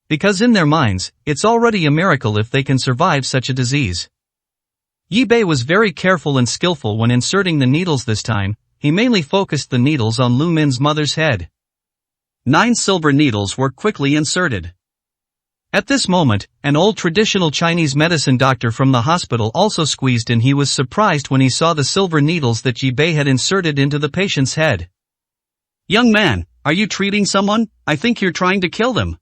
Because in their minds, it's already a miracle if they can survive such a disease. Yi Bei was very careful and skillful when inserting the needles. This time, he mainly focused the needles on Lu Min's mother's head. 9 silver needles were quickly inserted. At this moment, an old traditional Chinese medicine doctor from the hospital also squeezed in. He was surprised when he saw the silver needles that Yi Bei had inserted into the patient's head. Young man, are you treating someone? I think you're trying to kill them.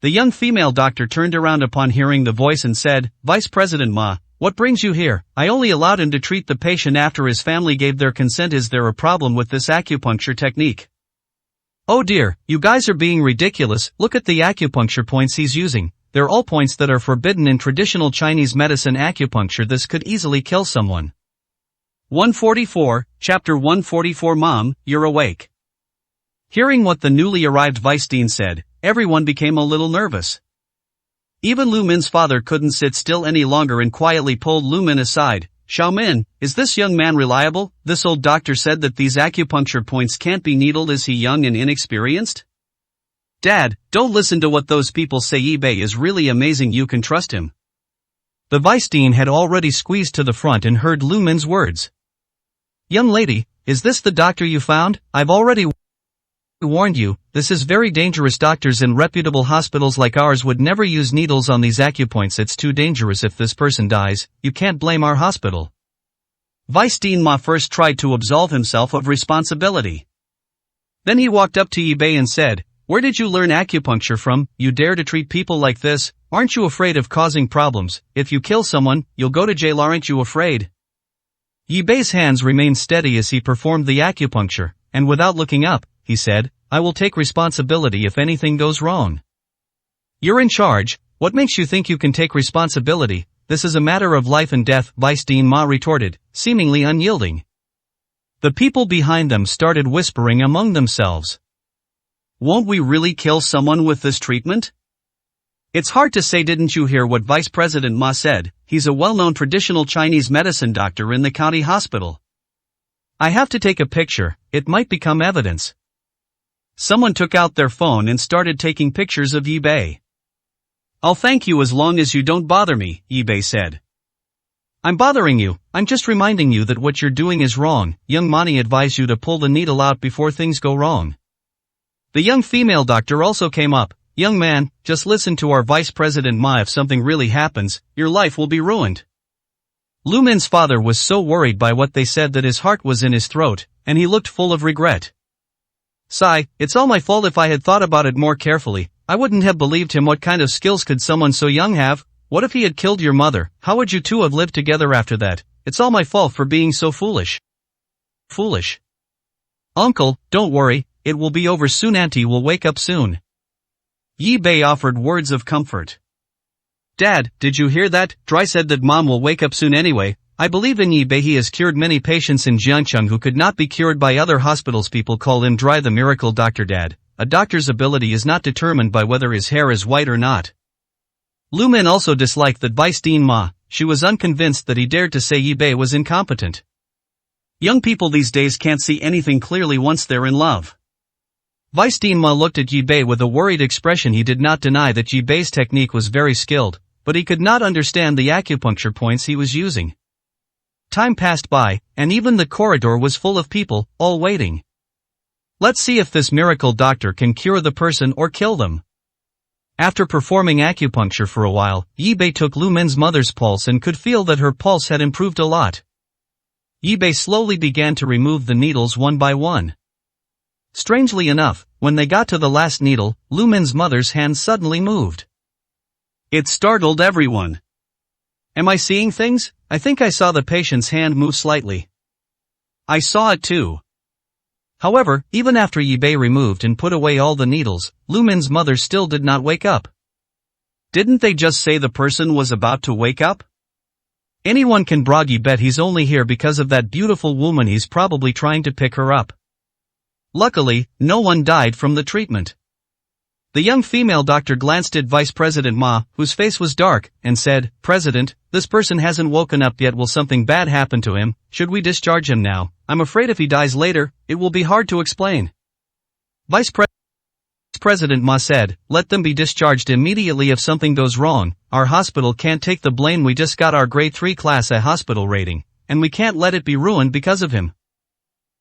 The young female doctor turned around upon hearing the voice and said, Vice President Ma, what brings you here? I only allowed him to treat the patient after his family gave their consent. Is there a problem with this acupuncture technique? Oh dear, you guys are being ridiculous. Look at the acupuncture points he's using. They're all points that are forbidden in traditional Chinese medicine acupuncture. This could easily kill someone. 144, Chapter 144. Mom, you're awake. Hearing what the newly arrived vice dean said, everyone became a little nervous. Even Lu Min's father couldn't sit still any longer and quietly pulled Lu Min aside. Xiaomin, is this young man reliable? This old doctor said that these acupuncture points can't be needled. Is he young and inexperienced? Dad, don't listen to what those people say. Yi Bei is really amazing. You can trust him. The vice dean had already squeezed to the front and heard Lu Min's words. Young lady, is this the doctor you found? I've already warned you, this is very dangerous. Doctors in reputable hospitals like ours would never use needles on these acupoints. It's too dangerous. If this person dies, you can't blame our hospital. Vice Dean Ma first tried to absolve himself of responsibility. Then he walked up to Yi Bei and said, where did you learn acupuncture from? You dare to treat people like this? Aren't you afraid of causing problems? If you kill someone, you'll go to jail. Aren't you afraid? Yi Bei's hands remained steady as he performed the acupuncture, and without looking up, he said, I will take responsibility if anything goes wrong. You're in charge. What makes you think you can take responsibility? This is a matter of life and death, Vice Dean Ma retorted, seemingly unyielding. The people behind them started whispering among themselves. Won't we really kill someone with this treatment? It's hard to say. Didn't you hear what Vice President Ma said? He's a well-known traditional Chinese medicine doctor in the county hospital. I have to take a picture, it might become evidence. Someone took out their phone and started taking pictures of Yi Bei. I'll thank you as long as you don't bother me, Yi Bei said. I'm bothering you, I'm just reminding you that what you're doing is wrong. Young Mani advised you to pull the needle out before things go wrong. The young female doctor also came up. Young man, just listen to our Vice President Ma. If something really happens, your life will be ruined. Lu Min's father was so worried by what they said that his heart was in his throat, and he looked full of regret. Sigh, it's all my fault. If I had thought about it more carefully, I wouldn't have believed him. What kind of skills could someone so young have? What if he had killed your mother? How would you two have lived together after that? It's all my fault for being so foolish. Foolish. Uncle, don't worry, it will be over soon. Auntie will wake up soon. Yi Bei offered words of comfort. Dad, did you hear that? Dry said that Mom will wake up soon anyway. I believe in Yi Bei. He has cured many patients in Jiangcheng who could not be cured by other hospitals. People call him Dry the miracle doctor. Dad, a doctor's ability is not determined by whether his hair is white or not. Lu Min also disliked that Vice Dean Ma. She was unconvinced that he dared to say Yi Bei was incompetent. Young people these days can't see anything clearly once they're in love. Vice Dean Ma looked at Yi Bei with a worried expression. He did not deny that Yi Bei's technique was very skilled, but he could not understand the acupuncture points he was using. Time passed by, and even the corridor was full of people, all waiting. Let's see if this miracle doctor can cure the person or kill them. After performing acupuncture for a while, Yi Bei took Lu Min's mother's pulse and could feel that her pulse had improved a lot. Yi Bei slowly began to remove the needles one by one. Strangely enough, when they got to the last needle, Lu Min's mother's hand suddenly moved. It startled everyone. Am I seeing things? I think I saw the patient's hand move slightly. I saw it too. However, even after Yi Bei removed and put away all the needles, Lu Min's mother still did not wake up. Didn't they just say the person was about to wake up? Anyone can broadly bet he's only here because of that beautiful woman. He's probably trying to pick her up. Luckily, no one died from the treatment. The young female doctor glanced at Vice President Ma, whose face was dark, and said, President, this person hasn't woken up yet. Will something bad happen to him? Should we discharge him now? I'm afraid if he dies later, it will be hard to explain. Vice President Ma said, let them be discharged immediately if something goes wrong. Our hospital can't take the blame. We just got our grade 3 class A hospital rating, and we can't let it be ruined because of him.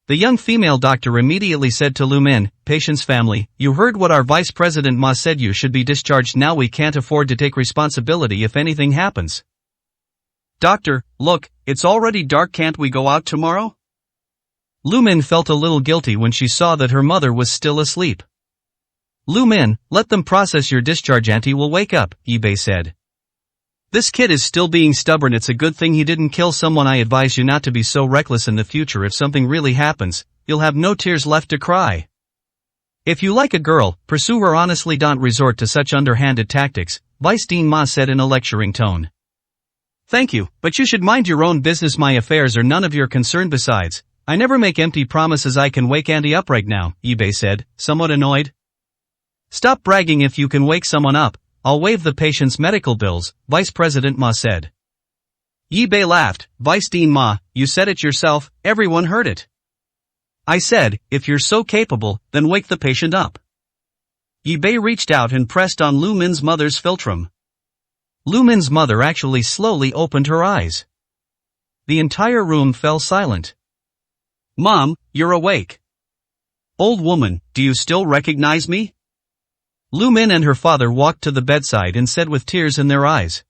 The young female doctor immediately said to Lu Min, patient's family, you heard what our Vice President Ma said. You should be discharged now. We can't afford to take responsibility if anything happens. Doctor, look, it's already dark. Can't we go out tomorrow? Lu Min felt a little guilty when she saw that her mother was still asleep. Lu Min, let them process your discharge. Auntie will wake up, Yi Bei said. This kid is still being stubborn. It's a good thing he didn't kill someone. I advise you not to be so reckless in the future. If something really happens, you'll have no tears left to cry. If you like a girl, pursue her honestly. Don't resort to such underhanded tactics, Vice Dean Ma said in a lecturing tone. Thank you, but you should mind your own business. My affairs are none of your concern. Besides, I never make empty promises. I can wake Auntie up right now, Yi Bei said, somewhat annoyed. Stop bragging. If you can wake someone up, I'll waive the patient's medical bills, Vice President Ma said. Yi Bei laughed. Vice Dean Ma, you said it yourself, everyone heard it. I said, if you're so capable, then wake the patient up. Yi Bei reached out and pressed on Lu Min's mother's philtrum. Lu Min's mother actually slowly opened her eyes. The entire room fell silent. Mom, you're awake. Old woman, do you still recognize me? Lu Min and her father walked to the bedside and said with tears in their eyes.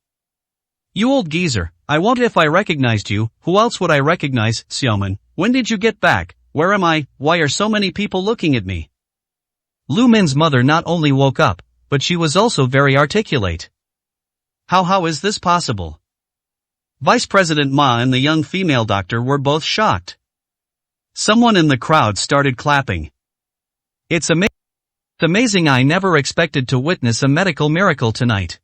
You old geezer, I won't. If I recognized you, who else would I recognize? Xiaoman, when did you get back? Where am I? Why are so many people looking at me? Lu Min's mother not only woke up, but she was also very articulate. How is this possible? Vice President Ma and the young female doctor were both shocked. Someone in the crowd started clapping. It's amazing. I never expected to witness a medical miracle tonight.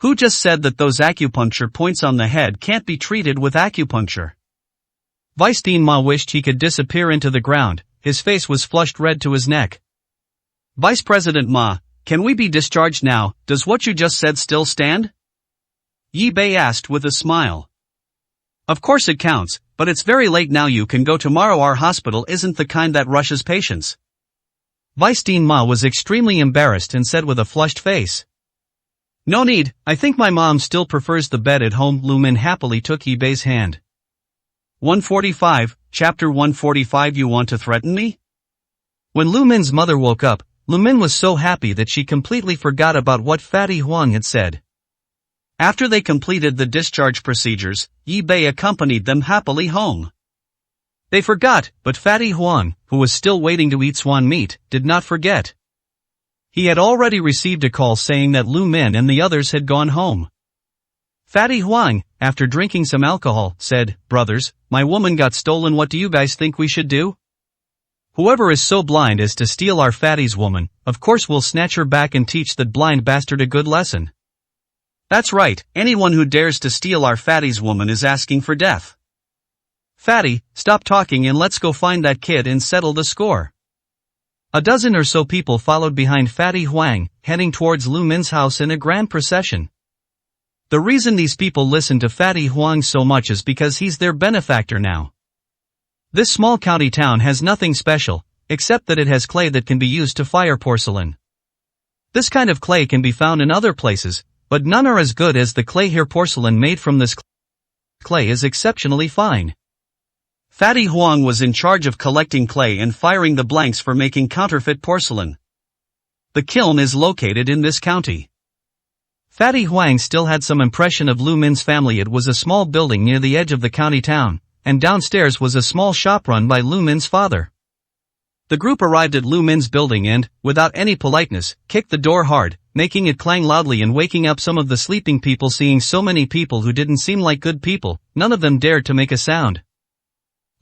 Who just said that those acupuncture points on the head can't be treated with acupuncture? Vice Dean Ma wished he could disappear into the ground, his face was flushed red to his neck. Vice President Ma, can we be discharged now? Does what you just said still stand? Yi Bei asked with a smile. Of course it counts, but it's very late now. You can go tomorrow. Our hospital isn't the kind that rushes patients. Vice Dean Ma was extremely embarrassed and said with a flushed face. No need, I think my mom still prefers the bed at home. Lu Min happily took Yi Bei's hand. 145, Chapter 145. You want to threaten me? When Lu Min's mother woke up, Lu Min was so happy that she completely forgot about what Fatty Huang had said. After they completed the discharge procedures, Yi Bei accompanied them happily home. They forgot, but Fatty Huang, who was still waiting to eat swan meat, did not forget. He had already received a call saying that Lu Min and the others had gone home. Fatty Huang, after drinking some alcohol, said, "Brothers, my woman got stolen. What do you guys think we should do? Whoever is so blind as to steal our Fatty's woman, of course we'll snatch her back and teach that blind bastard a good lesson." That's right, anyone who dares to steal our Fatty's woman is asking for death. Fatty, stop talking and let's go find that kid and settle the score. A dozen or so people followed behind Fatty Huang, heading towards Lu Min's house in a grand procession. The reason these people listen to Fatty Huang so much is because he's their benefactor now. This small county town has nothing special, except that it has clay that can be used to fire porcelain. This kind of clay can be found in other places, but none are as good as the clay here. Porcelain made from this clay is exceptionally fine. Fatty Huang was in charge of collecting clay and firing the blanks for making counterfeit porcelain. The kiln is located in this county. Fatty Huang still had some impression of Lu Min's family. It was a small building near the edge of the county town, and downstairs was a small shop run by Lu Min's father. The group arrived at Lu Min's building and, without any politeness, kicked the door hard, making it clang loudly and waking up some of the sleeping people. Seeing so many people who didn't seem like good people, none of them dared to make a sound.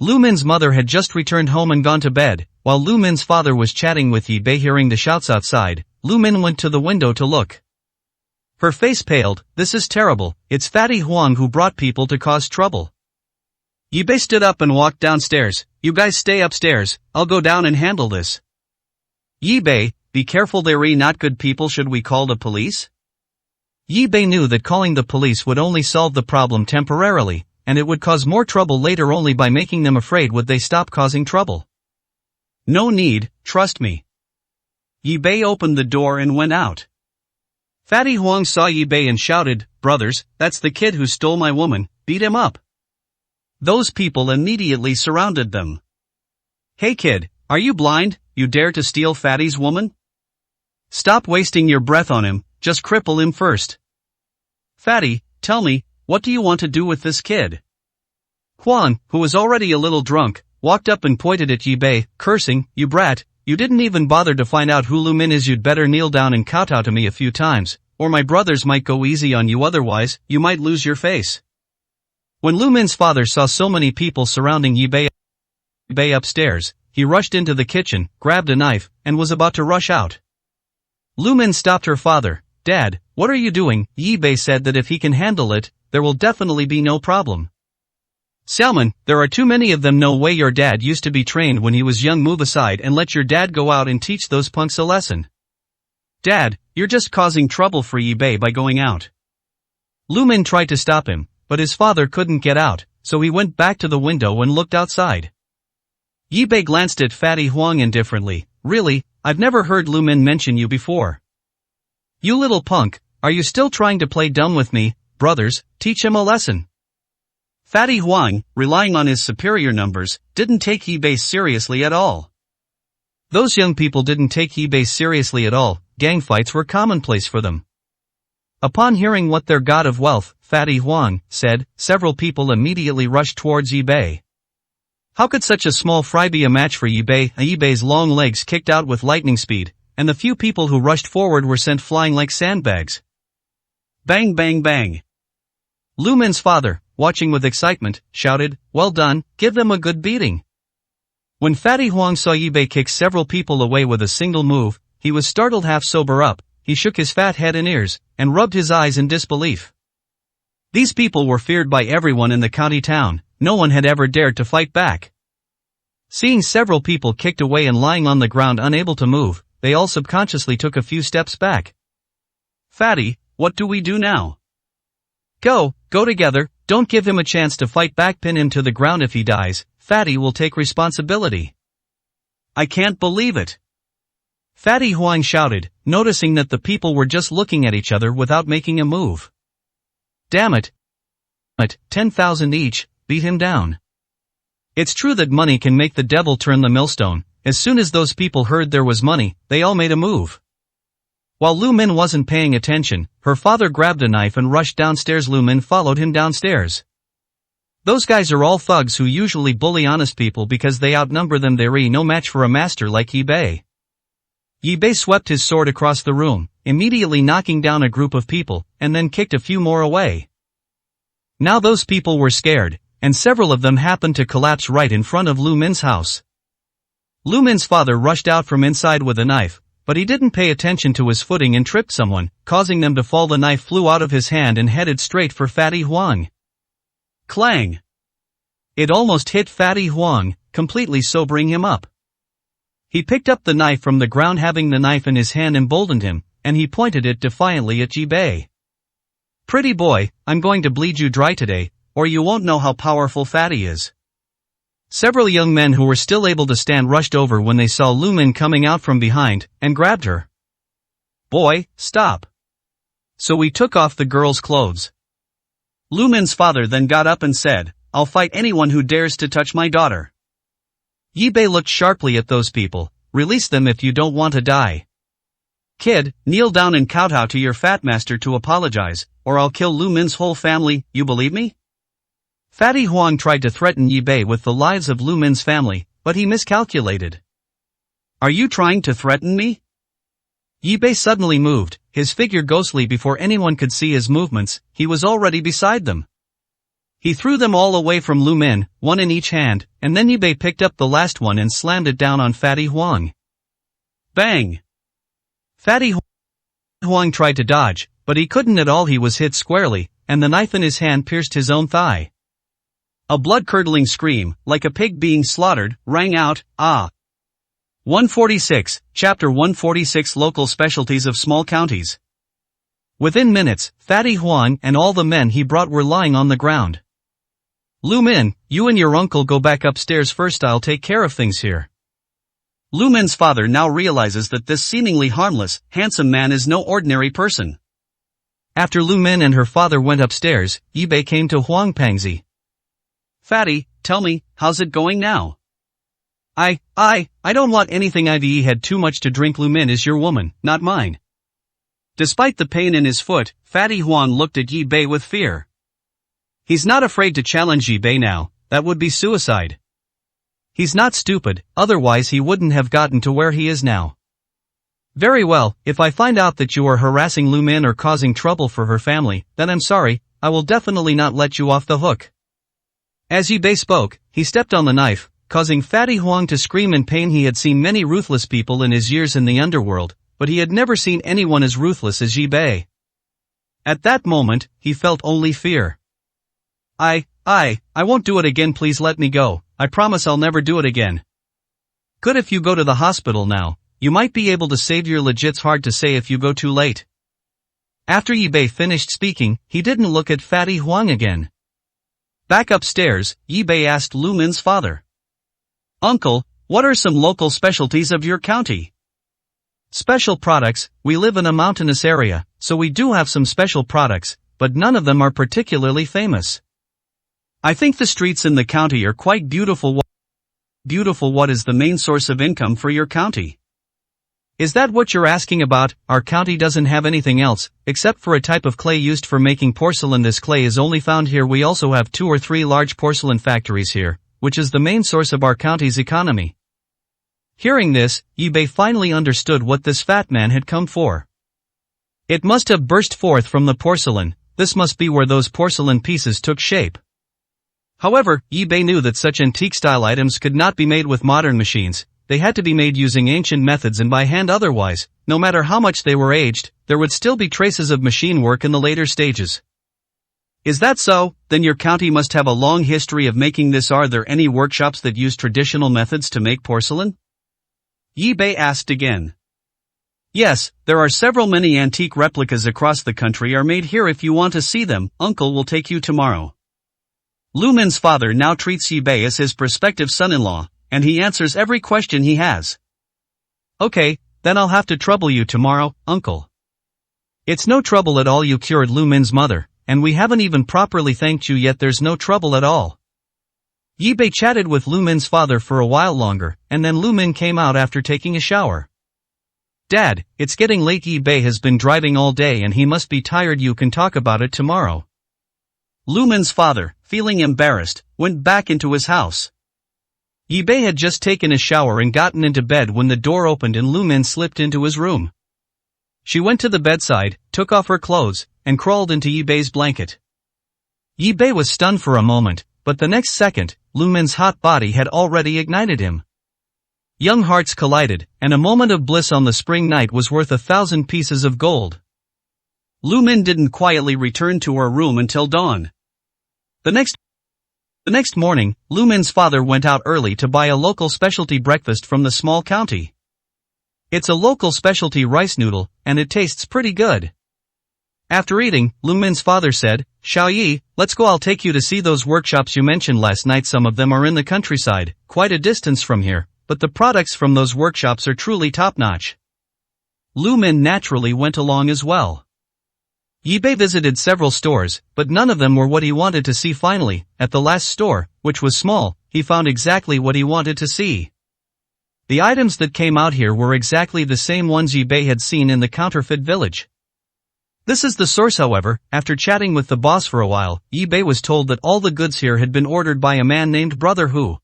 Lu Min's mother had just returned home and gone to bed, while Lu Min's father was chatting with Yi Bei. Hearing the shouts outside, Lu Min went to the window to look. Her face paled. This is terrible, it's Fatty Huang who brought people to cause trouble. Yi Bei stood up and walked downstairs. You guys stay upstairs, I'll go down and handle this. Yi Bei, be careful, they're not good people. Should we call the police? Yi Bei knew that calling the police would only solve the problem temporarily, and it would cause more trouble later. Only by making them afraid would they stop causing trouble. No need, trust me. Yi Bei opened the door and went out. Fatty Huang saw Yi Bei and shouted, "Brothers, that's the kid who stole my woman, beat him up." Those people immediately surrounded them. Hey kid, are you blind? You dare to steal Fatty's woman? Stop wasting your breath on him, just cripple him first. Fatty, tell me, what do you want to do with this kid? Huang, who was already a little drunk, walked up and pointed at Yi Bei, cursing, "You brat, you didn't even bother to find out who Lu Min is. You'd better kneel down and kowtow to me a few times, or my brothers might go easy on you, otherwise, you might lose your face." When Lu Min's father saw so many people surrounding Yi Bei upstairs, he rushed into the kitchen, grabbed a knife, and was about to rush out. Lu Min stopped her father. "Dad, what are you doing?" Yi Bei said that if he can handle it, there will definitely be no problem. "Xiaoman, there are too many of them. No way, your dad used to be trained when he was young. Move aside and let your dad go out and teach those punks a lesson." "Dad, you're just causing trouble for Yi Bei by going out." Lu Min tried to stop him, but his father couldn't get out, so he went back to the window and looked outside. Yi Bei glanced at Fatty Huang indifferently. "Really, I've never heard Lu Min mention you before." "You little punk, are you still trying to play dumb with me? Brothers, teach him a lesson." Fatty Huang, relying on his superior numbers, didn't take Yi Bei seriously at all. Those young people didn't take Yi Bei seriously at all. Gang fights were commonplace for them. Upon hearing what their god of wealth, Fatty Huang, said, several people immediately rushed towards Yi Bei. How could such a small fry be a match for Yi Bei? Yi Bei's long legs kicked out with lightning speed, and the few people who rushed forward were sent flying like sandbags. Bang bang bang. Lu Min's father, watching with excitement, shouted, "Well done, give them a good beating." When Fatty Huang saw Yi Bei kick several people away with a single move, he was startled. Half sober up, he shook his fat head and ears, and rubbed his eyes in disbelief. These people were feared by everyone in the county town. no one had ever dared to fight back. Seeing several people kicked away and lying on the ground unable to move, they all subconsciously took a few steps back. Fatty, what do we do now? Go together, don't give him a chance to fight back, pin him to the ground. If he dies, Fatty will take responsibility. I can't believe it. Fatty Huang shouted, noticing that the people were just looking at each other without making a move. Damn it. 10,000 each, beat him down. It's true that money can make the devil turn the millstone. As soon as those people heard there was money, they all made a move. While Lu Min wasn't paying attention, her father grabbed a knife and rushed downstairs. Lu Min followed him downstairs. Those guys are all thugs who usually bully honest people because they outnumber them. They're no match for a master like Yi Bei. Yi Bei swept his sword across the room, immediately knocking down a group of people, and then kicked a few more away. Now those people were scared, and several of them happened to collapse right in front of Lu Min's house. Lu Min's father rushed out from inside with a knife, but he didn't pay attention to his footing and tripped someone, causing them to fall. The knife flew out of his hand and headed straight for Fatty Huang. Clang! It almost hit Fatty Huang, completely sobering him up. He picked up the knife from the ground. Having the knife in his hand emboldened him, and he pointed it defiantly at Yi Bei. Pretty boy, I'm going to bleed you dry today, or you won't know how powerful Fatty is. Several young men who were still able to stand rushed over when they saw Lu Min coming out from behind, and grabbed her. Boy, stop. So we took off the girl's clothes. Lu Min's father then got up and said, I'll fight anyone who dares to touch my daughter. Yi Bei looked sharply at those people. Release them if you don't want to die. Kid, kneel down and kowtow to your fat master to apologize, or I'll kill Lu Min's whole family. You believe me? Fatty Huang tried to threaten Yi Bei with the lives of Lu Min's family, but he miscalculated. Are you trying to threaten me? Yi Bei suddenly moved, his figure ghostly. Before anyone could see his movements, he was already beside them. He threw them all away from Lu Min, one in each hand, and then Yi Bei picked up the last one and slammed it down on Fatty Huang. Bang! Fatty Huang tried to dodge, but he couldn't at all. He was hit squarely, and the knife in his hand pierced his own thigh. A blood-curdling scream, like a pig being slaughtered, rang out. 146, Chapter 146, Local Specialties of Small Counties. Within minutes, Fatty Huang and all the men he brought were lying on the ground. Lu Min, you and your uncle go back upstairs first. I'll take care of things here. Lu Min's father now realizes that this seemingly harmless, handsome man is no ordinary person. After Lu Min and her father went upstairs, Yi Bei came to Huang Pengzi. Fatty, tell me, how's it going now? I don't want anything. Ivy had too much to drink. Lu Min is your woman, not mine. Despite the pain in his foot, Fatty Huang looked at Yi Bei with fear. He's not afraid to challenge Yi Bei now. That would be suicide. He's not stupid, otherwise he wouldn't have gotten to where he is now. Very well, if I find out that you are harassing Lu Min or causing trouble for her family, then I'm sorry, I will definitely not let you off the hook. As Yi Bei spoke, he stepped on the knife, causing Fatty Huang to scream in pain. He had seen many ruthless people in his years in the underworld, but he had never seen anyone as ruthless as Yi Bei. At that moment, he felt only fear. I won't do it again. Please let me go. I promise I'll never do it again. Good, if you go to the hospital now, you might be able to save your leg. It's hard to say if you go too late. After Yi Bei finished speaking, he didn't look at Fatty Huang again. Back upstairs, Yi Bei asked Lu Min's father. Uncle, what are some local specialties of your county? Special products, we live in a mountainous area, so we do have some special products, but none of them are particularly famous. I think the streets in the county are quite beautiful. What is the main source of income for your county? Is that what you're asking about? Our county doesn't have anything else, except for a type of clay used for making porcelain. This clay is only found here. We also have 2 or 3 large porcelain factories here, which is the main source of our county's economy. Hearing this, Yi Bei finally understood what this fat man had come for. It must have burst forth from the porcelain. This must be where those porcelain pieces took shape. However, Yi Bei knew that such antique-style items could not be made with modern machines. They had to be made using ancient methods and by hand. Otherwise, no matter how much they were aged, there would still be traces of machine work in the later stages. Is that so? Then your county must have a long history of making this. Are there any workshops that use traditional methods to make porcelain? Yi Bei asked again. Yes, there are several. Many antique replicas across the country are made here. If you want to see them, Uncle will take you tomorrow. Lu Min's father now treats Yi Bei as his prospective son-in-law, and he answers every question he has. Okay, then I'll have to trouble you tomorrow, Uncle. It's no trouble at all. You cured Lu Min's mother, and we haven't even properly thanked you yet. There's no trouble at all. Yi Bei chatted with Lu Min's father for a while longer, and then Lu Min came out after taking a shower. Dad, it's getting late. Yi Bei has been driving all day and he must be tired. You can talk about it tomorrow. Lu Min's father, feeling embarrassed, went back into his house. Yi Bei had just taken a shower and gotten into bed when the door opened and Lu Min slipped into his room. She went to the bedside, took off her clothes, and crawled into Yi Bei's blanket. Yi Bei was stunned for a moment, but the next second, Lu Min's hot body had already ignited him. Young hearts collided, and a moment of bliss on the spring night was worth 1,000 pieces of gold. Lu Min didn't quietly return to her room until dawn. The next morning, Lu Min's father went out early to buy a local specialty breakfast from the small county. It's a local specialty rice noodle, and it tastes pretty good. After eating, Lu Min's father said, Xiao Yi, let's go. I'll take you to see those workshops you mentioned last night. Some of them are in the countryside, quite a distance from here, but the products from those workshops are truly top-notch. Lu Min naturally went along as well. Yi Bei visited several stores, but none of them were what he wanted to see. Finally, at the last store, which was small, he found exactly what he wanted to see. The items that came out here were exactly the same ones Yi Bei had seen in the counterfeit village. This is the source. However, after chatting with the boss for a while, Yi Bei was told that all the goods here had been ordered by a man named Brother Hu.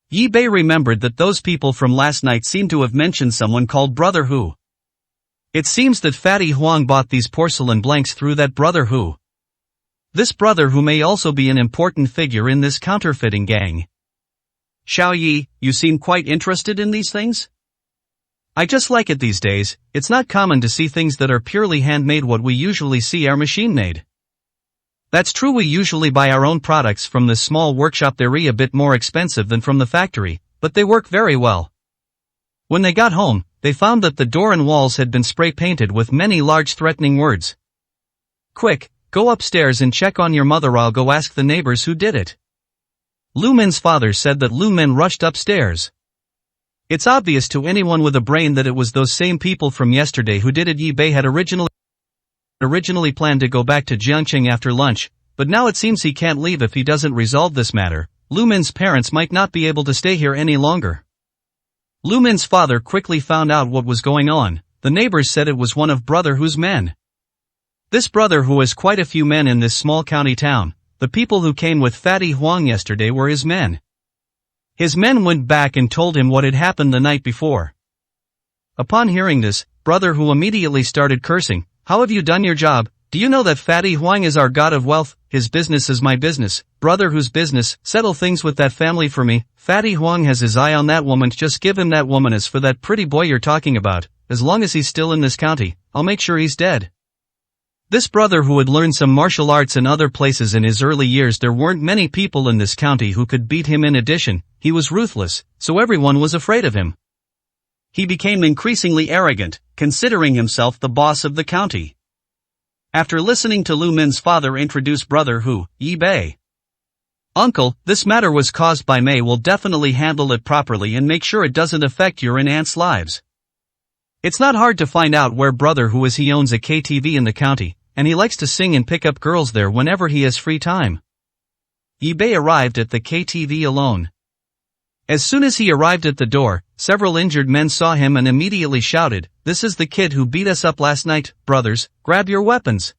Yi Bei remembered that those people from last night seemed to have mentioned someone called Brother Hu. It seems that Fatty Huang bought these porcelain blanks through that Brother Hu. This Brother Hu may also be an important figure in this counterfeiting gang. Xiao Yi, you seem quite interested in these things? I just like it these days. It's not common to see things that are purely handmade. What we usually see are machine-made. That's true. We usually buy our own products from this small workshop. They're a bit more expensive than from the factory, but they work very well. When they got home, they found that the door and walls had been spray-painted with many large threatening words. Quick, go upstairs and check on your mother. I'll go ask the neighbors who did it. Lu Min's father said that. Lu Min rushed upstairs. It's obvious to anyone with a brain that it was those same people from yesterday who did it. Yi Bei had originally planned to go back to Jiangqing after lunch, but now it seems he can't leave if he doesn't resolve this matter. Lu Min's parents might not be able to stay here any longer. Lu Min's father quickly found out what was going on. The neighbors said it was one of Brother Hu's men. This Brother Hu has quite a few men in this small county town. The people who came with Fatty Huang yesterday were his men. His men went back and told him what had happened the night before. Upon hearing this, Brother Hu immediately started cursing. How have you done your job? Do you know that Fatty Huang is our god of wealth? His business is my business. Brother Hu's business. Settle things with that family for me. Fatty Huang has his eye on that woman. Just give him that woman. As for that pretty boy you're talking about, as long as he's still in this county, I'll make sure he's dead. This Brother Hu had learned some martial arts in other places in his early years. There weren't many people in this county who could beat him. In addition, he was ruthless, so everyone was afraid of him. He became increasingly arrogant, considering himself the boss of the county. After listening to Lu Min's father introduce Brother Hu, Yi Bei. Uncle, this matter was caused by Mei. Will definitely handle it properly and make sure it doesn't affect your and Aunt's lives. It's not hard to find out where Brother Hu is. He owns a KTV in the county, and he likes to sing and pick up girls there whenever he has free time. Yi Bei arrived at the KTV alone. As soon as he arrived at the door, several injured men saw him and immediately shouted, "This is the kid who beat us up last night. Brothers, grab your weapons."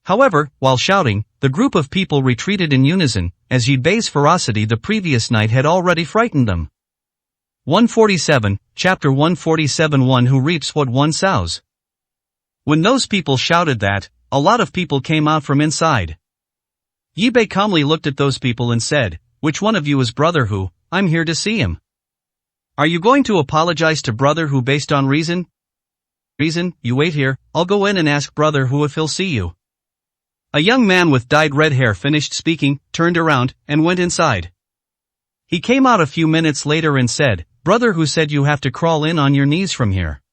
However, while shouting, the group of people retreated in unison, as Yi Bei's ferocity the previous night had already frightened them. 147, Chapter 147. One who reaps what one sows. When those people shouted that, a lot of people came out from inside. Yi Bei calmly looked at those people and said, "Which one of you is Brother Hu? I'm here to see him." "Are you going to apologize to Brother Hu based on reason? You wait here, I'll go in and ask Brother Hu if he'll see you." A young man with dyed red hair finished speaking, turned around, and went inside. He came out a few minutes later and said, "Brother who said you have to crawl in on your knees from here."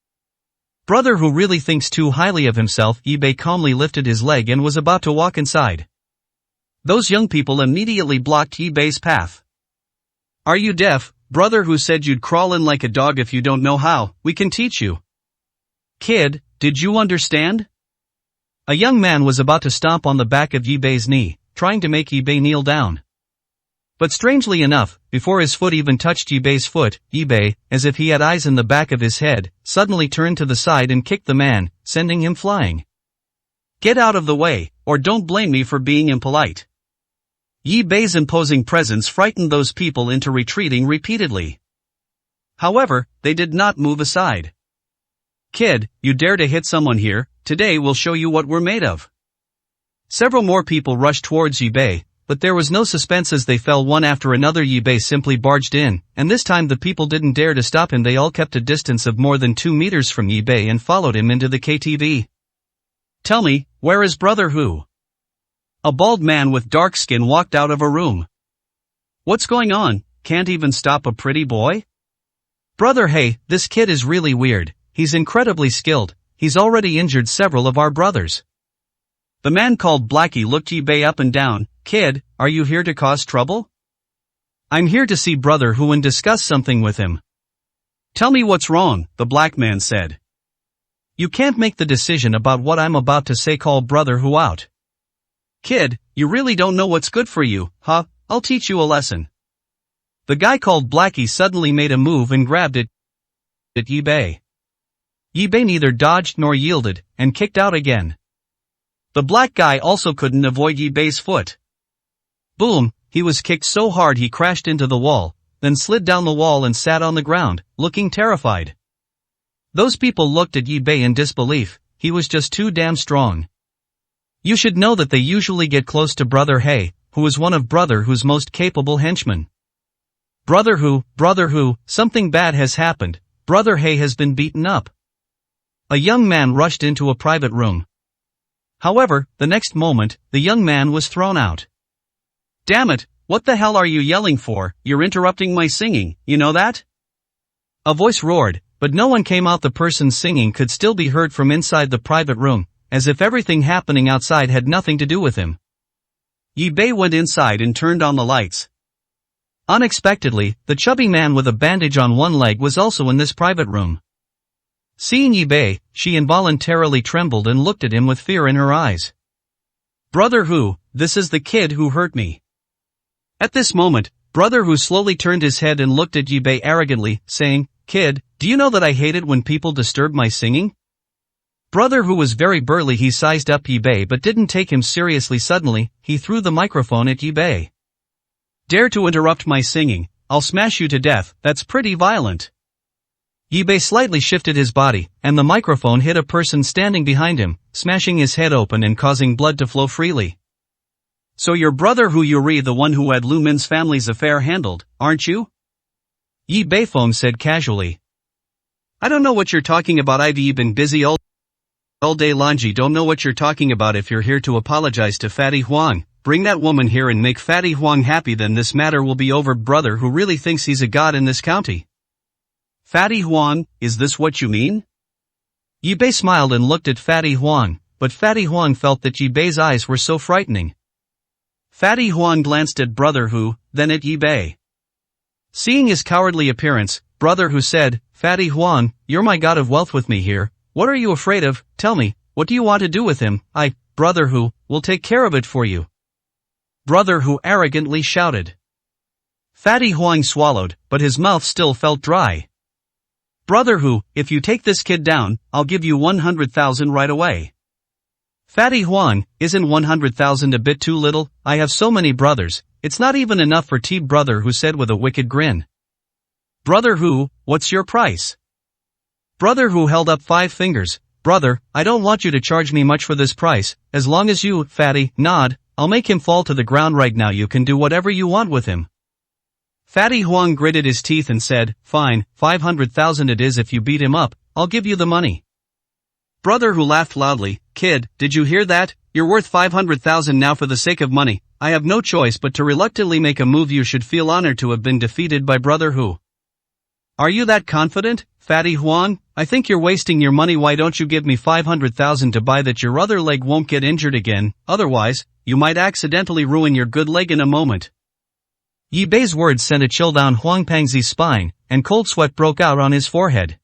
Brother who really thinks too highly of himself. Yi-Bei calmly lifted his leg and was about to walk inside. Those young people immediately blocked Yi-Bei's path. "Are you deaf? Brother who said you'd crawl in like a dog. If you don't know how, we can teach you." "Kid, did you understand?" A young man was about to stomp on the back of Yi-Bei's knee, trying to make Yi-Bei kneel down. But strangely enough, before his foot even touched Yi-Bei's foot, Yi-Bei, as if he had eyes in the back of his head, suddenly turned to the side and kicked the man, sending him flying. "Get out of the way, or don't blame me for being impolite." Yi-Bei's imposing presence frightened those people into retreating repeatedly. However, they did not move aside. "Kid, you dare to hit someone here? Today we'll show you what we're made of." Several more people rushed towards Yi-Bei, but there was no suspense as they fell one after another. Yi-Bei simply barged in, and this time the people didn't dare to stop him. They all kept a distance of more than 2 meters from Yi-Bei and followed him into the KTV. "Tell me, where is Brother Hu?" A bald man with dark skin walked out of a room. "What's going on? Can't even stop a pretty boy?" "Brother, hey, this kid is really weird. He's incredibly skilled. He's already injured several of our brothers." The man called Blackie looked Yi-Bei up and down. "Kid, are you here to cause trouble?" "I'm here to see Brother Hu and discuss something with him." "Tell me what's wrong," the black man said. "You can't make the decision about what I'm about to say. Call Brother Hu out." "Kid, you really don't know what's good for you, huh? I'll teach you a lesson." The guy called Blackie suddenly made a move and grabbed it at Yi-Bei. Yi-Bei neither dodged nor yielded, and kicked out again. The black guy also couldn't avoid Yi-Bei's foot. Boom, he was kicked so hard he crashed into the wall, then slid down the wall and sat on the ground, looking terrified. Those people looked at Yi-Bei in disbelief. He was just too damn strong. You should know that they usually get close to Brother He, who is one of Brother Hu's most capable henchmen. Brother Hu, something bad has happened. Brother He has been beaten up." A young man rushed into a private room. However, the next moment, the young man was thrown out. "Damn it, what the hell are you yelling for? You're interrupting my singing, you know that?" A voice roared, but no one came out. The person singing could still be heard from inside the private room, as if everything happening outside had nothing to do with him. Yi-Bei went inside and turned on the lights. Unexpectedly, the chubby man with a bandage on one leg was also in this private room. Seeing Yi-Bei, she involuntarily trembled and looked at him with fear in her eyes. "Brother Hu, this is the kid who hurt me." At this moment, Brother Hu slowly turned his head and looked at Yi-Bei arrogantly, saying, "Kid, do you know that I hate it when people disturb my singing?" Brother Hu was very burly. He sized up Yi-Bei but didn't take him seriously. Suddenly, he threw the microphone at Yi-Bei. "Dare to interrupt my singing, I'll smash you to death. That's pretty violent." Yi-Bei slightly shifted his body, and the microphone hit a person standing behind him, smashing his head open and causing blood to flow freely. "So you're Brother Hu Yuri, the one who had Lu Min's family's affair handled, aren't you?" Yi-Bei Feng said casually. "I don't know what you're talking about. I've been busy all day. Lanji, don't know what you're talking about. If you're here to apologize to Fatty Huang, bring that woman here and make Fatty Huang happy, then this matter will be over." Brother Hu really thinks he's a god in this county. "Fatty Huang, is this what you mean?" Yi-Bei smiled and looked at Fatty Huang, but Fatty Huang felt that Yi-Bei's eyes were so frightening. Fatty Huang glanced at Brother Hu, then at Yi-Bei. Seeing his cowardly appearance, Brother Hu said, "Fatty Huang, you're my god of wealth with me here. What are you afraid of? Tell me, what do you want to do with him? Brother Hu, will take care of it for you." Brother Hu arrogantly shouted. Fatty Huang swallowed, but his mouth still felt dry. "Brother Hu, if you take this kid down, I'll give you 100,000 right away." "Fatty Huang, isn't 100,000 a bit too little? I have so many brothers, it's not even enough for T." Brother Hu said with a wicked grin. "Brother Hu, what's your price?" Brother Hu held up 5 fingers. "Brother, I don't want you to charge me much for this price. As long as you, Fatty, nod, I'll make him fall to the ground right now. You can do whatever you want with him." Fatty Huang gritted his teeth and said, "Fine, 500,000 it is. If you beat him up, I'll give you the money." Brother Hu laughed loudly. Kid, did you hear that? You're worth 500,000 now. For the sake of money, I have no choice but to reluctantly make a move. You should feel honored to have been defeated by Brother Hu. Are you that confident, Fatty Huang? I think you're wasting your money. Why don't you give me 500,000 to buy that your other leg won't get injured again, otherwise, you might accidentally ruin your good leg in a moment. Yi Bei's words sent a chill down Huang Pangzi's spine, and cold sweat broke out on his forehead.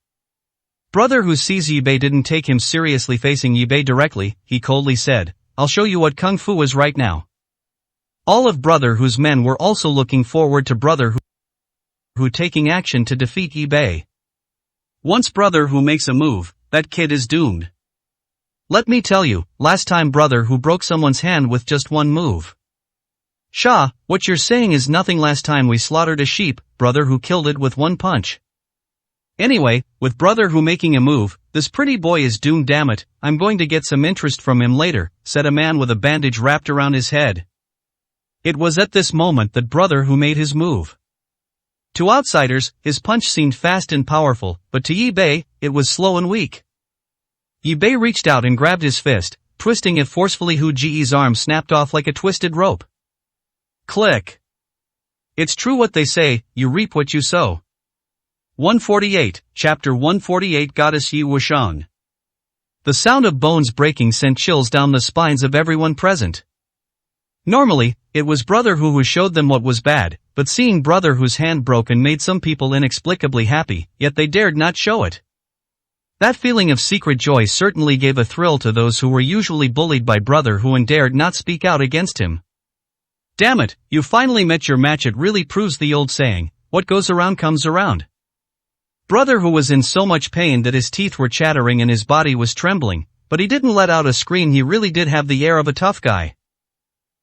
Brother Hu sees Yi Bei didn't take him seriously. Facing Yi Bei directly, he coldly said, I'll show you what Kung Fu is right now. All of Brother Hu's men were also looking forward to Brother Hu taking action to defeat Yi Bei. Once Brother Hu makes a move, that kid is doomed. Let me tell you, last time Brother Hu broke someone's hand with just one move. Sha, what you're saying is nothing. Last time we slaughtered a sheep, Brother Hu killed it with one punch. Anyway, with Brother Hu making a move, this pretty boy is doomed. Damn it, I'm going to get some interest from him later, said a man with a bandage wrapped around his head. It was at this moment that Brother Hu made his move. To outsiders, his punch seemed fast and powerful, but to Yi Bei, it was slow and weak. Yi Bei reached out and grabbed his fist, twisting it forcefully. Hu Ji's arm snapped off like a twisted rope. Click. It's true what they say, you reap what you sow. 148, Chapter 148. Goddess Yi Wushang. The sound of bones breaking sent chills down the spines of everyone present. Normally, it was Brother Hu who showed them what was bad, but seeing Brother Hu's hand broken made some people inexplicably happy, yet they dared not show it. That feeling of secret joy certainly gave a thrill to those who were usually bullied by Brother Hu and dared not speak out against him. Damn it, you finally met your match. It really proves the old saying, what goes around comes around. Brother Hu was in so much pain that his teeth were chattering and his body was trembling, but he didn't let out a scream. He really did have the air of a tough guy.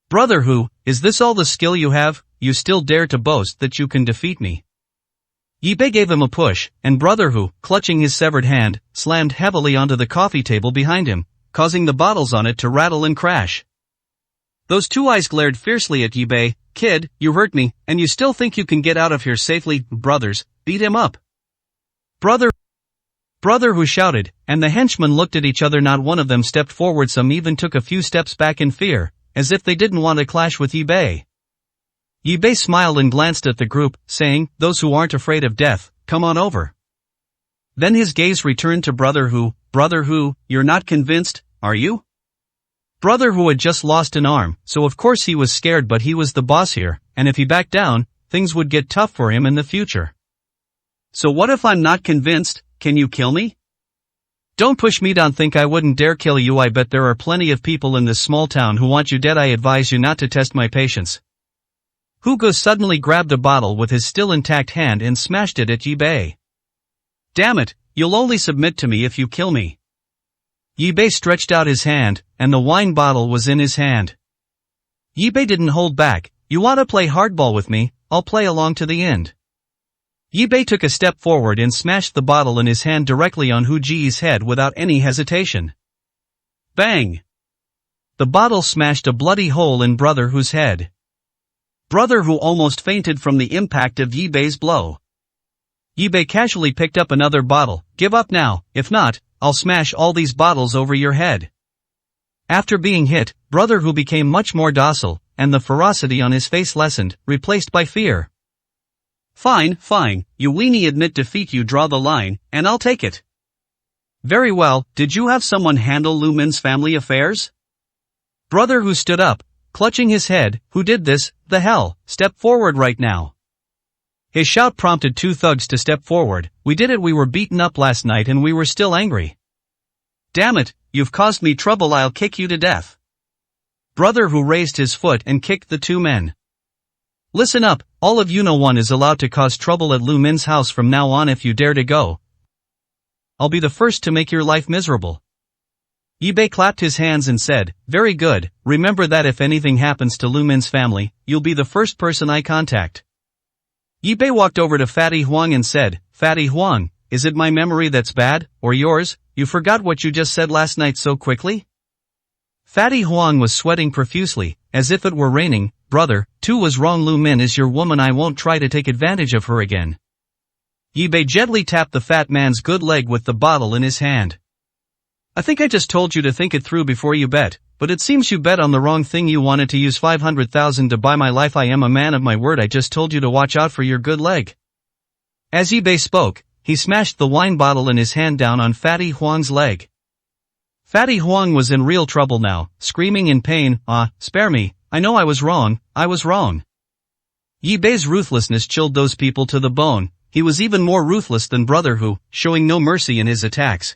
Brother Hu, is this all the skill you have? You still dare to boast that you can defeat me? Yi Bei gave him a push, and Brother Hu, clutching his severed hand, slammed heavily onto the coffee table behind him, causing the bottles on it to rattle and crash. Those two eyes glared fiercely at Yi Bei. Kid, you hurt me, and you still think you can get out of here safely? Brothers, beat him up. Brother Hu shouted, and the henchmen looked at each other. Not one of them stepped forward. Some even took a few steps back in fear, as if they didn't want to clash with Yi Bei. Yi Bei smiled and glanced at the group, saying, those who aren't afraid of death, come on over. Then his gaze returned to Brother Hu. Brother Hu, you're not convinced, are you? Brother Hu had just lost an arm, so of course he was scared, but he was the boss here, and if he backed down, things would get tough for him in the future. So what if I'm not convinced? Can you kill me? Don't push me. Don't think I wouldn't dare kill you. I bet there are plenty of people in this small town who want you dead. I advise you not to test my patience. Hugo suddenly grabbed a bottle with his still intact hand and smashed it at Yi Bei. Damn it, you'll only submit to me if you kill me. Yi Bei stretched out his hand, and the wine bottle was in his hand. Yi Bei didn't hold back. You want to play hardball with me? I'll play along to the end. Yi Bei took a step forward and smashed the bottle in his hand directly on Hu Ji's head without any hesitation. Bang! The bottle smashed a bloody hole in Brother Hu's head. Brother Hu almost fainted from the impact of Yi Bei's blow. Yi Bei casually picked up another bottle. Give up now, if not, I'll smash all these bottles over your head. After being hit, Brother Hu became much more docile, and the ferocity on his face lessened, replaced by fear. Fine, you weenie admit defeat. You draw the line, and I'll take it. Very well, did you have someone handle Lu Min's family affairs? Brother Hu stood up, clutching his head. Who did this? The hell, step forward right now. His shout prompted two thugs to step forward. We did it. We were beaten up last night and we were still angry. Damn it, you've caused me trouble. I'll kick you to death. Brother Hu raised his foot and kicked the two men. Listen up, all of you. No one is allowed to cause trouble at Lu Min's house from now on. If you dare to go, I'll be the first to make your life miserable. Yi Bei clapped his hands and said, very good, remember that if anything happens to Lu Min's family, you'll be the first person I contact. Yi Bei walked over to Fatty Huang and said, Fatty Huang, is it my memory that's bad, or yours? You forgot what you just said last night so quickly? Fatty Huang was sweating profusely, as if it were raining. Brother, Tu was wrong. Lu Min is your woman. I won't try to take advantage of her again. Yi Bei gently tapped the fat man's good leg with the bottle in his hand. I think I just told you to think it through before you bet, but it seems you bet on the wrong thing. You wanted to use 500,000 to buy my life. I am a man of my word. I just told you to watch out for your good leg. As Yi Bei spoke, he smashed the wine bottle in his hand down on Fatty Huang's leg. Fatty Huang was in real trouble now, screaming in pain, spare me, I know I was wrong. Yi Bei's ruthlessness chilled those people to the bone. He was even more ruthless than Brother Hu, showing no mercy in his attacks.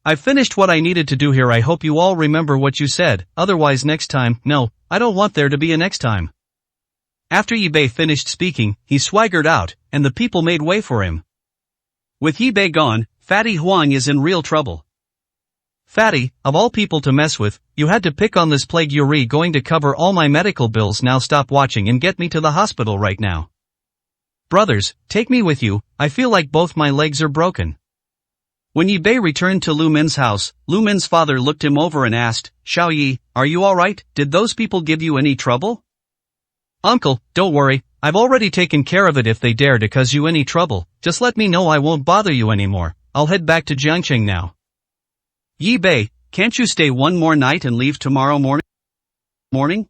I've finished what I needed to do here. I hope you all remember what you said, otherwise next time, no, I don't want there to be a next time. After Yi Bei finished speaking, he swaggered out, and the people made way for him. With Yi Bei gone, Fatty Huang is in real trouble. Fatty, of all people to mess with, you had to pick on this plague. You're going to cover all my medical bills now. Stop watching and get me to the hospital right now. Brothers, take me with you, I feel like both my legs are broken. When Yi Bei returned to Lu Min's house, Lu Min's father looked him over and asked, Xiao Yi, are you alright? Did those people give you any trouble? Uncle, don't worry, I've already taken care of it. If they dare to cause you any trouble, just let me know. I won't bother you anymore. I'll head back to Jiangcheng now. Yi Bei, can't you stay one more night and leave tomorrow morning?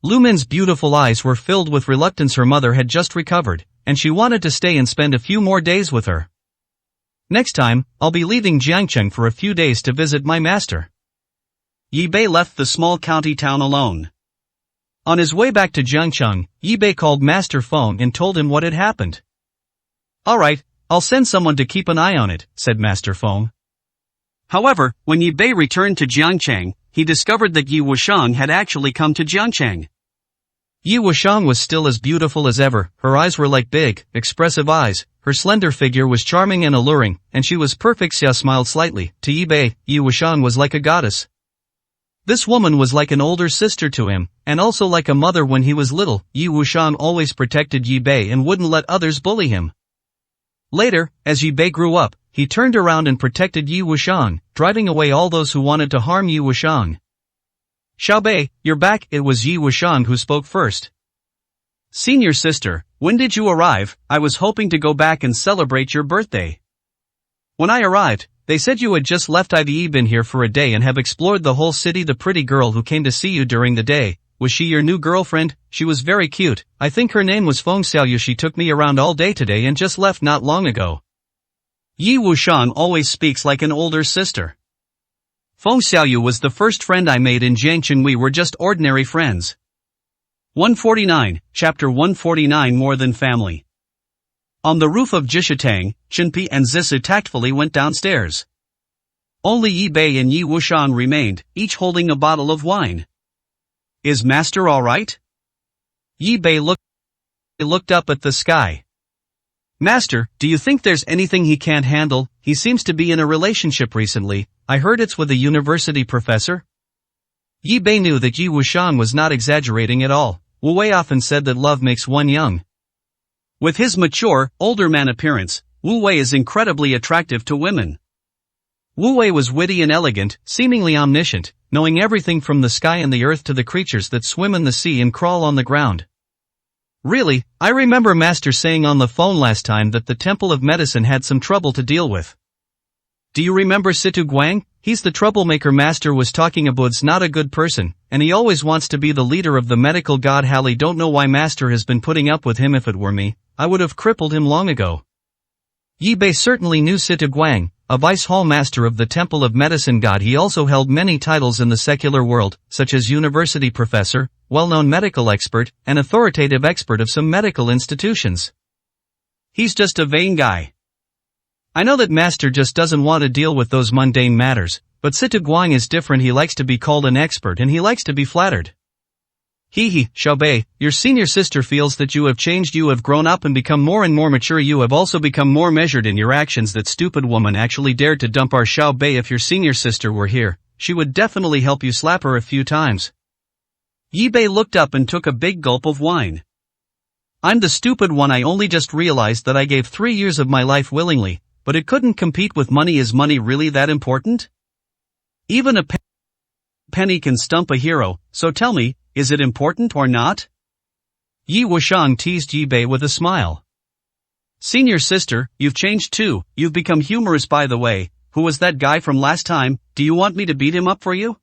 Lu Min's beautiful eyes were filled with reluctance. Her mother had just recovered, and she wanted to stay and spend a few more days with her. Next time, I'll be leaving Jiangcheng for a few days to visit my master. Yi Bei left the small county town alone. On his way back to Jiangcheng, Yi Bei called Master Feng and told him what had happened. Alright, I'll send someone to keep an eye on it, said Master Feng. However, when Yi Bei returned to Jiangcheng, he discovered that Yi Wuxiang had actually come to Jiangcheng. Yi Wuxiang was still as beautiful as ever. Her eyes were like big, expressive eyes, her slender figure was charming and alluring, and she was perfect. Xia smiled slightly. To Yi Bei, Yi Wuxiang was like a goddess. This woman was like an older sister to him, and also like a mother when he was little. Yi Wuxiang always protected Yi Bei and wouldn't let others bully him. Later, as Yi Bei grew up, he turned around and protected Yi Wuxiang, driving away all those who wanted to harm Yi Wuxiang. Xiao Bei, you're back. It was Yi Wuxiang who spoke first. Senior sister, when did you arrive? I was hoping to go back and celebrate your birthday. When I arrived, they said you had just left. I've been here for a day and have explored the whole city. The pretty girl who came to see you during the day, was she your new girlfriend? She was very cute. I think her name was Feng Xiaoyu. She took me around all day today and just left not long ago. Yi Wuxiang always speaks like an older sister. Feng Xiaoyu was the first friend I made in Jiangcheng. We were just ordinary friends. 149, Chapter 149. More Than Family. On the roof of Jishitang, Shenpi and Zisu tactfully went downstairs. Only Yi Bei and Yi Wuxiang remained, each holding a bottle of wine. Is master alright? Yi Bei looked up at the sky. Master, do you think there's anything he can't handle? He seems to be in a relationship recently. I heard it's with a university professor. Yi Bei knew that Yi Wuxiang was not exaggerating at all. Wu Wei often said that love makes one young. With his mature, older man appearance, Wu Wei is incredibly attractive to women. Wu Wei was witty and elegant, seemingly omniscient, knowing everything from the sky and the earth to the creatures that swim in the sea and crawl on the ground. Really, I remember Master saying on the phone last time that the Temple of Medicine had some trouble to deal with. Do you remember Situ Guang? He's the troublemaker Master was talking about's not a good person, and he always wants to be the leader of the medical god Halley. Don't know why Master has been putting up with him. If it were me, I would have crippled him long ago. Yi Bei certainly knew Situ Guang, a vice hall master of the Temple of Medicine god. He also held many titles in the secular world, such as university professor, well-known medical expert, and authoritative expert of some medical institutions. He's just a vain guy. I know that Master just doesn't want to deal with those mundane matters, but Situ Guang is different. He likes to be called an expert and he likes to be flattered. Xiao Bei, your senior sister feels that you have changed. You have grown up and become more and more mature. You have also become more measured in your actions. That stupid woman actually dared to dump our Xiao Bei. If your senior sister were here, she would definitely help you slap her a few times. Yi Bei looked up and took a big gulp of wine. I'm the stupid one. I only just realized that I gave 3 years of my life willingly, but it couldn't compete with money. Is money really that important? Even a penny can stump a hero, so tell me, is it important or not? Yi Wuxiang teased Yi Bei with a smile. Senior sister, you've changed too. You've become humorous. By the way, who was that guy from last time? Do you want me to beat him up for you?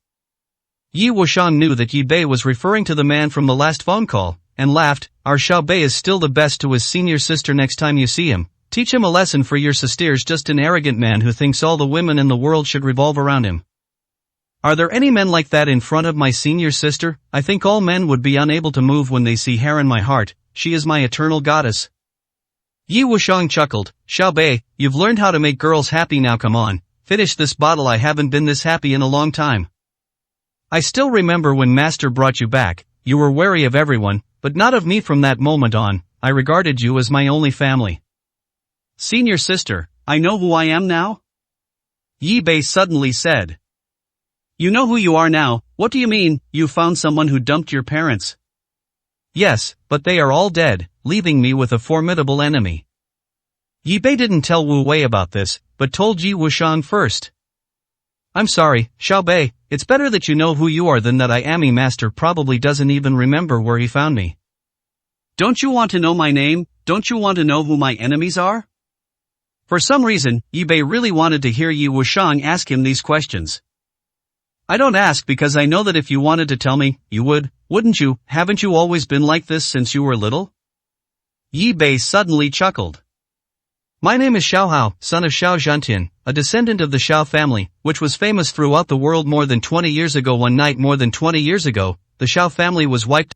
Yi Wuxiang knew that Yi Bei was referring to the man from the last phone call, and laughed. Our Xiao Bei is still the best to his senior sister. Next time you see him, teach him a lesson, for your sister's just an arrogant man who thinks all the women in the world should revolve around him. Are there any men like that in front of my senior sister? I think all men would be unable to move when they see her in my heart. She is my eternal goddess. Yi Wuxiang chuckled. Xiao Bei, you've learned how to make girls happy now. Come on, finish this bottle. I haven't been this happy in a long time. I still remember when Master brought you back. You were wary of everyone, but not of me. From that moment on, I regarded you as my only family. Senior sister, I know who I am now? Yi Bei suddenly said. You know who you are now? What do you mean, you found someone who dumped your parents? Yes, but they are all dead, leaving me with a formidable enemy. Yi Bei didn't tell Wu Wei about this, but told Yi Wuxiang first. I'm sorry, Xiao Bei, it's better that you know who you are than that I am. Master probably doesn't even remember where he found me. Don't you want to know my name? Don't you want to know who my enemies are? For some reason, Yi Bei really wanted to hear Yi Wuxiang ask him these questions. I don't ask because I know that if you wanted to tell me, you would, wouldn't you? Haven't you always been like this since you were little? Yi Bei suddenly chuckled. My name is Xiao Hao, son of Xiao Zhantian, a descendant of the Xiao family, which was famous throughout the world more than 20 years ago. One night more than 20 years ago, the Xiao family was wiped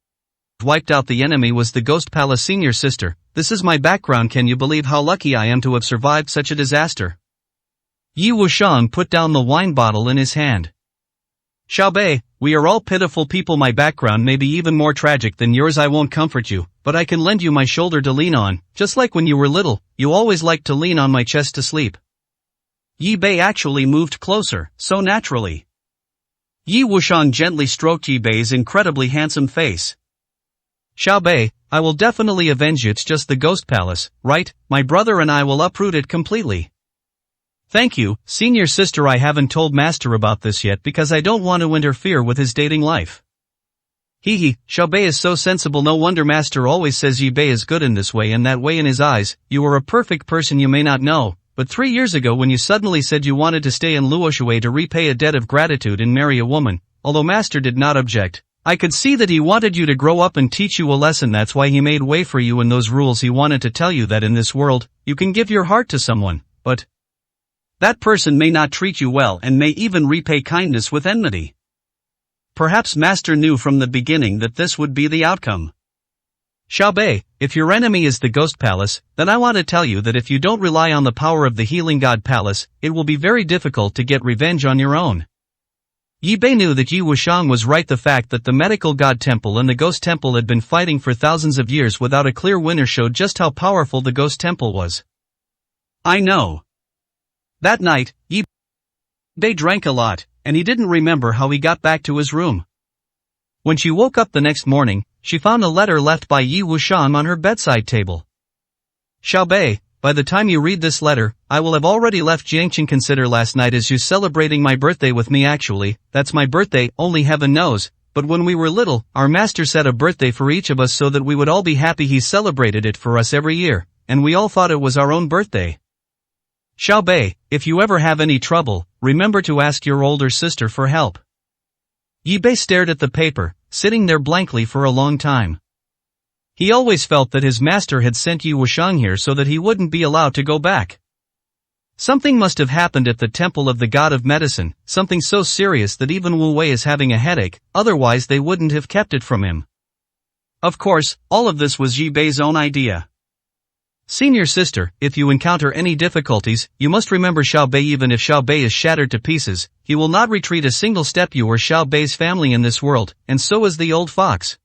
out. The enemy was the Ghost Palace senior sister. This is my background. Can you believe how lucky I am to have survived such a disaster? Yi Wuxiang put down the wine bottle in his hand. Xiao Bei, we are all pitiful people. My background may be even more tragic than yours. I won't comfort you, but I can lend you my shoulder to lean on, just like when you were little, you always liked to lean on my chest to sleep. Yi Bei actually moved closer, so naturally. Yi Wuxiang gently stroked Yi Bei's incredibly handsome face. Xiao Bei, I will definitely avenge you. It's just the Ghost Palace, right? My brother and I will uproot it completely. Thank you, senior sister. I haven't told Master about this yet because I don't want to interfere with his dating life. Xiao Bei is so sensible. No wonder Master always says Yi Bei is good in this way and that way. In his eyes, you are a perfect person. You may not know, but 3 years ago when you suddenly said you wanted to stay in Luoshui to repay a debt of gratitude and marry a woman, although Master did not object, I could see that he wanted you to grow up and teach you a lesson. That's why he made way for you in those rules. He wanted to tell you that in this world, you can give your heart to someone, but that person may not treat you well and may even repay kindness with enmity. Perhaps Master knew from the beginning that this would be the outcome. Xiao Bei, if your enemy is the Ghost Palace, then I want to tell you that if you don't rely on the power of the Healing God Palace, it will be very difficult to get revenge on your own. Yi Bei knew that Yi Wuxiang was right. The fact that the Medical God Temple and the Ghost Temple had been fighting for thousands of years without a clear winner showed just how powerful the Ghost Temple was. I know. That night, Yi Bei drank a lot, and he didn't remember how he got back to his room. When she woke up the next morning, she found a letter left by Yi Wuxiang on her bedside table. Xiao Bei, by the time you read this letter, I will have already left Jiangqing. Consider last night as you celebrating my birthday with me. Actually, that's my birthday, only heaven knows, but when we were little, our master set a birthday for each of us so that we would all be happy. He celebrated it for us every year, and we all thought it was our own birthday. Xiao Bei, if you ever have any trouble, remember to ask your older sister for help. Yi Bei stared at the paper, sitting there blankly for a long time. He always felt that his master had sent Yi Wuxiang here so that he wouldn't be allowed to go back. Something must have happened at the Temple of the God of Medicine, something so serious that even Wu Wei is having a headache, otherwise they wouldn't have kept it from him. Of course, all of this was Yi Bei's own idea. Senior sister, if you encounter any difficulties, you must remember Xiao Bei. Even if Xiao Bei is shattered to pieces, he will not retreat a single step. You are Xiao Bei's family in this world, and so is the old fox.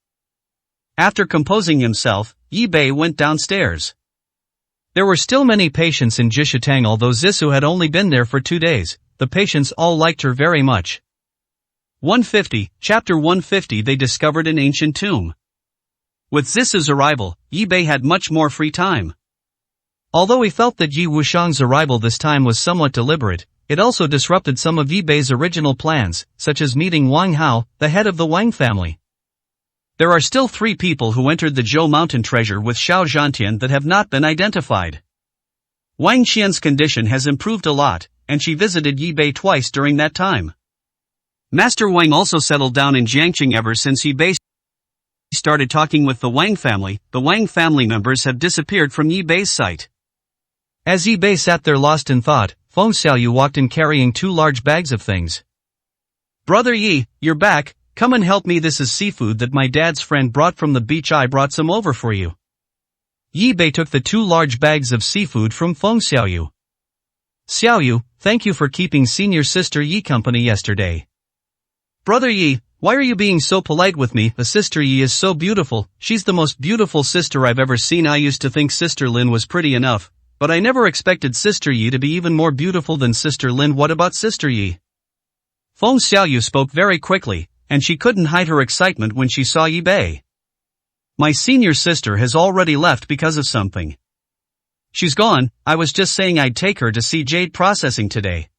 After composing himself, Yi Bei went downstairs. There were still many patients in Jishitang. Although Zissou had only been there for 2 days, the patients all liked her very much. 150, Chapter 150. They discovered an ancient tomb. With Zissou's arrival, Yi Bei had much more free time. Although he felt that Yi Wuxiang's arrival this time was somewhat deliberate, it also disrupted some of Yi Bei's original plans, such as meeting Wang Hao, the head of the Wang family. There are still 3 people who entered the Zhou Mountain treasure with Xiao Zhantian that have not been identified. Wang Qian's condition has improved a lot, and she visited Yi Bei twice during that time. Master Wang also settled down in Jiangqing ever since Yi Bei started talking with the Wang family. The Wang family members have disappeared from Yi Bei's sight. As Yi Bei sat there lost in thought, Feng Xiaoyu walked in carrying 2 large bags of things. Brother Yi, you're back, come and help me, this is seafood that my dad's friend brought from the beach, I brought some over for you. Yi Bei took the 2 large bags of seafood from Feng Xiaoyu. Xiaoyu, thank you for keeping senior sister Yi company yesterday. Brother Yi, why are you being so polite with me? The sister Yi is so beautiful, she's the most beautiful sister I've ever seen. I used to think Sister Lin was pretty enough, but I never expected Sister Yi to be even more beautiful than Sister Lin. What about Sister Yi? Feng Xiaoyu spoke very quickly, and she couldn't hide her excitement when she saw Yi Bei. My senior sister has already left because of something. She's gone, I was just saying I'd take her to see Jade Processing today.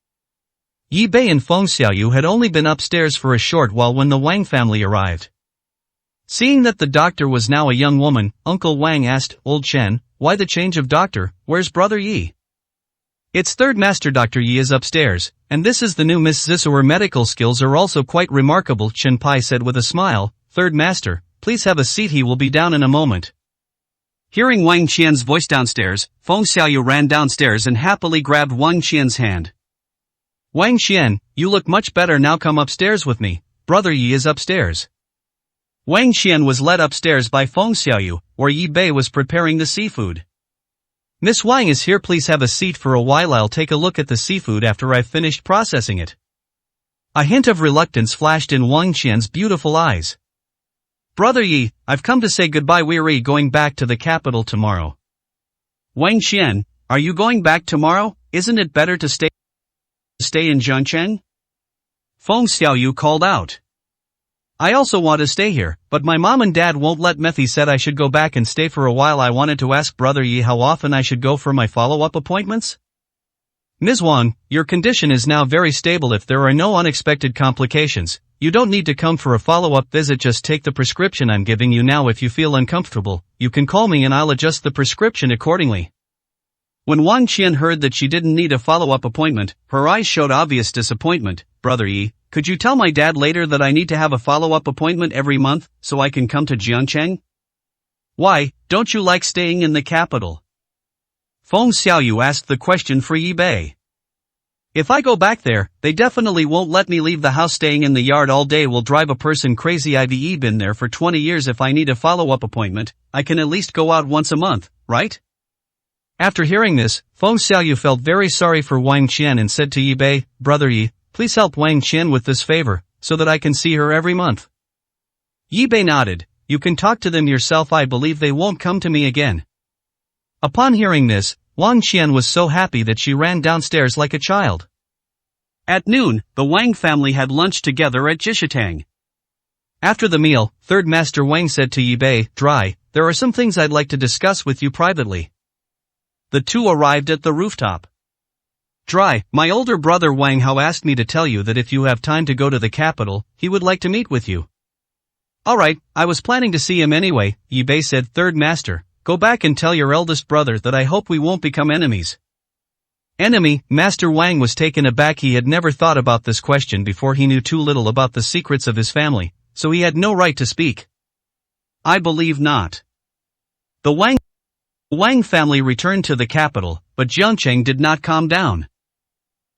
Yi Bei and Feng Xiaoyu had only been upstairs for a short while when the Wang family arrived. Seeing that the doctor was now a young woman, Uncle Wang asked, Old Chen, why the change of doctor, where's Brother Yi? It's Third Master. Dr. Yi is upstairs, and this is the new Miss Zissou. Her medical skills are also quite remarkable, Chen Pai said with a smile. Third Master, please have a seat, he will be down in a moment. Hearing Wang Qian's voice downstairs, Feng Xiaoyu ran downstairs and happily grabbed Wang Qian's hand. Wang Qian, you look much better now, come upstairs with me, Brother Yi is upstairs. Wang Qian was led upstairs by Feng Xiaoyu, where Yi Bei was preparing the seafood. Miss Wang is here, please have a seat for a while, I'll take a look at the seafood after I've finished processing it. A hint of reluctance flashed in Wang Qian's beautiful eyes. Brother Yi, I've come to say goodbye, we're going back to the capital tomorrow. Wang Qian, are you going back tomorrow? Isn't it better to stay in Jiangcheng? Feng Xiaoyu called out. I also want to stay here, but my mom and dad won't let me. He said I should go back and stay for a while. I wanted to ask Brother Yi how often I should go for my follow-up appointments? Ms. Wang, your condition is now very stable. If there are no unexpected complications, you don't need to come for a follow-up visit. Just take the prescription I'm giving you now. If you feel uncomfortable, you can call me and I'll adjust the prescription accordingly. When Wang Qian heard that she didn't need a follow-up appointment, her eyes showed obvious disappointment. Brother Yi, could you tell my dad later that I need to have a follow-up appointment every month, so I can come to Jiangcheng? Why, don't you like staying in the capital? Feng Xiaoyu asked the question for Yi Bei. If I go back there, they definitely won't let me leave the house. Staying in the yard all day will drive a person crazy. I've been there for 20 years. If I need a follow-up appointment, I can at least go out once a month, right? After hearing this, Feng Xiaoyu felt very sorry for Wang Qian and said to Yi Bei, Brother Yi, please help Wang Qian with this favor, so that I can see her every month. Yi Bei nodded. You can talk to them yourself. I believe they won't come to me again. Upon hearing this, Wang Qian was so happy that she ran downstairs like a child. At noon, the Wang family had lunch together at Jishitang. After the meal, Third Master Wang said to Yi Bei, Dry, there are some things I'd like to discuss with you privately. The two arrived at the rooftop. Dry, my older brother Wang Hao asked me to tell you that if you have time to go to the capital, he would like to meet with you. Alright, I was planning to see him anyway, Yi Bei said. Third Master, go back and tell your eldest brother that I hope we won't become enemies. Enemy? Master Wang was taken aback. He had never thought about this question before. He knew too little about the secrets of his family, so he had no right to speak. I believe not. The Wang family returned to the capital, but Jiangcheng did not calm down.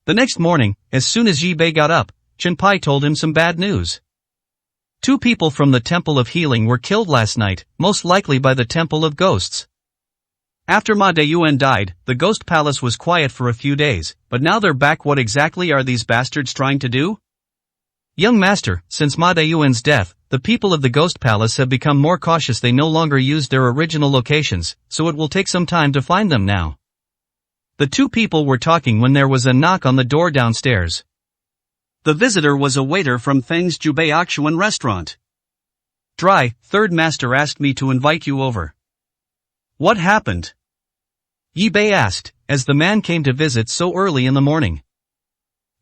The next morning, as soon as Yi Bei got up, Chen Pai told him some bad news. 2 people from the Temple of Healing were killed last night, most likely by the Temple of Ghosts. After Ma Deyuan died, the Ghost Palace was quiet for a few days, but now they're back. What exactly are these bastards trying to do? Young Master, since Ma Deyuan's death, the people of the Ghost Palace have become more cautious. They no longer use their original locations, so it will take some time to find them now. The 2 people were talking when there was a knock on the door downstairs. The visitor was a waiter from Feng's Jubei Akshuan restaurant. Dry, Third Master asked me to invite you over. What happened? Yi Bei asked, as the man came to visit so early in the morning.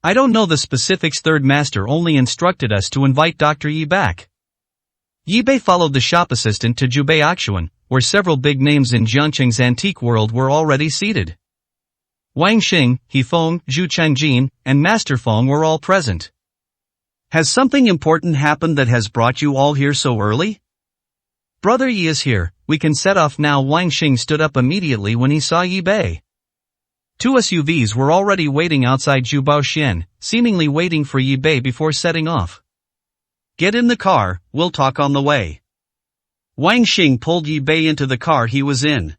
I don't know the specifics. Third Master only instructed us to invite Dr. Yi back. Yi Bei followed the shop assistant to Jubei Akshuan, where several big names in Jiangcheng's antique world were already seated. Wang Xing, He Feng, Zhu Changjin, and Master Feng were all present. Has something important happened that has brought you all here so early? Brother Yi is here, we can set off now. Wang Xing stood up immediately when he saw Yi Bei. Two SUVs were already waiting outside Zhu Baoxian, seemingly waiting for Yi Bei before setting off. Get in the car, we'll talk on the way. Wang Xing pulled Yi Bei into the car he was in.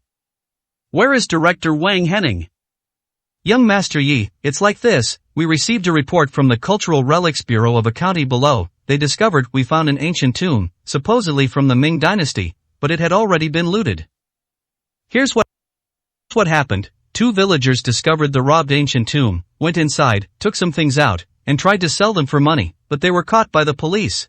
Where is Director Wang Henning? Young Master Yi, it's like this, we received a report from the Cultural Relics Bureau of a county below. They discovered we found an ancient tomb, supposedly from the Ming Dynasty, but it had already been looted. Here's what happened. Two villagers discovered the robbed ancient tomb, went inside, took some things out, and tried to sell them for money, but they were caught by the police.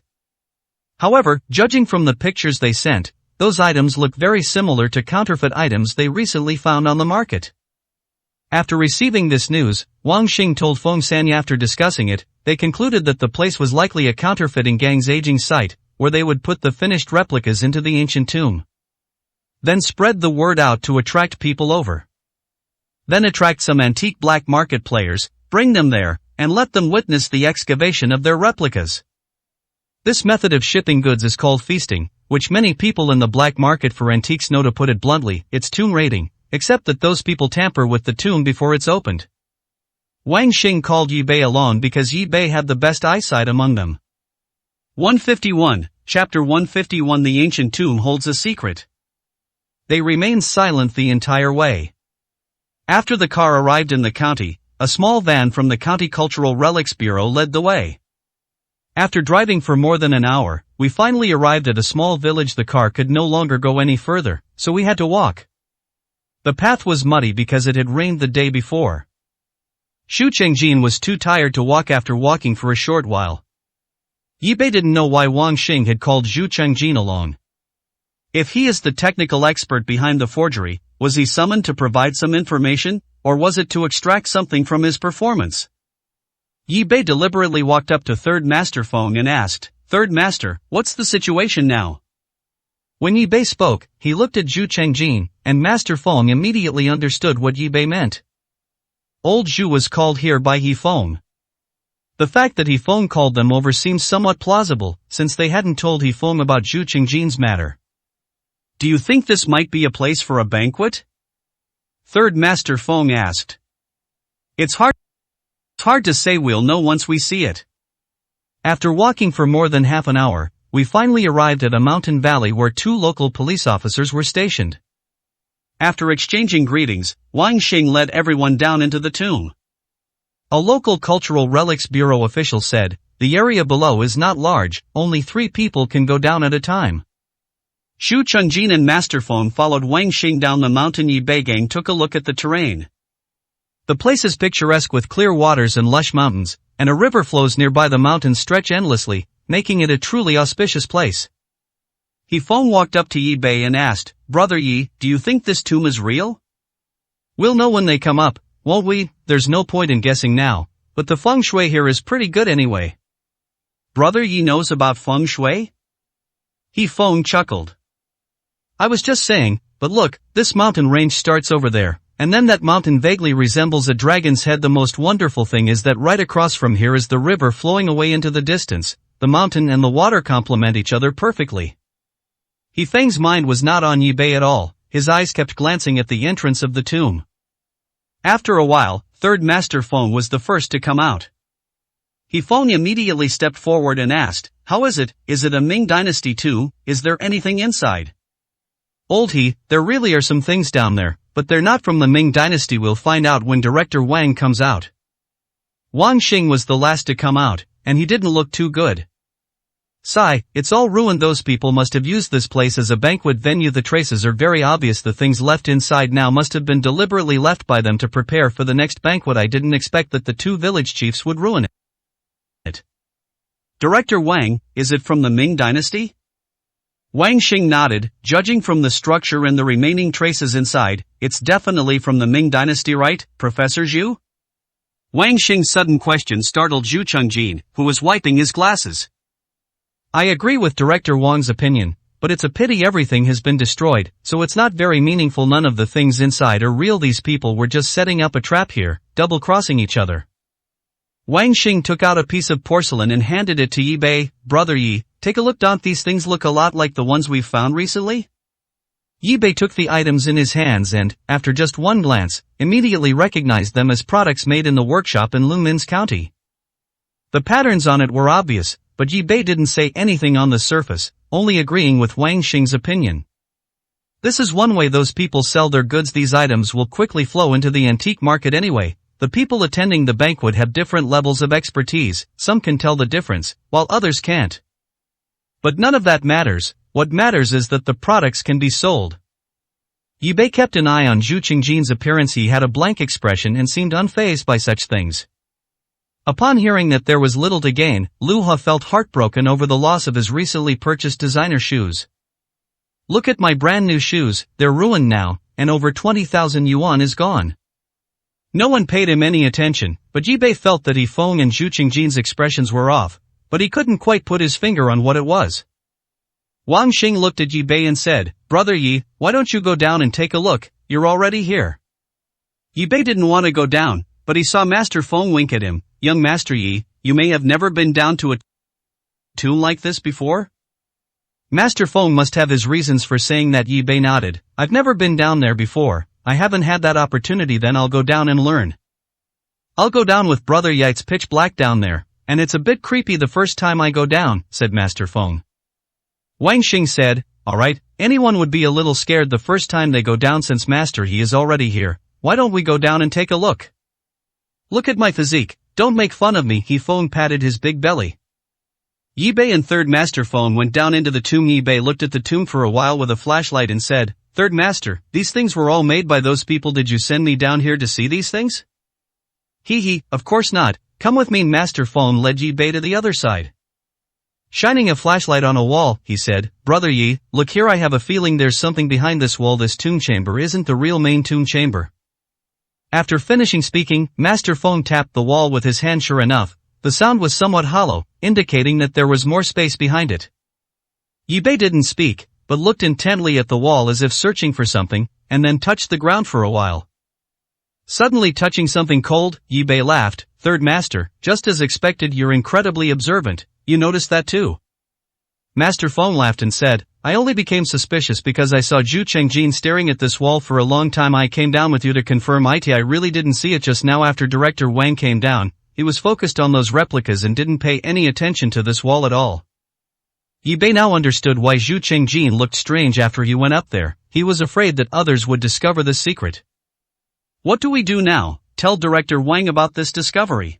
However, judging from the pictures they sent, those items look very similar to counterfeit items they recently found on the market. After receiving this news, Wang Xing told Feng San after discussing it, they concluded that the place was likely a counterfeiting gang's aging site, where they would put the finished replicas into the ancient tomb. Then spread the word out to attract people over. Then attract some antique black market players, bring them there, and let them witness the excavation of their replicas. This method of shipping goods is called feasting, which many people in the black market for antiques know. To put it bluntly, it's tomb raiding, except that those people tamper with the tomb before it's opened. Wang Xing called Yi Bei alone because Yi Bei had the best eyesight among them. 151, Chapter 151. The ancient tomb holds a secret. They remained silent the entire way. After the car arrived in the county, a small van from the County Cultural Relics Bureau led the way. After driving for more than an hour, we finally arrived at a small village. The car could no longer go any further, so we had to walk. The path was muddy because it had rained the day before. Zhu Changjin was too tired to walk after walking for a short while. Yi Bei didn't know why Wang Xing had called Zhu Changjin along. If he is the technical expert behind the forgery, was he summoned to provide some information, or was it to extract something from his performance? Yi Bei deliberately walked up to Third Master Feng and asked, "Third Master, what's the situation now?" When Yi Bei spoke, he looked at Zhu Changjin, and Master Feng immediately understood what Yi Bei meant. Old Zhu was called here by He Feng. The fact that He Feng called them over seems somewhat plausible, since they hadn't told He Feng about Zhu Changjin's matter. Do you think this might be a place for a banquet? Third Master Feng asked. It's hard to say, we'll know once we see it. After walking for more than half an hour, we finally arrived at a mountain valley where two local police officers were stationed. After exchanging greetings, Wang Xing led everyone down into the tomb. A local Cultural Relics Bureau official said, "The area below is not large, only 3 people can go down at a time." Zhu Changjin and Master Feng followed Wang Xing down the mountain. Yi Bei gang took a look at the terrain. The place is picturesque with clear waters and lush mountains, and a river flows nearby. The mountains stretch endlessly, making it a truly auspicious place. He Feng walked up to Yi Bei and asked, "Brother Yi, do you think this tomb is real?" "We'll know when they come up, won't we? There's no point in guessing now, but the feng shui here is pretty good anyway." "Brother Yi knows about feng shui?" He Feng chuckled. "I was just saying, but look, this mountain range starts over there, and then that mountain vaguely resembles a dragon's head. The most wonderful thing is that right across from here is the river flowing away into the distance. The mountain and the water complement each other perfectly." He Feng's mind was not on Yi Bei at all, his eyes kept glancing at the entrance of the tomb. After a while, Third Master Feng was the first to come out. He Feng immediately stepped forward and asked, "How is it? Is it a Ming Dynasty tomb? Is there anything inside?" "Old He, there really are some things down there, but they're not from the Ming Dynasty. We'll find out when Director Wang comes out." Wang Xing was the last to come out, and he didn't look too good. "Sigh, it's all ruined. Those people must have used this place as a banquet venue. The traces are very obvious. The things left inside now must have been deliberately left by them to prepare for the next banquet. I didn't expect that the 2 village chiefs would ruin it." "Director Wang, is it from the Ming Dynasty?" Wang Xing nodded. "Judging from the structure and the remaining traces inside, it's definitely from the Ming Dynasty, right, Professor Zhu?" Wang Xing's sudden question startled Zhu Changjin, who was wiping his glasses. "I agree with Director Wang's opinion, but it's a pity everything has been destroyed, so it's not very meaningful. None of the things inside are real. These people were just setting up a trap here, double-crossing each other. Wang Xing took out a piece of porcelain and handed it to Yi Bei. Brother Yi, take a look. Don't these things look a lot like the ones we've found recently? Yi Bei took the items in his hands and, after just one glance, immediately recognized them as products made in the workshop in Lumins County. The patterns on it were obvious, but Yi Bei didn't say anything on the surface, only agreeing with Wang Xing's opinion. This is one way those people sell their goods. These items will quickly flow into the antique market anyway. The people attending the banquet have different levels of expertise, some can tell the difference, while others can't. But none of that matters, what matters is that the products can be sold. Yi Bei kept an eye on Zhu Qingjin's appearance. He had a blank expression and seemed unfazed by such things. Upon hearing that there was little to gain, Lu He felt heartbroken over the loss of his recently purchased designer shoes. Look at my brand new shoes, they're ruined now, and over 20,000 yuan is gone. No one paid him any attention, but Yi Bei felt that Yi Feng and Zhu Qingjin's expressions were off, but he couldn't quite put his finger on what it was. Wang Xing looked at Yi Bei and said, Brother Yi, why don't you go down and take a look, you're already here. Yi Bei didn't want to go down, but he saw Master Feng wink at him. Young Master Yi, you may have never been down to a tomb like this before? Master Feng must have his reasons for saying that. Yi Bei nodded. I've never been down there before, I haven't had that opportunity. Then I'll go down and learn. I'll go down with Brother Yi. It's pitch black down there, and it's a bit creepy the first time I go down, said Master Feng. Wang Xing said, alright, anyone would be a little scared the first time they go down. Since Master Yi is already here, why don't we go down and take a look? Look at my physique, don't make fun of me. Yi Feng patted his big belly. Yi Bei and Third Master Feng went down into the tomb. Yi Bei looked at the tomb for a while with a flashlight and said, Third Master, these things were all made by those people. Did you send me down here to see these things? Hee, of course not, come with me. Master Feng led Yi Bei to the other side. Shining a flashlight on a wall, he said, Brother Yi, look here. I have a feeling there's something behind this wall. This tomb chamber isn't the real main tomb chamber. After finishing speaking, Master Feng tapped the wall with his hand. Sure enough, the sound was somewhat hollow, indicating that there was more space behind it. Yi Bei didn't speak, but looked intently at the wall as if searching for something, and then touched the ground for a while. Suddenly touching something cold, Yi Bei laughed. Third Master, just as expected. You're incredibly observant, you noticed that too? Master Feng laughed and said, I only became suspicious because I saw Zhu Qingjin staring at this wall for a long time. I came down with you to confirm it. I really didn't see it just now. After Director Wang came down, he was focused on those replicas and didn't pay any attention to this wall at all. Yi Bei now understood why Zhu Qingjin looked strange after he went up there. He was afraid that others would discover the secret. What do we do now? Tell Director Wang about this discovery.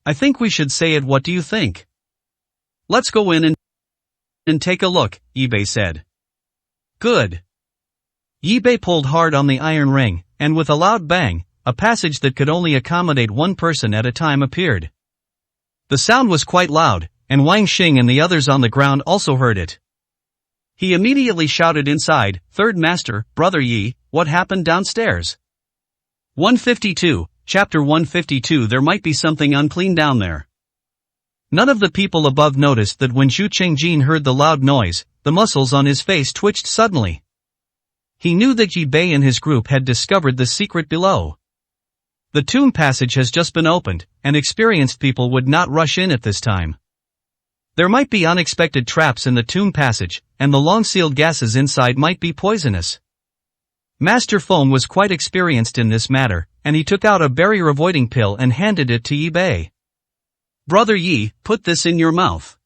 I think we should say it. What do you think? Let's go in and take a look, Yi Bei said. Good. Yi Bei pulled hard on the iron ring, and with a loud bang, a passage that could only accommodate one person at a time appeared. The sound was quite loud, and Wang Xing and the others on the ground also heard it. He immediately shouted inside, Third Master, Brother Yi, what happened downstairs? 152, Chapter 152. There might be something unclean down there. None of the people above noticed that when Zhu Qingjin heard the loud noise, the muscles on his face twitched suddenly. He knew that Yi Bei and his group had discovered the secret below. The tomb passage has just been opened, and experienced people would not rush in at this time. There might be unexpected traps in the tomb passage, and the long-sealed gases inside might be poisonous. Master Feng was quite experienced in this matter, and he took out a barrier-avoiding pill and handed it to Yi Bei. Brother Yi, put this in your mouth.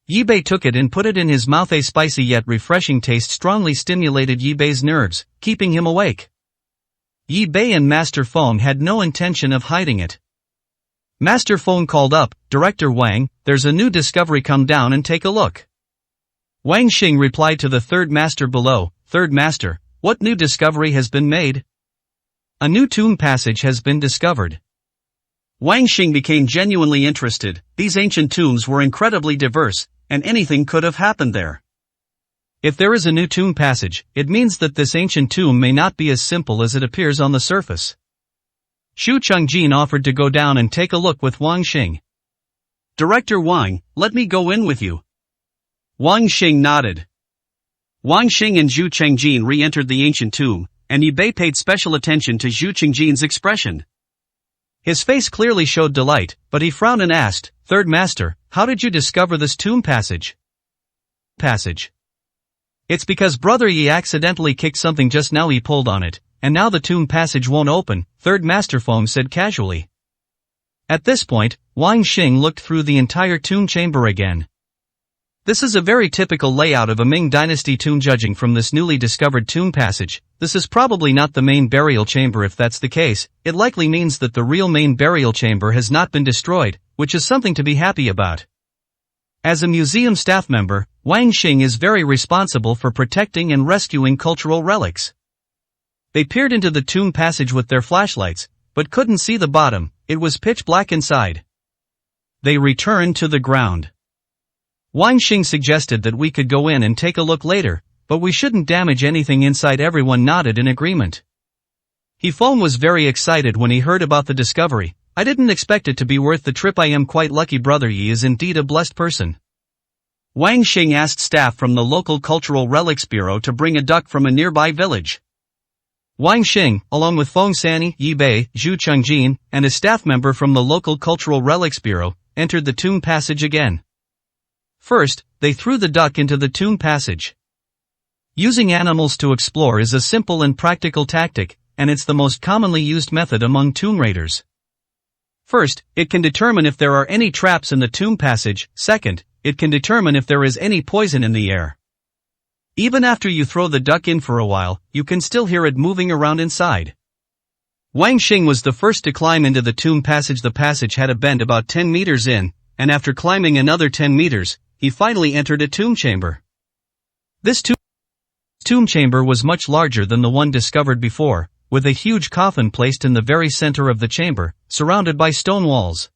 Yi Bei took it and put it in his mouth. A spicy yet refreshing taste strongly stimulated Yi Bei's nerves, keeping him awake. Yi Bei and Master Feng had no intention of hiding it. Master Feng called up, Director Wang, there's a new discovery, come down and take a look. Wang Xing replied to the Third Master below, Third Master, what new discovery has been made? A new tomb passage has been discovered. Wang Xing became genuinely interested. These ancient tombs were incredibly diverse, and anything could have happened there. If there is a new tomb passage, it means that this ancient tomb may not be as simple as it appears on the surface. Zhu Qingjin offered to go down and take a look with Wang Xing. Director Wang, let me go in with you. Wang Xing nodded. Wang Xing and Zhu Chengjin re-entered the ancient tomb, and Yi Bei paid special attention to Zhu Chengjin's expression. His face clearly showed delight, but he frowned and asked, "Third Master, how did you discover this tomb passage?" It's because Brother Yi accidentally kicked something just now. He pulled on it, and now the tomb passage won't open, Third Master Feng said casually. At this point, Wang Xing looked through the entire tomb chamber again. This is a very typical layout of a Ming Dynasty tomb. Judging from this newly discovered tomb passage, this is probably not the main burial chamber. If that's the case, it likely means that the real main burial chamber has not been destroyed, which is something to be happy about. As a museum staff member, Wang Xing is very responsible for protecting and rescuing cultural relics. They peered into the tomb passage with their flashlights, but couldn't see the bottom. It was pitch black inside. They returned to the ground. Wang Xing suggested that we could go in and take a look later, but we shouldn't damage anything inside. Everyone nodded in agreement. He Feng was very excited when he heard about the discovery. I didn't expect it to be worth the trip. I am quite lucky. Brother Yi is indeed a blessed person. Wang Xing asked staff from the local Cultural Relics Bureau to bring a duck from a nearby village. Wang Xing, along with Feng Sanyi, Yi Bei, Zhu Chengjin, and a staff member from the local Cultural Relics Bureau, entered the tomb passage again. First, they threw the duck into the tomb passage. Using animals to explore is a simple and practical tactic, and it's the most commonly used method among tomb raiders. First, it can determine if there are any traps in the tomb passage. Second, it can determine if there is any poison in the air. Even after you throw the duck in for a while, you can still hear it moving around inside. Wang Xing was the first to climb into the tomb passage. The passage had a bend about 10 meters in, and after climbing another 10 meters, he finally entered a tomb chamber. This tomb chamber was much larger than the one discovered before, with a huge coffin placed in the very center of the chamber, surrounded by stone walls.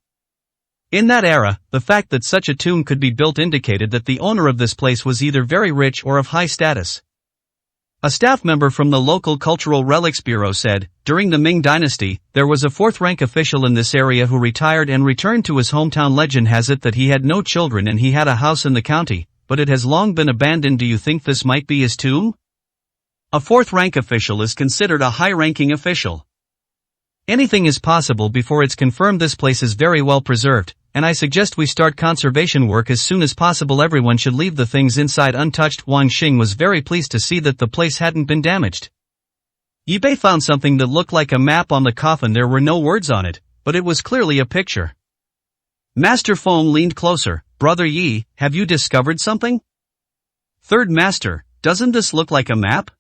In that era, the fact that such a tomb could be built indicated that the owner of this place was either very rich or of high status. A staff member from the local Cultural Relics Bureau said, during the Ming Dynasty, there was a fourth-rank official in this area who retired and returned to his hometown. Legend has it that he had no children and he had a house in the county, but it has long been abandoned. Do you think this might be his tomb? A fourth-rank official is considered a high-ranking official. Anything is possible before it's confirmed. This place is very well preserved, and I suggest we start conservation work as soon as possible. Everyone should leave the things inside untouched. Wang Xing was very pleased to see that the place hadn't been damaged. Yi Bei found something that looked like a map on the coffin. There were no words on it, but it was clearly a picture. Master Feng leaned closer. Brother Yi, have you discovered something? Third Master, doesn't this look like a map?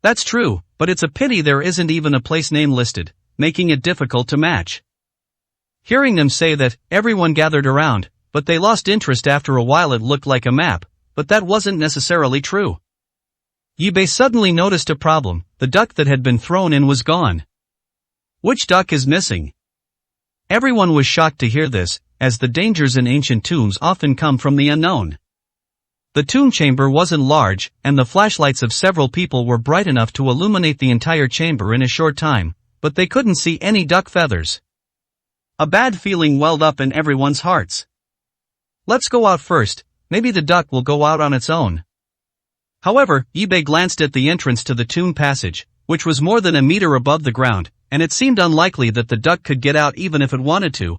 That's true, but it's a pity there isn't even a place name listed, making it difficult to match. Hearing them say that, everyone gathered around, but they lost interest after a while. It looked like a map, but that wasn't necessarily true. Yi Bei suddenly noticed a problem. The duck that had been thrown in was gone. Which duck is missing? Everyone was shocked to hear this, as the dangers in ancient tombs often come from the unknown. The tomb chamber wasn't large, and the flashlights of several people were bright enough to illuminate the entire chamber in a short time, but they couldn't see any duck feathers. A bad feeling welled up in everyone's hearts. Let's go out first, maybe the duck will go out on its own. However, Yi Bei glanced at the entrance to the tomb passage, which was more than a meter above the ground, and it seemed unlikely that the duck could get out even if it wanted to.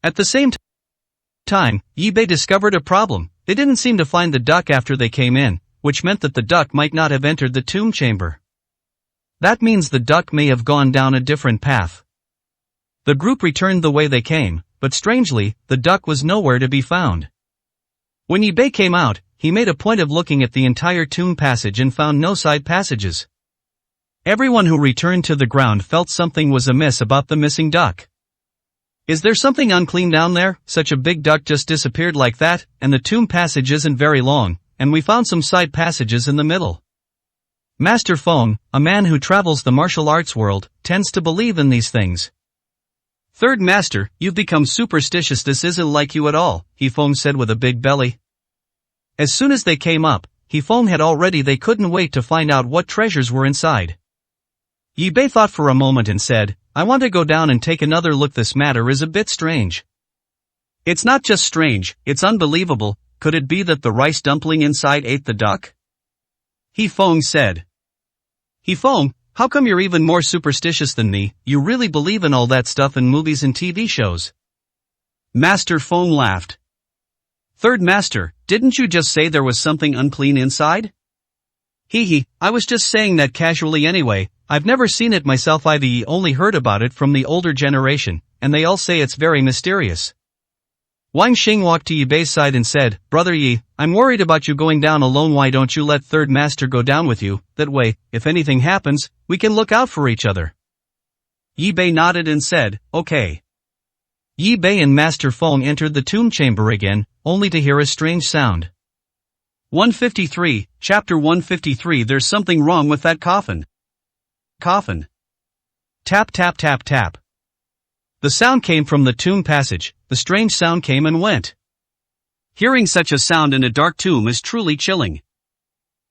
At the same time, Yi Bei discovered a problem. They didn't seem to find the duck after they came in, which meant that the duck might not have entered the tomb chamber. That means the duck may have gone down a different path. The group returned the way they came, but strangely, the duck was nowhere to be found. When Yi Bei came out, he made a point of looking at the entire tomb passage and found no side passages. Everyone who returned to the ground felt something was amiss about the missing duck. Is there something unclean down there? Such a big duck just disappeared like that, and the tomb passage isn't very long, and we found some side passages in the middle. Master Feng, a man who travels the martial arts world, tends to believe in these things. Third Master, you've become superstitious. This isn't like you at all, He Feng said with a big belly. As soon as they came up, He Feng had already. They couldn't wait to find out what treasures were inside. Yi Bei thought for a moment and said, I want to go down and take another look. This matter is a bit strange. It's not just strange, it's unbelievable. Could it be that the rice dumpling inside ate the duck? He Feng said. He Feng, how come you're even more superstitious than me? You really believe in all that stuff in movies and TV shows? Master Feng laughed. Third Master, didn't you just say there was something unclean inside? I was just saying that casually anyway. I've never seen it myself. I've only heard about it from the older generation, and they all say it's very mysterious. Wang Xing walked to Yi Bei's side and said, Brother Yi, I'm worried about you going down alone. Why don't you let Third Master go down with you? That way, if anything happens, we can look out for each other. Yi Bei nodded and said, okay. Yi Bei and Master Feng entered the tomb chamber again, only to hear a strange sound. 153, Chapter 153. There's something wrong with that coffin. Coffin. Tap tap tap tap. The sound came from the tomb passage. The strange sound came and went. Hearing such a sound in a dark tomb is truly chilling.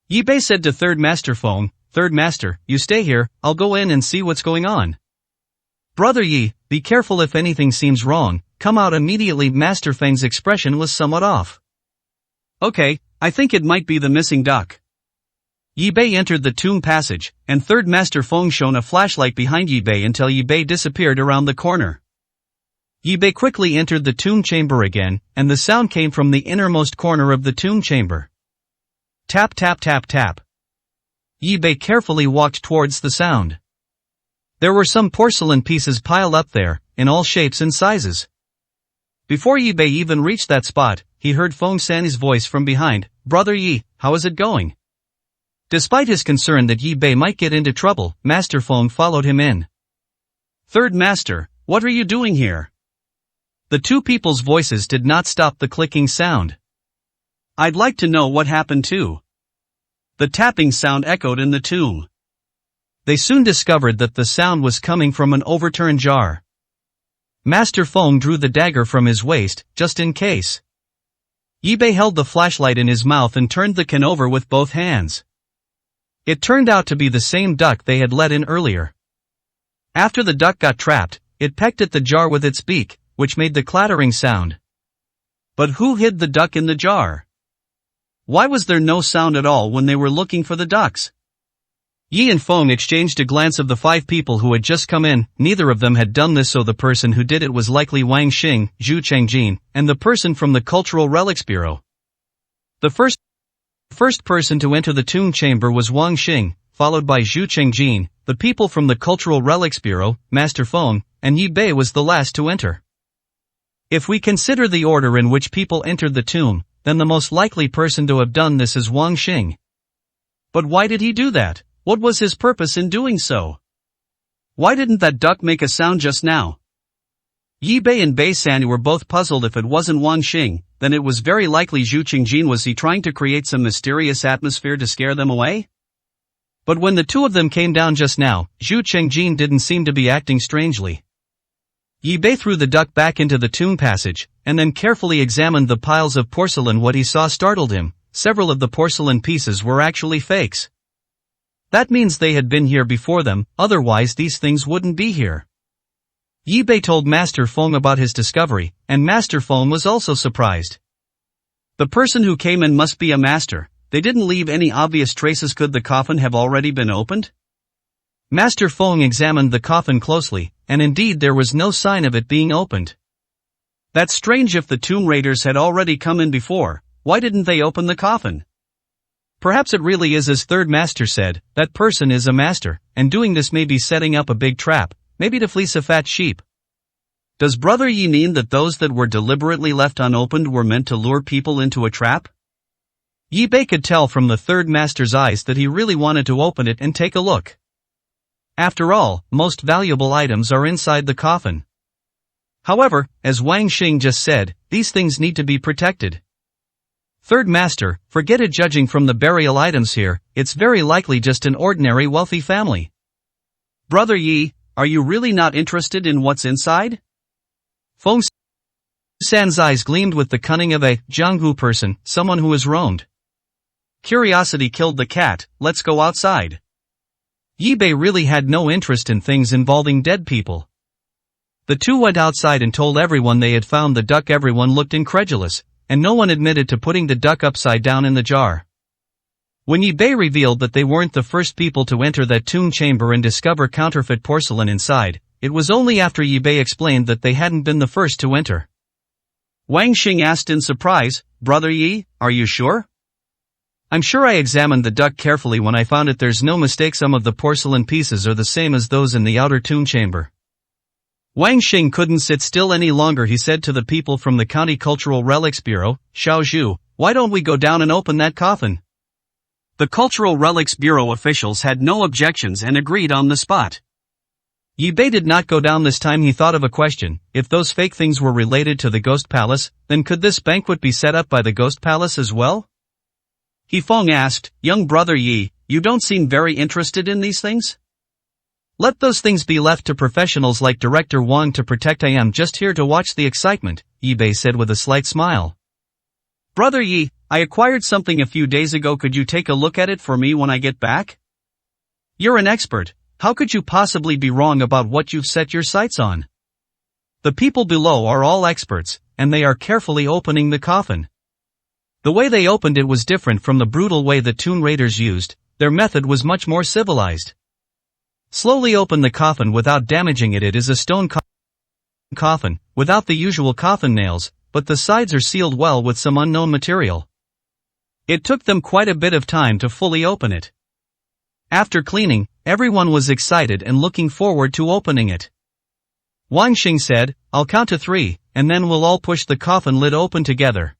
Yi Bei said to Third Master Feng, Third Master, you stay here, I'll go in and see what's going on. Brother Yi, be careful. If anything seems wrong, come out immediately. Master Feng's expression was somewhat off. Okay, I think it might be the missing duck. Yi Bei entered the tomb passage, and Third Master Feng shone a flashlight behind Yi Bei until Yi Bei disappeared around the corner. Yi Bei quickly entered the tomb chamber again, and the sound came from the innermost corner of the tomb chamber. Tap tap tap tap. Yi Bei carefully walked towards the sound. There were some porcelain pieces piled up there, in all shapes and sizes. Before Yi Bei even reached that spot, he heard Feng San's voice from behind, Brother Yi, how is it going? Despite his concern that Yi Bei might get into trouble, Master Feng followed him in. Third Master, what are you doing here? The two people's voices did not stop the clicking sound. I'd like to know what happened too. The tapping sound echoed in the tomb. They soon discovered that the sound was coming from an overturned jar. Master Feng drew the dagger from his waist, just in case. Yi Bei held the flashlight in his mouth and turned the can over with both hands. It turned out to be the same duck they had let in earlier. After the duck got trapped, it pecked at the jar with its beak, which made the clattering sound. But who hid the duck in the jar? Why was there no sound at all when they were looking for the ducks? Yi and Feng exchanged a glance of the 5 people who had just come in. Neither of them had done this, so the person who did it was likely Wang Xing, Zhu Chengjin, and the person from the Cultural Relics Bureau. The first person to enter the tomb chamber was Wang Xing, followed by Zhu Chengjin, the people from the Cultural Relics Bureau, Master Feng, and Yi Bei was the last to enter. If we consider the order in which people entered the tomb, then the most likely person to have done this is Wang Xing. But why did he do that? What was his purpose in doing so? Why didn't that duck make a sound just now? Yi Bei and Bei San were both puzzled. If it wasn't Wang Xing, then it was very likely Zhu Chengjin. Was he trying to create some mysterious atmosphere to scare them away? But when the two of them came down just now, Zhu Chengjin didn't seem to be acting strangely. Yi Bei threw the duck back into the tomb passage, and then carefully examined the piles of porcelain. What he saw startled him. Several of the porcelain pieces were actually fakes. That means they had been here before them, otherwise these things wouldn't be here. Yi Bei told Master Feng about his discovery, and Master Feng was also surprised. The person who came in must be a master. They didn't leave any obvious traces. Could the coffin have already been opened? Master Feng examined the coffin closely, and indeed there was no sign of it being opened. That's strange. If the tomb raiders had already come in before, why didn't they open the coffin? Perhaps it really is as Third Master said, that person is a master, and doing this may be setting up a big trap, maybe to fleece a fat sheep. Does Brother Yi mean that those that were deliberately left unopened were meant to lure people into a trap? Yi Bei could tell from the Third Master's eyes that he really wanted to open it and take a look. After all, most valuable items are inside the coffin. However, as Wang Xing just said, these things need to be protected. Third Master, forget it. Judging from the burial items here, it's very likely just an ordinary wealthy family. Brother Yi, are you really not interested in what's inside? Feng San's eyes gleamed with the cunning of a Jianghu person, someone who is roamed. Curiosity killed the cat. Let's go outside. Yi Bei really had no interest in things involving dead people. The two went outside and told everyone they had found the duck. Everyone looked incredulous, and no one admitted to putting the duck upside down in the jar. When Yi Bei revealed that they weren't the first people to enter that tomb chamber and discover counterfeit porcelain inside, it was only after Yi Bei explained that they hadn't been the first to enter. Wang Xing asked in surprise, "Brother Yi, are you sure?" "I'm sure I examined the duck carefully when I found it. There's no mistake. Some of the porcelain pieces are the same as those in the outer tomb chamber." Wang Xing couldn't sit still any longer. He said to the people from the County Cultural Relics Bureau, "Xiao Zhu, why don't we go down and open that coffin?" The Cultural Relics Bureau officials had no objections and agreed on the spot. Yi Bei did not go down this time. He thought of a question. If those fake things were related to the Ghost Palace, then could this banquet be set up by the Ghost Palace as well? He Feng asked, "Young brother Yi, you don't seem very interested in these things?" "Let those things be left to professionals like Director Wang to protect. I am just here to watch the excitement," Yi Bei said with a slight smile. "Brother Yi, I acquired something a few days ago. Could you take a look at it for me when I get back?" "You're an expert. How could you possibly be wrong about what you've set your sights on?" The people below are all experts, and they are carefully opening the coffin. The way they opened it was different from the brutal way the tomb raiders used. Their method was much more civilized. Slowly open the coffin without damaging it. It is a stone coffin, without the usual coffin nails, but the sides are sealed well with some unknown material. It took them quite a bit of time to fully open it. After cleaning, everyone was excited and looking forward to opening it. Wang Xing said, "I'll count to 3, and then we'll all push the coffin lid open together."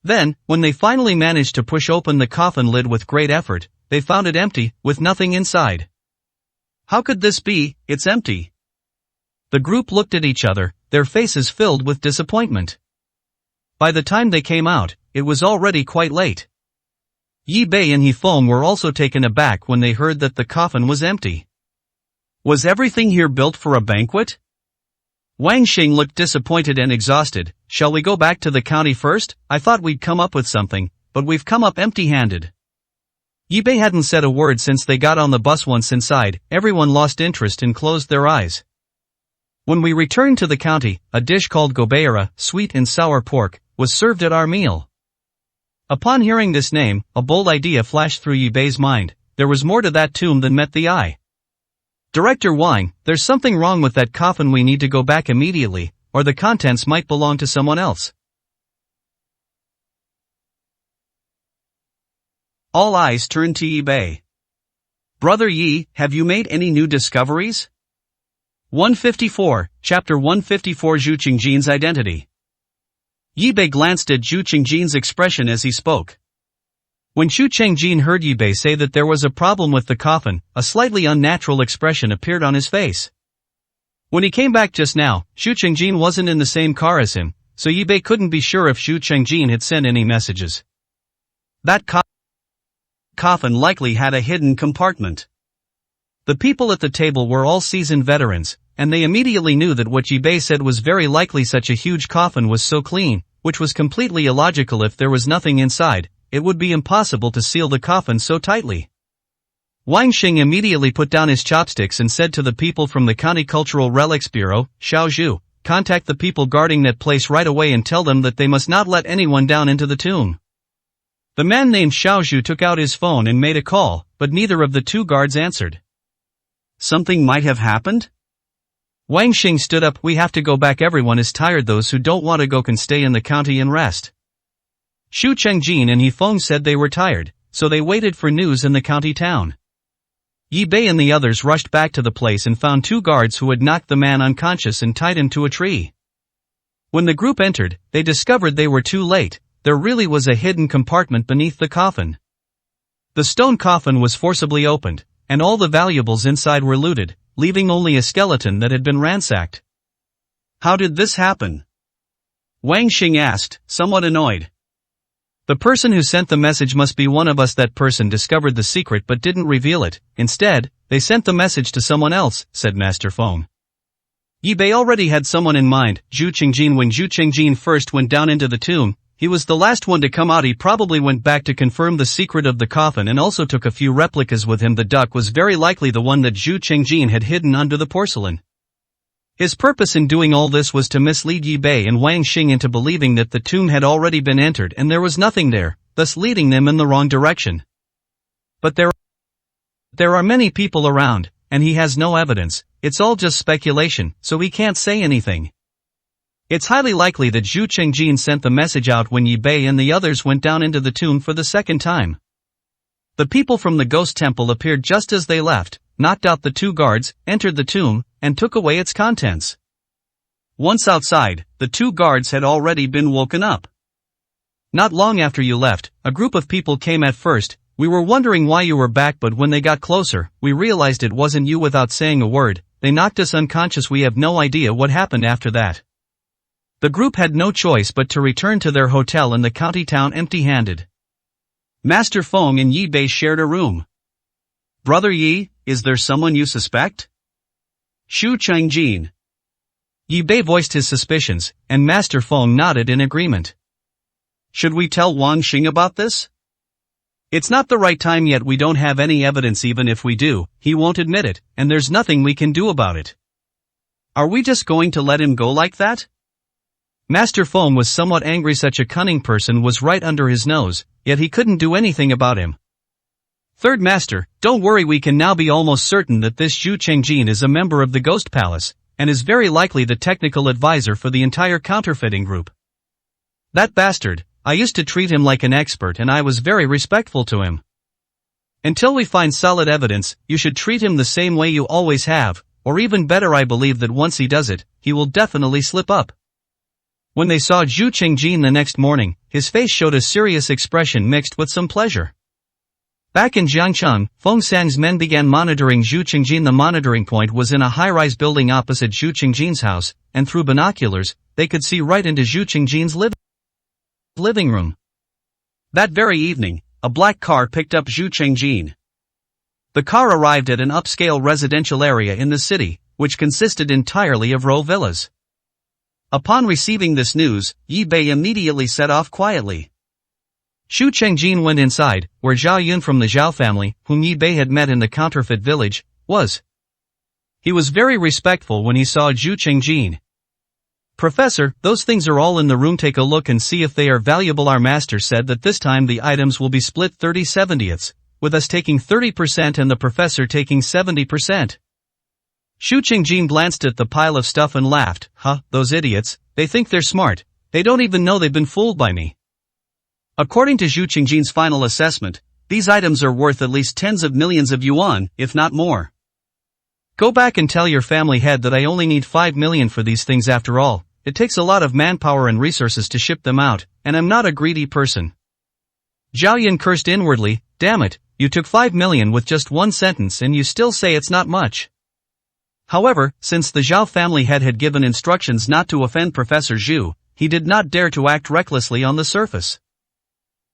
Then, when they finally managed to push open the coffin lid with great effort, they found it empty, with nothing inside. "How could this be? It's empty." The group looked at each other, their faces filled with disappointment. By the time they came out, it was already quite late. Yi Bei and He Feng were also taken aback when they heard that the coffin was empty. Was everything here built for a banquet? Wang Xing looked disappointed and exhausted. "Shall we go back to the county first? I thought we'd come up with something, but we've come up empty-handed." Yi Bei hadn't said a word since they got on the bus. Once inside, everyone lost interest and closed their eyes. When we returned to the county, a dish called gobeira, sweet and sour pork, was served at our meal. Upon hearing this name, a bold idea flashed through Yi Bei's mind. There was more to that tomb than met the eye. "Director Wang, there's something wrong with that coffin. We need to go back immediately, or the contents might belong to someone else." All eyes turned to Yi Bei. "Brother Yi, have you made any new discoveries?" 154, Chapter 154 Zhu Qingjin's Identity. Yi Bei glanced at Zhu Qingjin's expression as he spoke. When Zhu Qingjin heard Yi Bei say that there was a problem with the coffin, a slightly unnatural expression appeared on his face. When he came back just now, Zhu Qingjin wasn't in the same car as him, so Yi Bei couldn't be sure if Zhu Qingjin had sent any messages. That coffin likely had a hidden compartment. The people at the table were all seasoned veterans, and they immediately knew that what Yi Bei said was very likely. Such a huge coffin was so clean, which was completely illogical. If there was nothing inside, it would be impossible to seal the coffin so tightly. Wang Xing immediately put down his chopsticks and said to the people from the County Cultural Relics Bureau, "Xiao Zhu, contact the people guarding that place right away and tell them that they must not let anyone down into the tomb." The man named Xiao Zhu took out his phone and made a call, but neither of the two guards answered. Something might have happened? Wang Xing stood up. "We have to go back. Everyone is tired. Those who don't want to go can stay in the county and rest." Zhu Qingjin and He Feng said they were tired, so they waited for news in the county town. Yi Bei and the others rushed back to the place and found 2 guards who had knocked the man unconscious and tied him to a tree. When the group entered, they discovered they were too late. There really was a hidden compartment beneath the coffin. The stone coffin was forcibly opened, and all the valuables inside were looted, leaving only a skeleton that had been ransacked. "How did this happen?" Wang Xing asked, somewhat annoyed. "The person who sent the message must be one of us. That person discovered the secret but didn't reveal it. Instead, they sent the message to someone else," said Master Feng. Yi Bei already had someone in mind, Zhu Qingjin. When Zhu Qingjin first went down into the tomb, he was the last one to come out. He probably went back to confirm the secret of the coffin and also took a few replicas with him. The duck was very likely the one that Zhu Qingjin had hidden under the porcelain. His purpose in doing all this was to mislead Yi Bei and Wang Xing into believing that the tomb had already been entered and there was nothing there, thus leading them in the wrong direction. But there are many people around, and he has no evidence. It's all just speculation, so he can't say anything. It's highly likely that Zhu Chengjin sent the message out when Yi Bei and the others went down into the tomb for the second time. The people from the ghost temple appeared just as they left, knocked out the two guards, entered the tomb, and took away its contents. Once outside, the two guards had already been woken up. Not long after you left, a group of people came at first. We were wondering why you were back, but when they got closer, we realized it wasn't you. Without saying a word, they knocked us unconscious. We have no idea what happened after that. The group had no choice but to return to their hotel in the county town empty-handed. Master Feng and Yi Bei shared a room. Brother Yi, is there someone you suspect? Zhu Chengjin. Yi Bei voiced his suspicions, and Master Feng nodded in agreement. Should we tell Wang Xing about this? It's not the right time yet. We don't have any evidence. Even if we do, he won't admit it, and there's nothing we can do about it. Are we just going to let him go like that? Master Feng was somewhat angry. Such a cunning person was right under his nose, yet he couldn't do anything about him. Third Master, don't worry, we can now be almost certain that this Zhu Chengjin is a member of the Ghost Palace, and is very likely the technical advisor for the entire counterfeiting group. That bastard, I used to treat him like an expert and I was very respectful to him. Until we find solid evidence, you should treat him the same way you always have, or even better. I believe that once he does it, he will definitely slip up. When they saw Zhu Chengjin the next morning, his face showed a serious expression mixed with some pleasure. Back in Jiangcheng, Feng Sang's men began monitoring Zhu Chengjin. The monitoring point was in a high-rise building opposite Zhu Chengjin's house, and through binoculars, they could see right into Zhu Chengjin's living room. That very evening, a black car picked up Zhu Chengjin. The car arrived at an upscale residential area in the city, which consisted entirely of row villas. Upon receiving this news, Yi Bei immediately set off quietly. Zhu Chengjin went inside, where Zhao Yun from the Zhao family, whom Yi Bei had met in the counterfeit village, was. He was very respectful when he saw Zhu Chengjin. Professor, those things are all in the room. Take a look and see if they are valuable. Our master said that this time the items will be split 30/70ths, with us taking 30% and the professor taking 70%. Zhu Chengjin glanced at the pile of stuff and laughed. Those idiots, they think they're smart, they don't even know they've been fooled by me. According to Zhu Chengjin's final assessment, these items are worth at least tens of millions of yuan, if not more. Go back and tell your family head that I only need 5 million for these things. After all, it takes a lot of manpower and resources to ship them out, and I'm not a greedy person. Zhao Yun cursed inwardly. Damn it, you took 5 million with just one sentence and you still say it's not much. However, since the Zhao family head had given instructions not to offend Professor Zhu, he did not dare to act recklessly on the surface.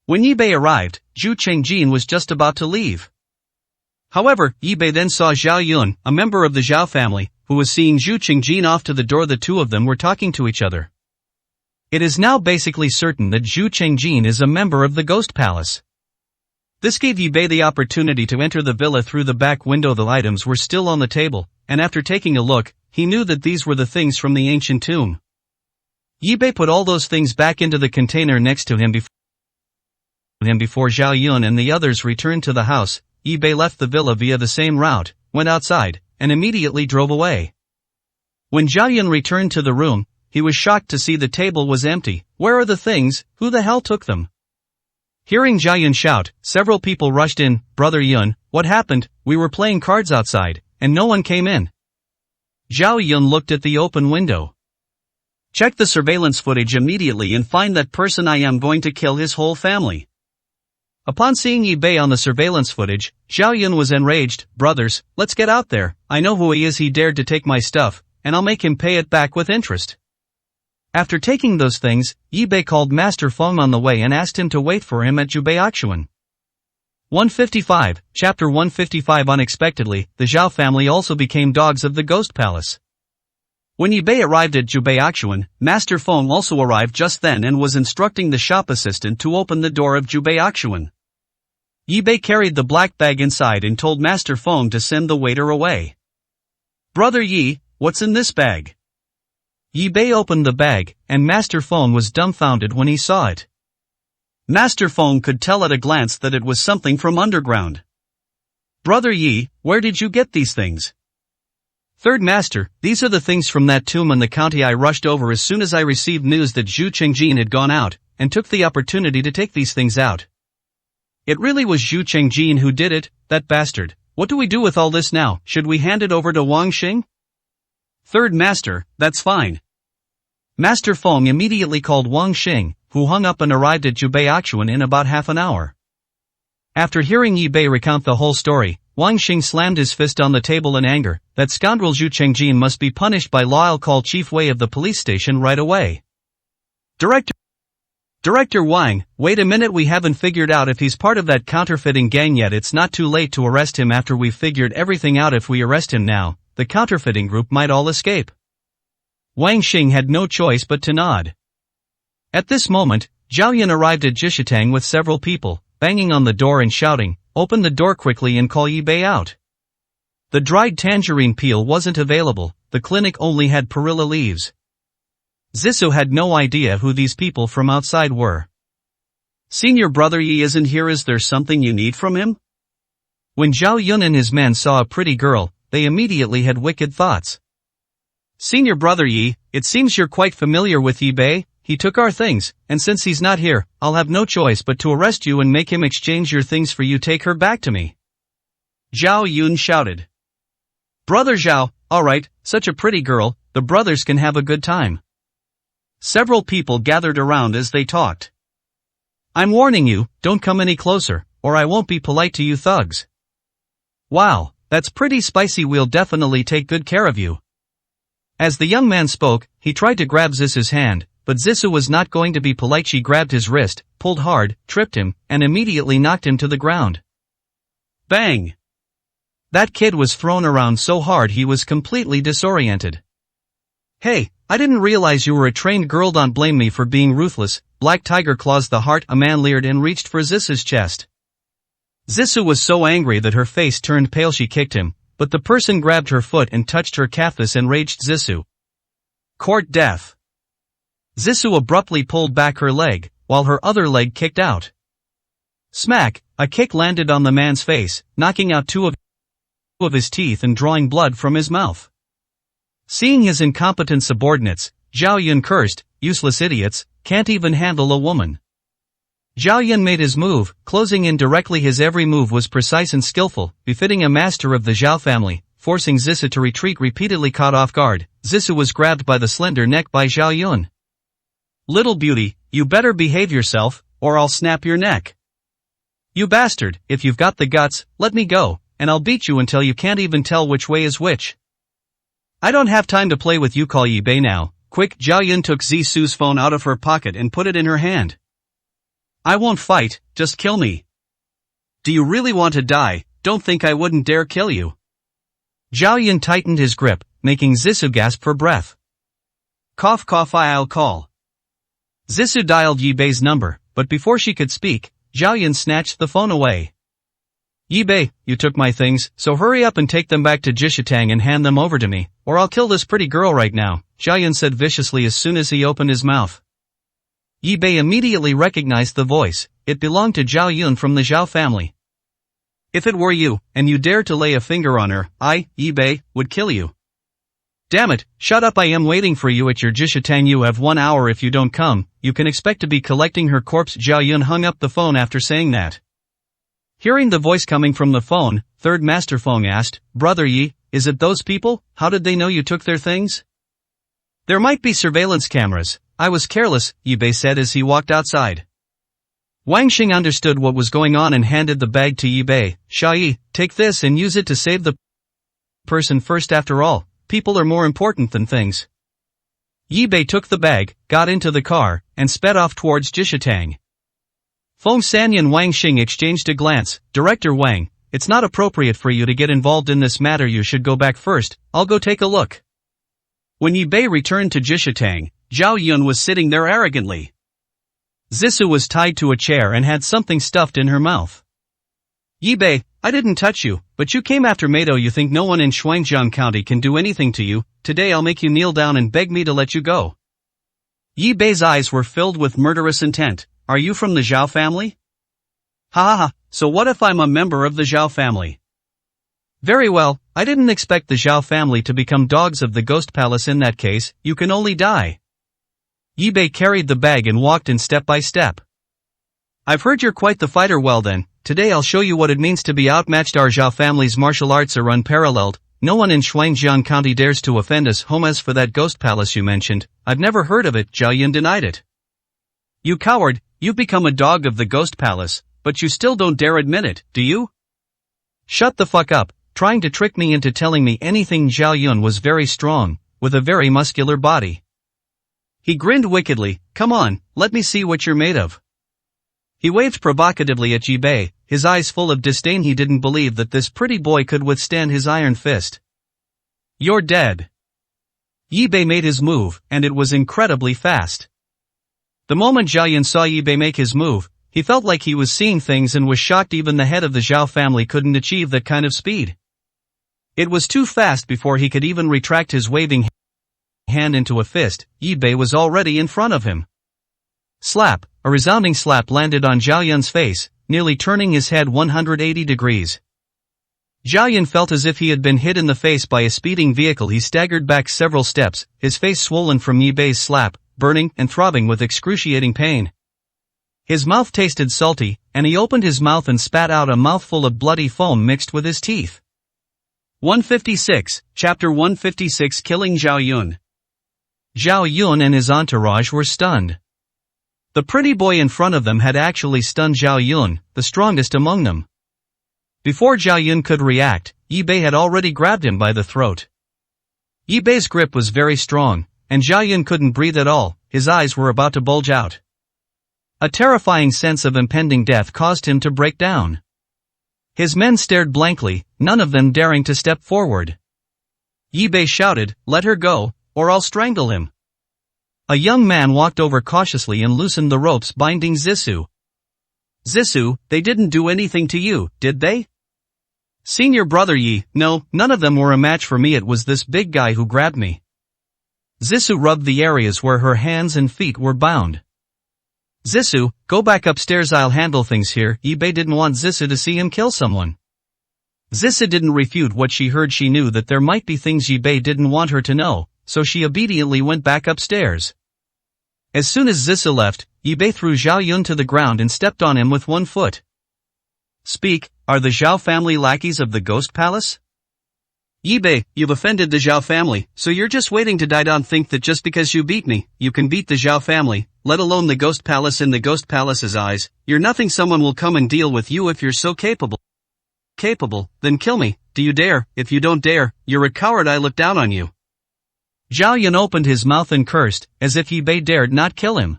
When Yi Bei arrived, Zhu Chengjin was just about to leave. However, Yi Bei then saw Zhao Yun, a member of the Zhao family, who was seeing Zhu Chengjin off to the door. The two of them were talking to each other. It is now basically certain that Zhu Chengjin is a member of the Ghost Palace. This gave Yi Bei the opportunity to enter the villa through the back window. The items were still on the table, and after taking a look, he knew that these were the things from the ancient tomb. Yi Bei put all those things back into the container next to him before Zhao Yun and the others returned to the house. Yi Bei left the villa via the same route, went outside, and immediately drove away. When Zhao Yun returned to the room, he was shocked to see the table was empty. Where are the things? Who the hell took them? Hearing Zhao Yun shout, several people rushed in. Brother Yun, what happened? We were playing cards outside, and no one came in. Zhao Yun looked at the open window. Check the surveillance footage immediately and find that person. I am going to kill his whole family. Upon seeing Yi Bei on the surveillance footage, Zhao Yun was enraged. Brothers, let's get out there. I know who he is. He dared to take my stuff, and I'll make him pay it back with interest. After taking those things, Yi Bei called Master Feng on the way and asked him to wait for him at Jubeiaquan. 155, Chapter 155. Unexpectedly, the Zhao family also became dogs of the Ghost Palace. When Yi Bei arrived at Jubeiaquan, Master Feng also arrived just then and was instructing the shop assistant to open the door of Jubeiaquan. Yi Bei carried the black bag inside and told Master Feng to send the waiter away. Brother Yi, what's in this bag? Yi Bei opened the bag, and Master Feng was dumbfounded when he saw it. Master Feng could tell at a glance that it was something from underground. Brother Yi, where did you get these things? Third Master, these are the things from that tomb in the county. I rushed over as soon as I received news that Zhu Chengjin had gone out, and took the opportunity to take these things out. It really was Zhu Chengjin who did it, that bastard. What do we do with all this now? Should we hand it over to Wang Xing? Third Master, that's fine. Master Feng immediately called Wang Xing, who hung up and arrived at Jubei Achuan in about half an hour. After hearing Yi Bei recount the whole story, Wang Xing slammed his fist on the table in anger. That scoundrel Zhu Chengjin must be punished by law. I'll call Chief Wei of the police station right away. Director Wang, wait a minute, we haven't figured out if he's part of that counterfeiting gang yet. It's not too late to arrest him after we've figured everything out. If we arrest him now, the counterfeiting group might all escape. Wang Xing had no choice but to nod. At this moment, Zhao Yun arrived at Jishitang with several people, banging on the door and shouting, "Open the door quickly and call Yi Bei out." The dried tangerine peel wasn't available, the clinic only had perilla leaves. Zissou had no idea who these people from outside were. Senior Brother Yi isn't here. Is there something you need from him? When Zhao Yun and his men saw a pretty girl, they immediately had wicked thoughts. Senior Brother Yi, it seems you're quite familiar with Yi Bei. He took our things, and since he's not here, I'll have no choice but to arrest you and make him exchange your things for you. Take her back to me. Zhao Yun shouted. Brother Zhao, alright, such a pretty girl, the brothers can have a good time. Several people gathered around as they talked. I'm warning you, don't come any closer, or I won't be polite to you thugs. Wow, that's pretty spicy. We'll definitely take good care of you. As the young man spoke, he tried to grab Zissou's hand, but Zissou was not going to be polite. She grabbed his wrist, pulled hard, tripped him, and immediately knocked him to the ground. Bang! That kid was thrown around so hard he was completely disoriented. Hey, I didn't realize you were a trained girl. Don't blame me for being ruthless. Black Tiger claws the heart. A man leered and reached for Zissou's chest. Zissou was so angry that her face turned pale. She kicked him, but the person grabbed her foot and touched her calf. This enraged Zissou. Court death. Zissou abruptly pulled back her leg, while her other leg kicked out. Smack! A kick landed on the man's face, knocking out two of his teeth and drawing blood from his mouth. Seeing his incompetent subordinates, Zhao Yun cursed, "Useless idiots, can't even handle a woman." Zhao Yun made his move, closing in directly. His every move was precise and skillful, befitting a master of the Zhao family, forcing Zissou to retreat. Repeatedly caught off guard, Zissou was grabbed by the slender neck by Zhao Yun. "Little beauty, you better behave yourself, or I'll snap your neck. You bastard, if you've got the guts, let me go, and I'll beat you until you can't even tell which way is which." "I don't have time to play with you. Call Yi Bei now, quick." Zhao Yun took Zissou's phone out of her pocket and put it in her hand. "I won't fight, just kill me." "Do you really want to die? Don't think I wouldn't dare kill you." Zhao Yun tightened his grip, making Zissou gasp for breath. "Cough cough, I'll call." Zissou dialed Yi Bei's number, but before she could speak, Zhao Yun snatched the phone away. "Yi Bei, you took my things, so hurry up and take them back to Jishitang and hand them over to me, or I'll kill this pretty girl right now," Zhao Yun said viciously as soon as he opened his mouth. Yi Bei immediately recognized the voice. It belonged to Zhao Yun from the Zhao family. "If it were you, and you dared to lay a finger on her, I, Yi Bei, would kill you." "Damn it, shut up. I am waiting for you at your Jishitang. You have 1 hour. If you don't come, you can expect to be collecting her corpse." Zhao Yun hung up the phone after saying that. Hearing the voice coming from the phone, Third Master Feng asked, "Brother Yi, is it those people? How did they know you took their things?" "There might be surveillance cameras. I was careless," Yi Bei said as he walked outside. Wang Xing understood what was going on and handed the bag to Yi Bei. "Yi, take this and use it to save the person first. After all, people are more important than things." Yi Bei took the bag, got into the car, and sped off towards Jishitang. Feng San and Wang Xing exchanged a glance. "Director Wang, it's not appropriate for you to get involved in this matter. You should go back first. I'll go take a look." When Yi Bei returned to Jishitang, Zhao Yun was sitting there arrogantly. Zissou was tied to a chair and had something stuffed in her mouth. "Yi Bei, I didn't touch you, but you came after Meido. You think no one in Shuangjiang County can do anything to you. Today I'll make you kneel down and beg me to let you go." Yi Bei's eyes were filled with murderous intent. "Are you from the Zhao family?" "Ha ha ha, so what if I'm a member of the Zhao family? Very well, I didn't expect the Zhao family to become dogs of the Ghost Palace. In that case, you can only die. Yi Bei carried the bag and walked in step by step. I've heard you're quite the fighter. Well then, today I'll show you what it means to be outmatched. Our Zhao family's martial arts are unparalleled. No one in Shuangjiang County dares to offend us. As for that Ghost Palace you mentioned, I've never heard of it. Zhao Yun denied it. You coward, you've become a dog of the Ghost Palace, but you still don't dare admit it, do you? Shut the fuck up, trying to trick me into telling me anything. Zhao Yun was very strong, with a very muscular body. He grinned wickedly. Come on, let me see what you're made of. He waved provocatively at Yi Bei, his eyes full of disdain. He didn't believe that this pretty boy could withstand his iron fist. You're dead. Yi Bei made his move, and it was incredibly fast. The moment Zhao Yun saw Yi Bei make his move, he felt like he was seeing things and was shocked. Even the head of the Zhao family couldn't achieve that kind of speed. It was too fast. Before he could even retract his waving hand into a fist, Yi Bei was already in front of him. Slap! A resounding slap landed on Zhao Yun's face, nearly turning his head 180 degrees. Zhao Yun felt as if he had been hit in the face by a speeding vehicle. He staggered back several steps, his face swollen from Yi Bei's slap, burning and throbbing with excruciating pain. His mouth tasted salty, and he opened his mouth and spat out a mouthful of bloody foam mixed with his teeth. 156, Chapter 156, Killing Zhao Yun. Zhao Yun and his entourage were stunned. The pretty boy in front of them had actually stunned Zhao Yun, the strongest among them. Before Zhao Yun could react, Yi Bei had already grabbed him by the throat. Yi Bei's grip was very strong, and Zhao Yun couldn't breathe at all. His eyes were about to bulge out. A terrifying sense of impending death caused him to break down. His men stared blankly, none of them daring to step forward. Yi Bei shouted, "Let her go, or I'll strangle him." A young man walked over cautiously and loosened the ropes binding Zissou. Zissou, they didn't do anything to you, did they? Senior brother Yi, no, none of them were a match for me. It was this big guy who grabbed me. Zissou rubbed the areas where her hands and feet were bound. Zissou, go back upstairs, I'll handle things here. Yi Bei didn't want Zissou to see him kill someone. Zissou didn't refute what she heard. She knew that there might be things Yi Bei didn't want her to know, so she obediently went back upstairs. As soon as Zissou left, Yi Bei threw Zhao Yun to the ground and stepped on him with one foot. Speak, are the Zhao family lackeys of the Ghost Palace? Yi Bei, you've offended the Zhao family, so you're just waiting to die. Don't think that just because you beat me, you can beat the Zhao family, let alone the Ghost Palace. In the Ghost Palace's eyes, you're nothing. Someone will come and deal with you if you're so capable. Then kill me, do you dare? If you don't dare, you're a coward. I look down on you. Zhao Yun opened his mouth and cursed, as if Yi Bei dared not kill him.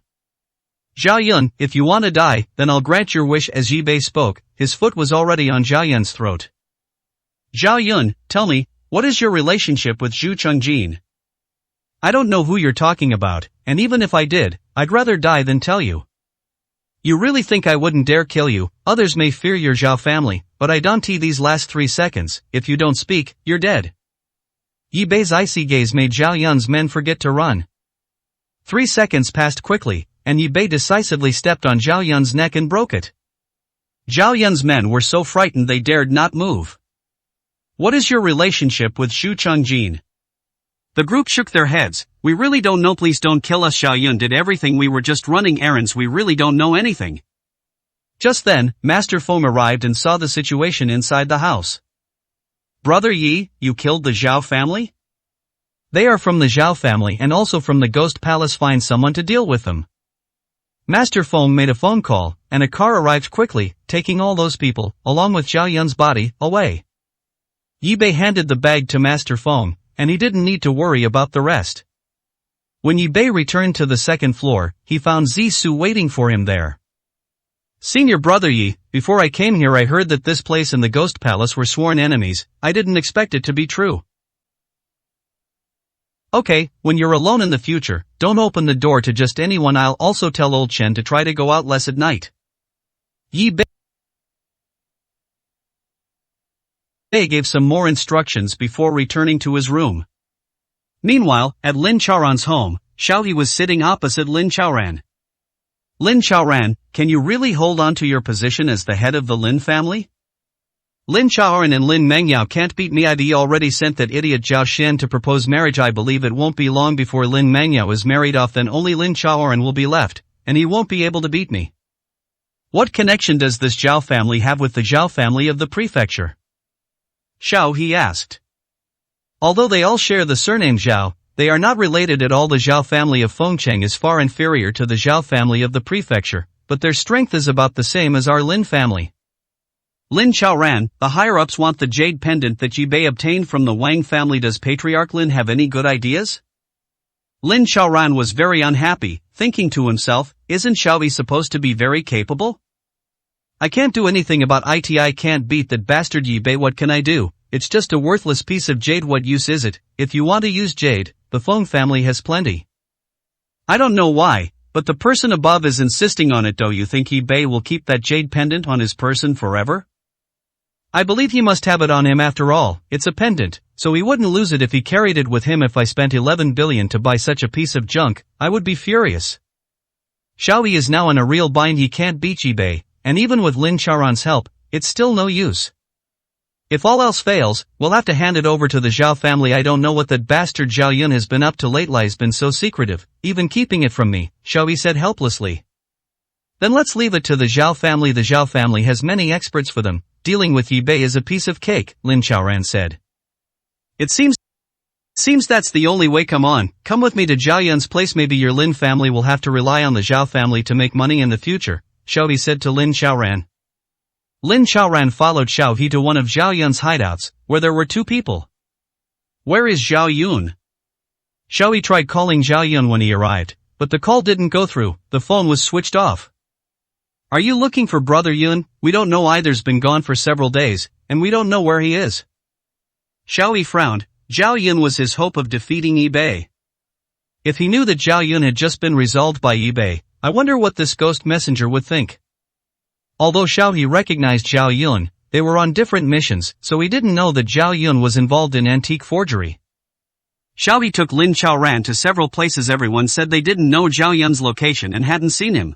Zhao Yun, if you want to die, then I'll grant your wish. As Yi Bei spoke, his foot was already on Zhao Yun's throat. Zhao Yun, tell me, what is your relationship with Zhu Chongjin? I don't know who you're talking about, and even if I did, I'd rather die than tell you. You really think I wouldn't dare kill you? Others may fear your Zhao family, but I don't. These last 3 seconds, if you don't speak, you're dead. Yi Bei's icy gaze made Zhao Yun's men forget to run. 3 seconds passed quickly, and Yi Bei decisively stepped on Zhao Yun's neck and broke it. Zhao Yun's men were so frightened they dared not move. What is your relationship with Zhu Chongjin? The group shook their heads. We really don't know. Please don't kill us. Zhao Yun did everything. We were just running errands. We really don't know anything. Just then, Master Feng arrived and saw the situation inside the house. Brother Yi, you killed the Zhao family? They are from the Zhao family and also from the Ghost Palace. Find someone to deal with them. Master Feng made a phone call, and a car arrived quickly, taking all those people, along with Zhao Yun's body, away. Yi Bei handed the bag to Master Feng, and he didn't need to worry about the rest. When Yi Bei returned to the second floor, he found Zissou waiting for him there. Senior brother Yi, before I came here I heard that this place and the Ghost Palace were sworn enemies. I didn't expect it to be true. Okay, when you're alone in the future, don't open the door to just anyone. I'll also tell old Chen to try to go out less at night. Yi Bei gave some more instructions before returning to his room. Meanwhile, at Lin Chaoran's home, Xiao He was sitting opposite Lin Chaoran. Lin Chaoran, can you really hold on to your position as the head of the Lin family? Lin Chaoran and Lin Mengyao can't beat me. I already sent that idiot Zhao Shen to propose marriage. I believe it won't be long before Lin Mengyao is married off, then only Lin Chaoran will be left, and he won't be able to beat me. What connection does this Zhao family have with the Zhao family of the prefecture? Xiao He asked. Although they all share the surname Zhao, they are not related at all. The Zhao family of Fengcheng is far inferior to the Zhao family of the prefecture, but their strength is about the same as our Lin family. Lin Chaoran, the higher-ups want the jade pendant that Yi Bei obtained from the Wang family. Does Patriarch Lin have any good ideas? Lin Chaoran was very unhappy, thinking to himself, isn't Xiaoyi supposed to be very capable? I can't do anything about it. I can't beat that bastard Yi Bei. What can I do? It's just a worthless piece of jade. What use is it? If you want to use jade, the Feng family has plenty. I don't know why, but the person above is insisting on it. Do you think Yi Bei will keep that jade pendant on his person forever? I believe he must have it on him after all. It's a pendant, so he wouldn't lose it if he carried it with him. If I spent 11 billion to buy such a piece of junk, I would be furious. Xiaoyi is now in a real bind. He can't beat Yi Bei, and even with Lin Chaoran's help, it's still no use. If all else fails, we'll have to hand it over to the Zhao family. I don't know what that bastard Zhao Yun has been up to lately. He's been so secretive, even keeping it from me, Xiaoyi said helplessly. Then let's leave it to the Zhao family. The Zhao family has many experts for them. Dealing with Yi Bei is a piece of cake, Lin Chaoran said. It seems that's the only way. Come on, come with me to Zhao Yun's place. Maybe your Lin family will have to rely on the Zhao family to make money in the future, Xiaoyi said to Lin Chaoran. Lin Chaoran followed Xiao He to one of Zhao Yun's hideouts, where there were two people. Where is Zhao Yun? Xiaoyi tried calling Zhao Yun when he arrived, but the call didn't go through. The phone was switched off. Are you looking for Brother Yun? We don't know either's been gone for several days, and we don't know where he is. Xiaoyi frowned. Zhao Yun was his hope of defeating Yi Bei. If he knew that Zhao Yun had just been resolved by Yi Bei, I wonder what this ghost messenger would think. Although Xiaoyi recognized Zhao Yun, they were on different missions, so he didn't know that Zhao Yun was involved in antique forgery. Xiaoyi took Lin Chaoran to several places. Everyone said they didn't know Zhao Yun's location and hadn't seen him.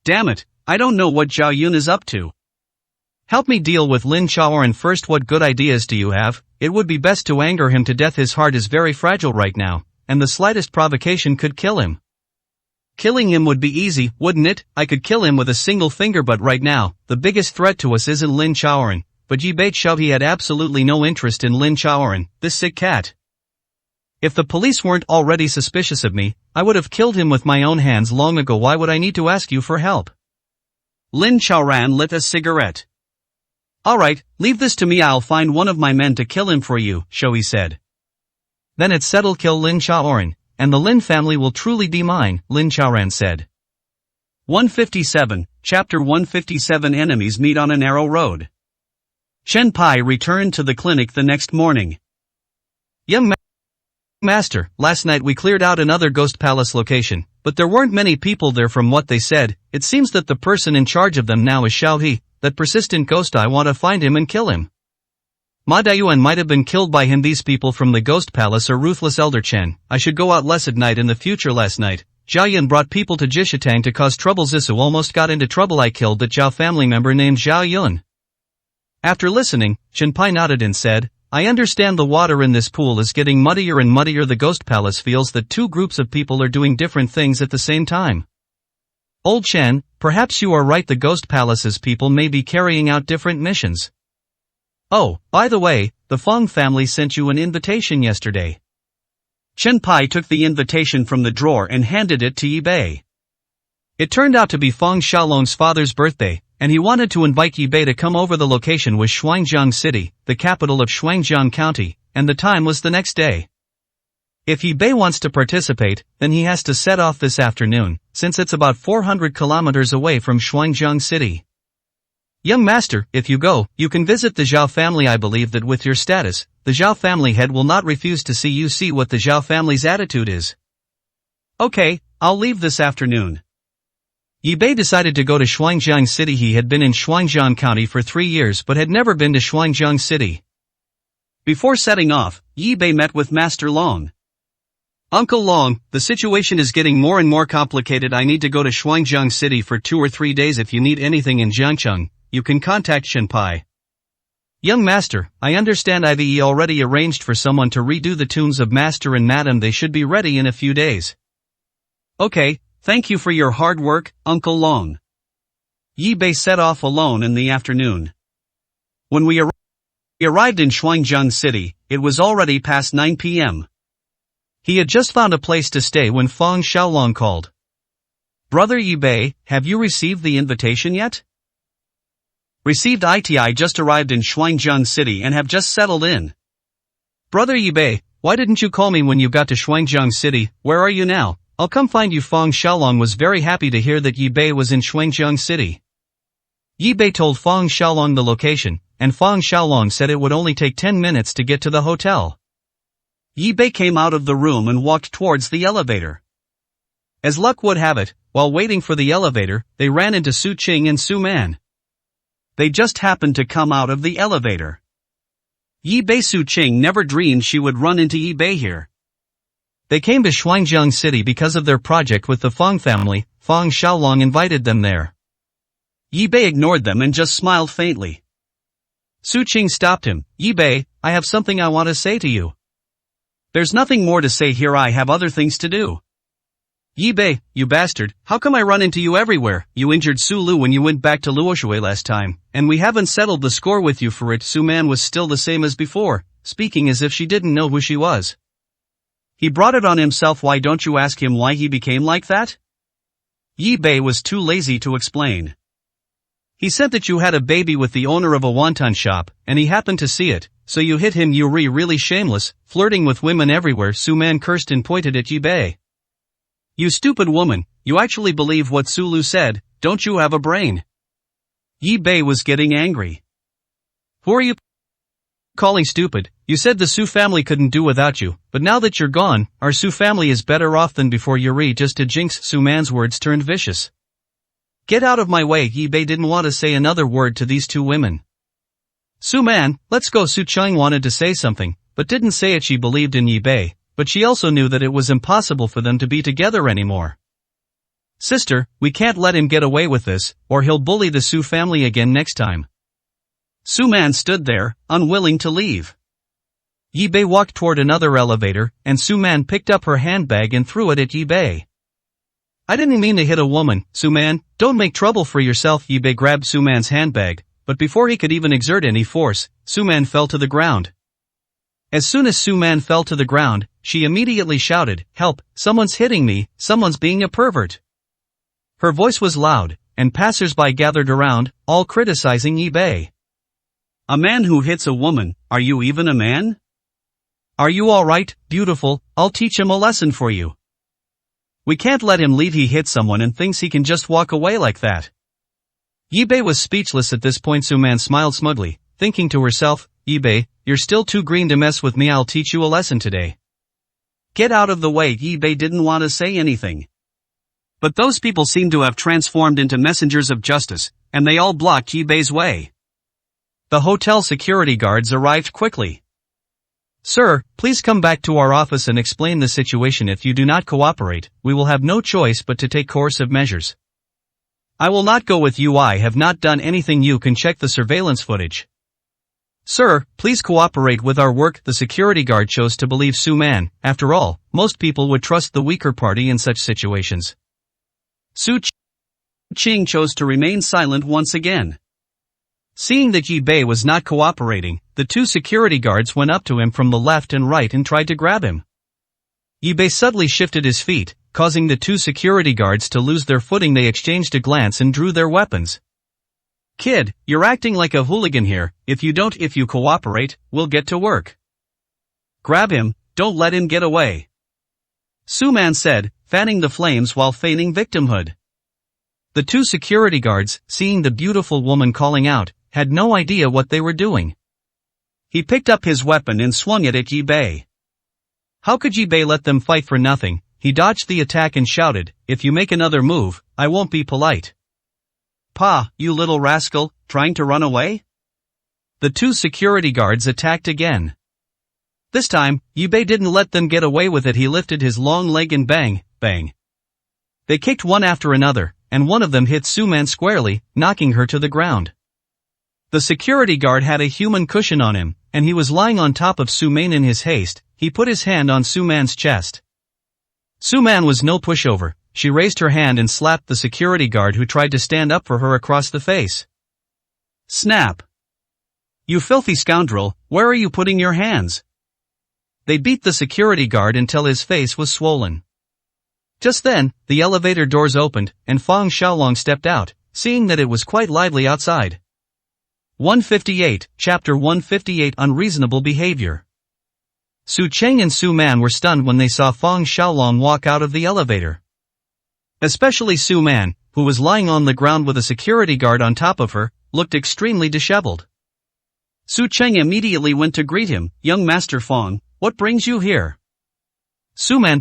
Damn it, I don't know what Zhao Yun is up to. Help me deal with Lin Chaoran first. What good ideas do you have? It would be best to anger him to death. His heart is very fragile right now, and the slightest provocation could kill him. Killing him would be easy, wouldn't it? I could kill him with a single finger, but right now, the biggest threat to us isn't Lin Chaoran, but Yi Bei. He had absolutely no interest in Lin Chaoran, this sick cat. If the police weren't already suspicious of me, I would have killed him with my own hands long ago. Why would I need to ask you for help? Lin Chaoran lit a cigarette. Alright, leave this to me. I'll find one of my men to kill him for you, Xiaoyi said. Then it's settled. Kill Lin Chaoran, and the Lin family will truly be mine, Lin Chaoran said. 157, Chapter 157. Enemies meet on a narrow road. Shen Pai returned to the clinic the next morning. Young Master, last night we cleared out another ghost palace location, but there weren't many people there. From what they said, it seems that the person in charge of them now is Xiao He, that persistent ghost. I want to find him and kill him. Ma Dayuan might have been killed by him. These people from the ghost palace are ruthless. Elder Chen, I should go out less at night in the future. Last night, Zhao Yun brought people to Jishatang to cause trouble. Zissou almost got into trouble. I killed that Zhao family member named Zhao Yun. After listening, Shen Pai nodded and said, I understand the water in this pool is getting muddier and muddier. The ghost palace feels that two groups of people are doing different things at the same time. Old Chen, perhaps you are right. The ghost palace's people may be carrying out different missions. Oh, by the way, the Feng family sent you an invitation yesterday. Shen Pai took the invitation from the drawer and handed it to Yi Bei. It turned out to be Feng Xiaolong's father's birthday, and he wanted to invite Yi Bei to come over. The location was Shuangjiang City, the capital of Shuangjiang County, and the time was the next day. If Yi Bei wants to participate, then he has to set off this afternoon, since it's about 400 kilometers away from Shuangjiang City. Young master, if you go, you can visit the Zhao family. I believe that with your status, the Zhao family head will not refuse to see you. See what the Zhao family's attitude is. Okay, I'll leave this afternoon. Yi Bei decided to go to Shuangjiang City. He had been in Shuangjiang County for 3 years but had never been to Shuangjiang City. Before setting off, Yi Bei met with Master Long. Uncle Long, the situation is getting more and more complicated. I need to go to Shuangjiang City for 2 or 3 days. If you need anything in Jiangcheng, you can contact Shen Pai. Young master, I understand IVE already arranged for someone to redo the tunes of Master and Madam. They should be ready in a few days. Okay, thank you for your hard work, Uncle Long. Yi Bei set off alone in the afternoon. When we arrived in Shuangjiang City, it was already past 9 p.m. He had just found a place to stay when Fang Xiaolong called. Brother Yi Bei, have you received the invitation yet? Received it. I just arrived in Shuangjiang City and have just settled in. Brother Yi Bei, why didn't you call me when you got to Shuangjiang City? Where are you now? I'll come find you. Fang Xiaolong was very happy to hear that Yi Bei was in Shuangjiang City. Yi Bei told Fang Xiaolong the location, and Fang Xiaolong said it would only take 10 minutes to get to the hotel. Yi Bei came out of the room and walked towards the elevator. As luck would have it, while waiting for the elevator, they ran into Su Qing and Su Man. They just happened to come out of the elevator. Yi Bei. Su Qing never dreamed she would run into Yi Bei here. They came to Shuangjiang City because of their project with the Fang family. Fang Xiaolong invited them there. Yi Bei ignored them and just smiled faintly. Su Qing stopped him. Yi Bei, I have something I want to say to you. There's nothing more to say here. I have other things to do. Yi Bei, you bastard, how come I run into you everywhere? You injured Su Lu when you went back to Luoshui last time, and we haven't settled the score with you for it. Su Man was still the same as before, speaking as if she didn't know who she was. He brought it on himself. Why don't you ask him why he became like that? Yi Bei was too lazy to explain. He said that you had a baby with the owner of a wonton shop, and he happened to see it, so you hit him. You really shameless, flirting with women everywhere. Su Man cursed and pointed at Yi Bei. You stupid woman, you actually believe what Su Lu said, don't you have a brain? Yi Bei was getting angry. Who are you calling stupid? You said the Su family couldn't do without you, but now that you're gone, our Su family is better off than before. Yuri just to jinx. Su Man's words turned vicious. Get out of my way. Yi Bei didn't want to say another word to these two women. Su Man, let's go. Su Qing wanted to say something, but didn't say it. She believed in Yi Bei, but she also knew that it was impossible for them to be together anymore. Sister, we can't let him get away with this, or he'll bully the Su family again next time. Su Man stood there, unwilling to leave. Yi Bei walked toward another elevator, and Su Man picked up her handbag and threw it at Yi Bei. I didn't mean to hit a woman, Su Man, don't make trouble for yourself. Yi Bei grabbed Su Man's handbag, but before he could even exert any force, Su Man fell to the ground. As soon as Su Man fell to the ground, she immediately shouted, "Help, someone's hitting me, someone's being a pervert." Her voice was loud, and passers-by gathered around, all criticizing Yi Bei. A man who hits a woman, are you even a man? Are you alright, beautiful? I'll teach him a lesson for you. We can't let him leave. He hit someone and thinks he can just walk away like that. Yi Bei was speechless at this point. Su Man smiled smugly, thinking to herself, Yi Bei, you're still too green to mess with me. I'll teach you a lesson today. Get out of the way. Yi Bei didn't want to say anything. But those people seemed to have transformed into messengers of justice, and they all blocked Yi Bei's way. The hotel security guards arrived quickly. Sir, please come back to our office and explain the situation. If you do not cooperate, we will have no choice but to take coercive measures. I will not go with you. I have not done anything. You can check the surveillance footage. Sir, please cooperate with our work. The security guard chose to believe Su Man. After all, most people would trust the weaker party in such situations. Su Qing chose to remain silent once again. Seeing that Yi Bei was not cooperating, the two security guards went up to him from the left and right and tried to grab him. Yi Bei suddenly shifted his feet, causing the two security guards to lose their footing. They exchanged a glance and drew their weapons. Kid, you're acting like a hooligan here. If you cooperate, we'll get to work. Grab him, don't let him get away. Su Man said, fanning the flames while feigning victimhood. The two security guards, seeing the beautiful woman calling out, had no idea what they were doing. He picked up his weapon and swung it at Yi Bei. How could Yi Bei let them fight for nothing? He dodged the attack and shouted, if you make another move, I won't be polite. Pa, you little rascal, trying to run away? The two security guards attacked again. This time, Yi Bei didn't let them get away with it. He lifted his long leg and bang, bang. They kicked one after another, and one of them hit Su Man squarely, knocking her to the ground. The security guard had a human cushion on him, and he was lying on top of Su Man. In his haste, he put his hand on Su Man's chest. Su Man was no pushover. She raised her hand and slapped the security guard who tried to stand up for her across the face. Snap! You filthy scoundrel, where are you putting your hands? They beat the security guard until his face was swollen. Just then, the elevator doors opened, and Fang Xiaolong stepped out, seeing that it was quite lively outside. 158, Chapter 158 Unreasonable Behavior. Su Cheng and Su Man were stunned when they saw Fang Xiaolong walk out of the elevator. Especially Su Man, who was lying on the ground with a security guard on top of her, looked extremely disheveled. Su Cheng immediately went to greet him. Young Master Fang, what brings you here? Su Man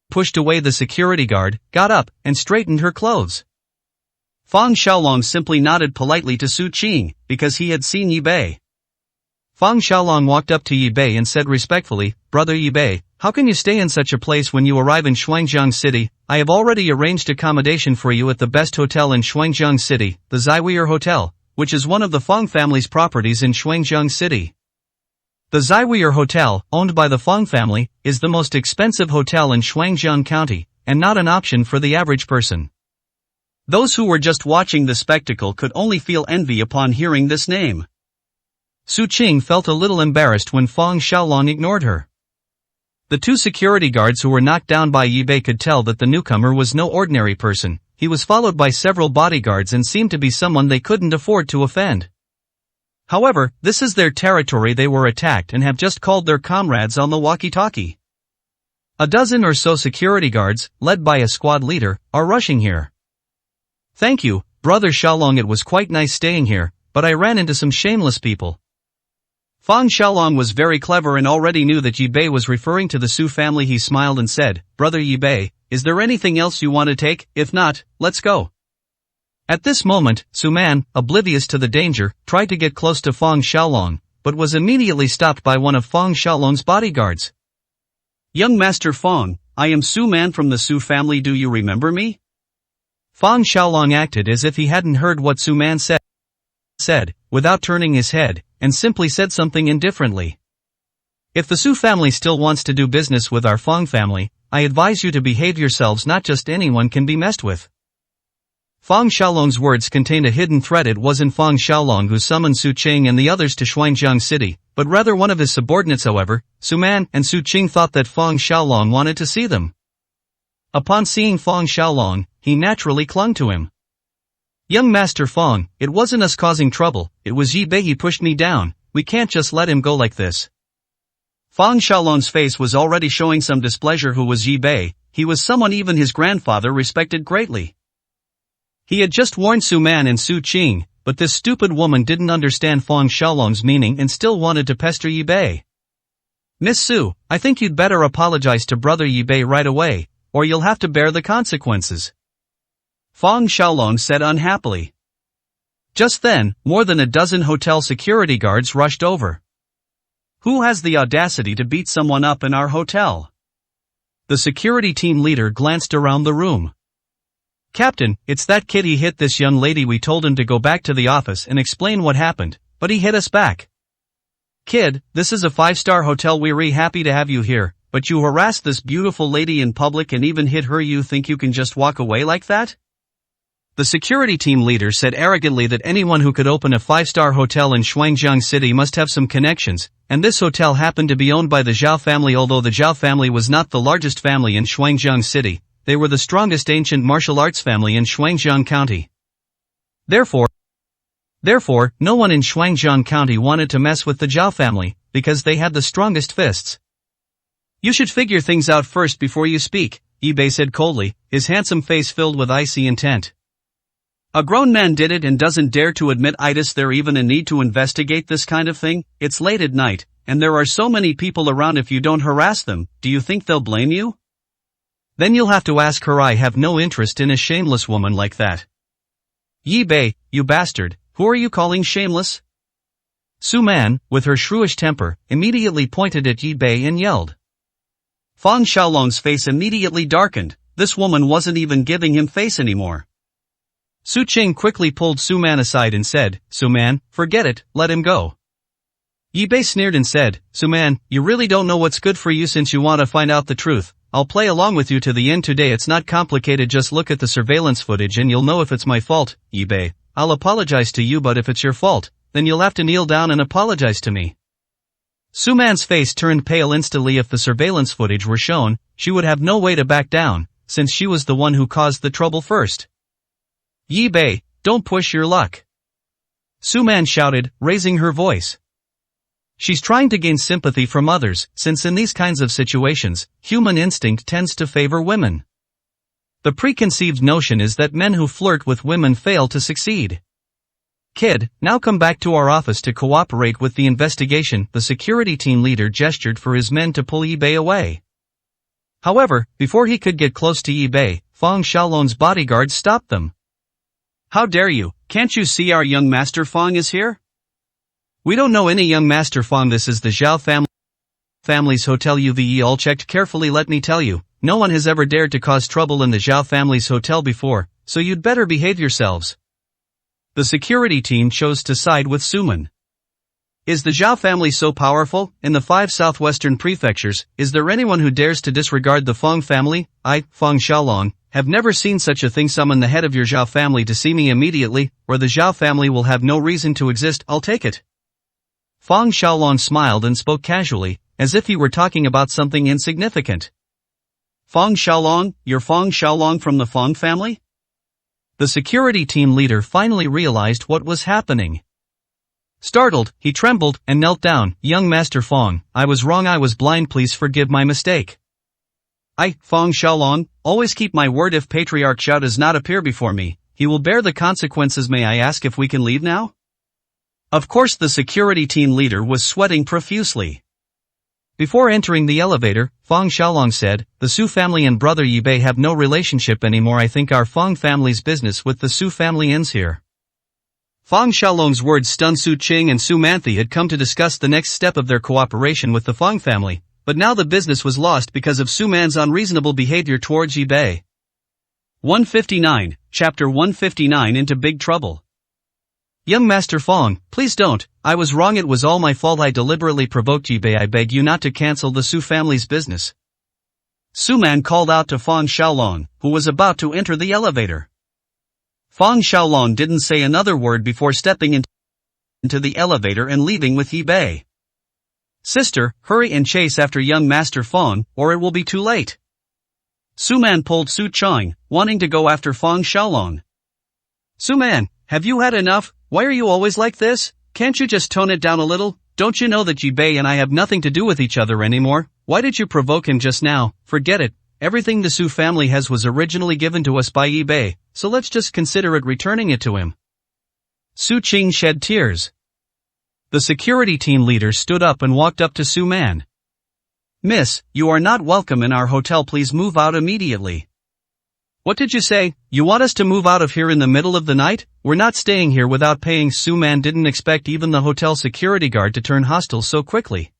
pushed away the security guard, got up, and straightened her clothes. Fang Xiaolong simply nodded politely to Su Cheng, because he had seen Yi Bei. Fang Xiaolong walked up to Yi Bei and said respectfully, Brother Yi Bei, how can you stay in such a place when you arrive in Shuangjiang City? I have already arranged accommodation for you at the best hotel in Shuangjiang City, the Zaiweier Hotel, which is one of the Fang family's properties in Shuangjiang City. The Zaiweier Hotel, owned by the Fang family, is the most expensive hotel in Shuangjiang County, and not an option for the average person. Those who were just watching the spectacle could only feel envy upon hearing this name. Su Cheng felt a little embarrassed when Fang Xiaolong ignored her. The two security guards who were knocked down by Yi Bei could tell that the newcomer was no ordinary person. He was followed by several bodyguards and seemed to be someone they couldn't afford to offend. However, this is their territory. They were attacked and have just called their comrades on the walkie-talkie. A dozen or so security guards, led by a squad leader, are rushing here. Thank you, Brother Xiaolong, it was quite nice staying here, but I ran into some shameless people. Fang Xiaolong was very clever and already knew that Yi Bei was referring to the Su family. He smiled and said, Brother Yi Bei, is there anything else you want to take? If not, let's go. At this moment, Su Man, oblivious to the danger, tried to get close to Fang Xiaolong, but was immediately stopped by one of Fang Xiaolong's bodyguards. Young Master Fang, I am Su Man from the Su family. Do you remember me? Fang Xiaolong acted as if he hadn't heard what Su Man said, without turning his head, and simply said something indifferently. If the Su family still wants to do business with our Fang family, I advise you to behave yourselves. Not just anyone can be messed with. Fang Xiaolong's words contained a hidden threat. It wasn't Fang Xiaolong who summoned Su Cheng and the others to Shuangjiang City, but rather one of his subordinates. However, Su Man and Su Cheng thought that Fang Xiaolong wanted to see them. Upon seeing Fang Xiaolong, he naturally clung to him. Young Master Fang, it wasn't us causing trouble, it was Yi Bei. He pushed me down, we can't just let him go like this. Fang Xiaolong's face was already showing some displeasure. Who was Yi Bei? He was someone even his grandfather respected greatly. He had just warned Su Man and Su Cheng, but this stupid woman didn't understand Fang Xiaolong's meaning and still wanted to pester Yi Bei. Miss Su, I think you'd better apologize to Brother Yi Bei right away, or you'll have to bear the consequences. Fang Xiaolong said unhappily. Just then, more than a dozen hotel security guards rushed over. Who has the audacity to beat someone up in our hotel? The security team leader glanced around the room. Captain, it's that kid. He hit this young lady. We told him to go back to the office and explain what happened, but he hit us back. Kid, this is a 5-star hotel. We're happy to have you here, but you harassed this beautiful lady in public and even hit her. You think you can just walk away like that? The security team leader said arrogantly that anyone who could open a 5-star hotel in Shuangjiang City must have some connections, and this hotel happened to be owned by the Zhao family. Although the Zhao family was not the largest family in Shuangjiang City, they were the strongest ancient martial arts family in Shuangjiang County. Therefore, no one in Shuangjiang County wanted to mess with the Zhao family, because they had the strongest fists. You should figure things out first before you speak, Yi Bei said coldly, his handsome face filled with icy intent. A grown man did it and doesn't dare to admit it. Is there even a need to investigate this kind of thing? It's late at night, and there are so many people around. If you don't harass them, do you think they'll blame you? Then you'll have to ask her. I have no interest in a shameless woman like that. Yi Bei, you bastard, who are you calling shameless? Su Man, with her shrewish temper, immediately pointed at Yi Bei and yelled. Fang Xiaolong's face immediately darkened. This woman wasn't even giving him face anymore. Su Qing quickly pulled Su Man aside and said, Su Man, forget it, let him go. Yi Bei sneered and said, Su Man, you really don't know what's good for you since you want to find out the truth. I'll play along with you to the end today. It's not complicated, just look at the surveillance footage and you'll know if it's my fault, Yi Bei. I'll apologize to you, but if it's your fault, then you'll have to kneel down and apologize to me. Su Man's face turned pale instantly. If the surveillance footage were shown, she would have no way to back down, since she was the one who caused the trouble first. Yi Bei, don't push your luck. Su Man shouted, raising her voice. She's trying to gain sympathy from others, since in these kinds of situations, human instinct tends to favor women. The preconceived notion is that men who flirt with women fail to succeed. Kid, now come back to our office to cooperate with the investigation. The security team leader gestured for his men to pull Yi Bei away. However, before he could get close to Yi Bei, Fang Xiaolong's bodyguard stopped them. How dare you, can't you see our young master Fang is here? We don't know any young master Fang. This is the Zhao family's hotel. You've all checked carefully. Let me tell you, no one has ever dared to cause trouble in the Zhao family's hotel before, so you'd better behave yourselves. The security team chose to side with Su Man. Is the Zhao family so powerful? In the 5 southwestern prefectures, is there anyone who dares to disregard the Fang family? I, Fang Xiaolong, have never seen such a thing. Summon the head of your Zhao family to see me immediately, or the Zhao family will have no reason to exist. I'll take it. Fang Xiaolong smiled and spoke casually, as if he were talking about something insignificant. Fang Xiaolong, you're Fang Xiaolong from the Fang family? The security team leader finally realized what was happening. Startled, he trembled and knelt down. Young Master Fang, I was wrong, I was blind, please forgive my mistake. I, Fang Xiaolong, always keep my word. If Patriarch Xiao does not appear before me, he will bear the consequences. May I ask if we can leave now? Of course, the security team leader was sweating profusely. Before entering the elevator, Fang Xiaolong said, the Su family and brother Yi Bei have no relationship anymore. I think our Fang family's business with the Su family ends here. Fang Xiaolong's words stunned Su Qing and Su Man. They had come to discuss the next step of their cooperation with the Fang family, but now the business was lost because of Su Man's unreasonable behavior towards Yi Bei. 159, Chapter 159. Into big trouble. Young Master Fang, please don't, I was wrong, it was all my fault, I deliberately provoked Yi Bei. I beg you not to cancel the Su family's business. Su Man called out to Fang Xiaolong, who was about to enter the elevator. Fang Xiaolong didn't say another word before stepping into the elevator and leaving with Yi Bei. Sister, hurry and chase after young Master Fang, or it will be too late. Su Man pulled Su Chang, wanting to go after Fang Xiaolong. Su Man, have you had enough? Why are you always like this? Can't you just tone it down a little? Don't you know that Yi Bei and I have nothing to do with each other anymore? Why did you provoke him just now? Forget it. Everything the Su family has was originally given to us by Yi Bei, so let's just consider it returning it to him. Su Qing shed tears. The security team leader stood up and walked up to Su Man. Miss, you are not welcome in our hotel, please move out immediately. What did you say? You want us to move out of here in the middle of the night? We're not staying here without paying. Su Man didn't expect even the hotel security guard to turn hostile so quickly.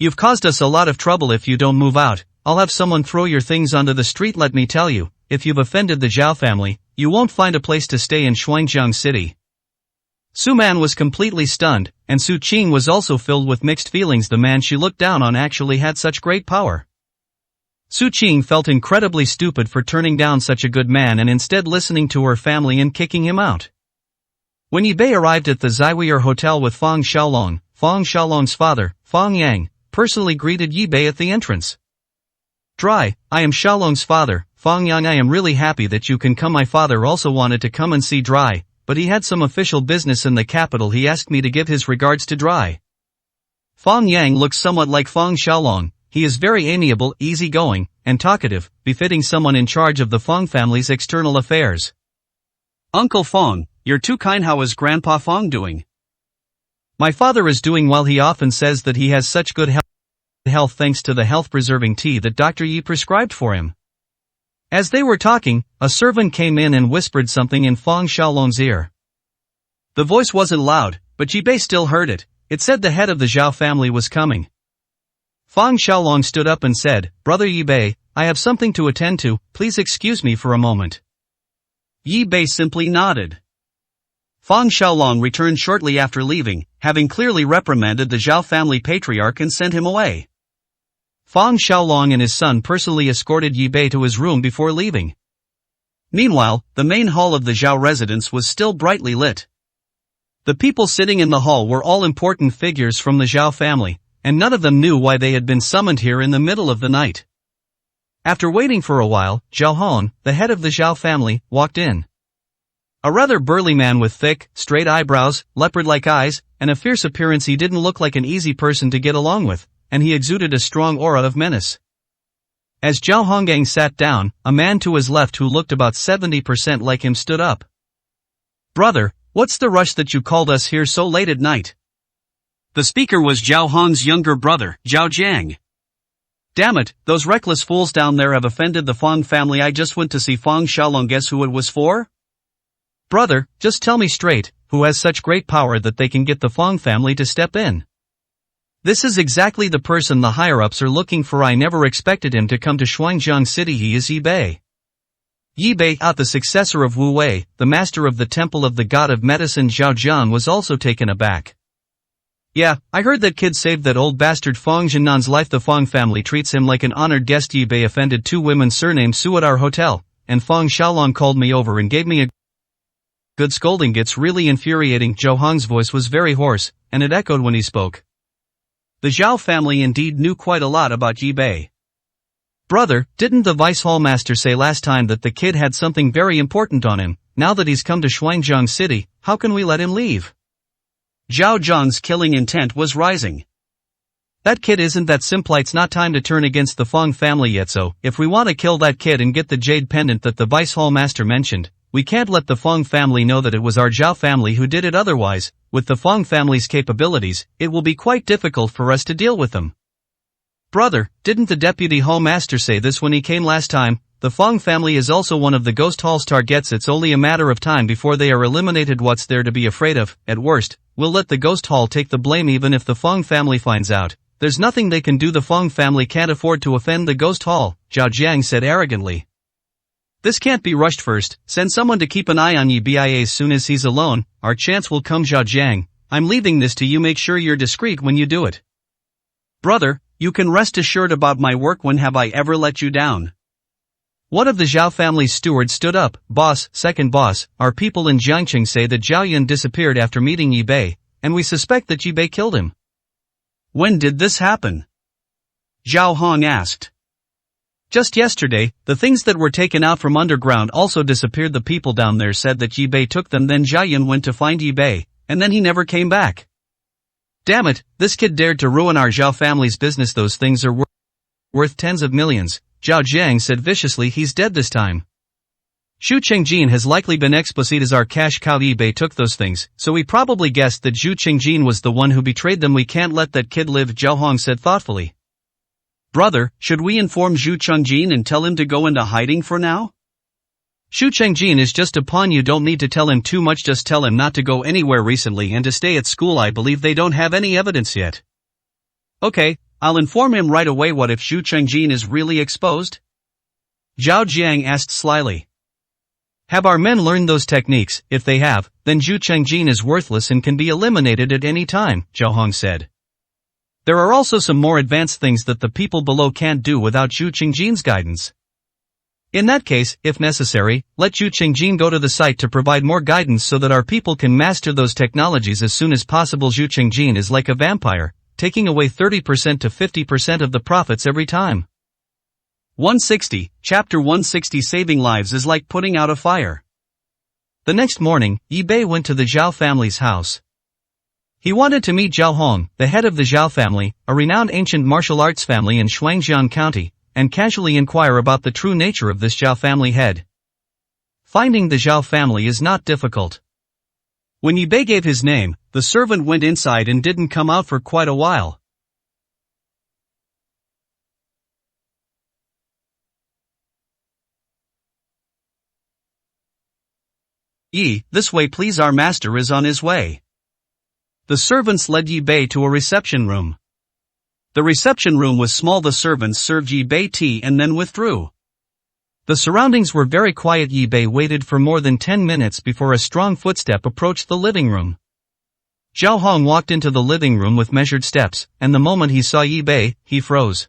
You've caused us a lot of trouble. If you don't move out, I'll have someone throw your things onto the street. Let me tell you, if you've offended the Zhao family, you won't find a place to stay in Shuangjiang City. Su Man was completely stunned, and Su Qing was also filled with mixed feelings. The man she looked down on actually had such great power. Su Qing felt incredibly stupid for turning down such a good man and instead listening to her family and kicking him out. When Yi Bei arrived at the Zaiweier Hotel with Fang Xiaolong's father, Fang Yang, personally greeted Yi Bei at the entrance. I am Xiaolong's father, Fang Yang. I am really happy that you can come. My father also wanted to come and see Dry, but he had some official business in the capital. He asked me to give his regards to Dry. Fang Yang looks somewhat like Fang Xiaolong. He is very amiable, easygoing, and talkative, befitting someone in charge of the Fang family's external affairs. Uncle Fang, you're too kind. How is Grandpa Fang doing? My father is doing well. He often says that he has such good health thanks to the health-preserving tea that Dr. Yi prescribed for him. As they were talking, a servant came in and whispered something in Fang Xiaolong's ear. The voice wasn't loud, but Yi Bei still heard it. It said the head of the Zhao family was coming. Fang Xiaolong stood up and said, Brother Yi Bei, I have something to attend to, please excuse me for a moment. Yi Bei simply nodded. Fang Xiaolong returned shortly after leaving, having clearly reprimanded the Zhao family patriarch and sent him away. Fang Xiaolong and his son personally escorted Yi Bei to his room before leaving. Meanwhile, the main hall of the Zhao residence was still brightly lit. The people sitting in the hall were all important figures from the Zhao family, and none of them knew why they had been summoned here in the middle of the night. After waiting for a while, Zhao Hong, the head of the Zhao family, walked in. A rather burly man with thick, straight eyebrows, leopard-like eyes, and a fierce appearance. He didn't look like an easy person to get along with, and he exuded a strong aura of menace. As Zhao Honggang sat down, a man to his left who looked about 70% like him stood up. "Brother, what's the rush that you called us here so late at night?" The speaker was Zhao Hong's younger brother, Zhao Jiang. "Damn it, those reckless fools down there have offended the Fang family. I just went to see Fang Xiaolong. Guess who it was for?" "Brother, just tell me straight, who has such great power that they can get the Fang family to step in?" "This is exactly the person the higher-ups are looking for. I never expected him to come to Shuangjiang City. He is Yi Bei." Yi Bei, the successor of Wu Wei, the master of the temple of the god of medicine Zhao Jian, was also taken aback. "Yeah, I heard that kid saved that old bastard Fang Jinnan's life. The Fang family treats him like an honored guest. Yi Bei offended two women surnamed Su at our hotel, and Fang Xiaolong called me over and gave me a good scolding. It's really infuriating." Zhao Hong's voice was very hoarse, and it echoed when he spoke. The Zhao family indeed knew quite a lot about Yi Bei. "Brother, didn't the vice hall master say last time that the kid had something very important on him? Now that he's come to Shuangjiang City, how can we let him leave?" Zhao Zhang's killing intent was rising. "That kid isn't that simple. It's not time to turn against the Fang family yet, so if we want to kill that kid and get the jade pendant that the vice hall master mentioned, we can't let the Fang family know that it was our Zhao family who did it. Otherwise, with the Fang family's capabilities, it will be quite difficult for us to deal with them." "Brother, didn't the deputy hall master say this when he came last time? The Fang family is also one of the ghost hall's targets. It's only a matter of time before they are eliminated. What's there to be afraid of? At worst, we'll let the ghost hall take the blame. Even if the Fang family finds out, there's nothing they can do. The Fang family can't afford to offend the ghost hall," Zhao Jiang said arrogantly. "This can't be rushed. First, send someone to keep an eye on Yi Bei. As soon as he's alone, our chance will come." "Zhao Jiang, I'm leaving this to you. Make sure you're discreet when you do it." "Brother, you can rest assured about my work. When have I ever let you down?" One of the Zhao family's stewards stood up. "Boss, second boss, our people in Jiangqing say that Zhao Yun disappeared after meeting Yi Bei, and we suspect that Yi Bei killed him." "When did this happen?" Zhao Hong asked. "Just yesterday. The things that were taken out from underground also disappeared. The people down there said that Yi Bei took them. Then Zhao Yun went to find Yi Bei, and then he never came back. Damn it, this kid dared to ruin our Zhao family's business. Those things are worth tens of millions," Zhao Jiang said viciously. "He's dead this time. Xu Chengjin has likely been exposed as our cash cow. Yi Bei took those things, so we probably guessed that Xu Chengjin was the one who betrayed them. We can't let that kid live," Zhao Hong said thoughtfully. "Brother, should we inform Xu Chengjin and tell him to go into hiding for now?" "Xu Chengjin is just a pawn. You don't need to tell him too much. Just tell him not to go anywhere recently and to stay at school. I believe they don't have any evidence yet." "Okay, I'll inform him right away." "What if Xu Chengjin is really exposed?" Zhao Jiang asked slyly. "Have our men learned those techniques? If they have, then Xu Chengjin is worthless and can be eliminated at any time," Zhao Hong said. "There are also some more advanced things that the people below can't do without Xu Chengjin's guidance. In that case, if necessary, let Xu Chengjin go to the site to provide more guidance so that our people can master those technologies as soon as possible." Xu Chengjin is like a vampire, taking away 30% to 50% of the profits every time. 160, Chapter 160. Saving lives is like putting out a fire. The next morning, Yi Bei went to the Zhao family's house. He wanted to meet Zhao Hong, the head of the Zhao family, a renowned ancient martial arts family in Shuangjiang County, and casually inquire about the true nature of this Zhao family head. Finding the Zhao family is not difficult. When Yi Bei gave his name, the servant went inside and didn't come out for quite a while. "Yi, this way please. Our master is on his way." The servants led Yi Bei to a reception room. The reception room was small. The servants served Yi Bei tea and then withdrew. The surroundings were very quiet. Yi Bei waited for more than 10 minutes before a strong footstep approached the living room. Zhao Hong walked into the living room with measured steps, and the moment he saw Yi Bei, he froze.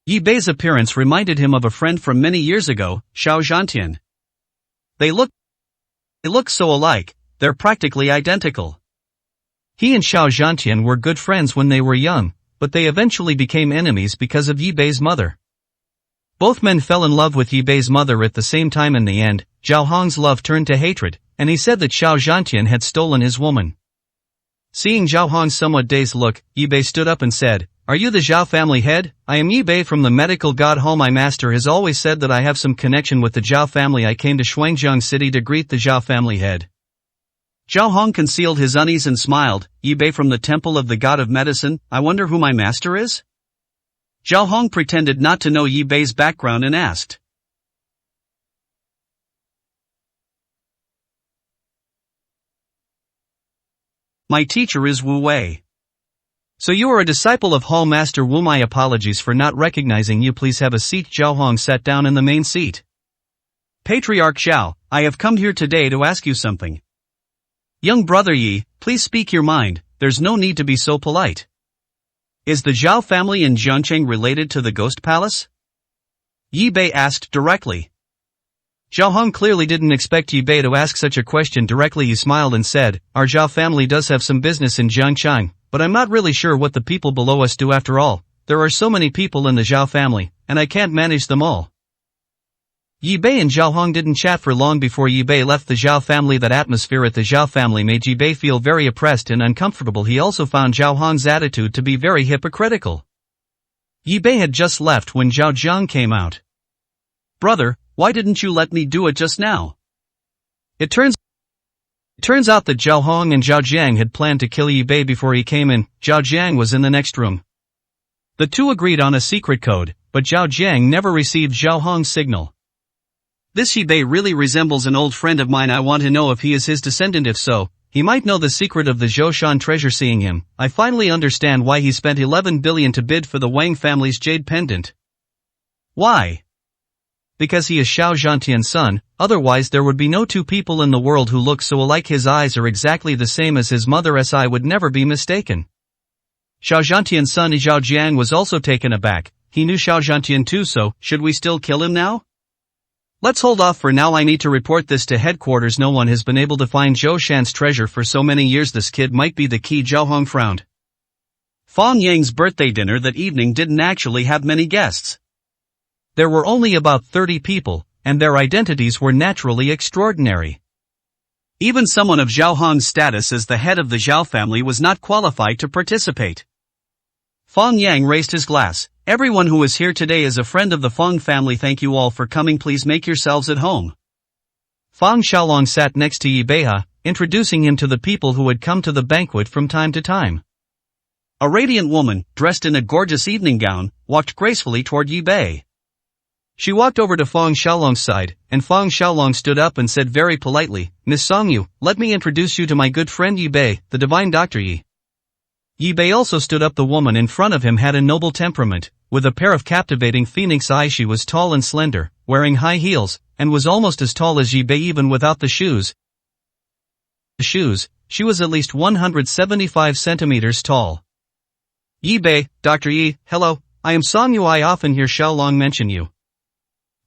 Yi Bei's appearance reminded him of a friend from many years ago, Xiao Zhantian. They look so alike, they're practically identical. He and Xiao Zhantian were good friends when they were young, but they eventually became enemies because of Yi Bei's mother. Both men fell in love with Yi Bei's mother at the same time. In the end, Zhao Hong's love turned to hatred, and he said that Xiao Zhantian had stolen his woman. Seeing Zhao Hong's somewhat dazed look, Yi Bei stood up and said, "Are you the Zhao family head? I am Yi Bei from the medical god hall. My master has always said that I have some connection with the Zhao family. I came to Shuangjiang City to greet the Zhao family head." Zhao Hong concealed his unease and smiled. "Yi Bei from the temple of the god of medicine, I wonder who my master is?" Zhao Hong pretended not to know Yi Bei's background and asked. "My teacher is Wu Wei." "So you are a disciple of Hall Master Wu. My apologies for not recognizing you. Please have a seat." Zhao Hong sat down in the main seat. "Patriarch Xiao, I have come here today to ask you something." "Young brother Yi, please speak your mind, there's no need to be so polite." "Is the Zhao family in Jiangcheng related to the Ghost Palace?" Yi Bei asked directly. Zhao Hong clearly didn't expect Yi Bei to ask such a question directly. He smiled and said, "Our Zhao family does have some business in Jiangcheng, but I'm not really sure what the people below us do. After all, there are so many people in the Zhao family, and I can't manage them all." Yi Bei and Zhao Hong didn't chat for long before Yi Bei left the Zhao family. That atmosphere at the Zhao family made Yi Bei feel very oppressed and uncomfortable. He also found Zhao Hong's attitude to be very hypocritical. Yi Bei had just left when Zhao Jiang came out. "Brother, why didn't you let me do it just now?" It turns out that Zhao Hong and Zhao Jiang had planned to kill Yi Bei before he came in. Zhao Jiang was in the next room. The two agreed on a secret code, but Zhao Jiang never received Zhao Hong's signal. "This Yi Bei really resembles an old friend of mine. I want to know if he is his descendant. If so, he might know the secret of the Zhoushan treasure." Seeing him, I finally understand why he spent 11 billion to bid for the Wang family's jade pendant. Why? Because he is Xiao Zhantian's son, otherwise there would be no two people in the world who look so alike. His eyes are exactly the same as his mother's. I would never be mistaken. Xiao Zhantian's son Zhao Jiang was also taken aback. He knew Xiao Zhantian too. So, should we still kill him now? Let's hold off for now. I need to report this to headquarters. No one has been able to find Zhoushan's treasure for so many years. This kid might be the key. Zhao Hong frowned. Fang Yang's birthday dinner that evening didn't actually have many guests. There were only about 30 people, and their identities were naturally extraordinary. Even someone of Zhao Hong's status as the head of the Zhao family was not qualified to participate. Fang Yang raised his glass. "Everyone who is here today is a friend of the Fang family. Thank you all for coming. Please make yourselves at home." Fang Xiaolong sat next to Yi Bei, introducing him to the people who had come to the banquet from time to time. A radiant woman, dressed in a gorgeous evening gown, walked gracefully toward Yi Bei. She walked over to Fang Xiaolong's side, and Fang Xiaolong stood up and said very politely, "Miss Songyu, let me introduce you to my good friend Yi Bei, the divine Dr. Yi." Yi Bei also stood up. The woman in front of him had a noble temperament, with a pair of captivating phoenix eyes. She was tall and slender, wearing high heels, and was almost as tall as Yi Bei even without the shoes. She was at least 175 centimeters tall. "Yi Bei, Dr. Yi, hello, I am Songyu. I often hear Xiaolong mention you."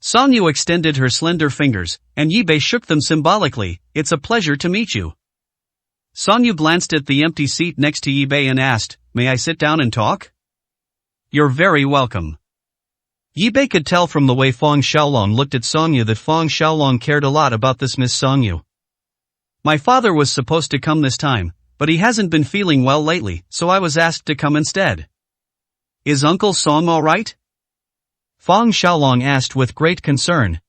Songyu extended her slender fingers, and Yi Bei shook them symbolically. "It's a pleasure to meet you." Songyu glanced at the empty seat next to Yi Bei and asked, "May I sit down and talk?" "You're very welcome." Yi Bei could tell from the way Fang Xiaolong looked at Songyu that Fang Xiaolong cared a lot about this Miss Songyu. "My father was supposed to come this time, but he hasn't been feeling well lately, so I was asked to come instead." "Is Uncle Song alright?" Fang Xiaolong asked with great concern.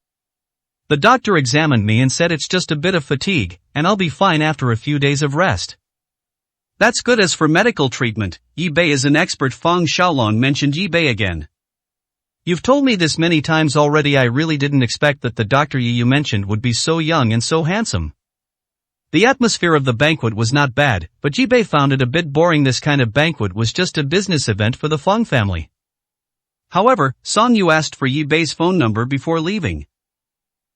"The doctor examined me and said it's just a bit of fatigue, and I'll be fine after a few days of rest." "That's good. As for medical treatment, Yi Bei is an expert." Fang Xiaolong mentioned Yi Bei again. "You've told me this many times already. I really didn't expect that the Dr. Yi you mentioned would be so young and so handsome." The atmosphere of the banquet was not bad, but Yi Bei found it a bit boring. This kind of banquet was just a business event for the Fang family. However, Song Yu asked for Yi Bei's phone number before leaving.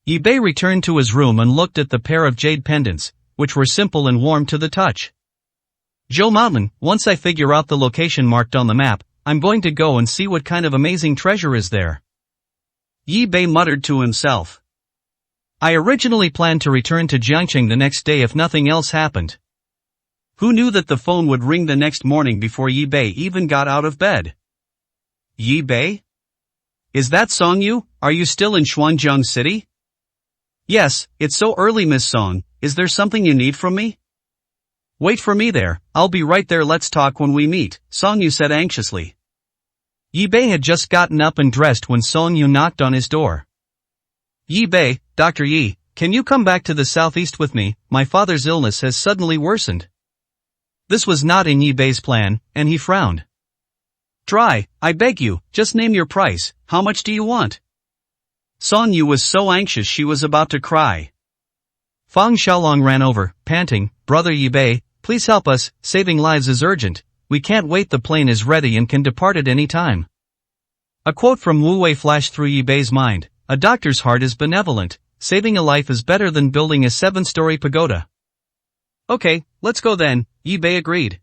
Yi Bei returned to his room and looked at the pair of jade pendants, which were simple and warm to the touch. Zhou Mountain, once I figure out the location marked on the map, I'm going to go and see what kind of amazing treasure is there. Yi Bei muttered to himself. I originally planned to return to Jiangqing the next day if nothing else happened. Who knew that the phone would ring the next morning before Yi Bei even got out of bed? Yi Bei? Is that Song Yu? Are you still in Xuanzhang City? Yes, it's so early, Miss Song. Is there something you need from me? Wait for me there, I'll be right there. Let's talk when we meet, Song Yu said anxiously. Yi Bei had just gotten up and dressed when Song Yu knocked on his door. Yi Bei, Dr. Yi, can you come back to the southeast with me? My father's illness has suddenly worsened. This was not in Yi Bei's plan, and he frowned. Try, I beg you, just name your price. How much do you want? Song Yu was so anxious she was about to cry. Fang Xiaolong ran over, panting, Brother Yi Bei, please help us, saving lives is urgent, we can't wait, the plane is ready and can depart at any time. A quote from Wu Wei flashed through Yi Bei's mind, a doctor's heart is benevolent, saving a life is better than building a 7-story pagoda. Okay, let's go then, Yi Bei agreed.